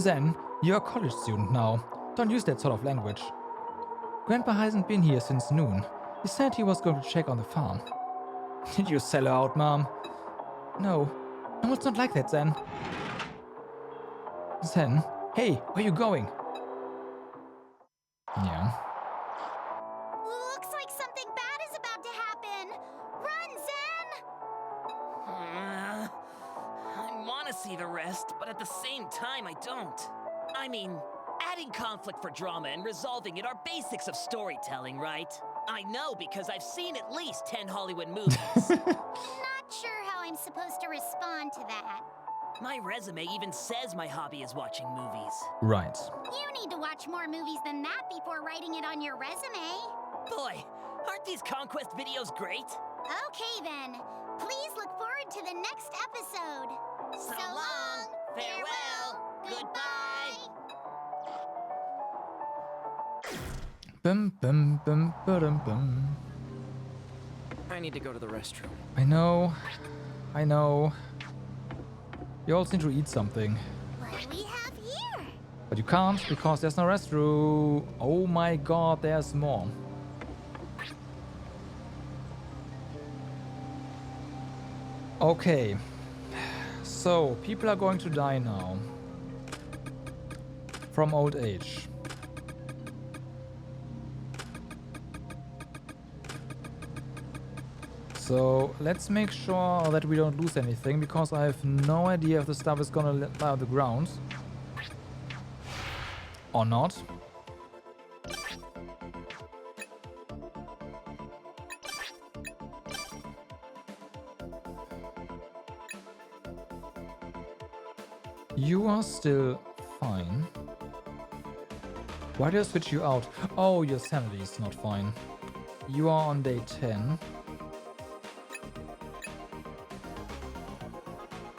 Zen, you're a college student now. Don't use that sort of language. Grandpa hasn't been here since noon. He said he was going to check on the farm. Did you sell her out, Mom? No. No, it's not like that, Zen. Zen? Hey, where are you going? Yeah. Looks like something bad is about to happen. Run, Zen! I want to see the rest, but at the same time, I don't. I mean, adding conflict for drama and resolving it are basics of storytelling, right? I know because I've seen at least 10 Hollywood movies. Not sure how I'm supposed to respond to that. My resume even says my hobby is watching movies. Right. You need to watch more movies than that before writing it on your resume. Boy, aren't these conquest videos great? Okay then. Please look forward to the next episode. So long, farewell, goodbye. Bum bum bum ba-dum bum. I need to go to the restroom. I know. You also need to eat something. What do we have here? But you can't because there's no restroom. Oh my god, there's more. Okay. So, people are going to die now. From old age. So let's make sure that we don't lose anything, because I have no idea if the stuff is gonna lie on the ground or not. You are still fine. Why did I switch you out? Oh, your sanity is not fine. You are on day 10.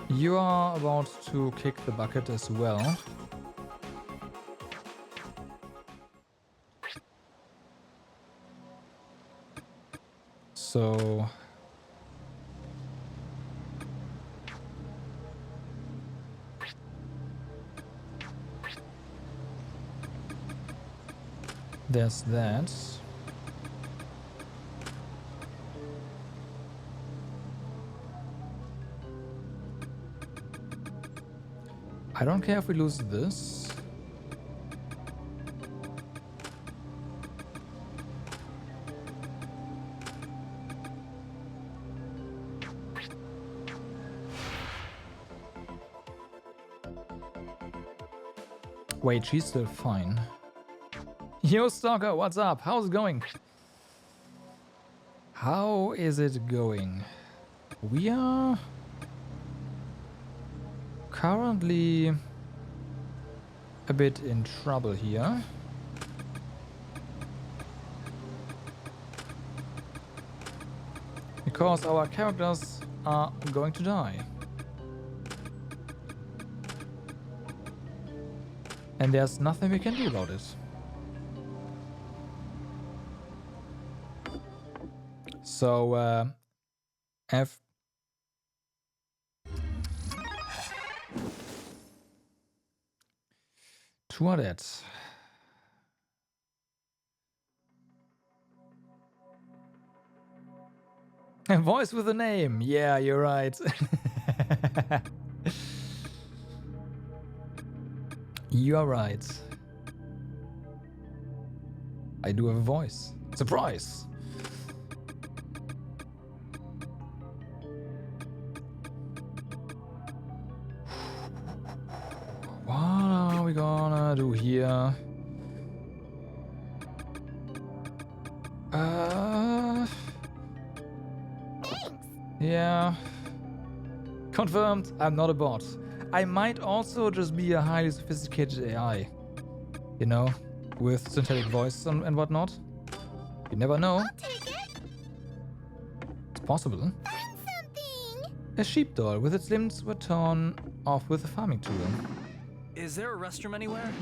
You are about to kick the bucket as well. So... there's that. I don't care if we lose this. Wait, she's still fine. Yo, Stalker, what's up? How's it going? How is it going? We are currently a bit in trouble here. Because our characters are going to die. And there's nothing we can do about it. So, F. Two are dead. A voice with a name. Yeah, you're right. You are right. I do have a voice. Surprise! What are we gonna do here? Yeah. Confirmed, I'm not a bot. I might also just be a highly sophisticated AI. You know, with synthetic voice and whatnot. You never know. I'll take it. It's possible. Find something. A sheepdoll with its limbs were torn off with a farming tool. Is there a restroom anywhere?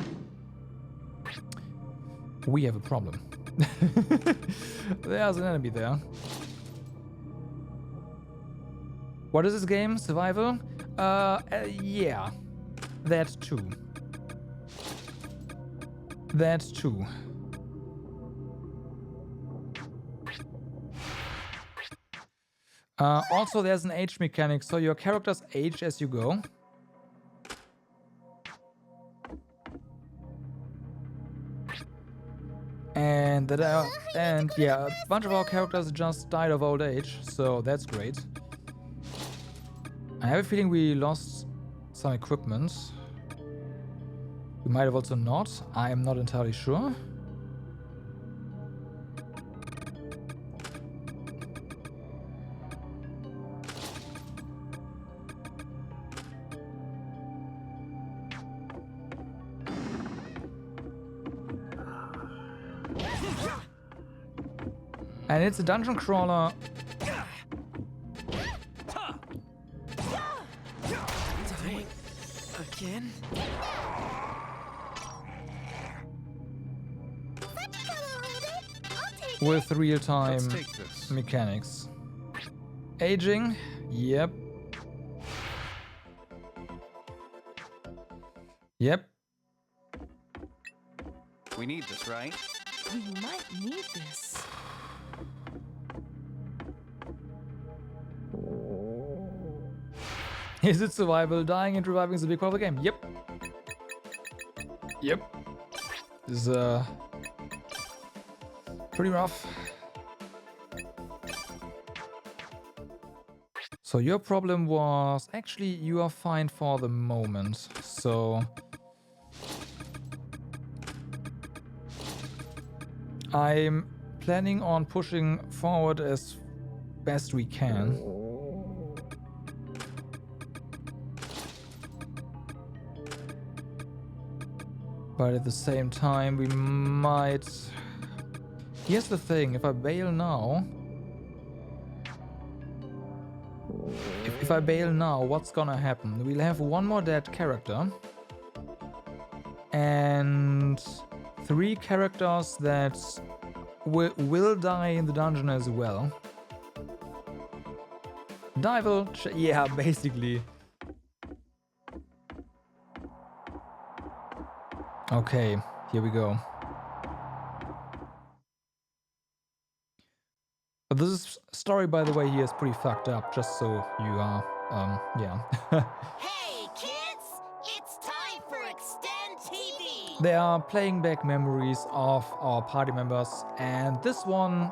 We have a problem. There's an enemy there. What is this game? Survival? Yeah. That too. That too. Also, there's an age mechanic, so your characters age as you go. And yeah, a bunch of our characters just died of old age, so that's great. I have a feeling we lost some equipment. We might have also not. I am not entirely sure. And it's a dungeon crawler. Again? With real-time mechanics. Aging? Yep. Yep. We need this, right? We might need this. Is it survival? Dying and reviving is a big part of the game. Yep. Yep. This is pretty rough. So your problem was actually you are fine for the moment. So I'm planning on pushing forward as best we can. But at the same time, we might... Here's the thing, if I bail now... If I bail now, what's gonna happen? We'll have one more dead character. And 3 characters that will die in the dungeon as well. Yeah, basically. Okay, here we go. But this story, by the way, here is pretty fucked up, just so you are, yeah. Hey, kids! It's time for Extend TV! They are playing back memories of our party members, and this one...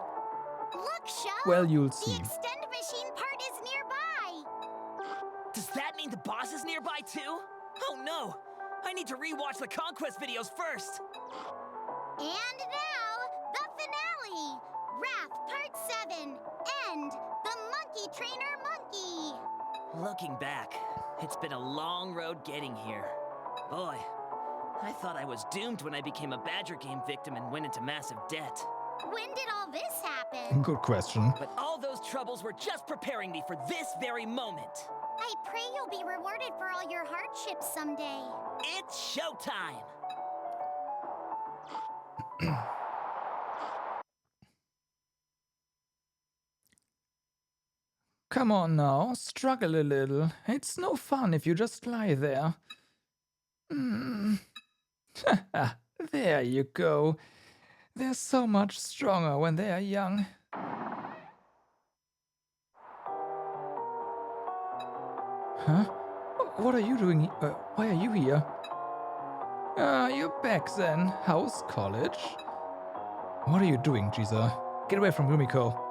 Look, Sho! Well, you'll see. The extend machine part is nearby! Does that mean the boss is nearby too? Oh no! I need to rewatch the Conquest videos first! And now, the finale! Wrath Part 7, End, the Monkey Trainer Monkey! Looking back, it's been a long road getting here. Boy, I thought I was doomed when I became a Badger game victim and went into massive debt. When did all this happen? Good question. But all those troubles were just preparing me for this very moment. I pray you'll be rewarded for all your hardships someday. It's showtime! Come on now, struggle a little. It's no fun if you just lie there. There you go. They're so much stronger when they are young. Huh? What are you doing? Why are you here? You're back then. How's college? What are you doing, Jiza? Get away from Rumiko.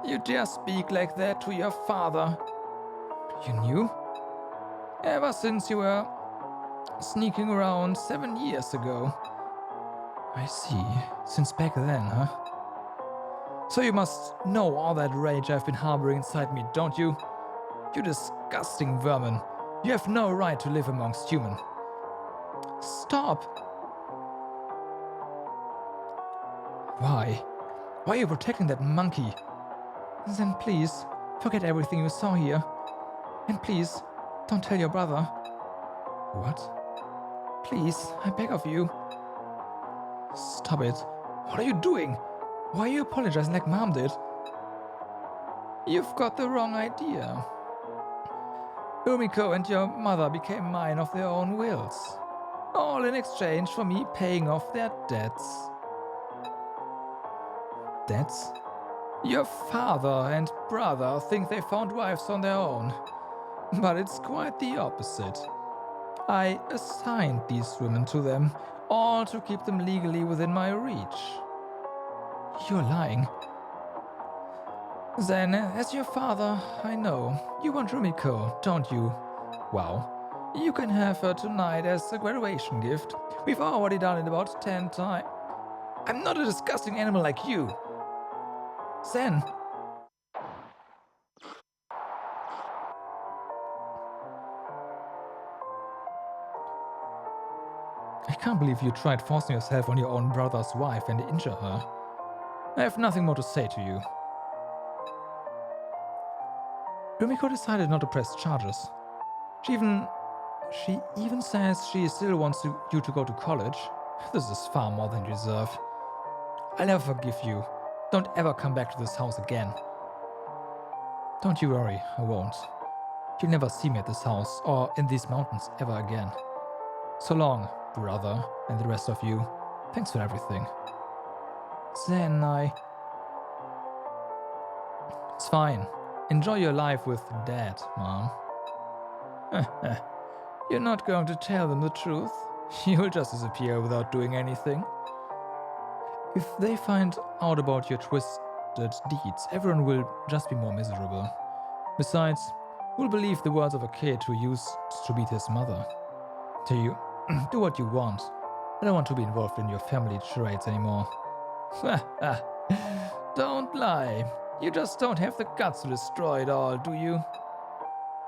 You dare speak like that to your father? You knew? Ever since you were sneaking around 7 years ago. I see. Since back then, huh? So you must know all that rage I've been harboring inside me, don't you? You disgusting vermin. You have no right to live amongst humans. Stop! Why? Why are you protecting that monkey? Then please, forget everything you saw here. And please, don't tell your brother. What? Please, I beg of you. Stop it. What are you doing? Why are you apologizing like Mom did? You've got the wrong idea. Umiko and your mother became mine of their own wills. All in exchange for me paying off their debts. Debts? Your father and brother think they found wives on their own. But it's quite the opposite. I assigned these women to them, all to keep them legally within my reach. You're lying. Then, as your father, I know, you want Rumiko, don't you? Wow. You can have her tonight as a graduation gift. We've already done it about 10 times. I'm not a disgusting animal like you. Zen. I can't believe you tried forcing yourself on your own brother's wife and injure her. I have nothing more to say to you. Rumiko decided not to press charges. She even says she still wants you to go to college. This is far more than you deserve. I'll never forgive you. Don't ever come back to this house again. Don't you worry, I won't. You'll never see me at this house or in these mountains ever again. So long, brother, and the rest of you. Thanks for everything. Then It's fine. Enjoy your life with Dad, Mom. You're not going to tell them the truth. You'll just disappear without doing anything. If they find out about your twisted deeds, everyone will just be more miserable. Besides, who'll believe the words of a kid who used to beat his mother? Do what you want. I don't want to be involved in your family charades anymore. Don't lie. You just don't have the guts to destroy it all, do you?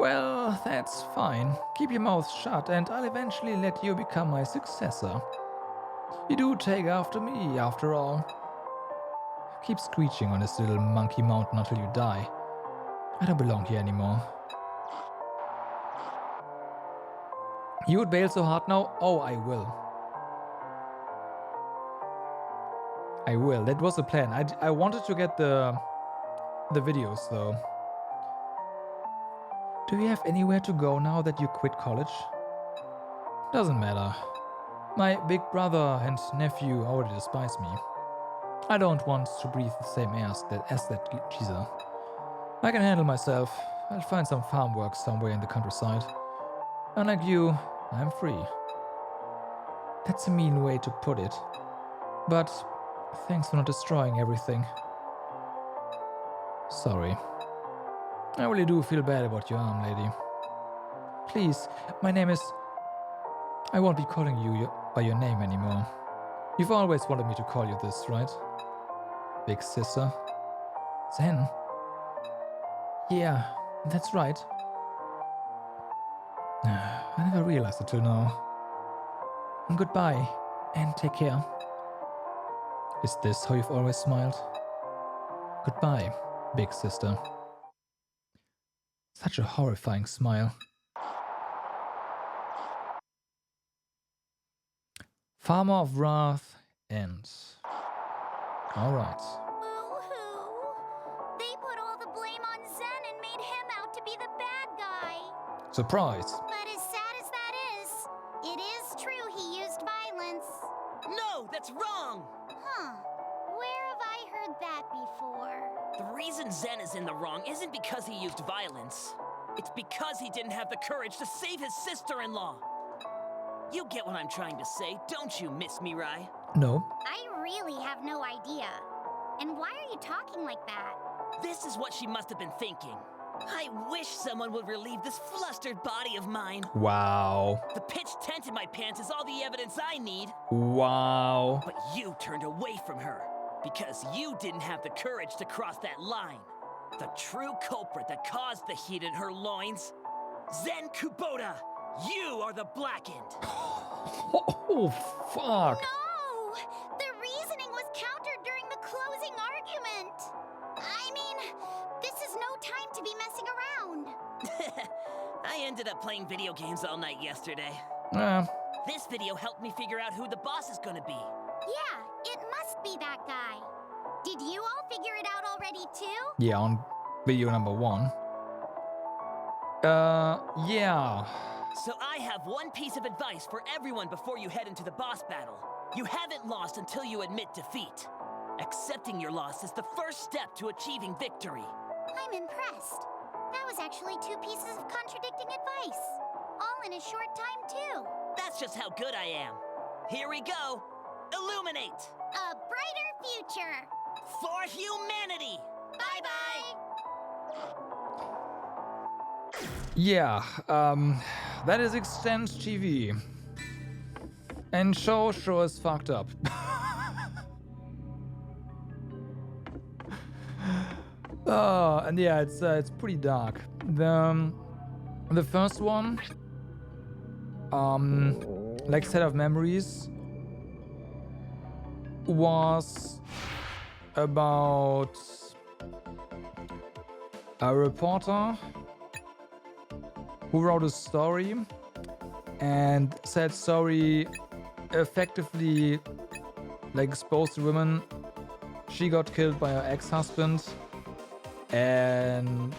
Well, that's fine. Keep your mouth shut and I'll eventually let you become my successor. You do take after me, after all. Keep screeching on this little monkey mountain until you die. I don't belong here anymore. You would bail so hard now? Oh, I will. I will. That was the plan. I wanted to get the videos, though. Do you have anywhere to go now that you quit college? Doesn't matter. My big brother and nephew already despise me. I don't want to breathe the same air as that geezer. I can handle myself. I'll find some farm work somewhere in the countryside. Unlike you, I'm free. That's a mean way to put it. But thanks for not destroying everything. Sorry. I really do feel bad about your arm, lady. Please, my name is... I won't be calling you by your name anymore. You've always wanted me to call you this, right? Big sister? Zen? Yeah, that's right. I never realized it till now. Goodbye, and take care. Is this how you've always smiled? Goodbye, big sister. Such a horrifying smile. Farmer of Wrath ends. Alright. Boo-hoo. They put all the blame on Zen and made him out to be the bad guy. Surprise! But as sad as that is, it is true he used violence. No, that's wrong! Huh. Where have I heard that before? The reason Zen is in the wrong isn't because he used violence. It's because he didn't have the courage to save his sister-in-law. You get what I'm trying to say, don't you, Miss Mirai? No. I really have no idea. And why are you talking like that? This is what she must have been thinking. I wish someone would relieve this flustered body of mine. Wow. The pitched tent in my pants is all the evidence I need. Wow. But you turned away from her because you didn't have the courage to cross that line. The true culprit that caused the heat in her loins. Zen Kubota, you are the blackened. Oh, fuck. No! The reasoning was countered during the closing argument. I mean, this is no time to be messing around. I ended up playing video games all night yesterday. This video helped me figure out who the boss is gonna be. Yeah, it must be that guy. Did you all figure it out already too? Yeah, on video number 1. Yeah. So I have one piece of advice for everyone before you head into the boss battle. You haven't lost until you admit defeat. Accepting your loss is the first step to achieving victory. I'm impressed. That was actually 2 pieces of contradicting advice. All in a short time too. That's just how good I am. Here we go. Illuminate. A brighter future. For humanity. Bye-bye. Yeah, that is Extend TV. And show sure is fucked up. And yeah, it's pretty dark. The first one, like set of memories, was about a reporter who wrote a story, and said story effectively like exposed the woman. She got killed by her ex-husband, and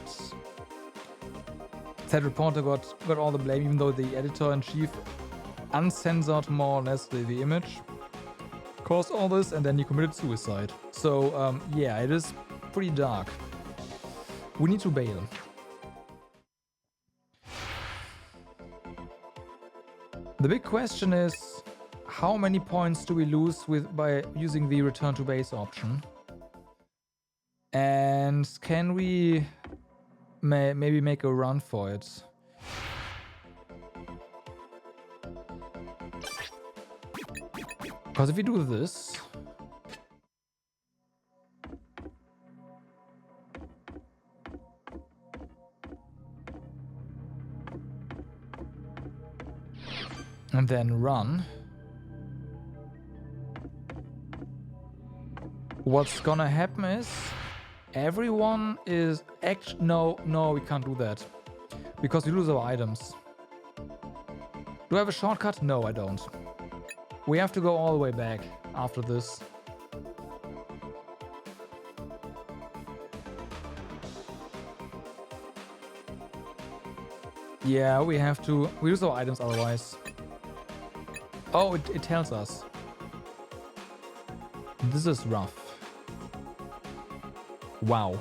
said reporter got all the blame, even though the editor-in-chief uncensored more or less the image, caused all this, and then he committed suicide. So yeah, it is pretty dark. We need to bail. The big question is, how many points do we lose by using the return to base option? And can we maybe make a run for it? Because if we do this, and then run, what's gonna happen is everyone is no, we can't do that because we lose our items. Do I have a shortcut? No, I don't. We have to go all the way back after this. Yeah, we have to. We lose our items otherwise. Oh, it tells us. This is rough. Wow.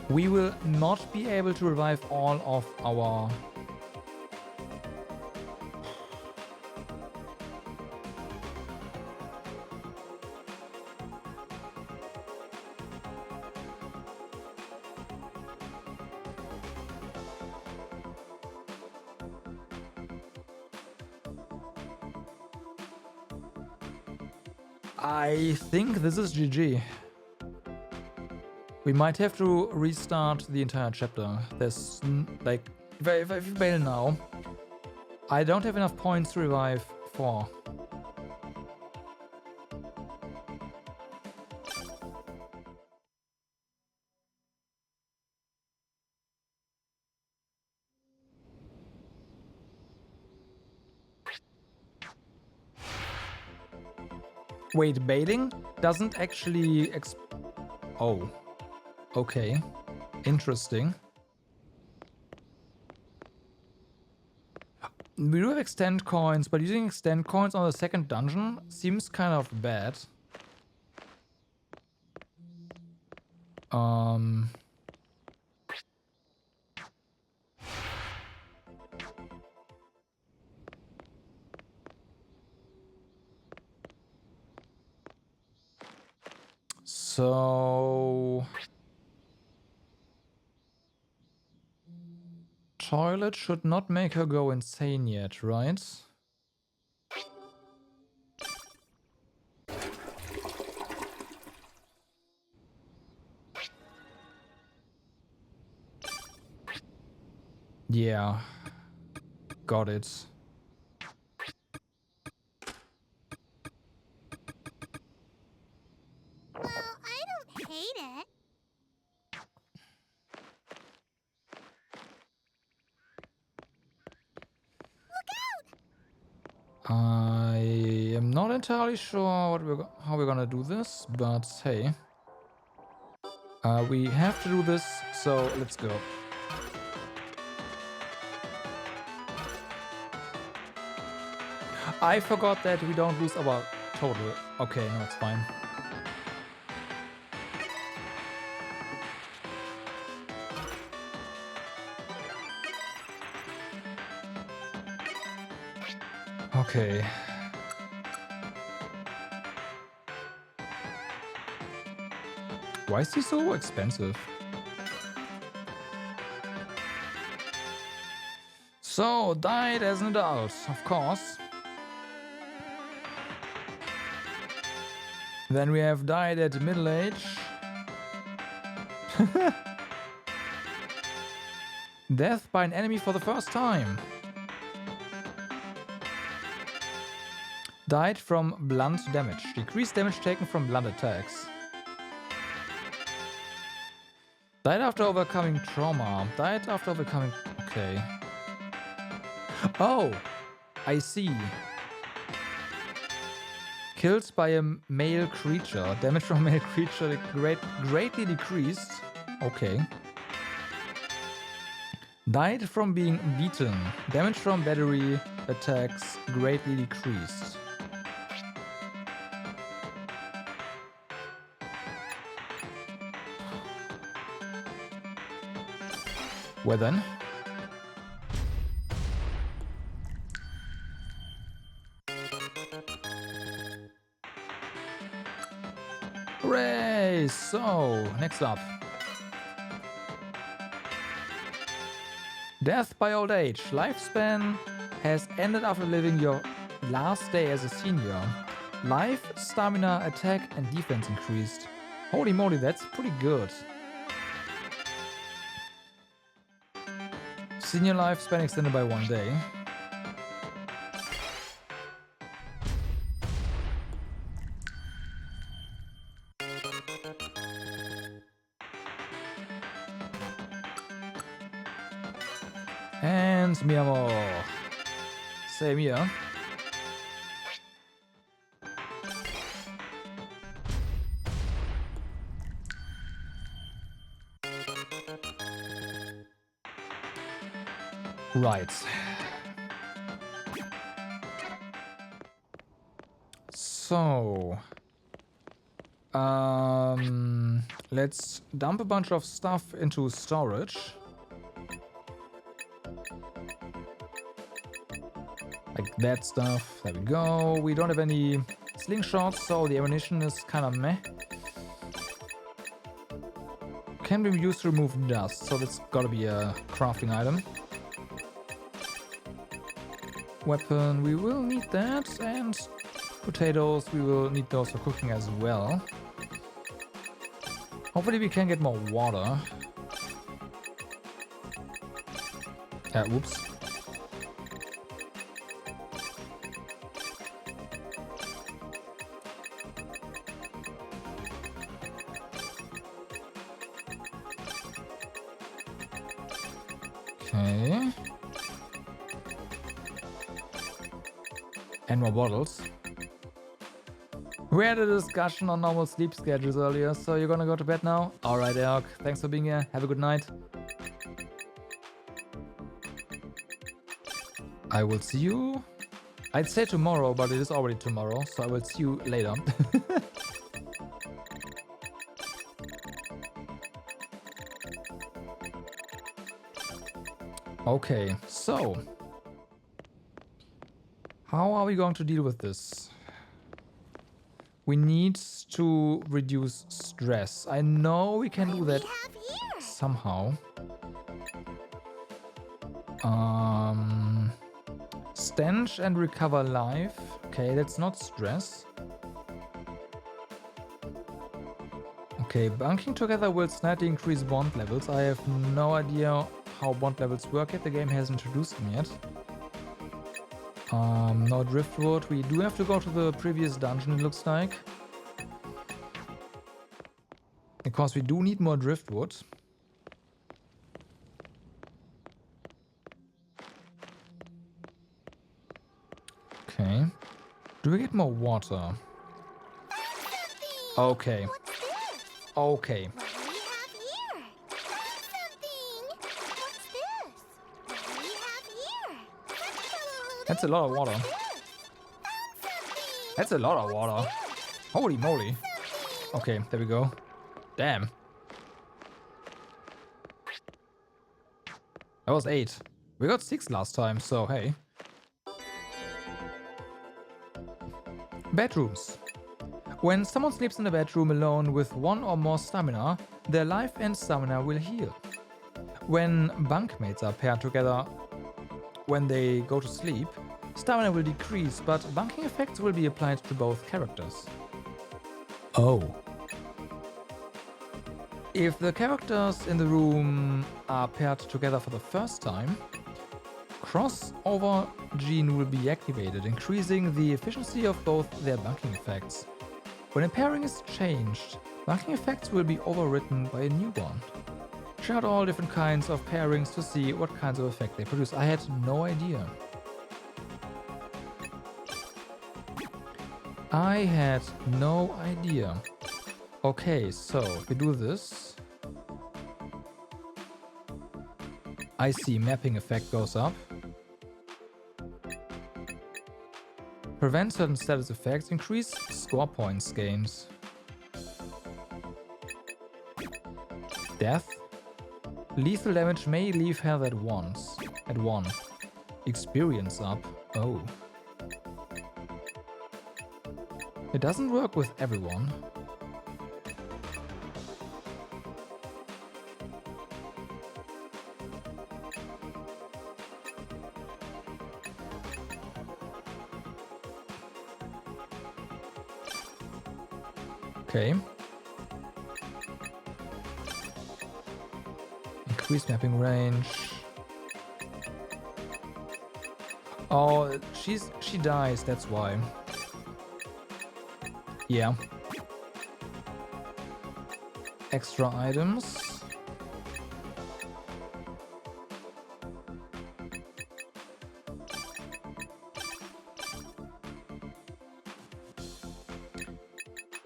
We will not be able to revive all of our... I think this is GG. We might have to restart the entire chapter. There's like, if I fail now, I don't have enough points to revive 4. Wait, baiting doesn't actually oh. Okay. Interesting. We do have extend coins, but using extend coins on the second dungeon seems kind of bad. So toilet should not make her go insane yet, right? Yeah. Got it. Well, I don't hate it. I am not entirely sure how we're gonna do this, but hey. We have to do this, so let's go. I forgot that we don't lose our total. Okay, no, it's fine. Okay. Why is he so expensive? So, died as an adult, of course. Then we have died at middle age. Death by an enemy for the first time. Died from blunt damage. Decreased damage taken from blunt attacks. Died after overcoming trauma. Died after overcoming... Okay. Oh! I see. Killed by a male creature. Damage from a male creature greatly decreased. Okay. Died from being beaten. Damage from battery attacks greatly decreased. Well then. Hooray! So, next up. Death by old age. Lifespan has ended after living your last day as a senior. Life, stamina, attack, and defense increased. Holy moly, that's pretty good. Senior lifespan extended by 1 day. And Miyamo. Same here. Right. So, let's dump a bunch of stuff into storage. Like that stuff. There we go. We don't have any slingshots, so the ammunition is kind of meh. Can be used to remove dust, so that's gotta be a crafting item. Weapon, we will need that, and potatoes, we will need those for cooking as well. Hopefully we can get more water. Whoops. Okay. And more bottles. We had a discussion on normal sleep schedules earlier, so you're gonna go to bed now? Alright, Erk. Thanks for being here. Have a good night. I will see you... I'd say tomorrow, but it is already tomorrow, so I will see you later. Okay, so... how are we going to deal with this? We need to reduce stress. I know we can do that somehow. Stench and recover life. Okay, that's not stress. Okay, bunking together will slightly increase bond levels. I have no idea how bond levels work yet. The game hasn't introduced them yet. No driftwood. We do have to go to the previous dungeon, it looks like. Because we do need more driftwood. Okay. Do we get more water? Okay. Okay. That's a lot of water. That's a lot of water. Holy moly. Okay, there we go. Damn. That was 8. We got 6 last time, so hey. Bedrooms. When someone sleeps in a bedroom alone with 1 or more stamina, their life and stamina will heal. When bunkmates are paired together when they go to sleep, stamina will decrease, but bunking effects will be applied to both characters. Oh. If the characters in the room are paired together for the first time, crossover gene will be activated, increasing the efficiency of both their bunking effects. When a pairing is changed, bunking effects will be overwritten by a new one. Check out all different kinds of pairings to see what kinds of effect they produce. I had no idea. I had no idea. Okay, so if we do this, I see mapping effect goes up. Prevent certain status effects, increase score points gained. Death. Lethal damage may leave health at once. At 1. Experience up. Oh. It doesn't work with everyone. Okay. Increase mapping range. Oh, she dies, that's why. Yeah. Extra items.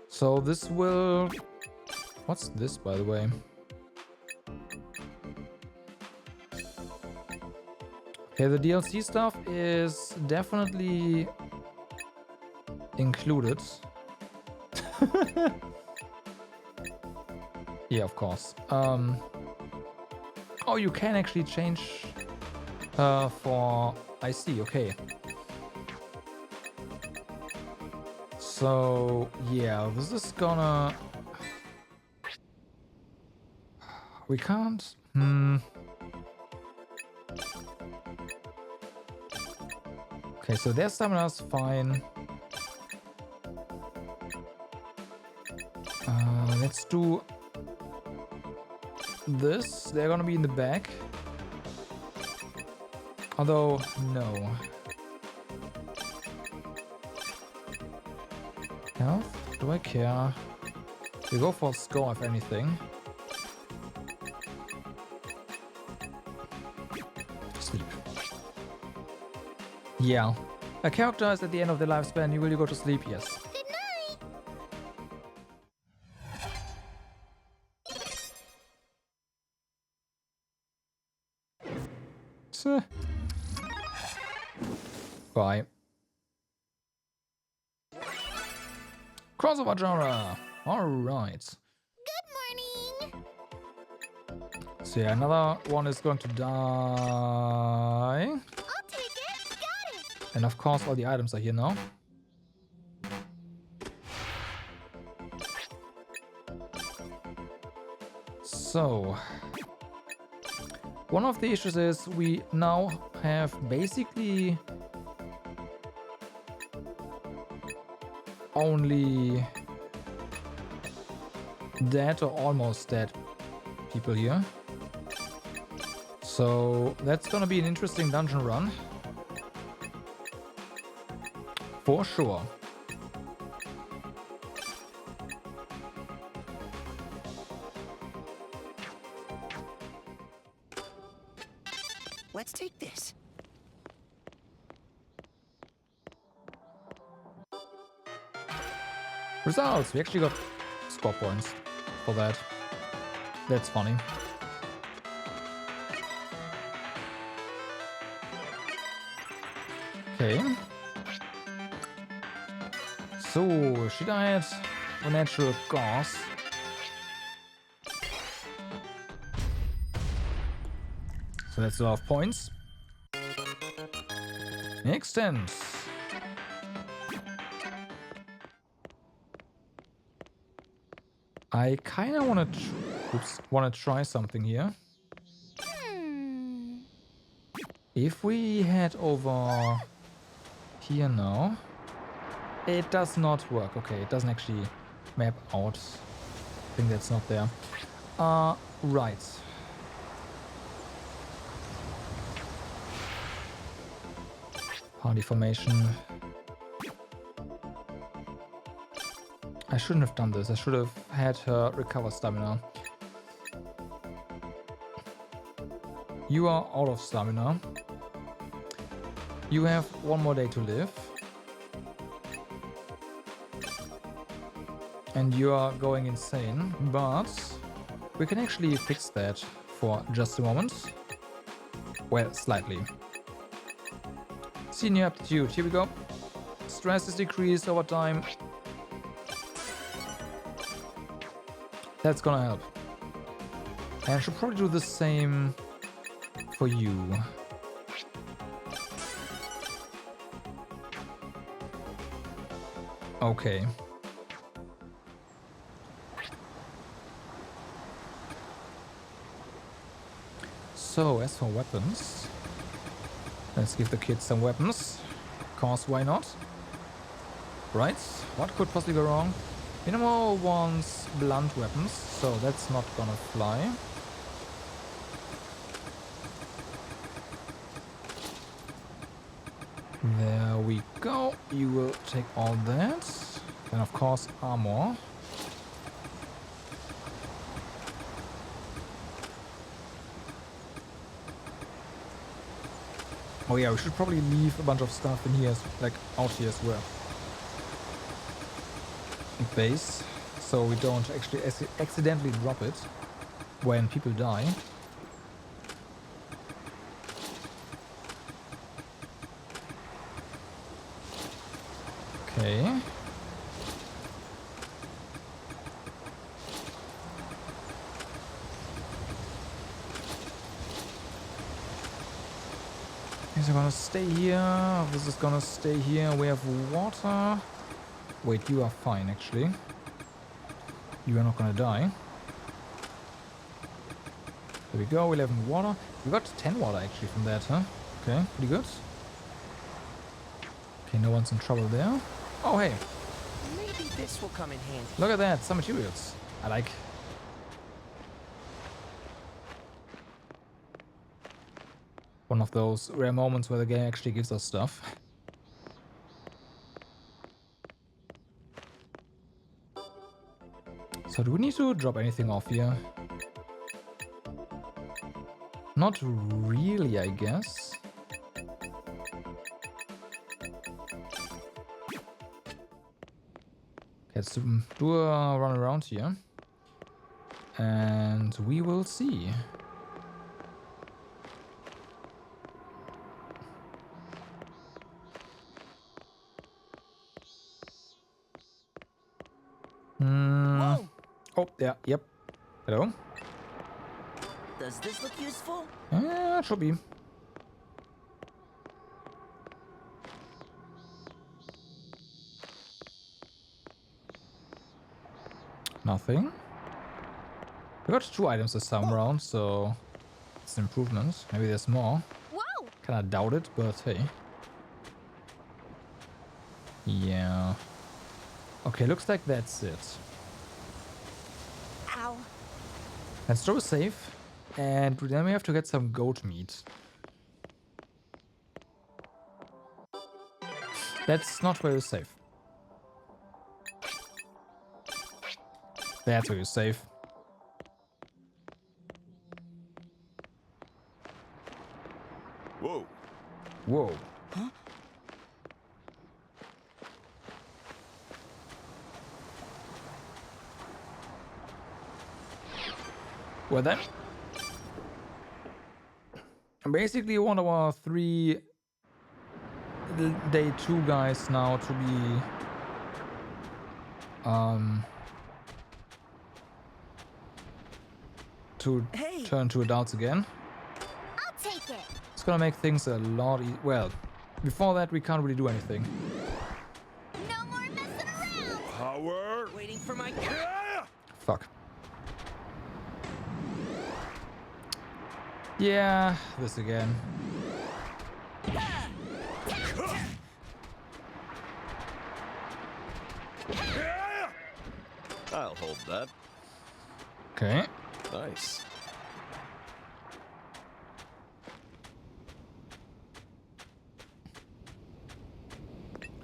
So this will... What's this, by the way? Okay, the DLC stuff is definitely included. Yeah, of course. Oh, you can actually change for... I see, okay. So, yeah, this is gonna... We can't... Okay, so their stamina's fine. Let's do this. They're gonna be in the back. Although, no. Health? Do I care? We go for a score if anything. Sleep. Yeah. A character is at the end of their lifespan. Will you go to sleep? Yes. Good night. So. Bye. Crossover genre. Alright. Good morning. So yeah, another one is going to die. I'll take it. Got it. And of course all the items are here now. So one of the issues is we now have basically only dead or almost dead people here. So that's gonna be an interesting dungeon run. For sure. Let's take this. Results! We actually got score points for that. That's funny. Okay. So, she died of natural cause. So that's a lot of points. Extend. I kind of want to try something here. If we head over here now, it does not work. Okay, it doesn't actually map out. I think that's not there. Right. Party formation. I shouldn't have done this. I should have had her recover stamina. You are out of stamina. You have one more day to live. And you are going insane, but we can actually fix that for just a moment. Well, slightly. Senior aptitude, here we go. Stress is decreased over time. That's gonna help. And I should probably do the same for you. Okay. So, as for weapons, let's give the kids some weapons. Cause why not? Right? What could possibly go wrong? Minimo wants blunt weapons, so that's not gonna fly. There we go. You will take all that. Then of course armor. Oh yeah, we should probably leave a bunch of stuff in here, like out here as well. Base, so we don't actually accidentally drop it when people die. Okay. These are gonna stay here. This is gonna stay here. We have water. Wait, you are fine actually. You are not gonna die. There we go, 11 water. We got 10 water actually from that, huh? Okay, pretty good. Okay, no one's in trouble there. Oh, hey. Maybe this will come in handy. Look at that, some materials. I like. One of those rare moments where the game actually gives us stuff. So do we need to drop anything off here? Not really, I guess. Let's do a run around here. And we will see. Oh, yeah, yep. Hello? Does this look useful? Yeah, it should be. Nothing. We got 2 items this time around, so it's an improvement. Maybe there's more. Whoa! Kinda doubt it, but hey. Yeah. Okay, looks like that's it. Ow. Let's throw a save, and then we have to get some goat meat. That's not where you save. That's where you save. Whoa. Whoa. Huh? Well then. Basically one of our 3 day 2 guys now to be to turn to adults again. I'll take it. It's gonna make things a lot well, before that we can't really do anything. No more messing around. Power. Waiting for my. Fuck. Yeah, this again. I'll hold that. Okay. Nice.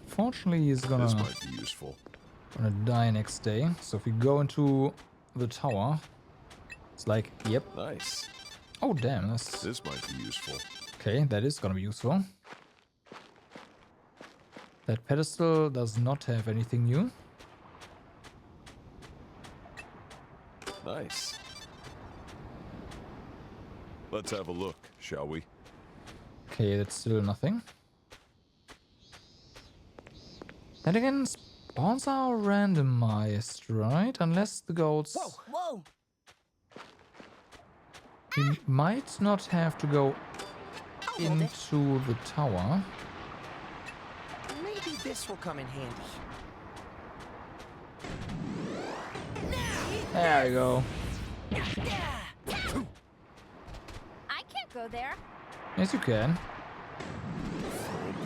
Fortunately, he's This gonna might be useful. die next day. So if we go into the tower, it's like, yep. Nice. Oh damn, that's... This might be useful. Okay, that is gonna be useful. That pedestal does not have anything new. Nice. Let's have a look, shall we? Okay, that's still nothing. Then again, spawns are randomized, right? Unless the goats... Whoa! We might not have to go into the tower. Maybe this will come in handy. There we go. I can't go there. Yes, you can.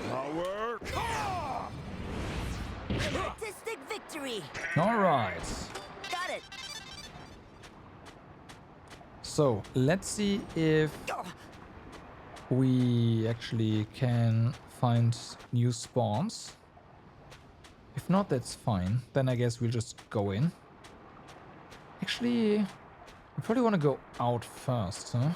Power. Artistic victory. Alright. Got it. So, let's see if we actually can find new spawns. If not, that's fine. Then I guess we'll just go in. Actually, we probably want to go out first, huh?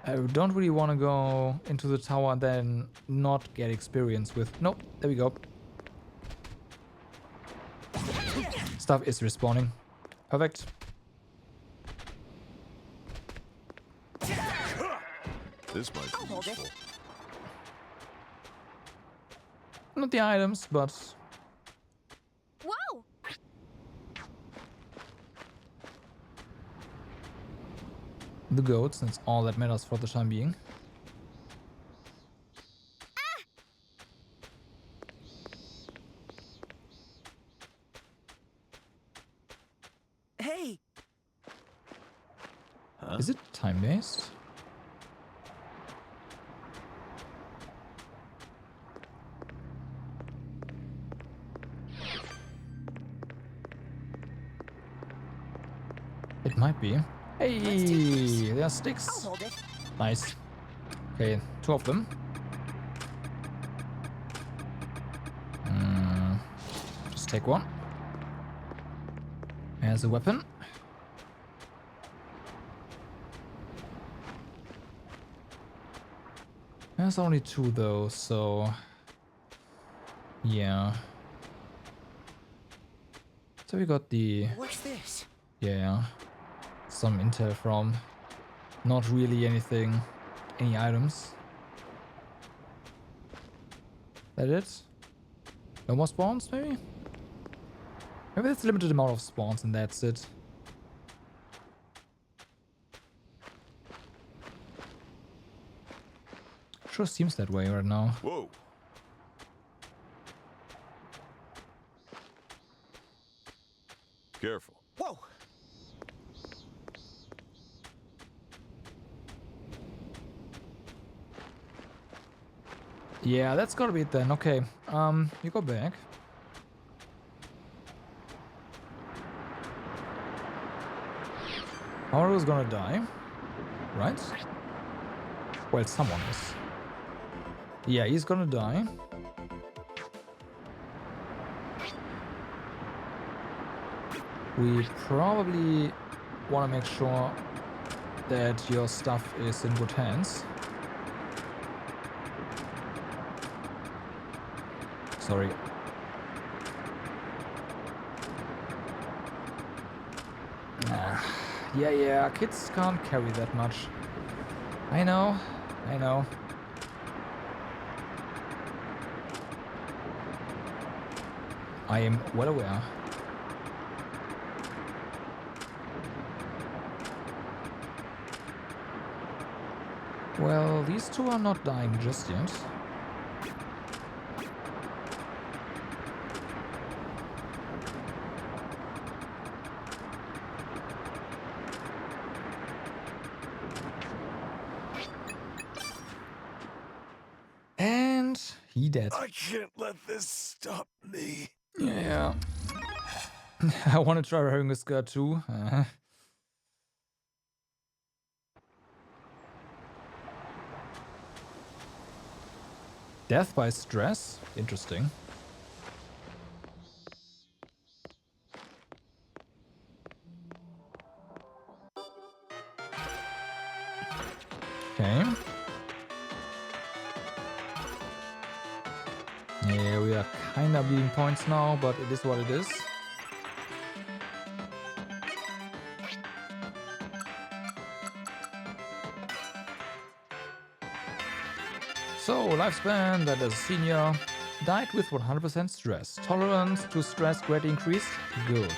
I don't really want to go into the tower and then not get experience with... Nope, there we go. Stuff is respawning. Perfect. This might be useful. Not the items, but... Whoa! the goats. That's all that matters for the time being. Hey! Huh? Is it time-based? It might be. Hey, there are sticks. I'll hold it. Nice. Okay, 2 of them. Just take one. As a weapon. There's only 2 though, so yeah. So we got the What's this? yeah, some intel from not really anything, any items. That it? No more spawns, maybe? Maybe that's a limited amount of spawns and that's it. Sure seems that way right now. Whoa. Careful. Whoa! Yeah, that's gotta be it then. Okay, you go back. Haru's gonna die, right? Well, someone is. Yeah, he's gonna die. We probably want to make sure that your stuff is in good hands. Sorry. Yeah, kids can't carry that much. I know. I am well aware. Well, these 2 are not dying just yet. And he dead. I can't let this stop me. Yeah. I want to try wearing a skirt too. Death by stress? Interesting. Okay. Yeah, we are kinda bleeding points now, but it is what it is. So, lifespan, that is senior. Died with 100% stress. Tolerance to stress greatly increased. Good.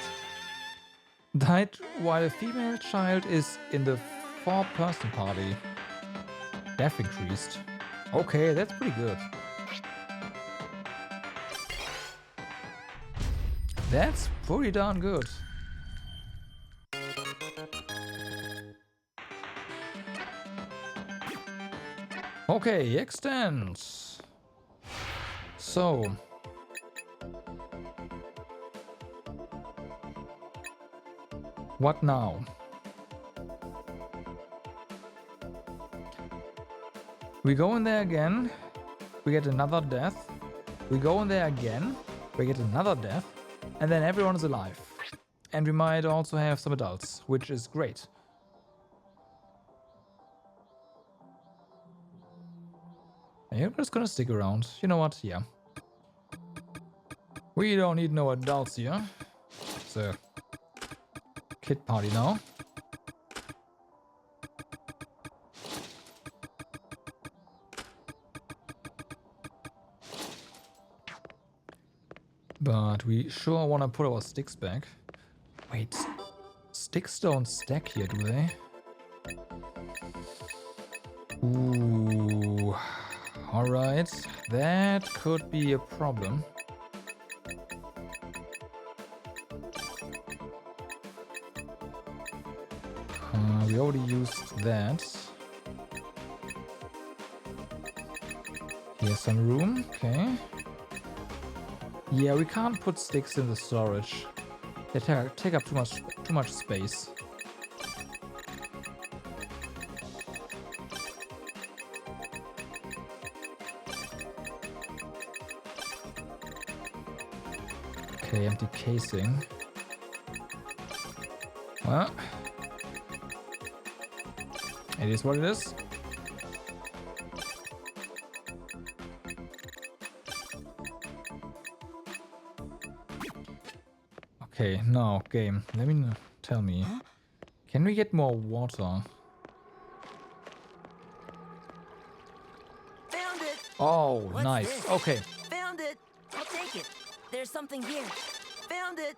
Died while a female child is in the 4-person party. Death increased. Okay, that's pretty good. That's pretty darn good. Okay, extend. So. What now? We go in there again. We get another death. We go in there again. We get another death. And then everyone is alive. And we might also have some adults, which is great. Yeah, we're just gonna stick around. You know what? Yeah. We don't need no adults here. It's a kid party now. But we sure want to put our sticks back. Wait, sticks don't stack here, do they? Ooh. Alright, that could be a problem. We already used that. Here's some room, okay. Yeah, we can't put sticks in the storage. They take up too much space. Okay, empty casing. Well, it is what it is. Okay, now game. Let me tell me. Can we get more water? Found it. Oh, What's nice. this? Okay. Found it. I'll take it. There's something here. Found it.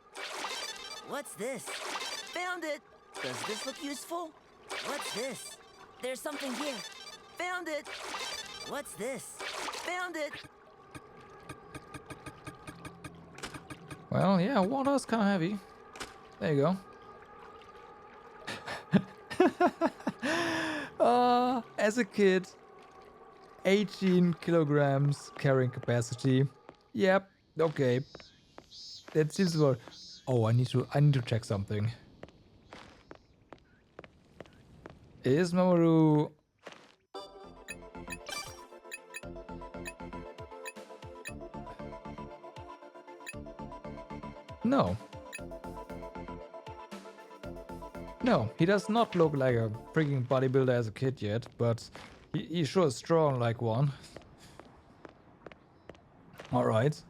What's this? Found it. Does this look useful? What's this? There's something here. Found it. What's this? Found it. Well, yeah, water's kind of heavy. There you go. As a kid, 18 kilograms carrying capacity. Yep, okay. That seems about. Oh, I need to check something. Is Mamoru? No. No, he does not look like a freaking bodybuilder as a kid yet, but he sure is strong like one. Alright.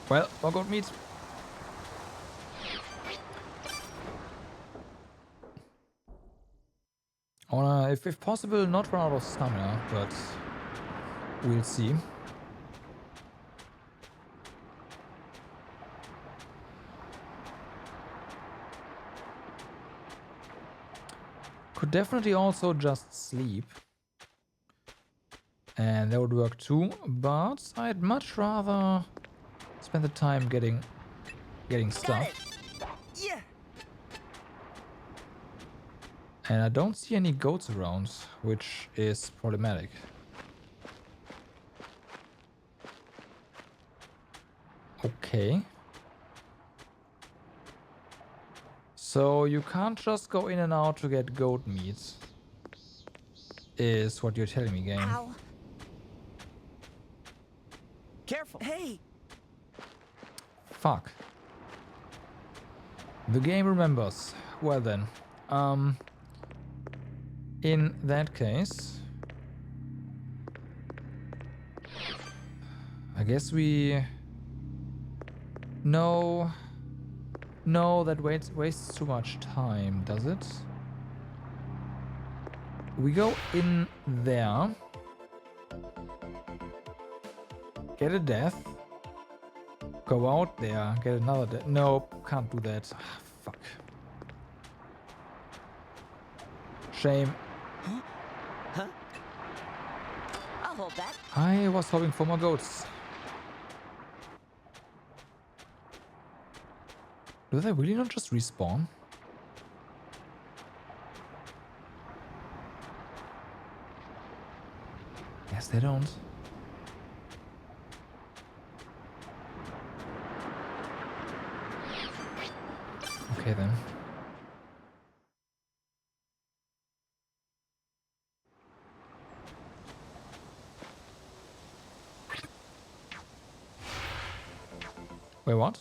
Well, more goat meat. I wanna, if possible, not run out of stamina, but we'll see. Could definitely also just sleep. And that would work too, but I'd much rather spend the time getting stuff. Yeah. And I don't see any goats around, which is problematic. Okay. So you can't just go in and out to get goat meat, is what you're telling me, game. Ow. Careful. Hey. Fuck. The game remembers. Well then. In that case, I guess we... No, that wastes too much time, does it? We go in there, get a death, go out there, get another death. Nope, can't do that. Ah, fuck. Shame. Huh? I'll hold that. I was hoping for more goats. Do they really not just respawn? Yes, they don't. Okay then. Wait, what?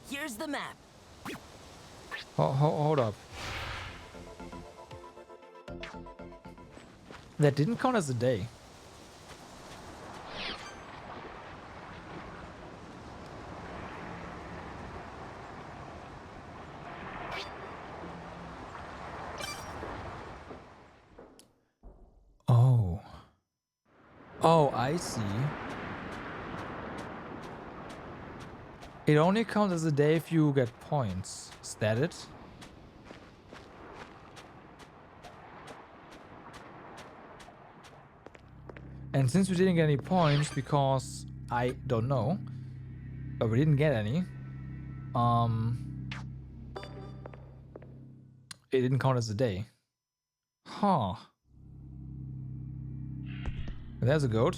Here's the map. Hold up. That didn't count as a day. Oh. Oh, I see. It only counts as a day if you get points. Is that it? And since we didn't get any points because I don't know, but we didn't get any, it didn't count as a day. Huh. There's a goat.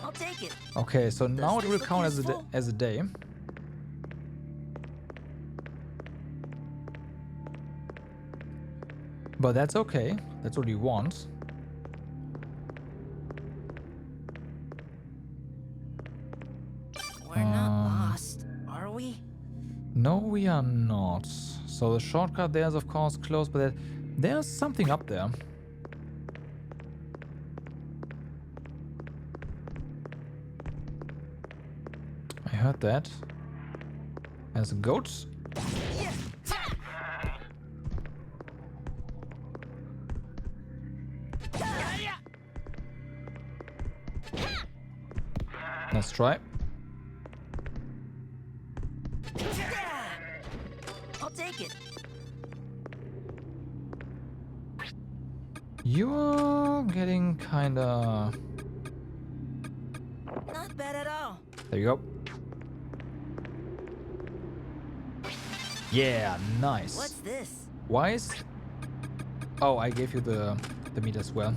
I'll take it. Okay, so now it will count as a day. But that's okay. That's what you want. We're not lost, are we? No, we are not. So the shortcut there is of course closed, but there's something up there. I heard that. There's a goat. Let's try. I'll take it. You're getting kinda... Not bad at all. There you go. Yeah, nice. What's this? Wise? Oh, I gave you the meat as well.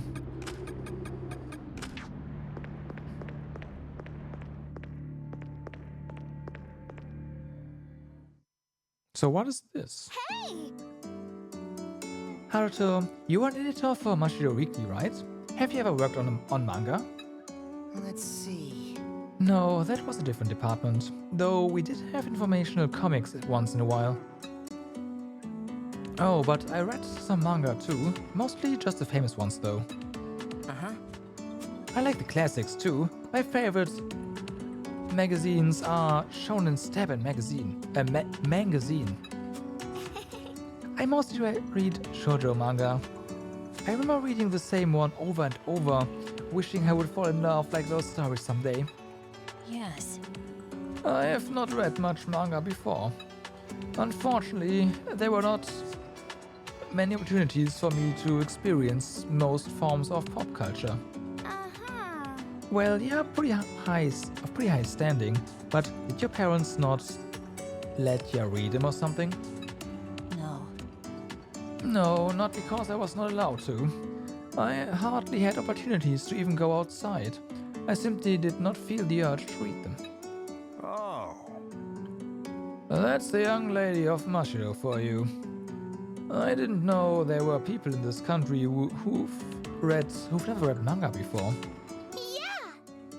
So what is this? Hey! Haruto, you are an editor for Mashiro Weekly, right? Have you ever worked on manga? Let's see. No, that was a different department. Though we did have informational comics once in a while. Oh, but I read some manga too. Mostly just the famous ones though. Uh-huh. I like the classics too. My favorite magazines are Shonen Stab and Magazine. Magazine. I mostly read shoujo manga. I remember reading the same one over and over, wishing I would fall in love like those stories someday. Yes. I have not read much manga before. Unfortunately, there were not many opportunities for me to experience most forms of pop culture. Uh-huh. Well, yeah, pretty high standing, but did your parents not let you read them or something? No. No, not because I was not allowed to. I hardly had opportunities to even go outside. I simply did not feel the urge to read them. Oh. That's the young lady of Mashiro for you. I didn't know there were people in this country who've never read manga before. Yeah!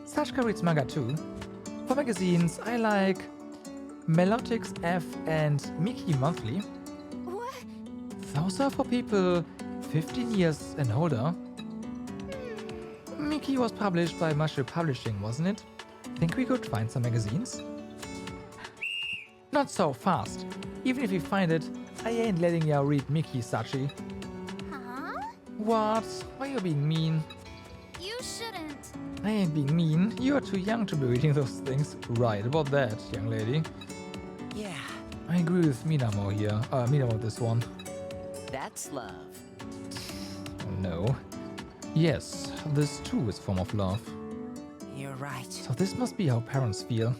Sashka reads manga too. For magazines, I like Melotix F and Miki Monthly. What? Those are for people 15 years and older. Miki was published by Mashiro Publishing, wasn't it? Think we could find some magazines? Not so fast. Even if we find it, I ain't letting ya read Miki, Sachi. Huh? What? Why you being mean? You shouldn't. I ain't being mean. You are too young to be reading those things. Right about that, young lady. Yeah. I agree with Minamo here. Minamo this one. That's love. No. Yes, this too is a form of love. You're right. So this must be how parents feel.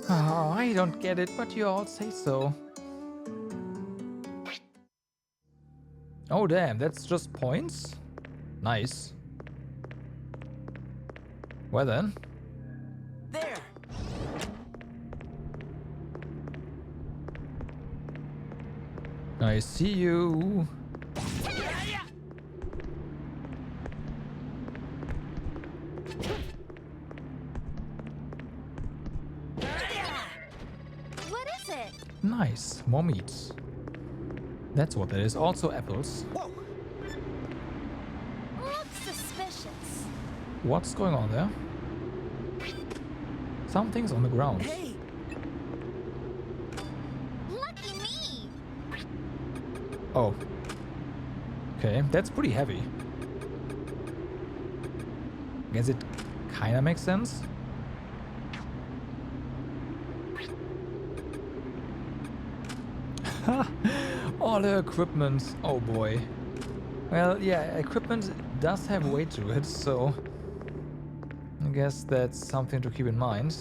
Oh, I don't get it, but you all say so. Oh damn, that's just points? Nice. Well then. There. I see you. What is it? Nice, more meat. That's what that is. Also apples. Whoa. Looks suspicious. What's going on there? Something's on the ground. Hey. Lucky me. Oh. Okay, that's pretty heavy. Guess it kinda makes sense. All the equipment. Oh boy. Well, yeah, equipment does have weight to it, so I guess that's something to keep in mind.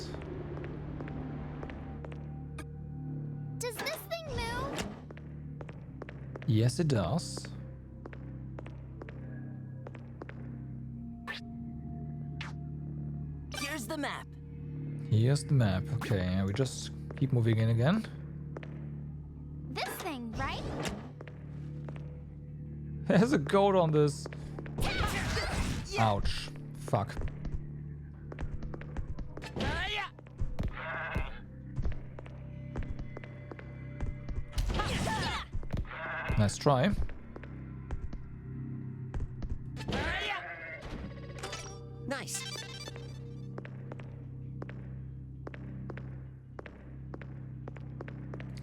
Does this thing move? Yes, it does. Here's the map. Here's the map. Okay, we just keep moving in again. This thing, right? There's a goat on this. Ouch. Fuck. Nice try. Nice.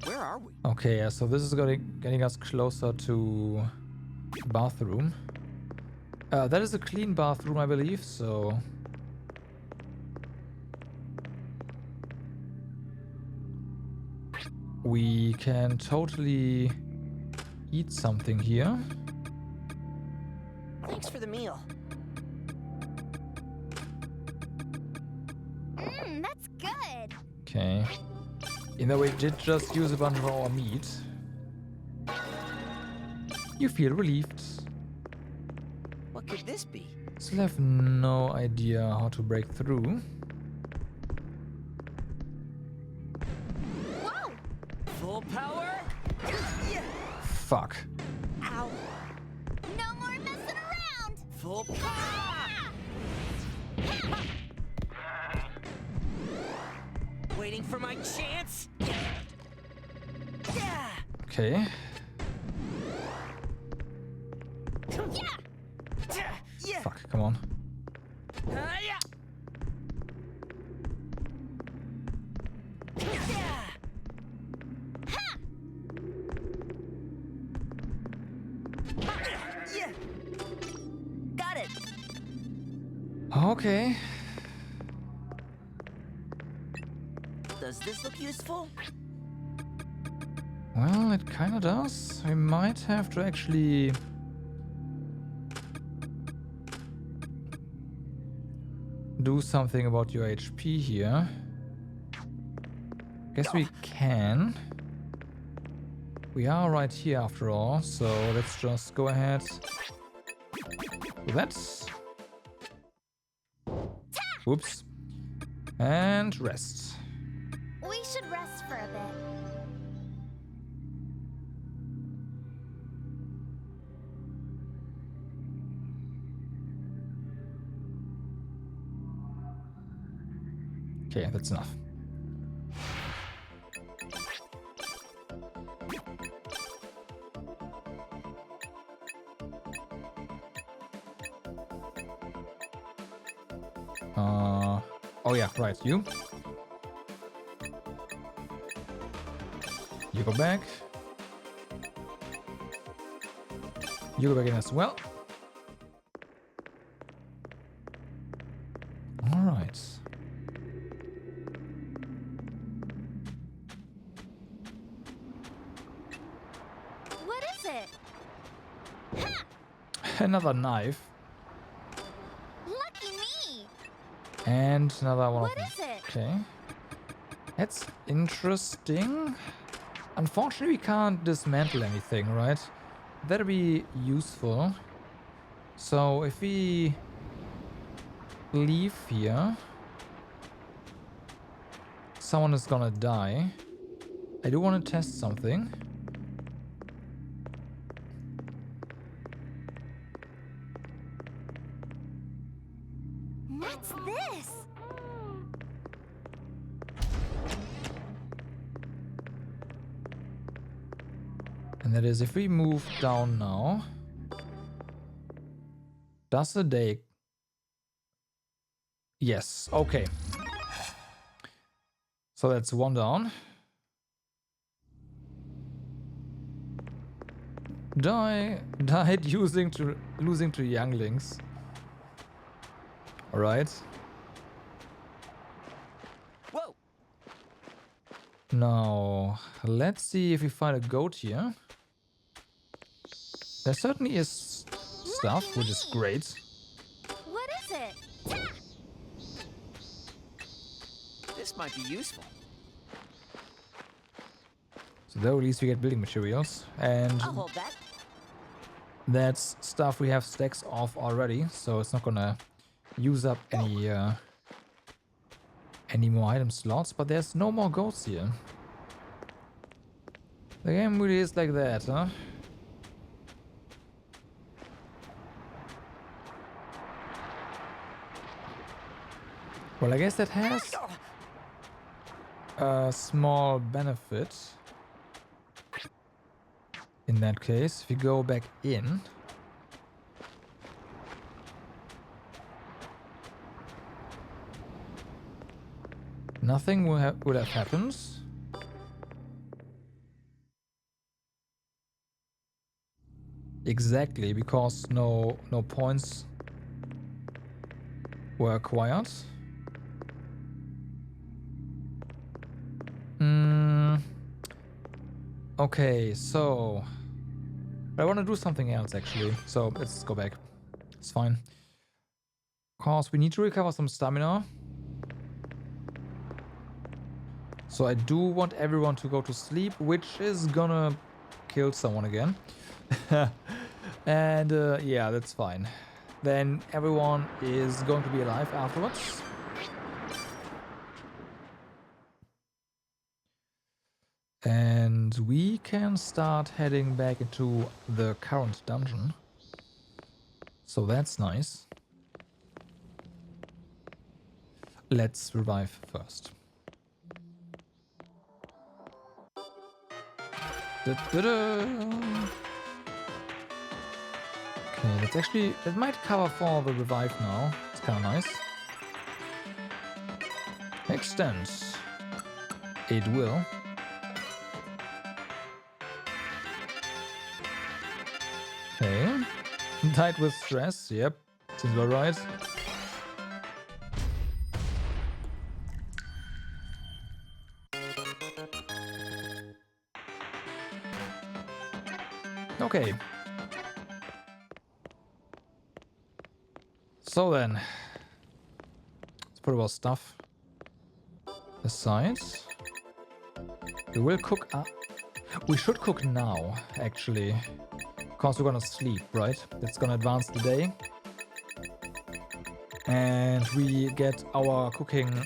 Where are we? Okay, yeah, so this is getting us closer to bathroom. That is a clean bathroom, I believe, so... we can totally eat something here. Thanks for the meal. That's good. Okay. In that we did just use a bunch of our meat. You feel relieved. What could this be? Still have no idea how to break through. Whoa! Full power. Fuck. Ow! No more messing around. Full power. Waiting for my chance. Okay. Fuck, come on. Got it. Okay. Does this look useful? Well, it kinda does. I might have to actually... do something about your HP here. Guess we can. We are right here after all, so let's just go ahead. Do that. Whoops. And rest. We should rest for a bit. Okay, that's enough. Oh yeah, right, you. You go back. You go back in as well. All right. What is it? Another knife. Lucky me. And another one What of them. is it? Okay. That's interesting. Unfortunately, we can't dismantle anything, right? That'd be useful. So if we leave here, someone is gonna die. I do want to test something. What's this? And that is if we move down now. Does the day... Yes, okay. So that's one down. Died losing to younglings. Alright. Whoa! Now, let's see if we find a goat here. There certainly is stuff, which is great. What is it? This might be useful. So there at least we get building materials. And I'll hold that. that's stuff we have stacks of already, so it's not gonna use up any more item slots, but there's no more goats here. The game really is like that, huh? Well, I guess that has a small benefit. In that case, if you go back in... Nothing will have happened. Exactly, because no points were acquired. Okay, so... I want to do something else, actually. So, let's go back. It's fine. Of course, we need to recover some stamina. So I do want everyone to go to sleep, which is gonna kill someone again. And yeah, that's fine. Then everyone is going to be alive afterwards. And we can start heading back into the current dungeon. So that's nice. Let's revive first. Da-da-da. Okay, that's actually... That might cover for the revive now. It's kind of nice. Extend. It will. Okay. Died with stress. Yep. Seems about right. Okay. So then, let's put our stuff aside. We will cook up. We should cook now, actually. Because we're gonna sleep, right? That's gonna advance the day. And we get our cooking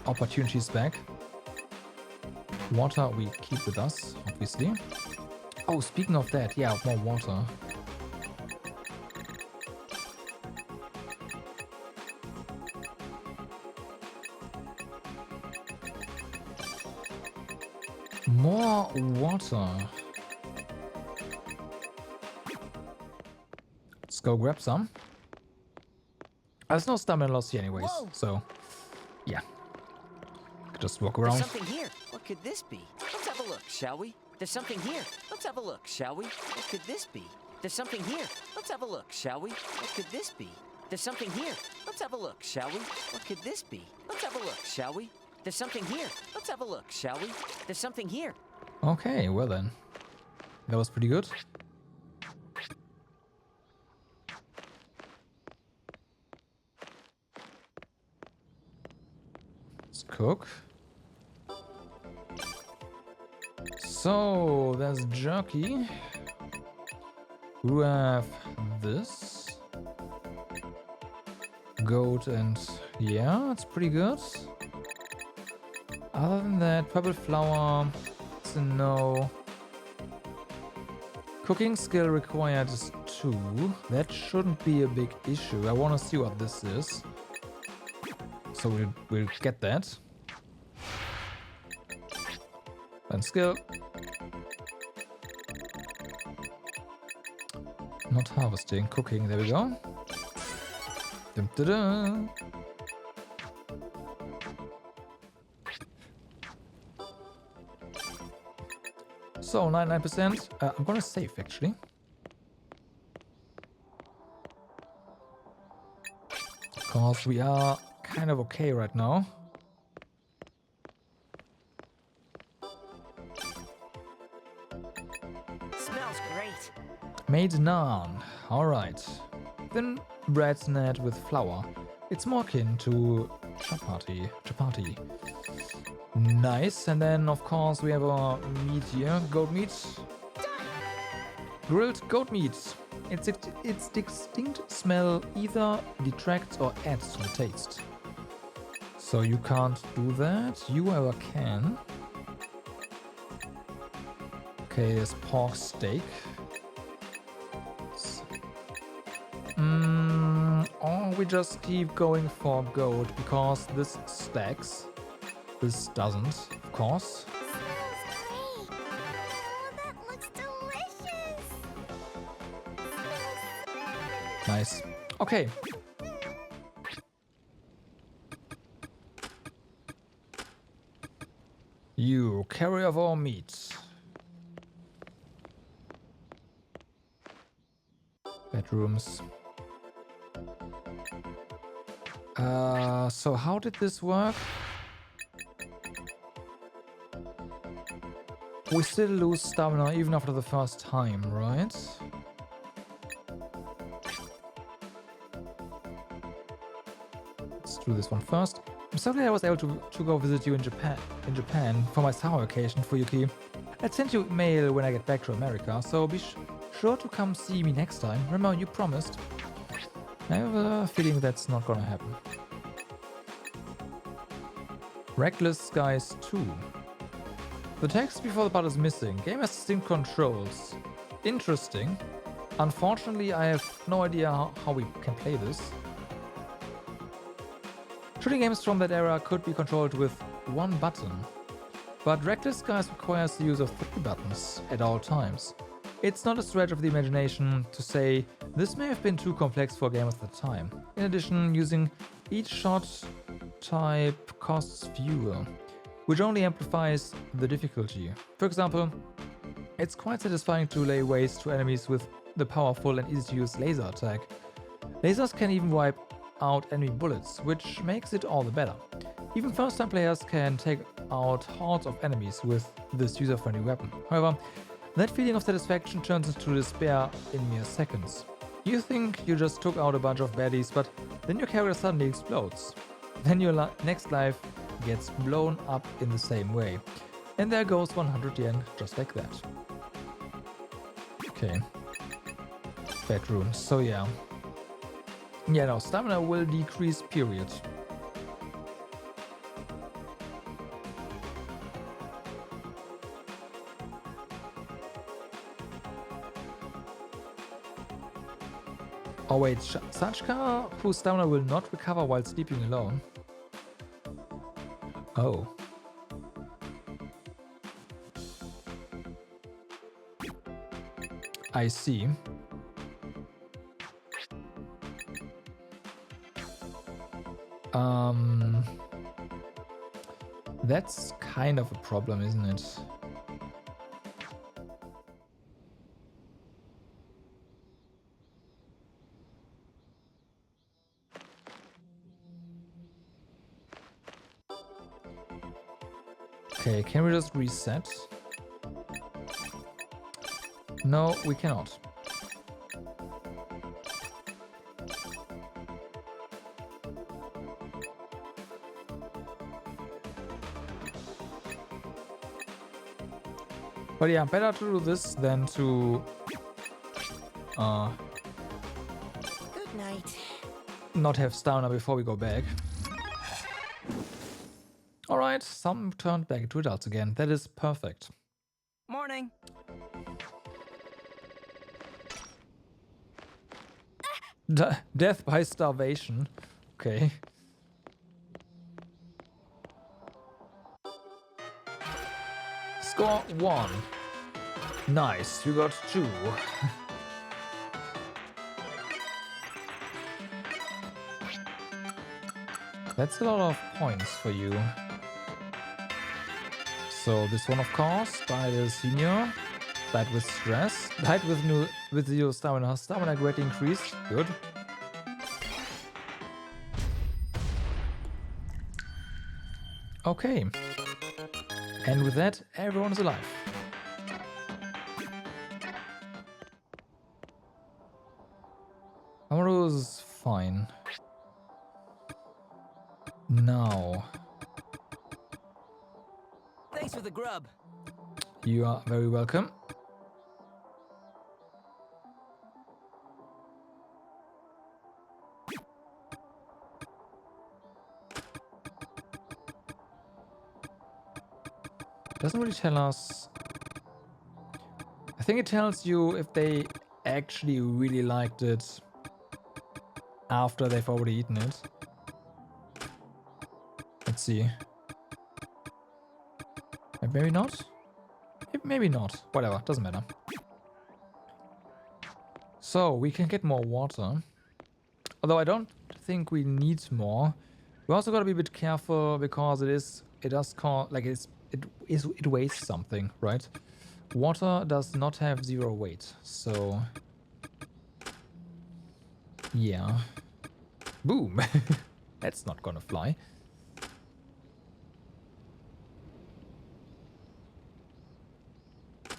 opportunities back. Water we keep with us, obviously. Oh, speaking of that, yeah, more water. More water. Let's go grab some. There's no stamina loss here anyways, so yeah. Just walk around. There's something here. What could this be? Let's have a look, shall we? There's something here. Let's have a look, shall we? What could this be? There's something here. Let's have a look, shall we? What could this be? There's something here. Let's have a look, shall we? What could this be? Let's have a look, shall we? There's something here. Let's have a look, shall we? There's something here. Okay, well then. That was pretty good. Let's cook. So, there's jerky. We have this. Goat and... yeah, it's pretty good. Other than that, purple flour... it's a no. Cooking skill required is 2. That shouldn't be a big issue. I want to see what this is. So we'll get that. And skill. Not harvesting, cooking. There we go. Dum, da, da. So 99%. I'm gonna save actually. Because we are kind of okay right now. Smells great. Made naan. Alright. Thin bread net with flour. It's more akin to chapati. Nice. And then of course we have our meat here. Goat meat. Grilled goat meat. Its distinct smell either detracts or adds to the taste. So you can't do that. You, however, can. Okay, there's pork steak. Or we just keep going for gold because this stacks. This doesn't, of course. Smells great. Oh, that looks delicious. Nice. Okay. You carry of our meat. Bedrooms. So how did this work? We still lose stamina even after the first time, right? Let's do this one first. I'm so glad I was able to go visit you in Japan for my summer vacation, Fuyuki. I'll send you a mail when I get back to America, so be sure to come see me next time. Remember, you promised. I have a feeling that's not gonna happen. Reckless Skies 2. The text before the part is missing. Game has distinct controls. Interesting. Unfortunately, I have no idea how we can play this. Shooting games from that era could be controlled with one button, but Reckless Skies requires the use of 3 buttons at all times. It's not a stretch of the imagination to say this may have been too complex for a game at the time. In addition, using each shot type costs fuel, which only amplifies the difficulty. For example, it's quite satisfying to lay waste to enemies with the powerful and easy-to-use laser attack. Lasers can even wipe out enemy bullets, which makes it all the better. Even first-time players can take out hordes of enemies with this user-friendly weapon. However, that feeling of satisfaction turns into despair in mere seconds. You think you just took out a bunch of baddies, but then your character suddenly explodes. Then your next life gets blown up in the same way. And there goes 100 yen, just like that. Okay. Bedrooms, so yeah. Yeah, no, stamina will decrease, period. Oh wait, Sachka, whose stamina will not recover while sleeping alone. Oh. I see. That's kind of a problem, isn't it? Okay, can we just reset? No, we cannot. But yeah, better to do this than to Good night. not have stamina before we go back. Alright, some turned back into adults again. That is perfect. Morning. Death by starvation. Okay. Score 1. Nice, you got 2. That's a lot of points for you. So this one, of course, died as senior, died with stress, died with zero stamina. Stamina greatly increased. Good. Okay. And with that, everyone is alive. Amaru's fine. Now. Thanks for the grub. You are very welcome. Doesn't really tell us. I think it tells you if they actually really liked it after they've already eaten it. Let's see. Maybe not? Maybe not. Whatever, doesn't matter. So, we can get more water. Although I don't think we need more. We also gotta be a bit careful because it weighs something, right? Water does not have 0 weight, so yeah. Boom! That's not gonna fly. I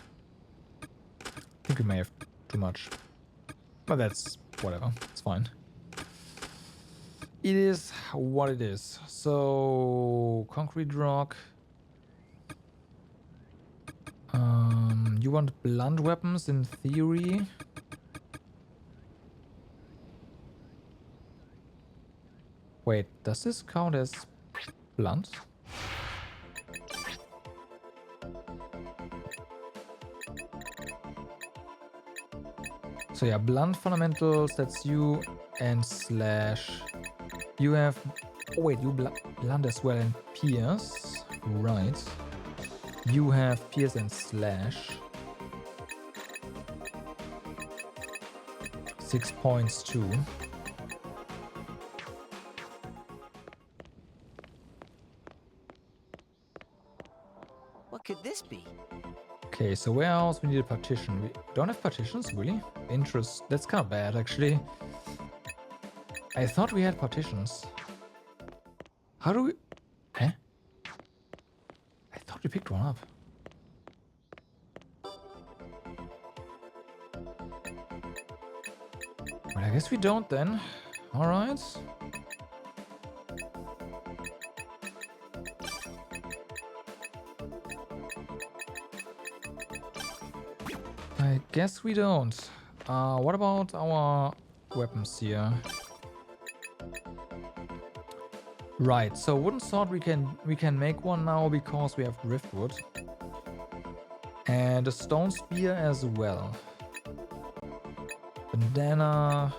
think we may have too much. But that's whatever, it's fine. It is what it is. So, concrete rock. You want blunt weapons in theory? Wait, does this count as blunt? So yeah, blunt fundamentals, that's you, and slash. You have... Oh wait, you blunt as well and pierce. Right. You have pierce and slash. 6 points too. What could this be? Okay, so where else we need a partition? We don't have partitions, really? Interest. That's kind of bad, actually. I thought we had partitions. How do we... Eh? I thought we picked one up. Well, I guess we don't then. Alright. I guess we don't. What about our weapons here? Right, so wooden sword we can make one now because we have driftwood. And a stone spear as well. Bandana.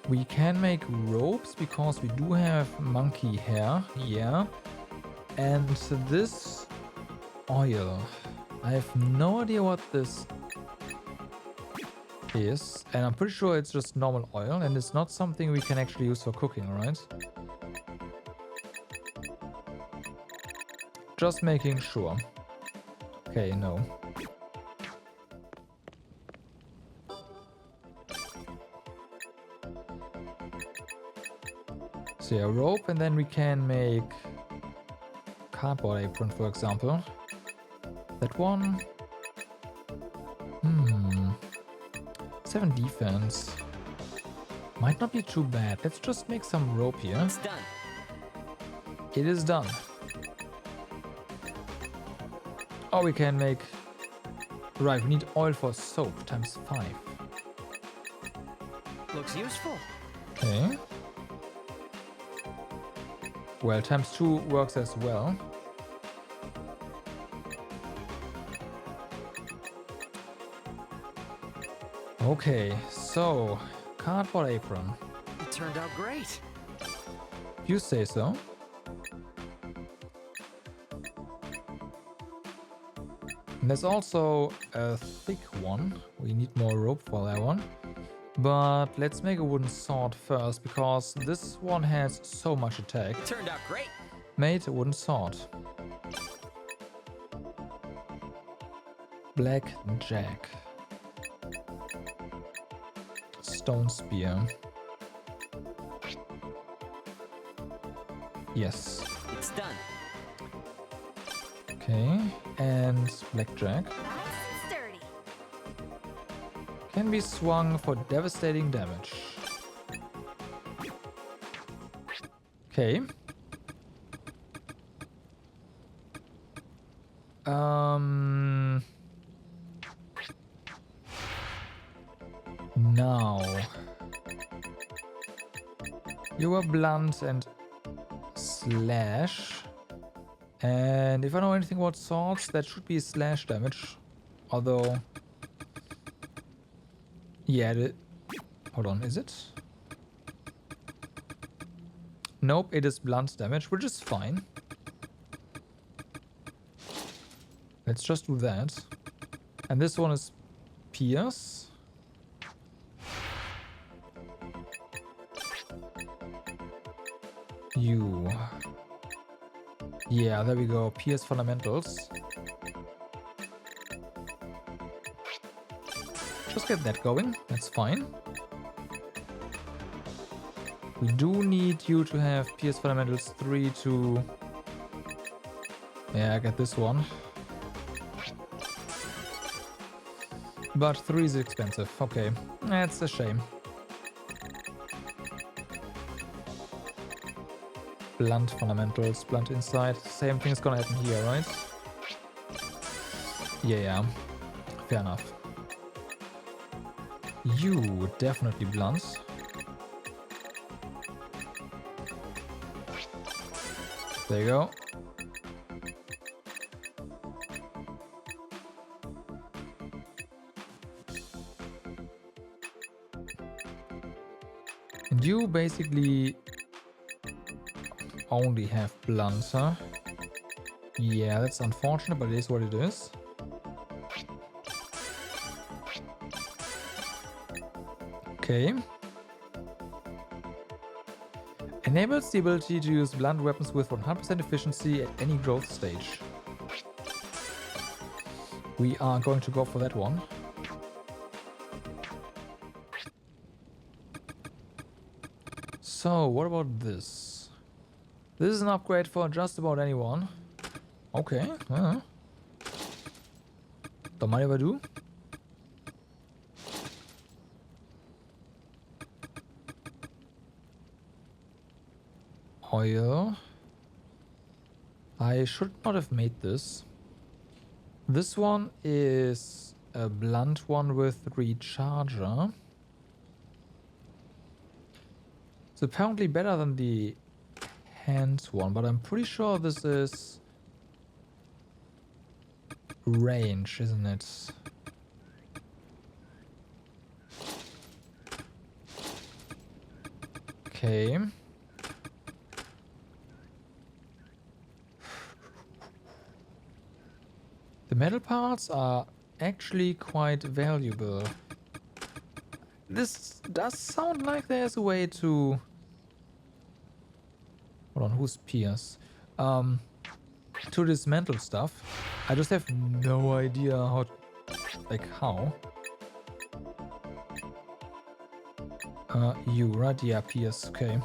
We can make ropes because we do have monkey hair, yeah. And this oil. I have no idea what this is, and I'm pretty sure it's just normal oil and it's not something we can actually use for cooking, right? Just making sure. Okay, no. So yeah, rope, and then we can make cardboard apron, for example. That one. 7 defense. Might not be too bad. Let's just make some rope here. It's done. It is done. Or we can make... Right, we need oil for soap times 5. Looks useful. Okay. Well, times 2 works as well. Okay, so cardboard apron. It turned out great. You say so. And there's also a thick one. We need more rope for that one. But let's make a wooden sword first, because this one has so much attack. It turned out great. Made a wooden sword. Black jack. Stone spear. Yes. It's done. Okay, and blackjack Sturdy. can be swung for devastating damage. Okay. Now you are blunt and slash, and if I know anything about swords, that should be slash damage. Although, Yeah, hold on, is it? Nope, it is blunt damage, which is fine. Let's just do that. And this one is pierce. You. Yeah, there we go. Pierce fundamentals. Just get that going. That's fine. We do need you to have PS Fundamentals 3 to... Yeah, I get this one. But 3 is expensive. Okay, that's a shame. Blunt Fundamentals, Blunt Insight. Same thing's gonna happen here, right? Yeah, fair enough. You definitely Blunt. There you go. And you basically only have blunts, huh? Yeah, that's unfortunate, but it is what it is. Okay. Enables the ability to use blunt weapons with 100% efficiency at any growth stage. We are going to go for that one. So, what about this? This is an upgrade for just about anyone. Okay, don't mind if I do. Oil. I should not have made this. This one is a blunt one with recharger. It's apparently better than the hands one, but I'm pretty sure this is range, isn't it? Okay. The metal parts are actually quite valuable. This does sound like there's a way to... Hold on, who's Pierce? To dismantle stuff. I just have no idea how... Like, how? You, right? Yeah, Pierce, okay.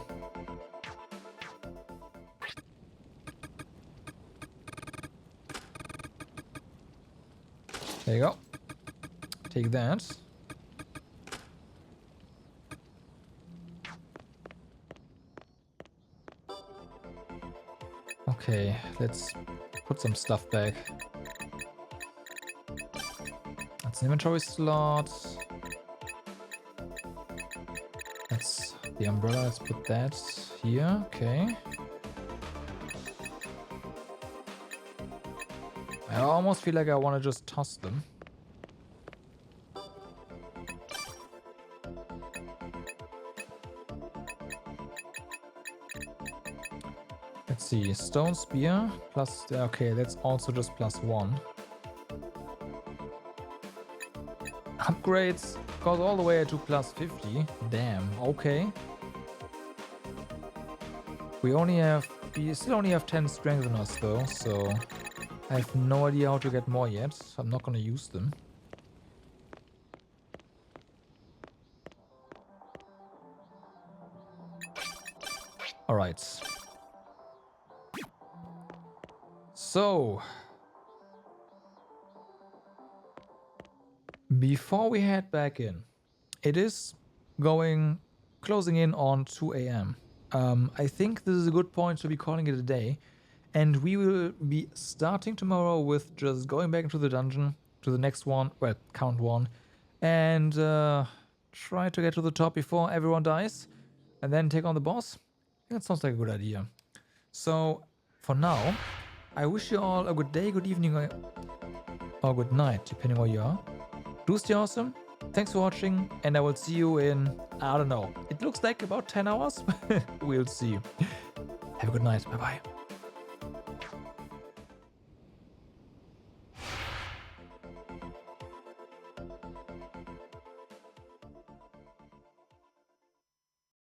There you go. Take that. Okay, let's put some stuff back. That's an inventory slot. That's the umbrella. Let's put that here. Okay. I almost feel like I want to just toss them. Let's see, stone spear plus, okay, that's also just +1. Upgrades goes all the way to +50. Damn, okay. We still only have 10 strength in us though, so I have no idea how to get more yet. So I'm not gonna use them. All right. So, before we head back in, it is closing in on 2 a.m. I think this is a good point to be calling it a day, and we will be starting tomorrow with just going back into the dungeon to the next one, well, count one, and try to get to the top before everyone dies, and then take on the boss. I think that sounds like a good idea. So, for now, I wish you all a good day, good evening, or good night, depending where you are. Do stay awesome, Thanks for watching, and I will see you in, I don't know, it looks like about 10 hours. We'll see. Have a good night. Bye bye.